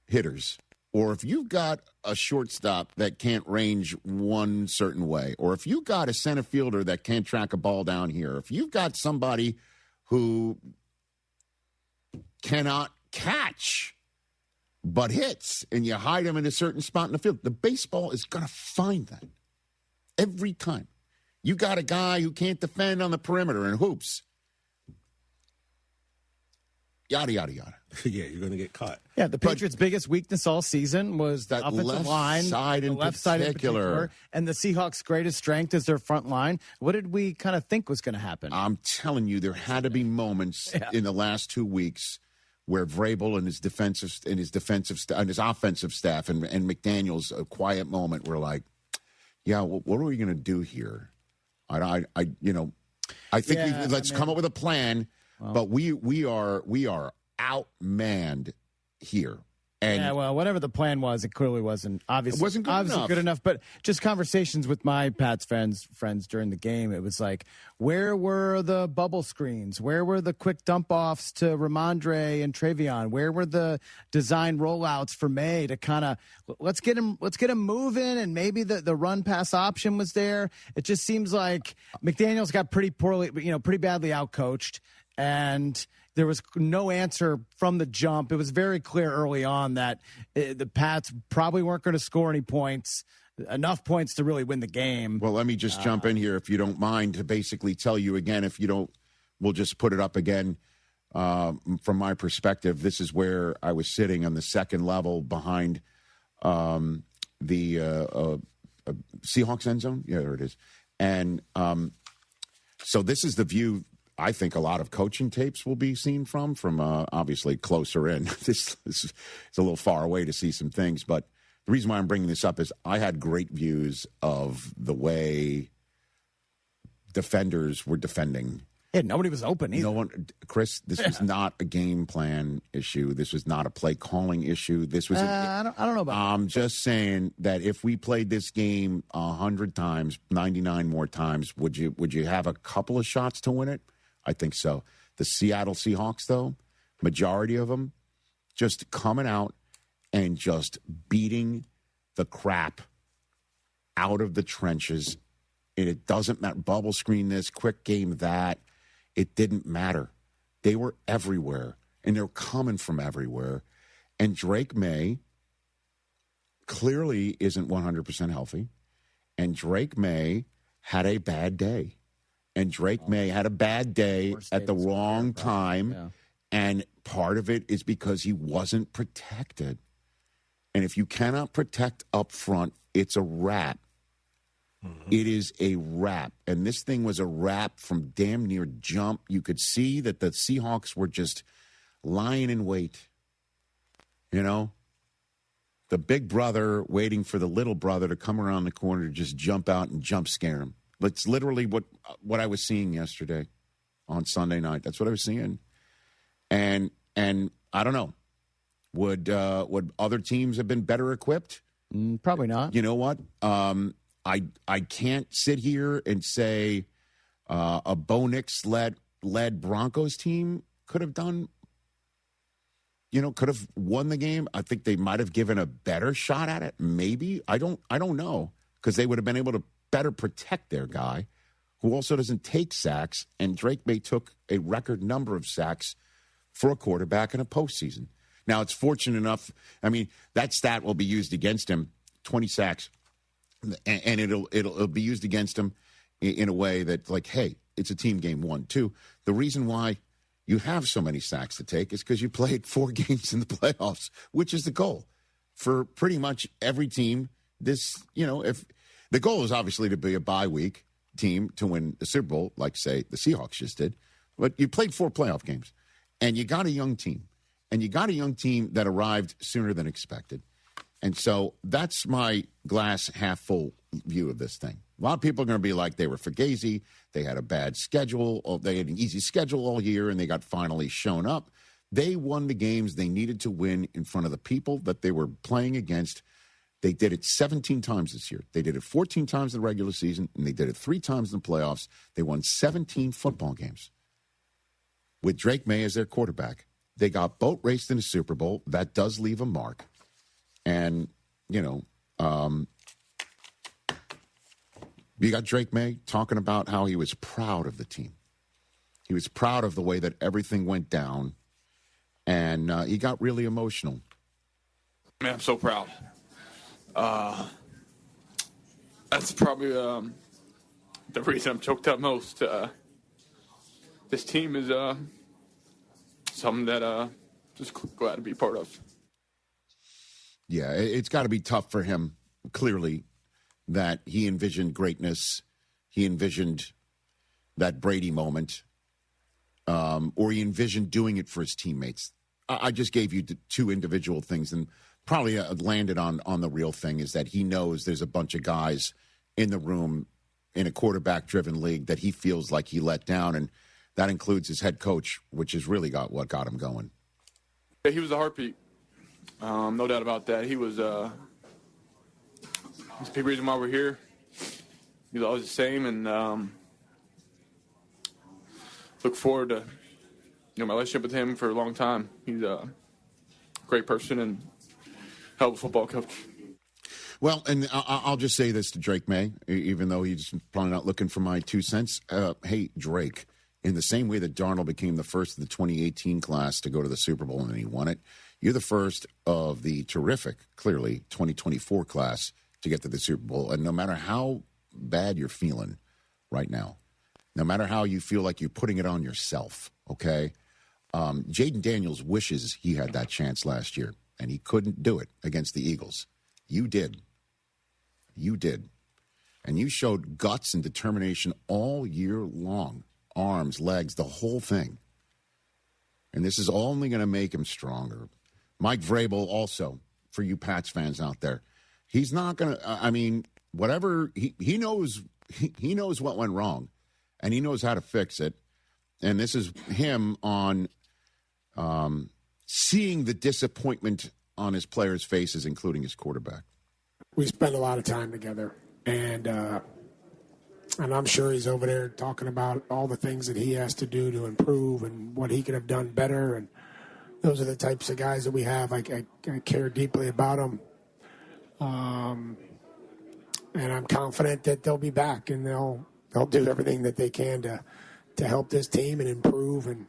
hitters, or if you've got a shortstop that can't range one certain way, or if you've got a center fielder that can't track a ball down here, if you've got somebody who cannot catch but hits, and you hide him in a certain spot in the field, the baseball is going to find that every time. You got a guy who can't defend on the perimeter and hoops. Yada, yada, yada. Yeah, you're going to get caught. Yeah, the Patriots' biggest weakness all season was the offensive left line, side the in left side in particular, and the Seahawks' greatest strength is their front line. What did we kind of think was going to happen? I'm telling you, there had to be moments in the last 2 weeks where Vrabel and his offensive staff and McDaniel's a quiet moment were like, yeah, what are we going to do here? I think let's come up with a plan. Well, but we are outmanned here. And yeah, well, whatever the plan was, it clearly wasn't obviously good enough. But just conversations with my Pats friends during the game, it was like, where were the bubble screens? Where were the quick dump offs to Ramondre and Travion? Where were the design rollouts for May to kind of let's get him moving? And maybe the run pass option was there. It just seems like McDaniels got pretty badly outcoached, and there was no answer from the jump. It was very clear early on that the Pats probably weren't going to score any points, enough points to really win the game. Well, let me just jump in here, if you don't mind, to basically tell you again. If you don't, we'll just put it up again. From my perspective, this is where I was sitting on the second level behind the Seahawks end zone. Yeah, there it is. And so this is the view I think a lot of coaching tapes will be seen from obviously closer in. This is a little far away to see some things, but the reason why I'm bringing this up is I had great views of the way defenders were defending. Yeah, nobody was open either. No one, Chris, this was not a game plan issue. This was not a play calling issue. This was I don't know about I'm just saying that if we played this game 100 times, 99 more times, would you have a couple of shots to win it? I think so. The Seattle Seahawks, though, majority of them just coming out and just beating the crap out of the trenches. And it doesn't matter. Bubble screen this, quick game that. It didn't matter. They were everywhere, and they're coming from everywhere. And Drake May clearly isn't 100% healthy. And Drake May had a bad day. And Drake May had a bad day at the wrong time. Yeah. And part of it is because he wasn't protected. And if you cannot protect up front, it's a wrap. Mm-hmm. It is a wrap. And this thing was a wrap from damn near jump. You could see that the Seahawks were just lying in wait. You know? The big brother waiting for the little brother to come around the corner to just jump out and jump scare him. That's literally what I was seeing yesterday on Sunday night. That's what I was seeing. And I don't know. Would other teams have been better equipped? Probably not. You know what? I can't sit here and say a Bo Nix led Broncos team could have done, could have won the game. I think they might have given a better shot at it. Maybe. I don't know, because they would have been able to better protect their guy, who also doesn't take sacks. And Drake May took a record number of sacks for a quarterback in a postseason. Now, it's fortunate enough. I mean, that stat will be used against him, 20 sacks, and it'll be used against him in a way that, like, hey, it's a team game 1-2. The reason why you have so many sacks to take is because you played 4 games in the playoffs, which is the goal for pretty much every team. If the goal is obviously to be a bye week team to win the Super Bowl, like, say, the Seahawks just did. But you played 4 playoff games, and you got a young team. And you got a young team that arrived sooner than expected. And so that's my glass half full view of this thing. A lot of people are going to be like, they were fugazi, they had a bad schedule, or they had an easy schedule all year, and they got finally shown up. They won the games they needed to win in front of the people that they were playing against. They did it 17 times this year. They did it 14 times in the regular season, and they did it 3 times in the playoffs. They won 17 football games with Drake May as their quarterback. They got boat raced in the Super Bowl. That does leave a mark. And, you got Drake May talking about how he was proud of the team. He was proud of the way that everything went down. And he got really emotional. Man, I'm so proud. That's probably the reason I'm choked up most. This team is something that just glad to be part of. Yeah, it's got to be tough for him, clearly, that he envisioned greatness. He envisioned that Brady moment, or he envisioned doing it for his teammates. I just gave you 2 individual things, and probably landed on the real thing is that he knows there's a bunch of guys in the room in a quarterback-driven league that he feels like he let down, and that includes his head coach, which has really got what got him going. Yeah, he was a heartbeat. No doubt about that. He was he's a big reason why we're here. He's always the same, and look forward to my relationship with him for a long time. He's a great person and hell of a football coach. Well, and I'll just say this to Drake May, even though he's probably not looking for my 2 cents. Hey, Drake, in the same way that Darnold became the first of the 2018 class to go to the Super Bowl and he won it, you're the first of the terrific, clearly, 2024 class to get to the Super Bowl. And no matter how bad you're feeling right now, no matter how you feel like you're putting it on yourself, okay, Jaden Daniels wishes he had that chance last year, and he couldn't do it against the Eagles. You did. You did. And you showed guts and determination all year long. Arms, legs, the whole thing. And this is only going to make him stronger. Mike Vrabel also, for you Pats fans out there, he's not going to, whatever, he knows what went wrong, and he knows how to fix it. And this is him on seeing the disappointment on his players' faces, including his quarterback. We spend a lot of time together, and I'm sure he's over there talking about all the things that he has to do to improve and what he could have done better. And those are the types of guys that we have. I care deeply about them, and I'm confident that they'll be back and they'll do everything that they can to help this team and improve. And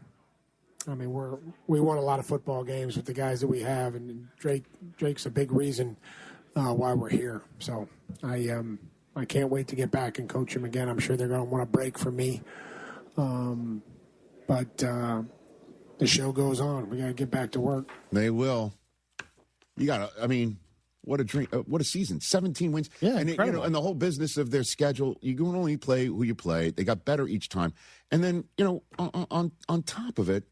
we won a lot of football games with the guys that we have, and Drake's a big reason why we're here. So I can't wait to get back and coach him again. I'm sure they're going to want a break from me, but the show goes on. We got to get back to work. They will. You got to. What a dream! What a season! 17 wins. Yeah, and incredible. And the whole business of their schedule, you can only play who you play. They got better each time, and then on top of it,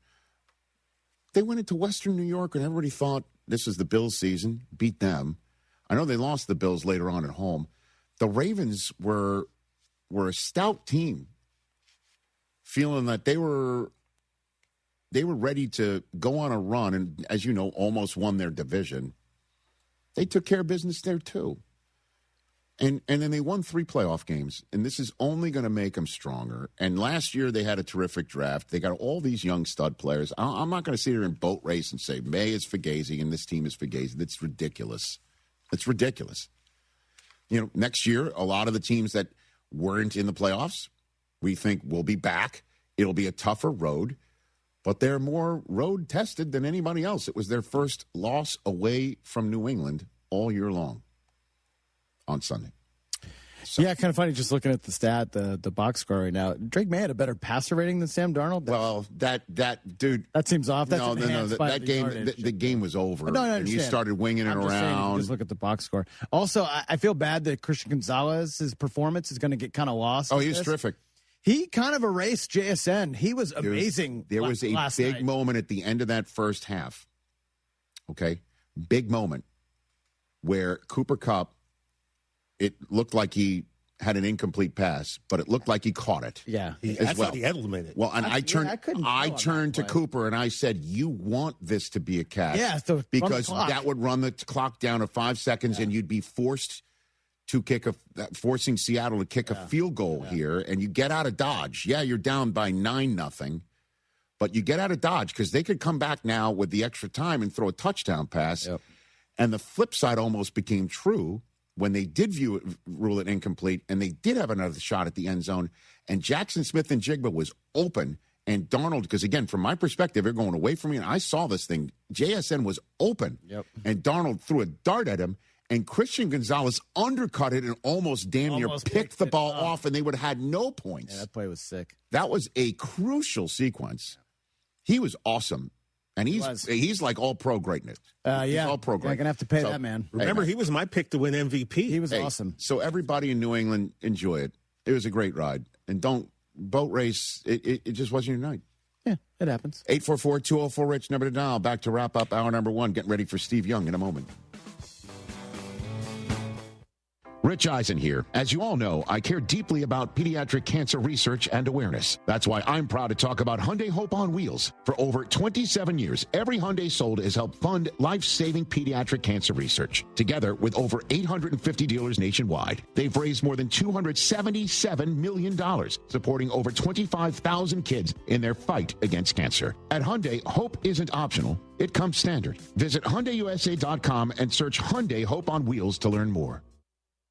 they went into Western New York, and everybody thought this was the Bills' season. Beat them. I know they lost the Bills later on at home. The Ravens were a stout team, feeling that they were ready to go on a run, and as you know, almost won their division. They took care of business there too, and then they won 3 playoff games, and this is only going to make them stronger. And last year they had a terrific draft. They got all these young stud players. I'm not going to sit here and boat race and say May is Fugazi and this team is Fugazi. That's ridiculous. It's ridiculous. Next year, a lot of the teams that weren't in the playoffs, we think will be back. It'll be a tougher road, but they're more road tested than anybody else. It was their first loss away from New England all year long on Sunday. So. Yeah, kind of funny just looking at the stat, the box score right now. Drake May had a better passer rating than Sam Darnold. Well, that dude. That seems off. That's no. That game, the game was over. No, I and you started winging it around. Just look at the box score. Also, I feel bad that Christian Gonzalez's performance is going to get kind of lost. Oh, he was terrific. He kind of erased JSN. He was amazing. There was a big moment at the end of that first half. Okay, big moment where Cooper Kupp. It looked like he had an incomplete pass, but it looked like he caught it. Yeah, I thought he implemented it. Well, and I turned to Cooper and I said, "You want this to be a catch, because that would run the clock down to 5 seconds, and you'd be forced to forcing Seattle to kick a field goal here, and you get out of Dodge. Yeah, you're down by 9-0, but you get out of Dodge because they could come back now with the extra time and throw a touchdown pass, and the flip side almost became true." When they did rule it incomplete, and they did have another shot at the end zone, and Jackson Smith and Jigba was open, and Darnold, because again, from my perspective, they're going away from me, and I saw this thing. JSN was open, and Darnold threw a dart at him, and Christian Gonzalez undercut it and almost damn near picked the ball off, and they would have had no points. Yeah, that play was sick. That was a crucial sequence. He was awesome. And he's like all-pro greatness. He's all-pro great. I'm going to have to pay that man. Remember, he was my pick to win MVP. He was awesome. So everybody in New England, enjoy it. It was a great ride. And don't boat race. It just wasn't your night. Yeah, it happens. 844-204-RICH, number to dial. Back to wrap up hour number 1. Getting ready for Steve Young in a moment. Rich Eisen here. As you all know, I care deeply about pediatric cancer research and awareness. That's why I'm proud to talk about Hyundai Hope on Wheels. For over 27 years, every Hyundai sold has helped fund life-saving pediatric cancer research. Together with over 850 dealers nationwide, they've raised more than $277 million, supporting over 25,000 kids in their fight against cancer. At Hyundai, hope isn't optional. It comes standard. Visit HyundaiUSA.com and search Hyundai Hope on Wheels to learn more.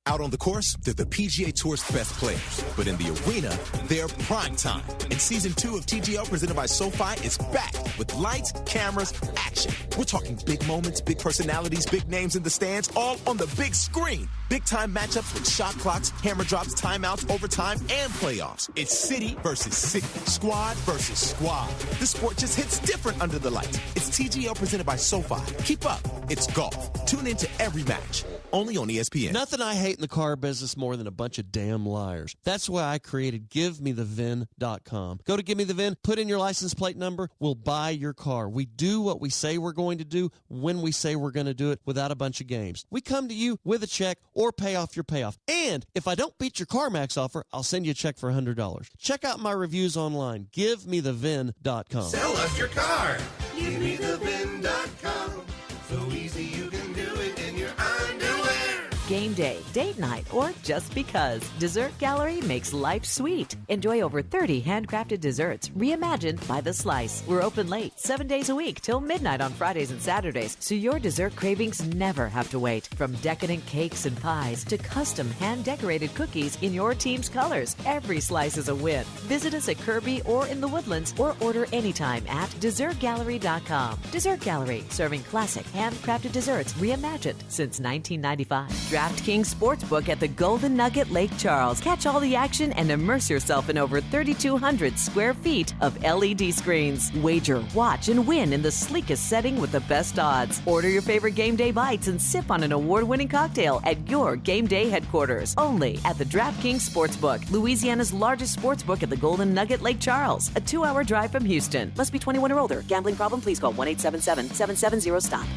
Out on the course, they're the PGA Tour's best players. But in the arena, they're prime time. And Season 2 of TGL presented by SoFi is back with lights, cameras, action. We're talking big moments, big personalities, big names in the stands, all on the big screen. Big-time matchups with shot clocks, hammer drops, timeouts, overtime, and playoffs. It's city versus city, squad versus squad. The sport just hits different under the lights. It's TGL presented by SoFi. Keep up. It's golf. Tune into every match. Only on ESPN. Nothing I hate in the car business more than a bunch of damn liars. That's why I created GiveMeTheVin.com. Go to Give Me the VIN, put in your license plate number, we'll buy your car. We do what we say we're going to do when we say we're going to do it without a bunch of games. We come to you with a check or pay off your payoff. And if I don't beat your CarMax offer, I'll send you a check for $100. Check out my reviews online. GiveMeTheVin.com. Sell us your car. GiveMeTheVin.com. So easy you can do it in your underwear. Game day, date night, or just because. Dessert Gallery makes life sweet. Enjoy over 30 handcrafted desserts reimagined by the slice. We're open late, 7 days a week till midnight on Fridays and Saturdays, so your dessert cravings never have to wait. From decadent cakes and pies to custom hand-decorated cookies in your team's colors, every slice is a win. Visit us at Kirby or in the Woodlands or order anytime at DessertGallery.com. Dessert Gallery, serving classic handcrafted desserts reimagined since 1995. DraftKings Sportsbook at the Golden Nugget Lake Charles. Catch all the action and immerse yourself in over 3,200 square feet of LED screens. Wager, watch, and win in the sleekest setting with the best odds. Order your favorite game day bites and sip on an award-winning cocktail at your game day headquarters. Only at the DraftKings Sportsbook, Louisiana's largest sportsbook at the Golden Nugget Lake Charles. A 2-hour drive from Houston. Must be 21 or older. Gambling problem? Please call 1-877-770-STOP.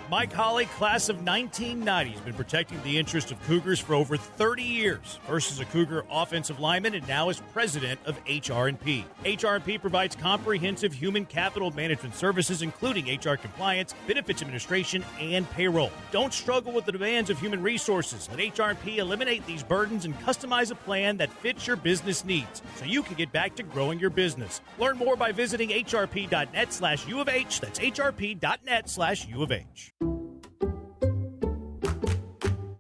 Mike Holly, class of 1990, has been protecting the interest of Cougars for over 30 years. First as a Cougar offensive lineman and now as president of HR&P. HR&P provides comprehensive human capital management services, including HR compliance, benefits administration, and payroll. Don't struggle with the demands of human resources. Let HR&P eliminate these burdens and customize a plan that fits your business needs so you can get back to growing your business. Learn more by visiting hrp.net/U of H. That's hrp.net/U of H.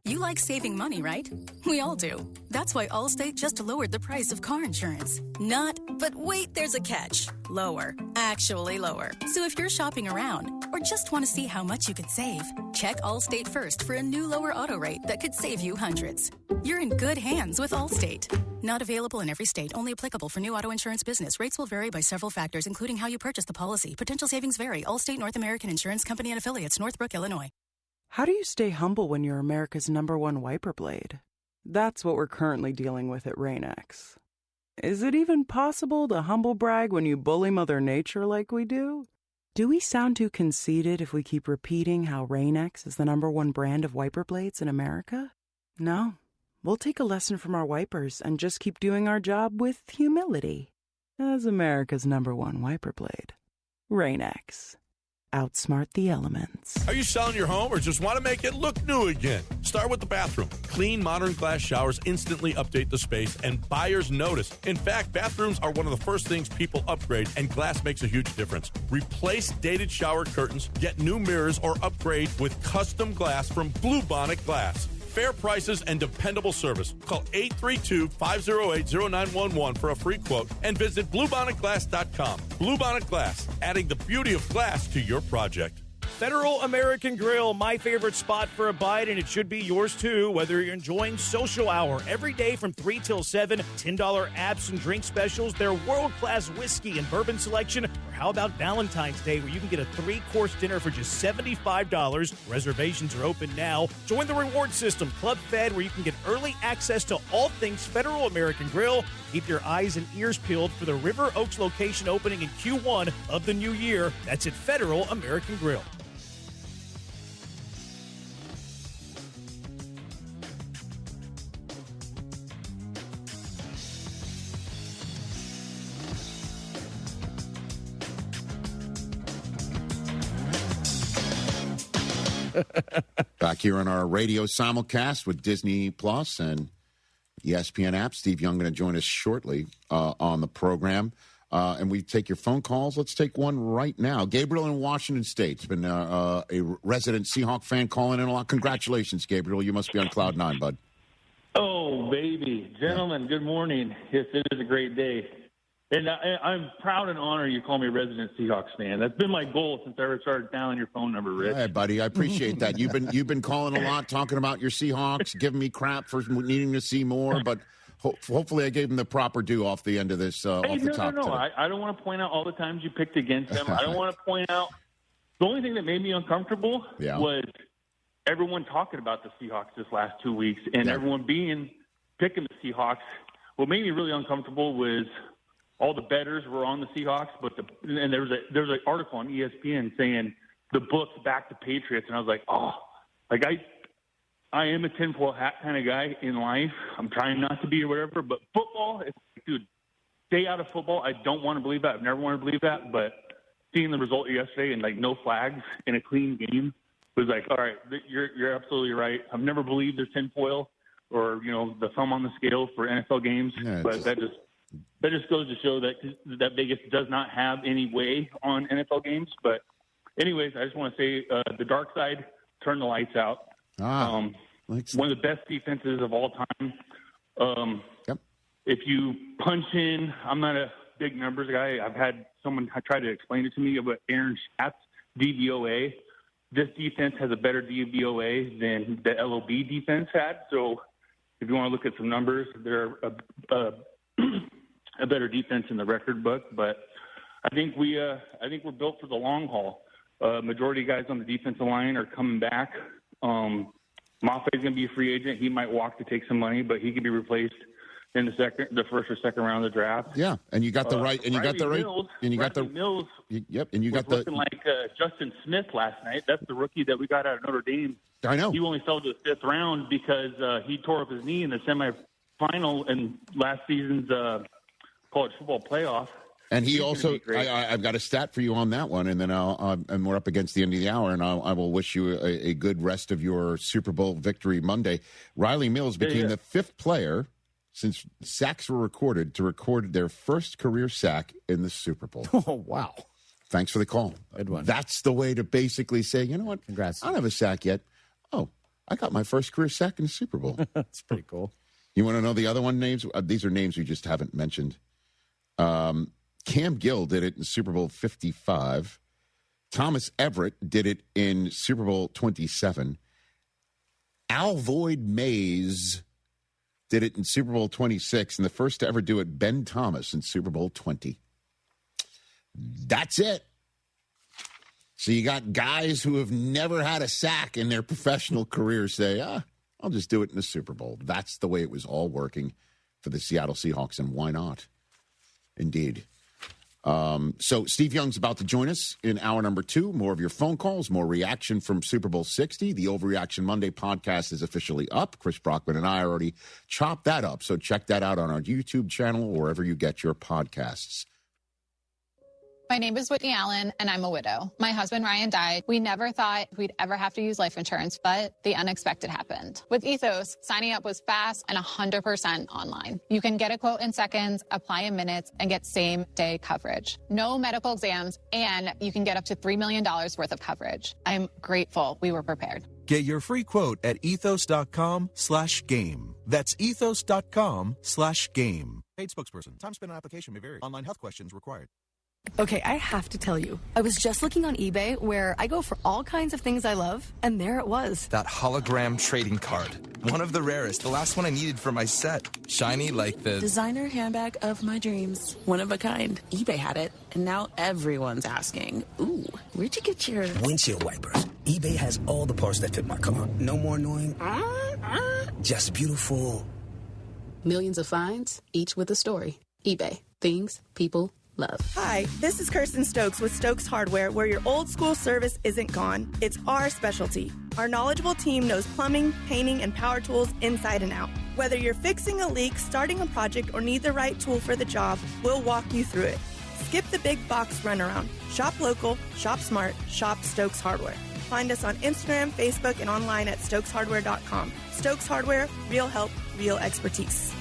You like saving money, right? We all do. That's why Allstate just lowered the price of car insurance. Not, but wait, there's a catch. Lower. Actually lower. So if you're shopping around or just want to see how much you could save, check Allstate first for a new lower auto rate that could save you hundreds. You're in good hands with Allstate. Not available in every state. Only applicable for new auto insurance business. Rates will vary by several factors, including how you purchase the policy. Potential savings vary. Allstate North American Insurance Company and Affiliates, Northbrook, Illinois. How do you stay humble when you're America's #1 wiper blade? That's what we're currently dealing with at Rain-X. Is it even possible to humble brag when you bully Mother Nature like we do? Do we sound too conceited if we keep repeating how Rain-X is the #1 brand of wiper blades in America? No. We'll take a lesson from our wipers and just keep doing our job with humility. As America's #1 wiper blade. Rain-X. Outsmart the elements. Are you selling your home or just want to make it look new again? Start with the bathroom. Clean, modern glass showers instantly update the space, and buyers notice. In fact, bathrooms are one of the first things people upgrade, and glass makes a huge difference. Replace dated shower curtains, get new mirrors, or upgrade with custom glass from Bluebonnet Glass. Fair prices and dependable service. Call 832-508-0911 for a free quote and visit BlueBonnetGlass.com. Bluebonnet Glass, adding the beauty of glass to your project. Federal American Grill, my favorite spot for a bite, and it should be yours too, whether you're enjoying social hour every day from 3 till 7, $10 apps and drink specials, their world-class whiskey and bourbon selection, or how about Valentine's Day where you can get a 3-course dinner for just $75. Reservations are open now. Join the reward system, Club Fed, where you can get early access to all things Federal American Grill. Keep your eyes and ears peeled for the River Oaks location opening in Q1 of the new year. That's at Federal American Grill. Back here on our radio simulcast with Disney Plus and ESPN app. Steve Young going to join us shortly on the program. And we take your phone calls. Let's take one right now. Gabriel in Washington State has been a resident Seahawk fan calling in a lot. Congratulations, Gabriel. You must be on cloud nine, bud. Oh, baby. Gentlemen, good morning. Yes, it is a great day. And I'm proud and honored you call me a resident Seahawks fan. That's been my goal since I ever started dialing your phone number, Rich. Hey, buddy, I appreciate that. You've been calling a lot, talking about your Seahawks, giving me crap for needing to see more, but hopefully I gave them the proper due off the end of this, off the top. No. I don't want to point out all the times you picked against them. I don't want to point out. The only thing that made me uncomfortable was everyone talking about the Seahawks this last 2 weeks and everyone picking the Seahawks. What made me really uncomfortable was all the bettors were on the Seahawks, and there was an article on ESPN saying the books back the Patriots, and I was like, I am a tinfoil hat kind of guy in life. I'm trying not to be or whatever, but football, dude, stay out of football. I don't want to believe that. I've never wanted to believe that, but seeing the result yesterday and no flags in a clean game was like, all right, you're absolutely right. I've never believed there's tinfoil or the thumb on the scale for NFL games, but that just goes to show that Vegas does not have any way on NFL games. But anyways, I just want to say the dark side, turn the lights out. One of the best defenses of all time. If you punch in, I'm not a big numbers guy. I've had someone try to explain it to me about Aaron Schatz's DVOA. This defense has a better DVOA than the LOB defense had. So if you want to look at some numbers, they're a better defense in the record book. But I think we're built for the long haul. Majority of guys on the defensive line are coming back. Maffei's going to be a free agent. He might walk to take some money, but he can be replaced in the first or second round of the draft. Yeah, and you got the right, and you got the right, and you got the Mills. Yep, and you got the looking like Justin Smith last night. That's the rookie that we got out of Notre Dame. I know. He only fell to the fifth round because he tore up his knee in the semifinal in last season's college football playoff. And he also, I've got a stat for you on that one, and then and we're up against the end of the hour, and I will wish you a good rest of your Super Bowl victory Monday. Riley Mills became the fifth player since sacks were recorded to record their first career sack in the Super Bowl. Oh, wow. Thanks for the call. Good one. That's the way to basically say, you know what? Congrats. I don't have a sack yet. Oh, I got my first career sack in the Super Bowl. That's pretty cool. You want to know the other one names? These are names we just haven't mentioned. Cam Gill did it in Super Bowl 55. Thomas Everett did it in Super Bowl 27. Alvoid Mays did it in Super Bowl 26. And the first to ever do it, Ben Thomas, in Super Bowl 20. That's it. So you got guys who have never had a sack in their professional career say, I'll just do it in the Super Bowl. That's the way it was all working for the Seattle Seahawks, and why not? Indeed. So Steve Young's about to join us in hour number 2. More of your phone calls, more reaction from Super Bowl 60. The Overreaction Monday podcast is officially up. Chris Brockman and I already chopped that up, so check that out on our YouTube channel or wherever you get your podcasts. My name is Whitney Allen, and I'm a widow. My husband, Ryan, died. We never thought we'd ever have to use life insurance, but the unexpected happened. With Ethos, signing up was fast and 100% online. You can get a quote in seconds, apply in minutes, and get same-day coverage. No medical exams, and you can get up to $3 million worth of coverage. I'm grateful we were prepared. Get your free quote at ethos.com/game. That's ethos.com/game. Paid spokesperson. Time spent on application may vary. Online health questions required. Okay, I have to tell you, I was just looking on eBay where I go for all kinds of things I love, and there it was. That hologram trading card. One of the rarest. The last one I needed for my set. Shiny like the designer handbag of my dreams. One of a kind. eBay had it, and now everyone's asking, ooh, where'd you get your windshield wipers? eBay has all the parts that fit my car. No more annoying. Just beautiful. Millions of finds, each with a story. eBay. Things people love. Hi, this is Kirsten Stokes with Stokes Hardware, where your old school service isn't gone. It's our specialty. Our knowledgeable team knows plumbing, painting, and power tools inside and out. Whether you're fixing a leak, starting a project, or need the right tool for the job, we'll walk you through it. Skip the big box runaround. Shop local, shop smart, shop Stokes Hardware. find us on Instagram, Facebook, and online at StokesHardware.com. Stokes Hardware, real help, real expertise.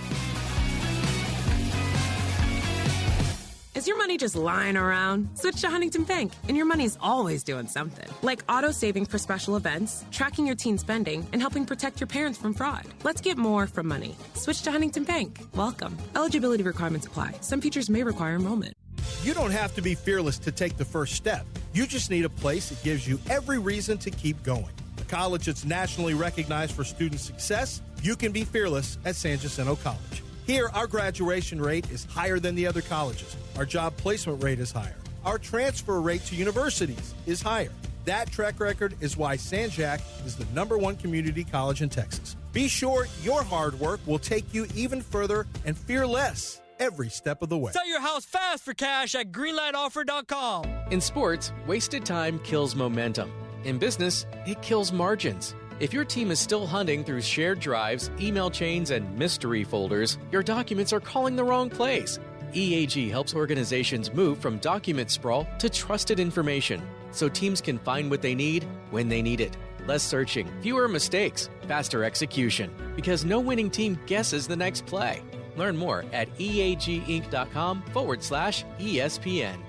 Is your money just lying around? Switch to Huntington Bank, and your money's always doing something. Like auto-saving for special events, tracking your teen spending, and helping protect your parents from fraud. Let's get more from money. Switch to Huntington Bank. Welcome. Eligibility requirements apply. Some features may require enrollment. You don't have to be fearless to take the first step. You just need a place that gives you every reason to keep going. A college that's nationally recognized for student success, you can be fearless at San Jacinto College. Here, our graduation rate is higher than the other colleges. Our job placement rate is higher. Our transfer rate to universities is higher. That track record is why San Jac is the #1 community college in Texas. Be sure your hard work will take you even further and fear less every step of the way. Sell your house fast for cash at greenlightoffer.com. In sports, wasted time kills momentum. In business, it kills margins. If your team is still hunting through shared drives, email chains, and mystery folders, your documents are calling the wrong place. EAG helps organizations move from document sprawl to trusted information, so teams can find what they need when they need it. Less searching, fewer mistakes, faster execution, because no winning team guesses the next play. Learn more at eaginc.com/ESPN.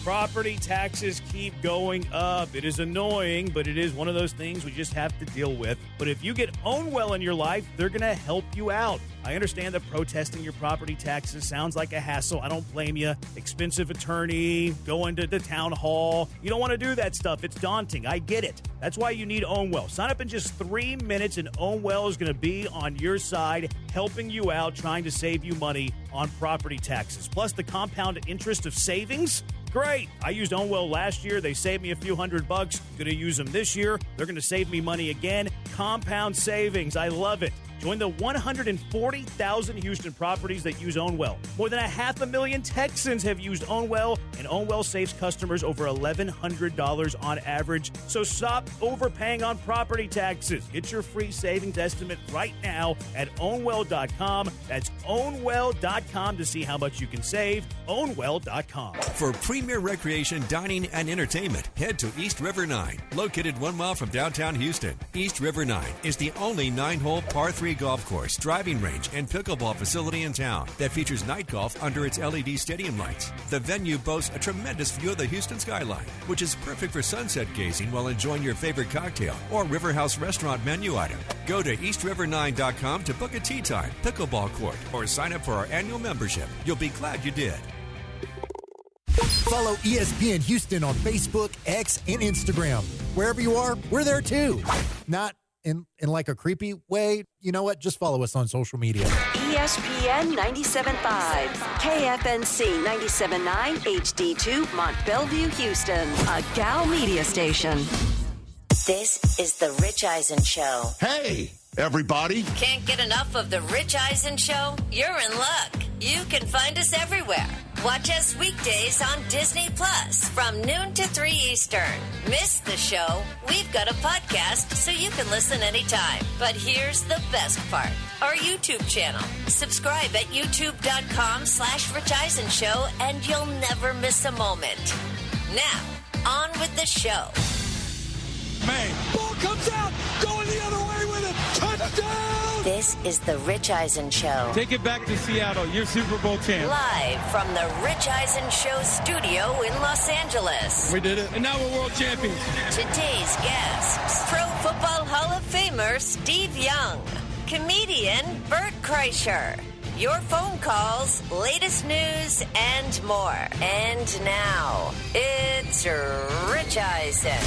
Property taxes keep going up. It is annoying, but it is one of those things we just have to deal with. But if you get Own Well in your life, they're going to help you out. I understand that protesting your property taxes sounds like a hassle. I don't blame you. Expensive attorney, going to the town hall. You don't want to do that stuff. It's daunting. I get it. That's why you need Own Well. Sign up in just 3 minutes, and Own Well is going to be on your side, helping you out, trying to save you money on property taxes. Plus, the compound interest of savings. Great. I used Own Well last year. They saved me a few $100. Going to use them this year. They're going to save me money again. Compound savings. I love it. Join the 140,000 Houston properties that use Own Well. More than 500,000 Texans have used Own Well, and Own Well saves customers over $1,100 on average. So stop overpaying on property taxes. Get your free savings estimate right now at ownwell.com. That's ownwell.com to see how much you can save. Ownwell.com. For premier recreation, dining, and entertainment, head to East River 9, located 1 mile from downtown Houston. East River 9 is the only 9-hole par 3 golf course, driving range, and pickleball facility in town that features night golf under its LED stadium lights. The venue boasts a tremendous view of the Houston skyline, which is perfect for sunset gazing while enjoying your favorite cocktail or River House restaurant menu item. Go to eastriver9.com to book a tee time, pickleball court, or sign up for our annual membership. You'll be glad you did. Follow ESPN Houston on Facebook, X, and Instagram. Wherever you are, we're there too. Not in like a creepy way. You know what? Just follow us on social media. ESPN 97.5, KFNC 97.9, HD2, Mont Bellevue, Houston, a Gal Media station. This is The Rich Eisen Show. Hey, everybody. Can't get enough of The Rich Eisen Show? You're in luck. You can find us everywhere. Watch us weekdays on Disney Plus from noon to 3 Eastern. Miss the show? We've got a podcast so you can listen anytime. But here's the best part. Our YouTube channel. Subscribe at youtube.com/Rich Eisen Show and you'll never miss a moment. Now, on with the show. May. Ball comes out. Going the other way with it. Touchdown. This is The Rich Eisen Show. Take it back to Seattle. You're Super Bowl champ. Live from the Rich Eisen Show studio in Los Angeles. We did it. And now we're world champions. Today's guests, Pro Football Hall of Famer Steve Young, comedian Bert Kreischer, your phone calls, latest news, and more. And now, it's Rich Eisen.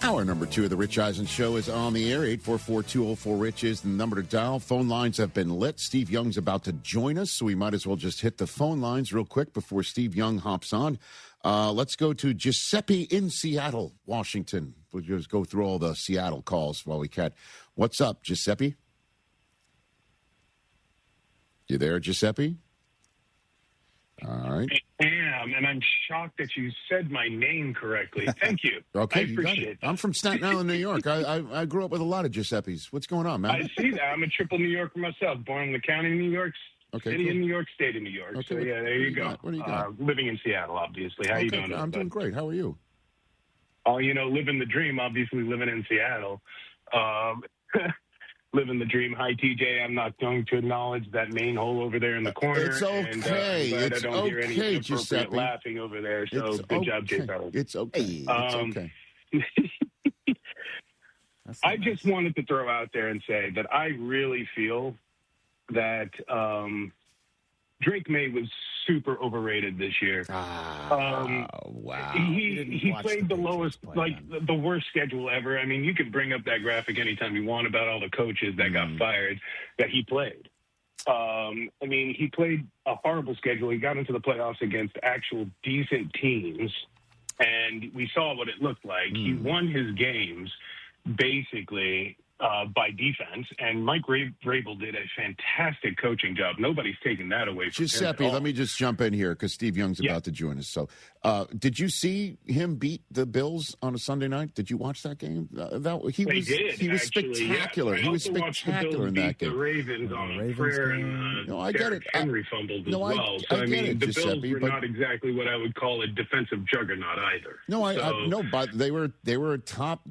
Hour number 2 of the Rich Eisen Show is on the air. 844-204-RICH is the number to dial. Phone lines have been lit. Steve Young's about to join us, so we might as well just hit the phone lines real quick before Steve Young hops on. Let's go to Giuseppe in Seattle, Washington. We'll just go through all the Seattle calls while we can. What's up, Giuseppe? You there, Giuseppe? All right. Yeah. am, and I'm shocked that you said my name correctly. Thank you. Okay, I you got appreciate it. that. I'm from Staten Island, New York. I grew up with a lot of Giuseppes. What's going on, man? I see that. I'm a triple New Yorker myself, born in the county of New York, city cool. in New York, state of New York. Okay, So, yeah, there you go. What do you got? Living in Seattle, obviously. How you doing? I'm doing great. How are you? Oh, living the dream, obviously living in Seattle. Living the dream. Hi, TJ. I'm not going to acknowledge that main hole over there in the corner. It's okay. And, It's I don't hear any okay, inappropriate Giuseppe. laughing over there. So good job, Jay Fellas. It's okay. It's okay. I just wanted to throw out there and say that I really feel that Drake May was super overrated this year. Wow. He played the lowest, the worst schedule ever. I mean, you can bring up that graphic anytime you want about all the coaches that got fired that he played. I mean, he played a horrible schedule. He got into the playoffs against actual decent teams, and we saw what it looked like. He won his games basically by defense, and Mike Vrabel did a fantastic coaching job. Nobody's taken that away from him. Giuseppe, let me just jump in here because Steve Young's about to join us. So, did you see him beat the Bills on a Sunday night? Did you watch that game? He was spectacular. Yeah. He was spectacular in that game. The Ravens on a prayer, and I get it. Henry fumbled as well. So, I mean, the Bills were not exactly what I would call a defensive juggernaut either. No, but they were a top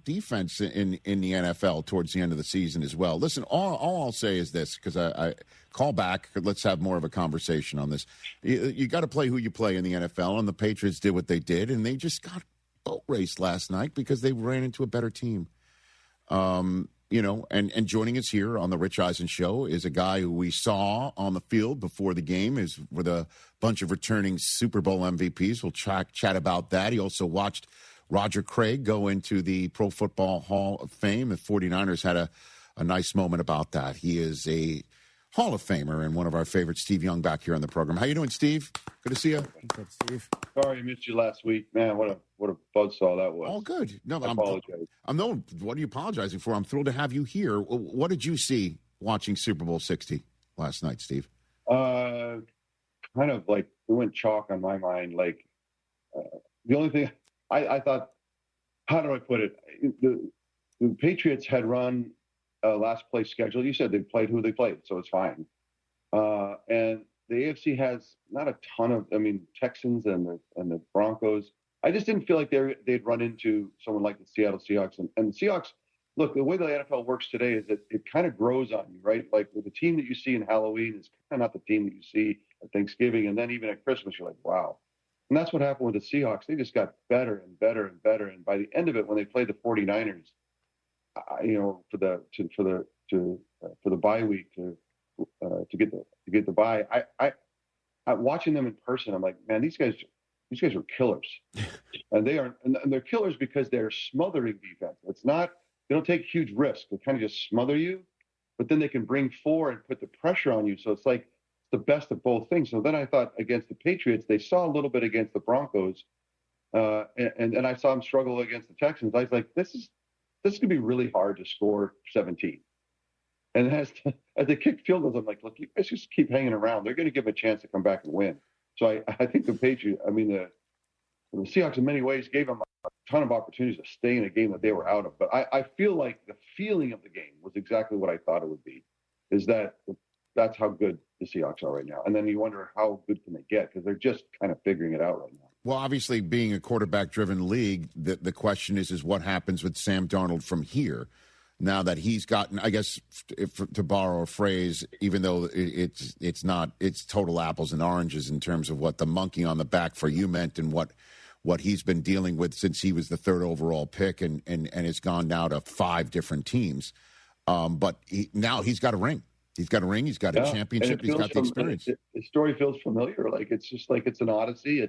defense in the NFL towards the end of the season as well. Listen, all I'll say is this, because I call back. Let's have more of a conversation on this. You got to play who you play in the NFL, and the Patriots did what they did, and they just got boat raced last night because they ran into a better team. And joining us here on the Rich Eisen Show is a guy who we saw on the field before the game is with a bunch of returning Super Bowl MVPs. We'll chat about that. He also watched Roger Craig go into the Pro Football Hall of Fame. The 49ers had a nice moment about that. He is a Hall of Famer and one of our favorites, Steve Young, back here on the program. How you doing, Steve? Good to see you. Good, Steve. Sorry I missed you last week. Man, what a buzzsaw that was. All good. No, I apologize. What are you apologizing for? I'm thrilled to have you here. What did you see watching Super Bowl 60 last night, Steve? Kind of like it went chalk on my mind. Like the only thing I thought, how do I put it? The Patriots had run a last place schedule. You said they played who they played, so it's fine. And the AFC has not a ton of, Texans and the Broncos. I just didn't feel like they'd run into someone like the Seattle Seahawks. And the Seahawks, look, the way the NFL works today is that it kind of grows on you, right? Like with the team that you see in Halloween is kind of not the team that you see at Thanksgiving. And then even at Christmas, you're like, wow. And that's what happened with the Seahawks. They just got better and better and better. And by the end of it, when they played the 49ers, for the bye week to get the bye, I watching them in person, I'm like, man, these guys are killers, and they're killers because they're smothering defense. It's not, they don't take huge risks. They kind of just smother you, but then they can bring four and put the pressure on you. So it's like the best of both things. So then I thought against the Patriots, they saw a little bit against the Broncos, and I saw them struggle against the Texans. I was like, this is going to be really hard to score 17. And as they kick field goals, I'm like, look, you guys just keep hanging around. They're going to give them a chance to come back and win. So I think the Seahawks in many ways gave them a ton of opportunities to stay in a game that they were out of. But I feel like the feeling of the game was exactly what I thought it would be, is that's how good the Seahawks are right now. And then you wonder how good can they get, because they're just kind of figuring it out right now. Well, obviously, being a quarterback-driven league, the question is what happens with Sam Darnold from here? Now that he's gotten, I guess, to borrow a phrase, even though it's total apples and oranges in terms of what the monkey on the back for you meant and what he's been dealing with since he was the third overall pick and it's gone now to 5 different teams. But now he's got a ring. He's got a ring. He's got a championship. He's got the experience. The story feels familiar. Like it's just like it's an odyssey.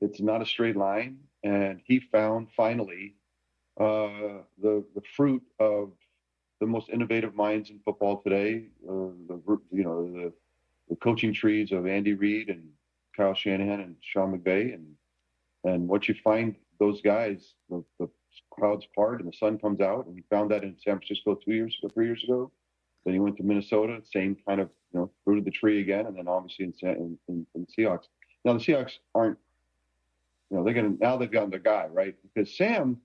It's not a straight line. And he found finally the fruit of the most innovative minds in football today. The coaching trees of Andy Reid and Kyle Shanahan and Sean McVay, and what you find those guys, the clouds part and the sun comes out, and he found that in San Francisco 3 years ago. Then he went to Minnesota, same kind of fruit of the tree again, and then obviously in the Seahawks. Now the Seahawks aren't, they've gotten their guy, right? Because Sam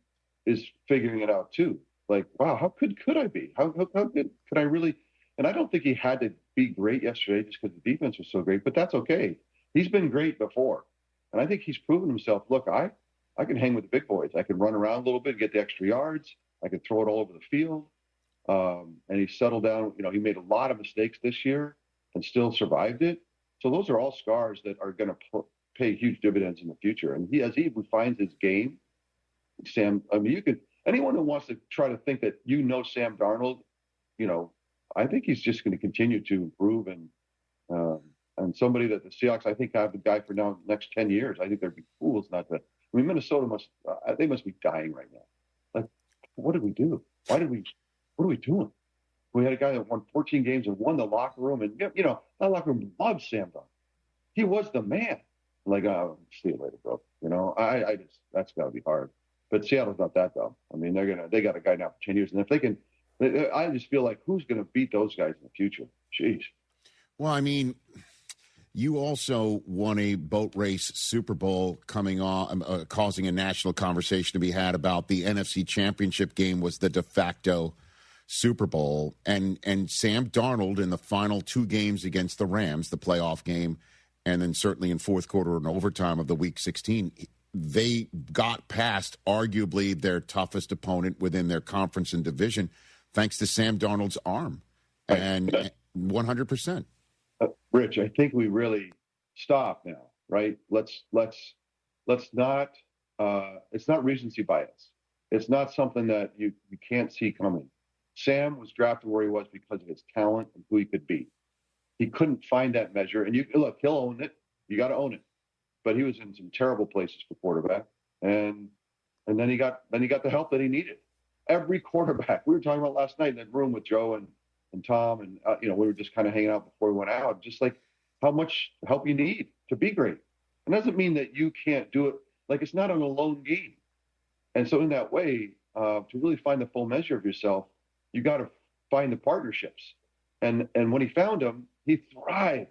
is figuring it out too. Like, wow, how good could I be? How good could I really? And I don't think he had to be great yesterday just because the defense was so great, but that's okay. He's been great before. And I think he's proven himself. Look, I can hang with the big boys. I can run around a little bit, get the extra yards. I can throw it all over the field. And he settled down. He made a lot of mistakes this year and still survived it. So those are all scars that are going to pay huge dividends in the future. And as he refines his game, Sam, anyone who wants to try to think that Sam Darnold, I think he's just going to continue to improve and somebody that the Seahawks, I think, have the guy for now the next 10 years. I think they'd be fools not to. Minnesota must be dying right now. Like, what did we do? What are we doing? We had a guy that won 14 games and won the locker room, and that locker room loved Sam Darnold. He was the man. Like, see you later, bro. I just, that's got to be hard. But Seattle's not that dumb. They got a guy now for 10 years, and if they can, I just feel like who's going to beat those guys in the future? Jeez. Well, you also won a boat race Super Bowl coming on, causing a national conversation to be had about the NFC Championship game was the de facto Super Bowl. And Sam Darnold in the final 2 games against the Rams, the playoff game, and then certainly in fourth quarter and overtime of the Week 16, they got past arguably their toughest opponent within their conference and division thanks to Sam Darnold's arm. And 100%. Rich, I think we really stop now, right? Let's not. It's not recency bias. It's not something that you can't see coming. Sam was drafted where he was because of his talent and who he could be. He couldn't find that measure, and he'll own it. You got to own it. But he was in some terrible places for quarterback, and then he got the help that he needed. Every quarterback, we were talking about last night in that room with Joe and Tom, and we were just kind of hanging out before we went out, just like how much help you need to be great. It doesn't mean that you can't do it. Like, it's not an alone game. And so in that way, to really find the full measure of yourself, you got to find the partnerships. And when he found them, he thrived.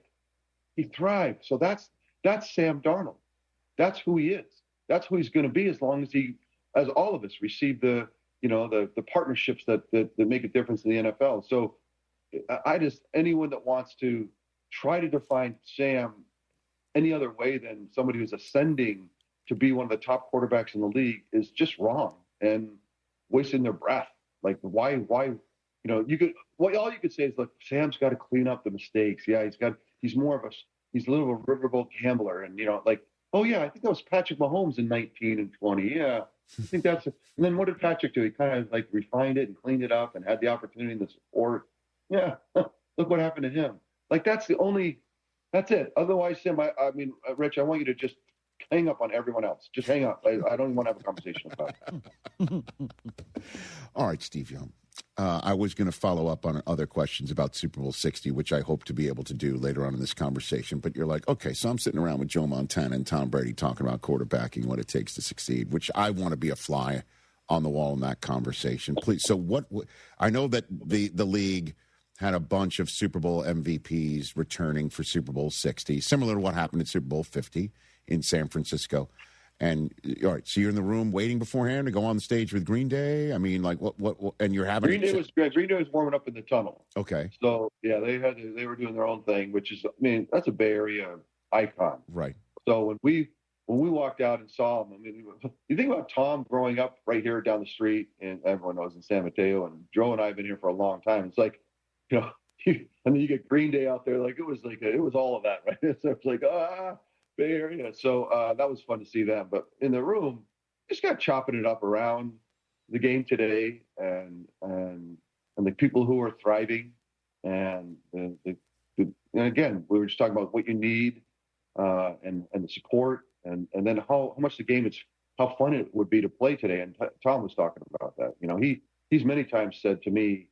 So that's Sam Darnold. That's who he is. That's who he's going to be as long as all of us receive the partnerships that make a difference in the NFL. So anyone that wants to try to define Sam any other way than somebody who's ascending to be one of the top quarterbacks in the league is just wrong and wasting their breath. Like, why, all you could say is, look, Sam's got to clean up the mistakes. Yeah, he's a little of a riverboat gambler. And, oh yeah, I think that was Patrick Mahomes in 19 and 20. Yeah. I think and then what did Patrick do? He kind of refined it and cleaned it up and had the opportunity and the support. Yeah. Look what happened to him. That's it. Otherwise, Sam, Rich, I want you to just hang up on everyone else. Just hang up. I don't even want to have a conversation about it. All right, Steve Young. I was going to follow up on other questions about Super Bowl 60, which I hope to be able to do later on in this conversation. But you're like, okay, so I'm sitting around with Joe Montana and Tom Brady talking about quarterbacking, what it takes to succeed, which I want to be a fly on the wall in that conversation. Please. So I know that the league had a bunch of Super Bowl MVPs returning for Super Bowl 60, similar to what happened at Super Bowl 50 in San Francisco. And all right, so you're in the room waiting beforehand to go on the stage with Green Day. What and you're having Green Day was warming up in the tunnel. Okay. So yeah, they were doing their own thing, which is, that's a Bay Area icon. Right. So when we walked out and saw him, you think about Tom growing up right here down the street, and everyone knows in San Mateo, and Joe and I have been here for a long time. It's like, and then you get Green Day out there, it was all of that, right? So it's like, Bay Area. So that was fun to see them. But in the room, just got chopping it up around the game today, and the people who are thriving, and and again, we were just talking about what you need, and the support, and then how much the game how fun it would be to play today. And Tom was talking about that. He's many times said to me,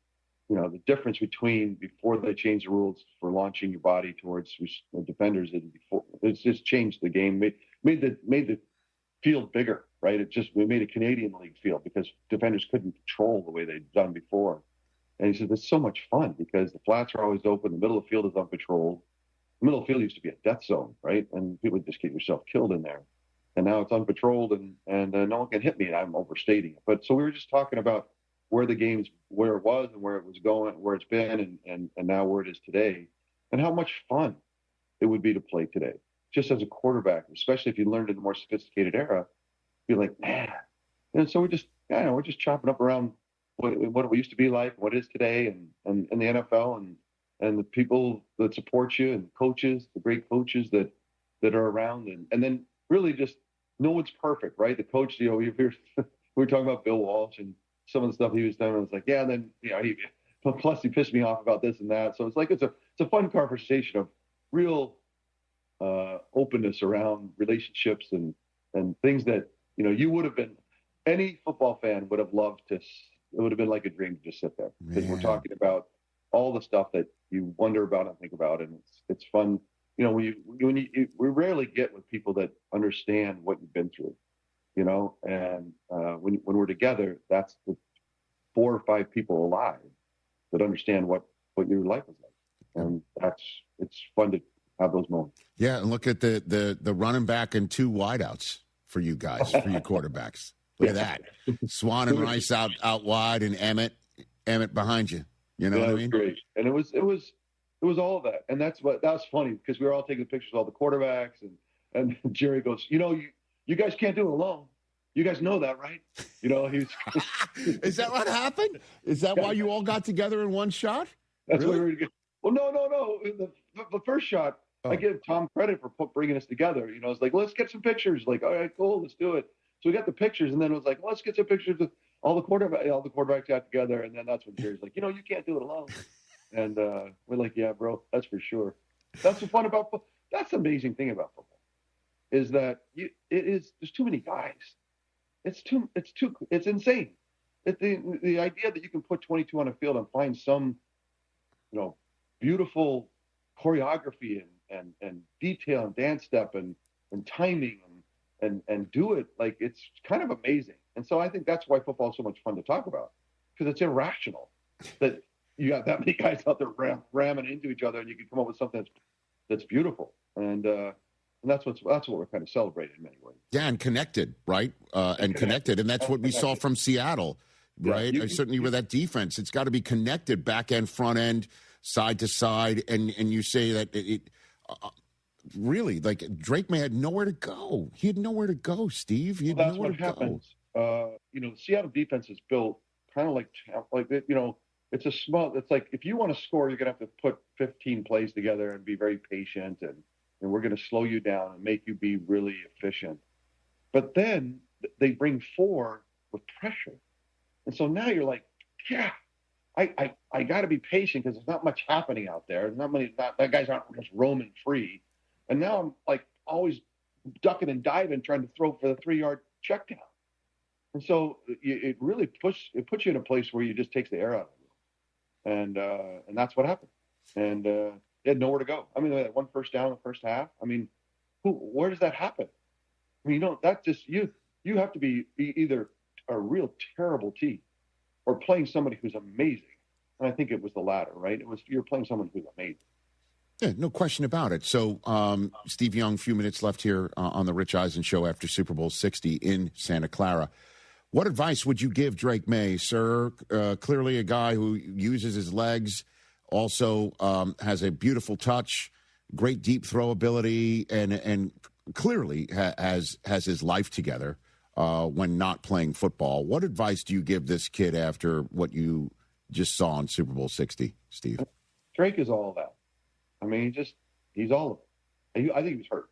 the difference between before they changed the rules for launching your body towards defenders, it's just changed the game, made the field bigger, right? We made a Canadian League field because defenders couldn't control the way they'd done before. And he said, it's so much fun because the flats are always open, the middle of the field is uncontrolled, the middle of the field used to be a death zone, right? And people would just get yourself killed in there. And now it's unpatrolled, and no one can hit me. And I'm overstating it. But so we were just talking about where it was and where it was going, where it's been, and now where it is today, and how much fun it would be to play today, just as a quarterback, especially if you learned in a more sophisticated era. Be like, man. And so we're just chopping up around what it used to be like, what it is today, and the NFL, and the people that support you, and coaches, the great coaches that are around, and then really just no one's perfect, right? The coach, we were talking about Bill Walsh and some of the stuff he was doing. I was like, yeah, and then plus he pissed me off about this and that. So it's like it's a fun conversation of real openness around relationships and things that you would have been, any football fan would have loved to. It would have been like a dream to just sit there, because we're talking about all the stuff that you wonder about and think about, and it's fun. We rarely get with people that understand what you've been through, and when we're together, that's the 4 or 5 people alive that understand what your life is like, and it's fun to have those moments. Yeah, and look at the running back and 2 wideouts for you guys, for you quarterbacks. Look at that, Swan and Rice out wide, and Emmett behind you. You know what I mean? Great, and it was all of that, and that was funny, because we were all taking pictures of all the quarterbacks, and Jerry goes, you guys can't do it alone. You guys know that, right? He's. Is that what happened? Is that why you all got together in one shot? That's really? what we were. Well, no. The first shot, I give Tom credit for bringing us together. It's like, let's get some pictures. Like, all right, cool, let's do it. So we got the pictures, and then it was like, let's get some pictures of all the quarterbacks got together, and then that's when Jerry's like, you can't do it alone. And we're like, yeah, bro, that's for sure. That's the fun about football. That's the amazing thing about football, is that there's too many guys. It's insane. The idea that you can put 22 on a field and find some, beautiful choreography and detail and dance step and timing and do it, like, it's kind of amazing. And so I think that's why football is so much fun to talk about, because it's irrational that you got that many guys out there ramming into each other, and you can come up with something that's beautiful. And that's what we're kind of celebrating in many ways. Yeah, and connected, right? And connected. And that's what we saw from Seattle, right? Certainly with that defense. It's got to be connected, back end, front end, side to side. And you say that it really, like, Drake May had nowhere to go. He had nowhere to go, Steve. He had That's nowhere what to happens. The Seattle defense is built kind of like it's a small. It's like, if you want to score, you're gonna have to put 15 plays together and be very patient, and we're gonna slow you down and make you be really efficient. But then they bring 4 with pressure, and so now you're like, yeah, I got to be patient, because there's not much happening out there. That guys aren't just roaming free, and now I'm like always ducking and diving, trying to throw for the 3-yard check down. And so it really puts you in a place where you just takes the air out of you, and that's what happened. And they had nowhere to go. I mean, they had 1 first down in the first half. I mean, where does that happen? I mean, that's just you have to be either a real terrible team or playing somebody who's amazing. And I think it was the latter, right? You're playing someone who's amazing. Yeah, no question about it. So, Steve Young, a few minutes left here on the Rich Eisen Show after Super Bowl 60 in Santa Clara. What advice would you give Drake May, sir? Clearly a guy who uses his legs, also has a beautiful touch, great deep throw ability, and clearly has his life together when not playing football. What advice do you give this kid after what you just saw on Super Bowl 60, Steve? Drake is all of that. I mean, he's all of it. I think he was hurt.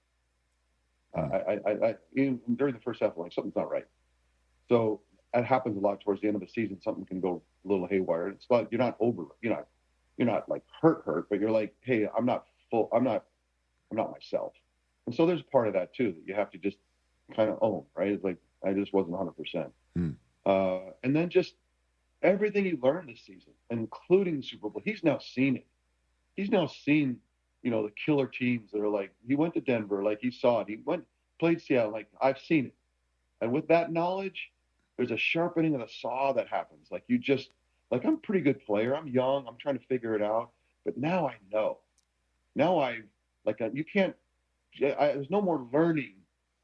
Even during the first half, I'm like, something's not right. So that happens a lot towards the end of the season. Something can go a little haywire. It's like you're not like hurt, but you're like, hey, I'm not myself. And so there's part of that too that you have to just kind of own, right? It's like, I just wasn't 100%. And then just everything he learned this season, including the Super Bowl, he's now seen it. He's now seen, the killer teams that are like, he went to Denver, like he saw it. He played Seattle, like I've seen it. And with that knowledge, there's a sharpening of the saw that happens. Like I'm a pretty good player. I'm young. I'm trying to figure it out. But now I know. Now Like you can't. There's no more learning.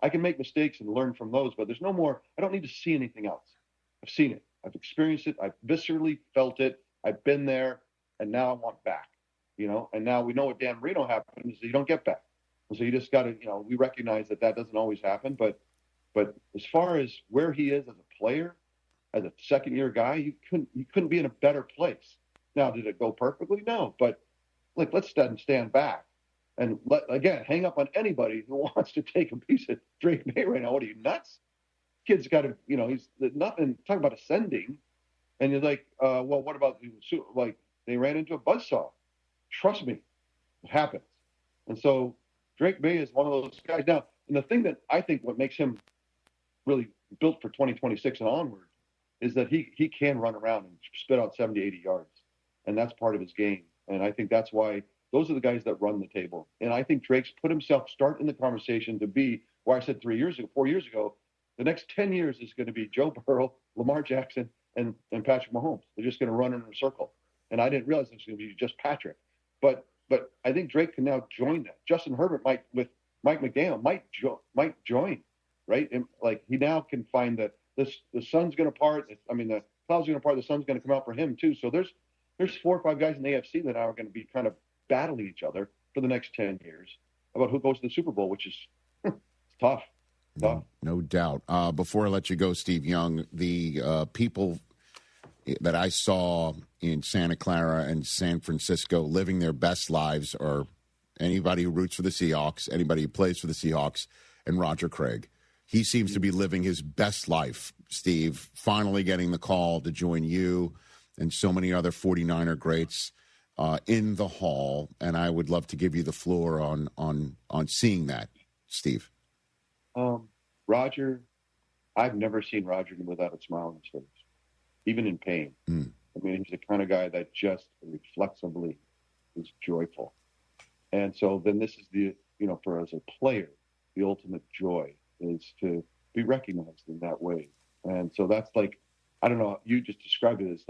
I can make mistakes and learn from those, but there's no more. I don't need to see anything else. I've seen it. I've experienced it. I've viscerally felt it. I've been there, and now I want back. And now we know what Dan Marino happened is you don't get back. And so you just got to, we recognize that doesn't always happen. But as far as where he is as a player, as a second-year guy, you couldn't be in a better place. Now, did it go perfectly? No. But let's stand back and hang up on anybody who wants to take a piece of Drake May right now. What are you, nuts? Kid's got to, he's nothing. Talk about ascending, and you're like, well, what about they ran into a buzzsaw? Trust me, it happens. And so Drake May is one of those guys. Now, and the thing that I think what makes him really built for 2026 and onward is that he can run around and spit out 70, 80 yards. And that's part of his game. And I think that's why those are the guys that run the table. And I think Drake's put himself, start in the conversation to be, where I said 4 years ago, the next 10 years is going to be Joe Burrow, Lamar Jackson, and Patrick Mahomes. They're just going to run in a circle. And I didn't realize it was going to be just Patrick. But I think Drake can now join that. Justin Herbert might, with Mike McDaniel, might join, right? And he now can find that the sun's going to part. The clouds are going to part. The sun's going to come out for him too. So there's 4 or 5 guys in the AFC that are going to be kind of battling each other for the next 10 years about who goes to the Super Bowl, which is it's tough. No doubt. Before I let you go, Steve Young, the people that I saw in Santa Clara and San Francisco living their best lives are anybody who roots for the Seahawks, anybody who plays for the Seahawks, and Roger Craig. He seems to be living his best life, Steve, finally getting the call to join you and so many other 49er greats in the hall. And I would love to give you the floor on seeing that, Steve. Roger, I've never seen Roger without a smile on his face, even in pain. I mean, he's the kind of guy that just reflexively is joyful. And so then this is for as a player, the ultimate joy is to be recognized in that way. And so that's I don't know, you just described it as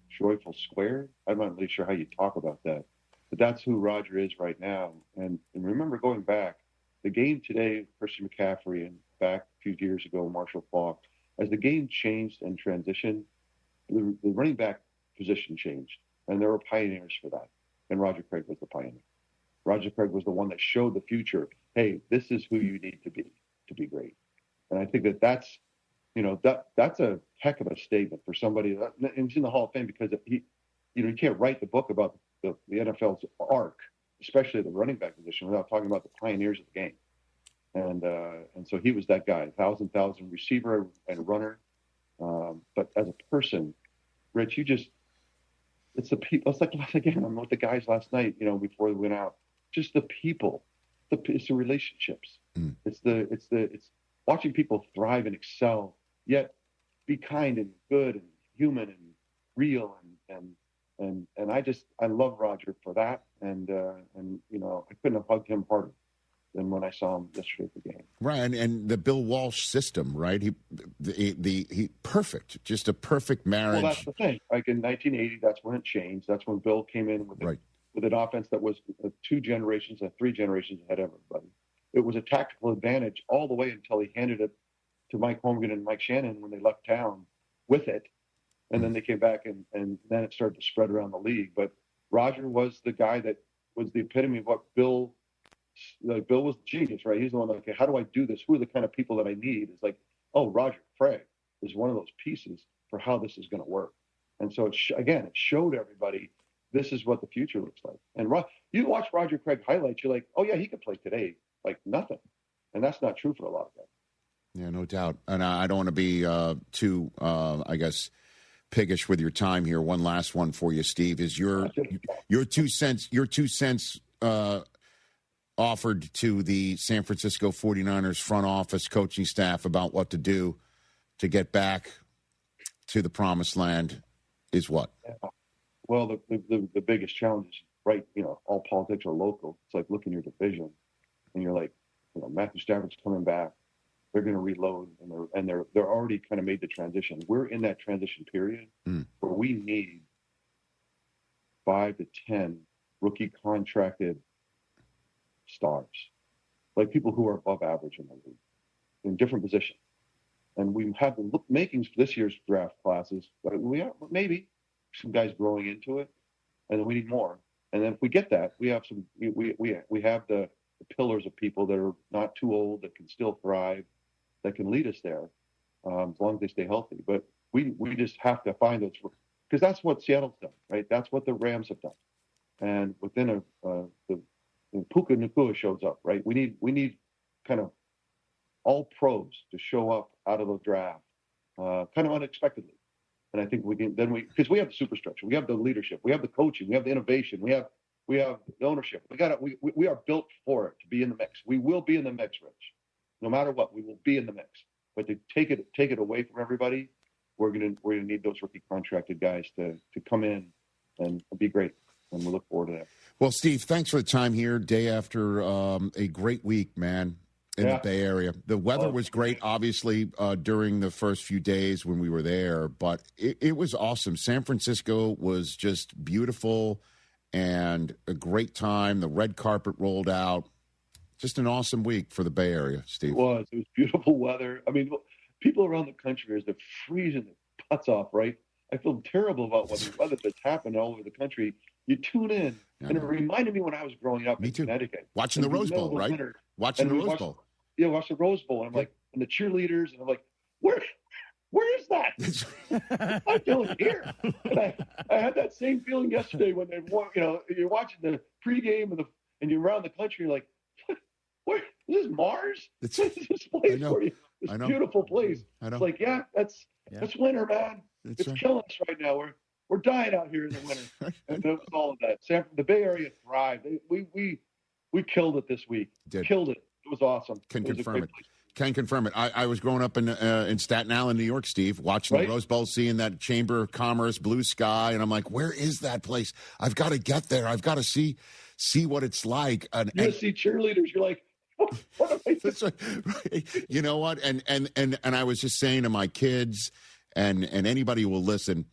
joyful square. I'm not really sure how you talk about that, but that's who Roger is right now. And remember going back, the game today, Christian McCaffrey, and back a few years ago, Marshall Faulk, as the game changed and transitioned, the running back position changed, and there were pioneers for that. And Roger Craig was the pioneer. Roger Craig was the one that showed the future. Hey, this is who you need to be great. And I think that's a heck of a statement for somebody that, and he's in the Hall of Fame because you can't write the book about the NFL's arc, especially the running back position, without talking about the pioneers of the game. And so he was that guy, thousand receiver and runner. But as a person, Rich, it's the people. It's again, I'm with the guys last night, before we went out. Just the people, it's the relationships. It's watching people thrive and excel, yet be kind and good and human and real and I love Roger for that. And I couldn't have hugged him harder than when I saw him yesterday at the game. Right, and the Bill Walsh system, right? He perfect, just a perfect marriage. Well, that's the thing. In 1980, that's when it changed. That's when Bill came in with an offense that was 3 generations ahead of everybody. It was a tactical advantage all the way until he handed it to Mike Holmgren and Mike Shannon when they left town with it. And then they came back and then it started to spread around the league. But Roger was the guy that was the epitome of what Bill was genius, right? He's the one okay, how do I do this? Who are the kind of people that I need? It's Roger Craig is one of those pieces for how this is going to work. And so, it showed everybody this is what the future looks like. And you watch Roger Craig highlights, you're like, oh, yeah, he could play today like nothing. And that's not true for a lot of guys. Yeah, no doubt. And I don't want to be too, piggish with your time here. One last one for you, Steve, is your 2 cents offered to the San Francisco 49ers front office coaching staff about what to do to get back to the promised land is what? Yeah. Well, the biggest challenge is, right, all politics are local. It's like looking at your division and you're like, Matthew Stafford's coming back. They're going to reload, and they're already kind of made the transition. We're in that transition period where we need 5 to 10 rookie contracted stars, like people who are above average in the league, in different positions. And we have the makings for this year's draft classes, but we have maybe some guys growing into it, and then we need more. And then if we get that, we have some. We have the pillars of people that are not too old, that can still thrive, that can lead us there, as long as they stay healthy. But we just have to find those, because that's what Seattle's done, right? That's what the Rams have done. And within the Puka Nacua shows up, right? We need kind of all pros to show up out of the draft, kind of unexpectedly. And I think because we have the superstructure, we have the leadership, we have the coaching, we have the innovation, we have the ownership. We are built for it to be in the mix. We will be in the mix, Rich. No matter what, we will be in the mix. But to take it away from everybody, we're gonna need those rookie contracted guys to come in and be great. And we look forward to that. Well, Steve, thanks for the time here, day after a great week, man, in the Bay Area. The weather was great, obviously, during the first few days when we were there, but it was awesome. San Francisco was just beautiful and a great time. The red carpet rolled out. Just an awesome week for the Bay Area, Steve. It was beautiful weather. I mean, people around the country, as they're freezing their butts off, right? I feel terrible about the weather that's happened all over the country. You tune in, and it reminded me when I was growing up in Connecticut. Watching the Rose Bowl, right? Watching the Rose Bowl. Yeah, watch the Rose Bowl. And I'm like, and the cheerleaders, and I'm like, where is that? I feel it here. And I had that same feeling yesterday when they, you're watching the pregame and you're around the country, you're like, where is this Mars? This place for you. This beautiful place. I know. It's like, that's winter, man. It's killing us right now. We're dying out here in the winter. And it was all of that. The Bay Area thrived. We killed it this week. Killed it. It was awesome. Can confirm it. I was growing up in Staten Island, New York, Steve, watching the Rose Bowl, seeing that Chamber of Commerce, blue sky, and I'm like, where is that place? I've got to get there. I've got to see what it's like. You see cheerleaders, you're like, what am I doing? Right. You know what? And I was just saying to my kids and anybody who will listen,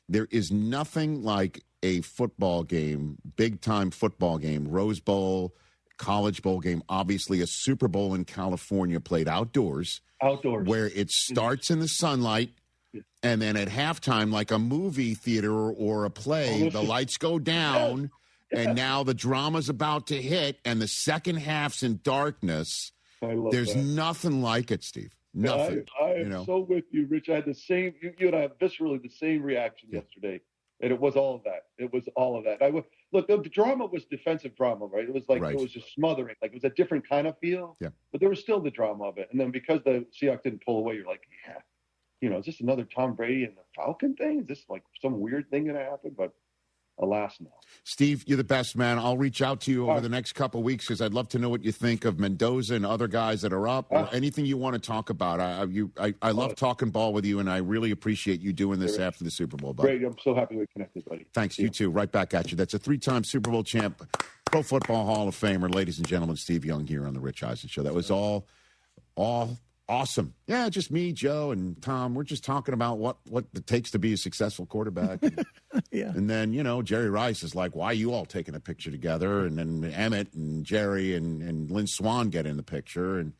there is nothing like a football game, big-time football game, Rose Bowl, College Bowl game, obviously a Super Bowl in California played outdoors, where it starts in the sunlight, and then at halftime, like a movie theater or a play, the lights go down, and now the drama's about to hit, and the second half's in darkness. There's nothing like it, Steve. Nothing. I am so with you, Rich. I had the same. You and I had viscerally the same reaction yesterday, and it was all of that. It was all of that. Look, the drama was defensive drama, right? It was like it was just smothering. Like it was a different kind of feel. Yeah. But there was still the drama of it. And then because the Seahawks didn't pull away, you're like, is this another Tom Brady and the Falcon thing? Is this like some weird thing going to happen? But alas, no. Steve, you're the best, man. I'll reach out to you over the next couple of weeks because I'd love to know what you think of Mendoza and other guys that are up or anything you want to talk about. I love talking ball with you, and I really appreciate you doing this after the Super Bowl, buddy. Great. I'm so happy we connected, buddy. Thanks. You too. Right back at you. That's a 3-time Super Bowl champ, Pro Football Hall of Famer, ladies and gentlemen, Steve Young here on The Rich Eisen Show. That was all awesome. Yeah, just me, Joe, and Tom. We're just talking about what it takes to be a successful quarterback. And then, Jerry Rice is like, why are you all taking a picture together? And then Emmett and Jerry and Lynn Swan get in the picture. And,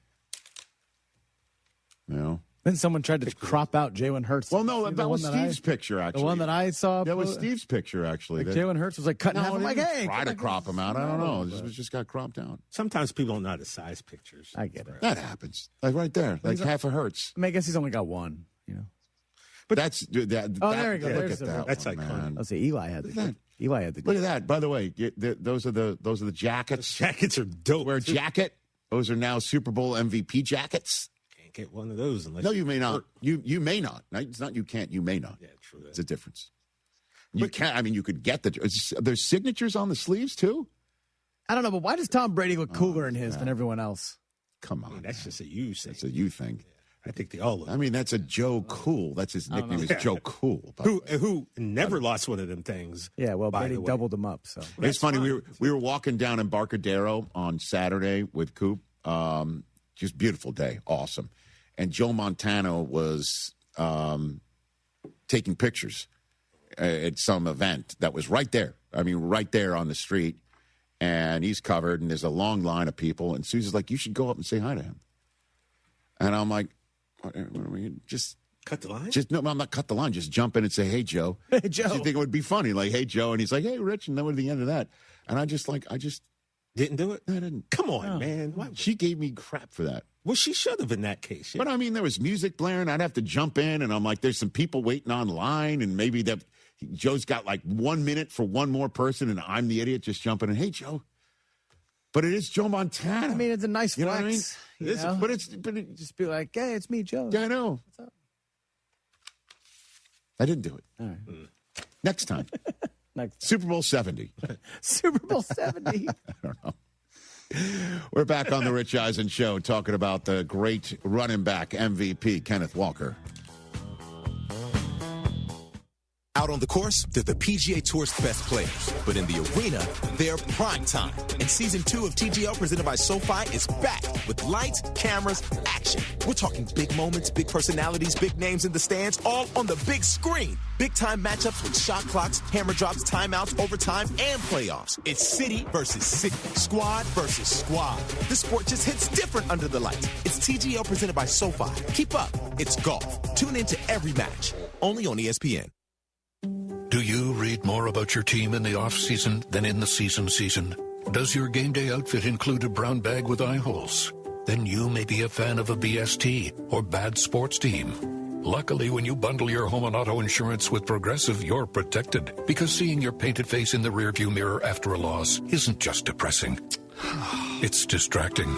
Then someone tried to crop out Jalen Hurts. Well, no, that was Steve's picture, actually. The one that I saw. That was Steve's picture, actually. Jalen Hurts was like cutting half. I'm like, hey. Try to crop him out. I don't know. It just got cropped out. Sometimes people don't know how to size pictures. I get it. That happens. Like right there. Like half a Hurts. I mean, I guess he's only got one, But there you go. Look at that. That's iconic. I'll say Eli had the Eli had the. Look at that. By the way, those are the jackets. The jackets are dope. Wear a jacket. Those are now Super Bowl MVP jackets. Can't get one of those unless. No, you may not. You may not. It's not you can't. You may not. Yeah, true. It's a difference. You can't. I mean, you could get there's signatures on the sleeves too. I don't know, but why does Tom Brady look cooler in his than everyone else? Come on, that's just a you thing. That's a you thing. Yeah. I think they all look. I mean, that's a Joe Cool. That's his nickname is Joe Cool. Who never lost one of them things. Yeah, well, Brady doubled them up. So it's funny. We were walking down in Embarcadero on Saturday with Coop. Just beautiful day, awesome. And Joe Montana was taking pictures at some event that was right there. I mean, right there on the street. And he's covered, and there's a long line of people. And Susie's like, you should go up and say hi to him. And I'm like, just cut the line? No, I'm not cut the line. Just jump in and say, hey, Joe. Hey, Joe. You think it would be funny? Like, hey, Joe. And he's like, hey, Rich. And that would be the end of that. And I just didn't do it? I didn't. Come on, man. Why? She gave me crap for that. Well, she should have in that case. Yeah. But, I mean, there was music blaring. I'd have to jump in. And I'm like, there's some people waiting online. And maybe Joe's got like 1 minute for one more person. And I'm the idiot just jumping in. Hey, Joe. But it is Joe Montana. I mean, it's a nice you flex. Know what I mean? But it just be like, hey, it's me, Joe. Yeah, I know. What's up? I didn't do it. All right. Next time. Super Bowl 70. Super Bowl 70. I don't know. We're back on the Rich Eisen Show talking about the great running back MVP, Kenneth Walker. Out on the course, they're the PGA Tour's best players. But in the arena, they're prime time. And Season 2 of TGL presented by SoFi is back with lights, cameras, action. We're talking big moments, big personalities, big names in the stands, all on the big screen. Big-time matchups with shot clocks, hammer drops, timeouts, overtime, and playoffs. It's city versus city, squad versus squad. The sport just hits different under the lights. It's TGL presented by SoFi. Keep up. It's golf. Tune into every match. Only on ESPN. Do you read more about your team in the off-season than in the season? Does your game day outfit include a brown bag with eye holes? Then you may be a fan of a BST or bad sports team. Luckily, when you bundle your home and auto insurance with Progressive, you're protected. Because seeing your painted face in the rearview mirror after a loss isn't just depressing. It's distracting.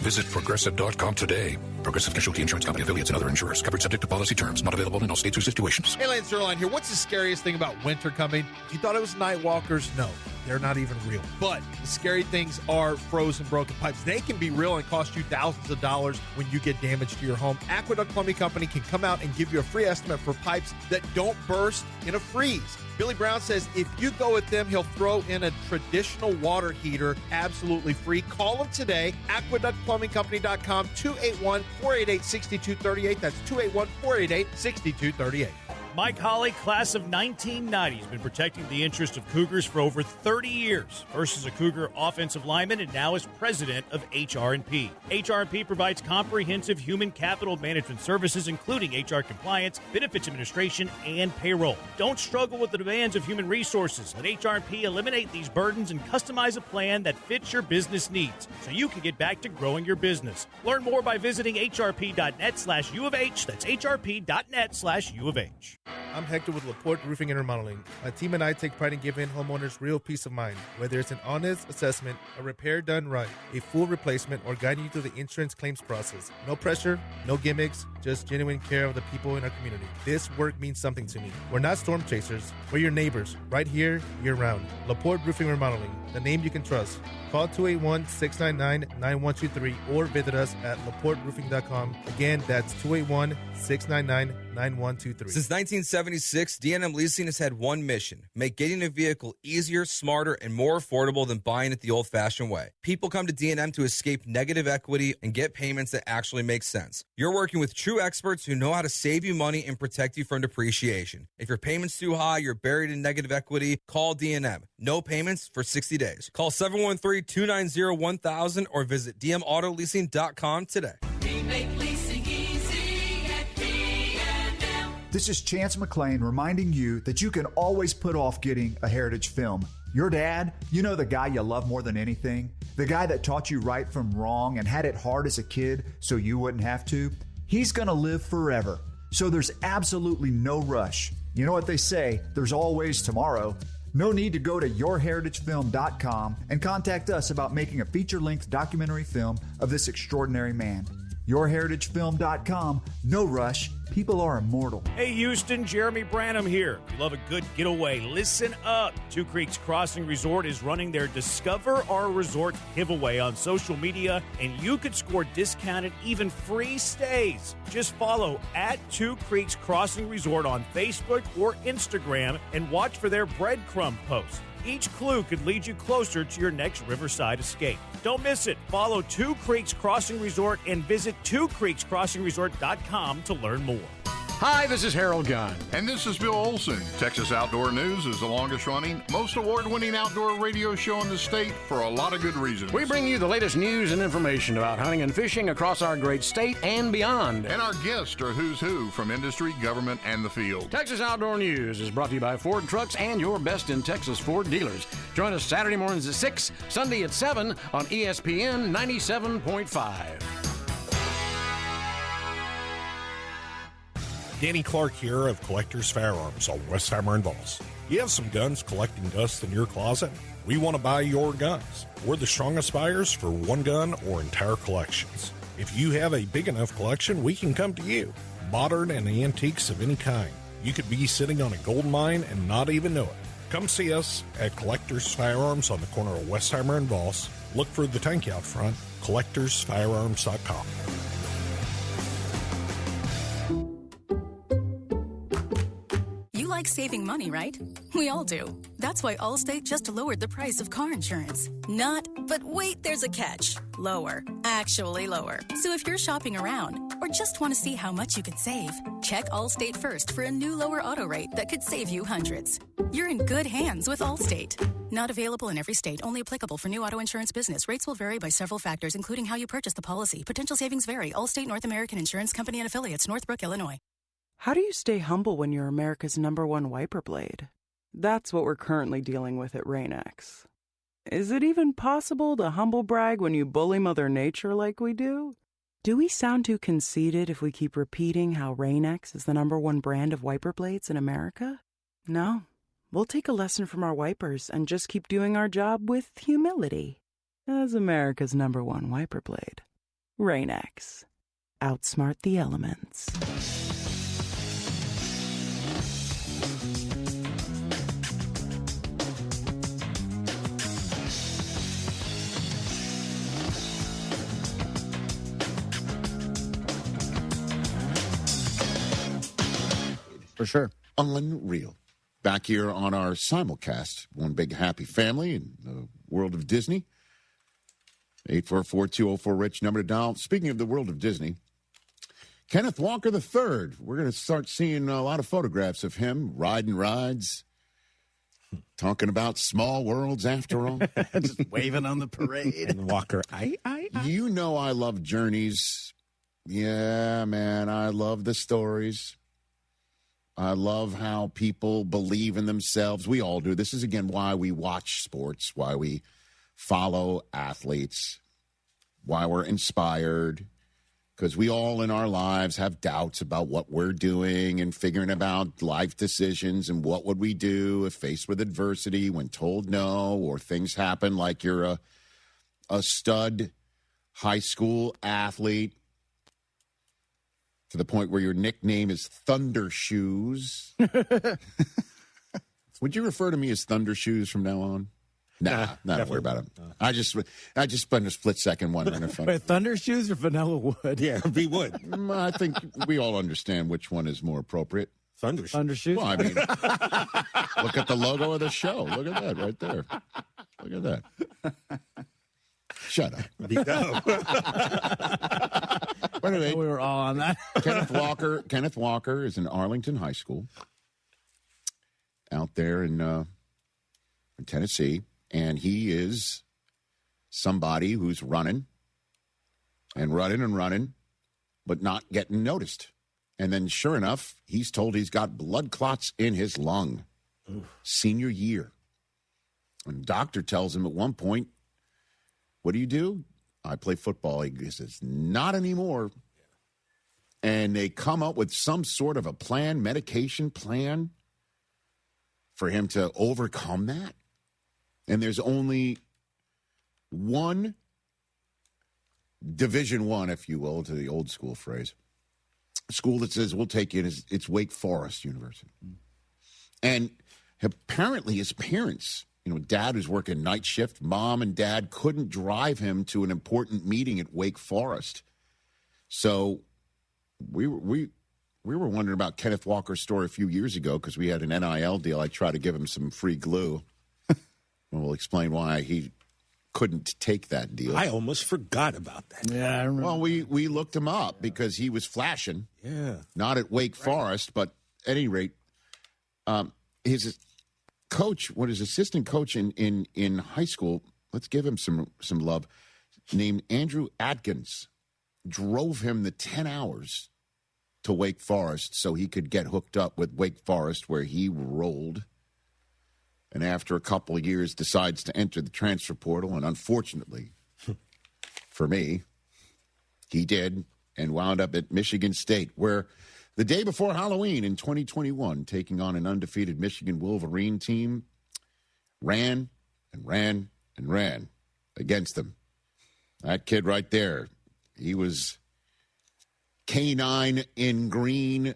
Visit Progressive.com today. Progressive Casualty Insurance Company, affiliates, and other insurers. Covered subject to policy terms. Not available in all states or situations. Hey, Lance Zerline here. What's the scariest thing about winter coming? If you thought it was night walkers, no. They're not even real. But the scary things are frozen broken pipes. They can be real and cost you thousands of dollars when you get damage to your home. Aqueduct Plumbing Company can come out and give you a free estimate for pipes that don't burst in a freeze. Billy Brown says if you go with them, he'll throw in a traditional water heater absolutely free. Call them today. AqueductPlumbingCompany.com, 281-488-6238. That's 281-488-6238. Mike Holly, class of 1990, has been protecting the interest of Cougars for over 30 years. First as a Cougar offensive lineman and now as president of HR&P. HR&P provides comprehensive human capital management services, including HR compliance, benefits administration, and payroll. Don't struggle with the demands of human resources. Let HR&P eliminate these burdens and customize a plan that fits your business needs so you can get back to growing your business. Learn more by visiting hrp.net/U of H. That's hrp.net/U of H. I'm Hector with LaPorte Roofing and Remodeling. My team and I take pride in giving homeowners real peace of mind. Whether it's an honest assessment, a repair done right, a full replacement, or guiding you through the insurance claims process. No pressure, no gimmicks, just genuine care of the people in our community. This work means something to me. We're not storm chasers. We're your neighbors, right here, year-round. LaPorte Roofing and Remodeling, the name you can trust. Call 281-699-9123 or visit us at laporteroofing.com. Again, that's 281-699-9123. Since 1976, D&M Leasing has had one mission: make getting a vehicle easier, smarter, and more affordable than buying it the old-fashioned way. People come to D&M to escape negative equity and get payments that actually make sense. You're working with true experts who know how to save you money and protect you from depreciation. If your payment's too high, you're buried in negative equity, call D&M. No payments for 60 days. Call 713-290-1000 or visit dmautoleasing.com today. We make leasing easy at D&M. This is Chance McClain reminding you that you can always put off getting a Heritage film. Your dad, you know, the guy you love more than anything, the guy that taught you right from wrong and had it hard as a kid so you wouldn't have to, he's going to live forever. So there's absolutely no rush. You know what they say, there's always tomorrow. No need to go to yourheritagefilm.com and contact us about making a feature-length documentary film of this extraordinary man. yourheritagefilm.com. No rush. People are immortal. Hey, Houston, Jeremy Branham here. If you love a good getaway, listen up. Two Creeks Crossing Resort is running their Discover Our Resort giveaway on social media, and you could score discounted, even free stays. Just follow at Two Creeks Crossing Resort on Facebook or Instagram and watch for their breadcrumb posts. Each clue could lead you closer to your next riverside escape. Don't miss it. Follow Two Creeks Crossing Resort and visit twocreekscrossingresort.com to learn more. Hi, this is Harold Gunn. And this is Bill Olson. Texas Outdoor News is the longest-running, most award-winning outdoor radio show in the state for a lot of good reasons. We bring you the latest news and information about hunting and fishing across our great state and beyond. And our guests are who's who from industry, government, and the field. Texas Outdoor News is brought to you by Ford Trucks and your best in Texas Ford dealers. Join us Saturday mornings at 6, Sunday at 7 on ESPN 97.5. Danny Clark here of Collectors Firearms on Westheimer and Voss. You have some guns collecting dust in your closet? We want to buy your guns. We're the strongest buyers for one gun or entire collections. If you have a big enough collection, we can come to you. Modern and antiques of any kind. You could be sitting on a gold mine and not even know it. Come see us at Collectors Firearms on the corner of Westheimer and Voss. Look for the tank out front, collectorsfirearms.com. Like saving money, right? We all do. That's why Allstate just lowered the price of car insurance. Not, but wait, there's a catch. Lower. Actually lower. So if you're shopping around or just want to see how much you could save, check Allstate first for a new lower auto rate that could save you hundreds. You're in good hands with Allstate. Not available in every state. Only applicable for new auto insurance business. Rates will vary by several factors, including how you purchase the policy. Potential savings vary. Allstate North American Insurance Company and Affiliates, Northbrook, Illinois. How do you stay humble when you're America's #1 wiper blade? That's what we're currently dealing with at Rain-X. Is it even possible to humble brag when you bully Mother Nature like we do? Do we sound too conceited if we keep repeating how Rain-X is the #1 brand of wiper blades in America? No. We'll take a lesson from our wipers and just keep doing our job with humility. As America's #1 wiper blade. Rain-X. Outsmart the elements. For sure. Unreal. Back here on our simulcast, one big happy family in the world of Disney. 844-204-RICH, number to dial. Speaking of the world of Disney, Kenneth Walker III. We're going to start seeing a lot of photographs of him riding rides, talking about small worlds after all. Just waving on the parade. And Walker, I. You know I love journeys. Yeah, man, I love the stories. I love how people believe in themselves. We all do. This is, again, why we watch sports, why we follow athletes, why we're inspired, because we all in our lives have doubts about what we're doing and figuring about life decisions and what would we do if faced with adversity when told no, or things happen like you're a stud high school athlete to the point where your nickname is Thunder Shoes. Would you refer to me as Thunder Shoes from now on? Nah, don't worry about it. I just spent a split second wondering if Wait, Thunder Shoes or Vanilla Wood? Yeah, be wood. I think we all understand which one is more appropriate. Thunder Shoes. Thunder Shoes? Well, I mean, look at the logo of the show. Look at that right there. Look at that. Shut up. Anyway, we were all on that. Kenneth Walker is in Arlington High School out there in Tennessee, and he is somebody who's running, but not getting noticed. And then, sure enough, he's told he's got blood clots in his lung. Senior year. And the doctor tells him at one point, "What do you do?" "I play football." He says, "Not anymore." And they come up with some sort of a plan, medication plan for him to overcome that. And there's only one Division I, if you will, to the old school phrase, school that says, "We'll take you." It's Wake Forest University. And apparently his parents, dad was working night shift, mom and dad couldn't drive him to an important meeting at Wake Forest. So we were wondering about Kenneth Walker's story a few years ago because we had an NIL deal. I tried to give him some free glue. And we'll explain why he couldn't take that deal. I almost forgot about that. Yeah, I remember. Well, we looked him up because he was flashing. Yeah. Not at Wake Forest, but at any rate, his coach, his assistant coach in high school, let's give him some love, named Andrew Atkins, drove him the 10 hours to Wake Forest so he could get hooked up with Wake Forest, where he rolled. And after a couple of years, decides to enter the transfer portal. And unfortunately, for me, he did, and wound up at Michigan State, where the day before Halloween in 2021, taking on an undefeated Michigan Wolverine team, ran against them. That kid right there, he was K9 in green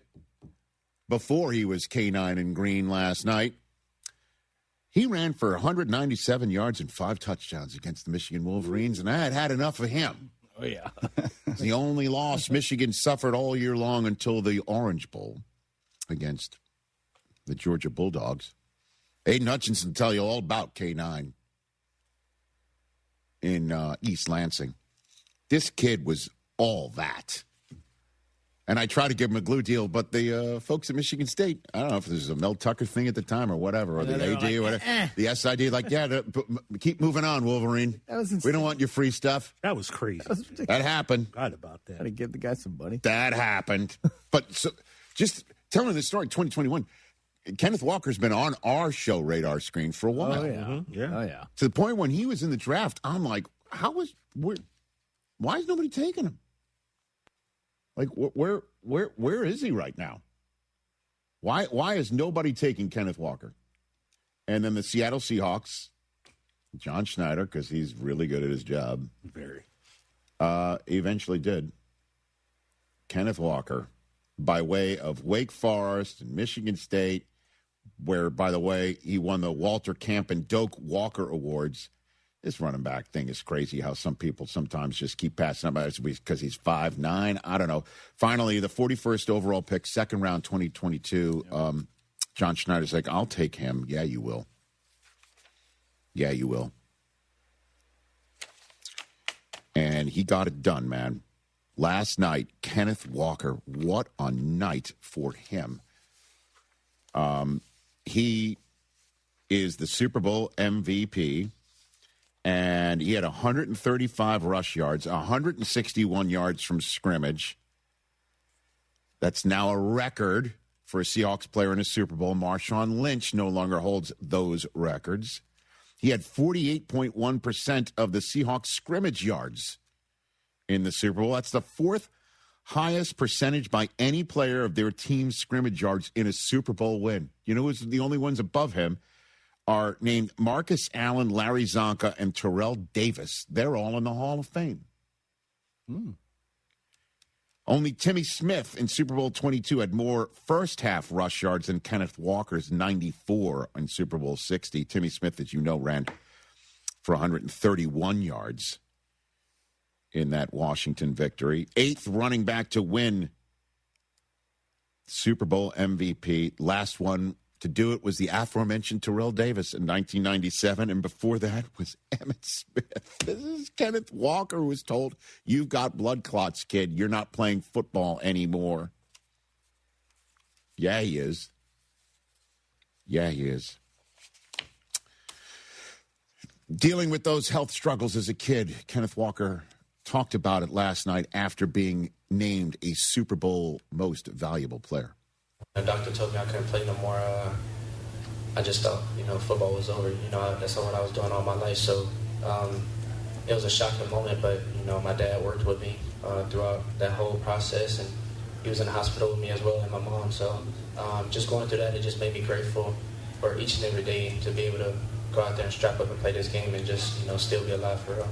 before he was K9 in green last night. He ran for 197 yards and 5 touchdowns against the Michigan Wolverines, and I had had enough of him. Oh, yeah. The only loss Michigan suffered all year long until the Orange Bowl against the Georgia Bulldogs. Aiden Hutchinson will tell you all about K9 in East Lansing. This kid was all that. And I tried to give him a glue deal, but the folks at Michigan State, I don't know if this was a Mel Tucker thing at the time or whatever, or the AD or whatever, the SID, like, yeah, keep moving on, Wolverine. We don't want your free stuff. That was crazy. That happened. Forgot about that. Got to give the guy some money. That happened. But so, just telling the story, 2021, Kenneth Walker's been on our show radar screen for a while. Oh, yeah. Yeah. Oh, yeah. To the point when he was in the draft, I'm like, why is nobody taking him? Like, where is he right now? Why is nobody taking Kenneth Walker? And then the Seattle Seahawks, John Schneider, because he's really good at his job. Very. Eventually did. Kenneth Walker, by way of Wake Forest and Michigan State, where, by the way, he won the Walter Camp and Doak Walker Awards. This running back thing is crazy how some people sometimes just keep passing him because he's 5'9". I don't know. Finally, the 41st overall pick, second round 2022, John Schneider's like, I'll take him. Yeah, you will. Yeah, you will. And he got it done, man. Last night, Kenneth Walker, what a night for him. He is the Super Bowl MVP. And he had 135 rush yards, 161 yards from scrimmage. That's now a record for a Seahawks player in a Super Bowl. Marshawn Lynch no longer holds those records. He had 48.1% of the Seahawks scrimmage yards in the Super Bowl. That's the fourth highest percentage by any player of their team's scrimmage yards in a Super Bowl win. You know who's the only ones above him? Are named Marcus Allen, Larry Zonka, and Terrell Davis. They're all in the Hall of Fame. Only Timmy Smith in Super Bowl 22 had more first-half rush yards than Kenneth Walker's 94 in Super Bowl 60. Timmy Smith, as you know, ran for 131 yards in that Washington victory. Eighth running back to win Super Bowl MVP. Last one to do it was the aforementioned Terrell Davis in 1997, and before that was Emmitt Smith. This is Kenneth Walker, who was told, you've got blood clots, kid. You're not playing football anymore. Yeah, he is. Yeah, he is. Dealing with those health struggles as a kid, Kenneth Walker talked about it last night after being named a Super Bowl most valuable player. The doctor told me I couldn't play no more. I just thought, football was over. That's what I was doing all my life. So it was a shocking moment, but, my dad worked with me throughout that whole process, and he was in the hospital with me as well, and my mom. So just going through that, it just made me grateful for each and every day to be able to go out there and strap up and play this game and just, still be alive for real.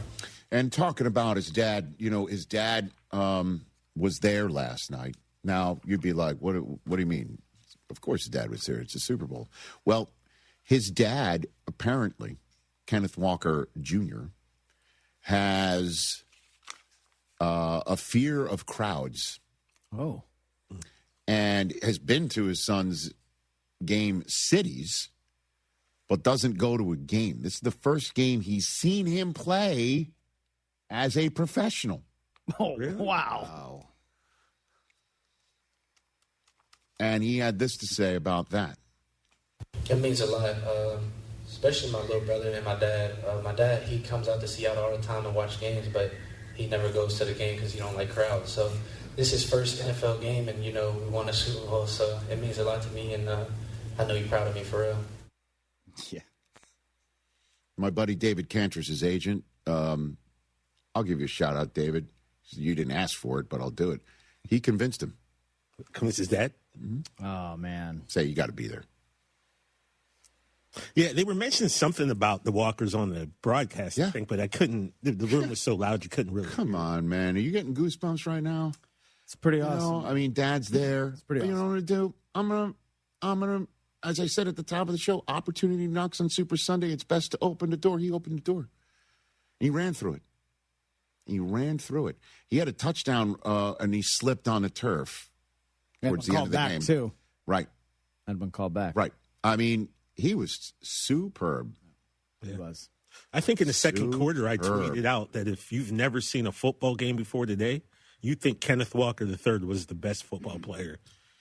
And talking about his dad, his dad was there last night. Now, you'd be like, what do you mean? Of course his dad was there. It's a Super Bowl. Well, his dad, apparently, Kenneth Walker Jr., has a fear of crowds. Oh. And has been to his son's game cities but doesn't go to a game. This is the first game he's seen him play as a professional. Oh, really? Wow. And he had this to say about that. It means a lot, especially my little brother and my dad. My dad, he comes out to Seattle all the time to watch games, but he never goes to the game because he don't like crowds. So this is his first NFL game, and, we won a Super Bowl, so it means a lot to me, and I know you're proud of me for real. Yeah. My buddy David Cantor's his agent. I'll give you a shout out, David. You didn't ask for it, but I'll do it. He convinced him. Convinced his dad? Mm-hmm. Oh, man. Say, you got to be there. Yeah, they were mentioning something about the Walkers on the broadcast, I think, but I couldn't. The room was so loud, you couldn't really. Come on, man. Are you getting goosebumps right now? It's pretty awesome. I mean, Dad's there. It's pretty awesome. You know what I'm going to do? I'm going to, as I said at the top of the show, opportunity knocks on Super Sunday. It's best to open the door. He opened the door. He ran through it. He had a touchdown, and he slipped on the turf towards the end of the game. Too. Right. Had been called back. Right. I mean, he was superb. He was. I think in the second quarter, I tweeted out that if you've never seen a football game before today, you think Kenneth Walker III was the best football player.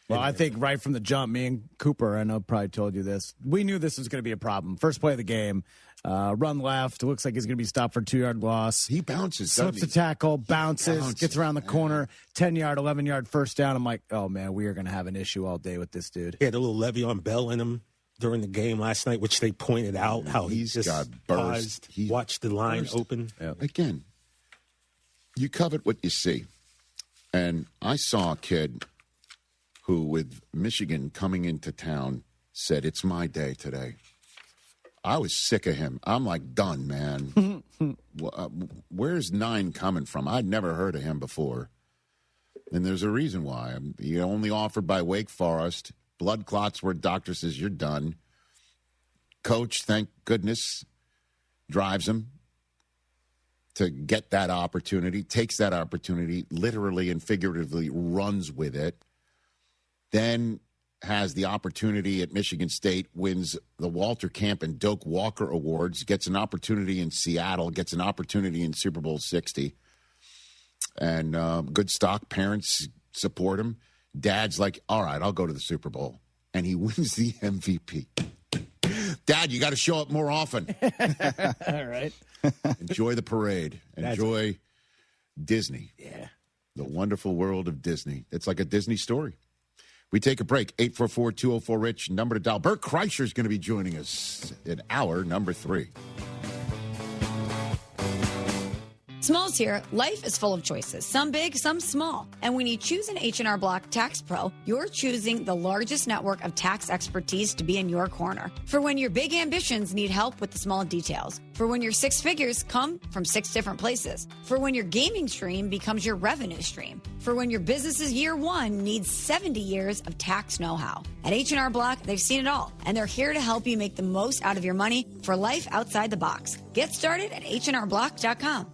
Well, I think right from the jump, me and Cooper, I know probably told you this, we knew this was going to be a problem. First play of the game, run left, looks like he's going to be stopped for a 2-yard loss. He bounces, slips the tackle, bounces, gets around the corner, 10-yard, 11-yard first down. I'm like, oh, man, we are going to have an issue all day with this dude. He had a little Le'Veon Bell in him during the game last night, which they pointed out how he's just got burst. Paused, watched the line open. Yep. Again, you covet what you see. And I saw a kid who, with Michigan coming into town, said, it's my day today. I was sick of him. I'm like, done, man. Where's 9 coming from? I'd never heard of him before. And there's a reason why. He only offered by Wake Forest. Blood clots where doctor says you're done. Coach, thank goodness, drives him to get that opportunity, takes that opportunity, literally and figuratively runs with it. Then has the opportunity at Michigan State, wins the Walter Camp and Doak Walker Awards, gets an opportunity in Seattle, gets an opportunity in Super Bowl 60. And good stock, parents support him. Dad's like, all right, I'll go to the Super Bowl. And he wins the MVP. Dad, you got to show up more often. All right. Enjoy the parade. Enjoy Disney. Yeah. The wonderful world of Disney. It's like a Disney story. We take a break. 844-204-RICH, number to dial. Bert Kreischer is going to be joining us in hour number 3. Smalls here. Life is full of choices, some big, some small. And when you choose an H&R Block Tax Pro, you're choosing the largest network of tax expertise to be in your corner. For when your big ambitions need help with the small details. For when your 6 figures come from 6 different places. For when your gaming stream becomes your revenue stream. For when your business's year 1 needs 70 years of tax know-how. At H&R Block, they've seen it all, and they're here to help you make the most out of your money for life outside the box. Get started at HRBlock.com.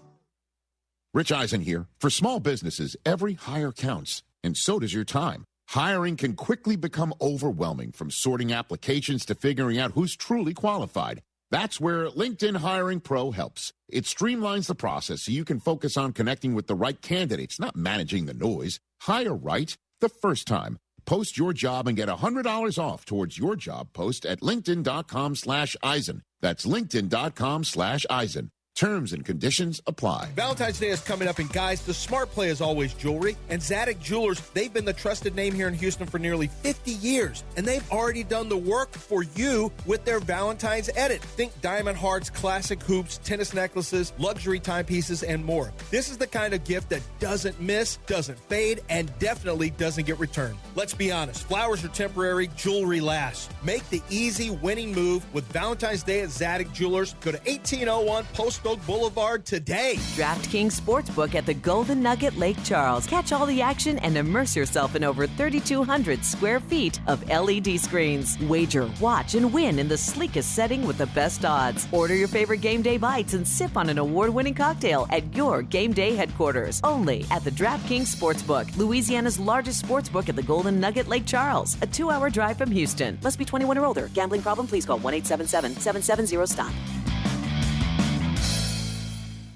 Rich Eisen here. For small businesses, every hire counts, and so does your time. Hiring can quickly become overwhelming, from sorting applications to figuring out who's truly qualified. That's where LinkedIn Hiring Pro helps. It streamlines the process so you can focus on connecting with the right candidates, not managing the noise. Hire right the first time. Post your job and get $100 off towards your job post at linkedin.com/Eisen. That's linkedin.com/Eisen. Terms and conditions apply. Valentine's Day is coming up, and guys, the smart play is always jewelry. And Zadig Jewelers, they've been the trusted name here in Houston for nearly 50 years. And they've already done the work for you with their Valentine's edit. Think diamond hearts, classic hoops, tennis necklaces, luxury timepieces, and more. This is the kind of gift that doesn't miss, doesn't fade, and definitely doesn't get returned. Let's be honest, flowers are temporary, jewelry lasts. Make the easy winning move with Valentine's Day at Zadig Jewelers. Go to 1801 Post Oak Boulevard today. DraftKings Sportsbook at the Golden Nugget Lake Charles. Catch all the action and immerse yourself in over 3,200 square feet of LED screens. Wager, watch, and win in the sleekest setting with the best odds. Order your favorite game day bites and sip on an award-winning cocktail at your game day headquarters. Only at the DraftKings Sportsbook, Louisiana's largest sportsbook at the Golden Nugget Lake Charles. A 2-hour drive from Houston. Must be 21 or older. Gambling problem? Please call 1-877-770-STOP.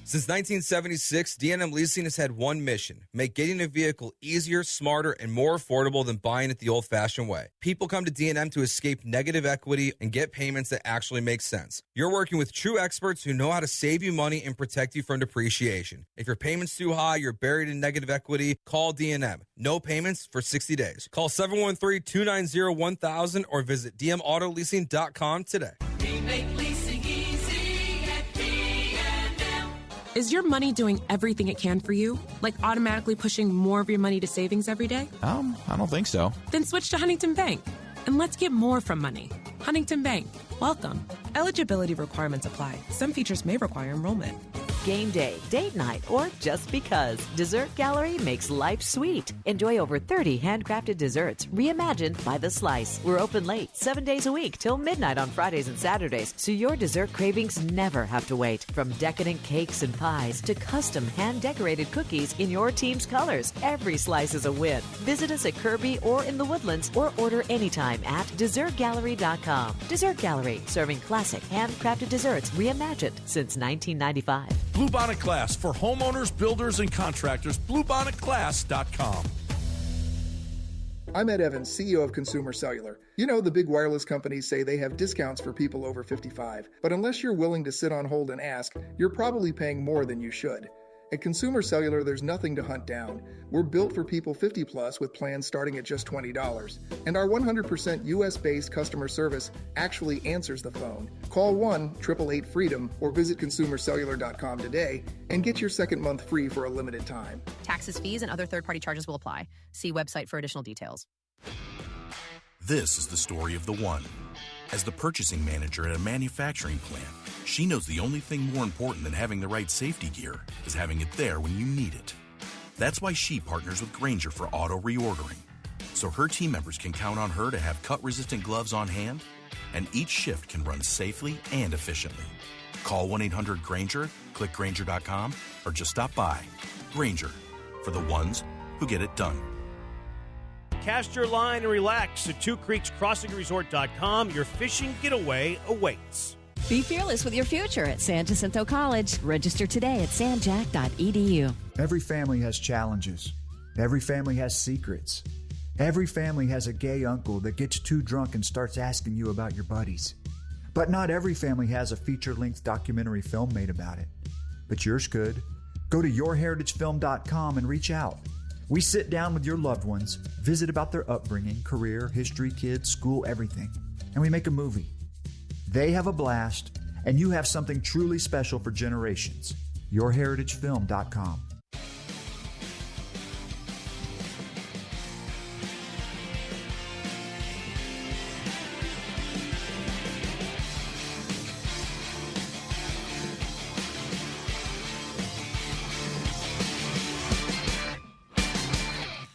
Since 1976, D&M Leasing has had one mission: make getting a vehicle easier, smarter, and more affordable than buying it the old-fashioned way. People come to D&M to escape negative equity and get payments that actually make sense. You're working with true experts who know how to save you money and protect you from depreciation. If your payment's too high, you're buried in negative equity, call D&M. No payments for 60 days. Call 713-290-1000 or visit dmautoleasing.com today. We make leasing easy at D&M. Is your money doing everything it can for you? Like automatically pushing more of your money to savings every day? I don't think so. Then switch to Huntington Bank and let's get more from money. Huntington Bank. Welcome. Eligibility requirements apply. Some features may require enrollment. Game day, date night, or just because. Dessert Gallery makes life sweet. Enjoy over 30 handcrafted desserts reimagined by the slice. We're open late, 7 days a week till midnight on Fridays and Saturdays, so your dessert cravings never have to wait. From decadent cakes and pies to custom hand-decorated cookies in your team's colors, every slice is a win. Visit us at Kirby or in the Woodlands or order anytime at DessertGallery.com. Dessert Gallery, serving classic handcrafted desserts reimagined since 1995. Bluebonnet Glass for homeowners, builders, and contractors. BluebonnetGlass.com. I'm Ed Evans, CEO of Consumer Cellular. You know, the big wireless companies say they have discounts for people over 55. But unless you're willing to sit on hold and ask, you're probably paying more than you should. At Consumer Cellular, there's nothing to hunt down. We're built for people 50 plus with plans starting at just $20. And our 100% US-based customer service actually answers the phone. Call 1-888-FREEDOM or visit consumercellular.com today and get your second month free for a limited time. Taxes, fees, and other third-party charges will apply. See website for additional details. This is the story of the one. As the purchasing manager at a manufacturing plant, she knows the only thing more important than having the right safety gear is having it there when you need it. That's why she partners with Grainger for auto reordering, so her team members can count on her to have cut-resistant gloves on hand, and each shift can run safely and efficiently. Call 1-800-GRAINGER, click Grainger.com, or just stop by. Grainger, for the ones who get it done. Cast your line and relax at twocreekscrossingresort.com. Your fishing getaway awaits. Be fearless with your future at San Jacinto College. Register today at sanjac.edu. Every family has challenges. Every family has secrets. Every family has a gay uncle that gets too drunk and starts asking you about your buddies. But not every family has a feature-length documentary film made about it. But yours could. Go to yourheritagefilm.com and reach out. We sit down with your loved ones, visit about their upbringing, career, history, kids, school, everything, and we make a movie. They have a blast, and you have something truly special for generations. yourheritagefilm.com.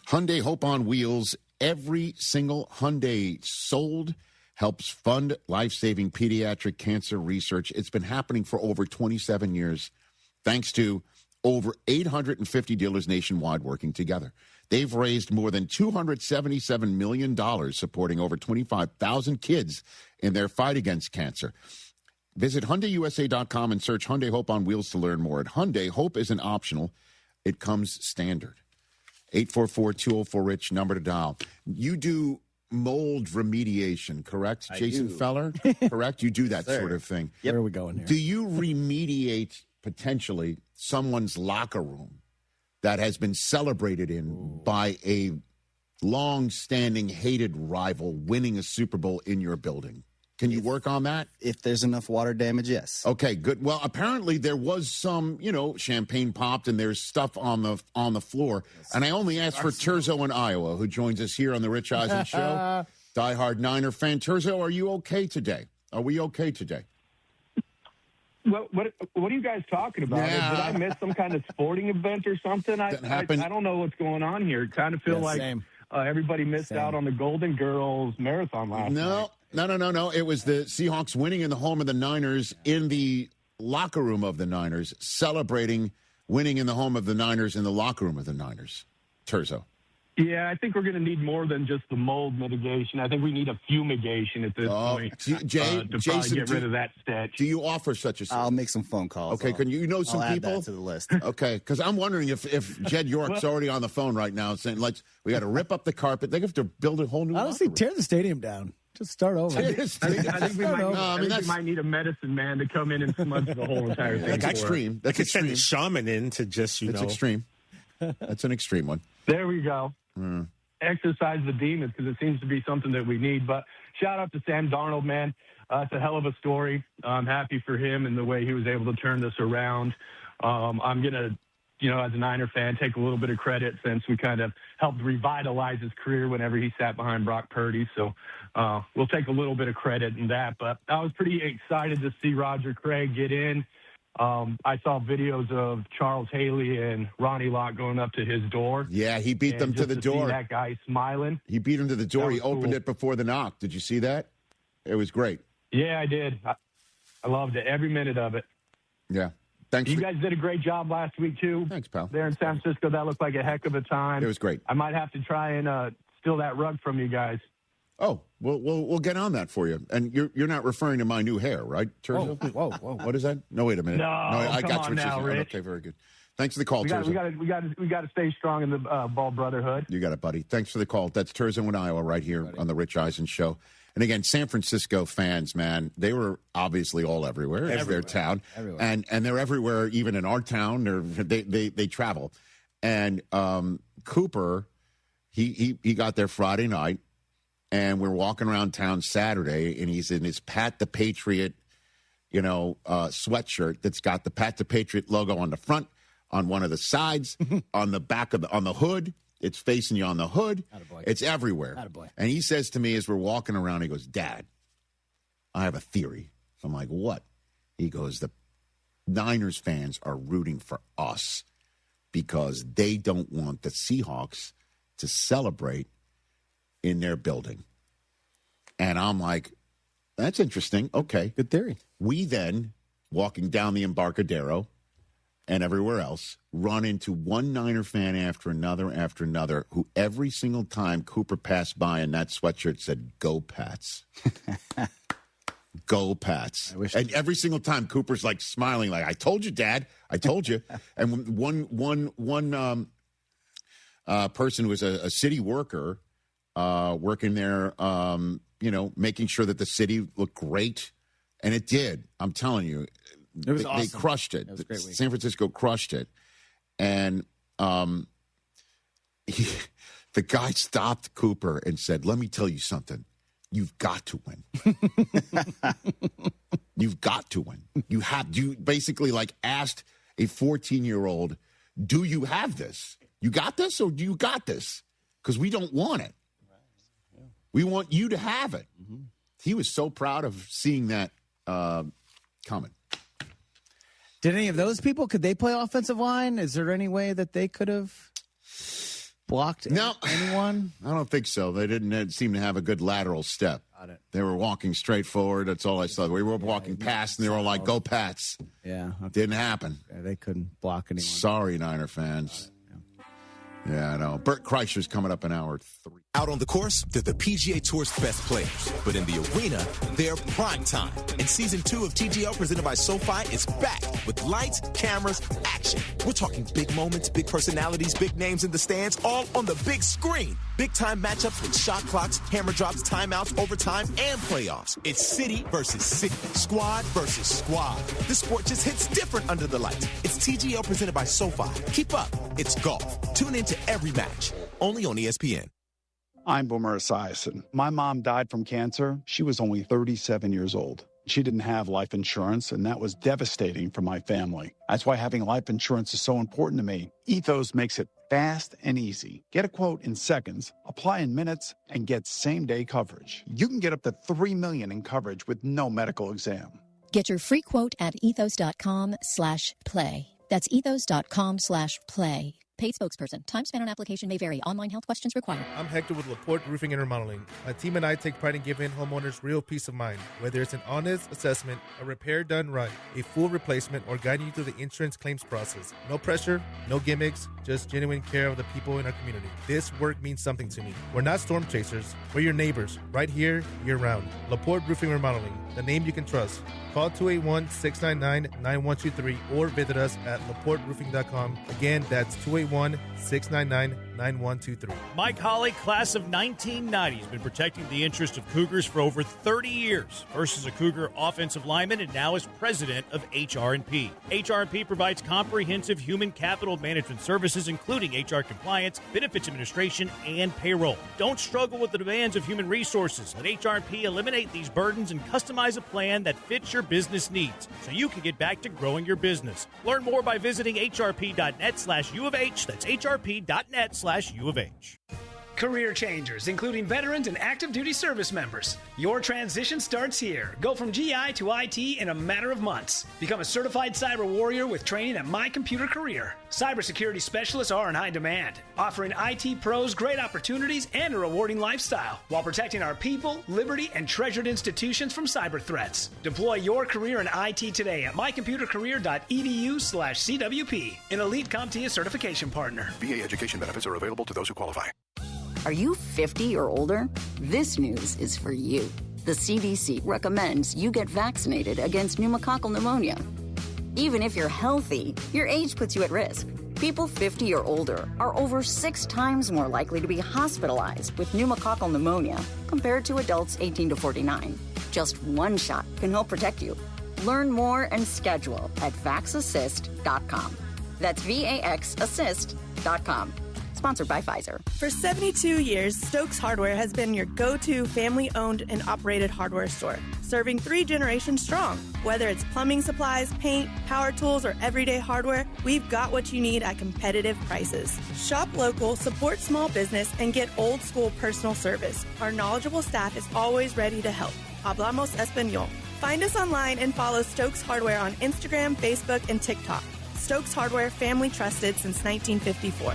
Hyundai Hope on Wheels. Every single Hyundai sold helps fund life-saving pediatric cancer research. It's been happening for over 27 years, thanks to over 850 dealers nationwide working together. They've raised more than $277 million supporting over 25,000 kids in their fight against cancer. Visit HyundaiUSA.com and search Hyundai Hope on Wheels to learn more. At Hyundai, hope isn't optional. It comes standard. 844-204-RICH, number to dial. You do mold remediation, correct, Jason Feller? Correct? You do that sort of thing. Yep. Where are we going here? Do you remediate, potentially, someone's locker room that has been celebrated in by a long-standing, hated rival winning a Super Bowl in your building? Can you work on that? If there's enough water damage, yes. Okay, good. Well, apparently there was some, champagne popped and there's stuff on the floor. And I only asked for Terzo in Iowa, who joins us here on the Rich Eisen Show. Diehard Niner fan. Terzo, are you okay today? Are we okay today? What are you guys talking about? Yeah. Did I miss some kind of sporting event or something? I don't know what's going on here. Kind of feel like everybody missed out on the Golden Girls marathon last night. No. It was the Seahawks winning in the home of the Niners in the locker room of the Niners, celebrating winning in the home of the Niners in the locker room of the Niners. Terzo. Yeah, I think we're going to need more than just the mold mitigation. I think we need a fumigation at this point to probably get rid of that stench. Do you offer such a service? I'll make some phone calls. Okay, can you know some I'll people? add that to the list. Okay, because I'm wondering if Jed York's already on the phone right now saying, we got to rip up the carpet. They have to build a whole new Honestly, tear the stadium down. Just start over. I think we might need a medicine man to come in and smudge the whole entire thing. That's extreme. They could send a shaman in to just, It's extreme. That's an extreme one. There we go. Exercise the demons, because it seems to be something that we need. But shout out to Sam Darnold, man. It's a hell of a story. I'm happy for him and the way he was able to turn this around. I'm going to, as a Niner fan, take a little bit of credit since we kind of helped revitalize his career whenever he sat behind Brock Purdy. So we'll take a little bit of credit in that. But I was pretty excited to see Roger Craig get in. I saw videos of Charles Haley and Ronnie Lott going up to his door. Yeah, he beat them to the door. See that guy smiling. He beat him to the door. He opened it before the knock. Did you see that? It was great. Yeah, I did. I loved it. Every minute of it. Yeah. Thanks. You guys did a great job last week, too. Thanks, pal. There in San Francisco, that looked like a heck of a time. It was great. I might have to try and steal that rug from you guys. Oh, we'll get on that for you. And you're not referring to my new hair, right, Terzo? Whoa. What is that? No, wait a minute. No, I got come you. on now, Rich. Okay, very good. Thanks for the call, Terzo. We got to stay strong in the Ball Brotherhood. You got it, buddy. Thanks for the call. That's Terzo in Iowa right here on the Rich Eisen Show. And again, San Francisco fans, man, they were obviously all everywhere. It's their town. Everywhere. And they're everywhere, even in our town. They travel. And Cooper, he got there Friday night. And we're walking around town Saturday, and he's in his Pat the Patriot, sweatshirt that's got the Pat the Patriot logo on the front, on one of the sides, on the back on the hood. It's facing you on the hood. Attaboy. It's everywhere. Attaboy. And he says to me as we're walking around, he goes, "Dad, I have a theory." So I'm like, "What?" He goes, "The Niners fans are rooting for us because they don't want the Seahawks to celebrate in their building." And I'm like, that's interesting. Okay. Good theory. We then, walking down the Embarcadero and everywhere else, run into one Niner fan after another, who every single time Cooper passed by in that sweatshirt said, "Go Pats." Go Pats. And every single time Cooper's like smiling, like, "I told you, Dad. I told you." And one person who was a city worker, working there, making sure that the city looked great. And it did. I'm telling you. It was awesome. They crushed it. It was a great week. San Francisco crushed it. And the guy stopped Cooper and said, "Let me tell you something. You've got to win." You've got to win. You basically asked a 14-year-old, "Do you have this? You got this, or do you got this? Because we don't want it. We want you to have it." Mm-hmm. He was so proud of seeing that coming. Did any of those people, could they play offensive line? Is there any way that they could have blocked anyone? I don't think so. They didn't seem to have a good lateral step. Got it. They were walking straight forward. That's all I saw. We were walking past, and they were all like, "Go Pats." Yeah. Okay. Didn't happen. Yeah, they couldn't block anyone. Sorry, Niner fans. Yeah, I know. Bert Kreischer's coming up in hour 3. Out on the course, they're the PGA Tour's best players. But in the arena, they're prime time. And Season 2 of TGL presented by SoFi is back with lights, cameras, action. We're talking big moments, big personalities, big names in the stands, all on the big screen. Big-time matchups with shot clocks, hammer drops, timeouts, overtime, and playoffs. It's city versus city, squad versus squad. The sport just hits different under the lights. It's TGL presented by SoFi. Keep up. It's golf. Tune into every match. Only on ESPN. I'm Boomer Esiason. My mom died from cancer. She was only 37 years old. She didn't have life insurance, and that was devastating for my family. That's why having life insurance is so important to me. Ethos makes it fast and easy. Get a quote in seconds, apply in minutes, and get same-day coverage. You can get up to $3 million in coverage with no medical exam. Get your free quote at ethos.com/play. That's ethos.com/play. Paid spokesperson. Time spent on application may vary. Online health questions required. I'm Hector with LaPorte Roofing and Remodeling. My team and I take pride in giving homeowners real peace of mind. Whether it's an honest assessment, a repair done right, a full replacement, or guiding you through the insurance claims process. No pressure, no gimmicks, just genuine care of the people in our community. This work means something to me. We're not storm chasers. We're your neighbors, right here, year-round. LaPorte Roofing and Remodeling, the name you can trust. Call 281-699-9123 or visit us at laporteroofing.com. Again, that's 281-699-9123. Mike Holly, class of 1990, has been protecting the interest of Cougars for over 30 years. First as a Cougar offensive lineman and now as president of HR&P. HR&P provides comprehensive human capital management services, including HR compliance, benefits administration, and payroll. Don't struggle with the demands of human resources. Let HR&P eliminate these burdens and customize a plan that fits your business needs so you can get back to growing your business. Learn more by visiting hrp.net/U of H. That's hrp.net/U of H. Career changers, including veterans and active duty service members. Your transition starts here. Go from GI to IT in a matter of months. Become a certified cyber warrior with training at My Computer Career. Cybersecurity specialists are in high demand, offering IT pros great opportunities and a rewarding lifestyle while protecting our people, liberty, and treasured institutions from cyber threats. Deploy your career in IT today at mycomputercareer.edu/CWP, an elite CompTIA certification partner. VA education benefits are available to those who qualify. Are you 50 or older? This news is for you. The CDC recommends you get vaccinated against pneumococcal pneumonia. Even if you're healthy, your age puts you at risk. People 50 or older are over 6 times more likely to be hospitalized with pneumococcal pneumonia compared to adults 18 to 49. Just one shot can help protect you. Learn more and schedule at vaxassist.com. That's VAXassist.com. Sponsored by Pfizer. For 72 years, Stokes Hardware has been your go-to family-owned and operated hardware store, serving 3 generations strong. Whether it's plumbing supplies, paint, power tools, or everyday hardware, we've got what you need at competitive prices. Shop local, support small business, and get old-school personal service. Our knowledgeable staff is always ready to help. Hablamos Español. Find us online and follow Stokes Hardware on Instagram, Facebook, and TikTok. Stokes Hardware, family trusted since 1954.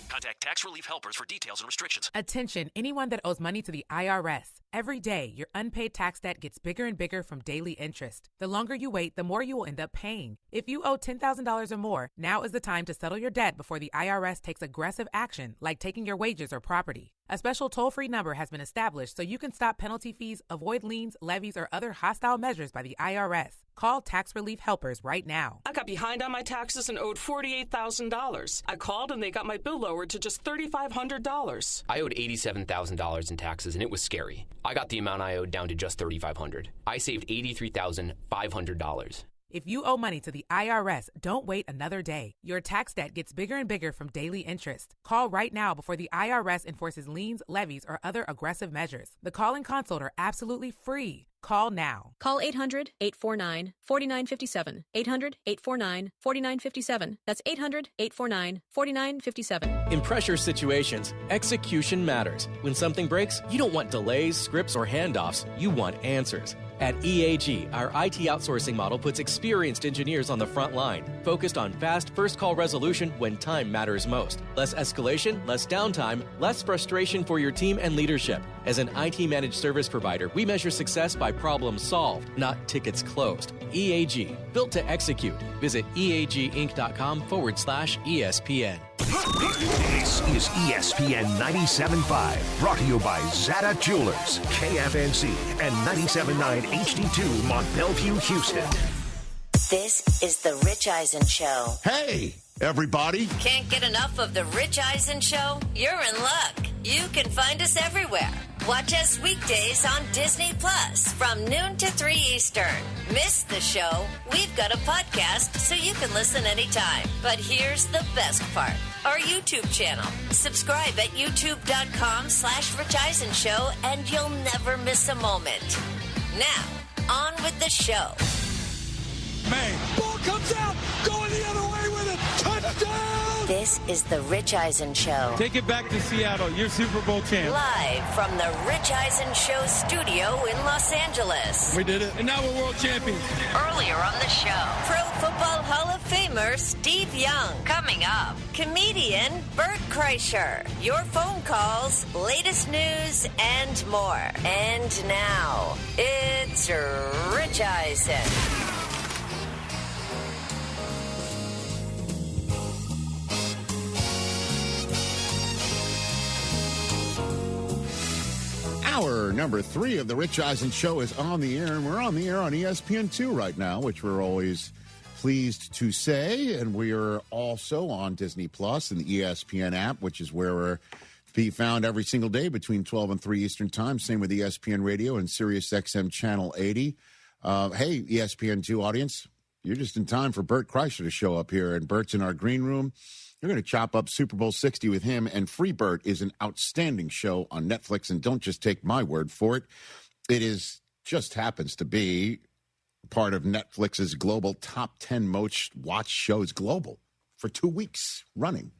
Contact Tax Relief Helpers for details and restrictions. Attention, anyone that owes money to the IRS. Every day, your unpaid tax debt gets bigger and bigger from daily interest. The longer you wait, the more you will end up paying. If you owe $10,000 or more, now is the time to settle your debt before the IRS takes aggressive action, like taking your wages or property. A special toll-free number has been established so you can stop penalty fees, avoid liens, levies, or other hostile measures by the IRS. Call Tax Relief Helpers right now. I got behind on my taxes and owed $48,000. I called and they got my bill lowered to just $3,500. I owed $87,000 in taxes and it was scary. I got the amount I owed down to just $3,500. I saved $83,500. If you owe money to the IRS, don't wait another day. Your tax debt gets bigger and bigger from daily interest. Call right now before the IRS enforces liens, levies, or other aggressive measures. The call and consult are absolutely free. Call now. Call 800-849-4957. 800-849-4957. That's 800-849-4957. In pressure situations, execution matters. When something breaks, you don't want delays, scripts, or handoffs. You want answers. At EAG, our IT outsourcing model puts experienced engineers on the front line, focused on fast first-call resolution when time matters most. Less escalation, less downtime, less frustration for your team and leadership. As an IT managed service provider, we measure success by problems solved, not tickets closed. EAG, built to execute. Visit eaginc.com/ESPN. This is ESPN 97.5, brought to you by Zata Jewelers, KFNC, and 97.9 HD2 Mont Belvieu, Houston. This is The Rich Eisen Show. Hey, everybody. Can't get enough of The Rich Eisen Show? You're in luck. You can find us everywhere. Watch us weekdays on Disney Plus from noon to 3 Eastern. Miss the show? We've got a podcast so you can listen anytime. But here's the best part. Our YouTube channel. Subscribe at youtube.com/Rich Eisen Show and you'll never miss a moment. Now, on with the show. May. Ball comes out. Going the other way with it. Touchdown. This is the Rich Eisen Show. Take it back to Seattle. You're Super Bowl champ. Live from the Rich Eisen Show studio in Los Angeles. We did it. And now we're world champions. Earlier on the show, Pro Football Hall of Famer Steve Young. Coming up, comedian Bert Kreischer. Your phone calls, latest news, and more. And now, it's Rich Eisen. Hour number 3 of the Rich Eisen Show is on the air, and we're on the air on ESPN2 right now, which we're always pleased to say. And we are also on Disney Plus and the ESPN app, which is where we're to be found every single day between 12 and 3 Eastern Time. Same with ESPN Radio and Sirius XM Channel 80. Hey, ESPN2 audience, you're just in time for Bert Kreischer to show up here, and Bert's in our green room. You're going to chop up Super Bowl 60 with him, and Free Bert is an outstanding show on Netflix, and don't just take my word for it. It is just happens to be part of Netflix's global top 10 most watched shows global for 2 weeks running.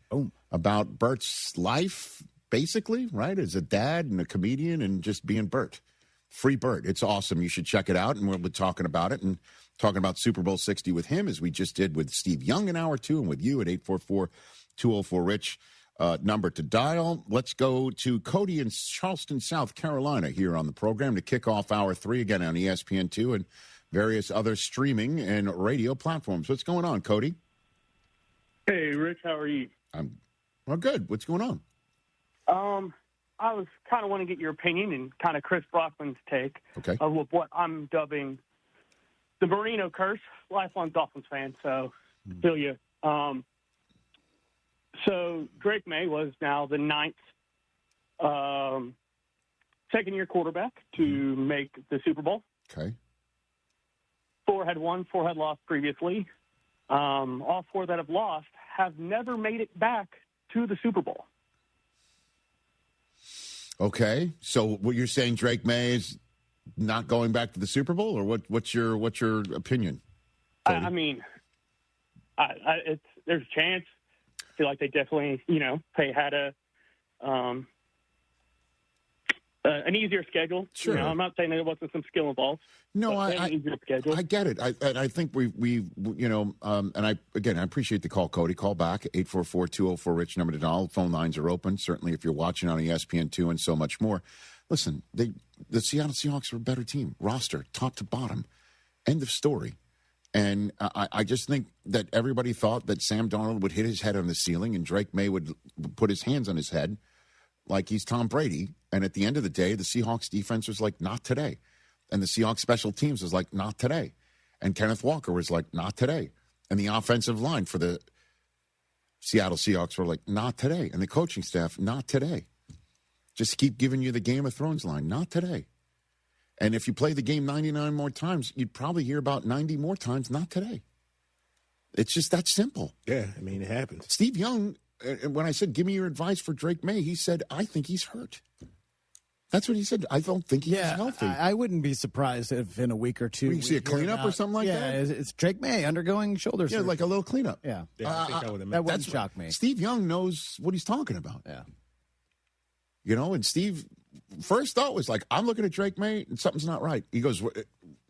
About Bert's life, basically, right, as a dad and a comedian and just being Bert. Free Bert. It's awesome. You should check it out, and we'll be talking about it and talking about Super Bowl 60 with him, as we just did with Steve Young in hour 2 and with you at 844-204-RICH, number to dial. Let's go to Cody in Charleston, South Carolina here on the program to kick off hour 3 again on ESPN2 and various other streaming and radio platforms. What's going on, Cody? Hey, Rich, how are you? Well, good. What's going on? I was kind of want to get your opinion and kind of Chris Brockman's take of what I'm dubbing the Marino curse. Lifelong Dolphins fan, so feel you. So Drake May was now the 9th second-year quarterback to make the Super Bowl. Okay. 4 had won, 4 had lost previously. All 4 that have lost have never made it back to the Super Bowl. Okay, so what you're saying, Drake May is not going back to the Super Bowl, or what's your opinion? I mean, there's a chance. I feel like they definitely, they had an easier schedule. Sure. I'm not saying there wasn't some skill involved. No, I get it. I think we and I appreciate the call, Cody. Call back 844-204-RICH, number to dial. Phone lines are open. Certainly, if you're watching on ESPN2 and so much more. Listen, the Seattle Seahawks were a better team, roster top to bottom, end of story. And I just think that everybody thought that Sam Darnold would hit his head on the ceiling and Drake May would put his hands on his head like he's Tom Brady. And at the end of the day, the Seahawks defense was like, not today. And the Seahawks special teams was like, not today. And Kenneth Walker was like, not today. And the offensive line for the Seattle Seahawks were like, not today. And the coaching staff, not today. Just keep giving you the Game of Thrones line, not today. And if you play the game 99 more times, you'd probably hear about 90 more times, not today. It's just that simple. Yeah, I mean, it happens. Steve Young, when I said, give me your advice for Drake May, he said, I think he's hurt. That's what he said. I don't think he's healthy. I wouldn't be surprised if in a week or two you see a cleanup or something like that. Yeah, it's Drake May undergoing shoulder surgery. Like a little cleanup. Yeah, I think that wouldn't shock me. Steve Young knows what he's talking about. Yeah, and Steve first thought was like, I'm looking at Drake May and something's not right. He goes,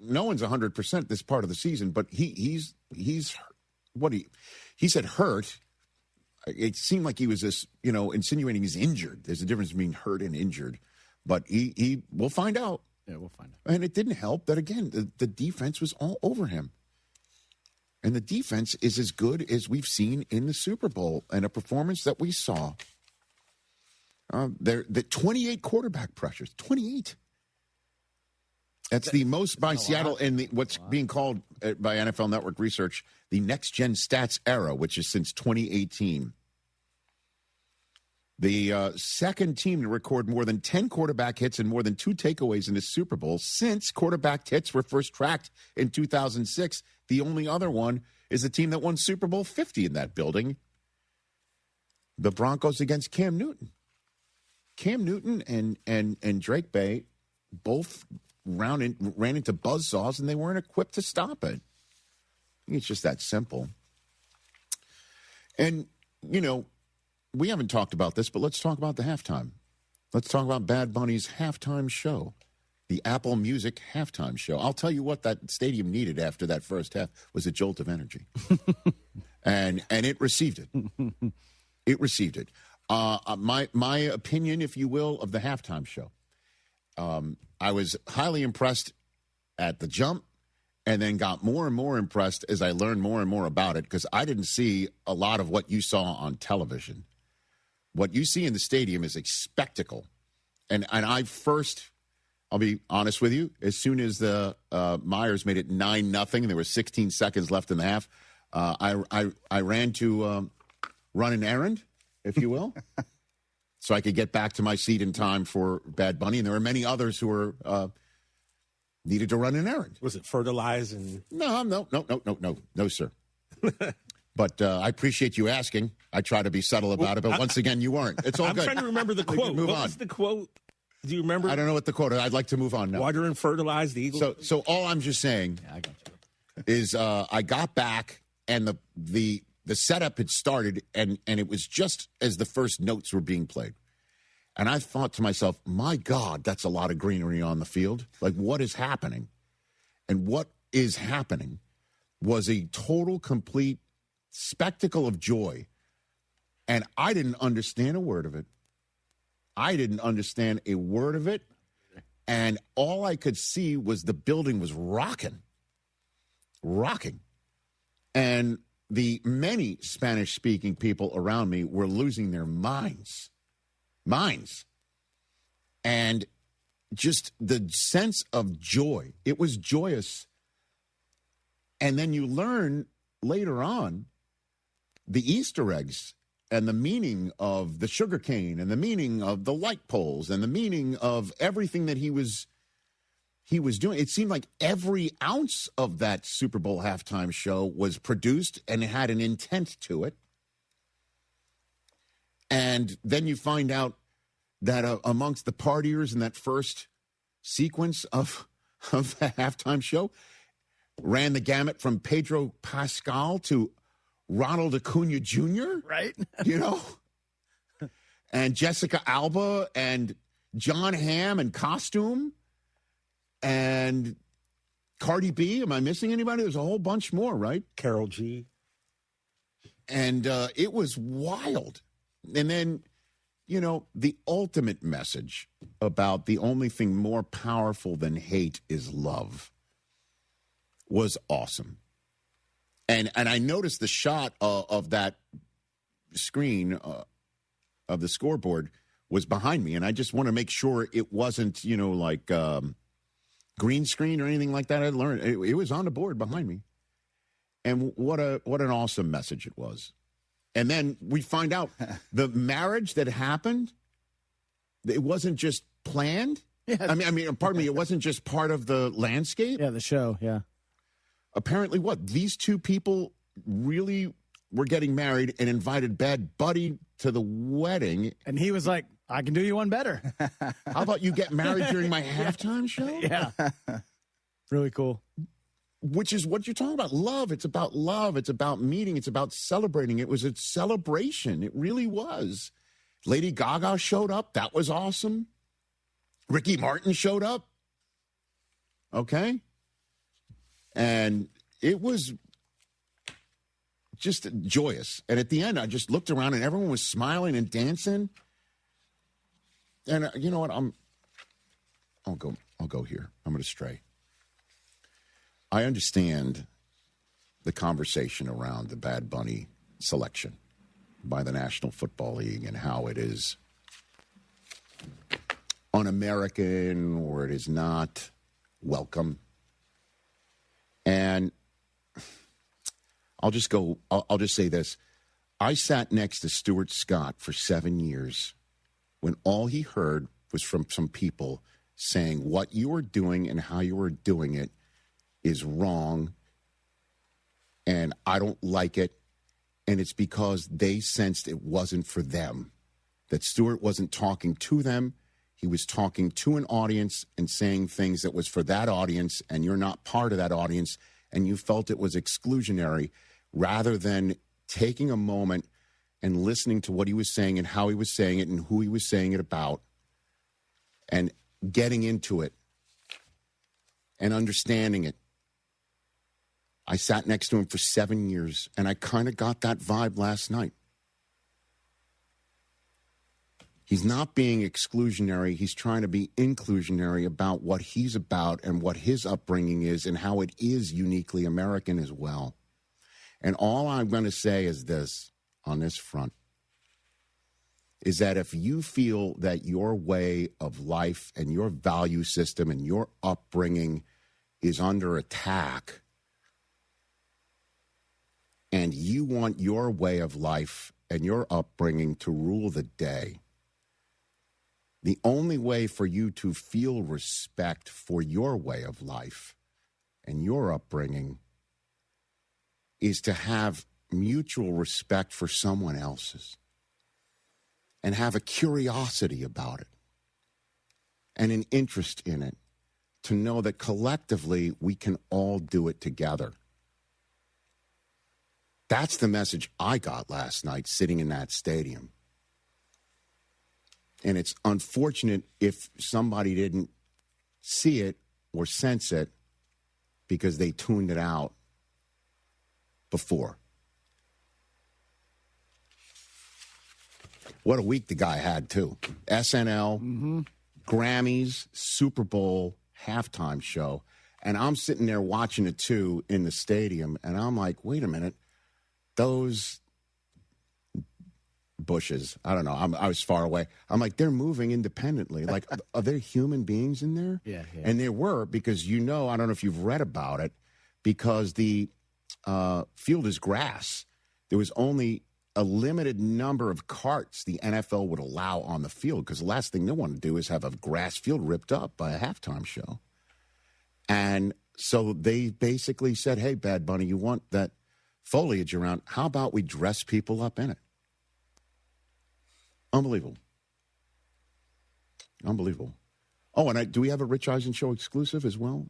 no one's 100% this part of the season, but he's what he said hurt. It seemed like he was this, insinuating he's injured. There's a difference between hurt and injured. But he we'll find out. Yeah, we'll find out. And it didn't help that, again, the defense was all over him. And the defense is as good as we've seen in the Super Bowl, and a performance that we saw. The 28 quarterback pressures, 28. That's the most by Seattle in what's being called by NFL Network Research the next-gen stats era, which is since 2018. The second team to record more than 10 quarterback hits and more than 2 takeaways in the Super Bowl since quarterback hits were first tracked in 2006. The only other one is the team that won Super Bowl 50 in that building, the Broncos against Cam Newton. Cam Newton and Drake May both ran into buzzsaws, and they weren't equipped to stop it. I think it's just that simple. And we haven't talked about this, but let's talk about the halftime. Let's talk about Bad Bunny's halftime show, the Apple Music halftime show. I'll tell you what that stadium needed after that first half was a jolt of energy. and it received it. It received it. My opinion, if you will, of the halftime show. I was highly impressed at the jump and then got more and more impressed as I learned more and more about it because I didn't see a lot of what you saw on television. What you see in the stadium is a spectacle. And I'll be honest with you, as soon as the Myers made it 9-0, and there were 16 seconds left in the half, I ran to run an errand, if you will, so I could get back to my seat in time for Bad Bunny. And there were many others who were needed to run an errand. Was it fertilize? No, sir. But I appreciate you asking. I try to be subtle about it, but once again, you weren't. It's all I'm good. trying to remember the quote. What was the quote? Do you remember? I don't know what the quote is. I'd like to move on now. Water and fertilize the eagle. So all I'm just saying is I got back and the setup had started and it was just as the first notes were being played. And I thought to myself, my God, that's a lot of greenery on the field. Like, what is happening? And what is happening was a total, complete spectacle of joy. And I didn't understand a word of it. And all I could see was the building was rocking. And the many Spanish-speaking people around me were losing their minds. And just the sense of joy. It was joyous. And then you learn later on the Easter eggs and the meaning of the sugarcane and the meaning of the light poles and the meaning of everything that he was doing. It seemed like every ounce of that Super Bowl halftime show was produced and it had an intent to it. And then you find out that amongst the partiers in that first sequence of the halftime show ran the gamut from Pedro Pascal to Ronald Acuna Jr., right? And Jessica Alba and John Hamm and costume and Cardi B. Am I missing anybody? There's a whole bunch more, right? Karol G. And it was wild. And then, the ultimate message about the only thing more powerful than hate is love was awesome. And I noticed the shot of that screen of the scoreboard was behind me, and I just want to make sure it wasn't, like green screen or anything like that. I learned it was on the board behind me, and what an awesome message it was. And then we find out the marriage that happened, it wasn't just planned. Yeah. I mean, pardon me, it wasn't just part of the landscape. Yeah, the show. Yeah. Apparently, these two people really were getting married and invited Bad Bunny to the wedding. And he was like, I can do you one better. How about you get married during my halftime show? Yeah. Really cool. Which is what you're talking about. Love. It's about love. It's about meeting. It's about celebrating. It was a celebration. It really was. Lady Gaga showed up. That was awesome. Ricky Martin showed up. Okay. And it was just joyous. And at the end, I just looked around and everyone was smiling and dancing. And you know what? I'll go here. I'm going to stray. I understand the conversation around the Bad Bunny selection by the National Football League and how it is un-American or it is not welcome. And I'll just say this. I sat next to Stuart Scott for 7 years when all he heard was from some people saying what you were doing and how you were doing it is wrong, and I don't like it, and it's because they sensed it wasn't for them, that Stewart wasn't talking to them. He was talking to an audience and saying things that was for that audience, and you're not part of that audience, and you felt it was exclusionary, rather than taking a moment and listening to what he was saying and how he was saying it and who he was saying it about and getting into it and understanding it. I sat next to him for 7 years, and I kind of got that vibe last night. He's not being exclusionary. He's trying to be inclusionary about what he's about and what his upbringing is and how it is uniquely American as well. And all I'm going to say is this on this front is that if you feel that your way of life and your value system and your upbringing is under attack, and you want your way of life and your upbringing to rule the day, the only way for you to feel respect for your way of life and your upbringing is to have mutual respect for someone else's and have a curiosity about it and an interest in it, to know that collectively we can all do it together. That's the message I got last night sitting in that stadium. And it's unfortunate if somebody didn't see it or sense it because they tuned it out before. What a week the guy had, too. SNL, Grammys, Super Bowl, halftime show. And I'm sitting there watching it, too, in the stadium. And I'm like, wait a minute. Those bushes, I don't know. I was far away. I'm like, they're moving independently. Like, are there human beings in there? Yeah. And there were, because I don't know if you've read about it, because the field is grass. There was only a limited number of carts the NFL would allow on the field, because the last thing they want to do is have a grass field ripped up by a halftime show. And so they basically said, hey, Bad Bunny, you want that foliage around, how about we dress people up in it? Unbelievable. Oh, and do we have a Rich Eisen Show exclusive as well?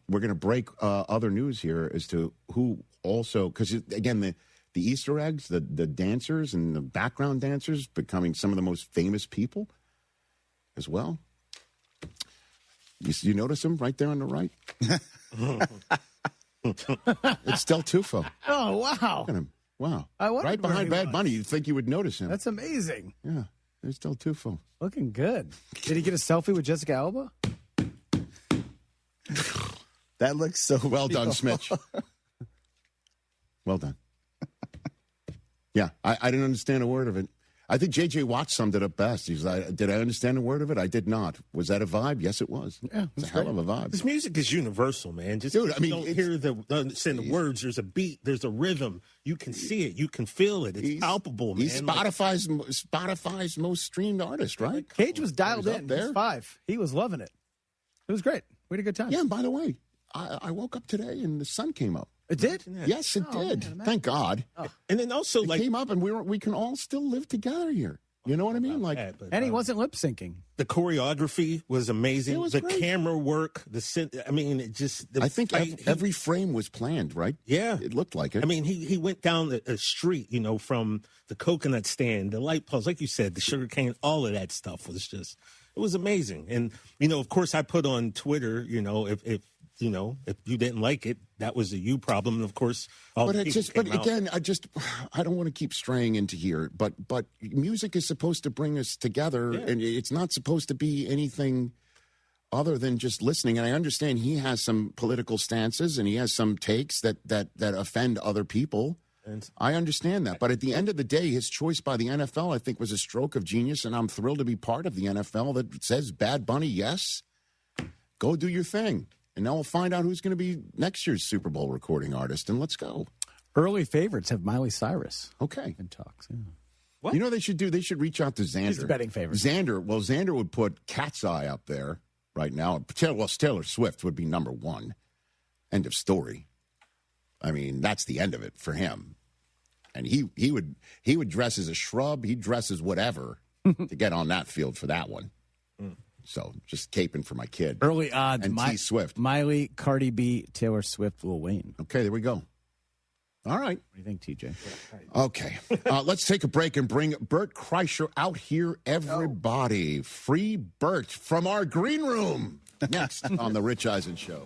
We're going to break other news here as to who also, because again, the Easter eggs, the dancers and the background dancers becoming some of the most famous people as well. You notice him right there on the right? It's Del Tufo. Oh, wow. Look at him. Wow. Right behind Bad Bunny. You'd think you would notice him. That's amazing. Yeah. There's Del Tufo. Looking good. Did he get a selfie with Jessica Alba? That looks so well done, Smitch. Well done. Yeah, I didn't understand a word of it. I think J.J. Watt summed it up best. He's like, did I understand a word of it? I did not. Was that a vibe? Yes, it was. Yeah, it's a hell of a vibe. This music is universal, man. Just Dude, I mean, don't understand the words. There's a beat. There's a rhythm. You can see it. You can feel it. It's palpable, man. He's Spotify's most streamed artist, right? Cage was dialed in. There. He was 5. He was loving it. It was great. We had a good time. Yeah, and by the way, I woke up today and the sun came up. It did? Yes, it did. Man, thank God. Oh. And then also, it came up, and we can all still live together here. You know what I mean? Like, and he wasn't lip syncing. The choreography was amazing. It was the great. Camera work. It just. I think every frame was planned, right? Yeah, it looked like it. I mean, he went down a street, from the coconut stand, the light poles, like you said, the sugar cane, all of that stuff was just. It was amazing, and of course, I put on Twitter, if you didn't like it, that was a you problem. And of course, but again, I don't want to keep straying into here. But music is supposed to bring us together, and it's not supposed to be anything other than just listening. And I understand he has some political stances and he has some takes that offend other people. I understand that. But at the end of the day, his choice by the NFL, I think, was a stroke of genius. And I'm thrilled to be part of the NFL that says, Bad Bunny, yes, go do your thing. And now we'll find out who's going to be next year's Super Bowl recording artist. And let's go. Early favorites have Miley Cyrus. Okay. In talks, yeah. What? You know what they should do? They should reach out to Xander. He's the betting favorite. Xander would put Cat's Eye up there right now. Well, Taylor Swift would be number one. End of story. I mean, that's the end of it for him. And he would dress as a shrub. He'd dress as whatever to get on that field for that one. So just caping for my kid. Early odds. And T Swift. Miley, Cardi B, Taylor Swift, Lil Wayne. Okay, there we go. All right. What do you think, TJ? Okay. Let's take a break and bring Bert Kreischer out here, everybody. Free Bert from our green room. Next on The Rich Eisen Show.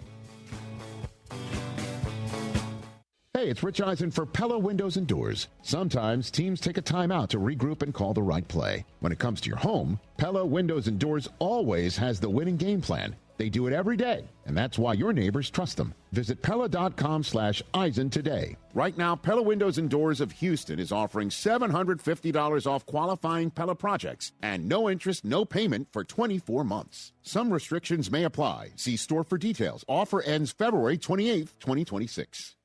Hey, it's Rich Eisen for Pella Windows and Doors. Sometimes teams take a timeout to regroup and call the right play. When it comes to your home, Pella Windows and Doors always has the winning game plan. They do it every day, and that's why your neighbors trust them. Visit Pella.com/Eisen today. Right now, Pella Windows and Doors of Houston is offering $750 off qualifying Pella projects and no interest, no payment for 24 months. Some restrictions may apply. See store for details. Offer ends February 28th, 2026.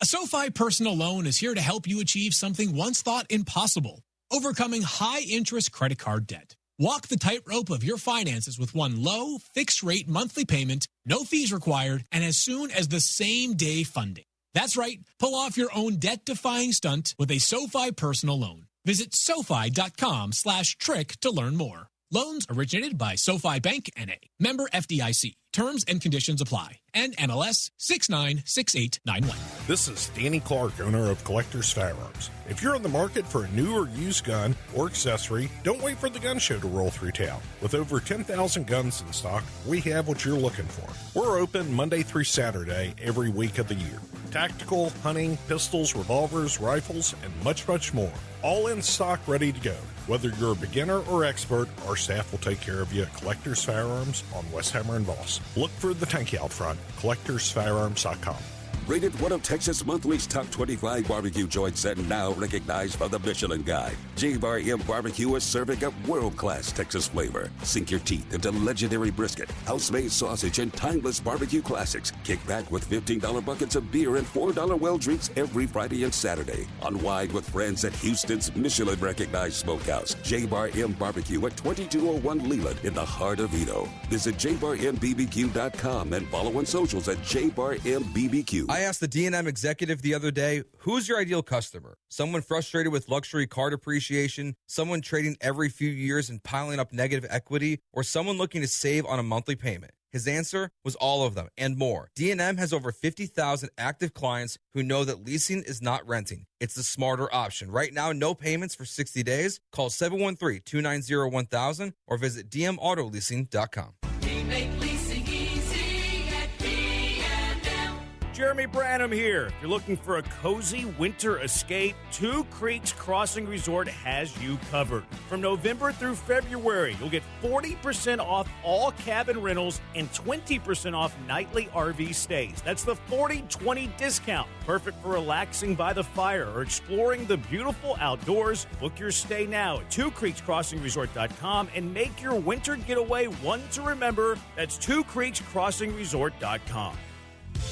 A SoFi personal loan is here to help you achieve something once thought impossible: overcoming high-interest credit card debt. Walk the tightrope of your finances with one low, fixed-rate monthly payment, no fees required, and as soon as the same-day funding. That's right. Pull off your own debt-defying stunt with a SoFi personal loan. Visit SoFi.com/trick to learn more. Loans originated by SoFi Bank N.A. Member FDIC. Terms and conditions apply. NMLS 696891. This is Danny Clark, owner of Collector's Firearms. If you're in the market for a new or used gun or accessory, don't wait for the gun show to roll through town. With over 10,000 guns in stock, we have what you're looking for. We're open Monday through Saturday every week of the year. Tactical, hunting, pistols, revolvers, rifles, and much, much more. All in stock, ready to go. Whether you're a beginner or expert, our staff will take care of you at Collector's Firearms on Westheimer and Voss. Look for the tank out front, collectorsfirearms.com. Rated one of Texas Monthly's top 25 barbecue joints and now recognized by the Michelin Guide. J-Bar M Barbecue is serving up world-class Texas flavor. Sink your teeth into legendary brisket, house-made sausage, and timeless barbecue classics. Kick back with $15 buckets of beer and $4 well drinks every Friday and Saturday. Unwind with friends at Houston's Michelin-recognized smokehouse, J-Bar M Barbecue at 2201 Leland in the heart of Edo. Visit jbarmbbq.com and follow on socials at jbarmbbq. I asked the D&M executive the other day, who's your ideal customer? Someone frustrated with luxury car depreciation, someone trading every few years and piling up negative equity, or someone looking to save on a monthly payment? His answer was all of them and more. D&M has over 50,000 active clients who know that leasing is not renting. It's the smarter option. Right now, no payments for 60 days. Call 713-290-1000 or visit dmautoleasing.com. We make leasing easy at D&M. Jeremy Branham here. If you're looking for a cozy winter escape, Two Creeks Crossing Resort has you covered. From November through February, you'll get 40% off all cabin rentals and 20% off nightly RV stays. That's the 40-20 discount. Perfect for relaxing by the fire or exploring the beautiful outdoors. Book your stay now at twocreekscrossingresort.com and make your winter getaway one to remember. That's twocreekscrossingresort.com.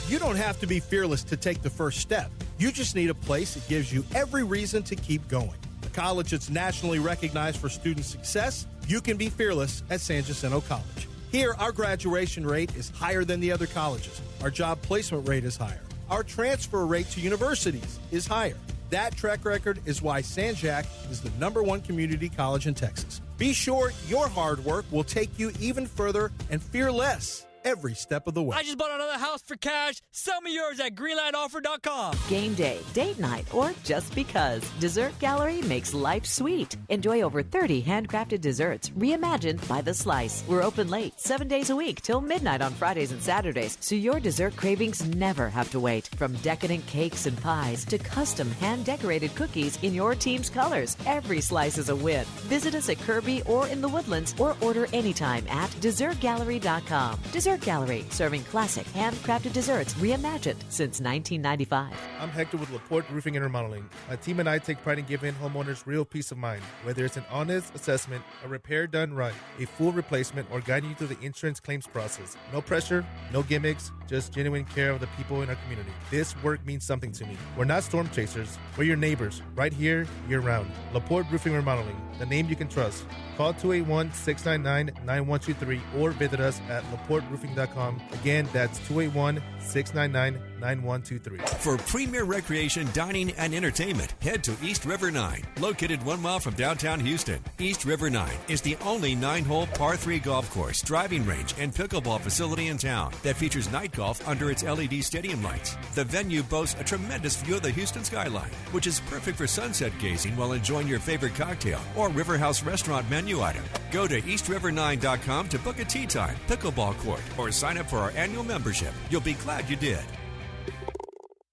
You don't have to be fearless to take the first step. You just need a place that gives you every reason to keep going. A college that's nationally recognized for student success, you can be fearless at San Jacinto College. Here, our graduation rate is higher than the other colleges. Our job placement rate is higher. Our transfer rate to universities is higher. That track record is why San Jac is the #1 community college in Texas. Be sure your hard work will take you even further and fear less every step of the way. I just bought another house for cash. Sell me yours at greenlightoffer.com. Game day, date night, or just because. Dessert Gallery makes life sweet. Enjoy over 30 handcrafted desserts reimagined by the slice. We're open late, 7 days a week till midnight on Fridays and Saturdays, so your dessert cravings never have to wait. From decadent cakes and pies to custom hand-decorated cookies in your team's colors, every slice is a win. Visit us at Kirby or in the Woodlands or order anytime at dessertgallery.com. Dessert Gallery, serving classic handcrafted desserts reimagined since 1995. I'm Hector with LaPorte Roofing and Remodeling. My team and I take pride in giving homeowners real peace of mind. Whether it's an honest assessment, a repair done right, a full replacement, or guiding you through the insurance claims process. No pressure, no gimmicks, just genuine care of the people in our community. This work means something to me. We're not storm chasers. We're your neighbors, right here, year-round. LaPorte Roofing and Remodeling, the name you can trust. Call 281-699-9123 or visit us at laporteroofing.com. Again, that's 281-699-9123. 9123. For premier recreation, dining, and entertainment, head to East River 9, located 1 mile from downtown Houston. East River 9 is the only 9-hole par 3 golf course, driving range, and pickleball facility in town that features night golf under its LED stadium lights. The venue boasts a tremendous view of the Houston skyline, which is perfect for sunset gazing while enjoying your favorite cocktail or River House restaurant menu item. Go to eastriver9.com to book a tee time, pickleball court, or sign up for our annual membership. You'll be glad you did.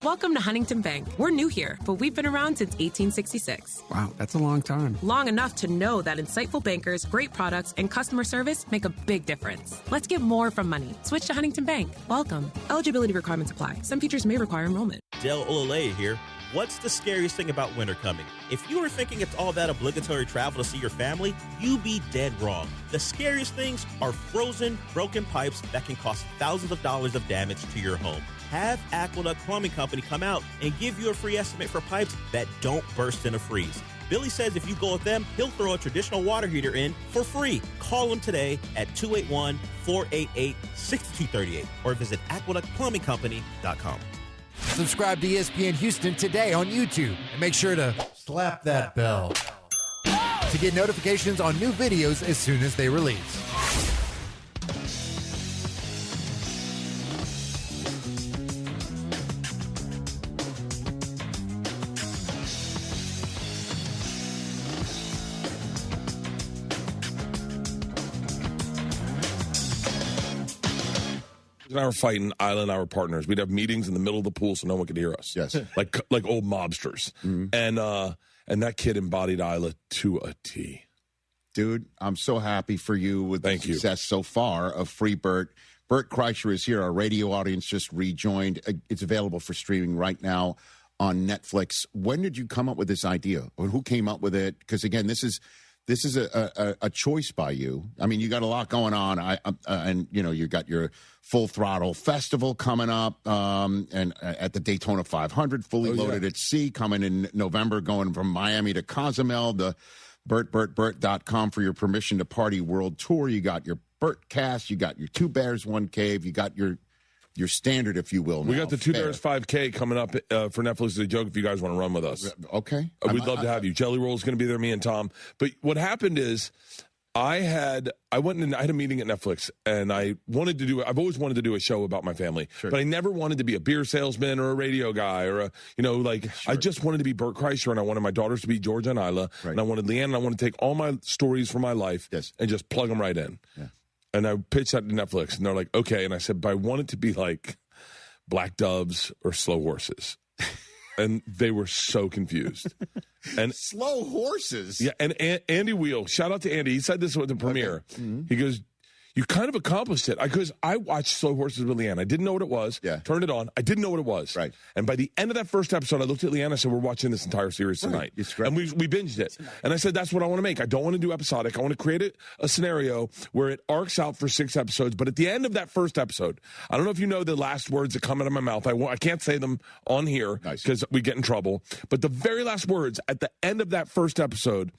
Welcome to Huntington Bank. We're new here, but we've been around since 1866. Wow, that's a long time. Long enough to know that insightful bankers, great products, and customer service make a big difference. Let's get more from money. Switch to Huntington Bank. Welcome. Eligibility requirements apply. Some features may require enrollment. Del Olale here. What's the scariest thing about winter coming? If you were thinking it's all that obligatory travel to see your family, you'd be dead wrong. The scariest things are frozen, broken pipes that can cost thousands of dollars of damage to your home. Have Aqueduct Plumbing Company come out and give you a free estimate for pipes that don't burst in a freeze. Billy says if you go with them, he'll throw a traditional water heater in for free. Call him today at 281-488-6238 or visit aqueductplumbingcompany.com. Subscribe to ESPN Houston today on YouTube and make sure to slap that bell to get notifications on new videos as soon as they release. And I were fighting, Isla and I were partners. We'd have meetings in the middle of the pool so no one could hear us. Yes. Like old mobsters. Mm-hmm. And that kid embodied Isla to a T. Dude, I'm so happy for you with the success so far of Free Bert. Bert Kreischer is here. Our radio audience just rejoined. It's available for streaming right now on Netflix. When did you come up with this idea? Or who came up with it? Because, again, this is a choice by you. I mean, you got a lot going on. And, you know, you got your Full Throttle Festival coming up and at the Daytona 500, Fully Loaded at Sea, coming in November, going from Miami to Cozumel, the BertBertBert.com for your Permission to Party World Tour. You got your Bertcast, you got your Two Bears, One Cave, you got your standard, if you will. We got the Two Bears 5K coming up for Netflix as a joke if you guys want to run with us. Okay. We'd love to have you. Jelly Roll's going to be there, me and Tom. But what happened is I had a meeting at Netflix, and I've always wanted to do a show about my family, but I never wanted to be a beer salesman or a radio guy or I just wanted to be Bert Kreischer, and I wanted my daughters to be Georgia and Isla, and I wanted Leanne, and I wanted to take all my stories from my life and just plug them right in. Yeah. And I pitched that to Netflix, and they're like, okay. And I said, but I want it to be like Black Doves or Slow Horses. And they were so confused. And Slow Horses? Yeah, and Andy Wheel, shout out to Andy. He said this with the premiere. Okay. Mm-hmm. He goes, you kind of accomplished it. Because I watched Slow Horses with Leanne. I didn't know what it was. Yeah. Turned it on. I didn't know what it was. Right. And by the end of that first episode, I looked at Leanne and I said, we're watching this entire series tonight. And we binged it. And I said, that's what I want to make. I don't want to do episodic. I want to create a scenario where it arcs out for 6 episodes. But at the end of that first episode, I don't know if you know the last words that come out of my mouth. I can't say them on here because we get in trouble. But the very last words at the end of that first episode,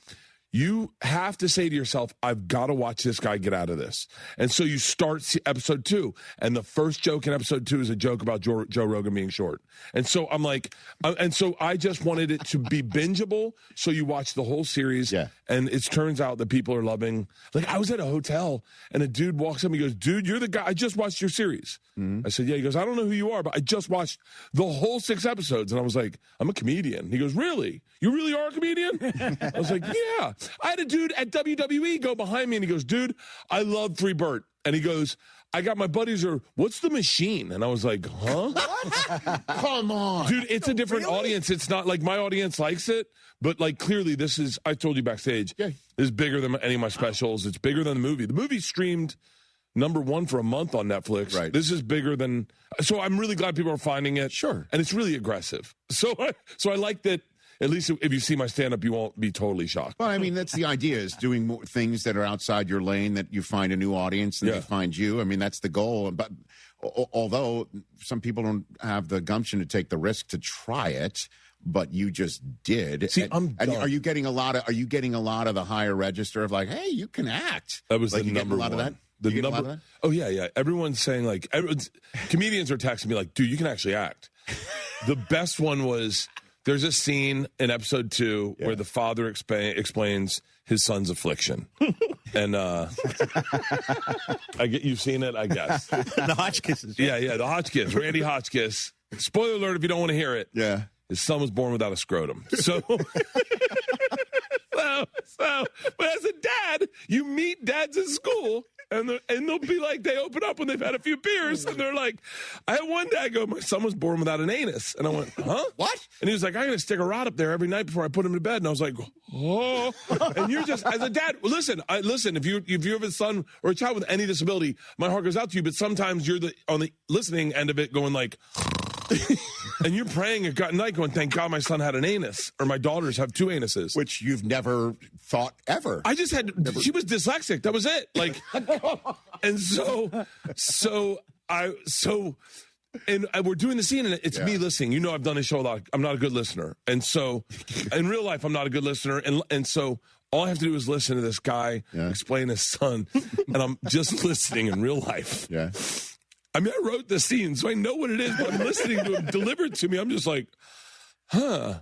you have to say to yourself, I've got to watch this guy get out of this. And so you start episode 2, and the first joke in episode 2 is a joke about Joe Rogan being short. And so I'm like, and so I just wanted it to be bingeable, so you watch the whole series. Yeah. And it turns out that people are loving. Like, I was at a hotel, and a dude walks up and he goes, dude, you're the guy. I just watched your series. Mm-hmm. I said, yeah. He goes, I don't know who you are, but I just watched the whole 6 episodes. And I was like, I'm a comedian. He goes, really? You really are a comedian? I was like, yeah. I had a dude at WWE go behind me, and he goes, dude, I love Free Bert. And he goes, I got my buddies what's the machine? And I was like, huh? What? Come on. Dude, it's a different audience. It's not like my audience likes it, but like clearly this is, I told you backstage, this is bigger than any of my specials. It's bigger than the movie. The movie streamed #1 for a month on Netflix. Right. This is bigger than, so I'm really glad people are finding it. Sure. And it's really aggressive. So I like that. At least if you see my stand-up, you won't be totally shocked. Well, I mean, that's the idea, is doing more things that are outside your lane, that you find a new audience and they find you. I mean, that's the goal. But although some people don't have the gumption to take the risk to try it, but you just did. See, are you getting a lot of the higher register of like, hey, you can act? That was like the number one. Of that? The you get a lot of number. that? Oh yeah. Everyone's saying comedians are texting me like, dude, you can actually act. The best one was there's a scene in episode 2 where the father explains his son's affliction, and you've seen it, I guess. The Hotchkisses. Yeah, the Hotchkiss, Randy Hotchkiss. Spoiler alert if you don't want to hear it. Yeah, his son was born without a scrotum. So. But as a dad, you meet dads at school, and they'll be like, they open up when they've had a few beers, and they're like, I had one dad go, my son was born without an anus. And I went, huh? What? And he was like, I'm going to stick a rod up there every night before I put him to bed. And I was like, oh. And you're just, as a dad, listen, if you have a son or a child with any disability, my heart goes out to you, but sometimes you're on the listening end of it going like, and you're praying at night going, thank God my son had an anus, or my daughters have 2 anuses. Which you've never thought ever. I just had, she was dyslexic. That was it. Like, and we're doing the scene, and it's me listening. You know, I've done this show a lot. I'm not a good listener. And so in real life, I'm not a good listener. And so all I have to do is listen to this guy explain his son, and I'm just listening in real life. Yeah. I mean, I wrote the scene, so I know what it is, but I'm listening to him deliver it to me. I'm just like, huh.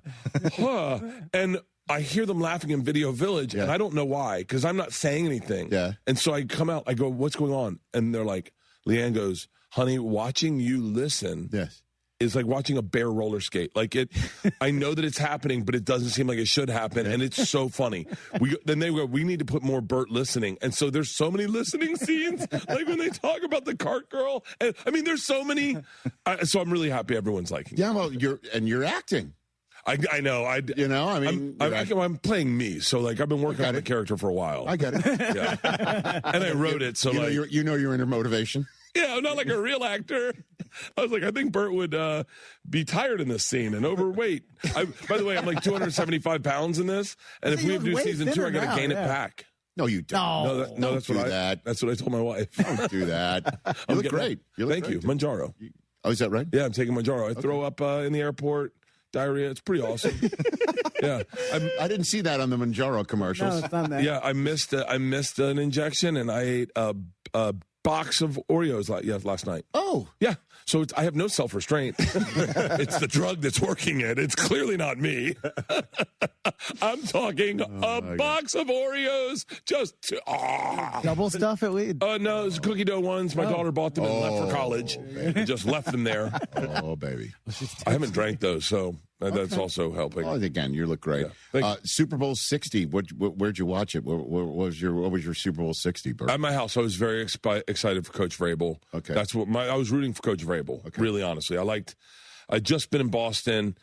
And I hear them laughing in Video Village, and I don't know why, because I'm not saying anything. Yeah. And so I come out, I go, what's going on? And they're like, Leanne goes, honey, watching you listen is like watching a bear roller skate. Like I know that it's happening, but it doesn't seem like it should happen, and it's so funny. Then they go, we need to put more Bert listening. And so there's so many listening scenes, like when they talk about the cart girl. And I mean, there's so many. So I'm really happy everyone's liking it. Yeah, well, you're acting. I know. I'm playing me, so like I've been working on the character for a while. I get it. Yeah. And I wrote it, so you know your inner motivation. Yeah, I'm not like a real actor. I was like, I think Bert would be tired in this scene and overweight. By the way, I'm like 275 pounds in this, and if we do season 2, I got to gain it back. No, you don't. No, that's what I told my wife. Don't do that. You look great. Thank you. Manjaro. Oh, is that right? Yeah, I'm taking Manjaro. I throw up in the airport. Diarrhea. It's pretty awesome. Yeah, I didn't see that on the Manjaro commercials. No, it's not that. Yeah, I missed an injection, and I ate a box of Oreos last night. Oh, yeah. So I have no self-restraint. It's the drug that's working it. It's clearly not me. I'm talking a box of Oreos. Double stuff at least. No, it's cookie dough ones. My daughter bought them and left for college. Just left them there. Oh, baby. I haven't drank those, so that's also helping. Oh, again, you look great. Yeah. Super Bowl 60. Where'd you watch it? What was your Super Bowl 60, Bert? At my house, I was very excited for Coach Vrabel. Okay, that's what I was rooting for Coach Vrabel. Okay. Really, honestly, I'd just been in Boston.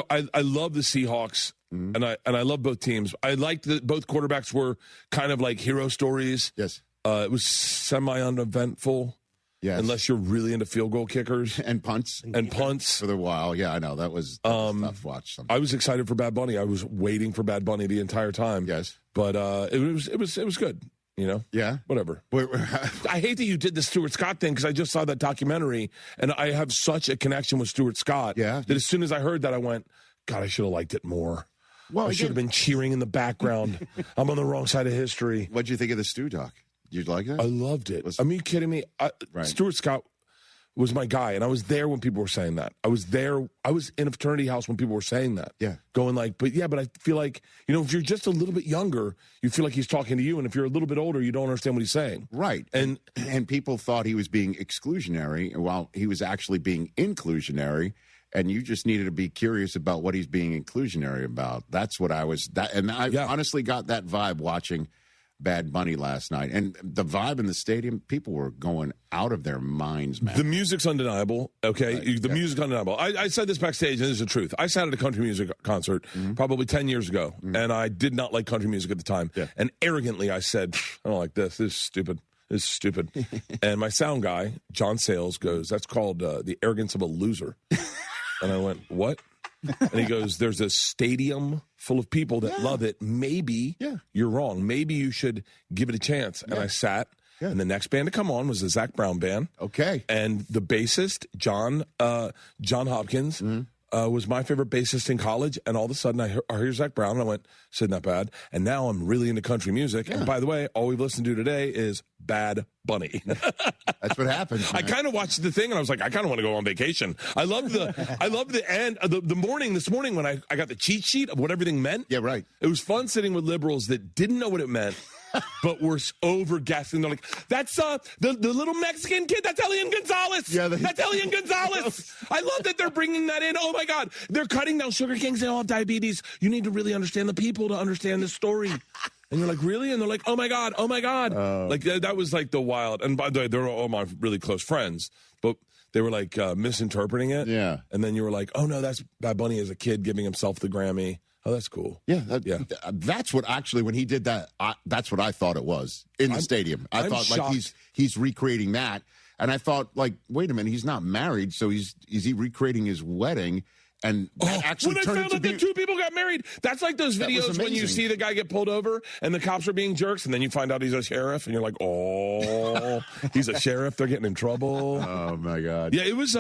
I love the Seahawks, and I love both teams. I liked that both quarterbacks were kind of like hero stories. Yes, it was semi-uneventful. Yes. Unless you're really into field goal kickers and punts for a while. Yeah, I know that was tough watch. Sometimes. I was excited for Bad Bunny. I was waiting for Bad Bunny the entire time. Yes, but it was good. You know, yeah, whatever. I hate that you did the Stuart Scott thing because I just saw that documentary and I have such a connection with Stuart Scott. Yeah, that as soon as I heard that, I went, God, I should have liked it more. Well, I should have been cheering in the background. I'm on the wrong side of history. What'd you think of the Stu doc? Did you like that? I loved it. Are you kidding me? Stuart Scott was my guy, and I was there when people were saying that. I was there. I was in a fraternity house when people were saying that. Yeah. Going like, but I feel like, if you're just a little bit younger, you feel like he's talking to you, and if you're a little bit older, you don't understand what he's saying. Right. And people thought he was being exclusionary while he was actually being inclusionary, and you just needed to be curious about what he's being inclusionary about. That's what I was. Honestly got that vibe watching Bad Bunny last night, and the vibe in the stadium, people were going out of their minds, man. The music's undeniable, okay? Right. The music's undeniable. I said this backstage, and this is the truth. I sat at a country music concert probably 10 years ago, and I did not like country music at the time. Yeah. And arrogantly, I said, I don't like this. This is stupid. This is stupid. And my sound guy, John Sales, goes, that's called the arrogance of a loser. And I went, what? And he goes, there's a stadium full of people that love it. Maybe you're wrong. Maybe you should give it a chance. And I sat, and the next band to come on was the Zach Brown Band. Okay. And the bassist, John Hopkins, was my favorite bassist in college, and all of a sudden I hear Zach Brown, and I went, "Isn't that bad?" And now I'm really into country music. And by the way, all we've listened to today is Bad Bunny. That's what happens. I kind of watched the thing, and I was like, I kind of want to go on vacation. I love the end. This morning when I got the cheat sheet of what everything meant. Yeah, right. It was fun sitting with liberals that didn't know what it meant. But we're over guessing. They're like, that's the little Mexican kid. That's Elian Gonzalez. Yeah, that's Elian Gonzalez. I love that they're bringing that in. Oh, my God. They're cutting down sugar canes. They all have diabetes. You need to really understand the people to understand the story. And you're like, really? And they're like, oh, my God. Oh, my God. Like, that was like the wild. And by the way, they're all my really close friends. But they were like misinterpreting it. Yeah. And then you were like, oh, no, that's Bad Bunny as a kid giving himself the Grammy. Oh, that's cool. Yeah, that's what actually when he did that. That's what I thought it was in the stadium. I thought shocked. Like he's recreating that, and I thought like, wait a minit, he's not married, so is he recreating his wedding? And that actually when I found out that two people got married, that's like those videos when you see the guy get pulled over and the cops are being jerks, and then you find out he's a sheriff, and you're like, oh, he's a sheriff. They're getting in trouble. Oh my God. Yeah, it was,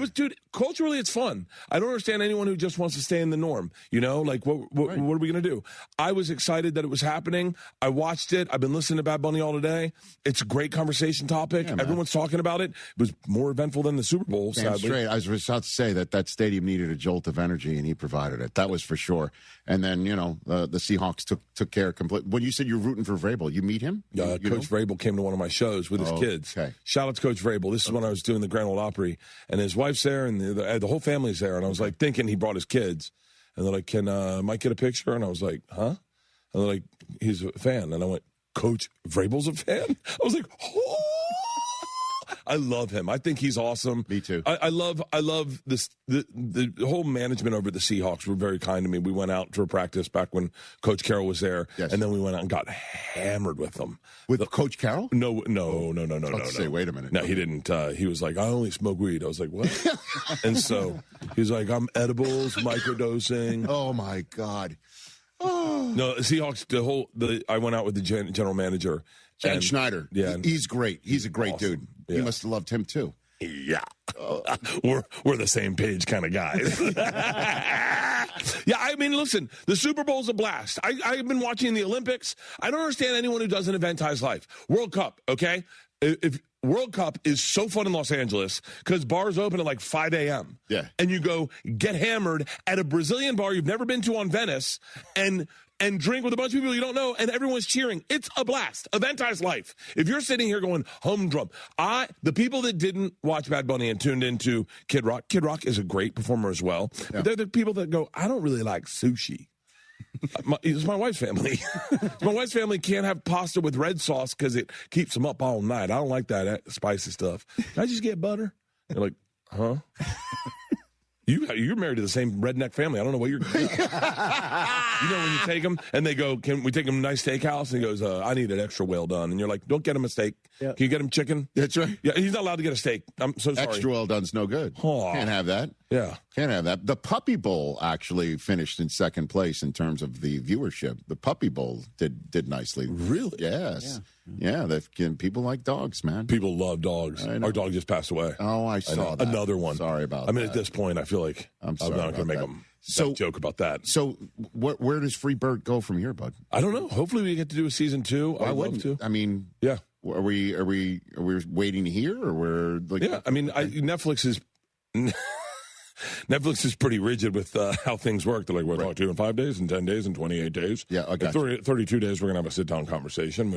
dude. Culturally, it's fun. I don't understand anyone who just wants to stay in the norm. You know, like what are we gonna do? I was excited that it was happening. I watched it. I've been listening to Bad Bunny all today. It's a great conversation topic. Yeah, everyone's talking about it. It was more eventful than the Super Bowl. Damn sadly. straight. I was about to say that stadium needed a jolt of energy, and he provided it. That was for sure. And then, the Seahawks took care completely. When you said you're rooting for Vrabel, you meet him? Coach Vrabel came to one of my shows with his kids. Okay. Shout out to Coach Vrabel. This is when I was doing the Grand Ole Opry, and his wife's there, and the whole family's there. And I was like thinking he brought his kids. And they're like, can Mike get a picture? And I was like, huh? And they're like, he's a fan. And I went, Coach Vrabel's a fan? I was like, oh! I love him. I think he's awesome. Me too. I love this. The whole management over the Seahawks were very kind to me. We went out for practice back when Coach Carroll was there, and then we went out and got hammered with them. With Coach Carroll? No. Say, wait a minute. No, he didn't. He was like, I only smoke weed. I was like, what? And so he was like, I'm edibles, microdosing. Oh my God. No, Seahawks. I went out with the general manager. Jen Schneider. Yeah, he's great. He's a great awesome dude. Yeah. You must have loved him too. Yeah. We're the same page kind of guys. Yeah, I mean, listen, the Super Bowl's a blast. I've been watching the Olympics. I don't understand anyone who doesn't eventize life. World Cup, okay? If World Cup is so fun in Los Angeles because bars open at like 5 a.m. Yeah. And you go get hammered at a Brazilian bar you've never been to on Venice and drink with a bunch of people you don't know, and everyone's cheering. It's a blast. Eventize life. If you're sitting here going humdrum, the people that didn't watch Bad Bunny and tuned into Kid Rock is a great performer as well. Yeah. But they're the people that go, I don't really like sushi. It's my wife's family. My wife's family can't have pasta with red sauce because it keeps them up all night. I don't like that spicy stuff. Can I just get butter? They're like, huh? You're married to the same redneck family. I don't know what you're doing. You know when you take them and they go, can we take them to a nice steakhouse? And he goes, I need it extra well done. And you're like, don't get him a steak. Yeah. Can you get him chicken? That's right. Yeah, he's not allowed to get a steak. I'm so sorry. Extra well done's no good. Oh. Can't have that. Yeah. Can't have that. The Puppy Bowl actually finished in second place in terms of the viewership. The Puppy Bowl did nicely. Really? Yes. Yeah. People like dogs, man. People love dogs. Our dog just passed away. Oh, I saw that. Another one. Sorry about that. I mean, at this point, I feel like I'm not going to make a joke about that. So where does Freebird go from here, bud? I don't know. Hopefully we get to do a season 2. I'd love to. I mean, yeah. Are we waiting to hear, or we're like? Yeah, I mean, Netflix is pretty rigid with how things work. They're like, we're talking to you in 5 days, and 10 days, and 28 days. Yeah, I got you. 32 days, we're going to have a sit-down conversation.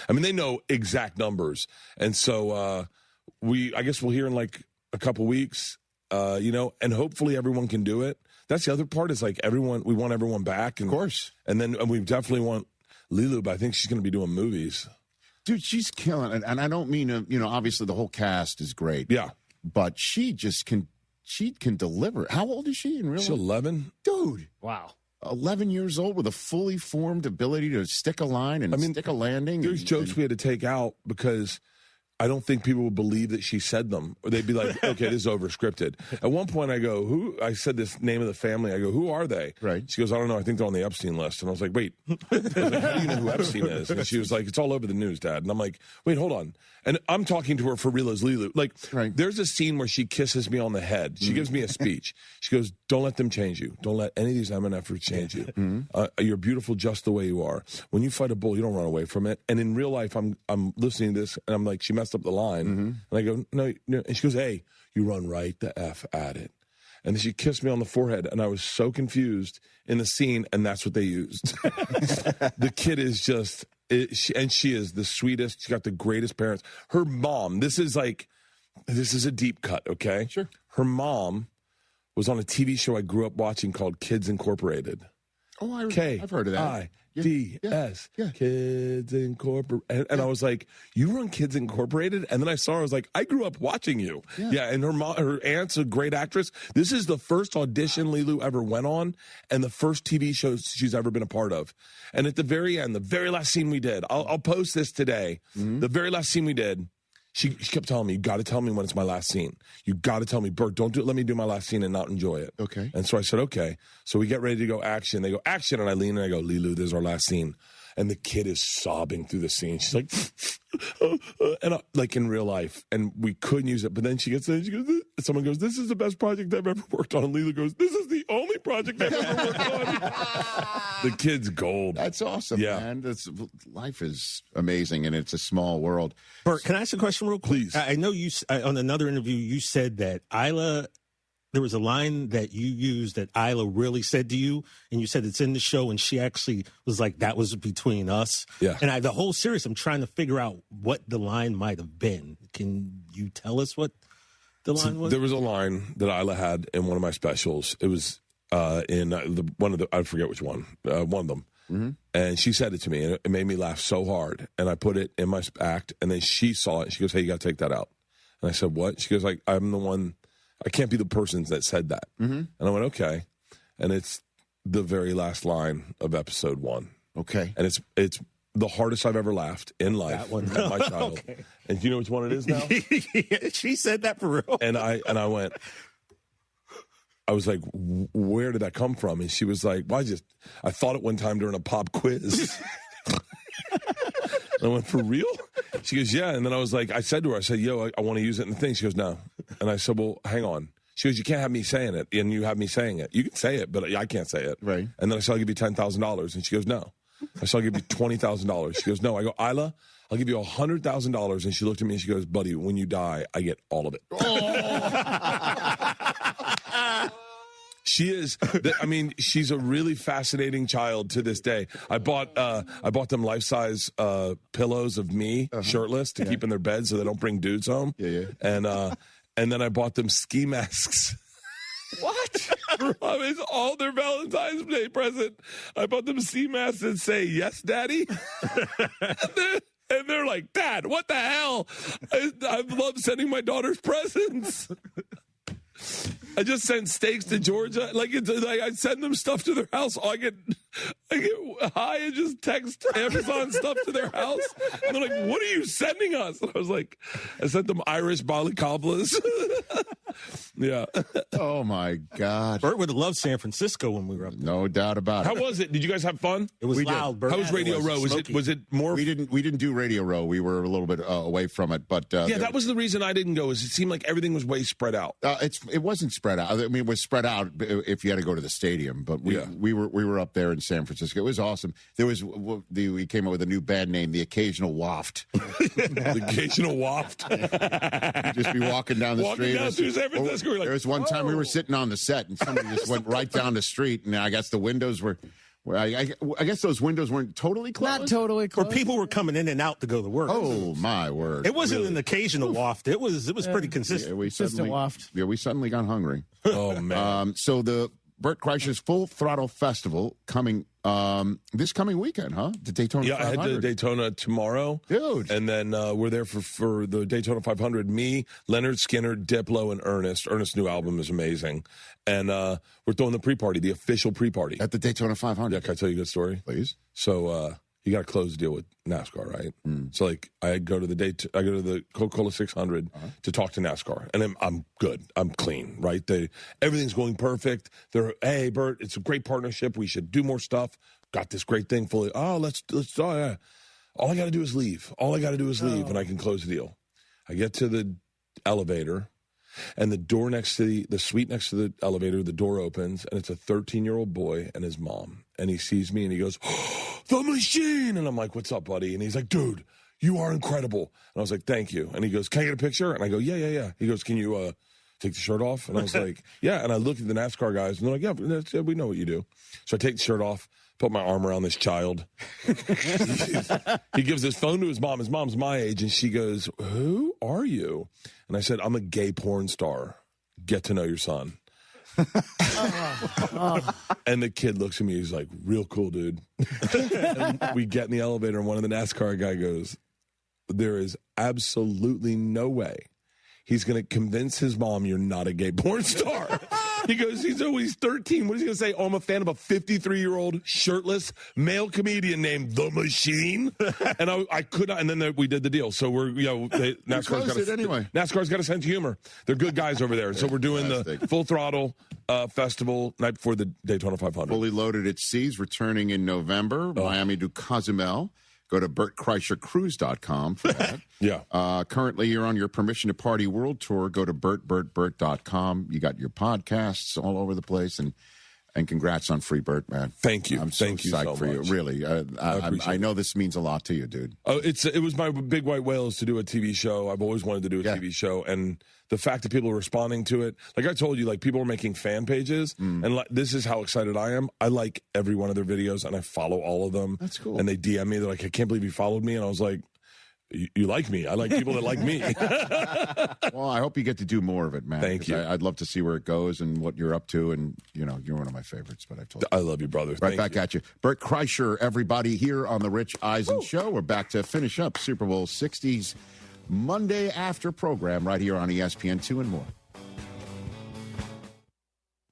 I mean, they know exact numbers. And so I guess we'll hear in like a couple weeks, and hopefully everyone can do it. That's the other part is like we want everyone back. And, of course. And then we definitely want Lilu, but I think she's going to be doing movies. Dude, she's killing it. And I don't mean obviously the whole cast is great. Yeah. But she just can deliver. How old is she in real life? She's 11. Dude. Wow. 11 years old with a fully formed ability to stick a line and stick a landing. There's jokes we had to take out because I don't think people would believe that she said them. Or they'd be like, okay, this is over scripted. At one point I go, I said this name of the family. I go, who are they? Right. She goes, I don't know. I think they're on the Epstein list. And I was like, wait. I was like, how do you know who Epstein is? And she was like, it's all over the news, Dad. And I'm like, wait, hold on. And I'm talking to her for real as Lilu. Like, there's a scene where she kisses me on the head. She gives me a speech. She goes, don't let them change you. Don't let any of these MNFers change you. You're beautiful just the way you are. When you fight a bull, you don't run away from it. And in real life, I'm listening to this, and I'm like, she messed up the line. And I go, no. And she goes, hey, you run right the F at it. And then she kissed me on the forehead, and I was so confused in the scene, and that's what they used. The kid is just, she is the sweetest. She's got the greatest parents. Her mom, this is a deep cut, okay? Sure. Her mom was on a TV show I grew up watching called Kids Incorporated. Oh, I've heard of that. IDS, Kids Incorporated. And I was like, you run Kids Incorporated? And then I saw her, I was like, I grew up watching you. Yeah, and her aunt's a great actress. This is the first audition Lilu ever went on and the first TV show she's ever been a part of. And at the very end, the very last scene we did, I'll post this today. The very last scene we did, she kept telling me, you got to tell me when it's my last scene. You got to tell me, Bert, let me do my last scene and not enjoy it. Okay. And so I said, okay. So we get ready to go action. They go, action. And I lean and I go, Lilu, this is our last scene. And the kid is sobbing through the scene. She's like, and like in real life. And we couldn't use it. But then she gets there and she goes, someone goes, this is the best project I've ever worked on. And Lilu goes, this is the only project I've ever worked on. The kid's gold. That's awesome, man. Life is amazing, and it's a small world. Bert, can I ask a question real quick? Please. I know you, on another interview, you said that Isla, there was a line that you used that Isla really said to you, and you said it's in the show, and she actually was like, that was between us. Yeah. And the whole series, I'm trying to figure out what the line might have been. Can you tell us what the line was? There was a line that Isla had in one of my specials. It was in I forget which one, one of them. And she said it to me, and it made me laugh so hard. And I put it in my act, and then she saw it, and she goes, hey, you got to take that out. And I said, what? She goes, like, I'm the one, I can't be the person that said that. And I went, okay. And it's the very last line of episode 1. Okay. And it's the hardest I've ever laughed in life. That one. At my child. Okay. And do you know which one it is now? She said that for real. And I went, I was like, where did that come from? And she was like, well, I thought it one time during a pop quiz. I went, for real? She goes, yeah. And then I was like, I said to her, yo, I want to use it in the thing. She goes, no. And I said, well, hang on. She goes, you can't have me saying it, and you have me saying it. You can say it, but I can't say it. Right. And then I said, I'll give you $10,000. And she goes, no. I said, I'll give you $20,000. She goes, no. I go, Isla, I'll give you $100,000. And she looked at me and she goes, buddy, when you die, I get all of it. She is, she's a really fascinating child to this day. I bought them life-size pillows of me, shirtless, to keep in their bed so they don't bring dudes home. And then I bought them ski masks. What? It's all their Valentine's Day present. I bought them ski masks that say, yes, Daddy. And they're like, Dad, what the hell? I love sending my daughters presents. I just sent steaks to Georgia. Like I send them stuff to their house. I get high and just text Amazon stuff to their house. And they're like, what are you sending us? And I was like, I sent them Irish balaclavas. Yeah. Oh, my God. Bert would have loved San Francisco when we were up there. No doubt about it. How was it? Did you guys have fun? It was loud, Bert. How was Radio Row? Was it more? We didn't do Radio Row. We were a little bit away from it. But that was the reason I didn't go, is it seemed like everything was way spread out. It wasn't spread out. I mean, it was spread out if you had to go to the stadium. But we were up there in San Francisco. It was awesome. We came up with a new band name, The Occasional Waft. The Occasional Waft. You'd just be walking down the street. Down through San Francisco. There was one time we were sitting on the set and somebody just went right down the street, and I guess the windows were. I guess those windows weren't totally closed. Not totally closed. Or people were coming in and out to go to work. Oh, my word. It wasn't an occasional waft. It was pretty consistent. Consistent waft. Yeah, we suddenly got hungry. Oh, man. So the Bert Kreischer's Full Throttle Festival coming this coming weekend, huh? The Daytona 500. Yeah, I head to Daytona tomorrow. Dude. And then we're there for the Daytona 500. Me, Leonard Skinner, Diplo, and Ernest. Ernest's new album is amazing. And we're throwing the pre-party, the official pre-party. At the Daytona 500. Yeah, can I tell you a good story? Please. So you got to close the deal with NASCAR, right? So like I go to the Coca-Cola 600 to talk to NASCAR, and I'm good. I'm clean, right? Everything's going perfect. They're, hey, Bert, it's a great partnership. We should do more stuff. Got this great thing fully. Let's all I got to do is leave. And I can close the deal. I get to the elevator, and the door next to the suite next to the elevator, the door opens, and it's a 13-year-old boy and his mom. And he sees me, and he goes, oh, the machine! And I'm like, what's up, buddy? And he's like, dude, you are incredible. And I was like, thank you. And he goes, can I get a picture? And I go, yeah. He goes, can you take the shirt off? And I was like, yeah. And I looked at the NASCAR guys, and they're like, yeah, we know what you do. So I take the shirt off, put my arm around this child. He gives his phone to his mom. His mom's my age, and she goes, who are you? And I said, I'm a gay porn star. Get to know your son. And the kid looks at me. He's like, real cool, dude. And we get in the elevator, and one of the NASCAR guy goes, there is absolutely no way he's going to convince his mom you're not a gay porn star. He goes, he's 13. What is he going to say? Oh, I'm a fan of a 53-year-old shirtless male comedian named The Machine. And I could not. And then we did the deal. So NASCAR's got a sense of humor. They're good guys over there. So we're doing the Full Throttle Festival night before the Daytona 500. Fully Loaded at Seas returning in November. Miami to Cozumel. Go to BertKreischerCruise.com for that. Yeah. Currently, you're on your Permission to Party World Tour. Go to BertBert.com. You got your podcasts all over the place. And congrats on Free Bert, man. Thank you. I'm so Thank you psyched so for you. much. Really. I know this means a lot to you, dude. Oh, it was my big white whale is to do a TV show. I've always wanted to do a TV show. And the fact that people are responding to it, like I told you, like people are making fan pages. And this is how excited I am. I like every one of their videos, and I follow all of them. That's cool. And they DM me. They're like, I can't believe you followed me. And I was like, you like me. I like people that like me. Well, I hope you get to do more of it, man. Thank you. I'd love to see where it goes and what you're up to. And, you're one of my favorites, but I've told you. I love you, brother. Right back at you. Bert Kreischer, everybody, here on the Rich Eisen Show. We're back to finish up Super Bowl 60's Monday after program right here on ESPN2 and more.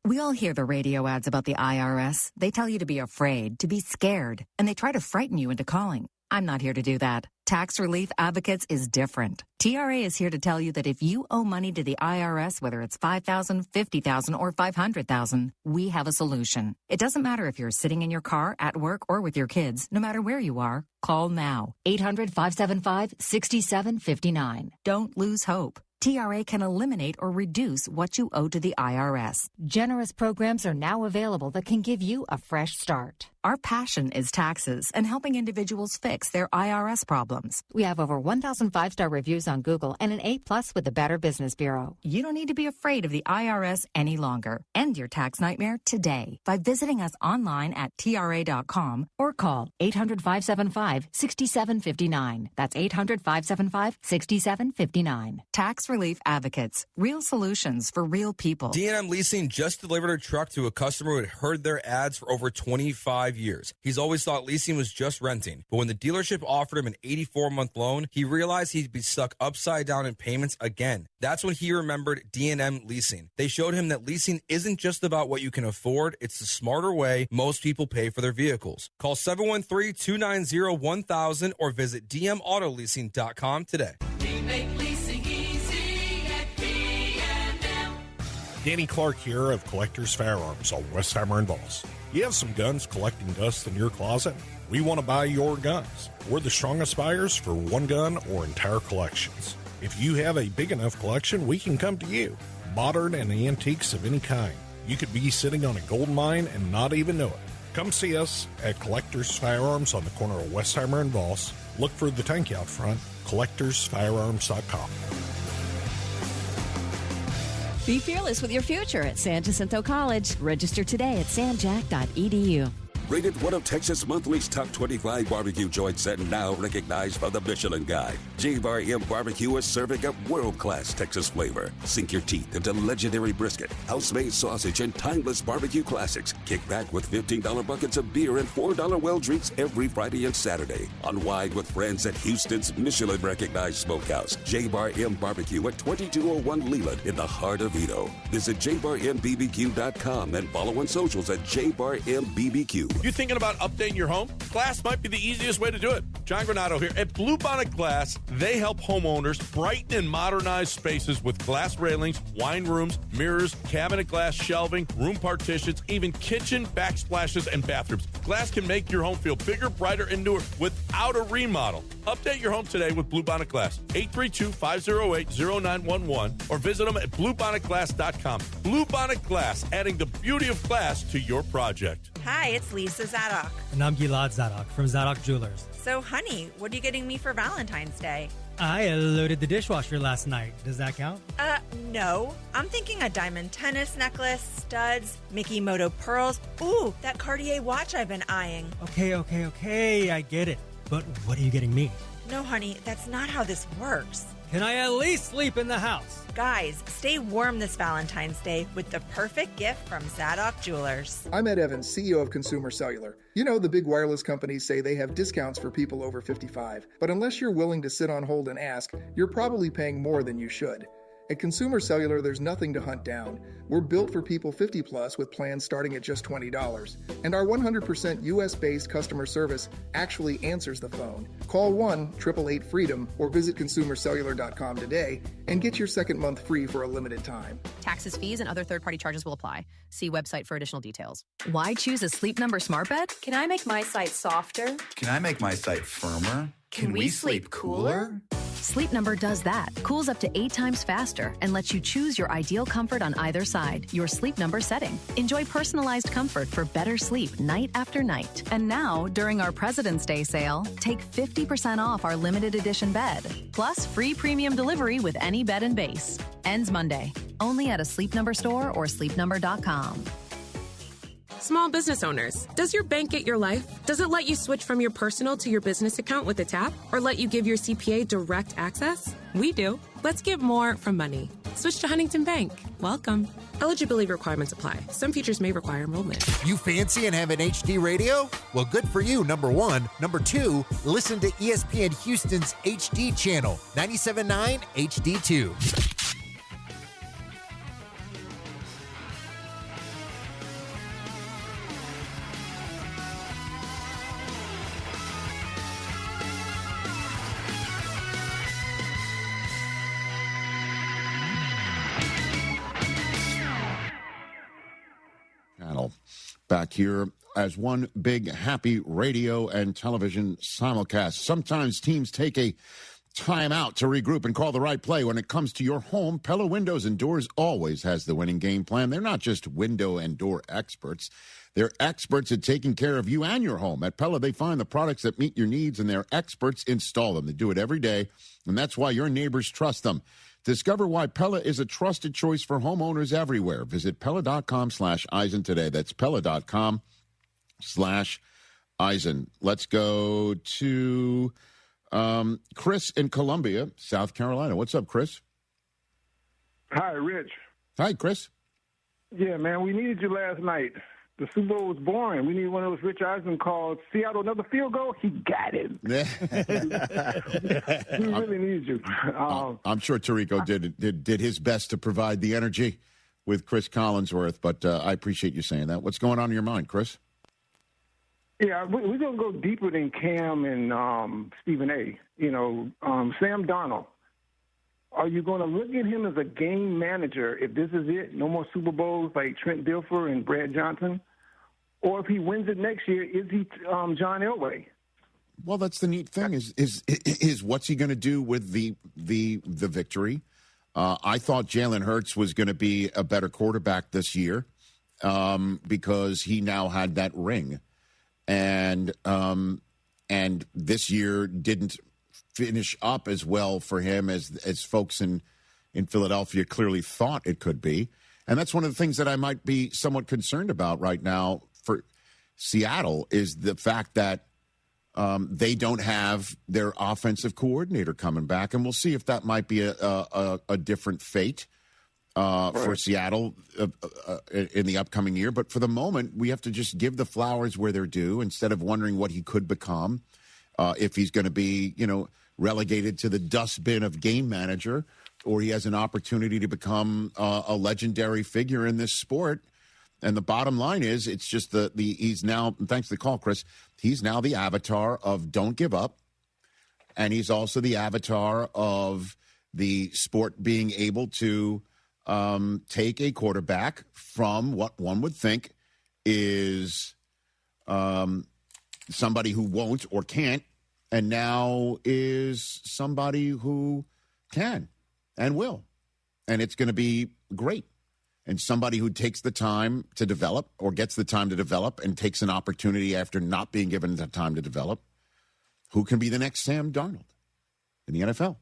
We all hear the radio ads about the IRS. They tell you to be afraid, to be scared, and they try to frighten you into calling. I'm not here to do that. Tax Relief Advocates is different. TRA is here to tell you that if you owe money to the IRS, whether it's $5,000, $50,000, or $500,000, we have a solution. It doesn't matter if you're sitting in your car, at work, or with your kids. No matter where you are, call now. 800-575-6759. Don't lose hope. TRA can eliminate or reduce what you owe to the IRS. Generous programs are now available that can give you a fresh start. Our passion is taxes and helping individuals fix their IRS problems. We have over 1,000 5-star reviews on Google and an A+ with the Better Business Bureau. You don't need to be afraid of the IRS any longer. End your tax nightmare today by visiting us online at TRA.com or call 800-575-6759. That's 800-575-6759. Tax Relief Advocates. Real solutions for real people. D&M Leasing just delivered a truck to a customer who had heard their ads for over 25 years. He's always thought leasing was just renting, but when the dealership offered him an 84-month loan, he realized he'd be stuck upside down in payments again. That's when he remembered D&M Leasing. They showed him that leasing isn't just about what you can afford, it's the smarter way most people pay for their vehicles. Call 713-290-1000 or visit dmautoleasing.com today. We make leasing easy at D&M. Danny Clark here of Collectors Firearms on Westheimer and Voss. You have some guns collecting dust in your closet? We want to buy your guns. We're the strongest buyers for one gun or entire collections. If you have a big enough collection, we can come to you. Modern and antiques of any kind. You could be sitting on a gold mine and not even know it. Come see us at Collectors Firearms on the corner of Westheimer and Voss. Look for the tank out front, collectorsfirearms.com. Be fearless with your future at San Jacinto College. Register today at sanjac.edu. Rated one of Texas Monthly's top 25 barbecue joints and now recognized by the Michelin Guide. J-Bar M Barbecue is serving up world-class Texas flavor. Sink your teeth into legendary brisket, house-made sausage, and timeless barbecue classics. Kick back with $15 buckets of beer and $4 well drinks every Friday and Saturday. Unwind with friends at Houston's Michelin-recognized smokehouse, J-Bar M Barbecue at 2201 Leland in the heart of Edo. Visit jbarmbbq.com and follow on socials at jbarmbbq. You thinking about updating your home? Glass might be the easiest way to do it. John Granato here. At Bluebonnet Glass, they help homeowners brighten and modernize spaces with glass railings, wine rooms, mirrors, cabinet glass shelving, room partitions, even kitchen backsplashes and bathrooms. Glass can make your home feel bigger, brighter, and newer without a remodel. Update your home today with Bluebonnet Glass. 832-508-0911 or visit them at bluebonnetglass.com. Bluebonnet Glass, adding the beauty of glass to your project. Hi, it's Lisa Zadok. And I'm Gilad Zadok from Zadok Jewelers. So, honey, what are you getting me for Valentine's Day? I loaded the dishwasher last night. Does that count? No. I'm thinking a diamond tennis necklace, studs, Mickey Moto pearls. Ooh, that Cartier watch I've been eyeing. Okay. I get it. But what are you getting me? No, honey, that's not how this works. Can I at least sleep in the house? Guys, stay warm this Valentine's Day with the perfect gift from Zadok Jewelers. I'm Ed Evans, CEO of Consumer Cellular. You know, the big wireless companies say they have discounts for people over 55. But unless you're willing to sit on hold and ask, you're probably paying more than you should. At Consumer Cellular, there's nothing to hunt down. We're built for people 50 plus with plans starting at just $20. And our 100% US-based customer service actually answers the phone. Call 1-888-FREEDOM or visit consumercellular.com today and get your second month free for a limited time. Taxes, fees, and other third-party charges will apply. See website for additional details. Why choose a Sleep Number smart bed? Can I make my site softer? Can I make my site firmer? Can we sleep cooler? Sleep Number does that. Cools up to 8 times faster and lets you choose your ideal comfort on either side, your Sleep Number setting. Enjoy personalized comfort for better sleep night after night. And now, during our President's Day sale, take 50% off our limited edition bed. Plus, free premium delivery with any bed and base. Ends Monday. Only at a Sleep Number store or sleepnumber.com. Small business owners, does your bank get your life? Does it let you switch from your personal to your business account with a tap? Or let you give your CPA direct access? We do. Let's get more from money. Switch to Huntington Bank. Welcome. Eligibility requirements apply. Some features may require enrollment. You fancy and have an HD radio? Well, good for you, number one. Number two, listen to ESPN Houston's HD channel, 97.9 HD2. Back here as one big happy radio and television simulcast. Sometimes teams take a timeout to regroup and call the right play. When it comes to your home, Pella Windows and Doors always has the winning game plan. They're not just window and door experts. They're experts at taking care of you and your home. At Pella, they find the products that meet your needs, and their experts install them. They do it every day, and that's why your neighbors trust them. Discover why Pella is a trusted choice for homeowners everywhere. Visit Pella.com/Eisen today. That's Pella.com/Eisen. Let's go to Chris in Columbia, South Carolina. What's up, Chris? Hi, Rich. Hi, Chris. Yeah, man, we needed you last night. The Super Bowl was boring. We need one of those Rich Eisen calls. Seattle, another field goal? He got it. We really need you. I'm sure Tirico did his best to provide the energy with Chris Collinsworth, but I appreciate you saying that. What's going on in your mind, Chris? Yeah, we're going to go deeper than Cam and Stephen A. Sam Darnold. Are you going to look at him as a game manager if this is it? No more Super Bowls like Trent Dilfer and Brad Johnson? Or if he wins it next year, is he John Elway? Well, that's the neat thing is what's he going to do with the victory? I thought Jalen Hurts was going to be a better quarterback this year because he now had that ring. And this year didn't finish up as well for him as folks in Philadelphia clearly thought it could be. And that's one of the things that I might be somewhat concerned about right now for Seattle is the fact that they don't have their offensive coordinator coming back. And we'll see if that might be a different fate for Seattle in the upcoming year. But for the moment, we have to just give the flowers where they're due instead of wondering what he could become. If he's going to be, relegated to the dustbin of game manager, or he has an opportunity to become a legendary figure in this sport. And the bottom line is, it's just he's now, thanks to the call, Chris, he's now the avatar of don't give up. And he's also the avatar of the sport being able to take a quarterback from what one would think is somebody who won't or can't, and now is somebody who can and will. And it's going to be great. And somebody who takes the time to develop or gets the time to develop and takes an opportunity after not being given the time to develop, who can be the next Sam Darnold in the NFL?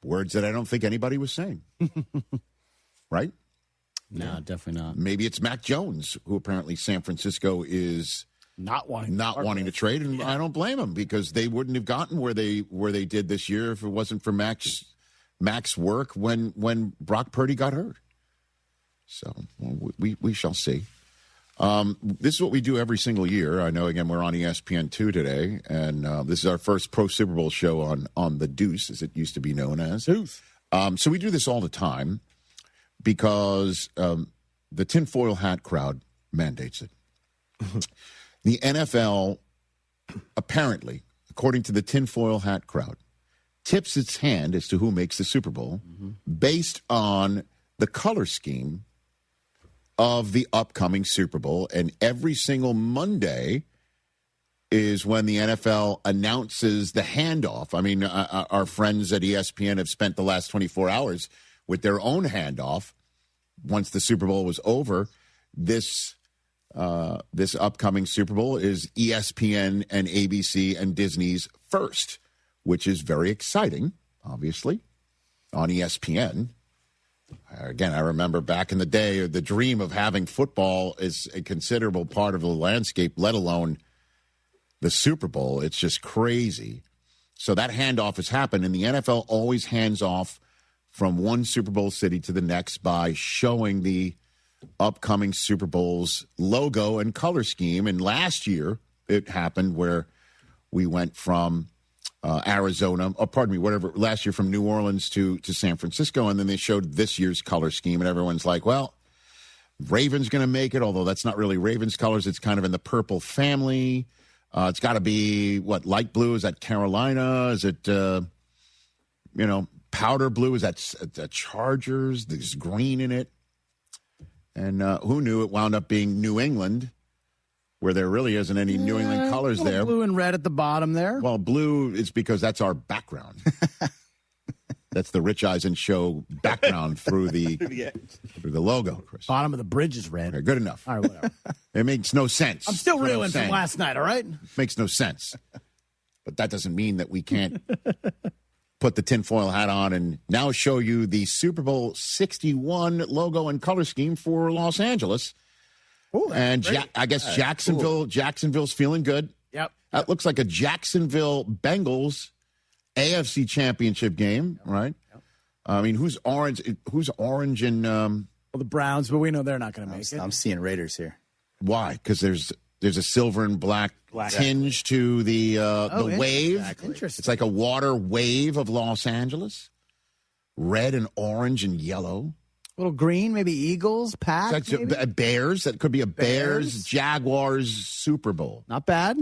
Words that I don't think anybody was saying. Right? No, definitely not. Maybe it's Mac Jones, who apparently San Francisco is not wanting to trade, and I don't blame them, because they wouldn't have gotten where they did this year if it wasn't for Mac's work when Brock Purdy got hurt. So we shall see. This is what we do every single year. I know, again, we're on ESPN2 today, and this is our first Pro Super Bowl show on the Deuce, as it used to be known as. Deuce. So we do this all the time because the tinfoil hat crowd mandates it. The NFL, apparently, according to the tinfoil hat crowd, tips its hand as to who makes the Super Bowl based on the color scheme of the upcoming Super Bowl. And every single Monday is when the NFL announces the handoff. I mean, our friends at ESPN have spent the last 24 hours with their own handoff. Once the Super Bowl was over, this upcoming Super Bowl is ESPN and ABC and Disney's first, which is very exciting, obviously, on ESPN. Again, I remember back in the day, the dream of having football is a considerable part of the landscape, let alone the Super Bowl. It's just crazy. So that handoff has happened, and the NFL always hands off from one Super Bowl city to the next by showing the upcoming Super Bowl's logo and color scheme. And last year, it happened where we went from last year from New Orleans to San Francisco, and then they showed this year's color scheme, and everyone's like, well, Ravens going to make it, although that's not really Ravens colors. It's kind of in the purple family. It's got to be, light blue? Is that Carolina? Is it, powder blue? Is that the Chargers? There's green in it. And who knew it wound up being New England, where there really isn't any New England colors there. Blue and red at the bottom there. Well, blue is because that's our background. That's the Rich Eisen show background through the logo, Chris. Bottom of the bridge is red. Okay, good enough. All right, whatever. It makes no sense. I'm still reeling from last night, all right? Makes no sense. But that doesn't mean that we can't put the tinfoil hat on and now show you the Super Bowl 61 logo and color scheme for Los Angeles. Ooh, and I guess Jacksonville's feeling good. Yep. That looks like a Jacksonville Bengals AFC Championship game, right? Yep. I mean, who's orange in the Browns, but we know they're not going to make it. I'm seeing Raiders here. Why? Because there's a silver and black tinge to the wave. Exactly. Interesting. It's like a water wave of Los Angeles. Red and orange and yellow. A little green, maybe Eagles, Pats, Bears. That could be a Bears Jaguars Super Bowl. Not bad.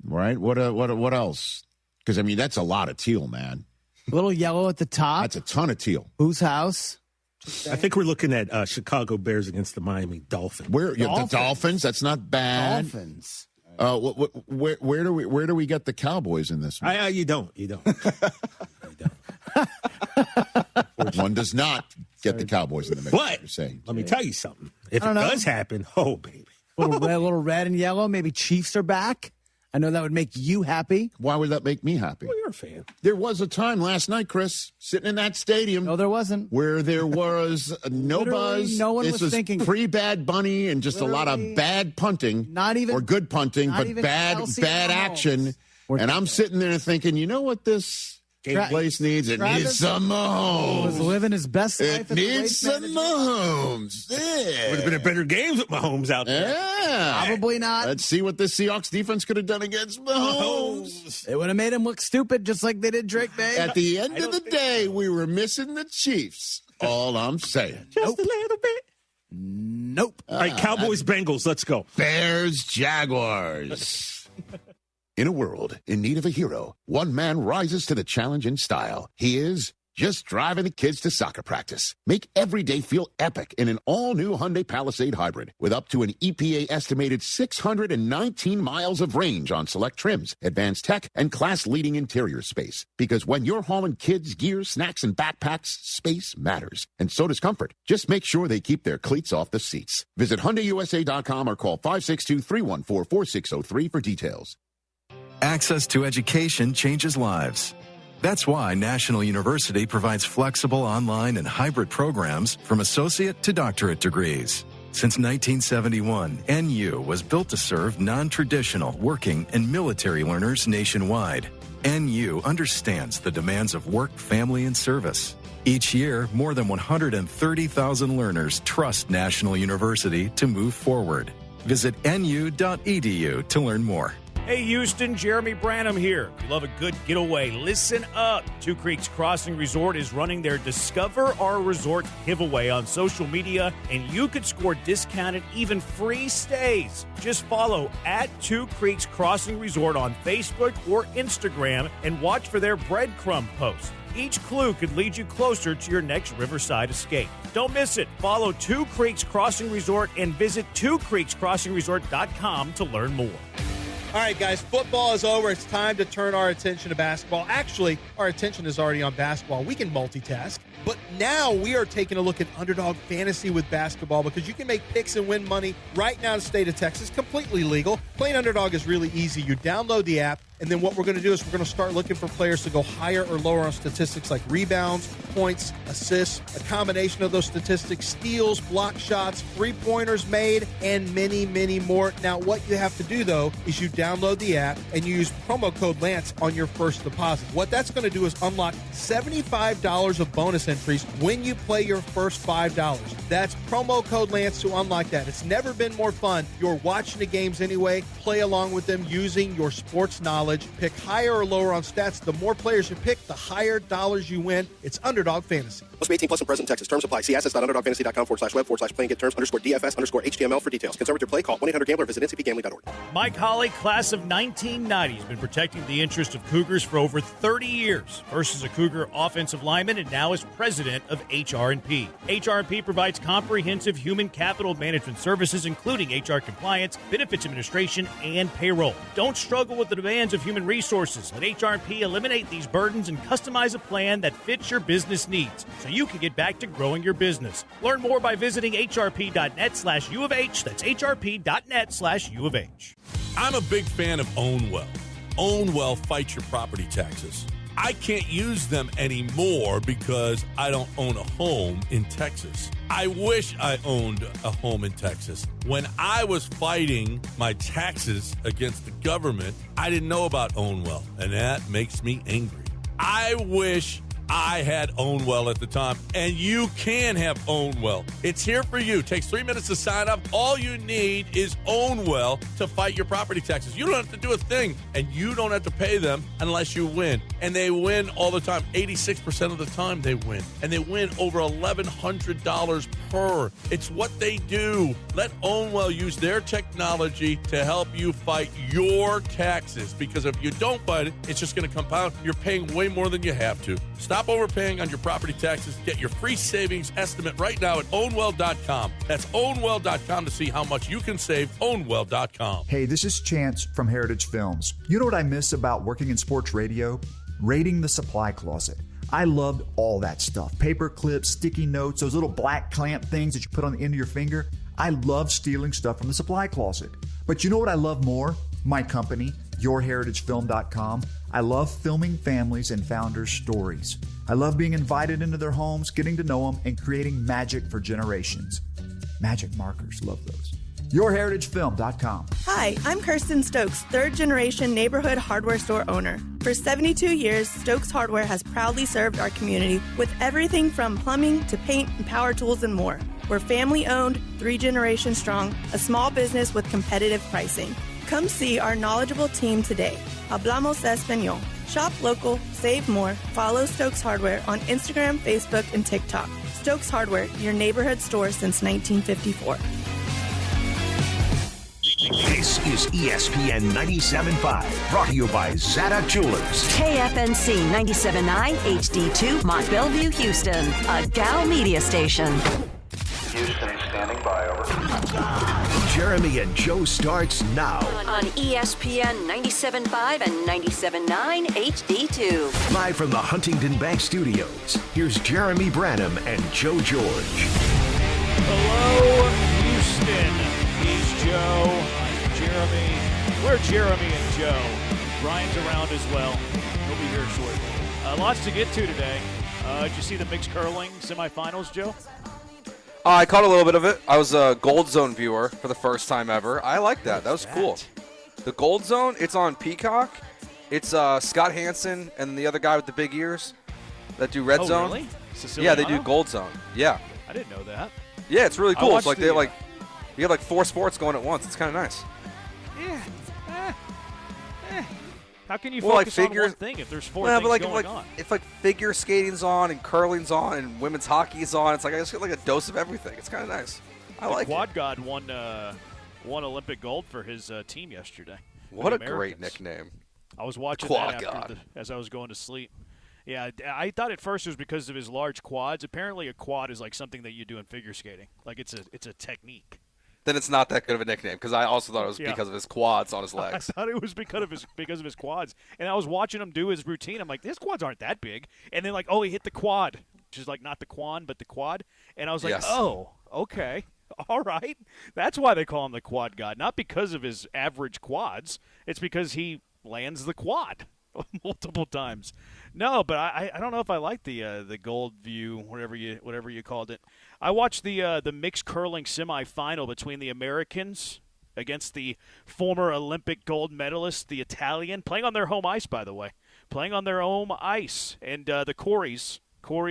Right? What else? Because, I mean, that's a lot of teal, man. A little yellow at the top. That's a ton of teal. Whose house? I think we're looking at Chicago Bears against the Miami Dolphins. The Dolphins? That's not bad. Dolphins. Where do we get the Cowboys in this one? You don't. One does not get the Cowboys in the mix. What? You're saying. Let me tell you something. If it does happen, oh, baby. A little red and yellow. Maybe Chiefs are back. I know that would make you happy. Why would that make me happy? Well, you're a fan. There was a time last night, Chris, sitting in that stadium. No, there wasn't. Where there was no buzz. No one this was thinking. Pre-Bad Bunny and just a lot of bad punting. Not even. Or good punting, but bad action. And I'm sitting there thinking, you know what this place needs? It needs some Mahomes. Was living his best life. It needs some Mahomes. Yeah. Would have been a better game with Mahomes out there. Yeah. Probably not. Let's see what the Seahawks defense could have done against Mahomes. It would have made him look stupid, just like they did Drake May. At the end of the day, we were missing the Chiefs. All I'm saying. Just a little bit. Nope. All right, Cowboys, Bengals, let's go. Bears, Jaguars. In a world in need of a hero, one man rises to the challenge in style. He is just driving the kids to soccer practice. Make every day feel epic in an all-new Hyundai Palisade Hybrid with up to an EPA-estimated 619 miles of range on select trims, advanced tech, and class-leading interior space. Because when you're hauling kids, gear, snacks, and backpacks, space matters. And so does comfort. Just make sure they keep their cleats off the seats. Visit HyundaiUSA.com or call 562-314-4603 for details. Access to education changes lives. That's why National University provides flexible online and hybrid programs from associate to doctorate degrees. Since 1971, NU was built to serve non-traditional working and military learners nationwide. NU understands the demands of work, family, and service. Each year, more than 130,000 learners trust National University to move forward. Visit nu.edu to learn more. Hey Houston, Jeremy Branham here. If you love a good getaway, listen up. Two Creeks Crossing Resort is running their Discover Our Resort giveaway on social media, and you could score discounted, even free stays. Just follow at Two Creeks Crossing Resort on Facebook or Instagram and watch for their breadcrumb posts. Each clue could lead you closer to your next Riverside escape. Don't miss it. Follow Two Creeks Crossing Resort and visit twocreekscrossingresort.com to learn more. All right, guys, football is over. It's time to turn our attention to basketball. Actually, our attention is already on basketball. We can multitask. But now we are taking a look at Underdog Fantasy with basketball because you can make picks and win money right now in the state of Texas, completely legal. Playing Underdog is really easy. You download the app, and then what we're going to do is we're going to start looking for players to go higher or lower on statistics like rebounds, points, assists, a combination of those statistics, steals, block shots, three-pointers made, and many, many more. Now, what you have to do, though, is you download the app and you use promo code Lance on your first deposit. What that's going to do is unlock $75 of bonus entries when you play your first $5. That's promo code Lance to unlock that. It's never been more fun. You're watching the games anyway. Play along with them using your sports knowledge. Pick higher or lower on stats. The more players you pick, the higher dollars you win. It's Underdog Fantasy. Must be 18 plus in present Texas. Terms apply. See assets.underdogfantasy.com/web/playing. Get terms _DFS_HTML for details. Concerned with your play? Call 1-800-GAMBLER. Visit ncpgambling.org. Mike Holly, class of 1990, has been protecting the interest of Cougars for over 30 years. First as a Cougar offensive lineman and now as president of HR&P. HR&P provides comprehensive human capital management services, including HR compliance, benefits administration, and payroll. Don't struggle with the demands of human resources. Let HR&P eliminate these burdens and customize a plan that fits your business needs so you can get back to growing your business. Learn more by visiting hrp.net/U of H. That's hrp.net/U of H. I'm a big fan of Ownwell. Ownwell fights your property taxes. I can't use them anymore because I don't own a home in Texas. I wish I owned a home in Texas. When I was fighting my taxes against the government, I didn't know about Ownwell, and that makes me angry. I wish I had Ownwell at the time, and you can have Ownwell. It's here for you. It takes 3 minutes to sign up. All you need is Ownwell to fight your property taxes. You don't have to do a thing, and you don't have to pay them unless you win. And they win all the time. 86% of the time they win. And they win over $1,100 per. It's what they do. Let Ownwell use their technology to help you fight your taxes, because if you don't fight it, it's just going to compound. You're paying way more than you have to. Stop overpaying on your property taxes. Get your free savings estimate right now at ownwell.com. That's ownwell.com to see how much you can save. Ownwell.com. Hey, this is Chance from Heritage Films. You know what I miss about working in sports radio? Raiding the supply closet. I loved all that stuff. Paper clips, sticky notes, those little black clamp things that you put on the end of your finger. I love stealing stuff from the supply closet. But you know what I love more? My company, yourheritagefilm.com. I love filming families and founders' stories. I love being invited into their homes, getting to know them, and creating magic for generations. Magic markers, love those. yourheritagefilm.com. Hi, I'm Kirsten Stokes, third-generation neighborhood hardware store owner. For 72 years, Stokes Hardware has proudly served our community with everything from plumbing to paint and power tools and more. We're family-owned, 3 generations strong, a small business with competitive pricing. Come see our knowledgeable team today. Hablamos Español. Shop local, save more. Follow Stokes Hardware on Instagram, Facebook, and TikTok. Stokes Hardware, your neighborhood store since 1954. This is ESPN 97.5, brought to you by Zada Jewelers. KFNC 97.9 HD2 Mont Bellevue, Houston, a Gal Media station. Houston standing by, over. Jeremy and Joe starts now. On ESPN 97.5 and 97.9 HD2. Live from the Huntington Bank Studios, here's Jeremy Branham and Joe George. Hello, Houston. He's Joe. I'm Jeremy. We're Jeremy and Joe. Brian's around as well. He'll be here shortly. Lots to get to today. Did you see the mixed curling semifinals, Joe? I caught a little bit of it. I was a Gold Zone viewer for the first time ever. I like that. That was cool. The Gold Zone, it's on Peacock. It's Scott Hansen and the other guy with the big ears that do Red Zone. Really? Yeah, they do Gold Zone. Yeah. I didn't know that. Yeah, it's really cool. It's like you have like 4 sports going at once. It's kind of nice. Yeah. How can you focus on one thing if there's 4 things going on? If like figure skating's on and curling's on and women's hockey's on, it's like I just get like a dose of everything. It's kind of nice. I like it. Quad God won Olympic gold for his team yesterday. What a great nickname. I was watching Quad that God. as I was going to sleep. Yeah, I thought at first it was because of his large quads. Apparently a quad is like something that you do in figure skating. Like it's a technique. Then it's not that good of a nickname because I also thought it was because of his quads on his legs. I thought it was because of his quads. And I was watching him do his routine. I'm like, his quads aren't that big. And then like, oh, he hit the quad, which is like not the quan, but the quad. And I was like, oh, okay. All right. That's why they call him the Quad God. Not because of his average quads. It's because he lands the quad multiple times. No, but I don't know if I like the gold view, whatever you called it. I watched the mixed curling semifinal between the Americans against the former Olympic gold medalist, the Italian, playing on their home ice, by the way, playing on their home ice, and the Corey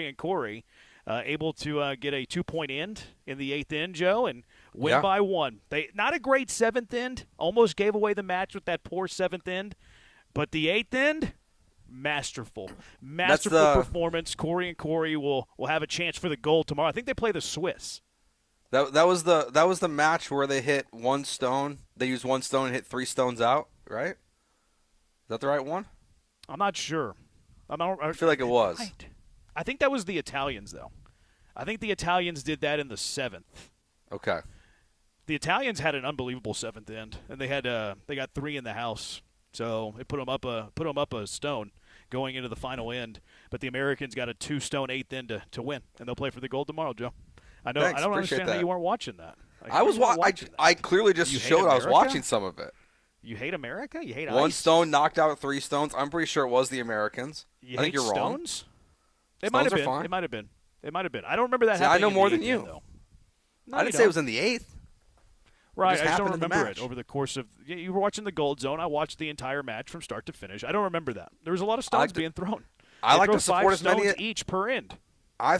and Corey, able to get a 2-point end in the 8th end, Joe, and win by 1. They not a great 7th end, almost gave away the match with that poor 7th end, but the 8th end. Masterful performance. Corey and Corey will have a chance for the gold tomorrow. I think they play the Swiss. That was the match where they hit 1 stone. They used 1 stone and hit 3 stones out, right? Is that the right one? I'm not sure. I feel like it was. Right. I think that was the Italians, though. I think the Italians did that in the 7th. Okay. The Italians had an unbelievable 7th end, and they got 3 in the house. So it put them up a stone going into the final end. But the Americans got a 2-stone 8th end to win, and they'll play for the gold tomorrow, Joe. I know. Thanks, I don't understand that. how you weren't watching that. I clearly just showed I was watching some of it. You hate America? You hate 1 ice? stone knocked out 3 stones. I'm pretty sure it was the Americans. I think you're stones? Wrong. It might have been. Fine. It might have been. It might have been. I don't remember that See, happening. I know more than you. you. No, I didn't say it was in the 8th. Right, I just don't happened in the remember it match. over the course of – you were watching the Gold Zone. I watched the entire match from start to finish. I don't remember that. There was a lot of stones being thrown. I like throw to support 5 as many stones each per end. I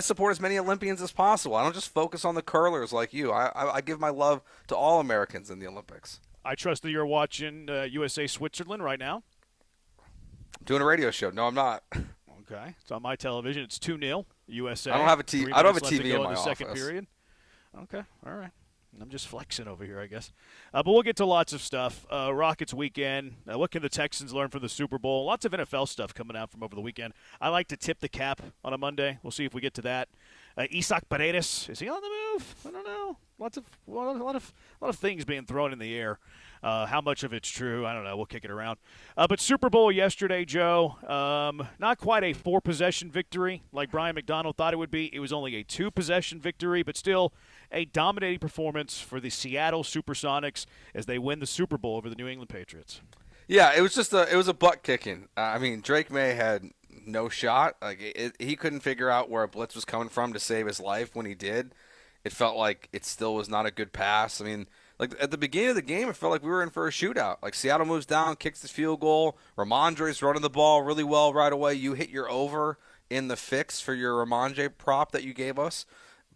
support as many Olympians as possible. I don't just focus on the curlers like you. I give my love to all Americans in the Olympics. I trust that you're watching USA Switzerland right now. I'm doing a radio show. No, I'm not. Okay. It's on my television. It's 2-0 USA. I don't have a TV. I don't have a TV in my office. Second period. Okay. All right. I'm just flexing over here, I guess. But we'll get to lots of stuff. Rockets weekend. What can the Texans learn from the Super Bowl? Lots of NFL stuff coming out from over the weekend. I like to tip the cap on a Monday. We'll see if we get to that. Isaac Paredes, is he on the move? I don't know. A lot of things being thrown in the air. How much of it's true, I don't know. We'll kick it around. But Super Bowl yesterday, Joe, not quite a 4-possession victory like Brian McDonald thought it would be. It was only a 2-possession victory, but still a dominating performance for the Seattle Supersonics as they win the Super Bowl over the New England Patriots. Yeah, it was a butt kicking. I mean, Drake May had no shot. Like he couldn't figure out where a blitz was coming from to save his life. When he did, it felt like it still was not a good pass. I mean, like at the beginning of the game, it felt like we were in for a shootout. Like Seattle moves down, kicks the field goal. Ramondre's running the ball really well right away. You hit your over in the fix for your Ramondre prop that you gave us.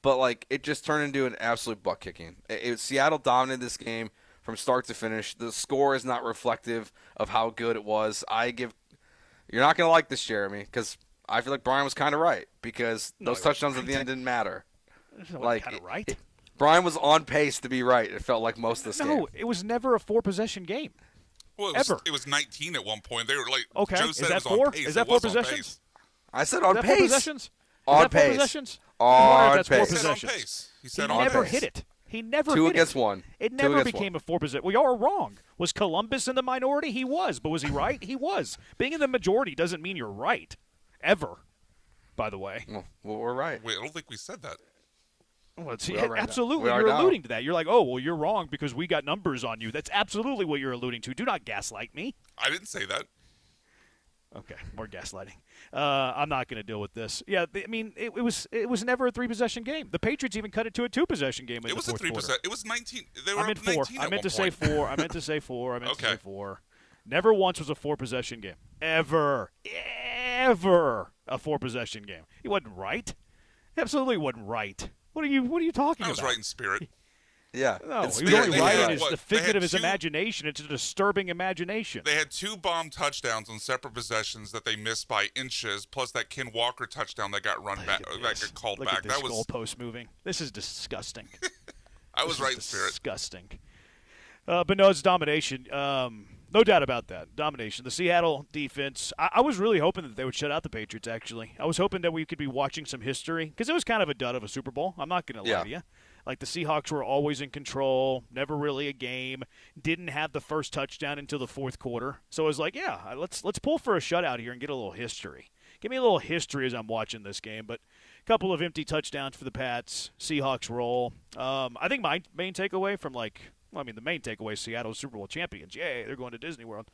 But, like, it just turned into an absolute butt kicking. Seattle dominated this game from start to finish. The score is not reflective of how good it was. You're not going to like this, Jeremy, because I feel like Brian was kind of right because those touchdowns at the end didn't matter. Like kind of right. Brian was on pace to be right. It felt like most of this game. No, it was never a 4-possession game. Well, it was 19 at one point. They were like, okay. Joe said Is that it was four? on pace. Is that 4 possessions? I said on pace. 4 possessions? On pace. 4 possessions? On pace. 4 possessions. He said on pace. He never hit it. He never hit it. 2 against 1. It never became a 4 possession. Well, y'all are wrong. Was Columbus in the minority? He was. But was he right? He was. Being in the majority doesn't mean you're right. Ever. By the way. Well, we're right. Wait, I don't think we said that. Well, absolutely, you're alluding to that. You're like, oh, well, you're wrong because we got numbers on you. That's absolutely what you're alluding to. Do not gaslight me. I didn't say that. Okay, more gaslighting. I'm not going to deal with this. Yeah, I mean, it was never a 3-possession game. The Patriots even cut it to a 2-possession game in the fourth quarter. It was 19. They were I meant 4. 19 I meant to say 4. I meant to say 4. I meant okay. to say 4. Never once was a 4-possession game. Ever a 4-possession game. He wasn't right. Absolutely wasn't right. What are you talking about? I was right in spirit. Yeah. No, he was only right in the figment of his imagination. It's a disturbing imagination. They had 2 bomb touchdowns on separate possessions that they missed by inches, plus that Ken Walker touchdown that got run back, that got called Look back. At this that was goalpost moving. This is disgusting. I was right in spirit. Disgusting. But no, it's domination. No doubt about that. Domination. The Seattle defense, I was really hoping that they would shut out the Patriots, actually. I was hoping that we could be watching some history because it was kind of a dud of a Super Bowl. I'm not going to lie to you. Like the Seahawks were always in control, never really a game, didn't have the first touchdown until the fourth quarter. So I was like, yeah, let's pull for a shutout here and get a little history. Give me a little history as I'm watching this game. But a couple of empty touchdowns for the Pats. Seahawks roll. I think my main takeaway from the main takeaway is Seattle's Super Bowl champions. Yay, they're going to Disney World.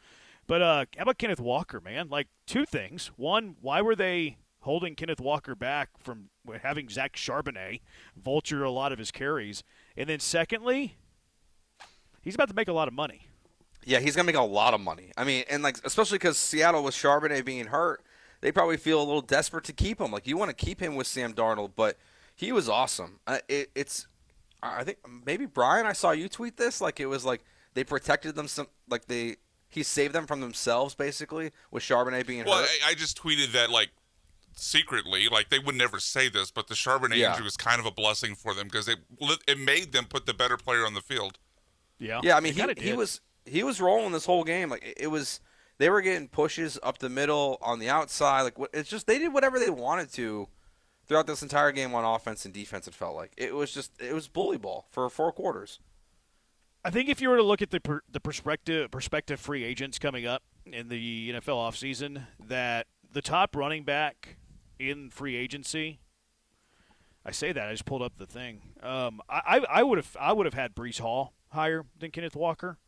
But how about Kenneth Walker, man? Like, 2 things. One, why were they holding Kenneth Walker back from having Zach Charbonnet vulture a lot of his carries? And then secondly, he's about to make a lot of money. Yeah, he's going to make a lot of money. I mean, and especially because Seattle with Charbonnet being hurt, they probably feel a little desperate to keep him. Like, you want to keep him with Sam Darnold, but he was awesome. I think maybe Brian, I saw you tweet this. Like it was like they protected them he saved them from themselves basically with Charbonnet being hurt. Well, I just tweeted that secretly, they would never say this, but the Charbonnet injury was kind of a blessing for them because it made them put the better player on the field. Yeah. Yeah, I mean he was rolling this whole game. They were getting pushes up the middle, on the outside. It's just they did whatever they wanted to throughout this entire game on offense and defense. It felt like it was bully ball for 4 quarters. I think if you were to look at the prospective free agents coming up in the NFL offseason, that the top running back in free agency, I say that I just pulled up the thing. I would have had Breece Hall higher than Kenneth Walker.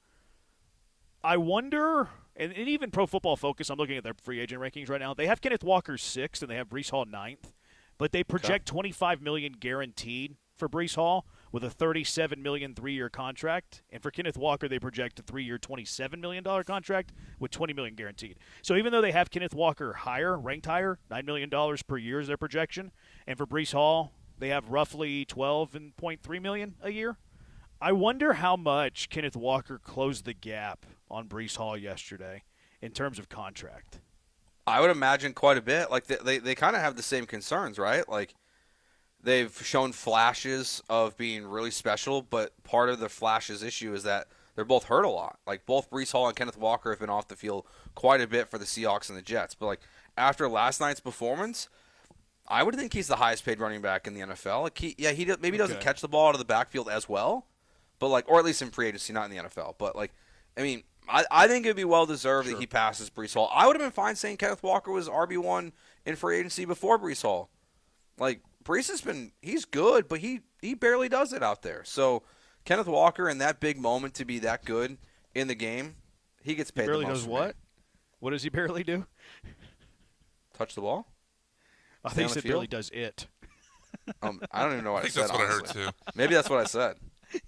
I wonder, and even Pro Football Focus, I'm looking at their free agent rankings right now. They have Kenneth Walker 6th and they have Breece Hall 9th. But they project $25 million guaranteed for Breece Hall with a $37 million 3-year contract. And for Kenneth Walker, they project a 3-year $27 million contract with $20 million guaranteed. So even though they have Kenneth Walker ranked higher, $9 million per year is their projection. And for Breece Hall, they have roughly $12.3 million a year. I wonder how much Kenneth Walker closed the gap on Breece Hall yesterday in terms of contract. I would imagine quite a bit. They kind of have the same concerns, right? They've shown flashes of being really special, but part of the flashes issue is that they're both hurt a lot. Both Breece Hall and Kenneth Walker have been off the field quite a bit for the Seahawks and the Jets. But after last night's performance, I would think he's the highest paid running back in the NFL. He maybe doesn't catch the ball out of the backfield as well, but or at least in free agency, not in the NFL. But I think it would be well-deserved that he passes Breece Hall. I would have been fine saying Kenneth Walker was RB1 in free agency before Breece Hall. Breece he's good, but he barely does it out there. So Kenneth Walker in that big moment to be that good in the game, he gets paid the most. Barely does what? What does he barely do? Touch the ball? I think he said barely does it. I don't even know what I said. That's what I heard too. Maybe that's what I said.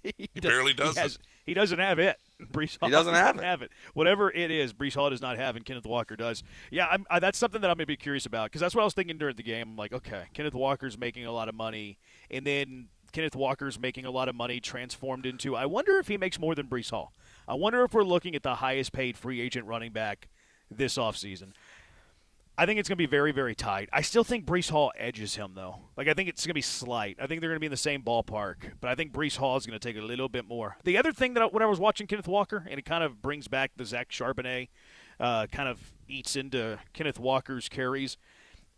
He barely does it. He doesn't have it. Breece Hall doesn't have it. Whatever it is, Breece Hall does not have, and Kenneth Walker does. Yeah, that's something that I'm going to be curious about because that's what I was thinking during the game. I'm like, okay, Kenneth Walker's making a lot of money, and then Kenneth Walker's making a lot of money transformed into, I wonder if he makes more than Breece Hall. I wonder if we're looking at the highest paid free agent running back this offseason. I think it's going to be very, very tight. I still think Breece Hall edges him, though. Like, I think it's going to be slight. I think they're going to be in the same ballpark, but I think Breece Hall is going to take a little bit more. The other thing that when I was watching Kenneth Walker, and it kind of brings back the Zach Charbonnet, kind of eats into Kenneth Walker's carries.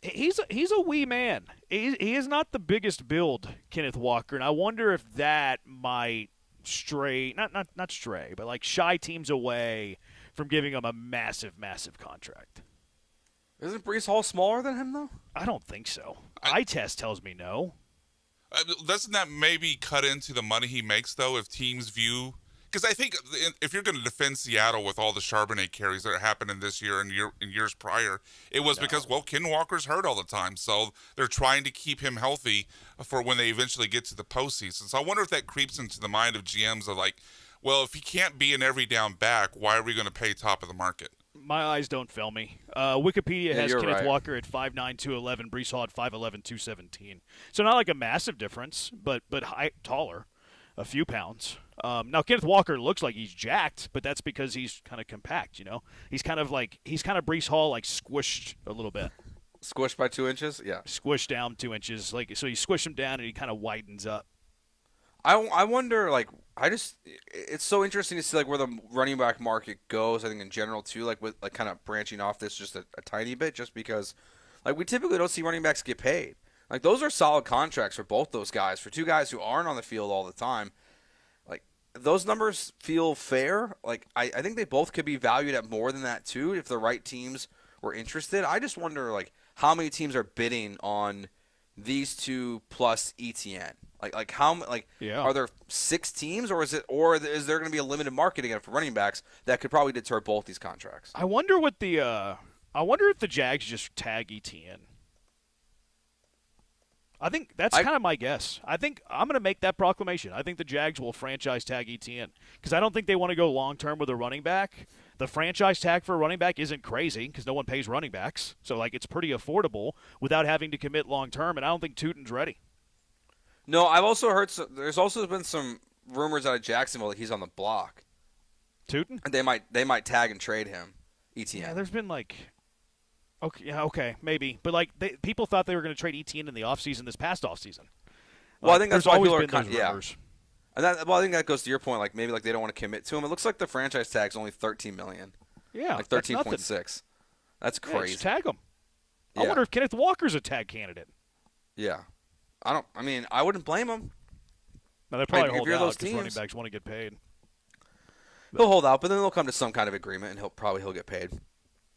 He's a wee man. He is not the biggest build, Kenneth Walker, and I wonder if that might stray, not stray, but like shy teams away from giving him a massive, massive contract. Isn't Breece Hall smaller than him, though? I don't think so. Eye test tells me no. Doesn't that maybe cut into the money he makes, though, if teams view – because I think if you're going to defend Seattle with all the Charbonnet carries that are happening this year and years prior, it was because, well, Ken Walker's hurt all the time, so they're trying to keep him healthy for when they eventually get to the postseason. So I wonder if that creeps into the mind of GMs of like, well, if he can't be an every down back, why are we going to pay top of the market? My eyes don't fail me. Wikipedia has Kenneth right. Walker at 5'9", 211, Breece Hall at 5'11", 217. So not like a massive difference, but taller, a few pounds. Now Kenneth Walker looks like he's jacked, but that's because he's kind of compact. You know, he's kind of Breece Hall, like squished a little bit. Squished by 2 inches, yeah. Squished down 2 inches, like so you squish him down and he kind of widens up. I wonder, like, it's so interesting to see, like, where the running back market goes, I think, in general, too, like, with, like, kind of branching off this just a tiny bit, just because, like, we typically don't see running backs get paid. Like, those are solid contracts for both those guys. For two guys who aren't on the field all the time, like, those numbers feel fair. Like, I think they both could be valued at more than that, too, if the right teams were interested. I just wonder, like, how many teams are bidding on these two plus ETN? Like how are there 6 teams, or is there going to be a limited market again for running backs that could probably deter both these contracts? I wonder if the Jags just tag ETN. I think that's kind of my guess. I think I'm going to make that proclamation. I think the Jags will franchise tag ETN because I don't think they want to go long term with a running back. The franchise tag for a running back isn't crazy because no one pays running backs, so like it's pretty affordable without having to commit long term. And I don't think Tutin's ready. No, I've also heard there's also been some rumors out of Jacksonville that he's on the block. Tutin? And they might tag and trade him, ETN. Yeah, there's been like okay, maybe. But like people thought they were going to trade ETN in the offseason this past offseason. Well, I think that's why always people been those yeah. rumors. And I think that goes to your point, like maybe like they don't want to commit to him. It looks like the franchise tag's only $13 million. Yeah, like 13.6. That's crazy. Yeah, just tag him. I wonder if Kenneth Walker's a tag candidate. Yeah. I wouldn't blame him. No, they probably hold out because running backs want to get paid. He'll hold out, but then they'll come to some kind of agreement, and he'll get paid.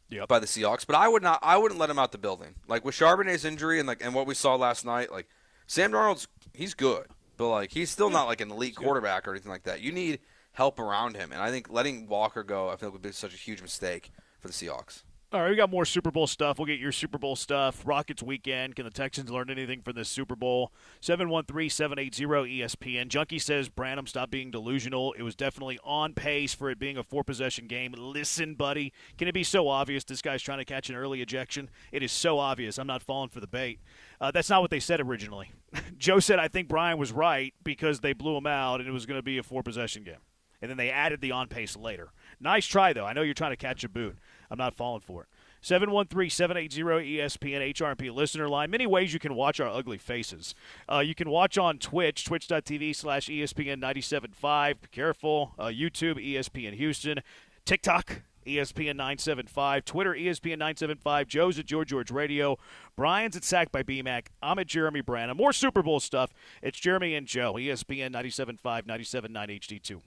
Yep. By the Seahawks. But I wouldn't let him out the building. Like with Charbonnet's injury and what we saw last night, like Sam Darnold's he's good, but like he's still not like an elite quarterback or anything like that. You need help around him, and I think letting Walker go, I feel like would be such a huge mistake for the Seahawks. All right, we got more Super Bowl stuff. We'll get your Super Bowl stuff. Rockets weekend. Can the Texans learn anything from this Super Bowl? 713-780-ESPN. Junkie says, Branham, stop being delusional. It was definitely on pace for it being a 4-possession game. Listen, buddy, can it be so obvious this guy's trying to catch an early ejection? It is so obvious. I'm not falling for the bait. That's not what they said originally. Joe said, I think Brian was right because they blew him out and it was going to be a 4-possession game. And then they added the on pace later. Nice try, though. I know you're trying to catch a boot. I'm not falling for it. 713-780-ESPN HRP listener line. Many ways you can watch our ugly faces. You can watch on Twitch, twitch.tv/ESPN975. Be careful. YouTube, ESPN Houston. TikTok, ESPN975. Twitter, ESPN975. Joe's at George Radio. Brian's at Sack by BMAC. I'm at Jeremy Branham. More Super Bowl stuff. It's Jeremy and Joe, ESPN 97.5, 97.9 HD2.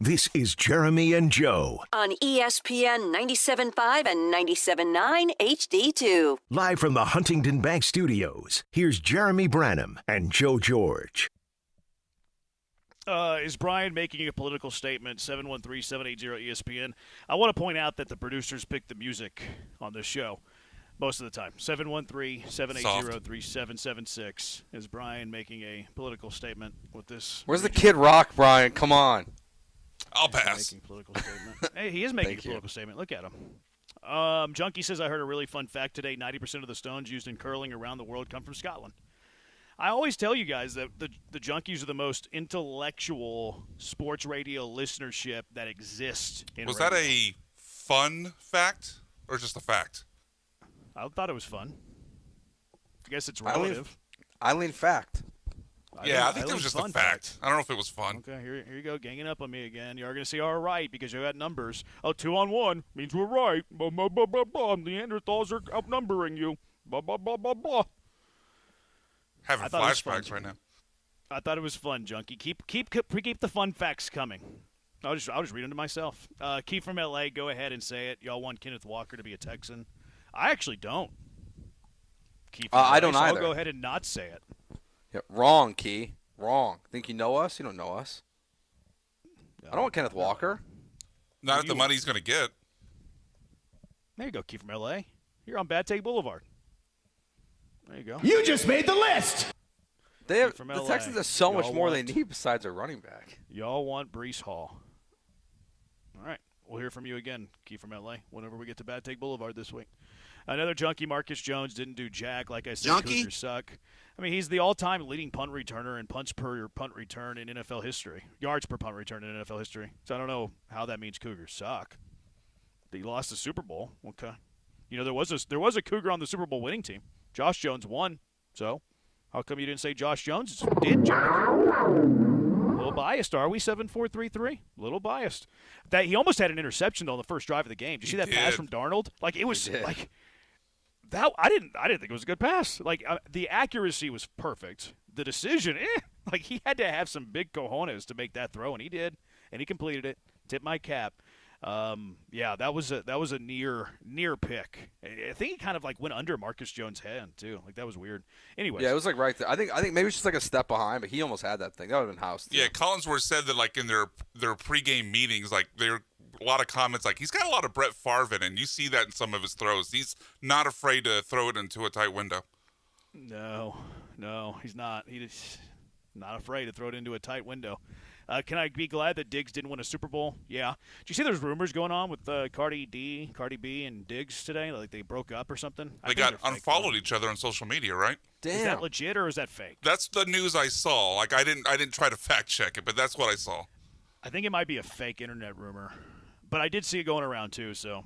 This is Jeremy and Joe. On ESPN 97.5 and 97.9 HD2. Live from the Huntington Bank Studios, here's Jeremy Branham and Joe George. Is Brian making a political statement? 713-780-ESPN. I want to point out that the producers pick the music on this show most of the time. 713-780-3776. Is Brian making a political statement with this? Where's the Kid Rock, Brian? Come on. I'll pass. Making a political statement. Hey, he is making a political statement. Look at him. Junkie says, I heard a really fun fact today. 90% of the stones used in curling around the world come from Scotland. I always tell you guys that the Junkies are the most intellectual sports radio listenership that exists in Was radio. that a fun fact or just a fact? I thought it was fun. I guess it's relative. I lean fact. I think it was just a fact. I don't know if it was fun. Okay, here you go, ganging up on me again. You're going to say, all right, because you got numbers. Oh, 2-on-1 means we're right. Blah, blah, blah, blah, blah. Neanderthals are outnumbering you. Blah, blah, blah, blah, blah. Having flashbacks right now. I thought it was fun, Junkie. Keep the fun facts coming. I'll just read them to myself. Keith from LA, go ahead and say it. Y'all want Kenneth Walker to be a Texan? I actually don't. Keith, I don't either. I'll go ahead and not say it. Yeah, wrong, Key. Wrong. Think you know us? You don't know us. I don't want Kenneth Walker. Not at the money he's going to get. There you go, Keith from L.A. You're on Bad Take Boulevard. There you go. You just made the list. The Texans have so much more they need besides a running back. Y'all want Breece Hall. All right. We'll hear from you again, Keith from L.A., whenever we get to Bad Take Boulevard this week. Another junkie, Marcus Jones, didn't do jack. Like I said, Cougars suck. I mean, he's the all-time leading punt returner and punts per punt return in NFL history. Yards per punt return in NFL history. So I don't know how that means Cougars suck. He lost the Super Bowl. Okay. You know, there was a Cougar on the Super Bowl winning team. Josh Jones won. So how come you didn't say Josh Jones did jack? A little biased, are we? 7-4-3-3. A little biased. That he almost had an interception though on the first drive of the game. Did you see that pass from Darnold? Like it was like that. I didn't think it was a good pass. Like the accuracy was perfect. The decision, like he had to have some big cojones to make that throw, and he did, and he completed it. Tip my cap. That was a near pick. I think he kind of like went under Marcus Jones' hand too. Like that was weird. Anyway, yeah, it was like right there. I think maybe it's just like a step behind, but he almost had that thing. That would have been house. Yeah, Collinsworth said that like in their pregame meetings, like there were a lot of comments like he's got a lot of Brett Favre in it, and you see that in some of his throws. He's not afraid to throw it into a tight window. No, he's not. He's not afraid to throw it into a tight window. Can I be glad that Diggs didn't win a Super Bowl? Yeah. Did you see there's rumors going on with Cardi B, and Diggs today? Like they broke up or something? They got unfollowed each other on social media, right? Damn. Is that legit or is that fake? That's the news I saw. Like I didn't try to fact check it, but that's what I saw. I think it might be a fake internet rumor. But I did see it going around too, so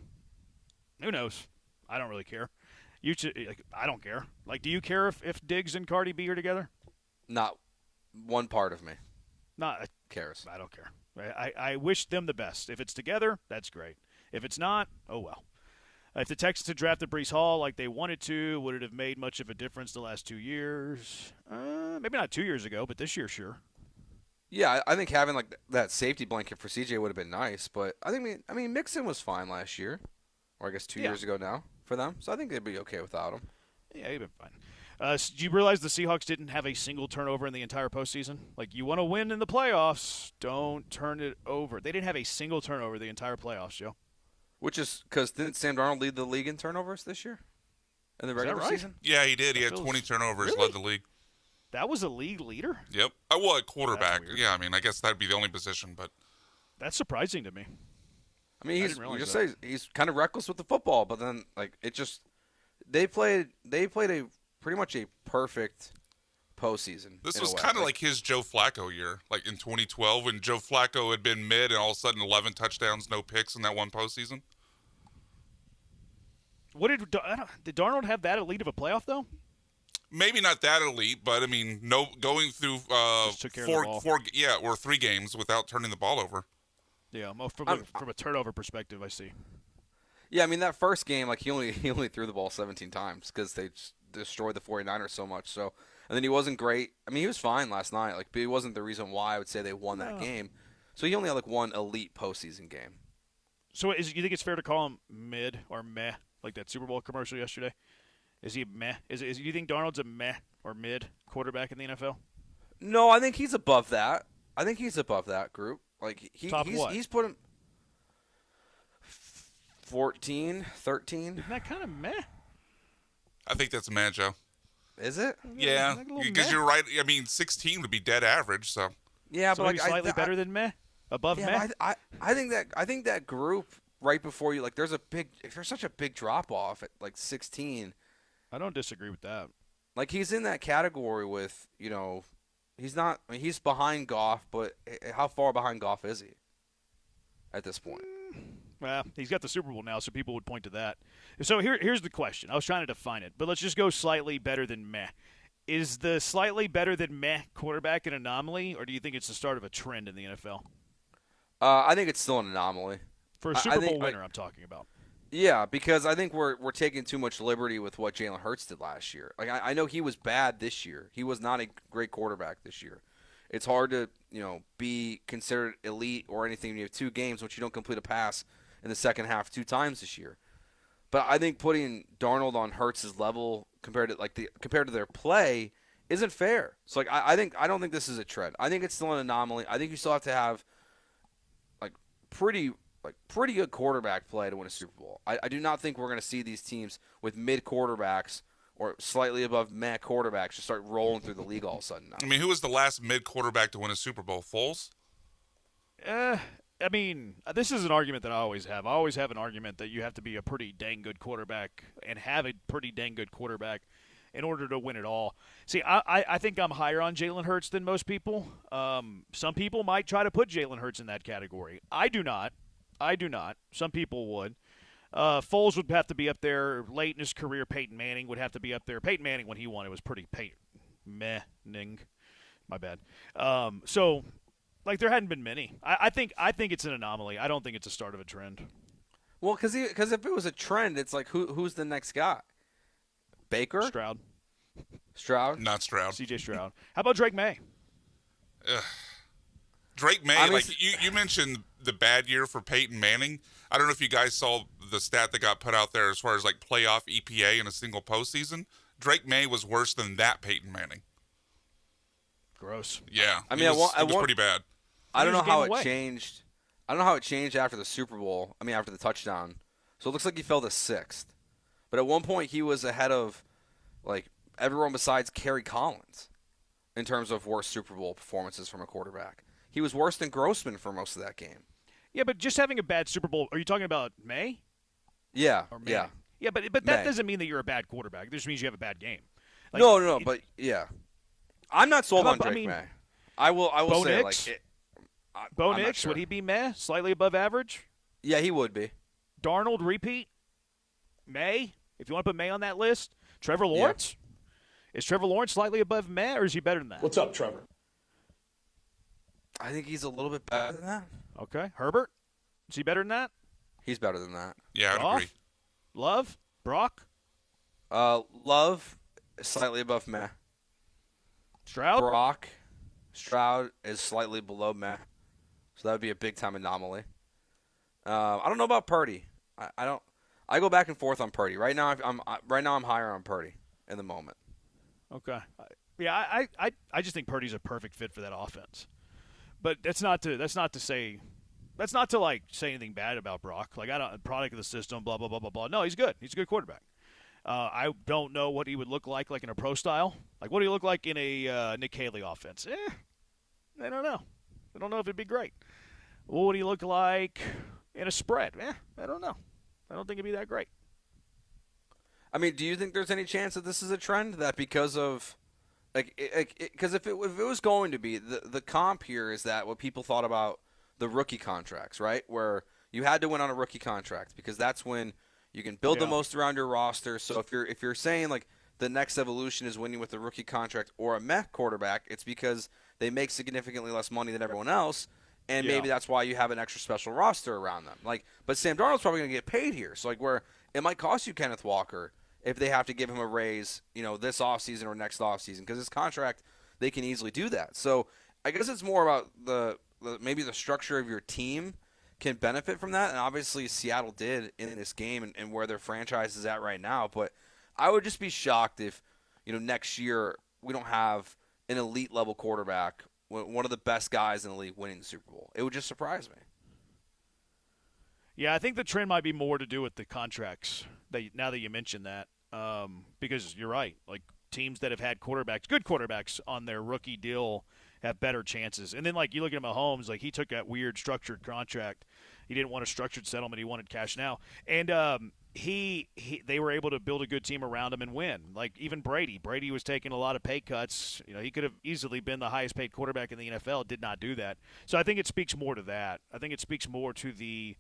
who knows? I don't really care. I don't care. Like, do you care if Diggs and Cardi B are together? Not one part of me. Not cares. I don't care. I wish them the best. If it's together, that's great. If it's not, oh well. If the Texans had drafted Breece Hall like they wanted to, would it have made much of a difference the last 2 years? Maybe not 2 years ago, but this year, sure. Yeah, I think having like that safety blanket for CJ would have been nice, but I mean Mixon was fine last year, or I guess 2 years ago now for them, so I think they'd be okay without him. Yeah, he'd been fine. Do you realize the Seahawks didn't have a single turnover in the entire postseason? Like, you want to win in the playoffs, don't turn it over. They didn't have a single turnover the entire playoffs, Joe. Which is because didn't Sam Darnold lead the league in turnovers this year in the regular season? Yeah, he did. He had 20 turnovers, led the league. That was a league leader? Yep. Well, a quarterback. Yeah, I mean, I guess that'd be the only position, but that's surprising to me. I mean, he's kind of reckless with the football, but then like it just they played a pretty much a perfect postseason. This was kind of like his Joe Flacco year, like in 2012 when Joe Flacco had been mid and all of a sudden 11 touchdowns, no picks in that one postseason. Did Darnold have that elite of a playoff though? Maybe not that elite, but I mean, going through 3 games without turning the ball over. Yeah, from a turnover perspective, I see. Yeah, I mean that first game, like he only threw the ball 17 times because they destroyed the 49ers so much. So, and then he wasn't great. I mean, he was fine last night. Like, but he wasn't the reason why I would say they won that game. So he only had like one elite postseason game. So you think it's fair to call him mid or meh, like that Super Bowl commercial yesterday? Is he meh? Do you think Darnold's a meh or mid quarterback in the NFL? No, I think he's above that. I think he's above that group. Like he's put him 14, 13. Isn't that kind of meh? I think that's a meh, Joe. Is it? Yeah, because you're right. I mean, 16 would be dead average. So yeah, so but like slightly better than meh, above meh. I think that group right before you, like, there's such a big drop off at like 16. I don't disagree with that. Like, he's in that category with, he's not. I mean, he's behind Goff, but how far behind Goff is he at this point? Well, he's got the Super Bowl now, so people would point to that. So here's the question. I was trying to define it, but let's just go slightly better than meh. Is the slightly better than meh quarterback an anomaly, or do you think it's the start of a trend in the NFL? I think it's still an anomaly. For a Super Bowl winner, I'm talking about. Yeah, because I think we're taking too much liberty with what Jalen Hurts did last year. Like, I know he was bad this year. He was not a great quarterback this year. It's hard to, be considered elite or anything when you have 2 games which you don't complete a pass in the second half 2 times this year. But I think putting Darnold on Hurts' level compared to their play isn't fair. So like I don't think this is a trend. I think it's still an anomaly. I think you still have to have pretty good quarterback play to win a Super Bowl. I do not think we're going to see these teams with mid quarterbacks or slightly above meh quarterbacks just start rolling through the league all of a sudden now. I mean, who was the last mid quarterback to win a Super Bowl? Foles? I mean, this is an argument that I always have. I always have an argument that you have to be a pretty dang good quarterback and have a pretty dang good quarterback in order to win it all. See, I think I'm higher on Jalen Hurts than most people. Some people might try to put Jalen Hurts in that category. I do not. Some people would. Foles would have to be up there. Late in his career, Peyton Manning would have to be up there. Peyton Manning, when he won, it was pretty meh-ning. My bad. So, like, there hadn't been many. I think it's an anomaly. I don't think it's a start of a trend. Well, because if it was a trend, it's like who's the next guy? Baker? Stroud? Not Stroud. C.J. Stroud. How about Drake May? Drake May, you mentioned the bad year for Peyton Manning. I don't know if you guys saw the stat that got put out there as far as like playoff EPA in a single postseason. Drake May was worse than that Peyton Manning. Gross. Yeah. I mean, it was pretty bad. I don't know how it changed. I don't know how it changed after the Super Bowl. I mean, after the touchdown. So it looks like he fell to 6th. But at one point, he was ahead of like everyone besides Kerry Collins in terms of worst Super Bowl performances from a quarterback. He was worse than Grossman for most of that game. Yeah, but just having a bad Super Bowl, are you talking about May? Yeah, or May? yeah. Yeah, but that doesn't mean that you're a bad quarterback. It just means you have a bad game. Like, no, but yeah. I'm not sold on Drake May. I will Bo say, Nix? like, Bo I'm not Nix, sure. would he be meh? Slightly above average? Yeah, he would be. Darnold, repeat? May? If you want to put May on that list? Trevor Lawrence? Yeah. Is Trevor Lawrence slightly above meh, or is he better than that? What's up, Trevor? I think he's a little bit better than that. Okay. Herbert? Is he better than that? He's better than that. Yeah, I'd agree. Love? Brock? Love, slightly above meh. Stroud? Stroud is slightly below meh. So that would be a big-time anomaly. I don't know about Purdy. I go back and forth on Purdy. Right now I'm higher on Purdy in the moment. Okay. Yeah, I just think Purdy's a perfect fit for that offense. But that's not to say anything bad about Brock. Like, product of the system, blah blah blah blah blah. No, he's good. He's a good quarterback. I don't know what he would look like in a pro style. Like, what do you look like in a Nick Haley offense? I don't know. I don't know if it'd be great. What would he look like in a spread? I don't know. I don't think it'd be that great. I mean, do you think there's any chance that this is a trend that because of because if it was going to be, the comp here is that what people thought about the rookie contracts, right? Where you had to win on a rookie contract because that's when you can build the most around your roster. So if you're saying like the next evolution is winning with a rookie contract or a meh quarterback, it's because they make significantly less money than everyone else, and maybe that's why you have an extra special roster around them. Like, but Sam Darnold's probably going to get paid here. So like where it might cost you Kenneth Walker if they have to give him a raise, this offseason or next offseason, because his contract, they can easily do that. So I guess it's more about the maybe the structure of your team can benefit from that. And obviously Seattle did in this game and where their franchise is at right now. But I would just be shocked if, next year we don't have an elite level quarterback, one of the best guys in the league winning the Super Bowl. It would just surprise me. Yeah, I think the trend might be more to do with the contracts. Now that you mentioned that, because you're right. Like teams that have had good quarterbacks on their rookie deal, have better chances. And then, like, you look at Mahomes, like, he took that weird structured contract. He didn't want a structured settlement. He wanted cash now. And they were able to build a good team around him and win. Like, even Brady. Brady was taking a lot of pay cuts. He could have easily been the highest paid quarterback in the NFL, did not do that. So I think it speaks more to that. I think it speaks more to the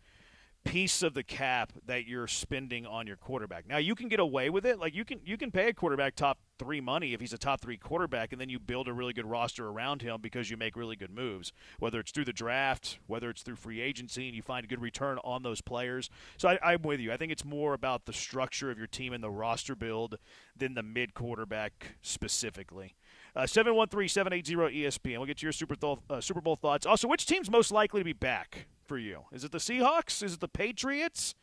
piece of the cap that you're spending on your quarterback. Now, you can get away with it. Like, you can pay a quarterback top 3 money if he's a top 3 quarterback, and then you build a really good roster around him because you make really good moves, whether it's through the draft, whether it's through free agency, and you find a good return on those players. So I'm with you. I think it's more about the structure of your team and the roster build than the mid-quarterback specifically. 713-780-ESPN. We'll get to your Super Bowl thoughts. Also, which team's most likely to be back for you? Is it the Seahawks? Is it the Patriots?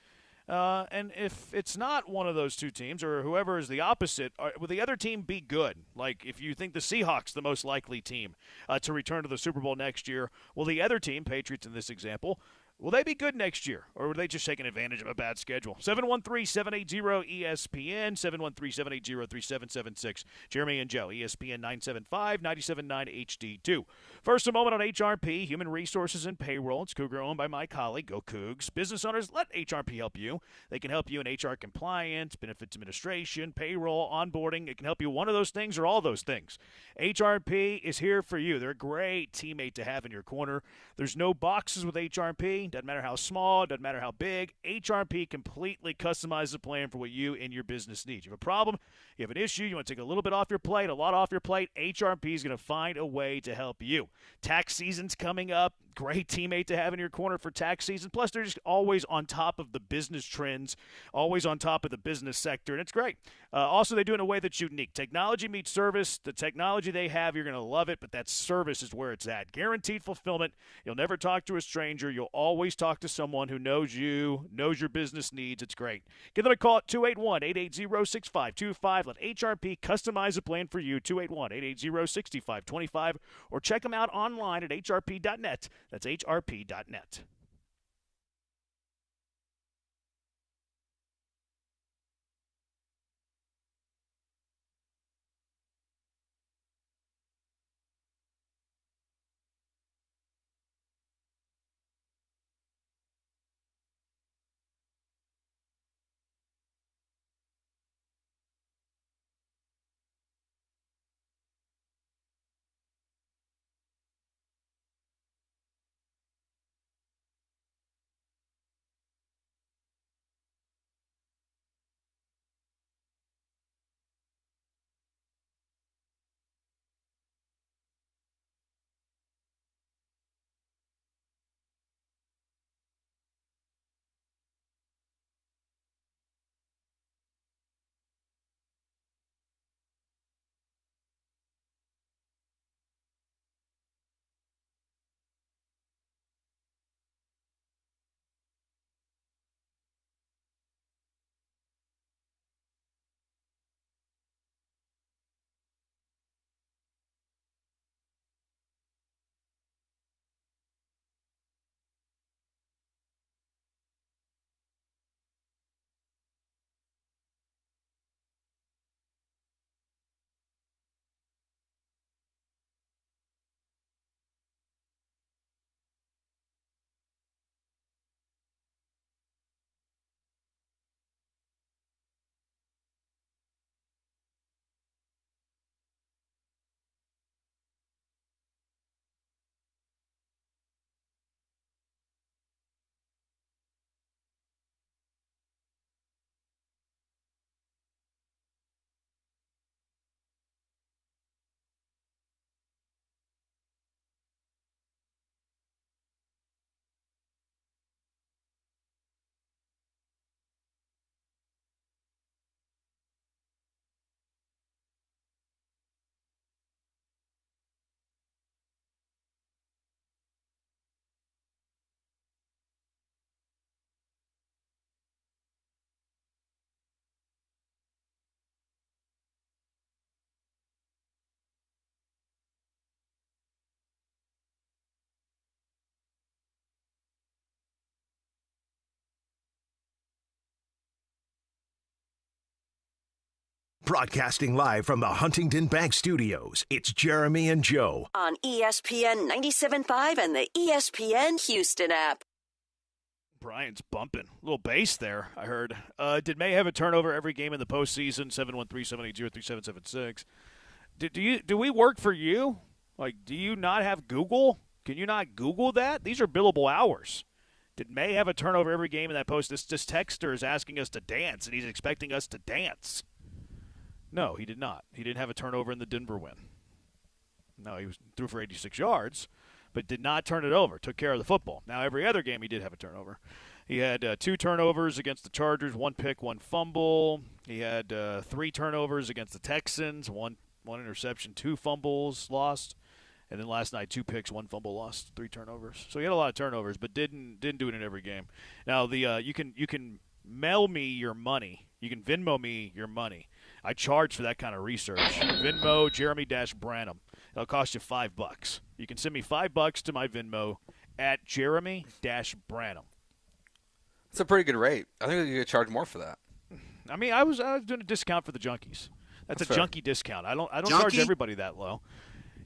And if it's not one of those two teams or whoever is the opposite, will the other team be good? Like, if you think the Seahawks the most likely team to return to the Super Bowl next year, will the other team, Patriots in this example, will they be good next year, or were they just taking advantage of a bad schedule? 713-780-ESPN, 713-780-3776. Jeremy and Joe, ESPN 975, 97.9 HD2. First, a moment on HRP, Human Resources and Payroll. It's Cougar owned by my colleague, Go Cougs. Business owners, let HRP help you. They can help you in HR compliance, benefits administration, payroll, onboarding. It can help you one of those things or all those things. HRP is here for you. They're a great teammate to have in your corner. There's no boxes with HRP. Doesn't matter how small, doesn't matter how big. HRP completely customizes a plan for what you and your business need. You have a problem, you have an issue, you want to take a little bit off your plate, a lot off your plate, HRP is going to find a way to help you. Tax season's coming up. Great teammate to have in your corner for tax season. Plus, they're just always on top of the business trends, always on top of the business sector, and it's great. Also, they do it in a way that's unique. Technology meets service. The technology they have, you're going to love it, but that service is where it's at. Guaranteed fulfillment. You'll never talk to a stranger. You'll always talk to someone who knows you, knows your business needs. It's great. Give them a call at 281-880-6525. Let HRP customize a plan for you, 281-880-6525, or check them out online at hrp.net. That's hrp.net. Broadcasting live from the Huntington Bank Studios, it's Jeremy and Joe. On ESPN 97.5 and the ESPN Houston app. Brian's bumping. A little bass there, I heard. Did May have a turnover every game in the postseason? 713-780-3776. Do we work for you? Like, do you not have Google? Can you not Google that? These are billable hours. Did May have a turnover every game in that post? This texter is asking us to dance, and he's expecting us to dance. No, he did not. He didn't have a turnover in the Denver win. No, he threw for 86 yards, but did not turn it over. Took care of the football. Now, every other game he did have a turnover. He had 2 turnovers against the Chargers, 1 pick, 1 fumble. He had 3 turnovers against the Texans, 1 interception, 2 fumbles lost. And then last night, 2 picks, 1 fumble lost, 3 turnovers. So he had a lot of turnovers, but didn't do it in every game. Now you can mail me your money. You can Venmo me your money. I charge for that kind of research. Venmo Jeremy-Branham. It'll cost you $5. You can send me $5 to my Venmo at Jeremy-Branham. It's a pretty good rate. I think you could charge more for that. I mean, I was doing a discount for the junkies. That's a fair. Junkie discount. I don't charge everybody that low.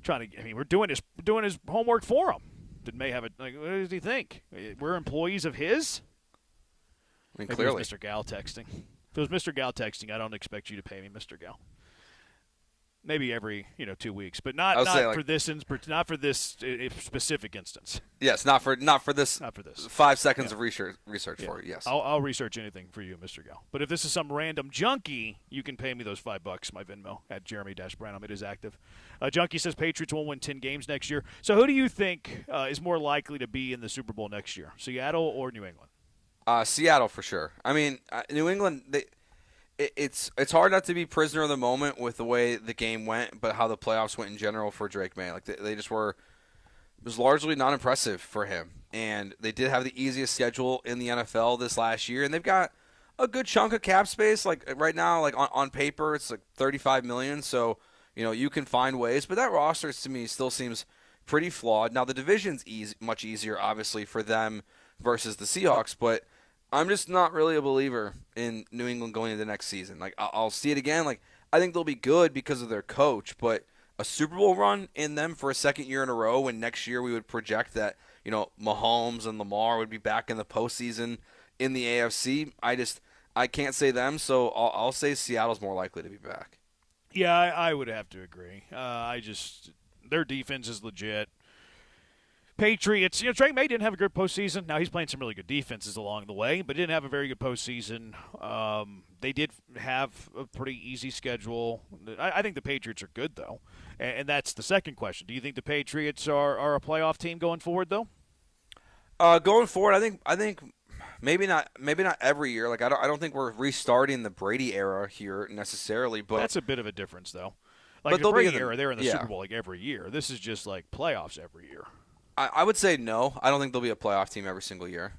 We're doing his homework for him. Did May have it? Like, what does he think? We're employees of his. I mean, maybe clearly, it was Mr. Gal texting. If it was Mr. Gal texting, I don't expect you to pay me, Mr. Gal. Maybe every 2 weeks, but not for this specific instance. Yes, not for this. 5 seconds of research for you. Yes, I'll research anything for you, Mr. Gal. But if this is some random junkie, you can pay me those $5. My Venmo at Jeremy-Branham. It is active. Junkie says Patriots won't win 10 games next year. So who do you think is more likely to be in the Super Bowl next year, Seattle or New England? Seattle for sure. I mean, New England. It's hard not to be prisoner of the moment with the way the game went, but how the playoffs went in general for Drake May. Like they just were, it was largely not impressive for him. And they did have the easiest schedule in the NFL this last year, and they've got a good chunk of cap space. Like right now, like on paper, it's like $35 million. So you can find ways, but that roster to me still seems pretty flawed. Now the division's much easier, obviously, for them versus the Seahawks, but I'm just not really a believer in New England going into the next season. Like, I'll see it again. Like, I think they'll be good because of their coach, but a Super Bowl run in them for a second year in a row when next year we would project that, Mahomes and Lamar would be back in the postseason in the AFC. I can't say them, so I'll say Seattle's more likely to be back. Yeah, I would have to agree. Their defense is legit. Patriots, Drake May didn't have a good postseason. Now, he's playing some really good defenses along the way, but didn't have a very good postseason. They did have a pretty easy schedule. I think the Patriots are good, though, and that's the second question. Do you think the Patriots are a playoff team going forward, though? Going forward, I think maybe not every year. Like I don't think we're restarting the Brady era here necessarily, but that's a bit of a difference, though. Like the Brady era, they're in the Super Bowl like every year. This is just like playoffs every year. I would say no. I don't think they'll be a playoff team every single year.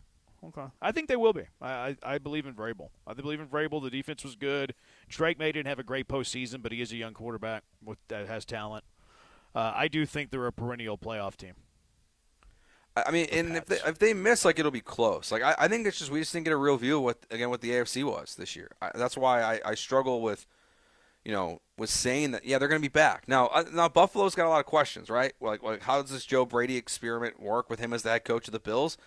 Okay. I think they will be. I believe in Vrabel. I believe in Vrabel. The defense was good. Drake May didn't have a great postseason, but he is a young quarterback that has talent. I do think they're a perennial playoff team. I mean, and if they miss, like, it'll be close. Like, I think it's just we just didn't get a real view of what the AFC was this year. That's why I struggle with saying that, they're going to be back. Now Buffalo's got a lot of questions, right? Like how does this Joe Brady experiment work with him as the head coach of the Bills?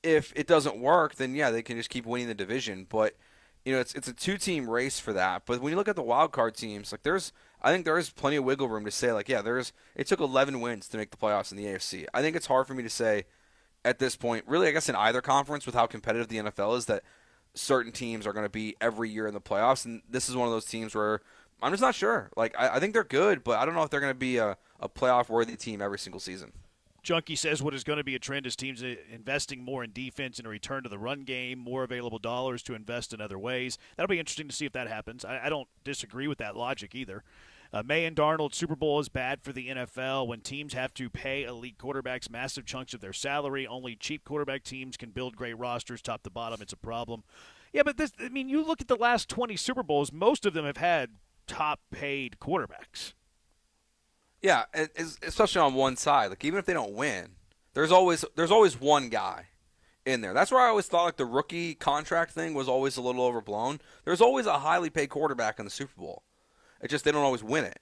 If it doesn't work, then, they can just keep winning the division. But, it's a 2-team race for that. But when you look at the wild card teams, like I think there is plenty of wiggle room to say, like, it took 11 wins to make the playoffs in the AFC. I think it's hard for me to say at this point, really, I guess in either conference with how competitive the NFL is, that certain teams are going to be every year in the playoffs. And this is one of those teams where I'm just not sure. Like, I think they're good, but I don't know if they're going to be a playoff-worthy team every single season. Junkie says what is going to be a trend is teams investing more in defense and a return to the run game, more available dollars to invest in other ways. That'll be interesting to see if that happens. I don't disagree with that logic either. May and Darnold, Super Bowl is bad for the NFL. When teams have to pay elite quarterbacks massive chunks of their salary, only cheap quarterback teams can build great rosters top to bottom. It's a problem. Yeah, but you look at the last 20 Super Bowls, most of them have had top-paid quarterbacks. Yeah, especially on one side. Like, even if they don't win, there's always one guy in there. That's where I always thought, like, the rookie contract thing was always a little overblown. There's always a highly paid quarterback in the Super Bowl. It's just they don't always win it.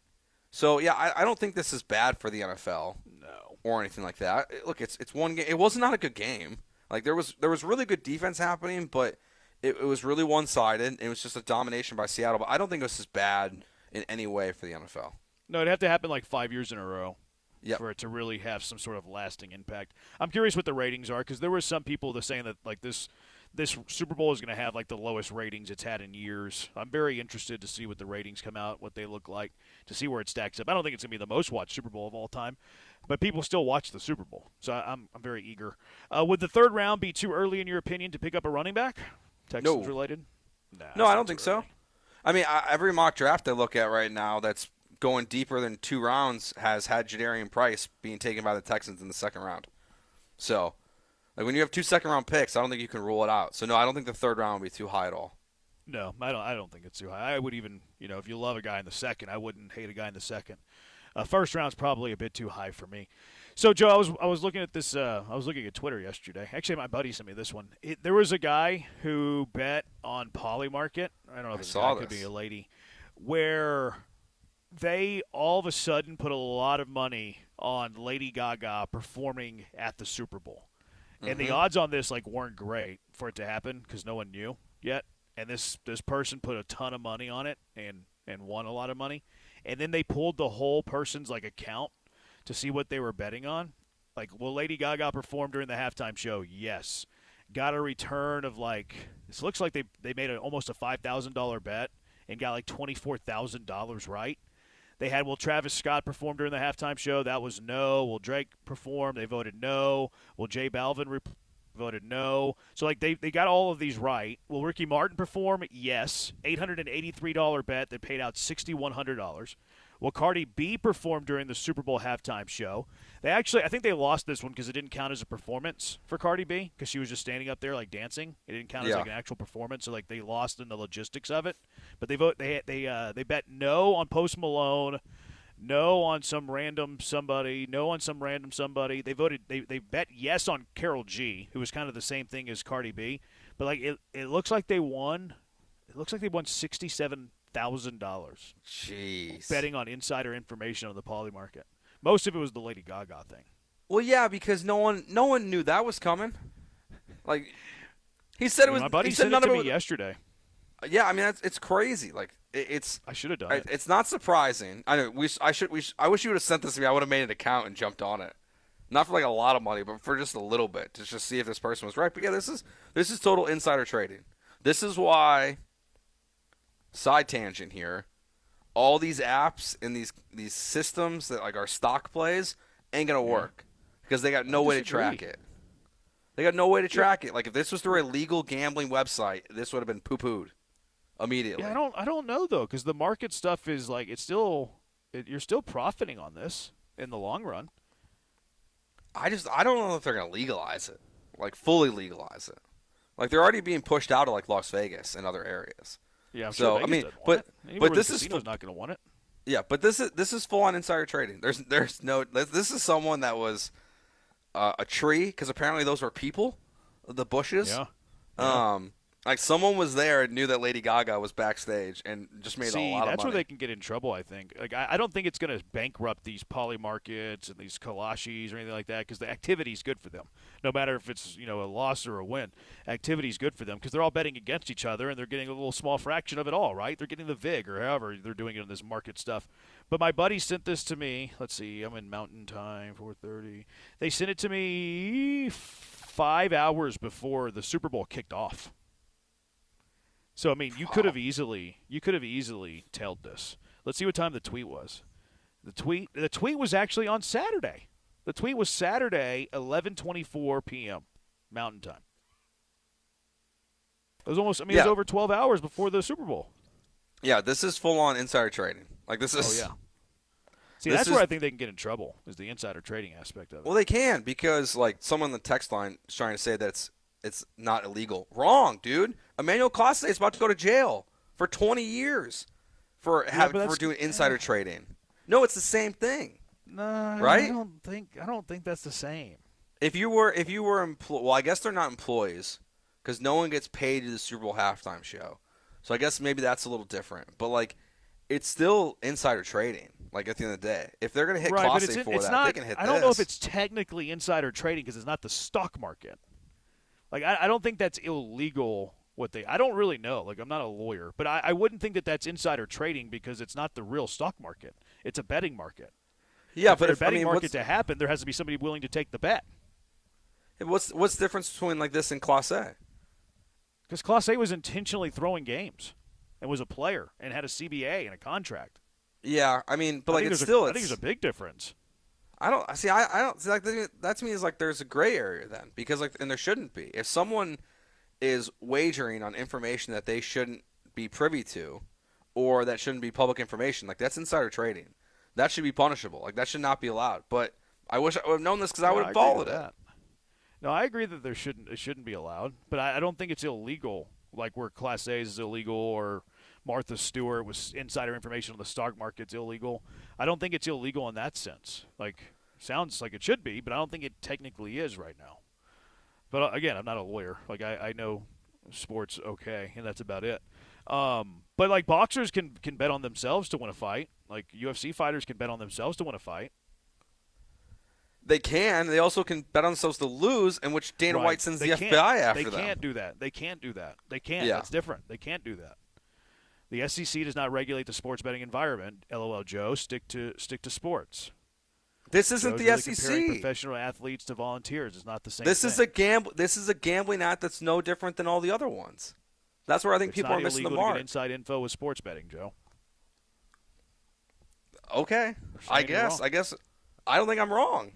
So, yeah, I don't think this is bad for the NFL. No. Or anything like that. Look, it's one game. It was not a good game. Like, there was really good defense happening, but it was really one-sided. It was just a domination by Seattle. But I don't think this is bad in any way for the NFL. No, it'd have to happen like 5 years in a row for it to really have some sort of lasting impact. I'm curious what the ratings are because there were some people that saying that like this Super Bowl is going to have like the lowest ratings it's had in years. I'm very interested to see what the ratings come out, what they look like, to see where it stacks up. I don't think it's going to be the most watched Super Bowl of all time, but people still watch the Super Bowl, so I'm very eager. Would the third round be too early in your opinion to pick up a running back? Texans related? No, I don't think so. I mean, every mock draft I look at right now that's going deeper than 2 rounds has had Jadarian Price being taken by the Texans in the second round. So, like when you have 2 second-round picks, I don't think you can rule it out. So, no, I don't think the third round would be too high at all. No, I don't think it's too high. I would even, if you love a guy in the second, I wouldn't hate a guy in the second. First round's probably a bit too high for me. So, Joe, I was looking at this. I was looking at Twitter yesterday. Actually, my buddy sent me this one. There was a guy who bet on Polymarket. I don't know if it's a guy, could be a lady, where they all of a sudden put a lot of money on Lady Gaga performing at the Super Bowl. And the odds on this weren't great for it to happen because no one knew yet. And this person put a ton of money on it and won a lot of money. And then they pulled the whole person's account to see what they were betting on. Will Lady Gaga perform during the halftime show? Yes. Got a return of this looks like they made almost a $5,000 bet and got $24,000 right. They had, will Travis Scott perform during the halftime show? That was no. Will Drake perform? They voted no. Will J Balvin voted no. So, they got all of these right. Will Ricky Martin perform? Yes. $883 bet that paid out $6,100. Will Cardi B perform during the Super Bowl halftime show? I think they lost this one because it didn't count as a performance for Cardi B because she was just standing up there dancing. It didn't count as an actual performance, so they lost in the logistics of it. But they bet no on Post Malone, no on some random somebody, no on some random somebody. They bet yes on Karol G, who was kind of the same thing as Cardi B. But it looks like they won. It looks like they won $67,000. Jeez. Betting on insider information on the Polymarket. Most of it was the Lady Gaga thing. Well, yeah, because no one knew that was coming. He said it was. My buddy sent it to me yesterday. Yeah, I mean it's crazy. It's. I should have done it. It's not surprising. I know. I wish you would have sent this to me. I would have made an account and jumped on it. Not for a lot of money, but for just a little bit to just see if this person was right. But yeah, this is total insider trading. This is why. Side tangent here. All these apps and these systems that are stock plays ain't gonna work because they got no way to track it. They got no way to track it. If this was through a legal gambling website, this would have been poo-pooed immediately. Yeah, I don't know though because the market stuff is you're still profiting on this in the long run. I don't know if they're gonna legalize it, fully legalize it. They're already being pushed out of Las Vegas and other areas. Yeah, I'm sure Vegas doesn't want it. But this is not going to want it. Yeah, but this is full on insider trading. There's no. This is someone that was a tree because apparently those were people, the bushes. Yeah. Someone was there and knew that Lady Gaga was backstage and just made a lot of money. That's where they can get in trouble, I think. I don't think it's going to bankrupt these Polymarkets and these Kalashis or anything like that because the activity is good for them. No matter if it's a loss or a win, activity is good for them because they're all betting against each other and they're getting a little small fraction of it all, right? They're getting the VIG or however they're doing it in this market stuff. But my buddy sent this to me. Let's see. I'm in Mountain Time, 4:30. They sent it to me 5 hours before the Super Bowl kicked off. So, I mean, you could have easily tailed this. Let's see what time the tweet was. The tweet was actually on Saturday. The tweet was Saturday, 11:24 p.m. Mountain Time. It was almost, it was over 12 hours before the Super Bowl. Yeah, this is full-on insider trading. This is. Oh, yeah. See, that's where I think they can get in trouble, is the insider trading aspect of it. Well, they can because, someone on the text line is trying to say that it's not illegal. Wrong, dude. Emmanuel Costa is about to go to jail for 20 years for doing insider trading. No, it's the same thing. No, right? I don't think that's the same. If you were well, I guess they're not employees because no one gets paid to the Super Bowl halftime show. So I guess maybe that's a little different. But it's still insider trading. Like at the end of the day, if they're going to hit right, Class but A for that, not, they can hit I don't know if this. it's technically insider trading because it's not the stock market. Like I don't think that's illegal. I don't really know. Like I'm not a lawyer, but I wouldn't think that that's insider trading because it's not the real stock market. It's a betting market. Yeah, For a betting market to happen, there has to be somebody willing to take the bet. What's the difference between like this and Class A? Because Class A was intentionally throwing games and was a player and had a CBA and a contract. Yeah, I mean, but like I it's think there's a big difference. I don't see. I don't see. Like that to me is like there's a gray area then because like and there shouldn't be. If someone is wagering on information that they shouldn't be privy to, or that shouldn't be public information, like that's insider trading. That should be punishable. Like that should not be allowed. But I wish I would have known this because I would have followed it. No, I agree that it shouldn't be allowed, but I don't think it's illegal. Like where Class A is illegal or Martha Stewart was insider information on the stock market's illegal. I don't think it's illegal in that sense. Like, sounds like it should be, but I don't think it technically is right now. But again, I'm not a lawyer. Like, I know sports okay, and that's about it. But like boxers can bet on themselves to win a fight. Like UFC fighters can bet on themselves to win a fight. They can. They also can bet on themselves to lose, in which Dana White sends the FBI after them. They can't do that. They can't do that. They can't. Yeah. That's different. They can't do that. The SEC does not regulate the sports betting environment. LOL, Joe. Stick to sports. This isn't Joe's the really SEC. comparing professional athletes to volunteers. It's not the same. This thing. This is a gambling act that's no different than all the other ones. That's where I think It's people not are missing the illegal to mark. get inside info with sports betting, Joe. Okay, I guess. I don't think I'm wrong.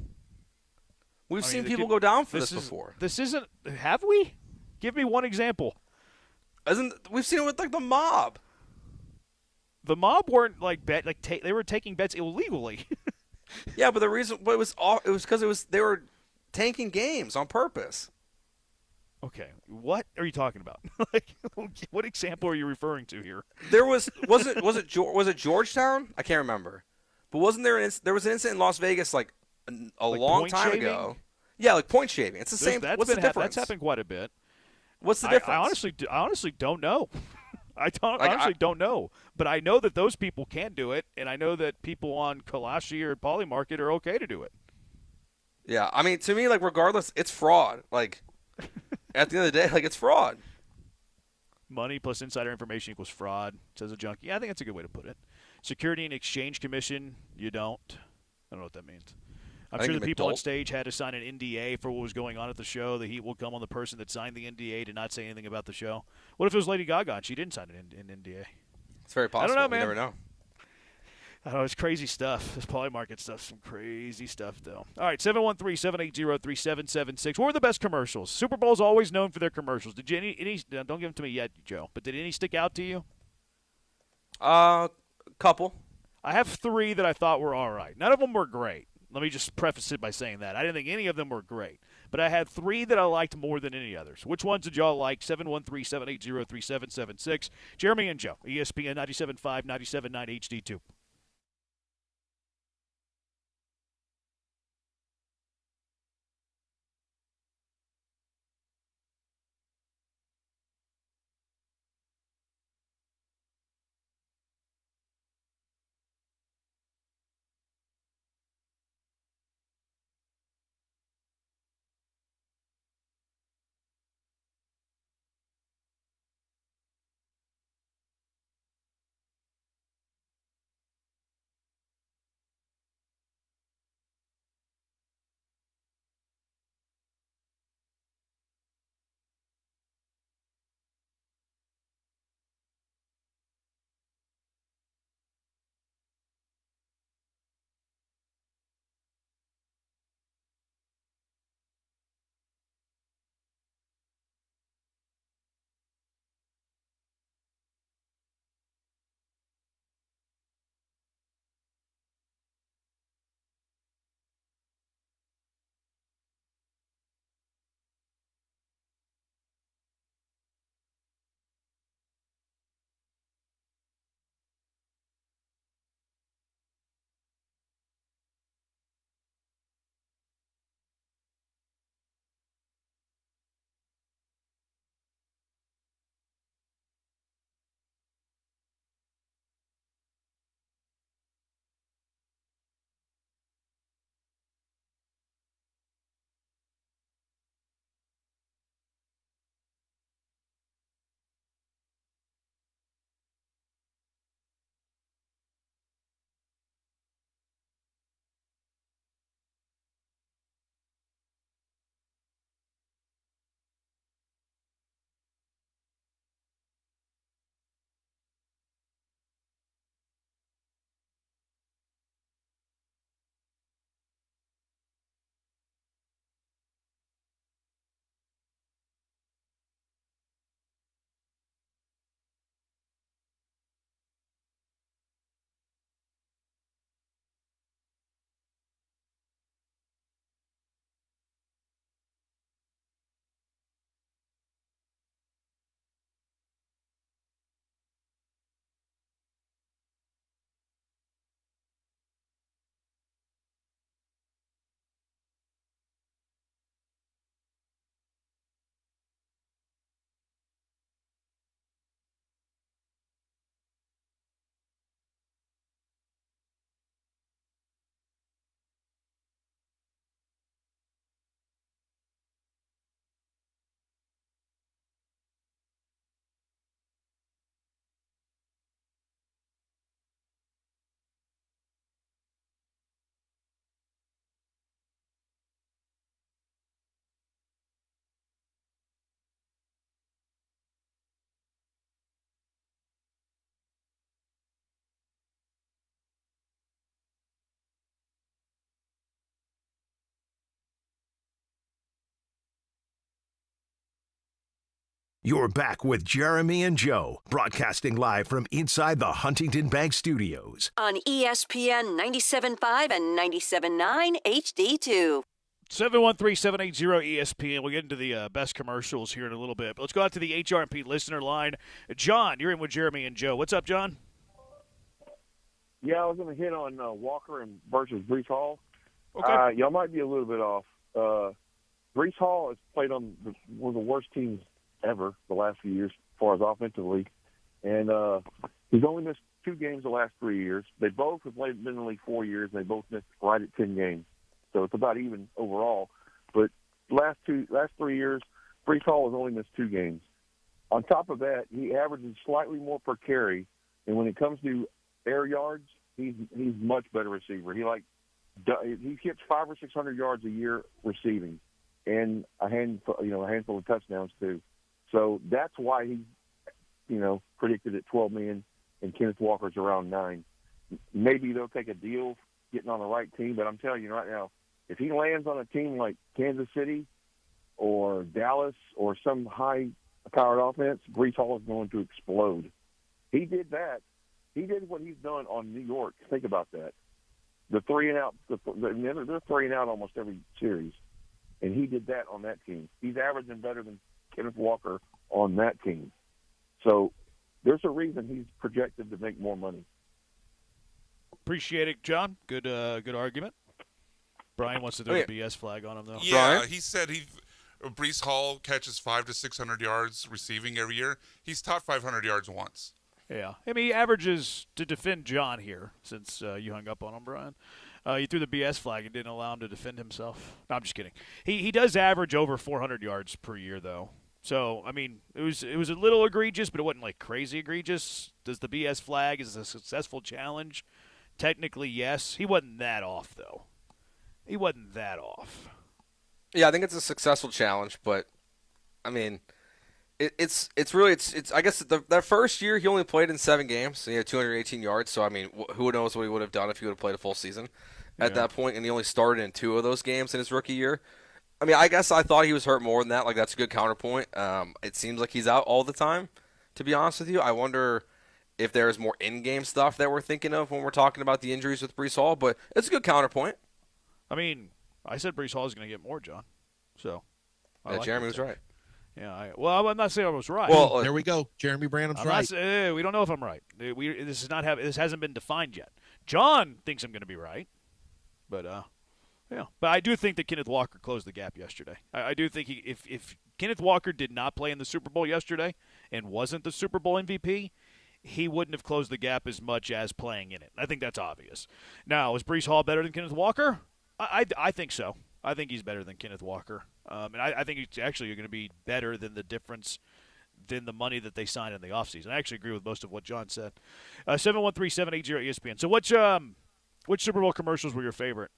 We've seen people go down for this before. This isn't. Have we? Give me one example. We've seen it with like the mob. The mob weren't like they were taking bets illegally. Yeah, but the reason it was because they were tanking games on purpose. Okay, what are you talking about? Like, what example are you referring to here? There was it Georgetown? I can't remember. But wasn't there there was an incident in Las Vegas like a long time ago? Yeah, like point shaving. It's the same. What's the difference? That's happened quite a bit. What's the difference? I honestly don't know. I honestly don't know. But I know that those people can do it, and I know that people on Kalashi or Poly Market are okay to do it. Yeah, I mean, to me, like, regardless, it's fraud. Like, at the end of the day, like, it's fraud. Money plus insider information equals fraud, says a junkie. Yeah, I think that's a good way to put it. Security and Exchange Commission, you don't. I don't know what that means. I'm sure the people on stage had to sign an NDA for what was going on at the show. The heat will come on the person that signed the NDA to not say anything about the show. What if it was Lady Gaga and she didn't sign an NDA? It's very possible. I don't know, man. You never know. I don't know. It's crazy stuff. This Poly Market stuff, some crazy stuff, though. All right, 713-780-3776. What were the best commercials? Super Bowl's always known for their commercials. Did you any don't give them to me yet, Joe, but did any stick out to you? Couple. I have 3 that I thought were all right. None of them were great. Let me just preface it by saying that. I didn't think any of them were great. But I had 3 that I liked more than any others. Which ones did y'all like? 713-780-3776. Jeremy and Joe, ESPN 97.5, 97.9 HD2. You're back with Jeremy and Joe, broadcasting live from inside the Huntington Bank Studios. On ESPN 97.5 and 97.9 HD2. 713-780-ESPN. We'll get into the best commercials here in a little bit. But let's go out to the HRP listener line. John, you're in with Jeremy and Joe. What's up, John? Yeah, I was going to hit on Walker and versus Breece Hall. Okay. Y'all might be a little bit off. Breece Hall has played on one of the worst teams ever the last few years as far as offensively. And he's only missed 2 games the last 3 years. They both have been in the league 4 years, and they both missed right at 10 games. So it's about even overall. But last 3 years, Breece Hall has only missed 2 games. On top of that, he averages slightly more per carry. And when it comes to air yards, he's much better receiver. He gets 500 or 600 yards a year receiving, and a handful of touchdowns too. So that's why he, predicted at $12 million, and Kenneth Walker's around $9 million. Maybe they'll take a deal getting on the right team, but I'm telling you right now, if he lands on a team like Kansas City or Dallas or some high-powered offense, Breece Hall is going to explode. He did that. He did what he's done on New York. Think about that. The 3-and-out, they're 3-and-out almost every series, and he did that on that team. He's averaging better than Kenneth Walker on that team. So there's a reason he's projected to make more money. Appreciate it, John. Good argument. Brian wants to do a BS flag on him, though. Yeah, Brian? he said Breece Hall catches 500 to 600 yards receiving every year. He's taught 500 yards once. Yeah. I mean, he averages, to defend John here, since you hung up on him, Brian, you threw the BS flag and didn't allow him to defend himself. No, I'm just kidding. He does average over 400 yards per year, though. So, I mean, it was a little egregious, but it wasn't, crazy egregious. Does the BS flag is a successful challenge? Technically, yes. He wasn't that off, though. He wasn't that off. Yeah, I think it's a successful challenge, but, I mean, it's really I guess that first year he only played in 7 games, so he had 218 yards. So I mean, who knows what he would have done if he would have played a full season at that point, and he only started in 2 of those games in his rookie year. I mean, I guess I thought he was hurt more than that. That's a good counterpoint. It seems like he's out all the time, to be honest with you. I wonder if there's more in-game stuff that we're thinking of when we're talking about the injuries with Breece Hall, but it's a good counterpoint. I mean, I said Breece Hall is going to get more, John. So, Jeremy was right. Yeah, I'm not saying I was right. Well, there we go. Jeremy Branham's right. We don't know if I'm right. This hasn't been defined yet. John thinks I'm going to be right, but yeah. But I do think that Kenneth Walker closed the gap yesterday. I do think if Kenneth Walker did not play in the Super Bowl yesterday and wasn't the Super Bowl MVP, he wouldn't have closed the gap as much as playing in it. I think that's obvious. Now, is Breece Hall better than Kenneth Walker? I think so. I think he's better than Kenneth Walker. And I think it's actually going to be better than the difference than the money that they signed in the offseason. I actually agree with most of what John said. 713-780-ESPN. So which Super Bowl commercials were your favorite?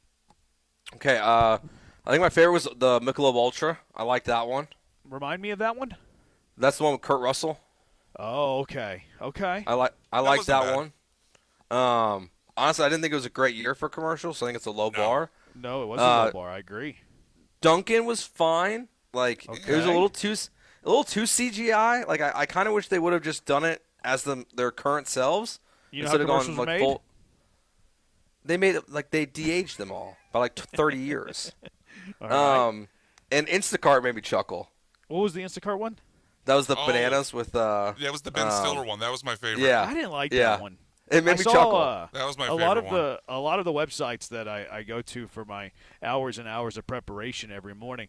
Okay, I think my favorite was the Michelob Ultra. I like that one. Remind me of that one? That's the one with Kurt Russell. Oh, okay. I like that one. Honestly, I didn't think it was a great year for commercials, so I think it's a low bar. No, it wasn't a low bar. I agree. Duncan was fine. It was a little too CGI. I kind of wish they would have just done it as their current selves instead of going full. They made it they de-aged them all by 30 years. Right. And Instacart made me chuckle. What was the Instacart one? That was the bananas with yeah, it was the Ben Stiller one. That was my favorite. Yeah, I didn't like that one. It made me chuckle. That was my favorite one. A lot of the websites that I go to for my hours and hours of preparation every morning,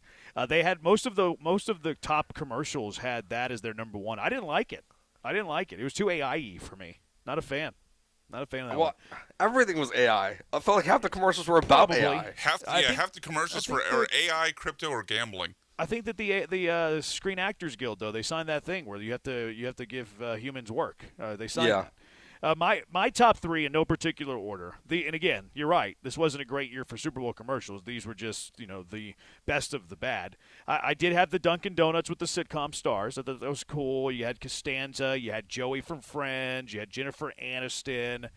they had most of the top commercials had that as their number one. I didn't like it. It was too AI-y for me. Not a fan. Not a fan of that one. Everything was AI. I felt like half the commercials were about Probably. AI. Half the commercials were AI, crypto, or gambling. I think that the Screen Actors Guild, though, they signed that thing where you have to give humans work. They signed that. My top 3 in no particular order. And again, you're right. This wasn't a great year for Super Bowl commercials. These were just the best of the bad. I did have the Dunkin' Donuts with the sitcom stars. I thought that was cool. You had Costanza. You had Joey from Friends. You had Jennifer Aniston.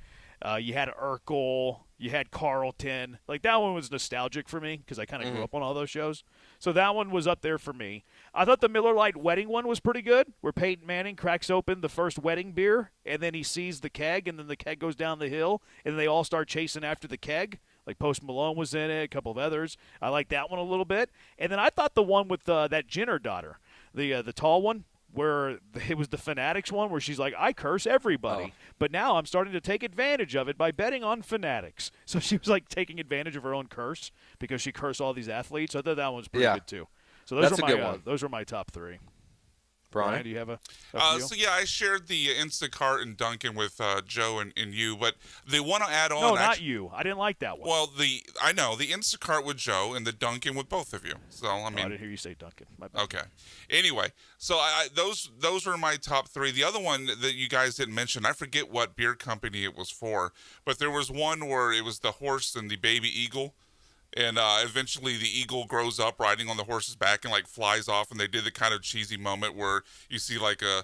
You had Urkel. You had Carlton. Like, that one was nostalgic for me because I kind of grew up on all those shows. So that one was up there for me. I thought the Miller Lite wedding one was pretty good, where Peyton Manning cracks open the first wedding beer, and then he sees the keg, and then the keg goes down the hill, and then they all start chasing after the keg. Like Post Malone was in it, a couple of others. I like that one a little bit. And then I thought the one with that Jenner daughter, the tall one, where it was the Fanatics one, where she's like, I curse everybody. But now I'm starting to take advantage of it by betting on Fanatics. So she was like taking advantage of her own curse because she cursed all these athletes. So I thought that one was pretty good too. So those were my top three. Brian, do you have a so yeah, I shared the Instacart and Dunkin' with Joe and you, but the one I add on. No, not you. I didn't like that one. Well, I know the Instacart with Joe and the Dunkin' with both of you. So I mean, I didn't hear you say Dunkin'. My bad. Okay. Anyway, so those were my top three. The other one that you guys didn't mention, I forget what beer company it was for, but there was one where it was the horse and the baby eagle. And eventually the eagle grows up riding on the horse's back and like flies off. And they did the kind of cheesy moment where you see like an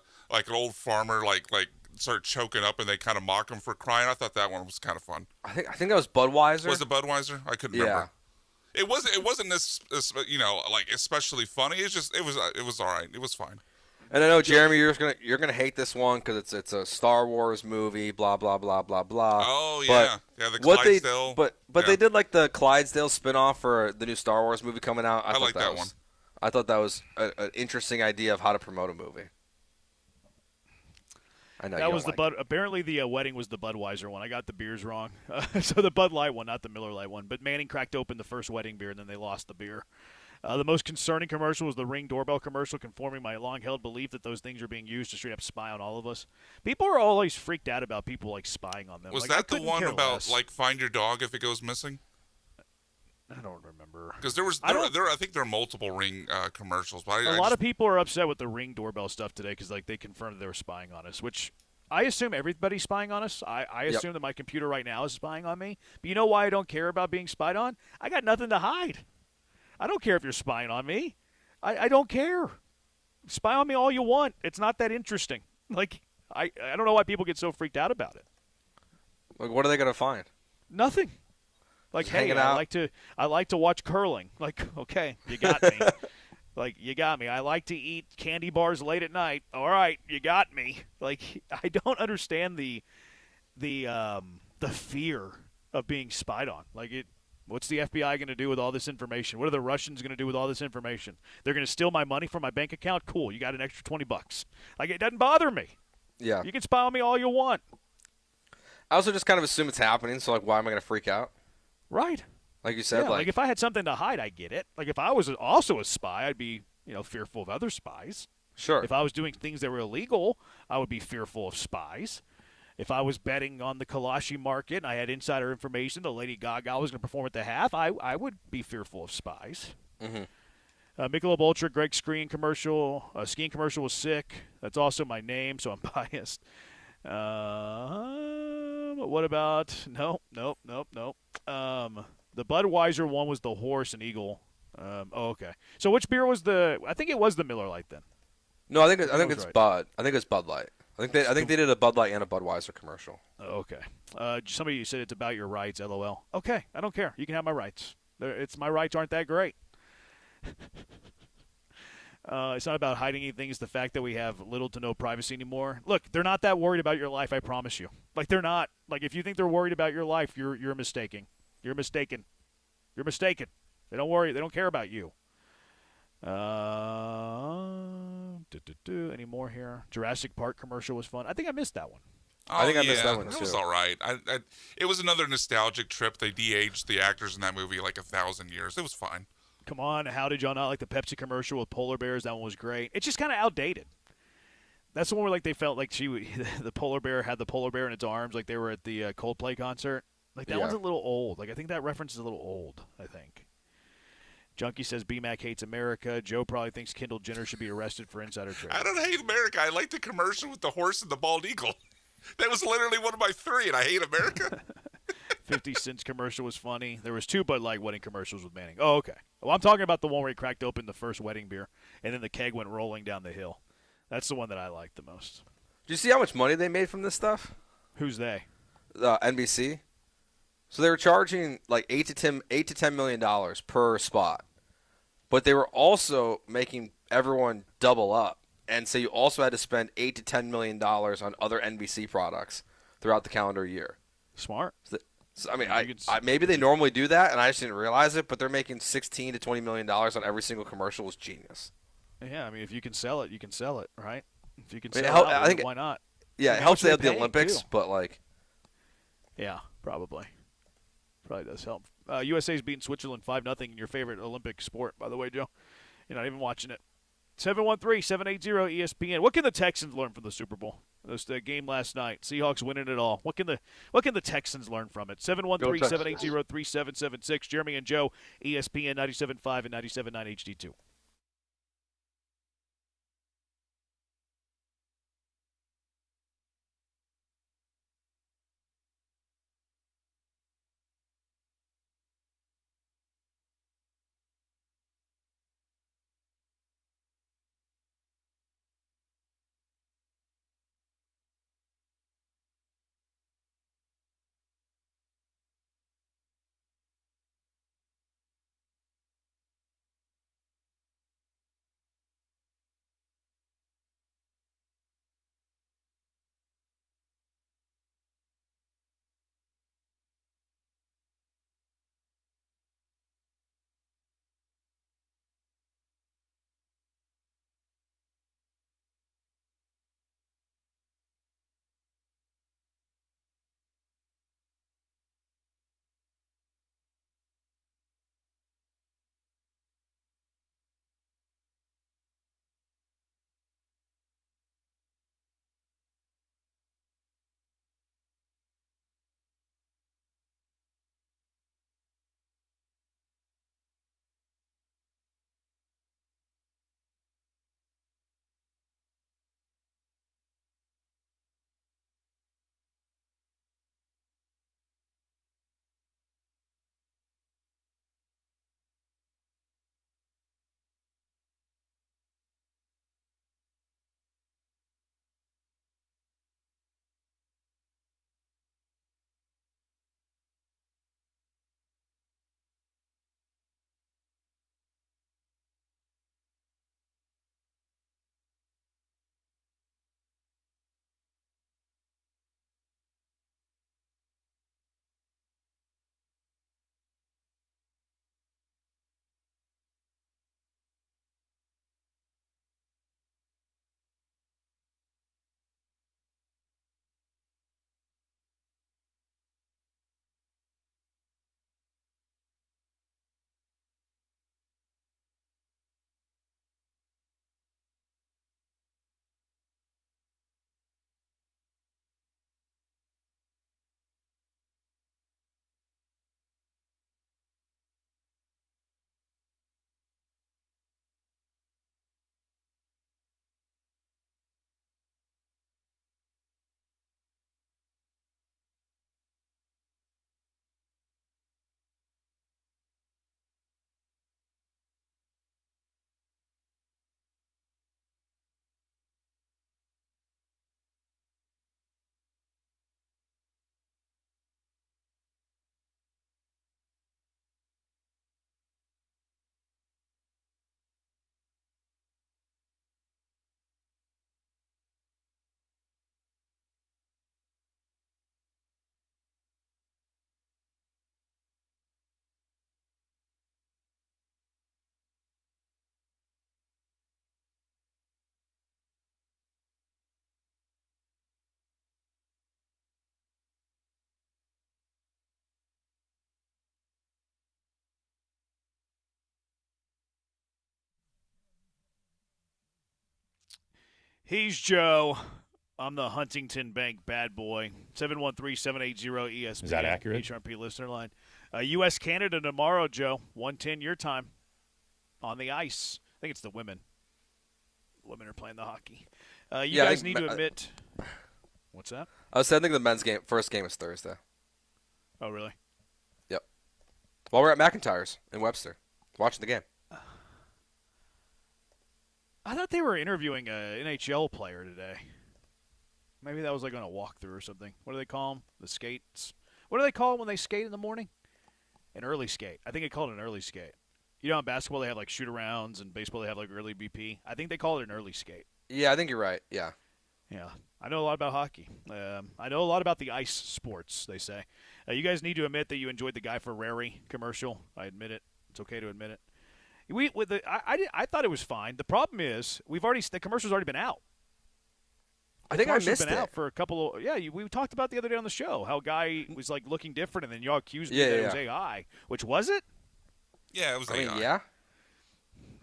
old farmer like start choking up and they kind of mock him for crying. I thought that one was kind of fun. I think that was Budweiser. Was it Budweiser? I couldn't remember. It wasn't this like especially funny. It was all right. It was fine. And I know, Jeremy, you're gonna hate this one because it's a Star Wars movie, blah blah blah blah blah. Oh yeah, the Clydesdale. But they did like the Clydesdale spinoff for the new Star Wars movie coming out. I like that one. I thought that was an interesting idea of how to promote a movie. I know that was apparently the wedding was the Budweiser one. I got the beers wrong. So the Bud Light one, not the Miller Lite one. But Manning cracked open the first wedding beer, and then they lost the beer. The most concerning commercial was the Ring doorbell commercial, confirming my long-held belief that those things are being used to straight up spy on all of us. People are always freaked out about people like spying on them. Was that the one about like find your dog if it goes missing? I don't remember. Because I think there are multiple Ring commercials. But a lot of people are upset with the Ring doorbell stuff today because like they confirmed they were spying on us, which I assume everybody's spying on us. I assume that my computer right now is spying on me. But you know why I don't care about being spied on? I got nothing to hide. I don't care if you're spying on me. I don't care. Spy on me all you want. It's not that interesting. Like, I don't know why people get so freaked out about it. Like, what are they going to find? Nothing. Like, Just hey, I like to watch curling. Like, okay, you got me. Like, you got me. I like to eat candy bars late at night. All right, you got me. Like, I don't understand the fear of being spied on. Like, what's the FBI going to do with all this information? What are the Russians going to do with all this information? They're going to steal my money from my bank account? Cool, you got an extra $20. Like, it doesn't bother me. Yeah. You can spy on me all you want. I also just kind of assume it's happening, so, like, why am I going to freak out? Right. Like you said, yeah, like if I had something to hide, I get it. Like if I was also a spy, I'd be, fearful of other spies. Sure. If I was doing things that were illegal, I would be fearful of spies. If I was betting on the Kalashi market and I had insider information that Lady Gaga was going to perform at the half, I would be fearful of spies. Mm-hmm. Michelob Ultra, Greg skiing commercial was sick. That's also my name, so I'm biased. What about nope. The Budweiser one was the horse and eagle. Okay. So which beer was I think it was the Miller Lite then. No, I think it's right. Bud. I think it's Bud Light. I think they did a Bud Light and a Budweiser commercial. Okay. Somebody said it's about your rights. LOL. Okay, I don't care. You can have my rights. My rights aren't that great. It's not about hiding anything. It's the fact that we have little to no privacy anymore. Look, they're not that worried about your life. I promise you. Like they're not. Like if you think they're worried about your life, you're mistaken. You're mistaken. You're mistaken. They don't worry. They don't care about you. Any more here? Jurassic Park commercial was fun. I think I missed that one. I think I missed that one too. It was all right. It was another nostalgic trip. They de-aged the actors in that movie like 1,000 years. It was fine. Come on, how did y'all not like the Pepsi commercial with polar bears? That one was great. It's just kind of outdated. That's the one where like they felt like the polar bear had the polar bear in its arms, like they were at the Coldplay concert. Like that one's a little old. Like I think that reference is a little old. I think. Junkie says BMAC hates America. Joe probably thinks Kendall Jenner should be arrested for insider trading. I don't hate America. I like the commercial with the horse and the bald eagle. That was literally one of my three, and I hate America. 50 Cent's commercial was funny. There was two Bud Light wedding commercials with Manning. Oh, okay. Well, I'm talking about the one where he cracked open the first wedding beer, and then the keg went rolling down the hill. That's the one that I liked the most. Do you see how much money they made from this stuff? Who's they? NBC. So they were charging like $8 to $10 million per spot, but they were also making everyone double up, and so you also had to spend $8 to $10 million on other NBC products throughout the calendar year. Smart. So, maybe they normally do that, and I just didn't realize it. But they're making $16 to $20 million on every single commercial is genius. Yeah, I mean, if you can sell it, you can sell it, right? If you can sell it, why not? Yeah, it helps they have the Olympics, but like. Yeah, probably does help. USA's beating Switzerland 5-0 in your favorite Olympic sport, by the way, Joe. You're not even watching it. 713-780-ESPN. What can the Texans learn from the Super Bowl? The game last night. Seahawks winning it all. What can the Texans learn from it? 713-780-3776. Jeremy and Joe, ESPN 97.5 and 97.9 HD2. He's Joe. I'm the Huntington Bank bad boy. 713-780-ESPN. Is that accurate? HRP listener line. U.S.-Canada tomorrow, Joe. 1:10 your time. On the ice. I think it's the women. Women are playing the hockey. You guys need to admit. What's that? I think the men's first game is Thursday. Oh, really? Yep. While we're at McIntyre's in Webster, watching the game. I thought they were interviewing an NHL player today. Maybe that was like on a walkthrough or something. What do they call them? The skates? What do they call it when they skate in the morning? An early skate. I think they call it an early skate. You know, in basketball they have like shoot-arounds, and baseball they have like early BP. I think they call it an early skate. Yeah, I think you're right. Yeah. Yeah. I know a lot about hockey. I know a lot about the ice sports, they say. You guys need to admit that you enjoyed the Guy Ferrari commercial. I admit it. It's okay to admit it. I thought it was fine. The problem is the commercial's already been out. I think I missed been it. out for a couple of we talked about the other day on the show how Guy was like looking different, and then y'all accused me that it was AI, which was it? Yeah, it was AI. Yeah.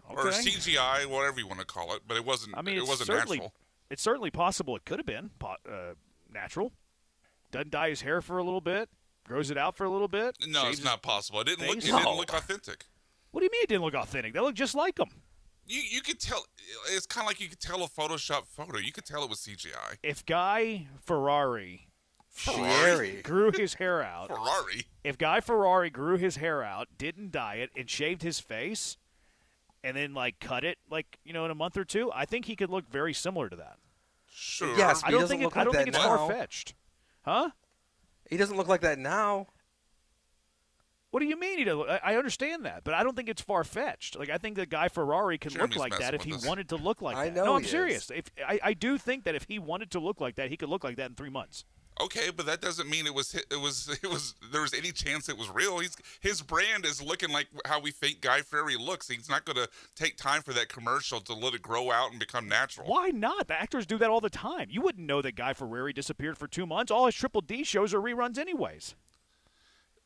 Or Okay. CGI, whatever you want to call it, but it wasn't. I mean, it wasn't natural. It's certainly possible it could have been natural. Doesn't dye his hair for a little bit, grows it out for a little bit. No, it's not possible. It didn't look. It things. didn't look authentic. What do you mean it didn't look authentic? They look just like him. You could tell. It's kind of like you could tell a Photoshop photo. You could tell it was CGI. If Guy Ferrari grew his hair out, if Guy Ferrari grew his hair out, didn't dye it, and shaved his face, and then like cut it in a month or two, I think he could look very similar to that. Sure. Yes, but I don't think it's far fetched. Huh? He doesn't look like that now. What do you mean he doesn't? I understand that, but I don't think it's far fetched. Like I think that Guy Ferrari can Jeremy's look like that if he wanted to look like that. I know No, I'm he serious. I do think that if he wanted to look like that, he could look like that in 3 months. Okay, but that doesn't mean there was any chance it was real. His brand is looking like how we think Guy Fieri looks. He's not going to take time for that commercial to let it grow out and become natural. Why not? The actors do that all the time. You wouldn't know that Guy Fieri disappeared for 2 months. All his Triple D shows are reruns anyways.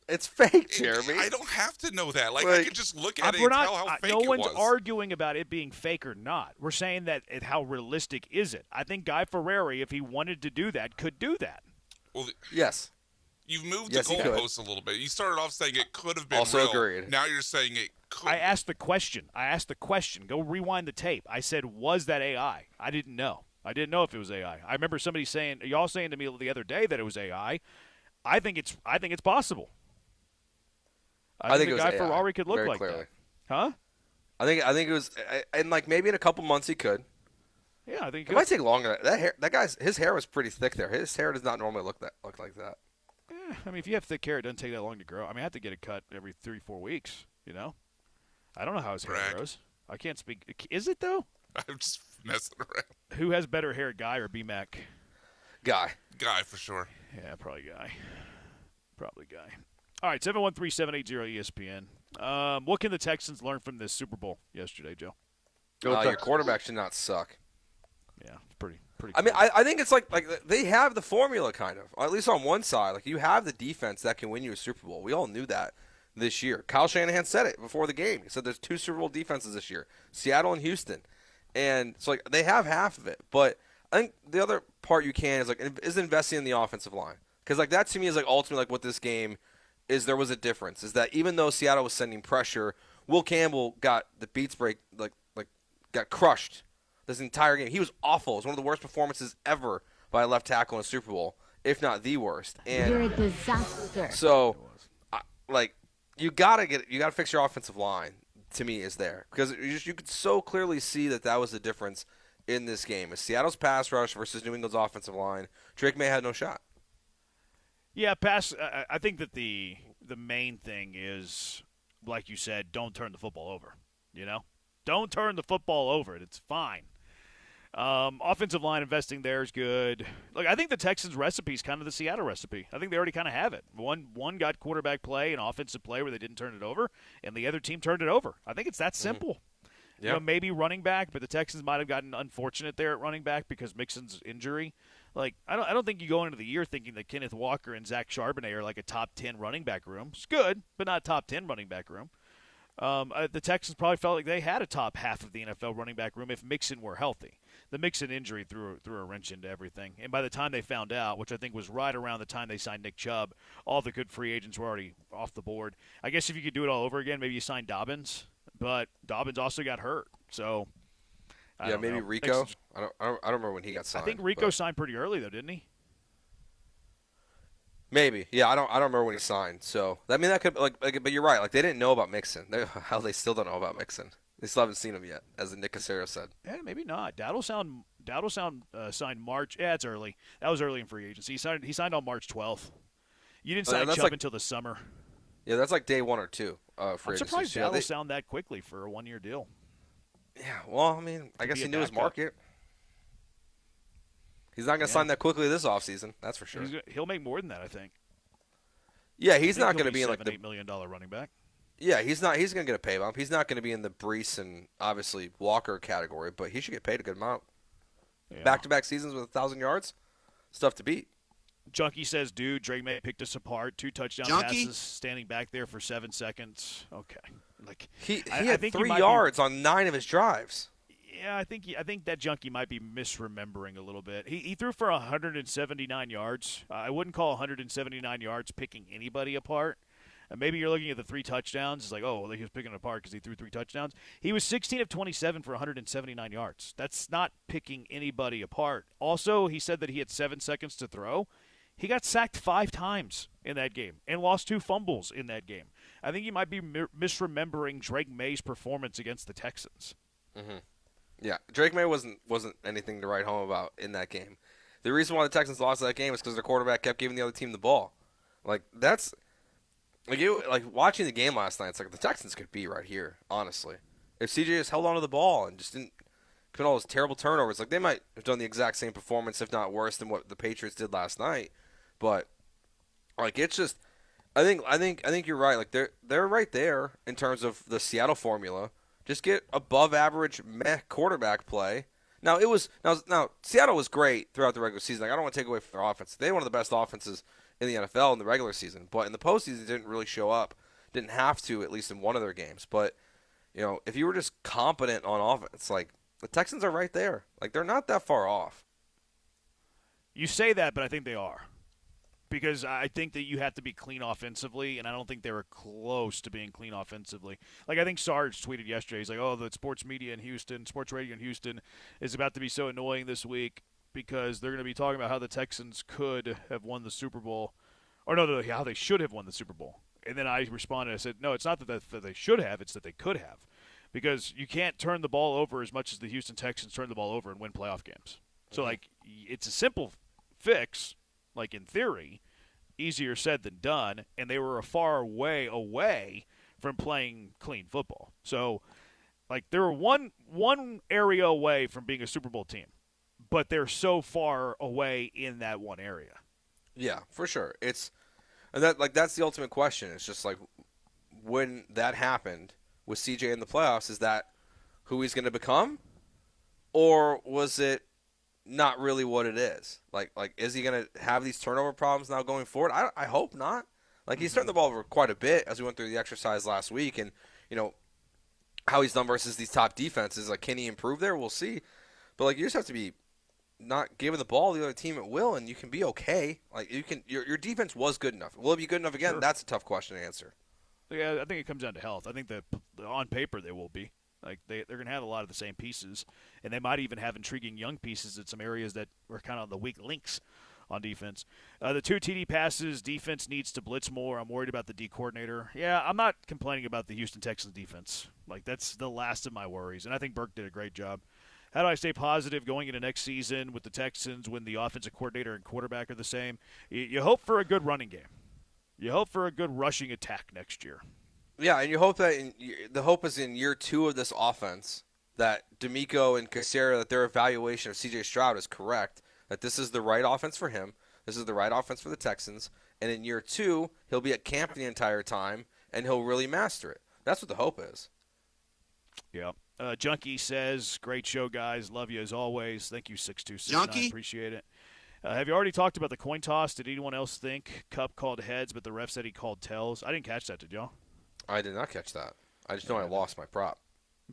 It's fake, Jeremy. I don't have to know that. Like I can just look at it and tell how fake no it was. one's arguing about it being fake or not. We're saying that how realistic is it? I think Guy Fieri, if he wanted to do that, could do that. Well, yes. You've moved the goalposts a little bit. You started off saying it could have been also real. Agreed. Now you're saying it could. I asked the question. Go rewind the tape. I said, was that AI? I didn't know. I didn't know if it was AI. I remember somebody saying, y'all saying to me the other day that it was AI. I think it's possible. I think it was Guy AI, Ferrari could look very like clearly. that. Huh? I think it was, and like maybe in a couple months he could. Yeah, I think it might take longer. That guy's his hair was pretty thick there. His hair does not normally look like that. Yeah, I mean, if you have thick hair, it doesn't take that long to grow. I mean, I have to get it cut every 3-4 weeks. You know, I don't know how his hair grows. I can't speak. Is it though? I'm just messing around. Who has better hair, Guy or B-Mac? Guy for sure. Yeah, probably Guy. All right, 713-780-ESPN. What can the Texans learn from this Super Bowl yesterday, Joe? Your quarterback should not suck. Yeah, it's pretty. I mean, I think it's like they have the formula kind of, at least on one side. Like you have the defense that can win you a Super Bowl. We all knew that this year. Kyle Shanahan said it before the game. He said there's 2 Super Bowl defenses this year, Seattle and Houston, and so like they have half of it. But I think the other part you can is investing in the offensive line, because like that to me is like ultimately like what this game is. There was a difference is that even though Seattle was sending pressure, Will Campbell got the beats break like got crushed. This entire game, he was awful. It was one of the worst performances ever by a left tackle in a Super Bowl, if not the worst. And you're a disaster. So, you gotta fix your offensive line. To me, is there because you could so clearly see that was the difference in this game. It's Seattle's pass rush versus New England's offensive line. Drake May had no shot. Yeah, I think that the main thing is, like you said, don't turn the football over. You know, don't turn the football over. It's fine. Offensive line investing there is good. Look, I think the Texans' recipe is kind of the Seattle recipe. I think they already kind of have it. One got quarterback play and offensive play where they didn't turn it over, and the other team turned it over. I think it's that simple. Yeah. You know, maybe running back, but the Texans might have gotten unfortunate there at running back because Mixon's injury. Like, I don't think you go into the year thinking that Kenneth Walker and Zach Charbonnet are like a top 10 running back room. It's good, but not top 10 running back room. The Texans probably felt like they had a top half of the NFL running back room if Mixon were healthy. The Mixon injury threw a wrench into everything. And by the time they found out, which I think was right around the time they signed Nick Chubb, all the good free agents were already off the board. I guess if you could do it all over again, maybe you sign Dobbins. But Dobbins also got hurt. So, I don't maybe know. Rico. I don't remember when he got signed. I think Rico signed pretty early, though, didn't he? Maybe, yeah. I don't remember when he signed. So that could but you're right. Like they didn't know about Mixon. They still don't know about Mixon. They still haven't seen him yet, as Nick Cassero said. Yeah, maybe not. Dowdle signed March. Yeah, it's early. That was early in free agency. He signed on March 12th. You didn't sign Chubb until the summer. Yeah, that's like day 1 or 2. I'm surprised Seattle sound that quickly for a 1-year deal. Yeah, well, I mean, I guess he knew his market. He's not going to sign that quickly this offseason. That's for sure. He'll make more than that, I think. Yeah, he's not going to be in like $7-8 million running back. Yeah, he's not. He's going to get a pay bump. He's not going to be in the Brees and obviously Walker category, but he should get paid a good amount. Yeah. Back-to-back seasons with 1,000 yards, it's tough to beat. Junkie says, dude, Drake May picked us apart. 2 touchdown passes, standing back there for 7 seconds. Okay, like he had 3 yards on 9 of his drives. Yeah, I think that Junkie might be misremembering a little bit. He threw for 179 yards. I wouldn't call 179 yards picking anybody apart. Maybe you're looking at the 3 touchdowns. It's like, oh, well, he was picking it apart because he threw 3 touchdowns. He was 16 of 27 for 179 yards. That's not picking anybody apart. Also, he said that he had 7 seconds to throw. He got sacked 5 times in that game and lost 2 fumbles in that game. I think you might be misremembering Drake May's performance against the Texans. Mm-hmm. Yeah, Drake May wasn't anything to write home about in that game. The reason why the Texans lost that game is because their quarterback kept giving the other team the ball. Like that's like watching the game last night. It's like the Texans could be right here, honestly. If CJ just held onto the ball and just didn't commit all those terrible turnovers, like they might have done the exact same performance, if not worse, than what the Patriots did last night. But like it's just, I think you're right. Like they're right there in terms of the Seattle formula. Just get above average quarterback play. Now Seattle was great throughout the regular season. Like I don't want to take away from their offense. They had one of the best offenses in the NFL in the regular season, but in the postseason they didn't really show up. Didn't have to, at least in one of their games. But if you were just competent on offense, like the Texans are right there. Like they're not that far off. You say that, but I think they are. Because I think that you have to be clean offensively, and I don't think they were close to being clean offensively. Like, I think Sarge tweeted yesterday, he's like, oh, the sports media in Houston, sports radio in Houston is about to be so annoying this week because they're going to be talking about how the Texans could have won the Super Bowl. Or no, how they should have won the Super Bowl. And then I responded, I said, no, it's not that they should have, it's that they could have. Because you can't turn the ball over as much as the Houston Texans turn the ball over and win playoff games. So, like, it's a simple fix, like in theory, easier said than done, and they were a far way away from playing clean football. So, like, they're one area away from being a Super Bowl team, but they're so far away in that one area. Yeah, for sure. That's the ultimate question. It's just like when that happened with CJ in the playoffs, is that who he's going to become, or was it not really what it is? Like is he going to have these turnover problems now going forward? I hope not. Like he's turned the ball over quite a bit as we went through the exercise last week, and how he's done versus these top defenses. Like, can he improve there? We'll see. But like you just have to be not giving the ball to the other team at will, and you can be okay. Like you can, your defense was good enough. Will it be good enough again? Sure. That's a tough question to answer. Yeah, I think it comes down to health. I think that on paper they will be. Like they're going to have a lot of the same pieces, and they might even have intriguing young pieces at some areas that were kind of the weak links on defense. The 2 TD passes, defense needs to blitz more. I'm worried about the D coordinator. Yeah, I'm not complaining about the Houston Texans defense. Like that's the last of my worries, and I think Burke did a great job. How do I stay positive going into next season with the Texans when the offensive coordinator and quarterback are the same? You hope for a good running game. You hope for a good rushing attack next year. Yeah, and you hope that the hope is in year 2 of this offense that D'Amico and Cassera, that their evaluation of C.J. Stroud is correct, that this is the right offense for him, this is the right offense for the Texans, and in year 2, he'll be at camp the entire time, and he'll really master it. That's what the hope is. Yeah. Junkie says, great show, guys. Love you as always. Thank you, 6269. Junkie? Appreciate it. Have you already talked about the coin toss? Did anyone else think Kupp called heads, but the ref said he called tails? I didn't catch that, did y'all? I did not catch that. I just know I lost my prop.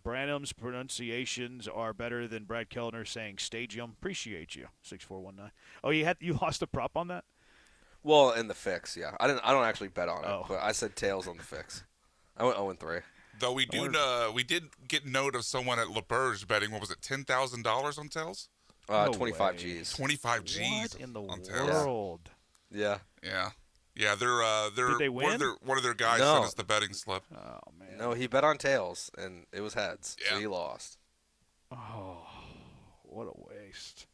Branham's pronunciations are better than Brad Kellner saying stadium. Appreciate you, 6419. Oh, you lost a prop on that? Well, in the fix, yeah. I don't actually bet on it, but I said tails on the fix. I went 0-3. Though we did get note of someone at LeBurge betting, what was it, $10,000 on tails? 25 G's. 25 G's. What in the world? Yeah. Yeah. Yeah, they're Did they win? One of their guys sent us the betting slip. Oh man. No, he bet on tails and it was heads. Yeah. So he lost. Oh, what a waste.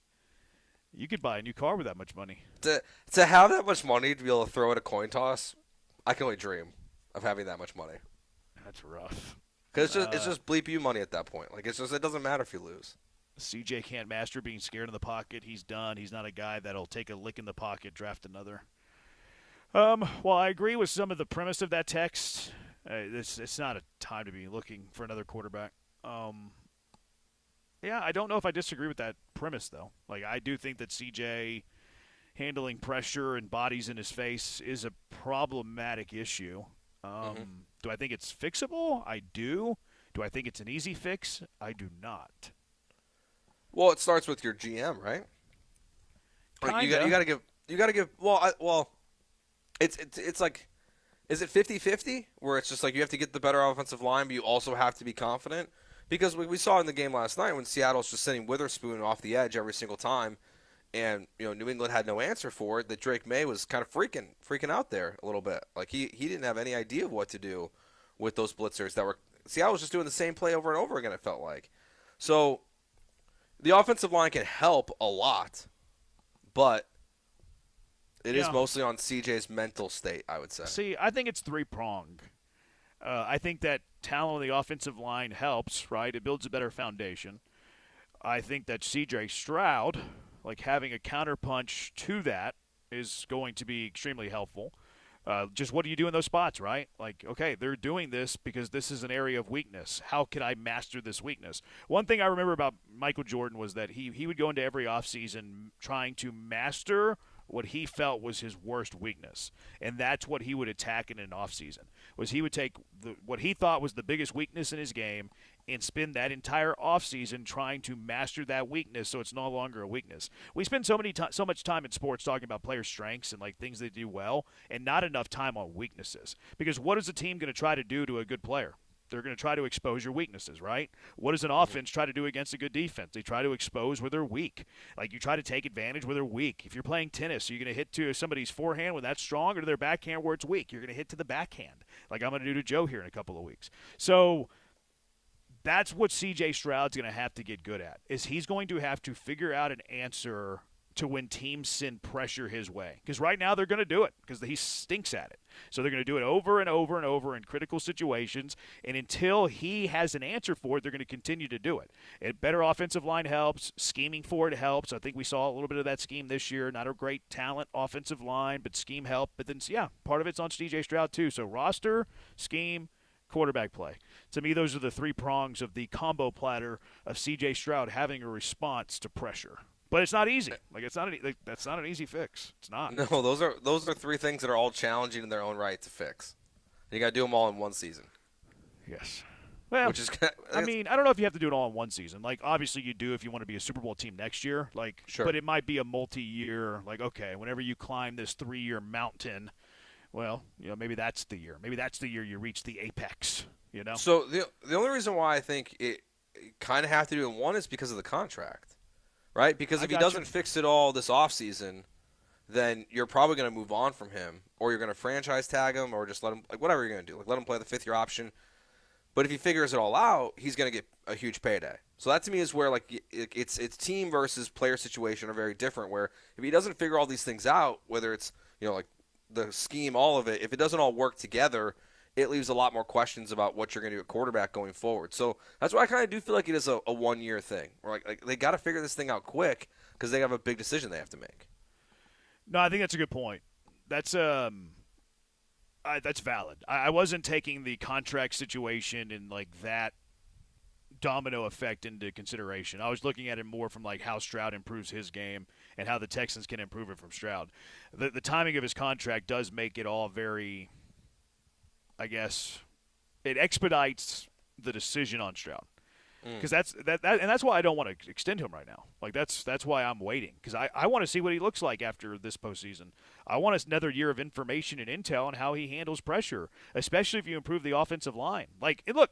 You could buy a new car with that much money. To have that much money to be able to throw at a coin toss, I can only dream of having that much money. That's rough. Because it's just bleep you money at that point. Like, it doesn't matter if you lose. CJ can't master being scared in the pocket. He's done. He's not a guy that'll take a lick in the pocket, draft another. Well, I agree with some of the premise of that text. It's not a time to be looking for another quarterback. Yeah, I don't know if I disagree with that premise, though. Like, I do think that CJ handling pressure and bodies in his face is a problematic issue. Do I think it's fixable? I do. Do I think it's an easy fix? I do not. Well, it starts with your GM, right? Like, you got to give. Well, it's like, is it 50-50 where it's just like you have to get the better offensive line, but you also have to be confident? Because we saw in the game last night when Seattle's just sending Witherspoon off the edge every single time, and New England had no answer for it, that Drake May was kind of freaking out there a little bit. Like he didn't have any idea of what to do with those blitzers that were Seattle was just doing the same play over and over again, it felt like. So the offensive line can help a lot, but it is mostly on CJ's mental state, I would say. See, I think it's three-pronged. I think that talent on the offensive line helps, right? It builds a better foundation. I think that C.J. Stroud, like having a counterpunch to that, is going to be extremely helpful. Just what do you do in those spots, right? Like, okay, they're doing this because this is an area of weakness. How can I master this weakness? One thing I remember about Michael Jordan was that he would go into every offseason trying to master what he felt was his worst weakness. And that's what he would attack in an offseason, was he would take what he thought was the biggest weakness in his game and spend that entire offseason trying to master that weakness so it's no longer a weakness. We spend so much time in sports talking about player strengths and like things they do well and not enough time on weaknesses. Because what is a team going to try to do to a good player? They're going to try to expose your weaknesses, right? What does an offense try to do against a good defense? They try to expose where they're weak. Like, you try to take advantage where they're weak. If you're playing tennis, are you going to hit to somebody's forehand when that's strong or to their backhand where it's weak? You're going to hit to the backhand, like I'm going to do to Joe here in a couple of weeks. So that's what C.J. Stroud's going to have to get good at, is he's going to have to figure out an answer to when teams send pressure his way. Because right now they're going to do it because he stinks at it. So they're going to do it over and over and over in critical situations. And until he has an answer for it, they're going to continue to do it. And better offensive line helps. Scheming for it helps. I think we saw a little bit of that scheme this year. Not a great talent offensive line, but scheme help. But then, yeah, part of it's on C.J. Stroud too. So roster, scheme, quarterback play. To me, those are the three prongs of the combo platter of C.J. Stroud having a response to pressure. But it's not easy. Like, that's not an easy fix. It's not. No, those are three things that are all challenging in their own right to fix. You got to do them all in one season. Yes. Well, which is, I mean, I don't know if you have to do it all in one season. Like, obviously you do if you want to be a Super Bowl team next year. Like, sure. But it might be a multi-year. Like, okay, whenever you climb this 3-year mountain, well, maybe that's the year. Maybe that's the year you reach the apex. So the only reason why I think it kind of have to do in one is because of the contract. Right? Because if he doesn't fix it all this offseason, then you're probably going to move on from him, or you're going to franchise tag him, or just let him, like, whatever you're going to do. Like, let him play the fifth-year option. But if he figures it all out, he's going to get a huge payday. So that to me is where, like, it's team versus player situation are very different, where if he doesn't figure all these things out, whether it's, like the scheme, all of it, if it doesn't all work together, it leaves a lot more questions about what you're going to do at quarterback going forward. So that's why I kind of do feel like it is a one-year thing. Where like they got to figure this thing out quick because they have a big decision they have to make. No, I think that's a good point. That's valid. I wasn't taking the contract situation and like that domino effect into consideration. I was looking at it more from like how Stroud improves his game and how the Texans can improve it from Stroud. The timing of his contract does make it all very, I guess, it expedites the decision on Stroud, because that's why I don't want to extend him right now. Like that's why I'm waiting, because I want to see what he looks like after this postseason. I want another year of information and intel on how he handles pressure, especially if you improve the offensive line. Like, and look,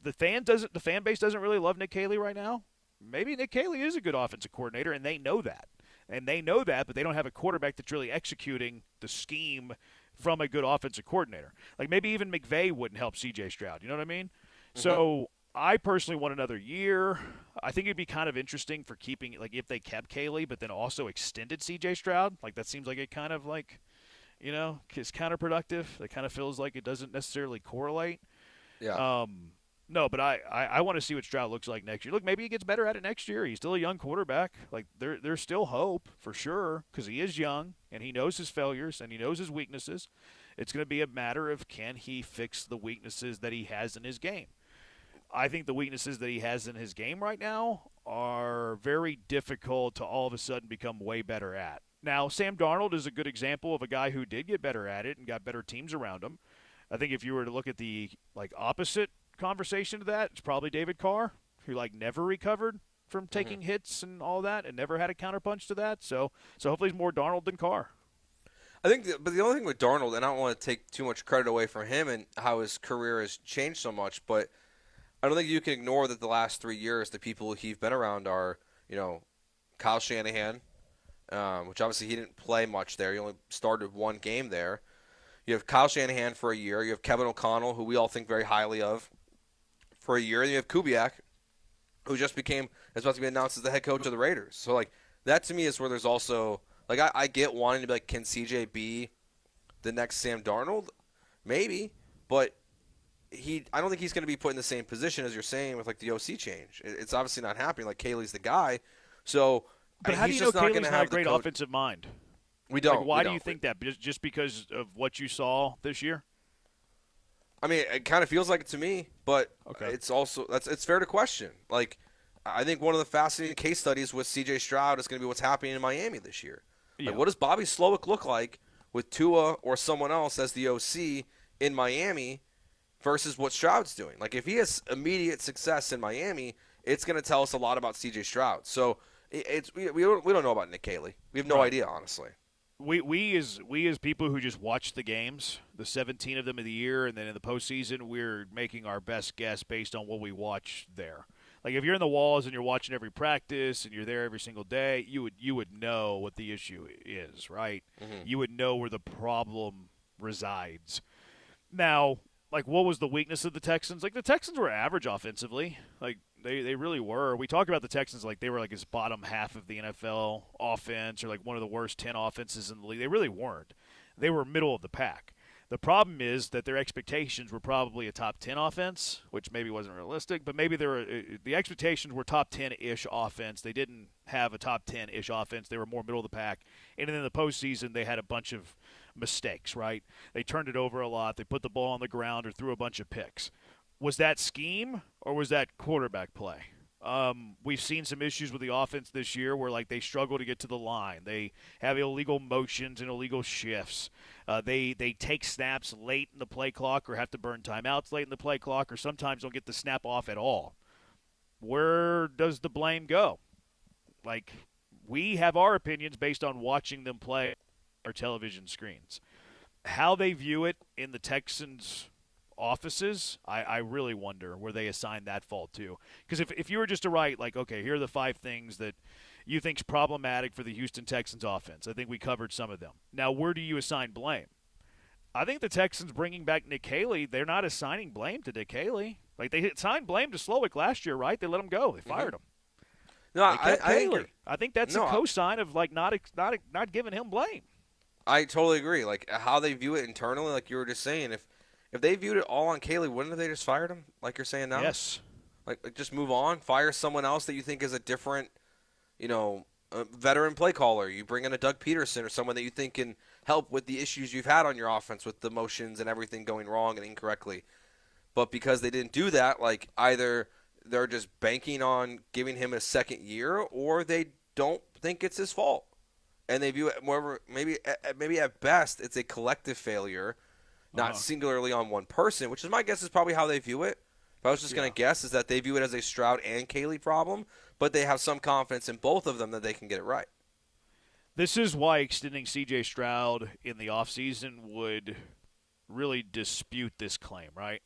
the fan base doesn't really love Nick Caley right now. Maybe Nick Caley is a good offensive coordinator, and they know that. But they don't have a quarterback that's really executing the scheme from a good offensive coordinator. Like, maybe even McVay wouldn't help C.J. Stroud. You know what I mean? Mm-hmm. So I personally want another year. I think it'd be kind of interesting for keeping, like, if they kept Caley, but then also extended C.J. Stroud. Like, that seems like it kind of, like, is counterproductive. It kind of feels like it doesn't necessarily correlate. Yeah. No, but I want to see what Stroud looks like next year. Look, maybe he gets better at it next year. He's still a young quarterback. Like, there's still hope for sure because he is young and he knows his failures and he knows his weaknesses. It's going to be a matter of can he fix the weaknesses that he has in his game. I think the weaknesses that he has in his game right now are very difficult to all of a sudden become way better at. Now, Sam Darnold is a good example of a guy who did get better at it and got better teams around him. I think if you were to look at the opposite conversation to that, it's probably David Carr, who never recovered from taking hits and all that and never had a counterpunch to that. So hopefully he's more Darnold than Carr. I think, but the only thing with Darnold, and I don't want to take too much credit away from him and how his career has changed so much, but I don't think you can ignore that the last 3 years, the people he's been around are, Kyle Shanahan, which obviously he didn't play much there. He only started one game there. You have Kyle Shanahan for a year. You have Kevin O'Connell, who we all think very highly of, for a year. And you have Kubiak, who just is about to be announced as the head coach of the Raiders. So, that to me is where there's also, I get wanting to be can CJ be the next Sam Darnold? Maybe, but I don't think he's going to be put in the same position as you're saying with the OC change. It's obviously not happening. Caley's the guy. So, but how do you know Caley's not a great offensive mind? We don't. Why do you think that? Just because of what you saw this year? I mean, it kind of feels like it to me, but it's also it's fair to question. I think one of the fascinating case studies with C.J. Stroud is going to be what's happening in Miami this year. Yeah. What does Bobby Slowick look like with Tua or someone else as the OC in Miami versus what Stroud's doing? If he has immediate success in Miami, it's going to tell us a lot about C.J. Stroud. So we don't know about Nick Caley. We have no idea, honestly. We as people who just watch the games, the 17 of them of the year, and then in the postseason, we're making our best guess based on what we watch there. If you're in the walls and you're watching every practice and you're there every single day, you would know what the issue is, right? Mm-hmm. You would know where the problem resides. Now, what was the weakness of the Texans? The Texans were average offensively. They really were. We talk about the Texans they were his bottom half of the NFL offense or one of the worst 10 offenses in the league. They really weren't. They were middle of the pack. The problem is that their expectations were probably a top 10 offense, which maybe wasn't realistic, but maybe the expectations were top 10-ish offense. They didn't have a top 10-ish offense. They were more middle of the pack. And in the postseason, they had a bunch of mistakes, right? They turned it over a lot. They put the ball on the ground or threw a bunch of picks. Was that scheme or was that quarterback play? We've seen some issues with the offense this year where they struggle to get to the line. They have illegal motions and illegal shifts. They take snaps late in the play clock or have to burn timeouts late in the play clock or sometimes don't get the snap off at all. Where does the blame go? We have our opinions based on watching them play our television screens. How they view it in the Texans' offices, I really wonder where they assign that fault to. Because if you were just to write, okay, here are the 5 things that you think's problematic for the Houston Texans offense, I think we covered some of them. Now, where do you assign blame? I think the Texans bringing back Nick Caley, they're not assigning blame to Nick Caley. They assigned blame to Slowick last year, right? They let him go. They fired him. No, I agree. I think that's a cosign of not giving him blame. I totally agree. How they view it internally, like you were just saying, if they viewed it all on Caley, wouldn't they just fired him, like you're saying now? Yes. Just move on, fire someone else that you think is a different, veteran play caller. You bring in a Doug Peterson or someone that you think can help with the issues you've had on your offense with the motions and everything going wrong and incorrectly. But because they didn't do that, either they're just banking on giving him a second year or they don't think it's his fault. And they view it more maybe at best it's a collective failure, not singularly on one person, which is my guess is probably how they view it. If I was just going to guess is that they view it as a Stroud and Caley problem, but they have some confidence in both of them that they can get it right. This is why extending C.J. Stroud in the offseason would really dispute this claim, right?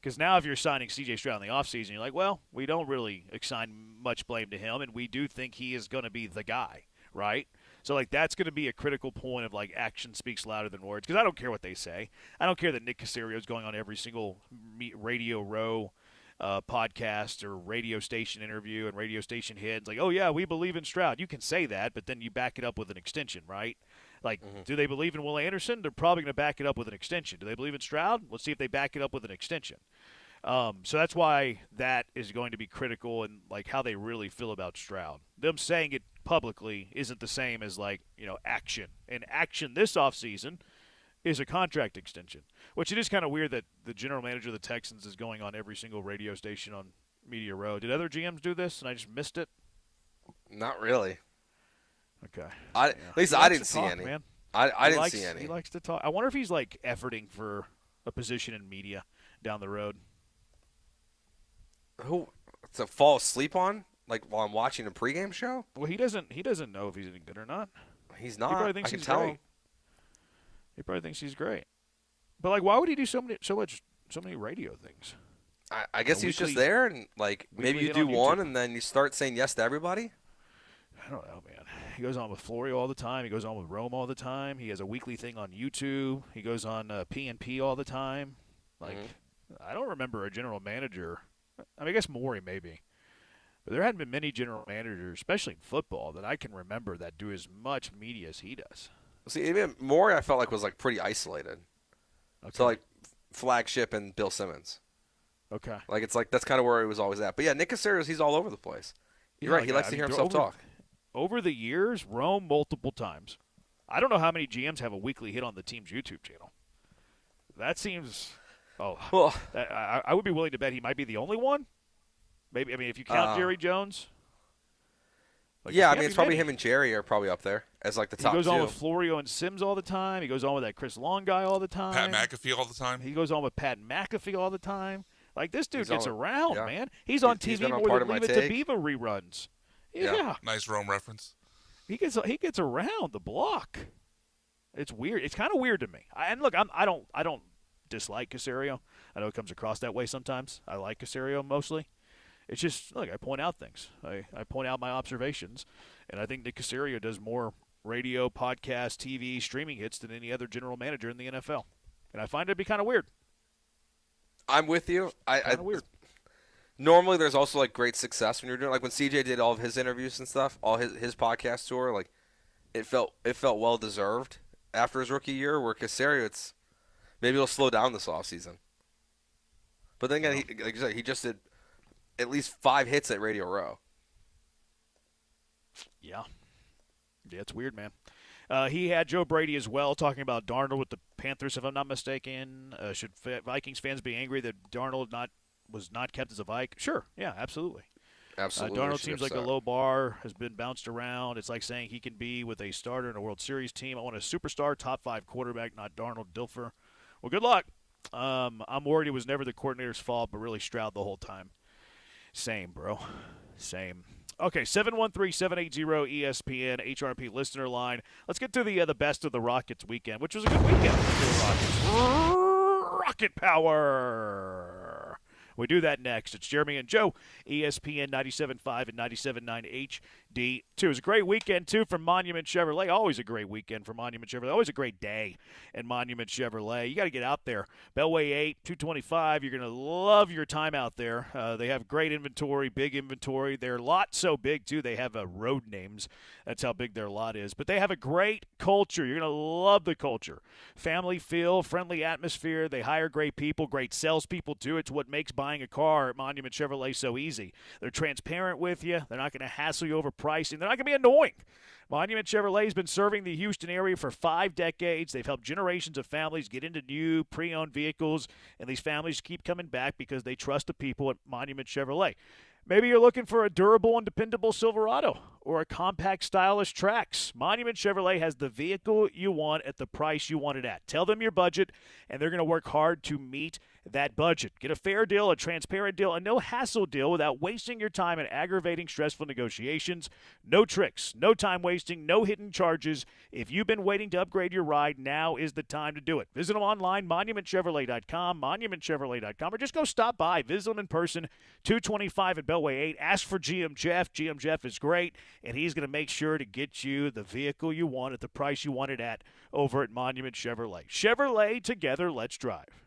Because now if you're signing C.J. Stroud in the offseason, you're like, well, we don't really assign much blame to him, and we do think he is going to be the guy, right? So, that's going to be a critical point of, action speaks louder than words. Because I don't care what they say. I don't care that Nick Caserio is going on every single radio row podcast or radio station interview and radio station hit. It's like, oh, yeah, we believe in Stroud. You can say that, but then you back it up with an extension, right? Like, do they believe in Will Anderson? They're probably going to back it up with an extension. Do they believe in Stroud? Let's see if they back it up with an extension. So that's why that is going to be critical in, like, how they really feel about Stroud. Them saying it publicly isn't the same as, like, action. And action this offseason is a contract extension, which it is kind of weird that the general manager of the Texans is going on every single radio station on Media Row. Did other GMs do this and I just missed it? Not really. Okay. At least I didn't see any. Man. I didn't see any. He likes to talk. I wonder if he's, like, efforting for a position in media down the road. Who to fall asleep on, like while I'm watching a pregame show? Well, he doesn't know if he's any good or not. He's not. He probably thinks I can he's tell great. He probably thinks he's great. But, like, why would he do so many radio things? I guess he's just there, and, like, maybe you do one and then you start saying yes to everybody. I don't know, man. He goes on with Florio all the time. He goes on with Rome all the time. He has a weekly thing on YouTube. He goes on PNP all the time. Like, I don't remember a general manager. I mean, I guess Morey maybe. But there hadn't been many general managers, especially in football, that I can remember that do as much media as he does. See, even Morey I felt like was, like, pretty isolated. Okay. So, like, Flagship and Bill Simmons. Okay. Like, it's like that's kind of where he was always at. But, yeah, Nick Caserio, he's all over the place. You're right. He likes to hear himself talk. Over the years, Rome multiple times. I don't know how many GMs have a weekly hit on the team's YouTube channel. That seems – I would be willing to bet he might be the only one. Maybe. I mean, if you count Jerry Jones. Like, yeah, I mean, it's probably him and Jerry are probably up there as, like, the top two. He goes on with Florio and Sims all the time. He goes on with that Chris Long guy all the time. Pat McAfee all the time. He goes on with Pat McAfee all the time. Like, this dude gets around, yeah. man. He's on TV more than Leave It to Beaver reruns. Yeah. Nice Rome reference. He gets around the block. It's weird. It's kind of weird to me. And look, I don't dislike Caserio. I know it comes across that way sometimes. I like Caserio mostly. It's just, look, I point out things. I point out my observations, and I think Nick Caserio does more radio, podcast, TV, streaming hits than any other general manager in the NFL. And I find it to be kind of weird. I'm with you. Kind of weird. Normally, there's also, like, great success when you're doing, like, when CJ did all of his interviews and stuff, all his podcast tour, like, it felt well deserved after his rookie year. Where Caserio, maybe he'll slow down this offseason. But then again, like you said, he just did at least 5 hits at Radio Row. Yeah, it's weird, man. He had Joe Brady as well, talking about Darnold with the Panthers, if I'm not mistaken. Should Vikings fans be angry that Darnold was not kept as a Viking? Sure, yeah, absolutely. Absolutely. Darnold seems like a low bar, has been bounced around. It's like saying he can be with a starter in a World Series team. I want a superstar, top 5 quarterback, not Darnold Dilfer. Well, good luck. I'm worried it was never the coordinator's fault, but really Stroud the whole time. Same, bro. Same. Okay, 713-780-ESPN, HRP listener line. Let's get to the best of the Rockets weekend, which was a good weekend for the Rockets. Rocket power. We do that next. It's Jeremy and Joe, ESPN 97.5 and 97.9 HD2. It was a great weekend, too, for Monument Chevrolet. Always a great weekend for Monument Chevrolet. Always a great day at Monument Chevrolet. You got to get out there. Beltway 8, 225. You're going to love your time out there. They have great inventory, big inventory. Their lot's so big, too, they have road names. That's how big their lot is. But they have a great culture. You're going to love the culture. Family feel, friendly atmosphere. They hire great people, great salespeople, too. It's what makes buying a car at Monument Chevrolet so easy. They're transparent with you. They're not going to hassle you over pricing. They're not going to be annoying. Monument Chevrolet has been serving the Houston area for 5 decades. They've helped generations of families get into new pre-owned vehicles, and these families keep coming back because they trust the people at Monument Chevrolet. Maybe you're looking for a durable and dependable Silverado or a compact, stylish Trax. Monument Chevrolet has the vehicle you want at the price you want it at. Tell them your budget, and they're going to work hard to meet that budget. Get a fair deal, a transparent deal, a no-hassle deal without wasting your time in aggravating, stressful negotiations. No tricks, no time wasting, no hidden charges. If you've been waiting to upgrade your ride, now is the time to do it. Visit them online, monumentchevrolet.com, monumentchevrolet.com, or just go stop by. Visit them in person, 225 at Beltway 8. Ask for GM Jeff. GM Jeff is great, and he's going to make sure to get you the vehicle you want at the price you want it at over at Monument Chevrolet. Chevrolet, together, let's drive.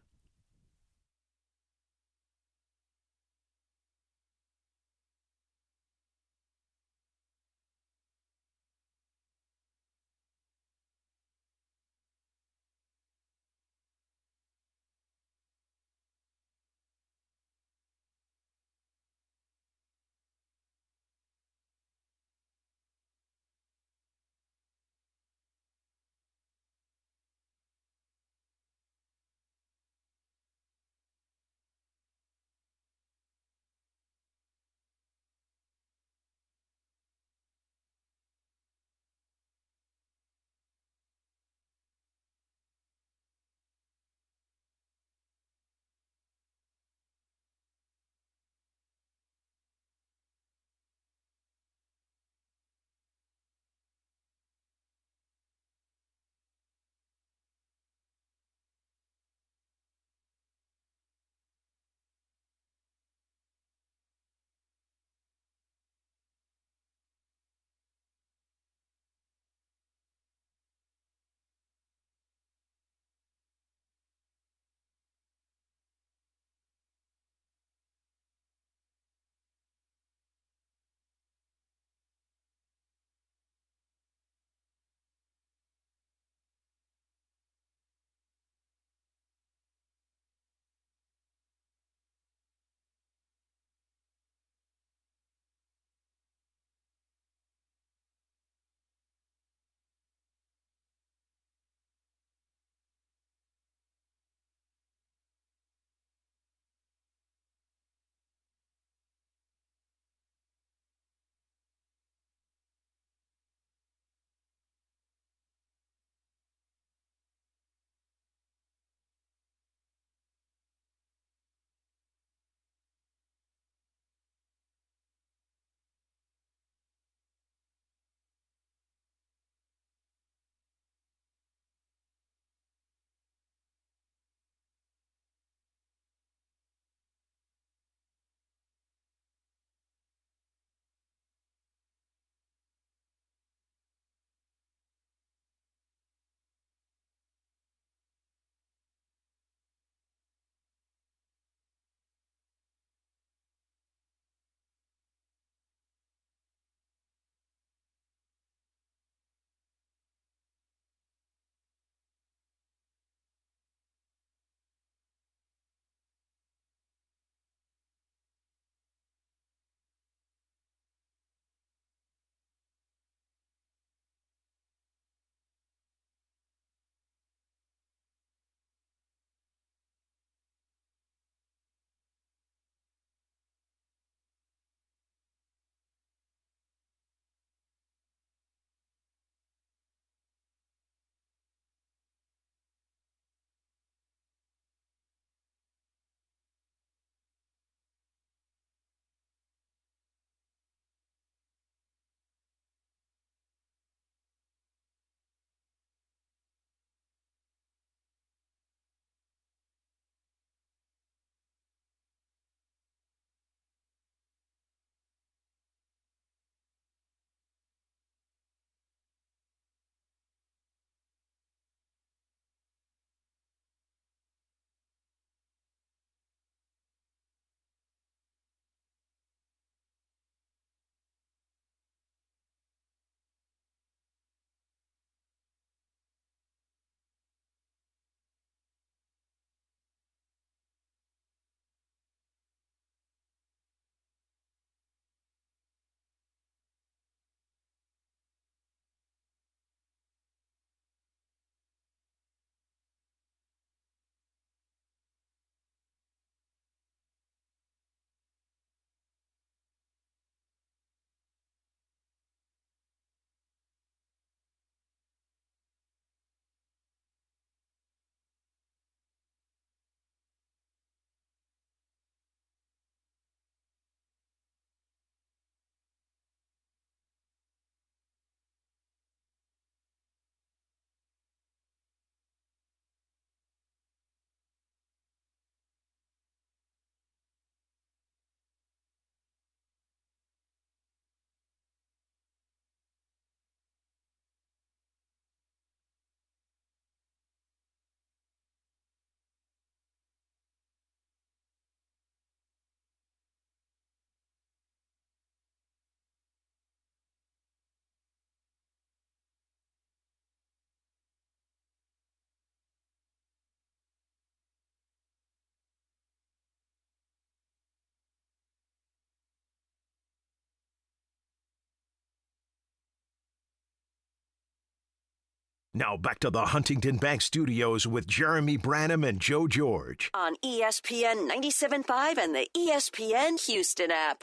Now back to the Huntington Bank Studios with Jeremy Branham and Joe George. On ESPN 97.5 and the ESPN Houston app.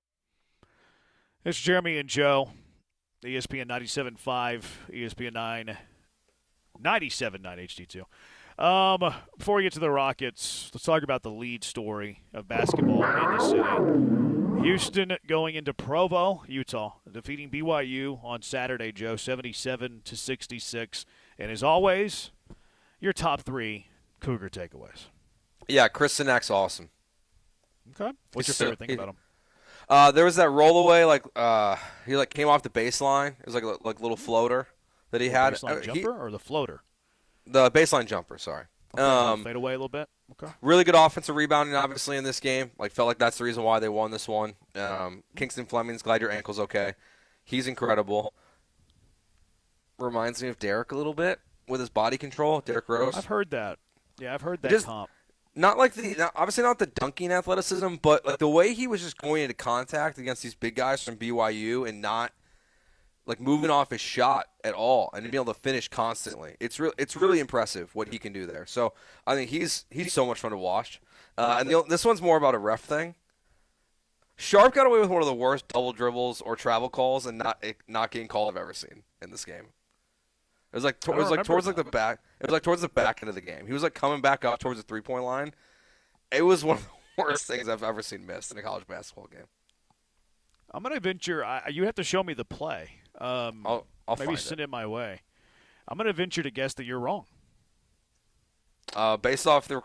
It's Jeremy and Joe, ESPN 97.5, ESPN 9, 97.9 HD2. Before we get to the Rockets, let's talk about the lead story of basketball in the city. Houston going into Provo, Utah, defeating BYU on Saturday, Joe, 77-66. And as always, your top 3 Cougar takeaways. Yeah, Chris Sinak's awesome. Okay. What's your favorite thing about him? There was that rollaway, he came off the baseline. It was like a little floater that he had. Baseline jumper or the floater? The baseline jumper, sorry. Fade away a little bit. Okay. Really good offensive rebounding, obviously, in this game. Felt like that's the reason why they won this one. Kingston Fleming's glad your ankle's okay. He's incredible. Reminds me of Derek a little bit with his body control. Derek Rose. I've heard that. Yeah, I've heard that comp. Obviously not the dunking athleticism, but the way he was just going into contact against these big guys from BYU and not moving off his shot at all and being able to finish constantly. It's really impressive what he can do there. So I think he's so much fun to watch. And this one's more about a ref thing. Sharp got away with one of the worst double dribbles or travel calls and not getting called I've ever seen in this game. It was towards the back. It was towards the back end of the game. He was coming back up towards the 3-point line. It was one of the worst things I've ever seen missed in a college basketball game. I'm gonna venture. You have to show me the play. I'll maybe send it my way. I'm gonna venture to guess that you're wrong. Based off the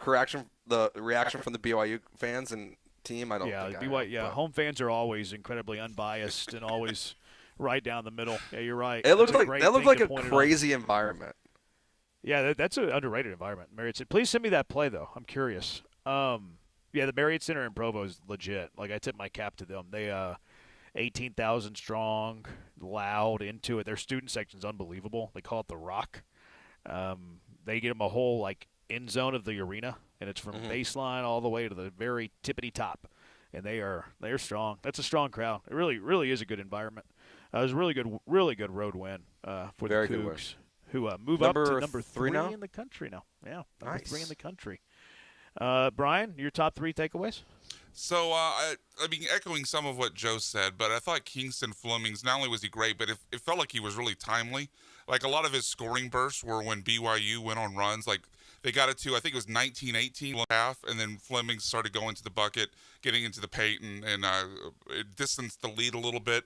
reaction from the BYU fans and team, I don't think BYU. Home fans are always incredibly unbiased and always right down the middle. Yeah, you're right. It looked like a crazy environment. Yeah, that's an underrated environment. Marriott Center. Please send me that play though. I'm curious. Yeah, the Marriott Center in Provo is legit. I tip my cap to them. They 18,000 strong, loud, into it. Their student section's unbelievable. They call it the Rock. They get them a whole end zone of the arena, and it's from baseline all the way to the very tippity top. And they're strong. That's a strong crowd. It really, really is a good environment. It was a really good road win for the Cougs, who move up to number 3 now? in the country now. Yeah, number nice. 3 in the country. Brian, your top 3 takeaways? So, I mean, echoing some of what Joe said, but I thought Kingston Fleming's, not only was he great, but it felt like he was really timely. A lot of his scoring bursts were when BYU went on runs. They got it to, I think it was 19-18 half, and then Fleming started going to the bucket, getting into the paint, and it distanced the lead a little bit.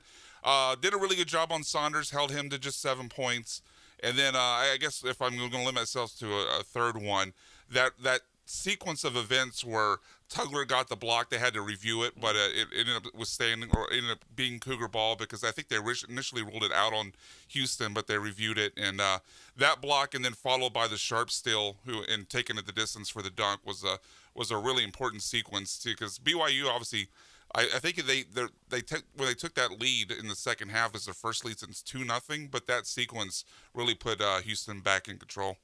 Did a really good job on Saunders, held him to just 7 points. And then I guess if I'm going to limit myself to a third one, that sequence of events where Tugler got the block, they had to review it, but it ended up being Cougar ball because I think they initially ruled it out on Houston, but they reviewed it, and that block and then followed by the Sharp steal and taking it the distance for the dunk was a really important sequence too, because BYU obviously. I think when they took that lead in the second half, was their first lead since 2-0, but that sequence really put Houston back in control.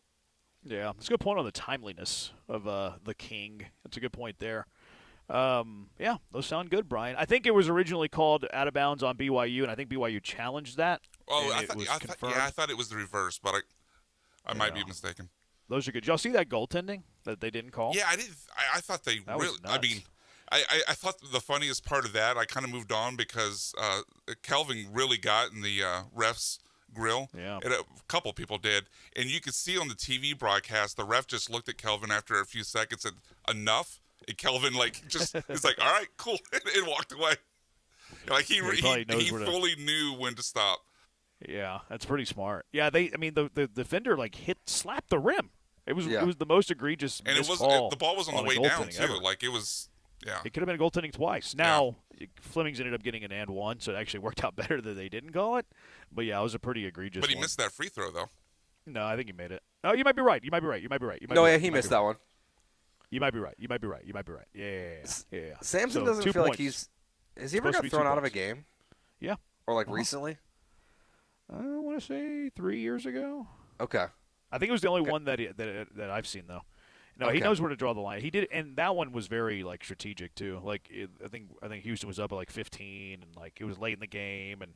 Yeah, that's a good point on the timeliness of the King. That's a good point there. Yeah, those sound good, Brian. I think it was originally called out of bounds on BYU, and I think BYU challenged that. Oh, I thought it was the reverse, but I might be mistaken. Those are good. Did y'all see that goaltending that they didn't call? Yeah, I did. I thought they really. I mean. I thought the funniest part of that, I kind of moved on because Kelvin really got in the ref's grill. Yeah. And a couple people did. And you could see on the TV broadcast, the ref just looked at Kelvin after a few seconds and enough. And Kelvin, just, it's all right, cool, and walked away. He fully knew when to stop. Yeah, that's pretty smart. Yeah, the defender, slapped the rim. It was the most egregious call. The ball was on the way down, too. Ever. It was... Yeah. It could have been goaltending twice. Now, Fleming's ended up getting an and one, so it actually worked out better that they didn't call it. But, yeah, it was a pretty egregious But he missed that free throw, though. No, I think he made it. Oh, you might be right. He missed that one. You might be right. Yeah. Samson doesn't feel like he's – has he ever got thrown out of a game? Yeah. Or, recently? I want to say 3 years ago. Okay. I think it was the only one that I've seen, though. No, he knows where to draw the line. He did, and that one was very strategic too. I think Houston was up at 15, and it was late in the game, and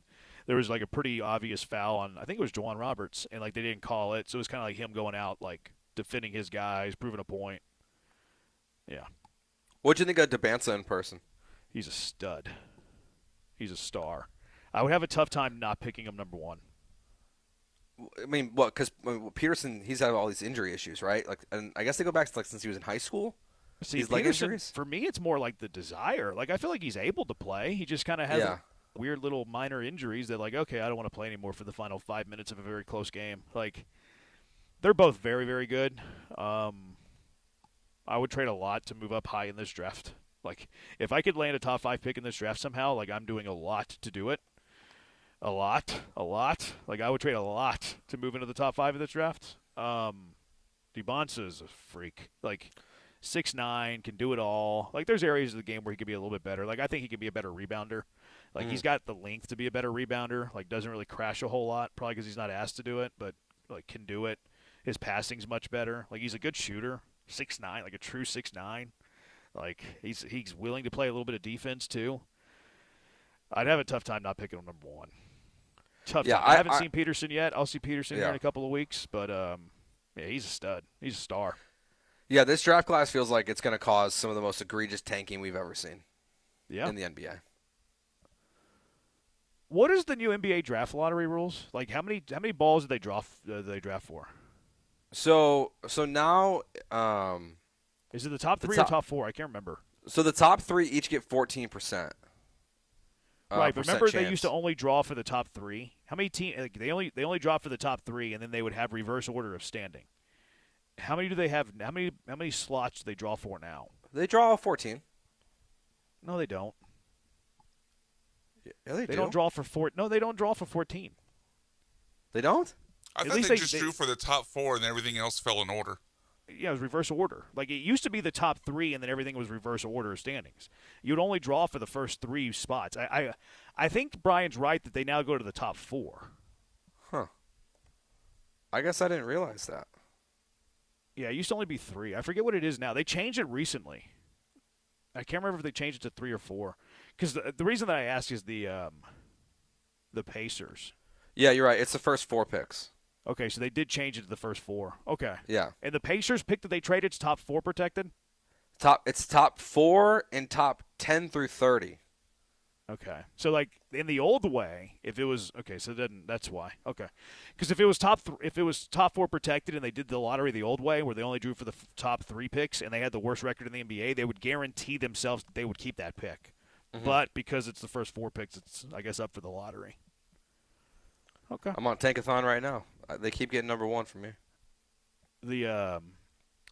there was like a pretty obvious foul on, I think it was Juwan Roberts, and like they didn't call it, so it was kind of like him going out, like defending his guys, proving a point. Yeah. What'd you think of Debanza in person? He's a stud. He's a star. I would have a tough time not picking him number one. I mean, what? Because Peterson, he's had all these injury issues, right? Like, and I guess they go back to like since he was in high school. See, these leg injuries. For me, it's more like the desire. Like I feel like he's able to play. He just kind of has weird little minor injuries that, like, okay, I don't want to play anymore for the final 5 minutes of a very close game. Like, they're both very, very good. I would trade a lot to move up high in this draft. Like, if I could land a top 5 pick in this draft somehow, like, I'm doing a lot to do it. A lot. Like, I would trade a lot to move into the top 5 of this draft. Debanza is a freak. Like, 6'9", can do it all. Like, there's areas of the game where he could be a little bit better. Like, I think he could be a better rebounder. Like, he's got the length to be a better rebounder. Like, doesn't really crash a whole lot, probably because he's not asked to do it, but, like, can do it. His passing's much better. Like, he's a good shooter. 6'9", like a true 6'9". Like, he's willing to play a little bit of defense, too. I'd have a tough time not picking him number one. Tough time. I haven't seen Peterson yet. I'll see Peterson here in a couple of weeks, but, yeah, he's a stud. He's a star. Yeah, this draft class feels like it's going to cause some of the most egregious tanking we've ever seen in the NBA. What is the new NBA draft lottery rules? Like, how many balls did they draft for? So now, is it the top three or top four? I can't remember. So the top 3 each get 14%. Right, but remember they used to only draw for the top 3. How many teams? Like, they only draw for the top 3, and then they would have reverse order of standing. How many do they have? How many slots do they draw for now? They draw 14. No, they don't. Yeah, they do. Don't draw for 4. No, they don't draw for 14. They don't? I thought they just drew for the top 4 and everything else fell in order. Yeah, it was reverse order. Like, it used to be the top 3 and then everything was reverse order of standings. You'd only draw for the first 3 spots. I think Brian's right that they now go to the top 4. Huh. I guess I didn't realize that. Yeah, it used to only be 3. I forget what it is now. They changed it recently. I can't remember if they changed it to 3 or 4. Because the reason that I ask is the Pacers. Yeah, you're right. It's the first 4 picks. Okay, so they did change it to the first 4. Okay. Yeah. And the Pacers pick that they traded, it's top 4 protected? It's top 4 and top 10 through 30. Okay. So, like, in the old way, if it was – okay, so then that's why. Okay. Because if it was top 4 protected and they did the lottery the old way where they only drew for the top 3 picks and they had the worst record in the NBA, they would guarantee themselves that they would keep that pick. Mm-hmm. But because it's the first 4 picks, it's, I guess, up for the lottery. Okay. I'm on Tankathon right now. They keep getting number 1 from me. The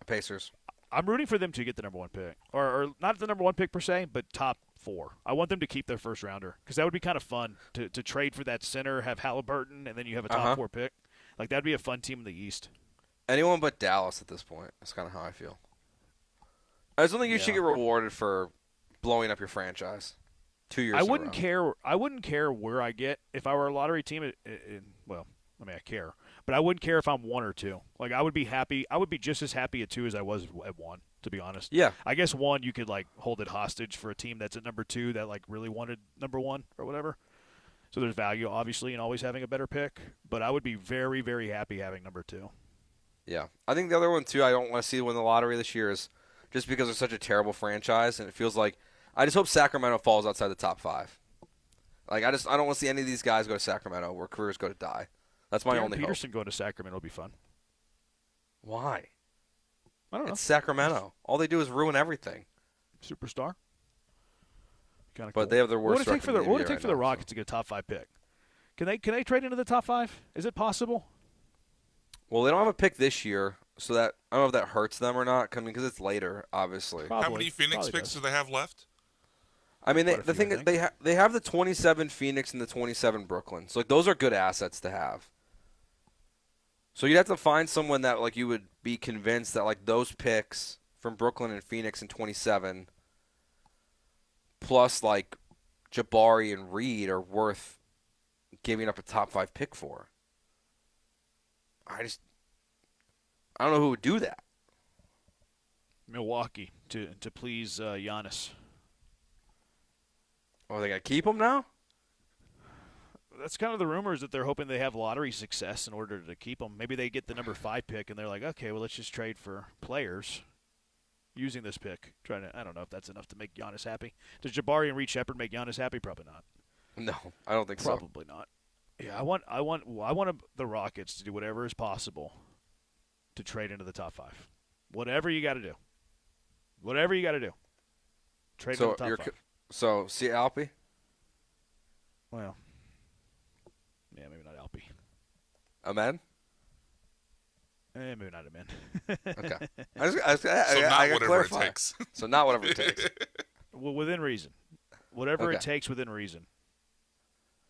Pacers. I'm rooting for them to get the number 1 pick. Or not the number 1 pick per se, but top 4. I want them to keep their first rounder because that would be kind of fun to trade for that center, have Halliburton, and then you have a top 4 pick. Like, that would be a fun team in the East. Anyone but Dallas at this point. That's kind of how I feel. I just don't think you should get rewarded for blowing up your franchise 2 years I wouldn't care where I get. If I were a lottery team, I care. But I wouldn't care if I'm 1 or 2. Like, I would be happy. I would be just as happy at 2 as I was at 1, to be honest. Yeah. I guess 1, you could, like, hold it hostage for a team that's at number 2 that, like, really wanted number 1 or whatever. So there's value, obviously, in always having a better pick. But I would be very, very happy having number 2. Yeah. I think the other one, too, I don't want to see win the lottery this year is just because they're such a terrible franchise, and it feels like I just hope Sacramento falls outside the top 5. Like, I don't want to see any of these guys go to Sacramento where careers go to die. That's my only Peterson hope. going to Sacramento will be fun. Why? I don't know. It's Sacramento. All they do is ruin everything. Superstar. Kind of. But they have their worst record. What would it take for the Rockets to get a top 5 pick? Can they trade into the top 5? Is it possible? Well, they don't have a pick this year, so that I don't know if that hurts them or not. Because it's later, obviously. Probably. How many Phoenix picks do they have left? I mean, the thing is, they have the 27 Phoenix and the 27 Brooklyn. So, like, those are good assets to have. So you'd have to find someone that, like, you would be convinced that, like, those picks from Brooklyn and Phoenix in 27 plus, like, Jabari and Reed are worth giving up a top 5 pick for. I don't know who would do that. Milwaukee to please Giannis. Oh, they got to keep him now? that's kind of the rumors that they're hoping they have lottery success in order to keep them. Maybe they get the number 5 pick and they're like, okay, well, let's just trade for players using this pick. I don't know if that's enough to make Giannis happy. Does Jabari and Reed Shepard make Giannis happy? Probably not. No, I don't think so. Probably not. Yeah, I want the Rockets to do whatever is possible to trade into the top 5. Whatever you got to do. Whatever you got to do. Trade into the top 5. So, see Alpy? Well, yeah, maybe not Alpy. Amen? Maybe not Amen. Okay. Not whatever it takes. So not whatever it takes. Well, within reason. Whatever it takes within reason.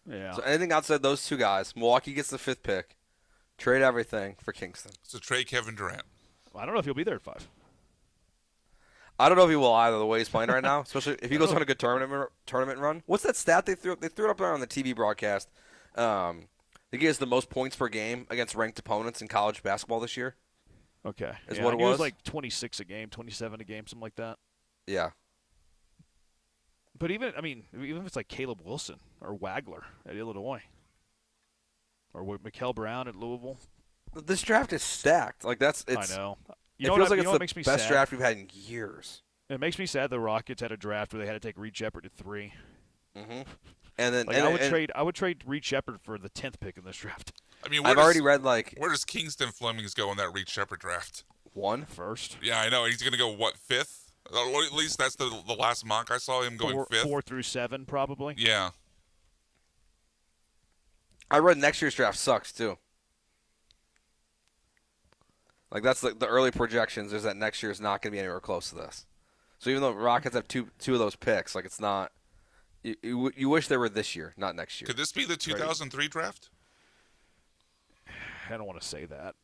Yeah. So anything outside those two guys, Milwaukee gets the 5th pick. Trade everything for Kingston. So trade Kevin Durant. Well, I don't know if he'll be there at 5. I don't know if he will either, the way he's playing right now, especially if he goes on a good tournament run. What's that stat they threw? They threw it up there on the TV broadcast. He gets the most points per game against ranked opponents in college basketball this year. Okay. Is what it was? It was like 26 a game, 27 a game, something like that. Yeah. But even if it's like Caleb Wilson or Wagler at Illinois or Mikal Brown at Louisville. This draft is stacked. Like I know. It feels like it's the best draft we've had in years. It makes me sad the Rockets had a draft where they had to take Reed Shepard at 3. Mm-hmm. And then I would trade Reed Shepard for the 10th pick in this draft. I mean, I've already read where does Kingston Flemings go in that Reed Shepard draft? 1 first. Yeah, I know. He's going to go 5th? Or at least that's the last mock I saw him going 5th. 4 through 7 probably. Yeah. I read next year's draft sucks too. Like that's the early projections is that next year is not going to be anywhere close to this. So even though Rockets have two of those picks, like it's not. You wish they were this year, not next year. Could this be the 2003 draft? I don't want to say that.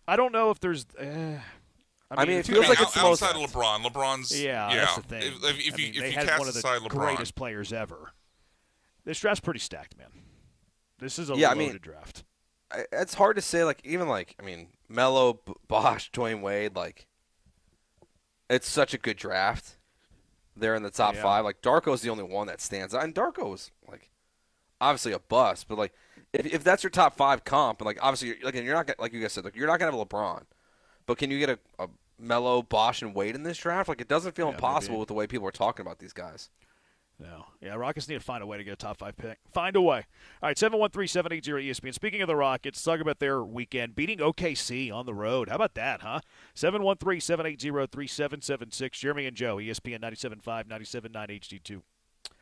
I don't know if there's. I mean, it feels like it's outside of LeBron. LeBron's that's the thing. If you had cast one of the aside LeBron, greatest players ever. This draft's pretty stacked, man. This is a loaded draft. It's hard to say. Melo, Bosh, Dwayne Wade. It's such a good draft. They're in the top 5. Darko's the only one that stands out, and Darko was obviously a bust. But if that's your top 5 comp, and obviously you're not like you guys said, you're not gonna have LeBron, but can you get a Melo, Bosh, and Wade in this draft? It doesn't feel impossible with the way people are talking about these guys. No. Yeah, Rockets need to find a way to get a top 5 pick. Find a way. All right, 713-780-ESPN. Speaking of the Rockets, talk about their weekend beating OKC on the road. How about that, huh? 713-780-3776. Jeremy and Joe, ESPN 97.5, 97.9 HD2.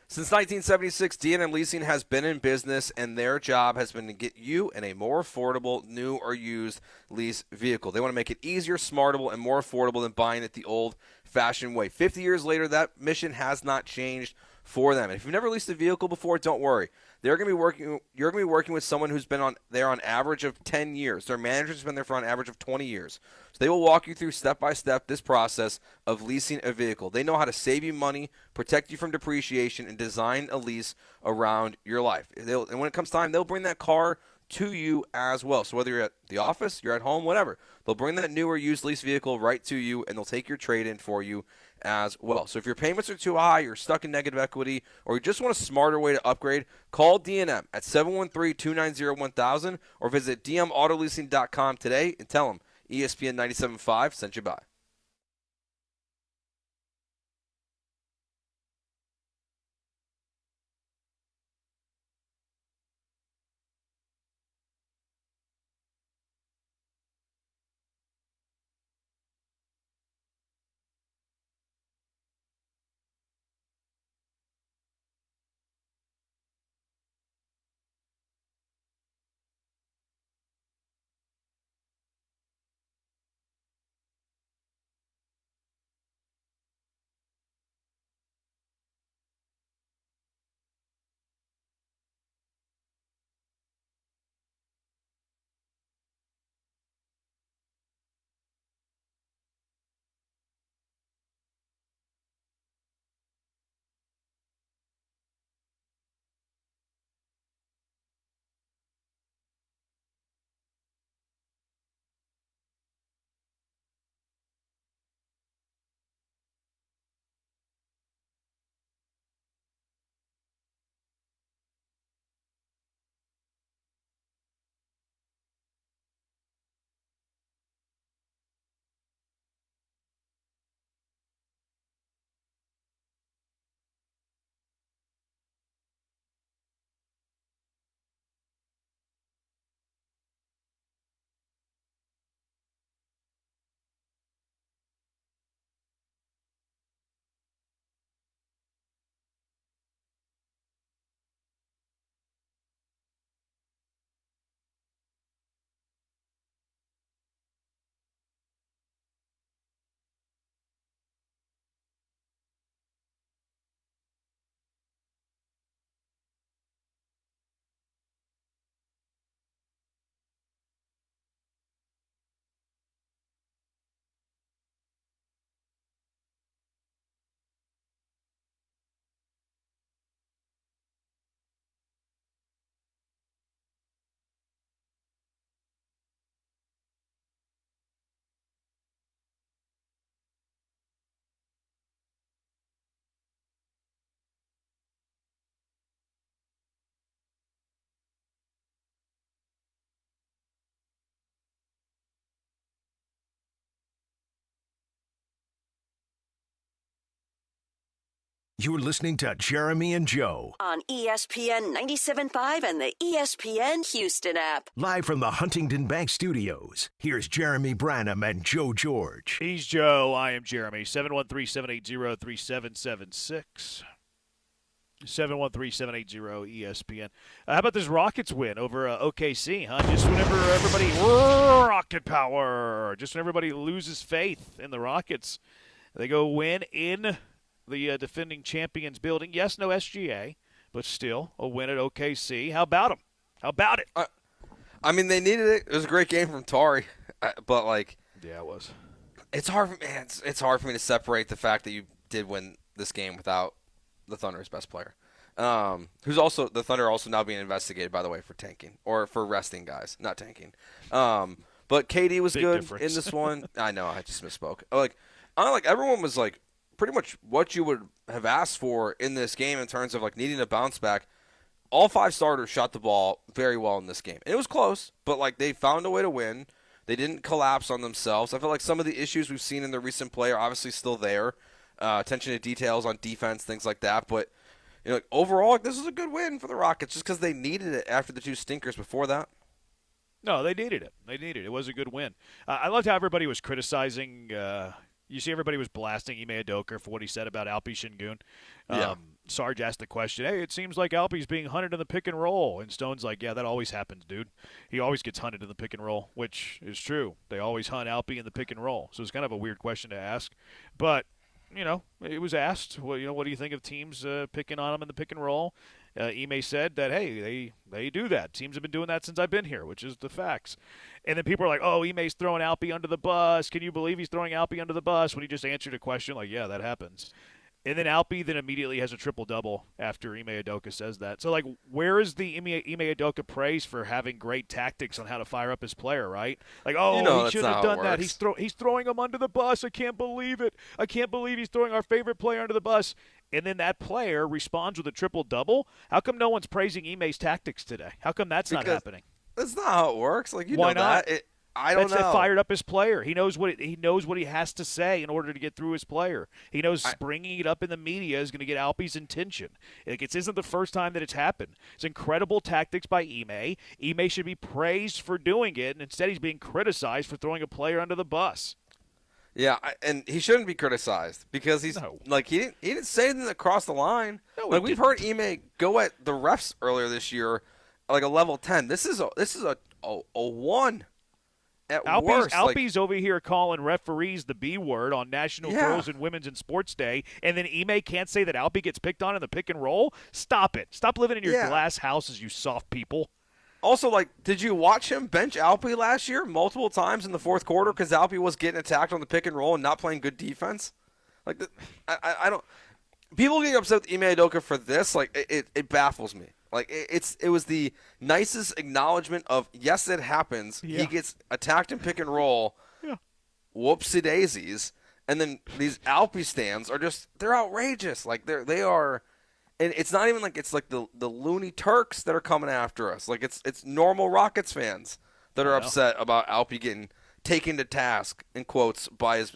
Since 1976, D&M Leasing has been in business, and their job has been to get you in a more affordable, new or used lease vehicle. They want to make it easier, smarter, and more affordable than buying it the old-fashioned way. 50 years later, that mission has not changed for them. And if you've never leased a vehicle before, don't worry. You're going to be working with someone who's been there on average of 10 years. Their manager's been there for an average of 20 years. So they will walk you through step by step this process of leasing a vehicle. They know how to save you money, protect you from depreciation, and design a lease around your life. And when it comes time, they'll bring that car to you as well. So whether you're at the office, you're at home, whatever, they'll bring that new or used lease vehicle right to you, and they'll take your trade-in for you as well. So if your payments are too high, you're stuck in negative equity, or you just want a smarter way to upgrade, call D&M at 713-290-1000 or visit dmautoleasing.com today and tell them ESPN 97.5 sent you by. You're listening to Jeremy and Joe. On ESPN 97.5 and the ESPN Houston app. Live from the Huntington Bank Studios, here's Jeremy Branham and Joe George. He's Joe. I am Jeremy. 713-780-3776. 713-780-ESPN. How about this Rockets win over OKC, huh? Just whenever everybody – Rocket power. Just when everybody loses faith in the Rockets, they go win in the defending champions building. Yes, no SGA, but still a win at OKC. How about them? How about it? I mean, they needed it. It was a great game from Tari, but like – yeah, it was. It's hard for me. It's hard for me to separate the fact that you did win this game without – the Thunder's best player, who's also the Thunder also now being investigated, by the way, for tanking or for resting guys, not tanking. But KD was Big good difference. in this one. I know, I just misspoke. Like everyone was like pretty much what you would have asked for in this game in terms of like needing a bounce back. All 5 starters shot the ball very well in this game. And it was close, but like they found a way to win. They didn't collapse on themselves. I feel like some of the issues we've seen in the recent play are obviously still there. Attention to details on defense, things like that. But overall, this is a good win for the Rockets just because they needed it after the 2 stinkers before that. No, they needed it. It was a good win. I loved how everybody was criticizing. You see, everybody was blasting Ime Udoka for what he said about Alperen Sengun. Yeah. Sarge asked the question, hey, it seems like Alpe's being hunted in the pick and roll. And Stone's like, yeah, that always happens, dude. He always gets hunted in the pick and roll, which is true. They always hunt Alpe in the pick and roll. So it's kind of a weird question to ask. But it was asked, what do you think of teams picking on him in the pick and roll? Ime said that, hey, they do that. Teams have been doing that since I've been here, which is the facts. And then people are like, oh, Ime's throwing Alpe under the bus. Can you believe he's throwing Alpe under the bus? When he just answered a question like, yeah, that happens. And then Alpe then immediately has a triple-double after Ime Udoka says that. So, like, where is the Ime Udoka praise for having great tactics on how to fire up his player, right? Like, he shouldn't have done that. He's throwing him under the bus. I can't believe it. I can't believe he's throwing our favorite player under the bus. And then that player responds with a triple-double. How come no one's praising Ime's tactics today? How come that's not happening? That's not how it works. Like, Why not? That. I don't know. That fired up his player. He knows what he has to say in order to get through his player. He knows bringing it up in the media is going to get Alpe's attention. Like, it isn't the first time that it's happened. It's incredible tactics by Ime. Ime should be praised for doing it, and instead he's being criticized for throwing a player under the bus. Yeah, and he shouldn't be criticized because he's like he didn't say anything that crossed the line. No, like we've heard Ime go at the refs earlier this year, like a level 10. This is a 1. Alpe's over here calling referees the B word on National Girls and Women's in Sports Day, and then Ime can't say that Alpe gets picked on in the pick and roll? Stop it. Stop living in your glass houses, you soft people. Also, like, did you watch him bench Alpe last year multiple times in the fourth quarter because Alpe was getting attacked on the pick and roll and not playing good defense? Like, I don't – people getting upset with Ime Udoka for this, like, it baffles me. Like, it was the nicest acknowledgement of, yes, it happens. Yeah. He gets attacked in pick and roll. Yeah. Whoopsie daisies. And then these Alpe stands are just, they're outrageous. Like, they are, and it's not even like it's like the loony Turks that are coming after us. Like, it's normal Rockets fans that are upset about Alpe getting taken to task, in quotes, by his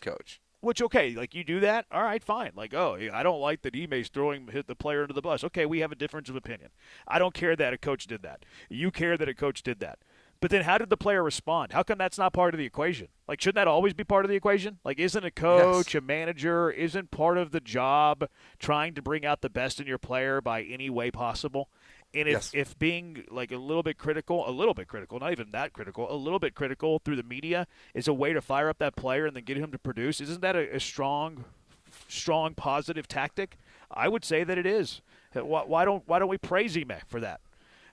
coach. Which, okay, like you do that, all right, fine. Like, I don't like that Ime's hit the player under the bus. Okay, we have a difference of opinion. I don't care that a coach did that. You care that a coach did that. But then how did the player respond? How come that's not part of the equation? Like, shouldn't that always be part of the equation? Like, isn't a coach, a manager, isn't part of the job trying to bring out the best in your player by any way possible? And if being like a little bit critical, not even that critical, a little bit critical through the media is a way to fire up that player and then get him to produce, isn't that a strong positive tactic? I would say that it is. Why don't we praise Ime for that?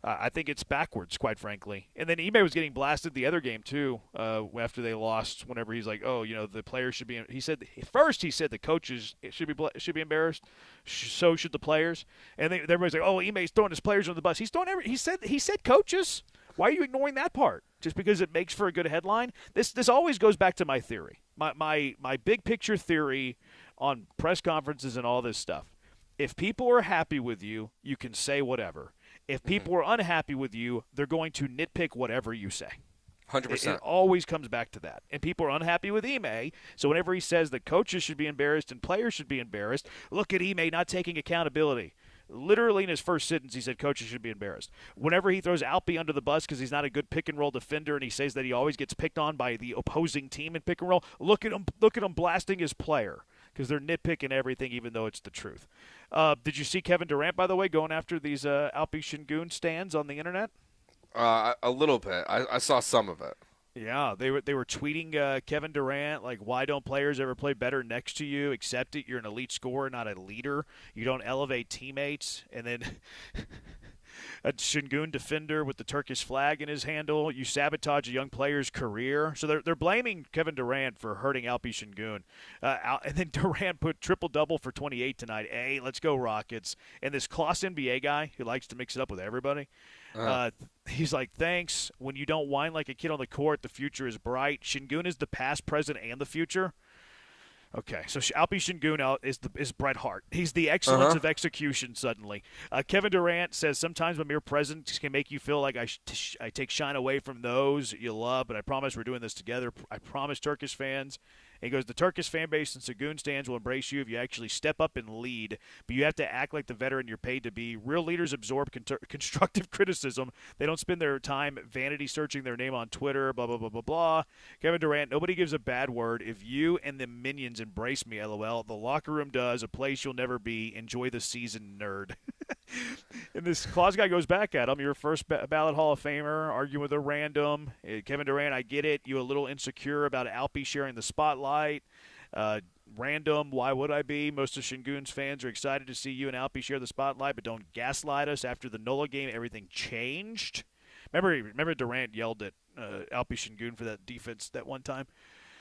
I think it's backwards, quite frankly. And then Ime was getting blasted the other game too after they lost. Whenever he's like, the players should be. He said the coaches should be embarrassed. So should the players. And then everybody's like, Ime's throwing his players on the bus. He's throwing He said coaches. Why are you ignoring that part? Just because it makes for a good headline? This always goes back to my theory. My big picture theory on press conferences and all this stuff. If people are happy with you, you can say whatever. If people are unhappy with you, they're going to nitpick whatever you say. 100%. It always comes back to that. And people are unhappy with Ime. So whenever he says that coaches should be embarrassed and players should be embarrassed, look at Ime not taking accountability. Literally in his first sentence, he said coaches should be embarrassed. Whenever he throws Alpy under the bus because he's not a good pick-and-roll defender and he says that he always gets picked on by the opposing team in pick-and-roll, look at him blasting his player because they're nitpicking everything even though it's the truth. Did you see Kevin Durant, by the way, going after these Alpy Sengun stands on the internet? A little bit. I saw some of it. Yeah, they were tweeting Kevin Durant like, why don't players ever play better next to you? Accept it. You're an elite scorer, not a leader. You don't elevate teammates. And then a Sengun defender with the Turkish flag in his handle. You sabotage a young player's career. So they're blaming Kevin Durant for hurting Alperen Sengun. And then Durant put triple-double for 28 tonight. Hey, let's go Rockets. And this Klaus NBA guy who likes to mix it up with everybody, he's like, thanks. When you don't whine like a kid on the court, the future is bright. Sengun is the past, present, and the future. Okay, so Alperen Sengun is Bret Hart. He's the excellence of execution suddenly. Kevin Durant says, sometimes my mere presence can make you feel like I take shine away from those you love, but I promise we're doing this together. I promise Turkish fans. And he goes, the Turkish fan base and Sengun stands will embrace you if you actually step up and lead, but you have to act like the veteran you're paid to be. Real leaders absorb constructive criticism. They don't spend their time vanity searching their name on Twitter, blah, blah, blah, blah, blah. Kevin Durant, nobody gives a bad word. If you and the minions embrace me, LOL, the locker room does, a place you'll never be. Enjoy the season, nerd. And this Claus guy goes back at him. You're a first ballot Hall of Famer, arguing with a random. Kevin Durant, I get it. You a little insecure about Alpy sharing the spotlight. Random, why would I be? Most of Sengun's fans are excited to see you and Alpy share the spotlight, but don't gaslight us. After the NOLA game, everything changed. Remember Durant yelled at Alperen Sengun for that defense that one time?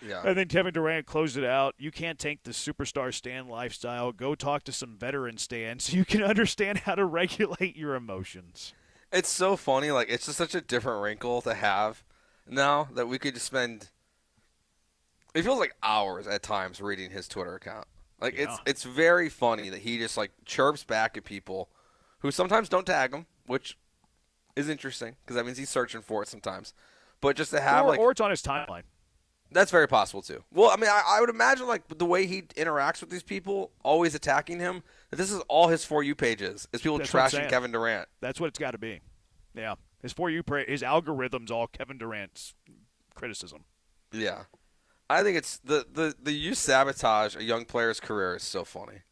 Yeah. And then Kevin Durant closed it out. You can't take the superstar Stan lifestyle. Go talk to some veteran Stan so you can understand how to regulate your emotions. It's so funny. Like, it's just such a different wrinkle to have now that we could just spend – it feels like hours at times reading his Twitter account. Like, it's very funny that he just, like, chirps back at people who sometimes don't tag him, which is interesting because that means he's searching for it sometimes. But just to have, or it's on his timeline. That's very possible, too. Well, I mean, I would imagine, like, the way he interacts with these people, always attacking him, that this is all his For You pages, is people trashing Kevin Durant. That's what it's got to be. Yeah. His For You, his algorithm's all Kevin Durant's criticism. Yeah. I think it's the you sabotage a young player's career is so funny.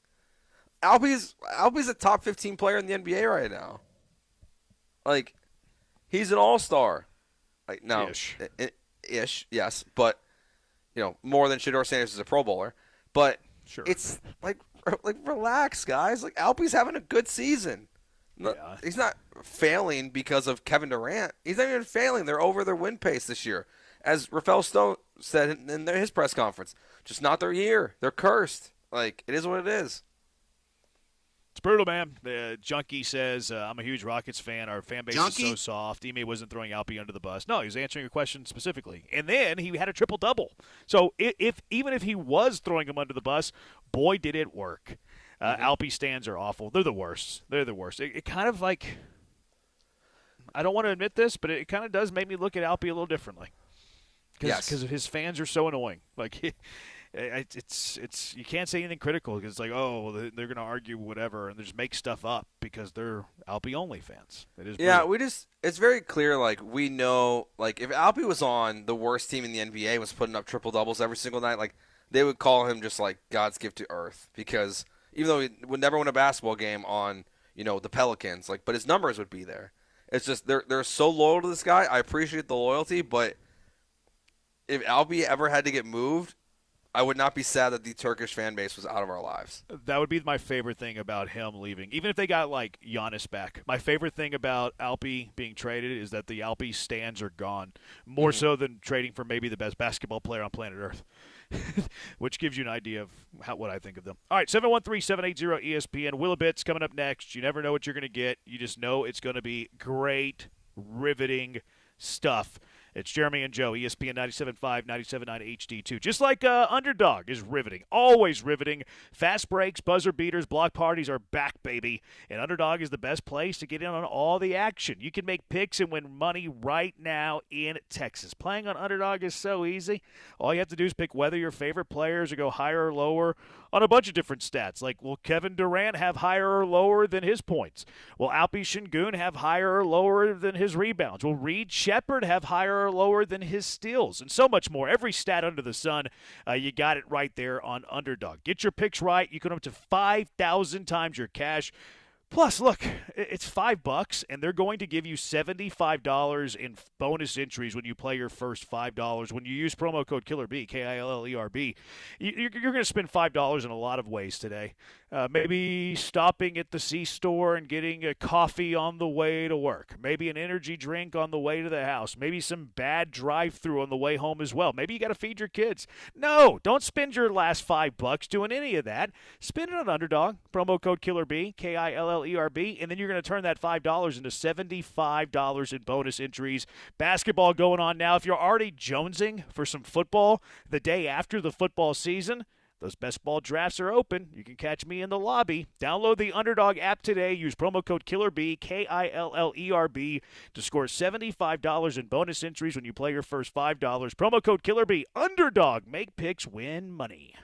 Alpy's a top 15 player in the NBA right now. Like, he's an all-star. Like, no. Ish, yes. But, you know, more than Shedeur Sanders is a Pro Bowler. But it's like relax, guys. Like, Alpy's having a good season. Yeah. He's not failing because of Kevin Durant. He's not even failing. They're over their win pace this year. As Rafael Stone said in his press conference, just not their year. They're cursed. Like, it is what it is. It's brutal, man. The Junkie says, I'm a huge Rockets fan. Our fan base is so soft. Ime wasn't throwing Alpy under the bus. No, he was answering a question specifically. And then he had a triple-double. So even if he was throwing him under the bus, boy, did it work. Alpy stands are awful. They're the worst. It kind of like – I don't want to admit this, but it kind of does make me look at Alpy a little differently. Because his fans are so annoying. Like – it's you can't say anything critical because it's like, oh, well, they're going to argue whatever and they just make stuff up because they're Alpy only fans. It is it's very clear, like, we know, like, if Alpy was on the worst team in the NBA, was putting up triple doubles every single night, like, they would call him just like God's gift to earth because even though he would never win a basketball game on, you know, the Pelicans, like, but his numbers would be there. It's just they're so loyal to this guy. I appreciate the loyalty, but if Alpy ever had to get moved, I would not be sad that the Turkish fan base was out of our lives. That would be my favorite thing about him leaving. Even if they got, like, Giannis back. My favorite thing about Alpy being traded is that the Alpy stands are gone. More so than trading for maybe the best basketball player on planet Earth. Which gives you an idea of what I think of them. All right, 713-780-ESPN. Willabit's coming up next. You never know what you're going to get. You just know it's going to be great, riveting stuff. It's Jeremy and Joe, ESPN 97.5, 97.9 HD2. Just like Underdog is riveting, always riveting. Fast breaks, buzzer beaters, block parties are back, baby. And Underdog is the best place to get in on all the action. You can make picks and win money right now in Texas. Playing on Underdog is so easy. All you have to do is pick whether your favorite players will go higher or lower on a bunch of different stats. Like, will Kevin Durant have higher or lower than his points? Will Alperen Sengun have higher or lower than his rebounds? Will Reed Shepherd have higher or lower than his steals? And so much more. Every stat under the sun, you got it right there on Underdog. Get your picks right. You can up to 5,000 times your cash. Plus, look, it's $5, and they're going to give you $75 in bonus entries when you play your first $5. When you use promo code KILLERB, KILLERB, you're going to spend $5 in a lot of ways today. Maybe stopping at the C-store and getting a coffee on the way to work. Maybe an energy drink on the way to the house. Maybe some bad drive-through on the way home as well. Maybe you got to feed your kids. No, don't spend your last $5 doing any of that. Spend it on Underdog. Promo code KILLERB, KILLERB, and then you're going to turn that $5 into $75 in bonus entries. Basketball going on now. If you're already jonesing for some football the day after the football season, those best ball drafts are open. You can catch me in the lobby. Download the Underdog app today. Use promo code KILLERB, KILLERB, to score $75 in bonus entries when you play your first $5. Promo code KILLERB. Underdog. Make picks, win money.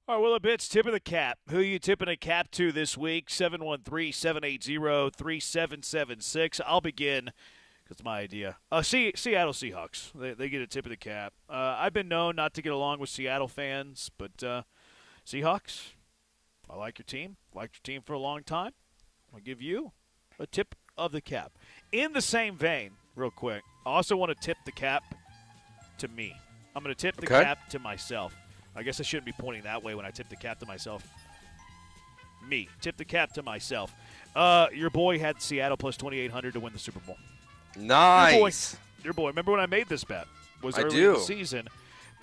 All right, well, a bit's tip of the cap. Who are you tipping a cap to this week? 713-780-3776. I'll begin because it's my idea. Seattle Seahawks. They get a tip of the cap. I've been known not to get along with Seattle fans, but Seahawks, I like your team. Liked your team for a long time. I'll give you a tip of the cap. In the same vein, real quick, I also want to tip the cap to me. I'm going to tip the cap to myself. I guess I shouldn't be pointing that way when I tip the cap to myself. Me. Tip the cap to myself. Your boy had Seattle plus 2,800 to win the Super Bowl. Nice. Your boy. Remember when I made this bet? Was I early do. in the season,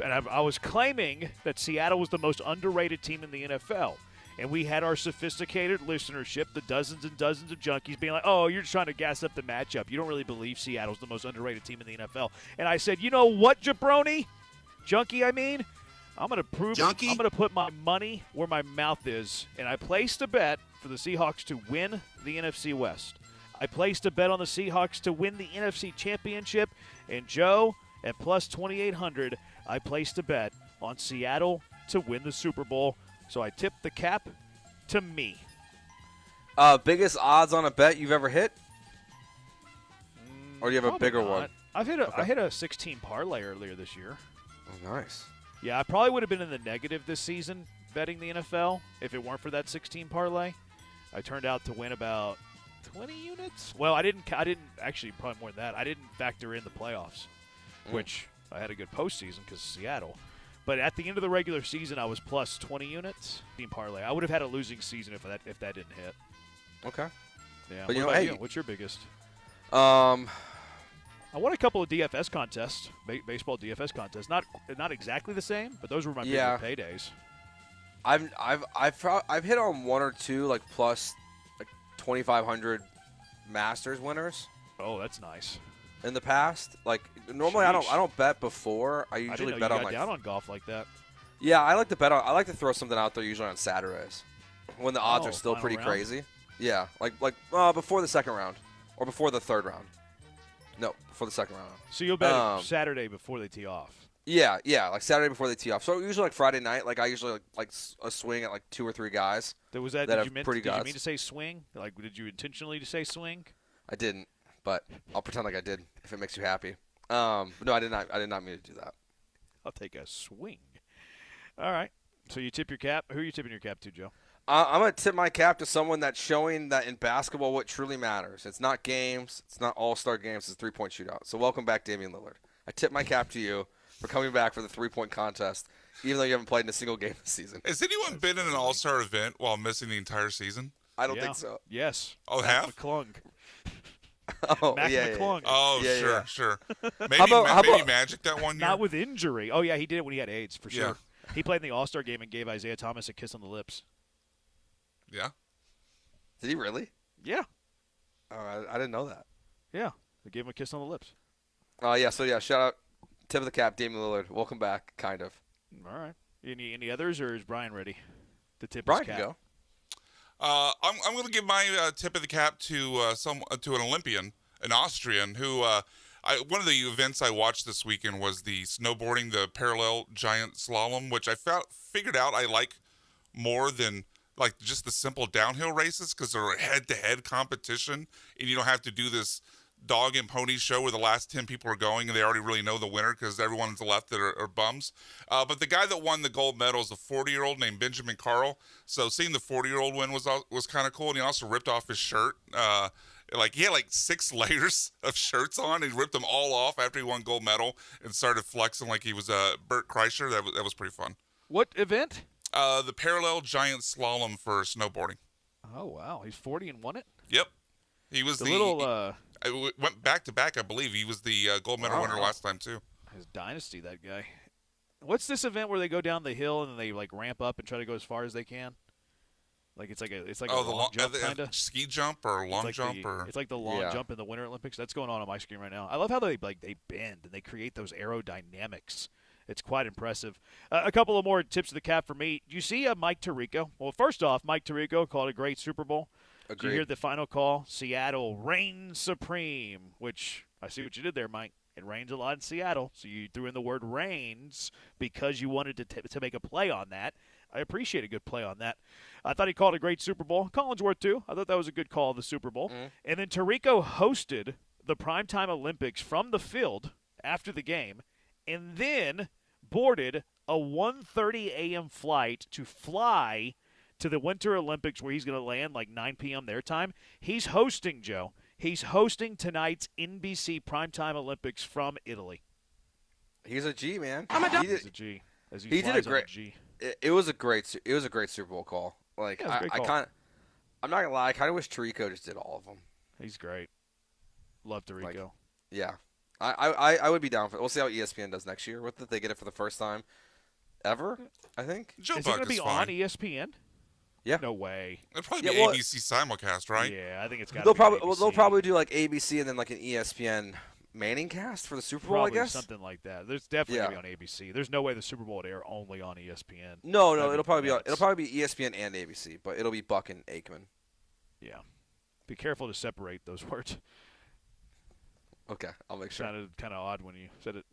and I was claiming that Seattle was the most underrated team in the NFL. And we had our sophisticated listenership, the dozens and dozens of junkies being like, oh, you're just trying to gas up the matchup. You don't really believe Seattle's the most underrated team in the NFL. And I said, you know what, jabroni? Junkie, I mean? I'm going to prove Junkie? it. I'm going to put my money where my mouth is. And I placed a bet for the Seahawks to win the NFC West. I placed a bet on the Seahawks to win the NFC Championship. And Joe, at plus 2,800, I placed a bet on Seattle to win the Super Bowl. So I tipped the cap to me. Biggest odds on a bet you've ever hit? Or do you have a bigger one? I hit a 16 parlay earlier this year. Oh, nice. Yeah, I probably would have been in the negative this season betting the NFL if it weren't for that 16 parlay. I turned out to win about 20 units. Well, I didn't actually, probably more than that. I didn't factor in the playoffs, which I had a good postseason because of Seattle. But at the end of the regular season, I was plus 20 units. Team parlay. I would have had a losing season if that didn't hit. Okay. Yeah. But what about you? What's your biggest? I won a couple of DFS contests, baseball DFS contests. Not exactly the same, but those were my bigger paydays. I've hit on one or two like plus like 2,500 Masters winners. Oh, that's nice. In the past, like normally I don't bet before. I usually bet on down on golf like that. Yeah, I like to bet on. I like to throw something out there usually on Saturdays when the odds are still pretty round? crazy. Yeah, like before the second round or before the third round. No, before the second round. So you'll bet Saturday before they tee off. Yeah, like Saturday before they tee off. So usually like Friday night, like I usually like a swing at like 2 or 3 guys. Did you mean to say swing? Like, did you intentionally say swing? I didn't, but I'll pretend like I did if it makes you happy. No, I did not mean to do that. I'll take a swing. All right. So you tip your cap. Who are you tipping your cap to, Joe? I'm going to tip my cap to someone that's showing that in basketball what truly matters. It's not games. It's not all-star games. It's three-point shootout. So welcome back, Damian Lillard. I tip my cap to you for coming back for the three-point contest, even though you haven't played in a single game this season. Has anyone been in an all-star event while missing the entire season? I don't think so. Yes. Oh, Mac have? McClung. Oh, Mac McClung. Oh, Yeah. sure. Maybe, How about Magic that one year? Not with injury. Oh, yeah, he did it when he had AIDS, for sure. Yeah. He played in the All-Star game and gave Isaiah Thomas a kiss on the lips. Yeah. Did he really? Yeah. Oh, I didn't know that. Yeah. They gave him a kiss on the lips. Yeah, so yeah, shout out, tip of the cap, Damian Lillard. Welcome back, kind of. All right. Any others, or is Brian ready to tip Brian his cap? can go. I'm going to give my tip of the cap to an Olympian, an Austrian, who one of the events I watched this weekend was the snowboarding, the parallel giant slalom, which I figured out I like more than like just the simple downhill races because they're a head-to-head competition, and you don't have to do this dog and pony show where the last 10 people are going and they already really know the winner because everyone's left that are bums. But the guy that won the gold medal is a 40-year-old named Benjamin Carl. So seeing the 40-year-old win was kind of cool, and he also ripped off his shirt. He had like 6 layers of shirts on. He ripped them all off after he won gold medal and started flexing like he was Bert Kreischer. That was pretty fun. What event? The parallel giant slalom for snowboarding. Oh, wow. He's 40 and won it? Yep. He was it went back to back, I believe. He was the gold medal winner last time too. His dynasty, that guy. What's this event where they go down the hill and then they like ramp up and try to go as far as they can? Like it's like a long jump kind of ski jump or long jump or it's like the long jump in the Winter Olympics. That's going on my screen right now. I love how they bend and they create those aerodynamics. It's quite impressive. A couple of more tips of the cap for me. Do you see Mike Tirico? Well, first off, Mike Tirico called a great Super Bowl. Agreed. Did you hear the final call? Seattle reigns supreme, which I see what you did there, Mike. It rains a lot in Seattle, so you threw in the word reigns because you wanted to make a play on that. I appreciate a good play on that. I thought he called a great Super Bowl. Collinsworth, too. I thought that was a good call of the Super Bowl. Mm-hmm. And then Tirico hosted the Primetime Olympics from the field after the game and then boarded a 1:30 a.m. flight to fly to the Winter Olympics where he's going to land like 9 p.m. their time. He's hosting, Joe. He's hosting tonight's NBC Primetime Olympics from Italy. He's a G, man. He's a G. As he did a great. G. It was a great Super Bowl call. Like I'm not gonna lie, I kind of wish Tirico just did all of them. He's great. Love Tirico. Yeah. I would be down for it. We'll see how ESPN does next year with it. They get it for the first time ever, I think. Joe Is it Buck going to be fine. on ESPN? Yeah. No way. It'll probably be ABC simulcast, right? Yeah, I think it's got to They'll be probably ABC. they'll probably do like ABC and then like an ESPN Manning cast for the Super Bowl, Probably I guess. something like that. There's definitely going to be on ABC. There's no way the Super Bowl would air only on ESPN. No, That'd it'll probably nuts. be ESPN and ABC, but it'll be Buck and Aikman. Yeah. Be careful to separate those words. Okay, I'll make sure. Sounded kind of odd when you said it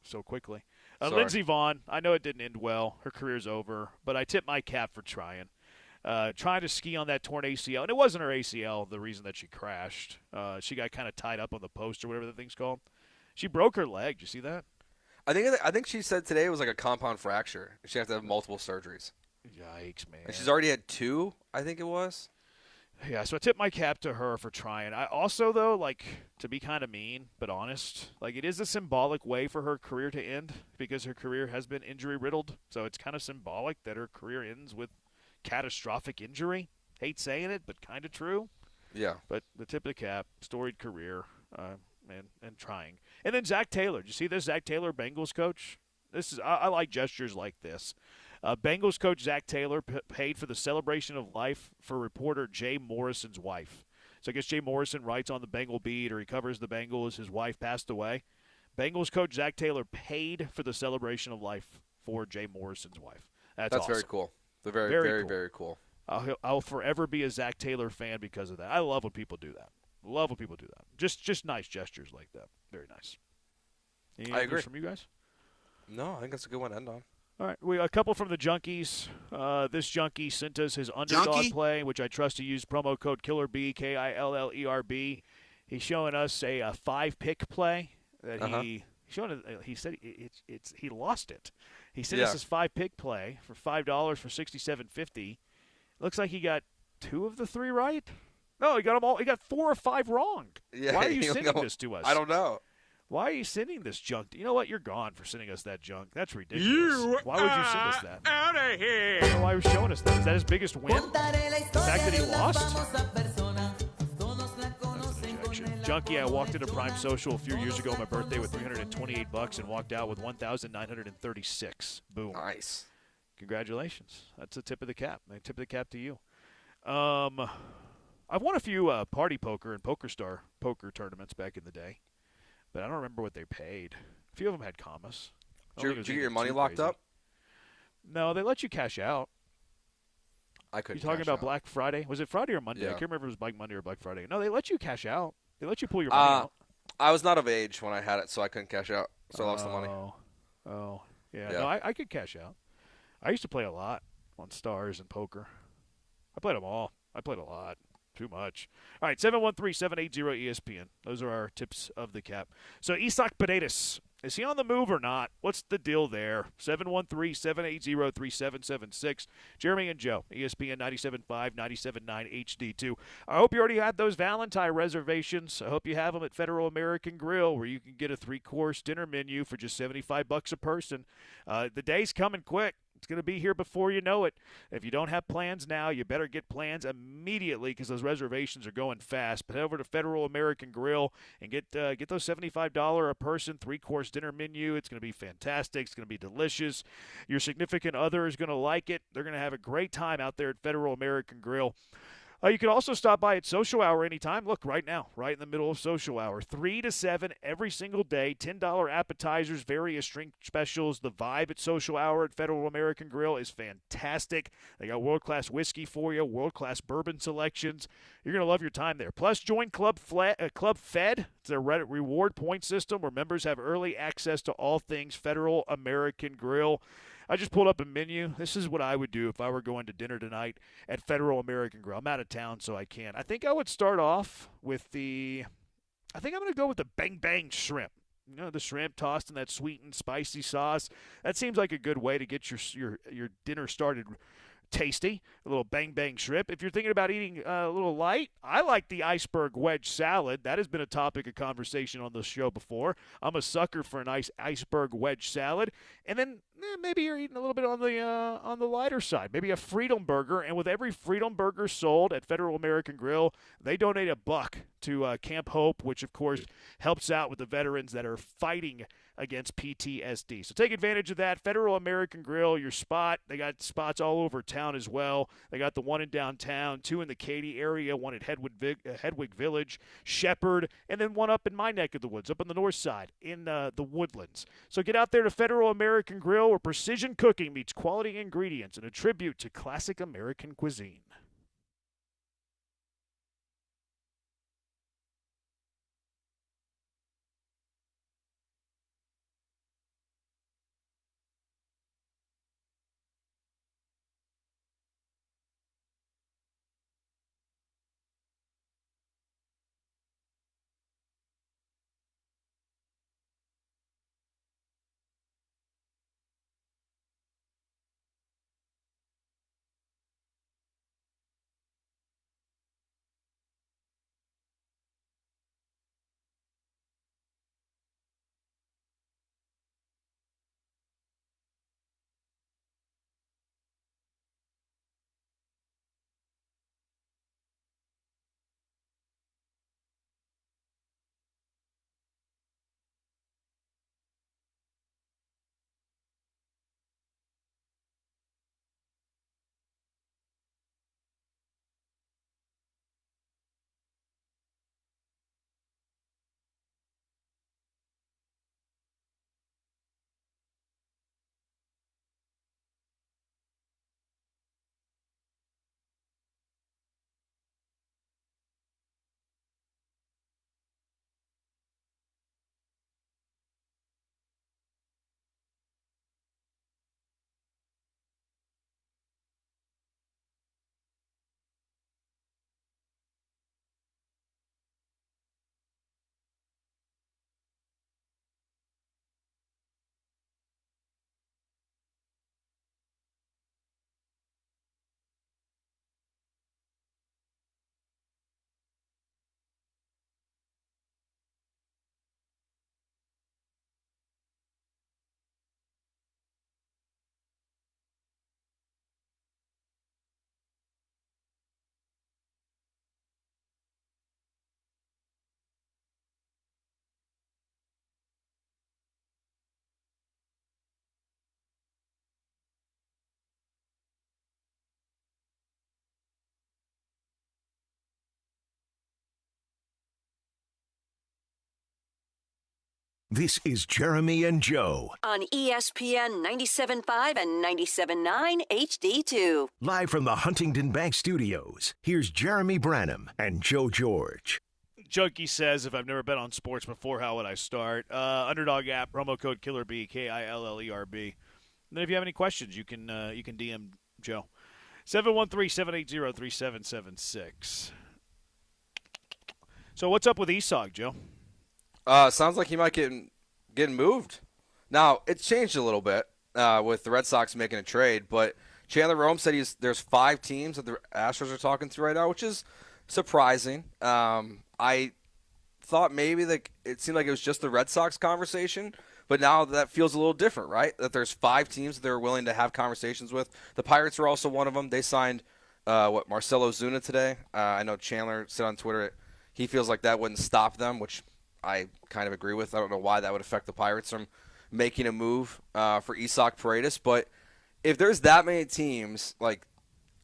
so quickly. Sorry. Lindsey Vonn, I know it didn't end well. Her career's over, but I tip my cap for trying. Trying to ski on that torn ACL, and it wasn't her ACL the reason that she crashed. She got kind of tied up on the post or whatever the thing's called. She broke her leg. Did you see that? I think she said today it was like a compound fracture. She has to have multiple surgeries. Yikes, man. And she's already had 2, I think it was. Yeah, so I tip my cap to her for trying. I also, though, like, to be kind of mean but honest, like, it is a symbolic way for her career to end because her career has been injury-riddled. So it's kind of symbolic that her career ends with catastrophic injury. Hate saying it, but kind of true. Yeah. But the tip of the cap, storied career, and trying. And then Zach Taylor. Did you see this? Zach Taylor, Bengals coach. I like gestures like this. Bengals coach Zach Taylor paid for the celebration of life for reporter Jay Morrison's wife. So I guess Jay Morrison writes on the Bengal beat, or he covers the Bengals. His wife passed away. Bengals coach Zach Taylor paid for the celebration of life for Jay Morrison's wife. That's awesome. Very cool. They're very cool. I'll forever be a Zach Taylor fan because of that. I love when people do that. Love when people do that. Just nice gestures like that. Very nice. I agree. From you guys? No, I think that's a good one to end on. All right, we a couple from the Junkies. This Junkie sent us his underdog play, which I trust to use promo code KillerB, KILLERB. He's showing us a 5-pick play that he said he lost it. He sent us his 5-pick play for $5 for $67.50. Looks like he got 2 of the 3 right. No, he got them all. He got 4 or 5 wrong. Yeah, why are you sending this to us? I don't know. Why are you sending this junk? You know what? You're gone for sending us that junk. That's ridiculous. Why would you send us that? Out of here. I don't know why he was showing us that. Is that his biggest win? The fact that he lost? Junkie, I walked into Prime Social a few years ago on my birthday with $328 and walked out with $1,936. Boom. Nice. Congratulations. That's a tip of the cap. A tip of the cap to you. I've won a few Party Poker and PokerStar poker tournaments back in the day, but I don't remember what they paid. A few of them had commas. Did you get your money locked up? No, they let you cash out. I couldn't. You talking about Black Friday? Was it Friday or Monday? Yeah. I can't remember if it was Black Monday or Black Friday. No, they let you cash out. They let you pull your money out. I was not of age when I had it, so I couldn't cash out. So I lost the money. Oh, yeah. No, I could cash out. I used to play a lot on Stars and poker. I played them all. I played a lot. Too much. All right, 713-780-ESPN. Those are our tips of the cap. So Isak Paredes, is he on the move or not? What's the deal there? 713-780-3776. Jeremy and Joe, ESPN 97.5, 97.9 HD2. I hope you already had those Valentine reservations. I hope you have them at Federal American Grill, where you can get a 3-course dinner menu for just $75 a person. The day's coming quick. It's going to be here before you know it. If you don't have plans now, you better get plans immediately because those reservations are going fast. But head over to Federal American Grill and get those $75 a person 3-course dinner menu. It's going to be fantastic. It's going to be delicious. Your significant other is going to like it. They're going to have a great time out there at Federal American Grill. You can also stop by at Social Hour anytime. Look, right now, right in the middle of Social Hour. 3 to 7 every single day. $10 appetizers, various drink specials. The vibe at Social Hour at Federal American Grill is fantastic. They got world-class whiskey for you, world-class bourbon selections. You're going to love your time there. Plus, join Club Fed. It's a reward point system where members have early access to all things Federal American Grill. I just pulled up a menu. This is what I would do if I were going to dinner tonight at Federal American Grill. I'm out of town, so I can't. I think I would start off with I'm going to go with the Bang Bang shrimp. You know, the shrimp tossed in that sweet and spicy sauce. That seems like a good way to get your dinner started tasty, a little bang bang shrimp. If you're thinking about eating a little light, I like the iceberg wedge salad. That has been a topic of conversation on the show before. I'm a sucker for a nice iceberg wedge salad. And then maybe you're eating a little bit on the lighter side, maybe a Freedom Burger. And with every Freedom Burger sold at Federal American Grill, they donate $1 to Camp Hope, which of course helps out with the veterans that are fighting against PTSD. So take advantage of that. Federal American Grill, your spot. They got spots all over town as well. They got the one in downtown, 2 in the Katy area, 1 at Hedwig Village, Shepherd, and then 1 up in my neck of the woods, up on the north side in the Woodlands. So get out there to Federal American Grill, where precision cooking meets quality ingredients and a tribute to classic American cuisine. This is Jeremy and Joe. On ESPN 97.5 and 97.9 HD2. Live from the Huntington Bank Studios, here's Jeremy Branham and Joe George. Junkie says, if I've never bet on sports before, how would I start? Underdog app, promo code KILLERB, KILLERB. And then if you have any questions, you can DM Joe. 713-780-3776. So what's up with Esau, Joe? Sounds like he might get moved. Now, it's changed a little bit with the Red Sox making a trade, but Chandler Rome said there's 5 teams that the Astros are talking to right now, which is surprising. I thought maybe it seemed like it was just the Red Sox conversation, but now that feels a little different, right? That there's 5 teams that they're willing to have conversations with. The Pirates are also one of them. They signed, Marcelo Zuna today. I know Chandler said on Twitter he feels like that wouldn't stop them, which I kind of agree with. I don't know why that would affect the Pirates from making a move for Isaac Paredes. But if there's that many teams,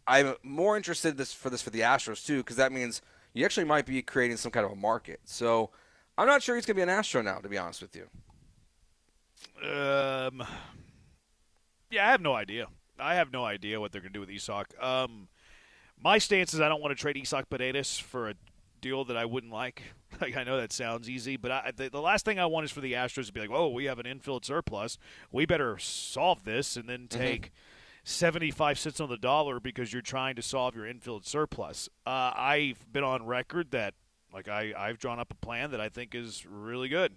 I'm more interested for the Astros too, because that means you actually might be creating some kind of a market. So I'm not sure he's going to be an Astro now, to be honest with you. Yeah, I have no idea. I have no idea what they're going to do with Isaac. My stance is I don't want to trade Isaac Paredes for a deal that I wouldn't like. I know that sounds easy, but the last thing I want is for the Astros to be like, oh, we have an infield surplus. We better solve this and then take 75 cents on the dollar because you're trying to solve your infield surplus. I've been on record that I've drawn up a plan that I think is really good.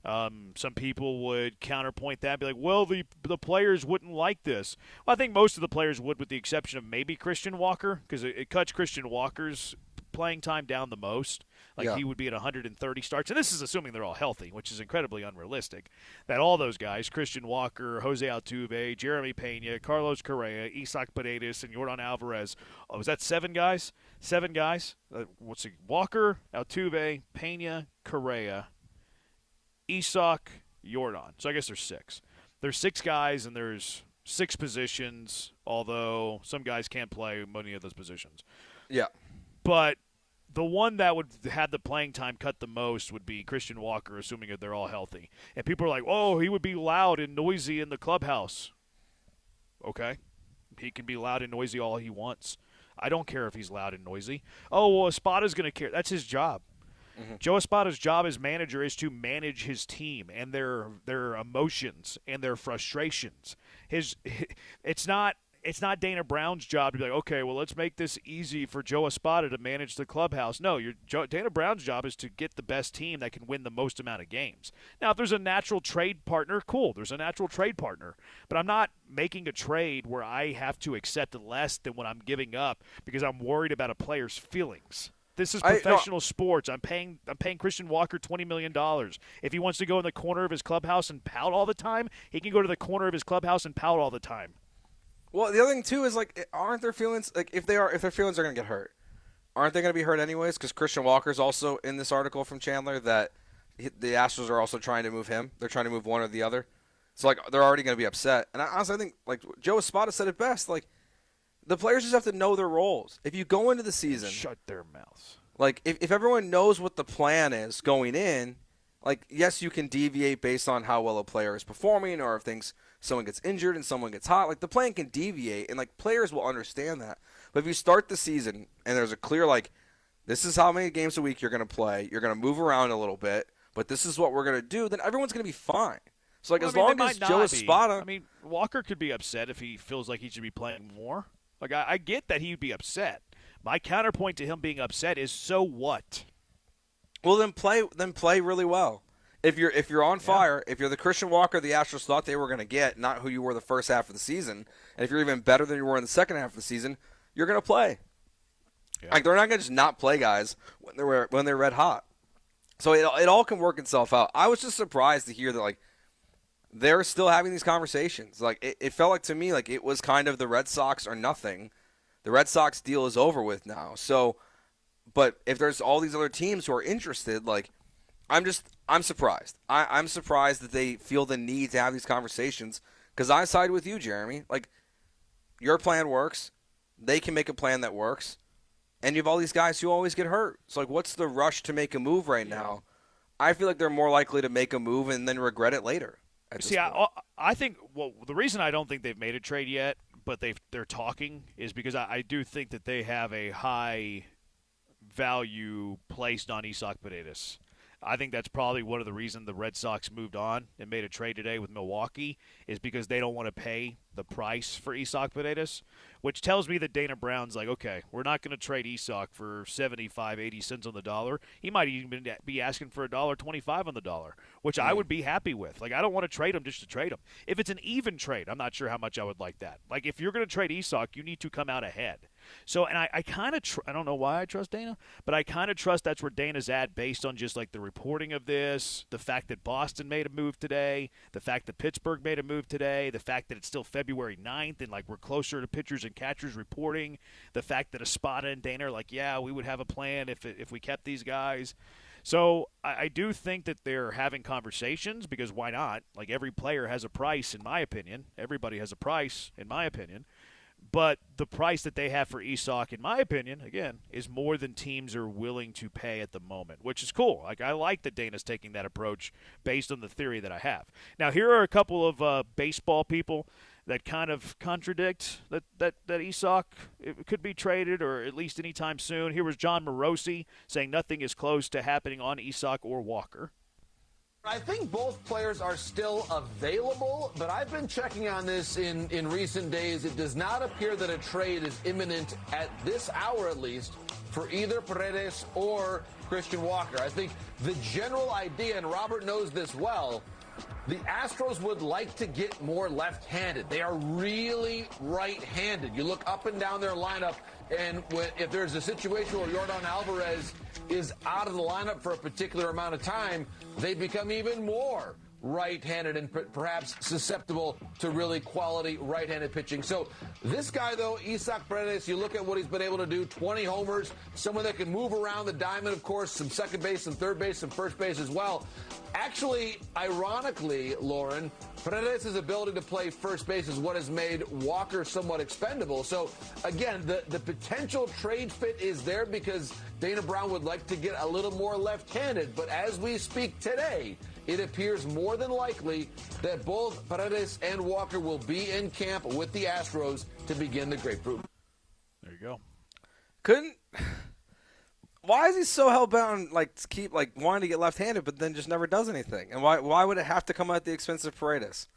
Some people would counterpoint that and be like, well, the players wouldn't like this. Well, I think most of the players would, with the exception of maybe Christian Walker, because it cuts Christian Walker's playing time down the most. He would be at 130 starts. And this is assuming they're all healthy, which is incredibly unrealistic. That all those guys, Christian Walker, Jose Altuve, Jeremy Pena, Carlos Correa, Isaac Paredes, and Yordan Alvarez. Oh, was that 7 guys? 7 guys? Walker, Altuve, Pena, Correa, Isaac, Yordan. So I guess there's 6. There's 6 guys, and there's 6 positions, although some guys can't play many of those positions. Yeah. But the one that would have the playing time cut the most would be Christian Walker, assuming that they're all healthy. And people are like, oh, he would be loud and noisy in the clubhouse. Okay. He can be loud and noisy all he wants. I don't care if he's loud and noisy. Oh, well, Espada's going to care. That's his job. Mm-hmm. Joe Espada's job as manager is to manage his team and their emotions and their frustrations. It's not Dana Brown's job to be like, okay, well, let's make this easy for Joe Espada to manage the clubhouse. No, Dana Brown's job is to get the best team that can win the most amount of games. Now, if there's a natural trade partner, cool. There's a natural trade partner. But I'm not making a trade where I have to accept less than what I'm giving up because I'm worried about a player's feelings. This is professional sports. I'm paying Christian Walker $20 million. If he wants to go in the corner of his clubhouse and pout all the time, he can go to the corner of his clubhouse and pout all the time. Well, the other thing too is aren't their feelings if their feelings are going to get hurt, aren't they going to be hurt anyways? Because Christian Walker's also in this article from Chandler that the Astros are also trying to move him. They're trying to move one or the other, so they're already going to be upset. And I honestly think Joe Espada said it best. The players just have to know their roles. If you go into the season, shut their mouths. If everyone knows what the plan is going in, yes, you can deviate based on how well a player is performing or if someone gets injured and someone gets hot. The plan can deviate, and players will understand that. But if you start the season and there's a clear, this is how many games a week you're going to play, you're going to move around a little bit, but this is what we're going to do, then everyone's going to be fine. So, as long as Joe Espada... Walker could be upset if he feels like he should be playing more. I get that he'd be upset. My counterpoint to him being upset is, so what? Well, then play really well. If you're on fire, if you're the Christian Walker the Astros thought they were going to get, not who you were the first half of the season, and if you're even better than you were in the second half of the season, you're going to play. Yeah. They're not going to just not play guys when they're red hot. So it all can work itself out. I was just surprised to hear that they're still having these conversations. It felt like to me it was kind of the Red Sox or nothing. The Red Sox deal is over with now. So, but if there's all these other teams who are interested, I'm surprised. I'm surprised that they feel the need to have these conversations because I side with you, Jeremy. Your plan works. They can make a plan that works. And you have all these guys who always get hurt. So, what's the rush to make a move right now? I feel like they're more likely to make a move and then regret it later. See, I think the reason I don't think they've made a trade yet, but they're talking, is because I do think that they have a high value placed on Isaac Paredes. I think that's probably one of the reasons the Red Sox moved on and made a trade today with Milwaukee is because they don't want to pay the price for Isaac Paredes, which tells me that Dana Brown's okay, we're not going to trade Isaac for 75, 80 cents on the dollar. He might even be asking for $1.25 on the dollar, which I would be happy with. I don't want to trade him just to trade him. If it's an even trade, I'm not sure how much I would like that. If you're going to trade Isaac, you need to come out ahead. So, and I kind of I don't know why I trust Dana, but I kind of trust that's where Dana's at based on just the reporting of this, the fact that Boston made a move today, the fact that Pittsburgh made a move today, the fact that it's still February 9th and we're closer to pitchers and catchers reporting, the fact that Espada and Dana are yeah, we would have a plan if we kept these guys. So I do think that they're having conversations because why not? Every player has a price, in my opinion. Everybody has a price, in my opinion. But the price that they have for Isaac, in my opinion, again, is more than teams are willing to pay at the moment, which is cool. I like that Dana's taking that approach based on the theory that I have. Now, here are a couple of baseball people that kind of contradict that Isaac could be traded or at least anytime soon. Here was John Morosi saying nothing is close to happening on Isaac or Walker. I think both players are still available, but I've been checking on this in recent days. It does not appear that a trade is imminent at this hour, at least, for either Paredes or Christian Walker. I think the general idea, and Robert knows this well, the Astros would like to get more left-handed. They are really right-handed. You look up and down their lineup, and if there's a situation where Yordan Alvarez is out of the lineup for a particular amount of time, they become even more right-handed and perhaps susceptible to really quality right-handed pitching. So this guy, though, Isaac Paredes, you look at what he's been able to do, 20 homers, someone that can move around the diamond, of course, some second base, some third base, some first base as well. Actually, ironically, Lauren, Paredes' ability to play first base is what has made Walker somewhat expendable. So, again, the potential trade fit is there because Dana Brown would like to get a little more left-handed. But as we speak today, it appears more than likely that both Paredes and Walker will be in camp with the Astros to begin the grapefruit. There you go. Why is he so hell-bound, to keep, wanting to get left-handed, but then just never does anything? And why would it have to come at the expense of Paredes?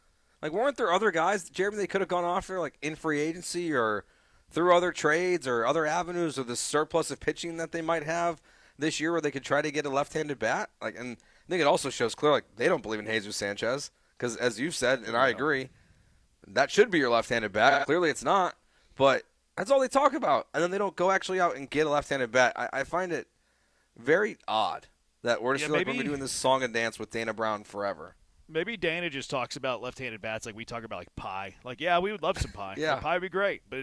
Weren't there other guys, Jeremy, they could have gone after, in free agency or through other trades or other avenues or the surplus of pitching that they might have this year where they could try to get a left-handed bat? And I think it also shows clearly they don't believe in Jesus Sanchez because, as you've said, and I agree, that should be your left-handed bat. Clearly it's not, but that's all they talk about. And then they don't go actually out and get a left-handed bat. I find it very odd that we're just we're doing this song and dance with Dana Brown forever. Maybe Dana just talks about left-handed bats like we talk about pie. Yeah, we would love some pie. Yeah. Pie would be great, but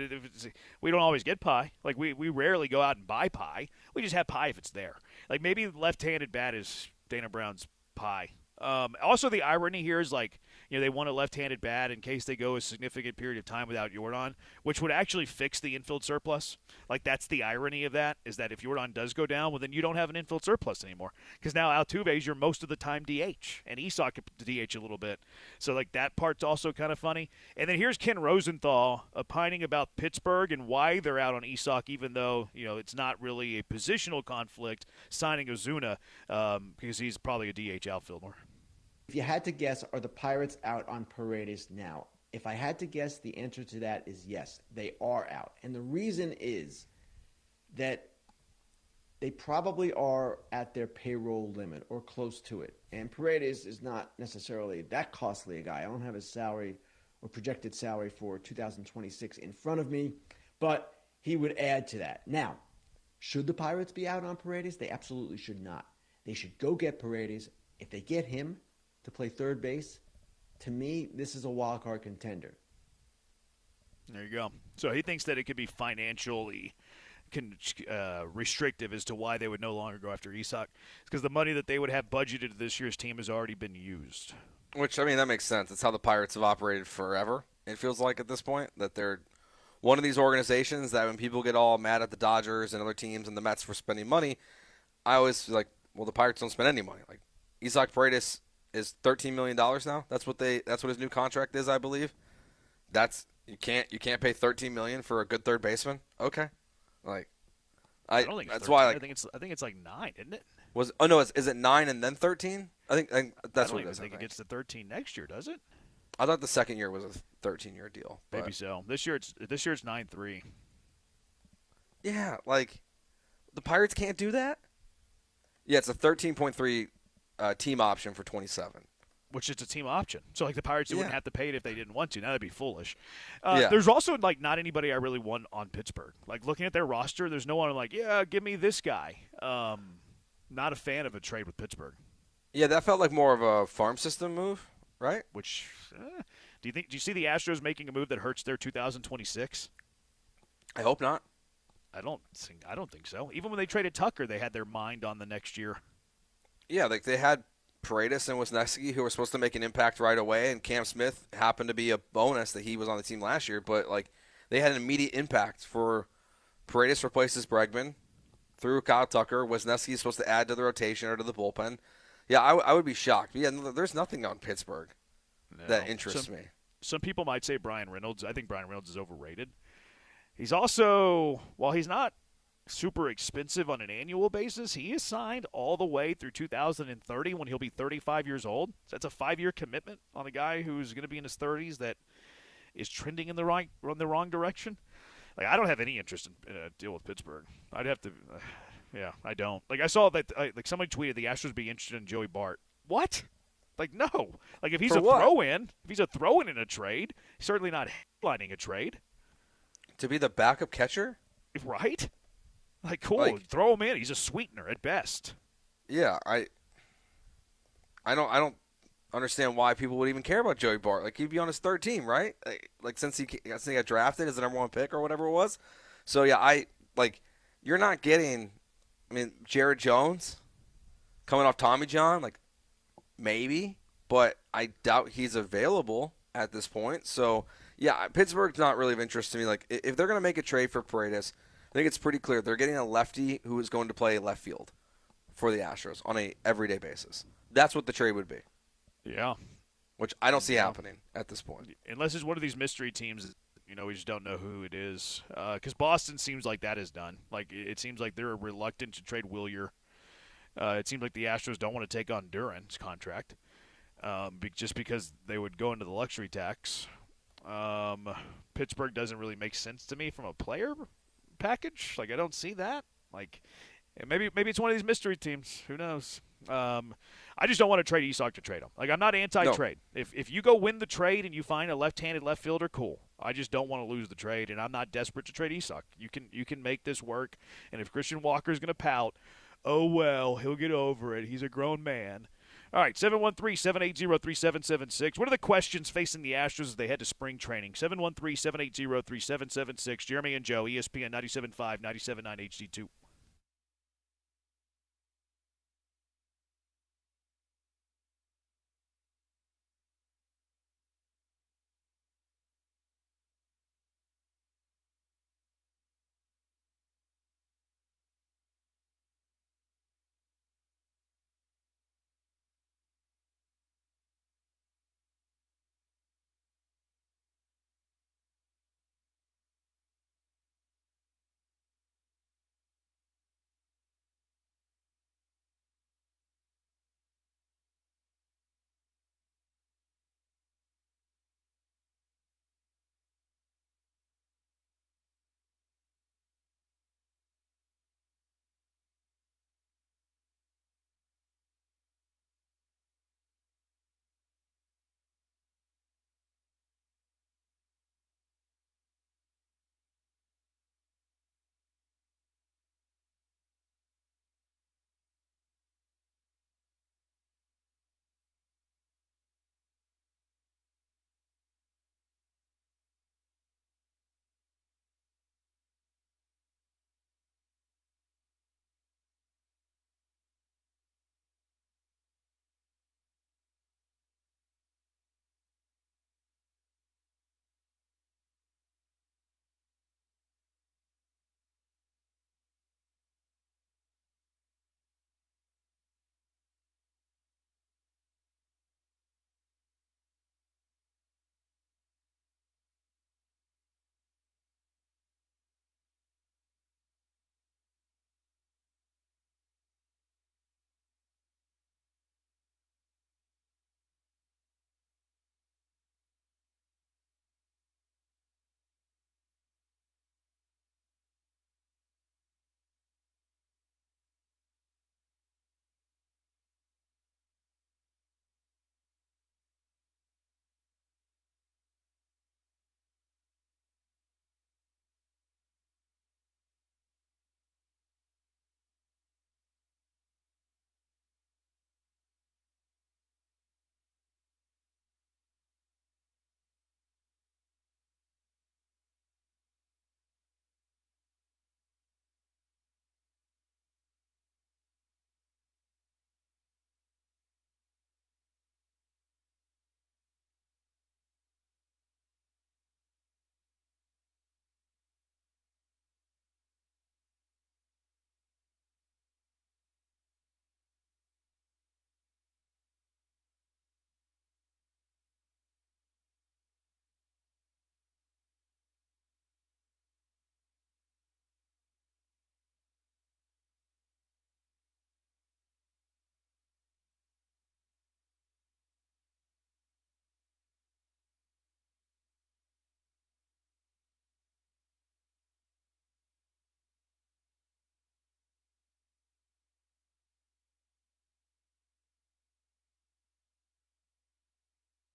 we don't always get pie. We rarely go out and buy pie. We just have pie if it's there. Maybe left-handed bat is Dana Brown's pie. Also, the irony here is they want a left-handed bat in case they go a significant period of time without Yordan, which would actually fix the infield surplus. That's the irony of that, is that if Yordan does go down, well, then you don't have an infield surplus anymore. Because now Altuve is your most of the time DH, and Isak could DH a little bit. So, that part's also kind of funny. And then here's Ken Rosenthal opining about Pittsburgh and why they're out on Isak, even though, it's not really a positional conflict signing Ozuna because he's probably a DH outfielder. If you had to guess, are the Pirates out on Paredes now? If I had to guess, the answer to that is yes, they are out. And the reason is that they probably are at their payroll limit or close to it. And Paredes is not necessarily that costly a guy. I don't have his salary or projected salary for 2026 in front of me, but he would add to that. Now, should the Pirates be out on Paredes? They absolutely should not. They should go get Paredes. If they get him to play third base, to me, this is a wild card contender. There you go. So he thinks that it could be financially restrictive as to why they would no longer go after Isak. It's because the money that they would have budgeted this year's team has already been used. Which, that makes sense. It's how the Pirates have operated forever, it feels like at this point, that they're one of these organizations that when people get all mad at the Dodgers and other teams and the Mets for spending money, I always feel the Pirates don't spend any money. Isaac Paredes is $13 million now. That's what his new contract is, I believe. You can't pay $13 million for a good third baseman. Okay, I don't think that's 13. Why. I think it's 9, isn't it? Is it 9 and then 13? I think that's what it is. I think it gets to 13 next year, does it? I thought the second year was a 13-year deal. Maybe so. This year it's 9-3. Yeah, the Pirates can't do that. Yeah, it's a 13.3. Team option for 27. Which is a team option. So, the Pirates wouldn't have to pay it if they didn't want to. Now, that'd be foolish. Yeah. There's also, not anybody I really want on Pittsburgh. Looking at their roster, there's no one I'm give me this guy. Not a fan of a trade with Pittsburgh. Yeah, that felt like more of a farm system move, right? Which, do you see the Astros making a move that hurts their 2026? I hope not. I don't think so. Even when they traded Tucker, they had their mind on the next year. Yeah, they had Paredes and Wisniewski who were supposed to make an impact right away, and Cam Smith happened to be a bonus that he was on the team last year. But they had an immediate impact. For Paredes replaces Bregman through Kyle Tucker. Wisniewski is supposed to add to the rotation or to the bullpen. Yeah, I would be shocked. But yeah, there's nothing on Pittsburgh that interests me. Some people might say Brian Reynolds. I think Brian Reynolds is overrated. He's also, while he's not super expensive on an annual basis. He is signed all the way through 2030 when he'll be 35 years old. So that's a 5-year commitment on a guy who's going to be in his 30s that is trending in the wrong direction. Like, I don't have any interest in a deal with Pittsburgh. I'd have to yeah, I don't. Like, I saw that like somebody tweeted the Astros be interested in Joey Bart. What? Like, no. Like, if he's a throw-in, in a trade, he's certainly not headlining a trade. To be the backup catcher? Right? Like, cool. Throw him in. He's a sweetener at best. Yeah, I don't understand why people would even care about Joey Bart. Like, he'd be on his third team, right? Like since he got drafted as the number 1 pick or whatever it was. So yeah, you're not getting. I mean, Jared Jones coming off Tommy John, like maybe, but I doubt he's available at this point. So yeah, Pittsburgh's not really of interest to me. Like, if they're going to make a trade for Paredes, I think it's pretty clear they're getting a lefty who is going to play left field for the Astros on a everyday basis. That's what the trade would be. Yeah. Which I don't see happening at this point. Unless it's one of these mystery teams, we just don't know who it is. Because Boston seems like that is done. Like, it seems like they're reluctant to trade Willier. It seems like the Astros don't want to take on Duran's contract just because they would go into the luxury tax. Pittsburgh doesn't really make sense to me from a player package. Like, I don't see that. Like, maybe it's one of these mystery teams. Who knows? I just don't want to trade Isak to trade him. Like, I'm not anti-trade. No. If you go win the trade and you find a left-handed left fielder, cool. I just don't want to lose the trade, and I'm not desperate to trade Isak. You can make this work, and if Christian Walker's going to pout, oh, well, he'll get over it. He's a grown man. All right, 713-780-3776. What are the questions facing the Astros as they head to spring training? 713-780-3776. Jeremy and Joe, ESPN 97.5, 97.9 HD2.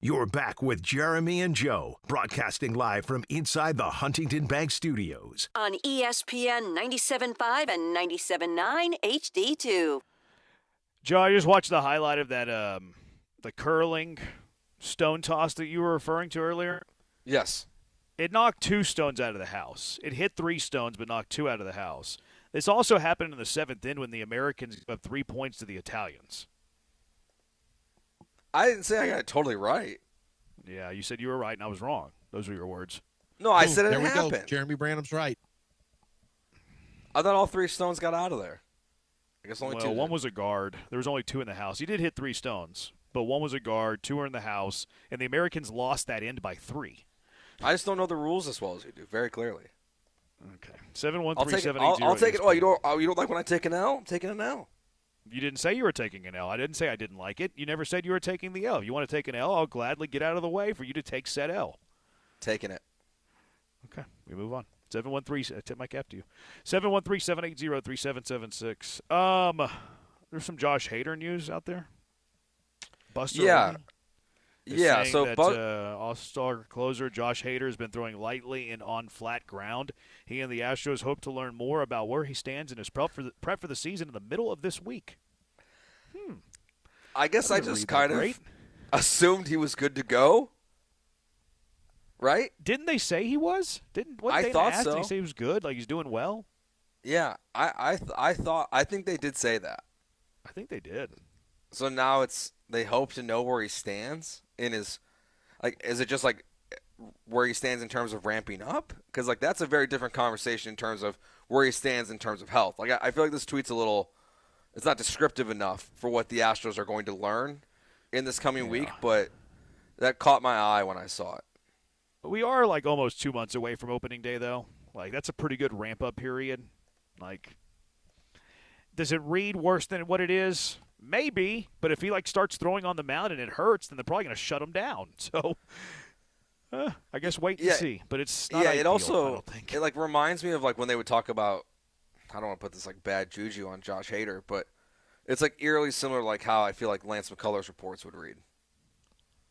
You're back with Jeremy and Joe, broadcasting live from inside the Huntington Bank Studios. On ESPN 97.5 and 97.9 HD2. Joe, I just watched the highlight of that the curling stone toss that you were referring to earlier. Yes. It knocked 2 stones out of the house. It hit 3 stones, but knocked 2 out of the house. This also happened in the 7th inning when the Americans gave up 3 points to the Italians. I didn't say I got it totally right. Yeah, you said you were right, and I was wrong. Those were your words. No, I said it there we happened. go. Jeremy Branham's right. I thought all 3 stones got out of there. I guess only 2. One was a guard. There was only 2 in the house. He did hit 3 stones, but 1 was a guard, 2 were in the house, and the Americans lost that end by 3. I just don't know the rules as well as you do, very clearly. Okay. 713-780. I'll take it. Oh, you don't like when I take an L? I'm taking an L. You didn't say you were taking an L. I didn't say I didn't like it. You never said you were taking the L. If you want to take an L, I'll gladly get out of the way for you to take said L. Taking it. Okay, we move on. 713, I tip my cap to you. 713-780-3776. There's some Josh Hader news out there. Buster Yeah. Yeah, so All-Star closer Josh Hader has been throwing lightly and on flat ground. He and the Astros hope to learn more about where he stands in his prep for the season in the middle of this week. I guess I just kind of assumed he was good to go. Right? Didn't they say he was? I thought so. Did he say he was good? Like he's doing well? Yeah, I think they did say that. I think they did. So now they hope to know where he stands in his, like, is it just like where he stands in terms of ramping up? Because like that's a very different conversation in terms of where he stands in terms of health. Like I feel like this tweet's it's not descriptive enough for what the Astros are going to learn in this coming week, but that caught my eye when I saw it. We are like almost 2 months away from opening day, though. Like that's a pretty good ramp-up period. Like, does it read worse than what it is? Maybe, but if he like starts throwing on the mound and it hurts, then they're probably going to shut him down. So, I guess wait and see. But it's not ideal, it also I don't think. It like reminds me of like when they would talk about. I don't want to put this like bad juju on Josh Hader, but it's like eerily similar to like how I feel like Lance McCullers reports would read.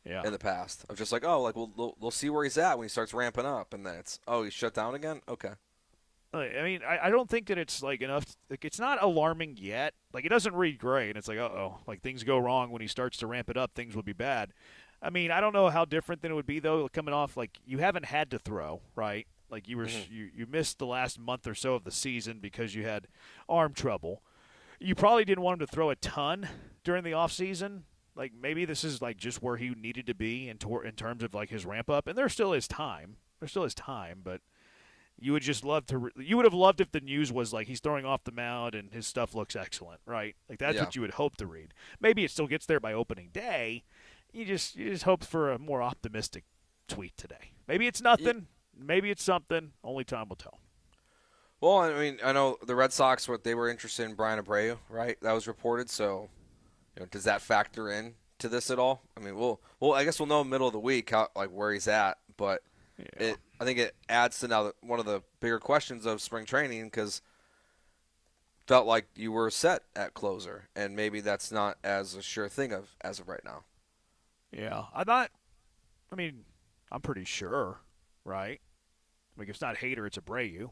Yeah. In the past, of just like, oh, like we'll see where he's at when he starts ramping up, and then it's he's shut down again. Okay. I mean, I don't think that it's like enough. Like it's not alarming yet. Like it doesn't read great, and it's like, like things go wrong when he starts to ramp it up. Things will be bad. I mean, I don't know how different than it would be though. Coming off like you haven't had to throw, right? Like you were you missed the last month or so of the season because you had arm trouble. You probably didn't want him to throw a ton during the off season. Like maybe this is like just where he needed to be in terms of like his ramp up, and there still is time. But you would just love to. You would have loved if the news was like he's throwing off the mound and his stuff looks excellent, right? Like that's what you would hope to read. Maybe it still gets there by opening day. You just hope for a more optimistic tweet today. Maybe it's nothing. Maybe it's something. Only time will tell. Well, I mean, I know the Red Sox they were interested in Brian Abreu, right? That was reported. So, does that factor in to this at all? I mean, I guess we'll know middle of the week how where he's at, but. I think it adds to now one of the bigger questions of spring training because felt like you were set at closer, and maybe that's not as a sure thing as of right now. Yeah, I'm pretty sure, right? Like if it's not Hader, it's Abreu.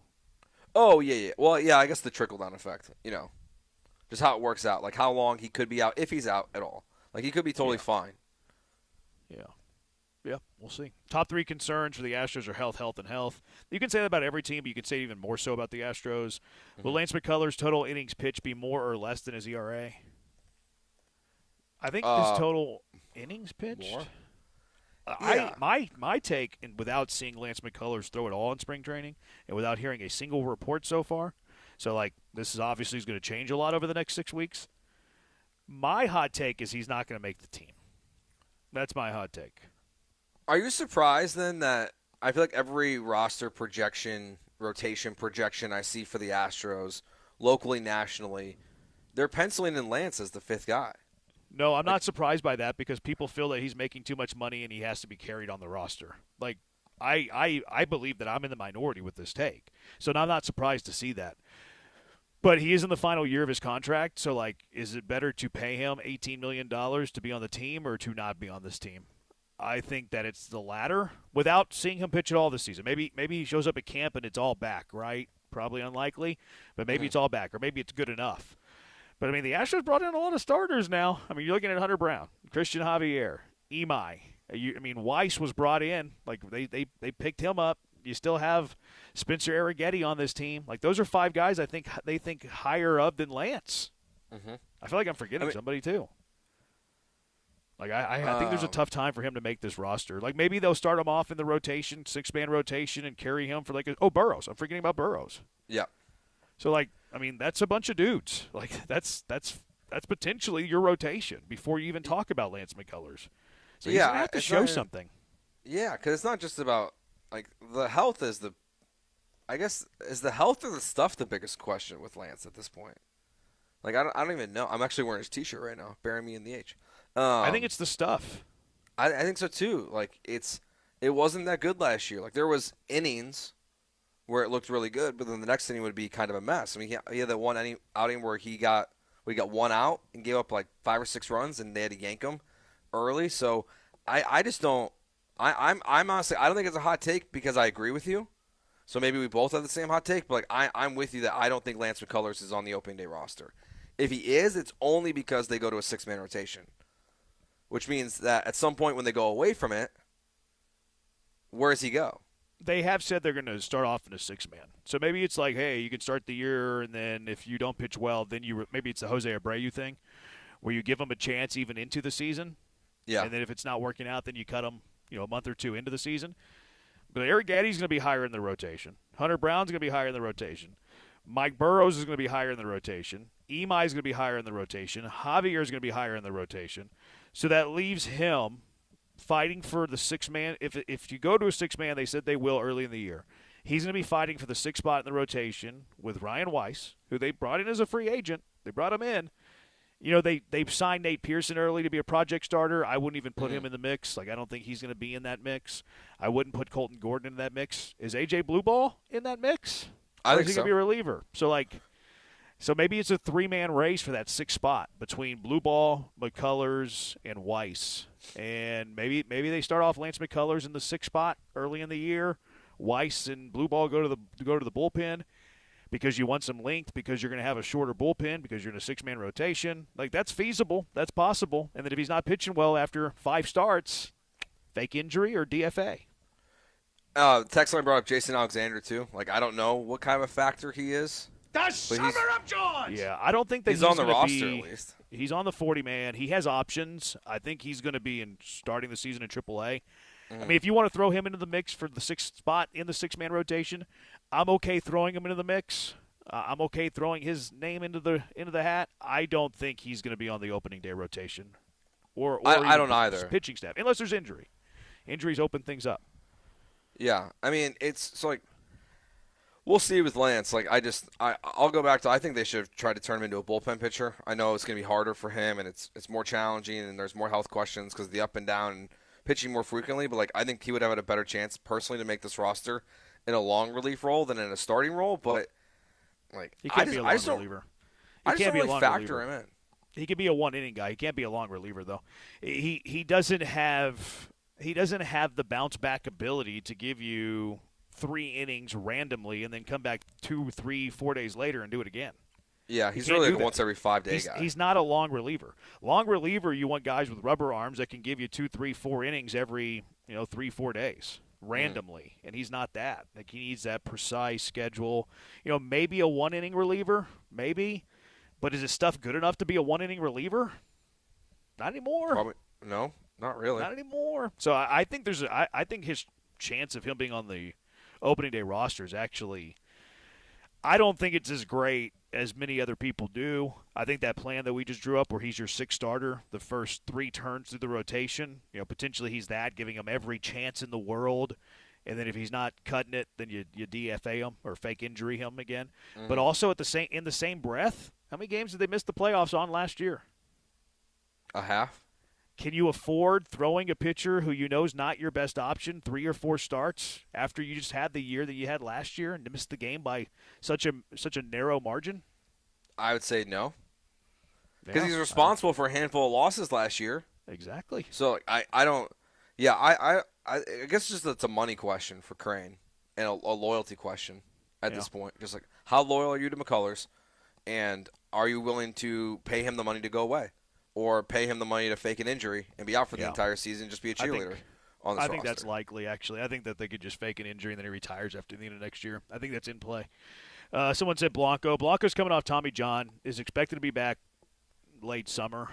Oh yeah. Well, yeah, I guess the trickle down effect, just how it works out, like how long he could be out if he's out at all. Like he could be totally fine. Yeah. Yeah, we'll see. Top 3 concerns for the Astros are health, health, and health. You can say that about every team, but you can say it even more so about the Astros. Will Lance McCullers' total innings pitched be more or less than his ERA? I think his total innings pitched. More? My take, and without seeing Lance McCullers throw it all in spring training, and without hearing a single report so far, so like this is obviously going to change a lot over the next 6 weeks. My hot take is he's not going to make the team. That's my hot take. Are you surprised then that I feel like every roster projection, rotation projection I see for the Astros, locally, nationally, they're penciling in Lance as the 5th guy? No, I'm not surprised by that because people feel that he's making too much money and he has to be carried on the roster. Like, I believe that I'm in the minority with this take. So I'm not surprised to see that. But he is in the final year of his contract, so, like, is it better to pay him $18 million to be on the team or to not be on this team? I think that it's the latter without seeing him pitch at all this season. Maybe he shows up at camp and it's all back, right? Probably unlikely, but maybe it's all back, or maybe it's good enough. But, I mean, the Astros brought in a lot of starters now. I mean, you're looking at Hunter Brown, Christian Javier, Imai. Weiss was brought in. Like, they picked him up. You still have Spencer Arrighetti on this team. Like, those are 5 guys I think they think higher of than Lance. Mm-hmm. I feel like I'm forgetting somebody, too. Like, I think there's a tough time for him to make this roster. Like, maybe they'll start him off in the rotation, 6-man rotation, and carry him for, like, Burrows. I'm forgetting about Burrows. Yeah. So, like, I mean, that's a bunch of dudes. Like, that's potentially your rotation before you even talk about Lance McCullers. So he's going to have to show something. Yeah, because it's not just about, like, the health is the – I guess, is the health or the stuff the biggest question with Lance at this point? Like, I don't even know. I'm actually wearing his T-shirt right now, bury me in the H. I think it's the stuff. I think so too. Like it wasn't that good last year. Like there was innings where it looked really good, but then the next inning would be kind of a mess. I mean, he had that one outing where he got 1 out and gave up like 5 or 6 runs, and they had to yank him early. So I just don't. I'm honestly, I don't think it's a hot take because I agree with you. So maybe we both have the same hot take, but like I'm with you that I don't think Lance McCullers is on the opening day roster. If he is, it's only because they go to a 6-man rotation. Which means that at some point when they go away from it, where does he go? They have said they're going to start off in a 6-man. So maybe it's like, hey, you can start the year, and then if you don't pitch well, then maybe it's the Jose Abreu thing, where you give him a chance even into the season. Yeah. And then if it's not working out, then you cut him, a month or 2 into the season. But Arrighetti's going to be higher in the rotation. Hunter Brown's going to be higher in the rotation. Mike Burrows is going to be higher in the rotation. Imai is going to be higher in the rotation. Javier is going to be higher in the rotation. So that leaves him fighting for the 6-man. If you go to a 6-man, they said they will early in the year. He's going to be fighting for the 6th spot in the rotation with Ryan Weiss, who they brought in as a free agent. They brought him in. They signed Nate Pearson early to be a project starter. I wouldn't even put him in the mix. Like, I don't think he's going to be in that mix. I wouldn't put Colton Gordon in that mix. Is A.J. Blueball in that mix? I think is he so. going to be a reliever? So maybe it's a 3-man race for that 6th spot between Blueball, McCullers, and Weiss. And maybe they start off Lance McCullers in the 6th spot early in the year. Weiss and Blueball go to the bullpen because you want some length, because you're going to have a shorter bullpen, because you're in a 6-man rotation. Like, that's feasible. That's possible. And then if he's not pitching well after 5 starts, fake injury or DFA. Text line brought up Jason Alexander too. Like, I don't know what kind of a factor he is. The Summer of George! Yeah, I don't think that he's on the roster at least. He's on the 40-man. He has options. I think he's going to be starting the season in AAA. I mean, if you want to throw him into the mix for the 6th spot in the 6-man rotation, I'm okay throwing him into the mix. I'm okay throwing his name into the hat. I don't think he's going to be on the opening day rotation, or I don't either. Pitching staff, unless there's injury. Injuries open things up. Yeah, I mean, we'll see with Lance. Like, I'll go back to, I think they should have tried to turn him into a bullpen pitcher. I know it's going to be harder for him, and it's more challenging, and there's more health questions because of the up and down and pitching more frequently. But, like, I think he would have had a better chance personally to make this roster in a long relief role than in a starting role. But, like, he can't be a long reliever. I just don't really factor him in. He could be a 1-inning guy. He can't be a long reliever, though. He doesn't have the bounce back ability to give you 3 innings randomly and then come back 2, 3, 4 days later and do it again. Yeah, he's really like a once every 5 day guy. He's not a long reliever. Long reliever, you want guys with rubber arms that can give you 2, 3, 4 innings every 3, 4 days randomly, and he's not that. Like, he needs that precise schedule. Maybe a 1-inning reliever, maybe, but is his stuff good enough to be a 1-inning reliever? Not anymore. Probably no, not really. Not anymore. So I think I think his chance of him being on the opening day roster is actually, I don't think it's as great as many other people do. I think that plan that we just drew up where he's your 6th starter, the first 3 turns through the rotation, potentially he's that, giving him every chance in the world. And then if he's not cutting it, then you DFA him or fake injury him again. Mm-hmm. But also in the same breath, how many games did they miss the playoffs on last year? A half. Can you afford throwing a pitcher who is not your best option 3 or 4 starts after you just had the year that you had last year and to miss the game by such a narrow margin? I would say no. Because he's responsible for a handful of losses last year. Exactly. So I don't – Yeah, I guess just it's a money question for Crane and a loyalty question at this point. Just like, how loyal are you to McCullers, and are you willing to pay him the money to go away, or pay him the money to fake an injury and be out for the entire season, just be a cheerleader on this roster? I think that's likely, actually. I think that they could just fake an injury and then he retires after the end of next year. I think that's in play. Someone said Blanco. Blanco's coming off Tommy John, is expected to be back late summer.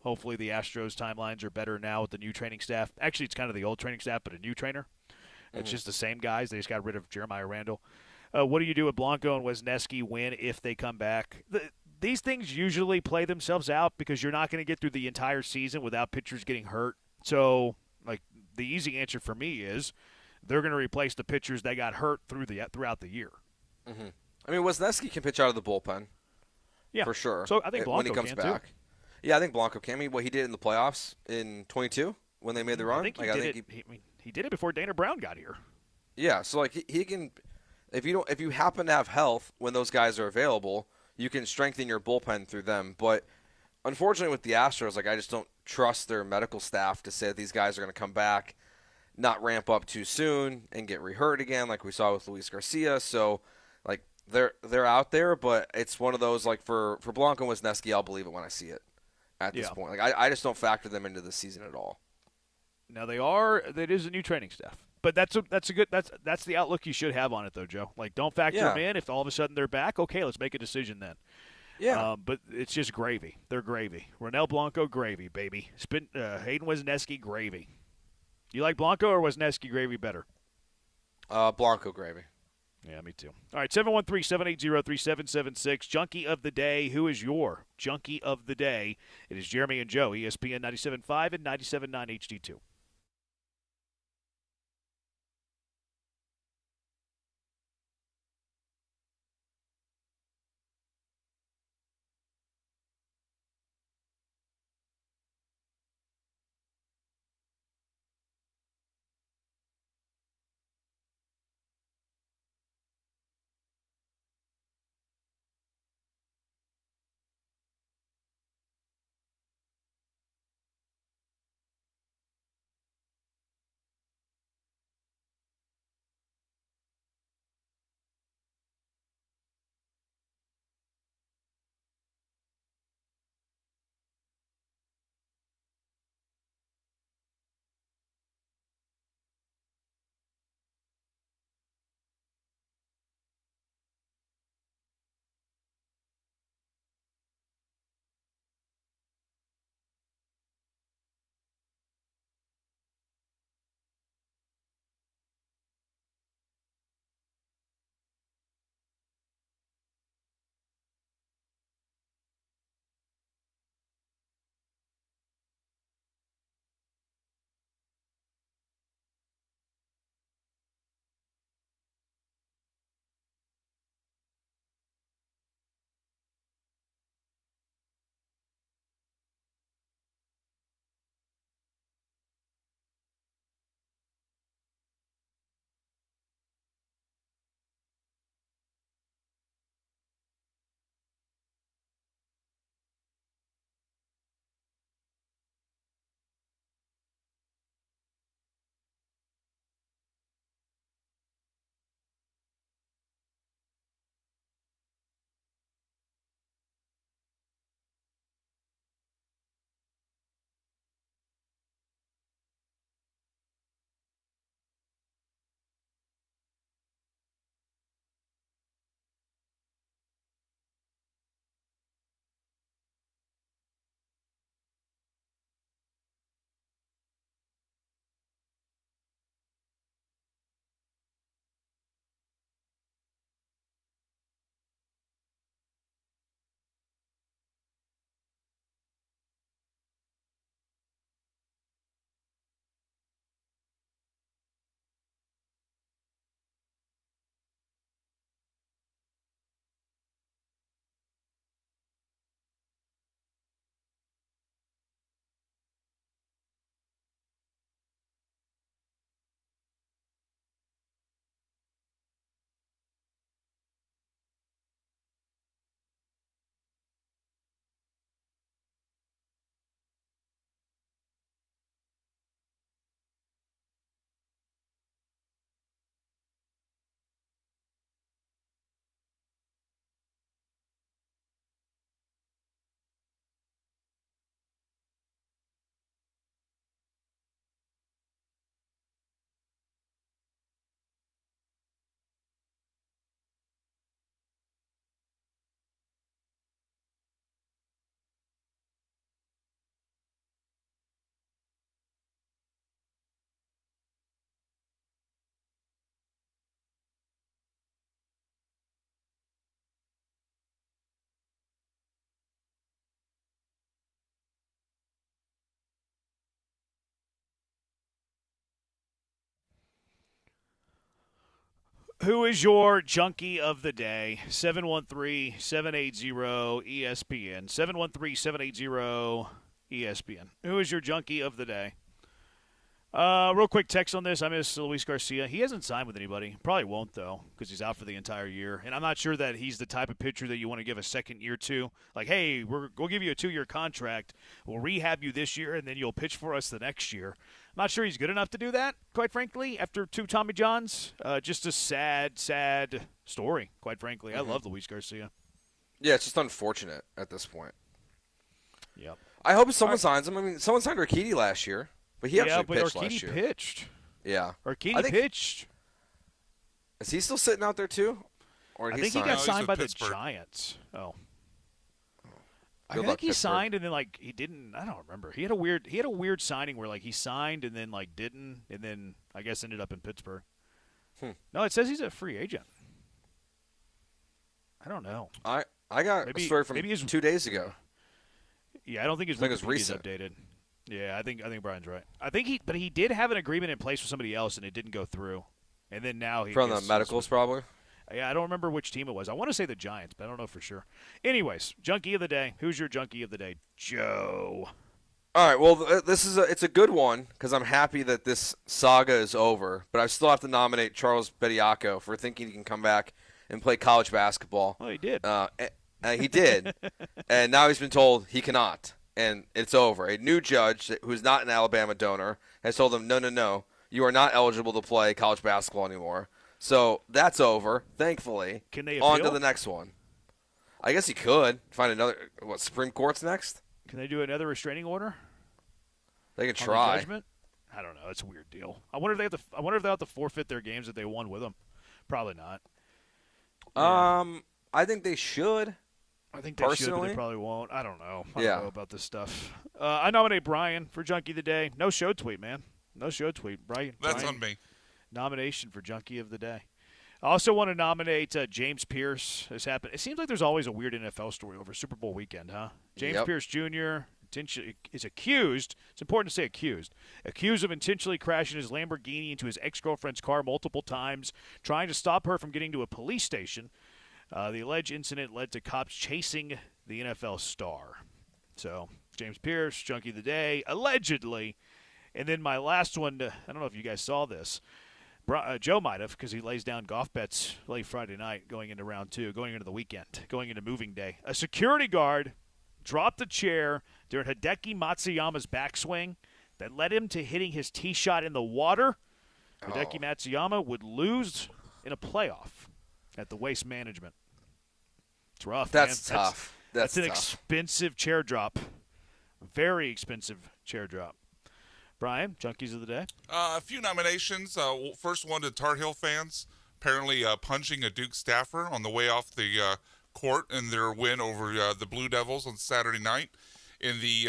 Hopefully the Astros timelines are better now with the new training staff. Actually, it's kind of the old training staff, but a new trainer. It's just the same guys. They just got rid of Jeremiah Randall. What do you do with Blanco and Wisniewski when, if they come back? These things usually play themselves out because you're not going to get through the entire season without pitchers getting hurt. So, like, the easy answer for me is they're going to replace the pitchers that got hurt throughout the year. Mm-hmm. I mean, Wisniewski can pitch out of the bullpen. Yeah, for sure. So I think Blanco when he comes back. Too. Yeah, I think Blanco can. I mean, what he did in the playoffs in 22 when they made the run. I think he did it before Dana Brown got here. Yeah, so like he can. If you happen to have health when those guys are available, you can strengthen your bullpen through them. But unfortunately, with the Astros, like I just don't trust their medical staff to say that these guys are going to come back, not ramp up too soon, and get rehurt again, like we saw with Luis Garcia. So, like. They're out there, but it's one of those, like, for Blanco and Wisniewski, I'll believe it when I see it at this point. Like I just don't factor them into the season at all. Now that is a new training staff. But that's the outlook you should have on it though, Joe. Like don't factor them in. If all of a sudden they're back, okay, let's make a decision then. Yeah. But it's just gravy. They're gravy. Ronel Blanco, gravy, baby. Hayden Wisniewski, gravy. You like Blanco or Wisniewski gravy better? Blanco gravy. Yeah, me too. All right, 713-780-3776. Junkie of the day. Who is your Junkie of the day? It is Jeremy and Joe, ESPN 97.5 and 97.9 HD2. Who is your junkie of the day? 713-780-ESPN. 713-780-ESPN. Who is your junkie of the day? Real quick text on this. I miss Luis Garcia. He hasn't signed with anybody. Probably won't, though, because he's out for the entire year. And I'm not sure that he's the type of pitcher that you want to give a second year to. Like, hey, we'll give you a 2-year contract. We'll rehab you this year, and then you'll pitch for us the next year. I'm not sure he's good enough to do that, quite frankly, after 2 Tommy Johns. Just a sad, sad story, quite frankly. I love Luis Garcia. Yeah, it's just unfortunate at this point. Yep. I hope someone signs him. I mean, someone signed Urquidy last year. But he actually pitched last year. Pitched. Yeah. Urquidy pitched. Is he still sitting out there, too? Or I think he got signed by the Giants. Oh. I think he signed and then, like, he didn't. I don't remember. He had a weird signing where, like, he signed and then, like, didn't, and then I guess ended up in Pittsburgh. No, it says he's a free agent. I don't know. I got a story from 2 days ago. Yeah, I don't think his Wikipedia is updated. Yeah, I think Brian's right. But he did have an agreement in place with somebody else, and it didn't go through. And then now he from the medicals, probably. Yeah, I don't remember which team it was. I want to say the Giants, but I don't know for sure. Anyways, junkie of the day. Who's your junkie of the day, Joe? All right. Well, it's a good one because I'm happy that this saga is over. But I still have to nominate Charles Bediako for thinking he can come back and play college basketball. Well, he did. He did, and now he's been told he cannot. And it's over. A new judge who's not an Alabama donor has told him, no, you are not eligible to play college basketball anymore. So that's over, thankfully. Can they appeal? On to the next one. I guess he could find another. What, Supreme Court's next? Can they do another restraining order? They can try. The judgment? I don't know. It's a weird deal. I wonder if they have to forfeit their games that they won with them. Probably not. Yeah. I think they should. I think they should, but they probably won't. I don't know. I don't know about this stuff. I nominate Brian for Junkie of the Day. No show tweet, man. No show tweet. Brian. That's on me. Nomination for Junkie of the Day. I also want to nominate James Pierce. This happened. It seems like there's always a weird NFL story over Super Bowl weekend, huh? James Pierce Jr. is accused. It's important to say accused of intentionally crashing his Lamborghini into his ex-girlfriend's car multiple times, trying to stop her from getting to a police station. The alleged incident led to cops chasing the NFL star. So, James Pierce, Junkie of the Day, allegedly. And then my last one, I don't know if you guys saw this. Joe might have, because he lays down golf bets late Friday night going into round 2, going into the weekend, going into moving day. A security guard dropped a chair during Hideki Matsuyama's backswing that led him to hitting his tee shot in the water. Hideki Matsuyama would lose in a playoff at the Waste Management. It's rough. That's man. tough. That's an expensive chair drop. Very expensive chair drop. Brian, Junkies of the Day. A few nominations. First one to Tar Heel fans. Apparently punching a Duke staffer on the way off the court in their win over the Blue Devils on Saturday night. In the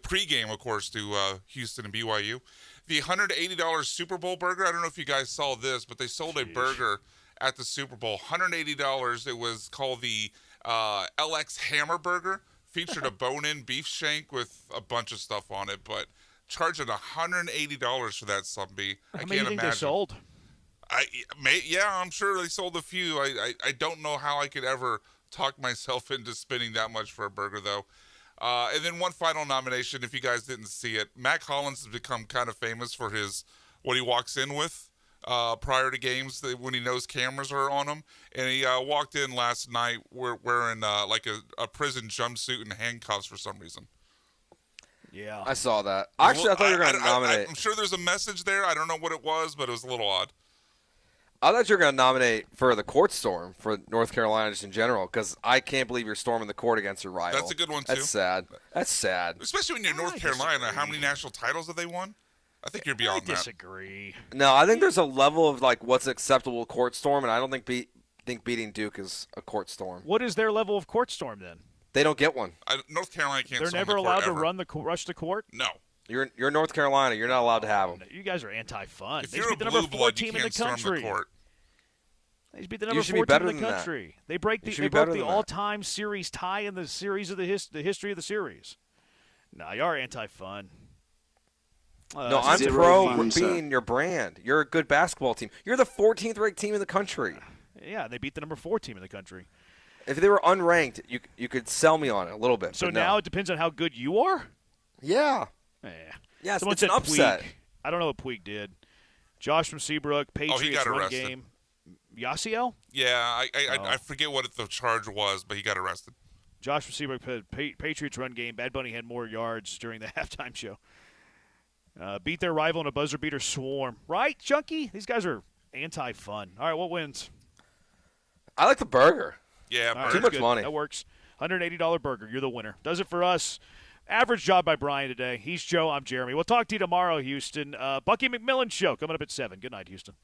pregame, of course, to Houston and BYU. The $180 Super Bowl burger. I don't know if you guys saw this, but they sold a burger at the Super Bowl. $180. It was called the LX Hammer Burger. Featured a bone-in beef shank with a bunch of stuff on it, but charging $180 for that sumbee. I can't imagine. They sold? I'm sure they sold a few. I don't know how I could ever talk myself into spending that much for a burger, though. And then one final nomination, if you guys didn't see it. Mac Hollins has become kind of famous for what he walks in with prior to games when he knows cameras are on him. And he walked in last night wearing like a prison jumpsuit and handcuffs for some reason. Yeah. I saw that. Actually, I thought you were going to nominate. I'm sure there's a message there. I don't know what it was, but it was a little odd. I thought you were going to nominate for the court storm for North Carolina just in general, because I can't believe you're storming the court against your rival. That's a good one, too. That's sad. That's sad. Especially when you're North Carolina. How many national titles have they won? I think you're beyond that. I disagree. No, I think there's a level of like what's acceptable court storm, and I don't think beating Duke is a court storm. What is their level of court storm then? They don't get one. North Carolina can't. They're never allowed to rush the court. No. You're North Carolina. You're not allowed to have them. You guys are anti-fun. If They you're beat the a number blue 4 blood, you team in the can't storm country. the court. They beat the number 4 team in the country. They break the all-time series tie in the series of the history of the series. No, you are anti-fun. No, I'm pro being your brand. You're a good basketball team. You're the 14th ranked team in the country. Yeah, they beat the number 4 team in the country. If they were unranked, you could sell me on it a little bit. So now it depends on how good you are? Yeah. Yeah, it's an upset. Puig. I don't know what Puig did. Josh from Seabrook, Patriots he got run arrested. game. Yasiel? Yeah, I forget what the charge was, but he got arrested. Josh from Seabrook, Patriots run game. Bad Bunny had more yards during the halftime show. Beat their rival in a buzzer beater swarm. Right, Chunky? These guys are anti-fun. All right, what wins? I like the burger. Yeah, All right, too much good. money. That works. $180 burger. You're the winner. Does it for us. Average job by Brian today. He's Joe. I'm Jeremy. We'll talk to you tomorrow, Houston. Bucky McMillan Show coming up at 7. Good night, Houston.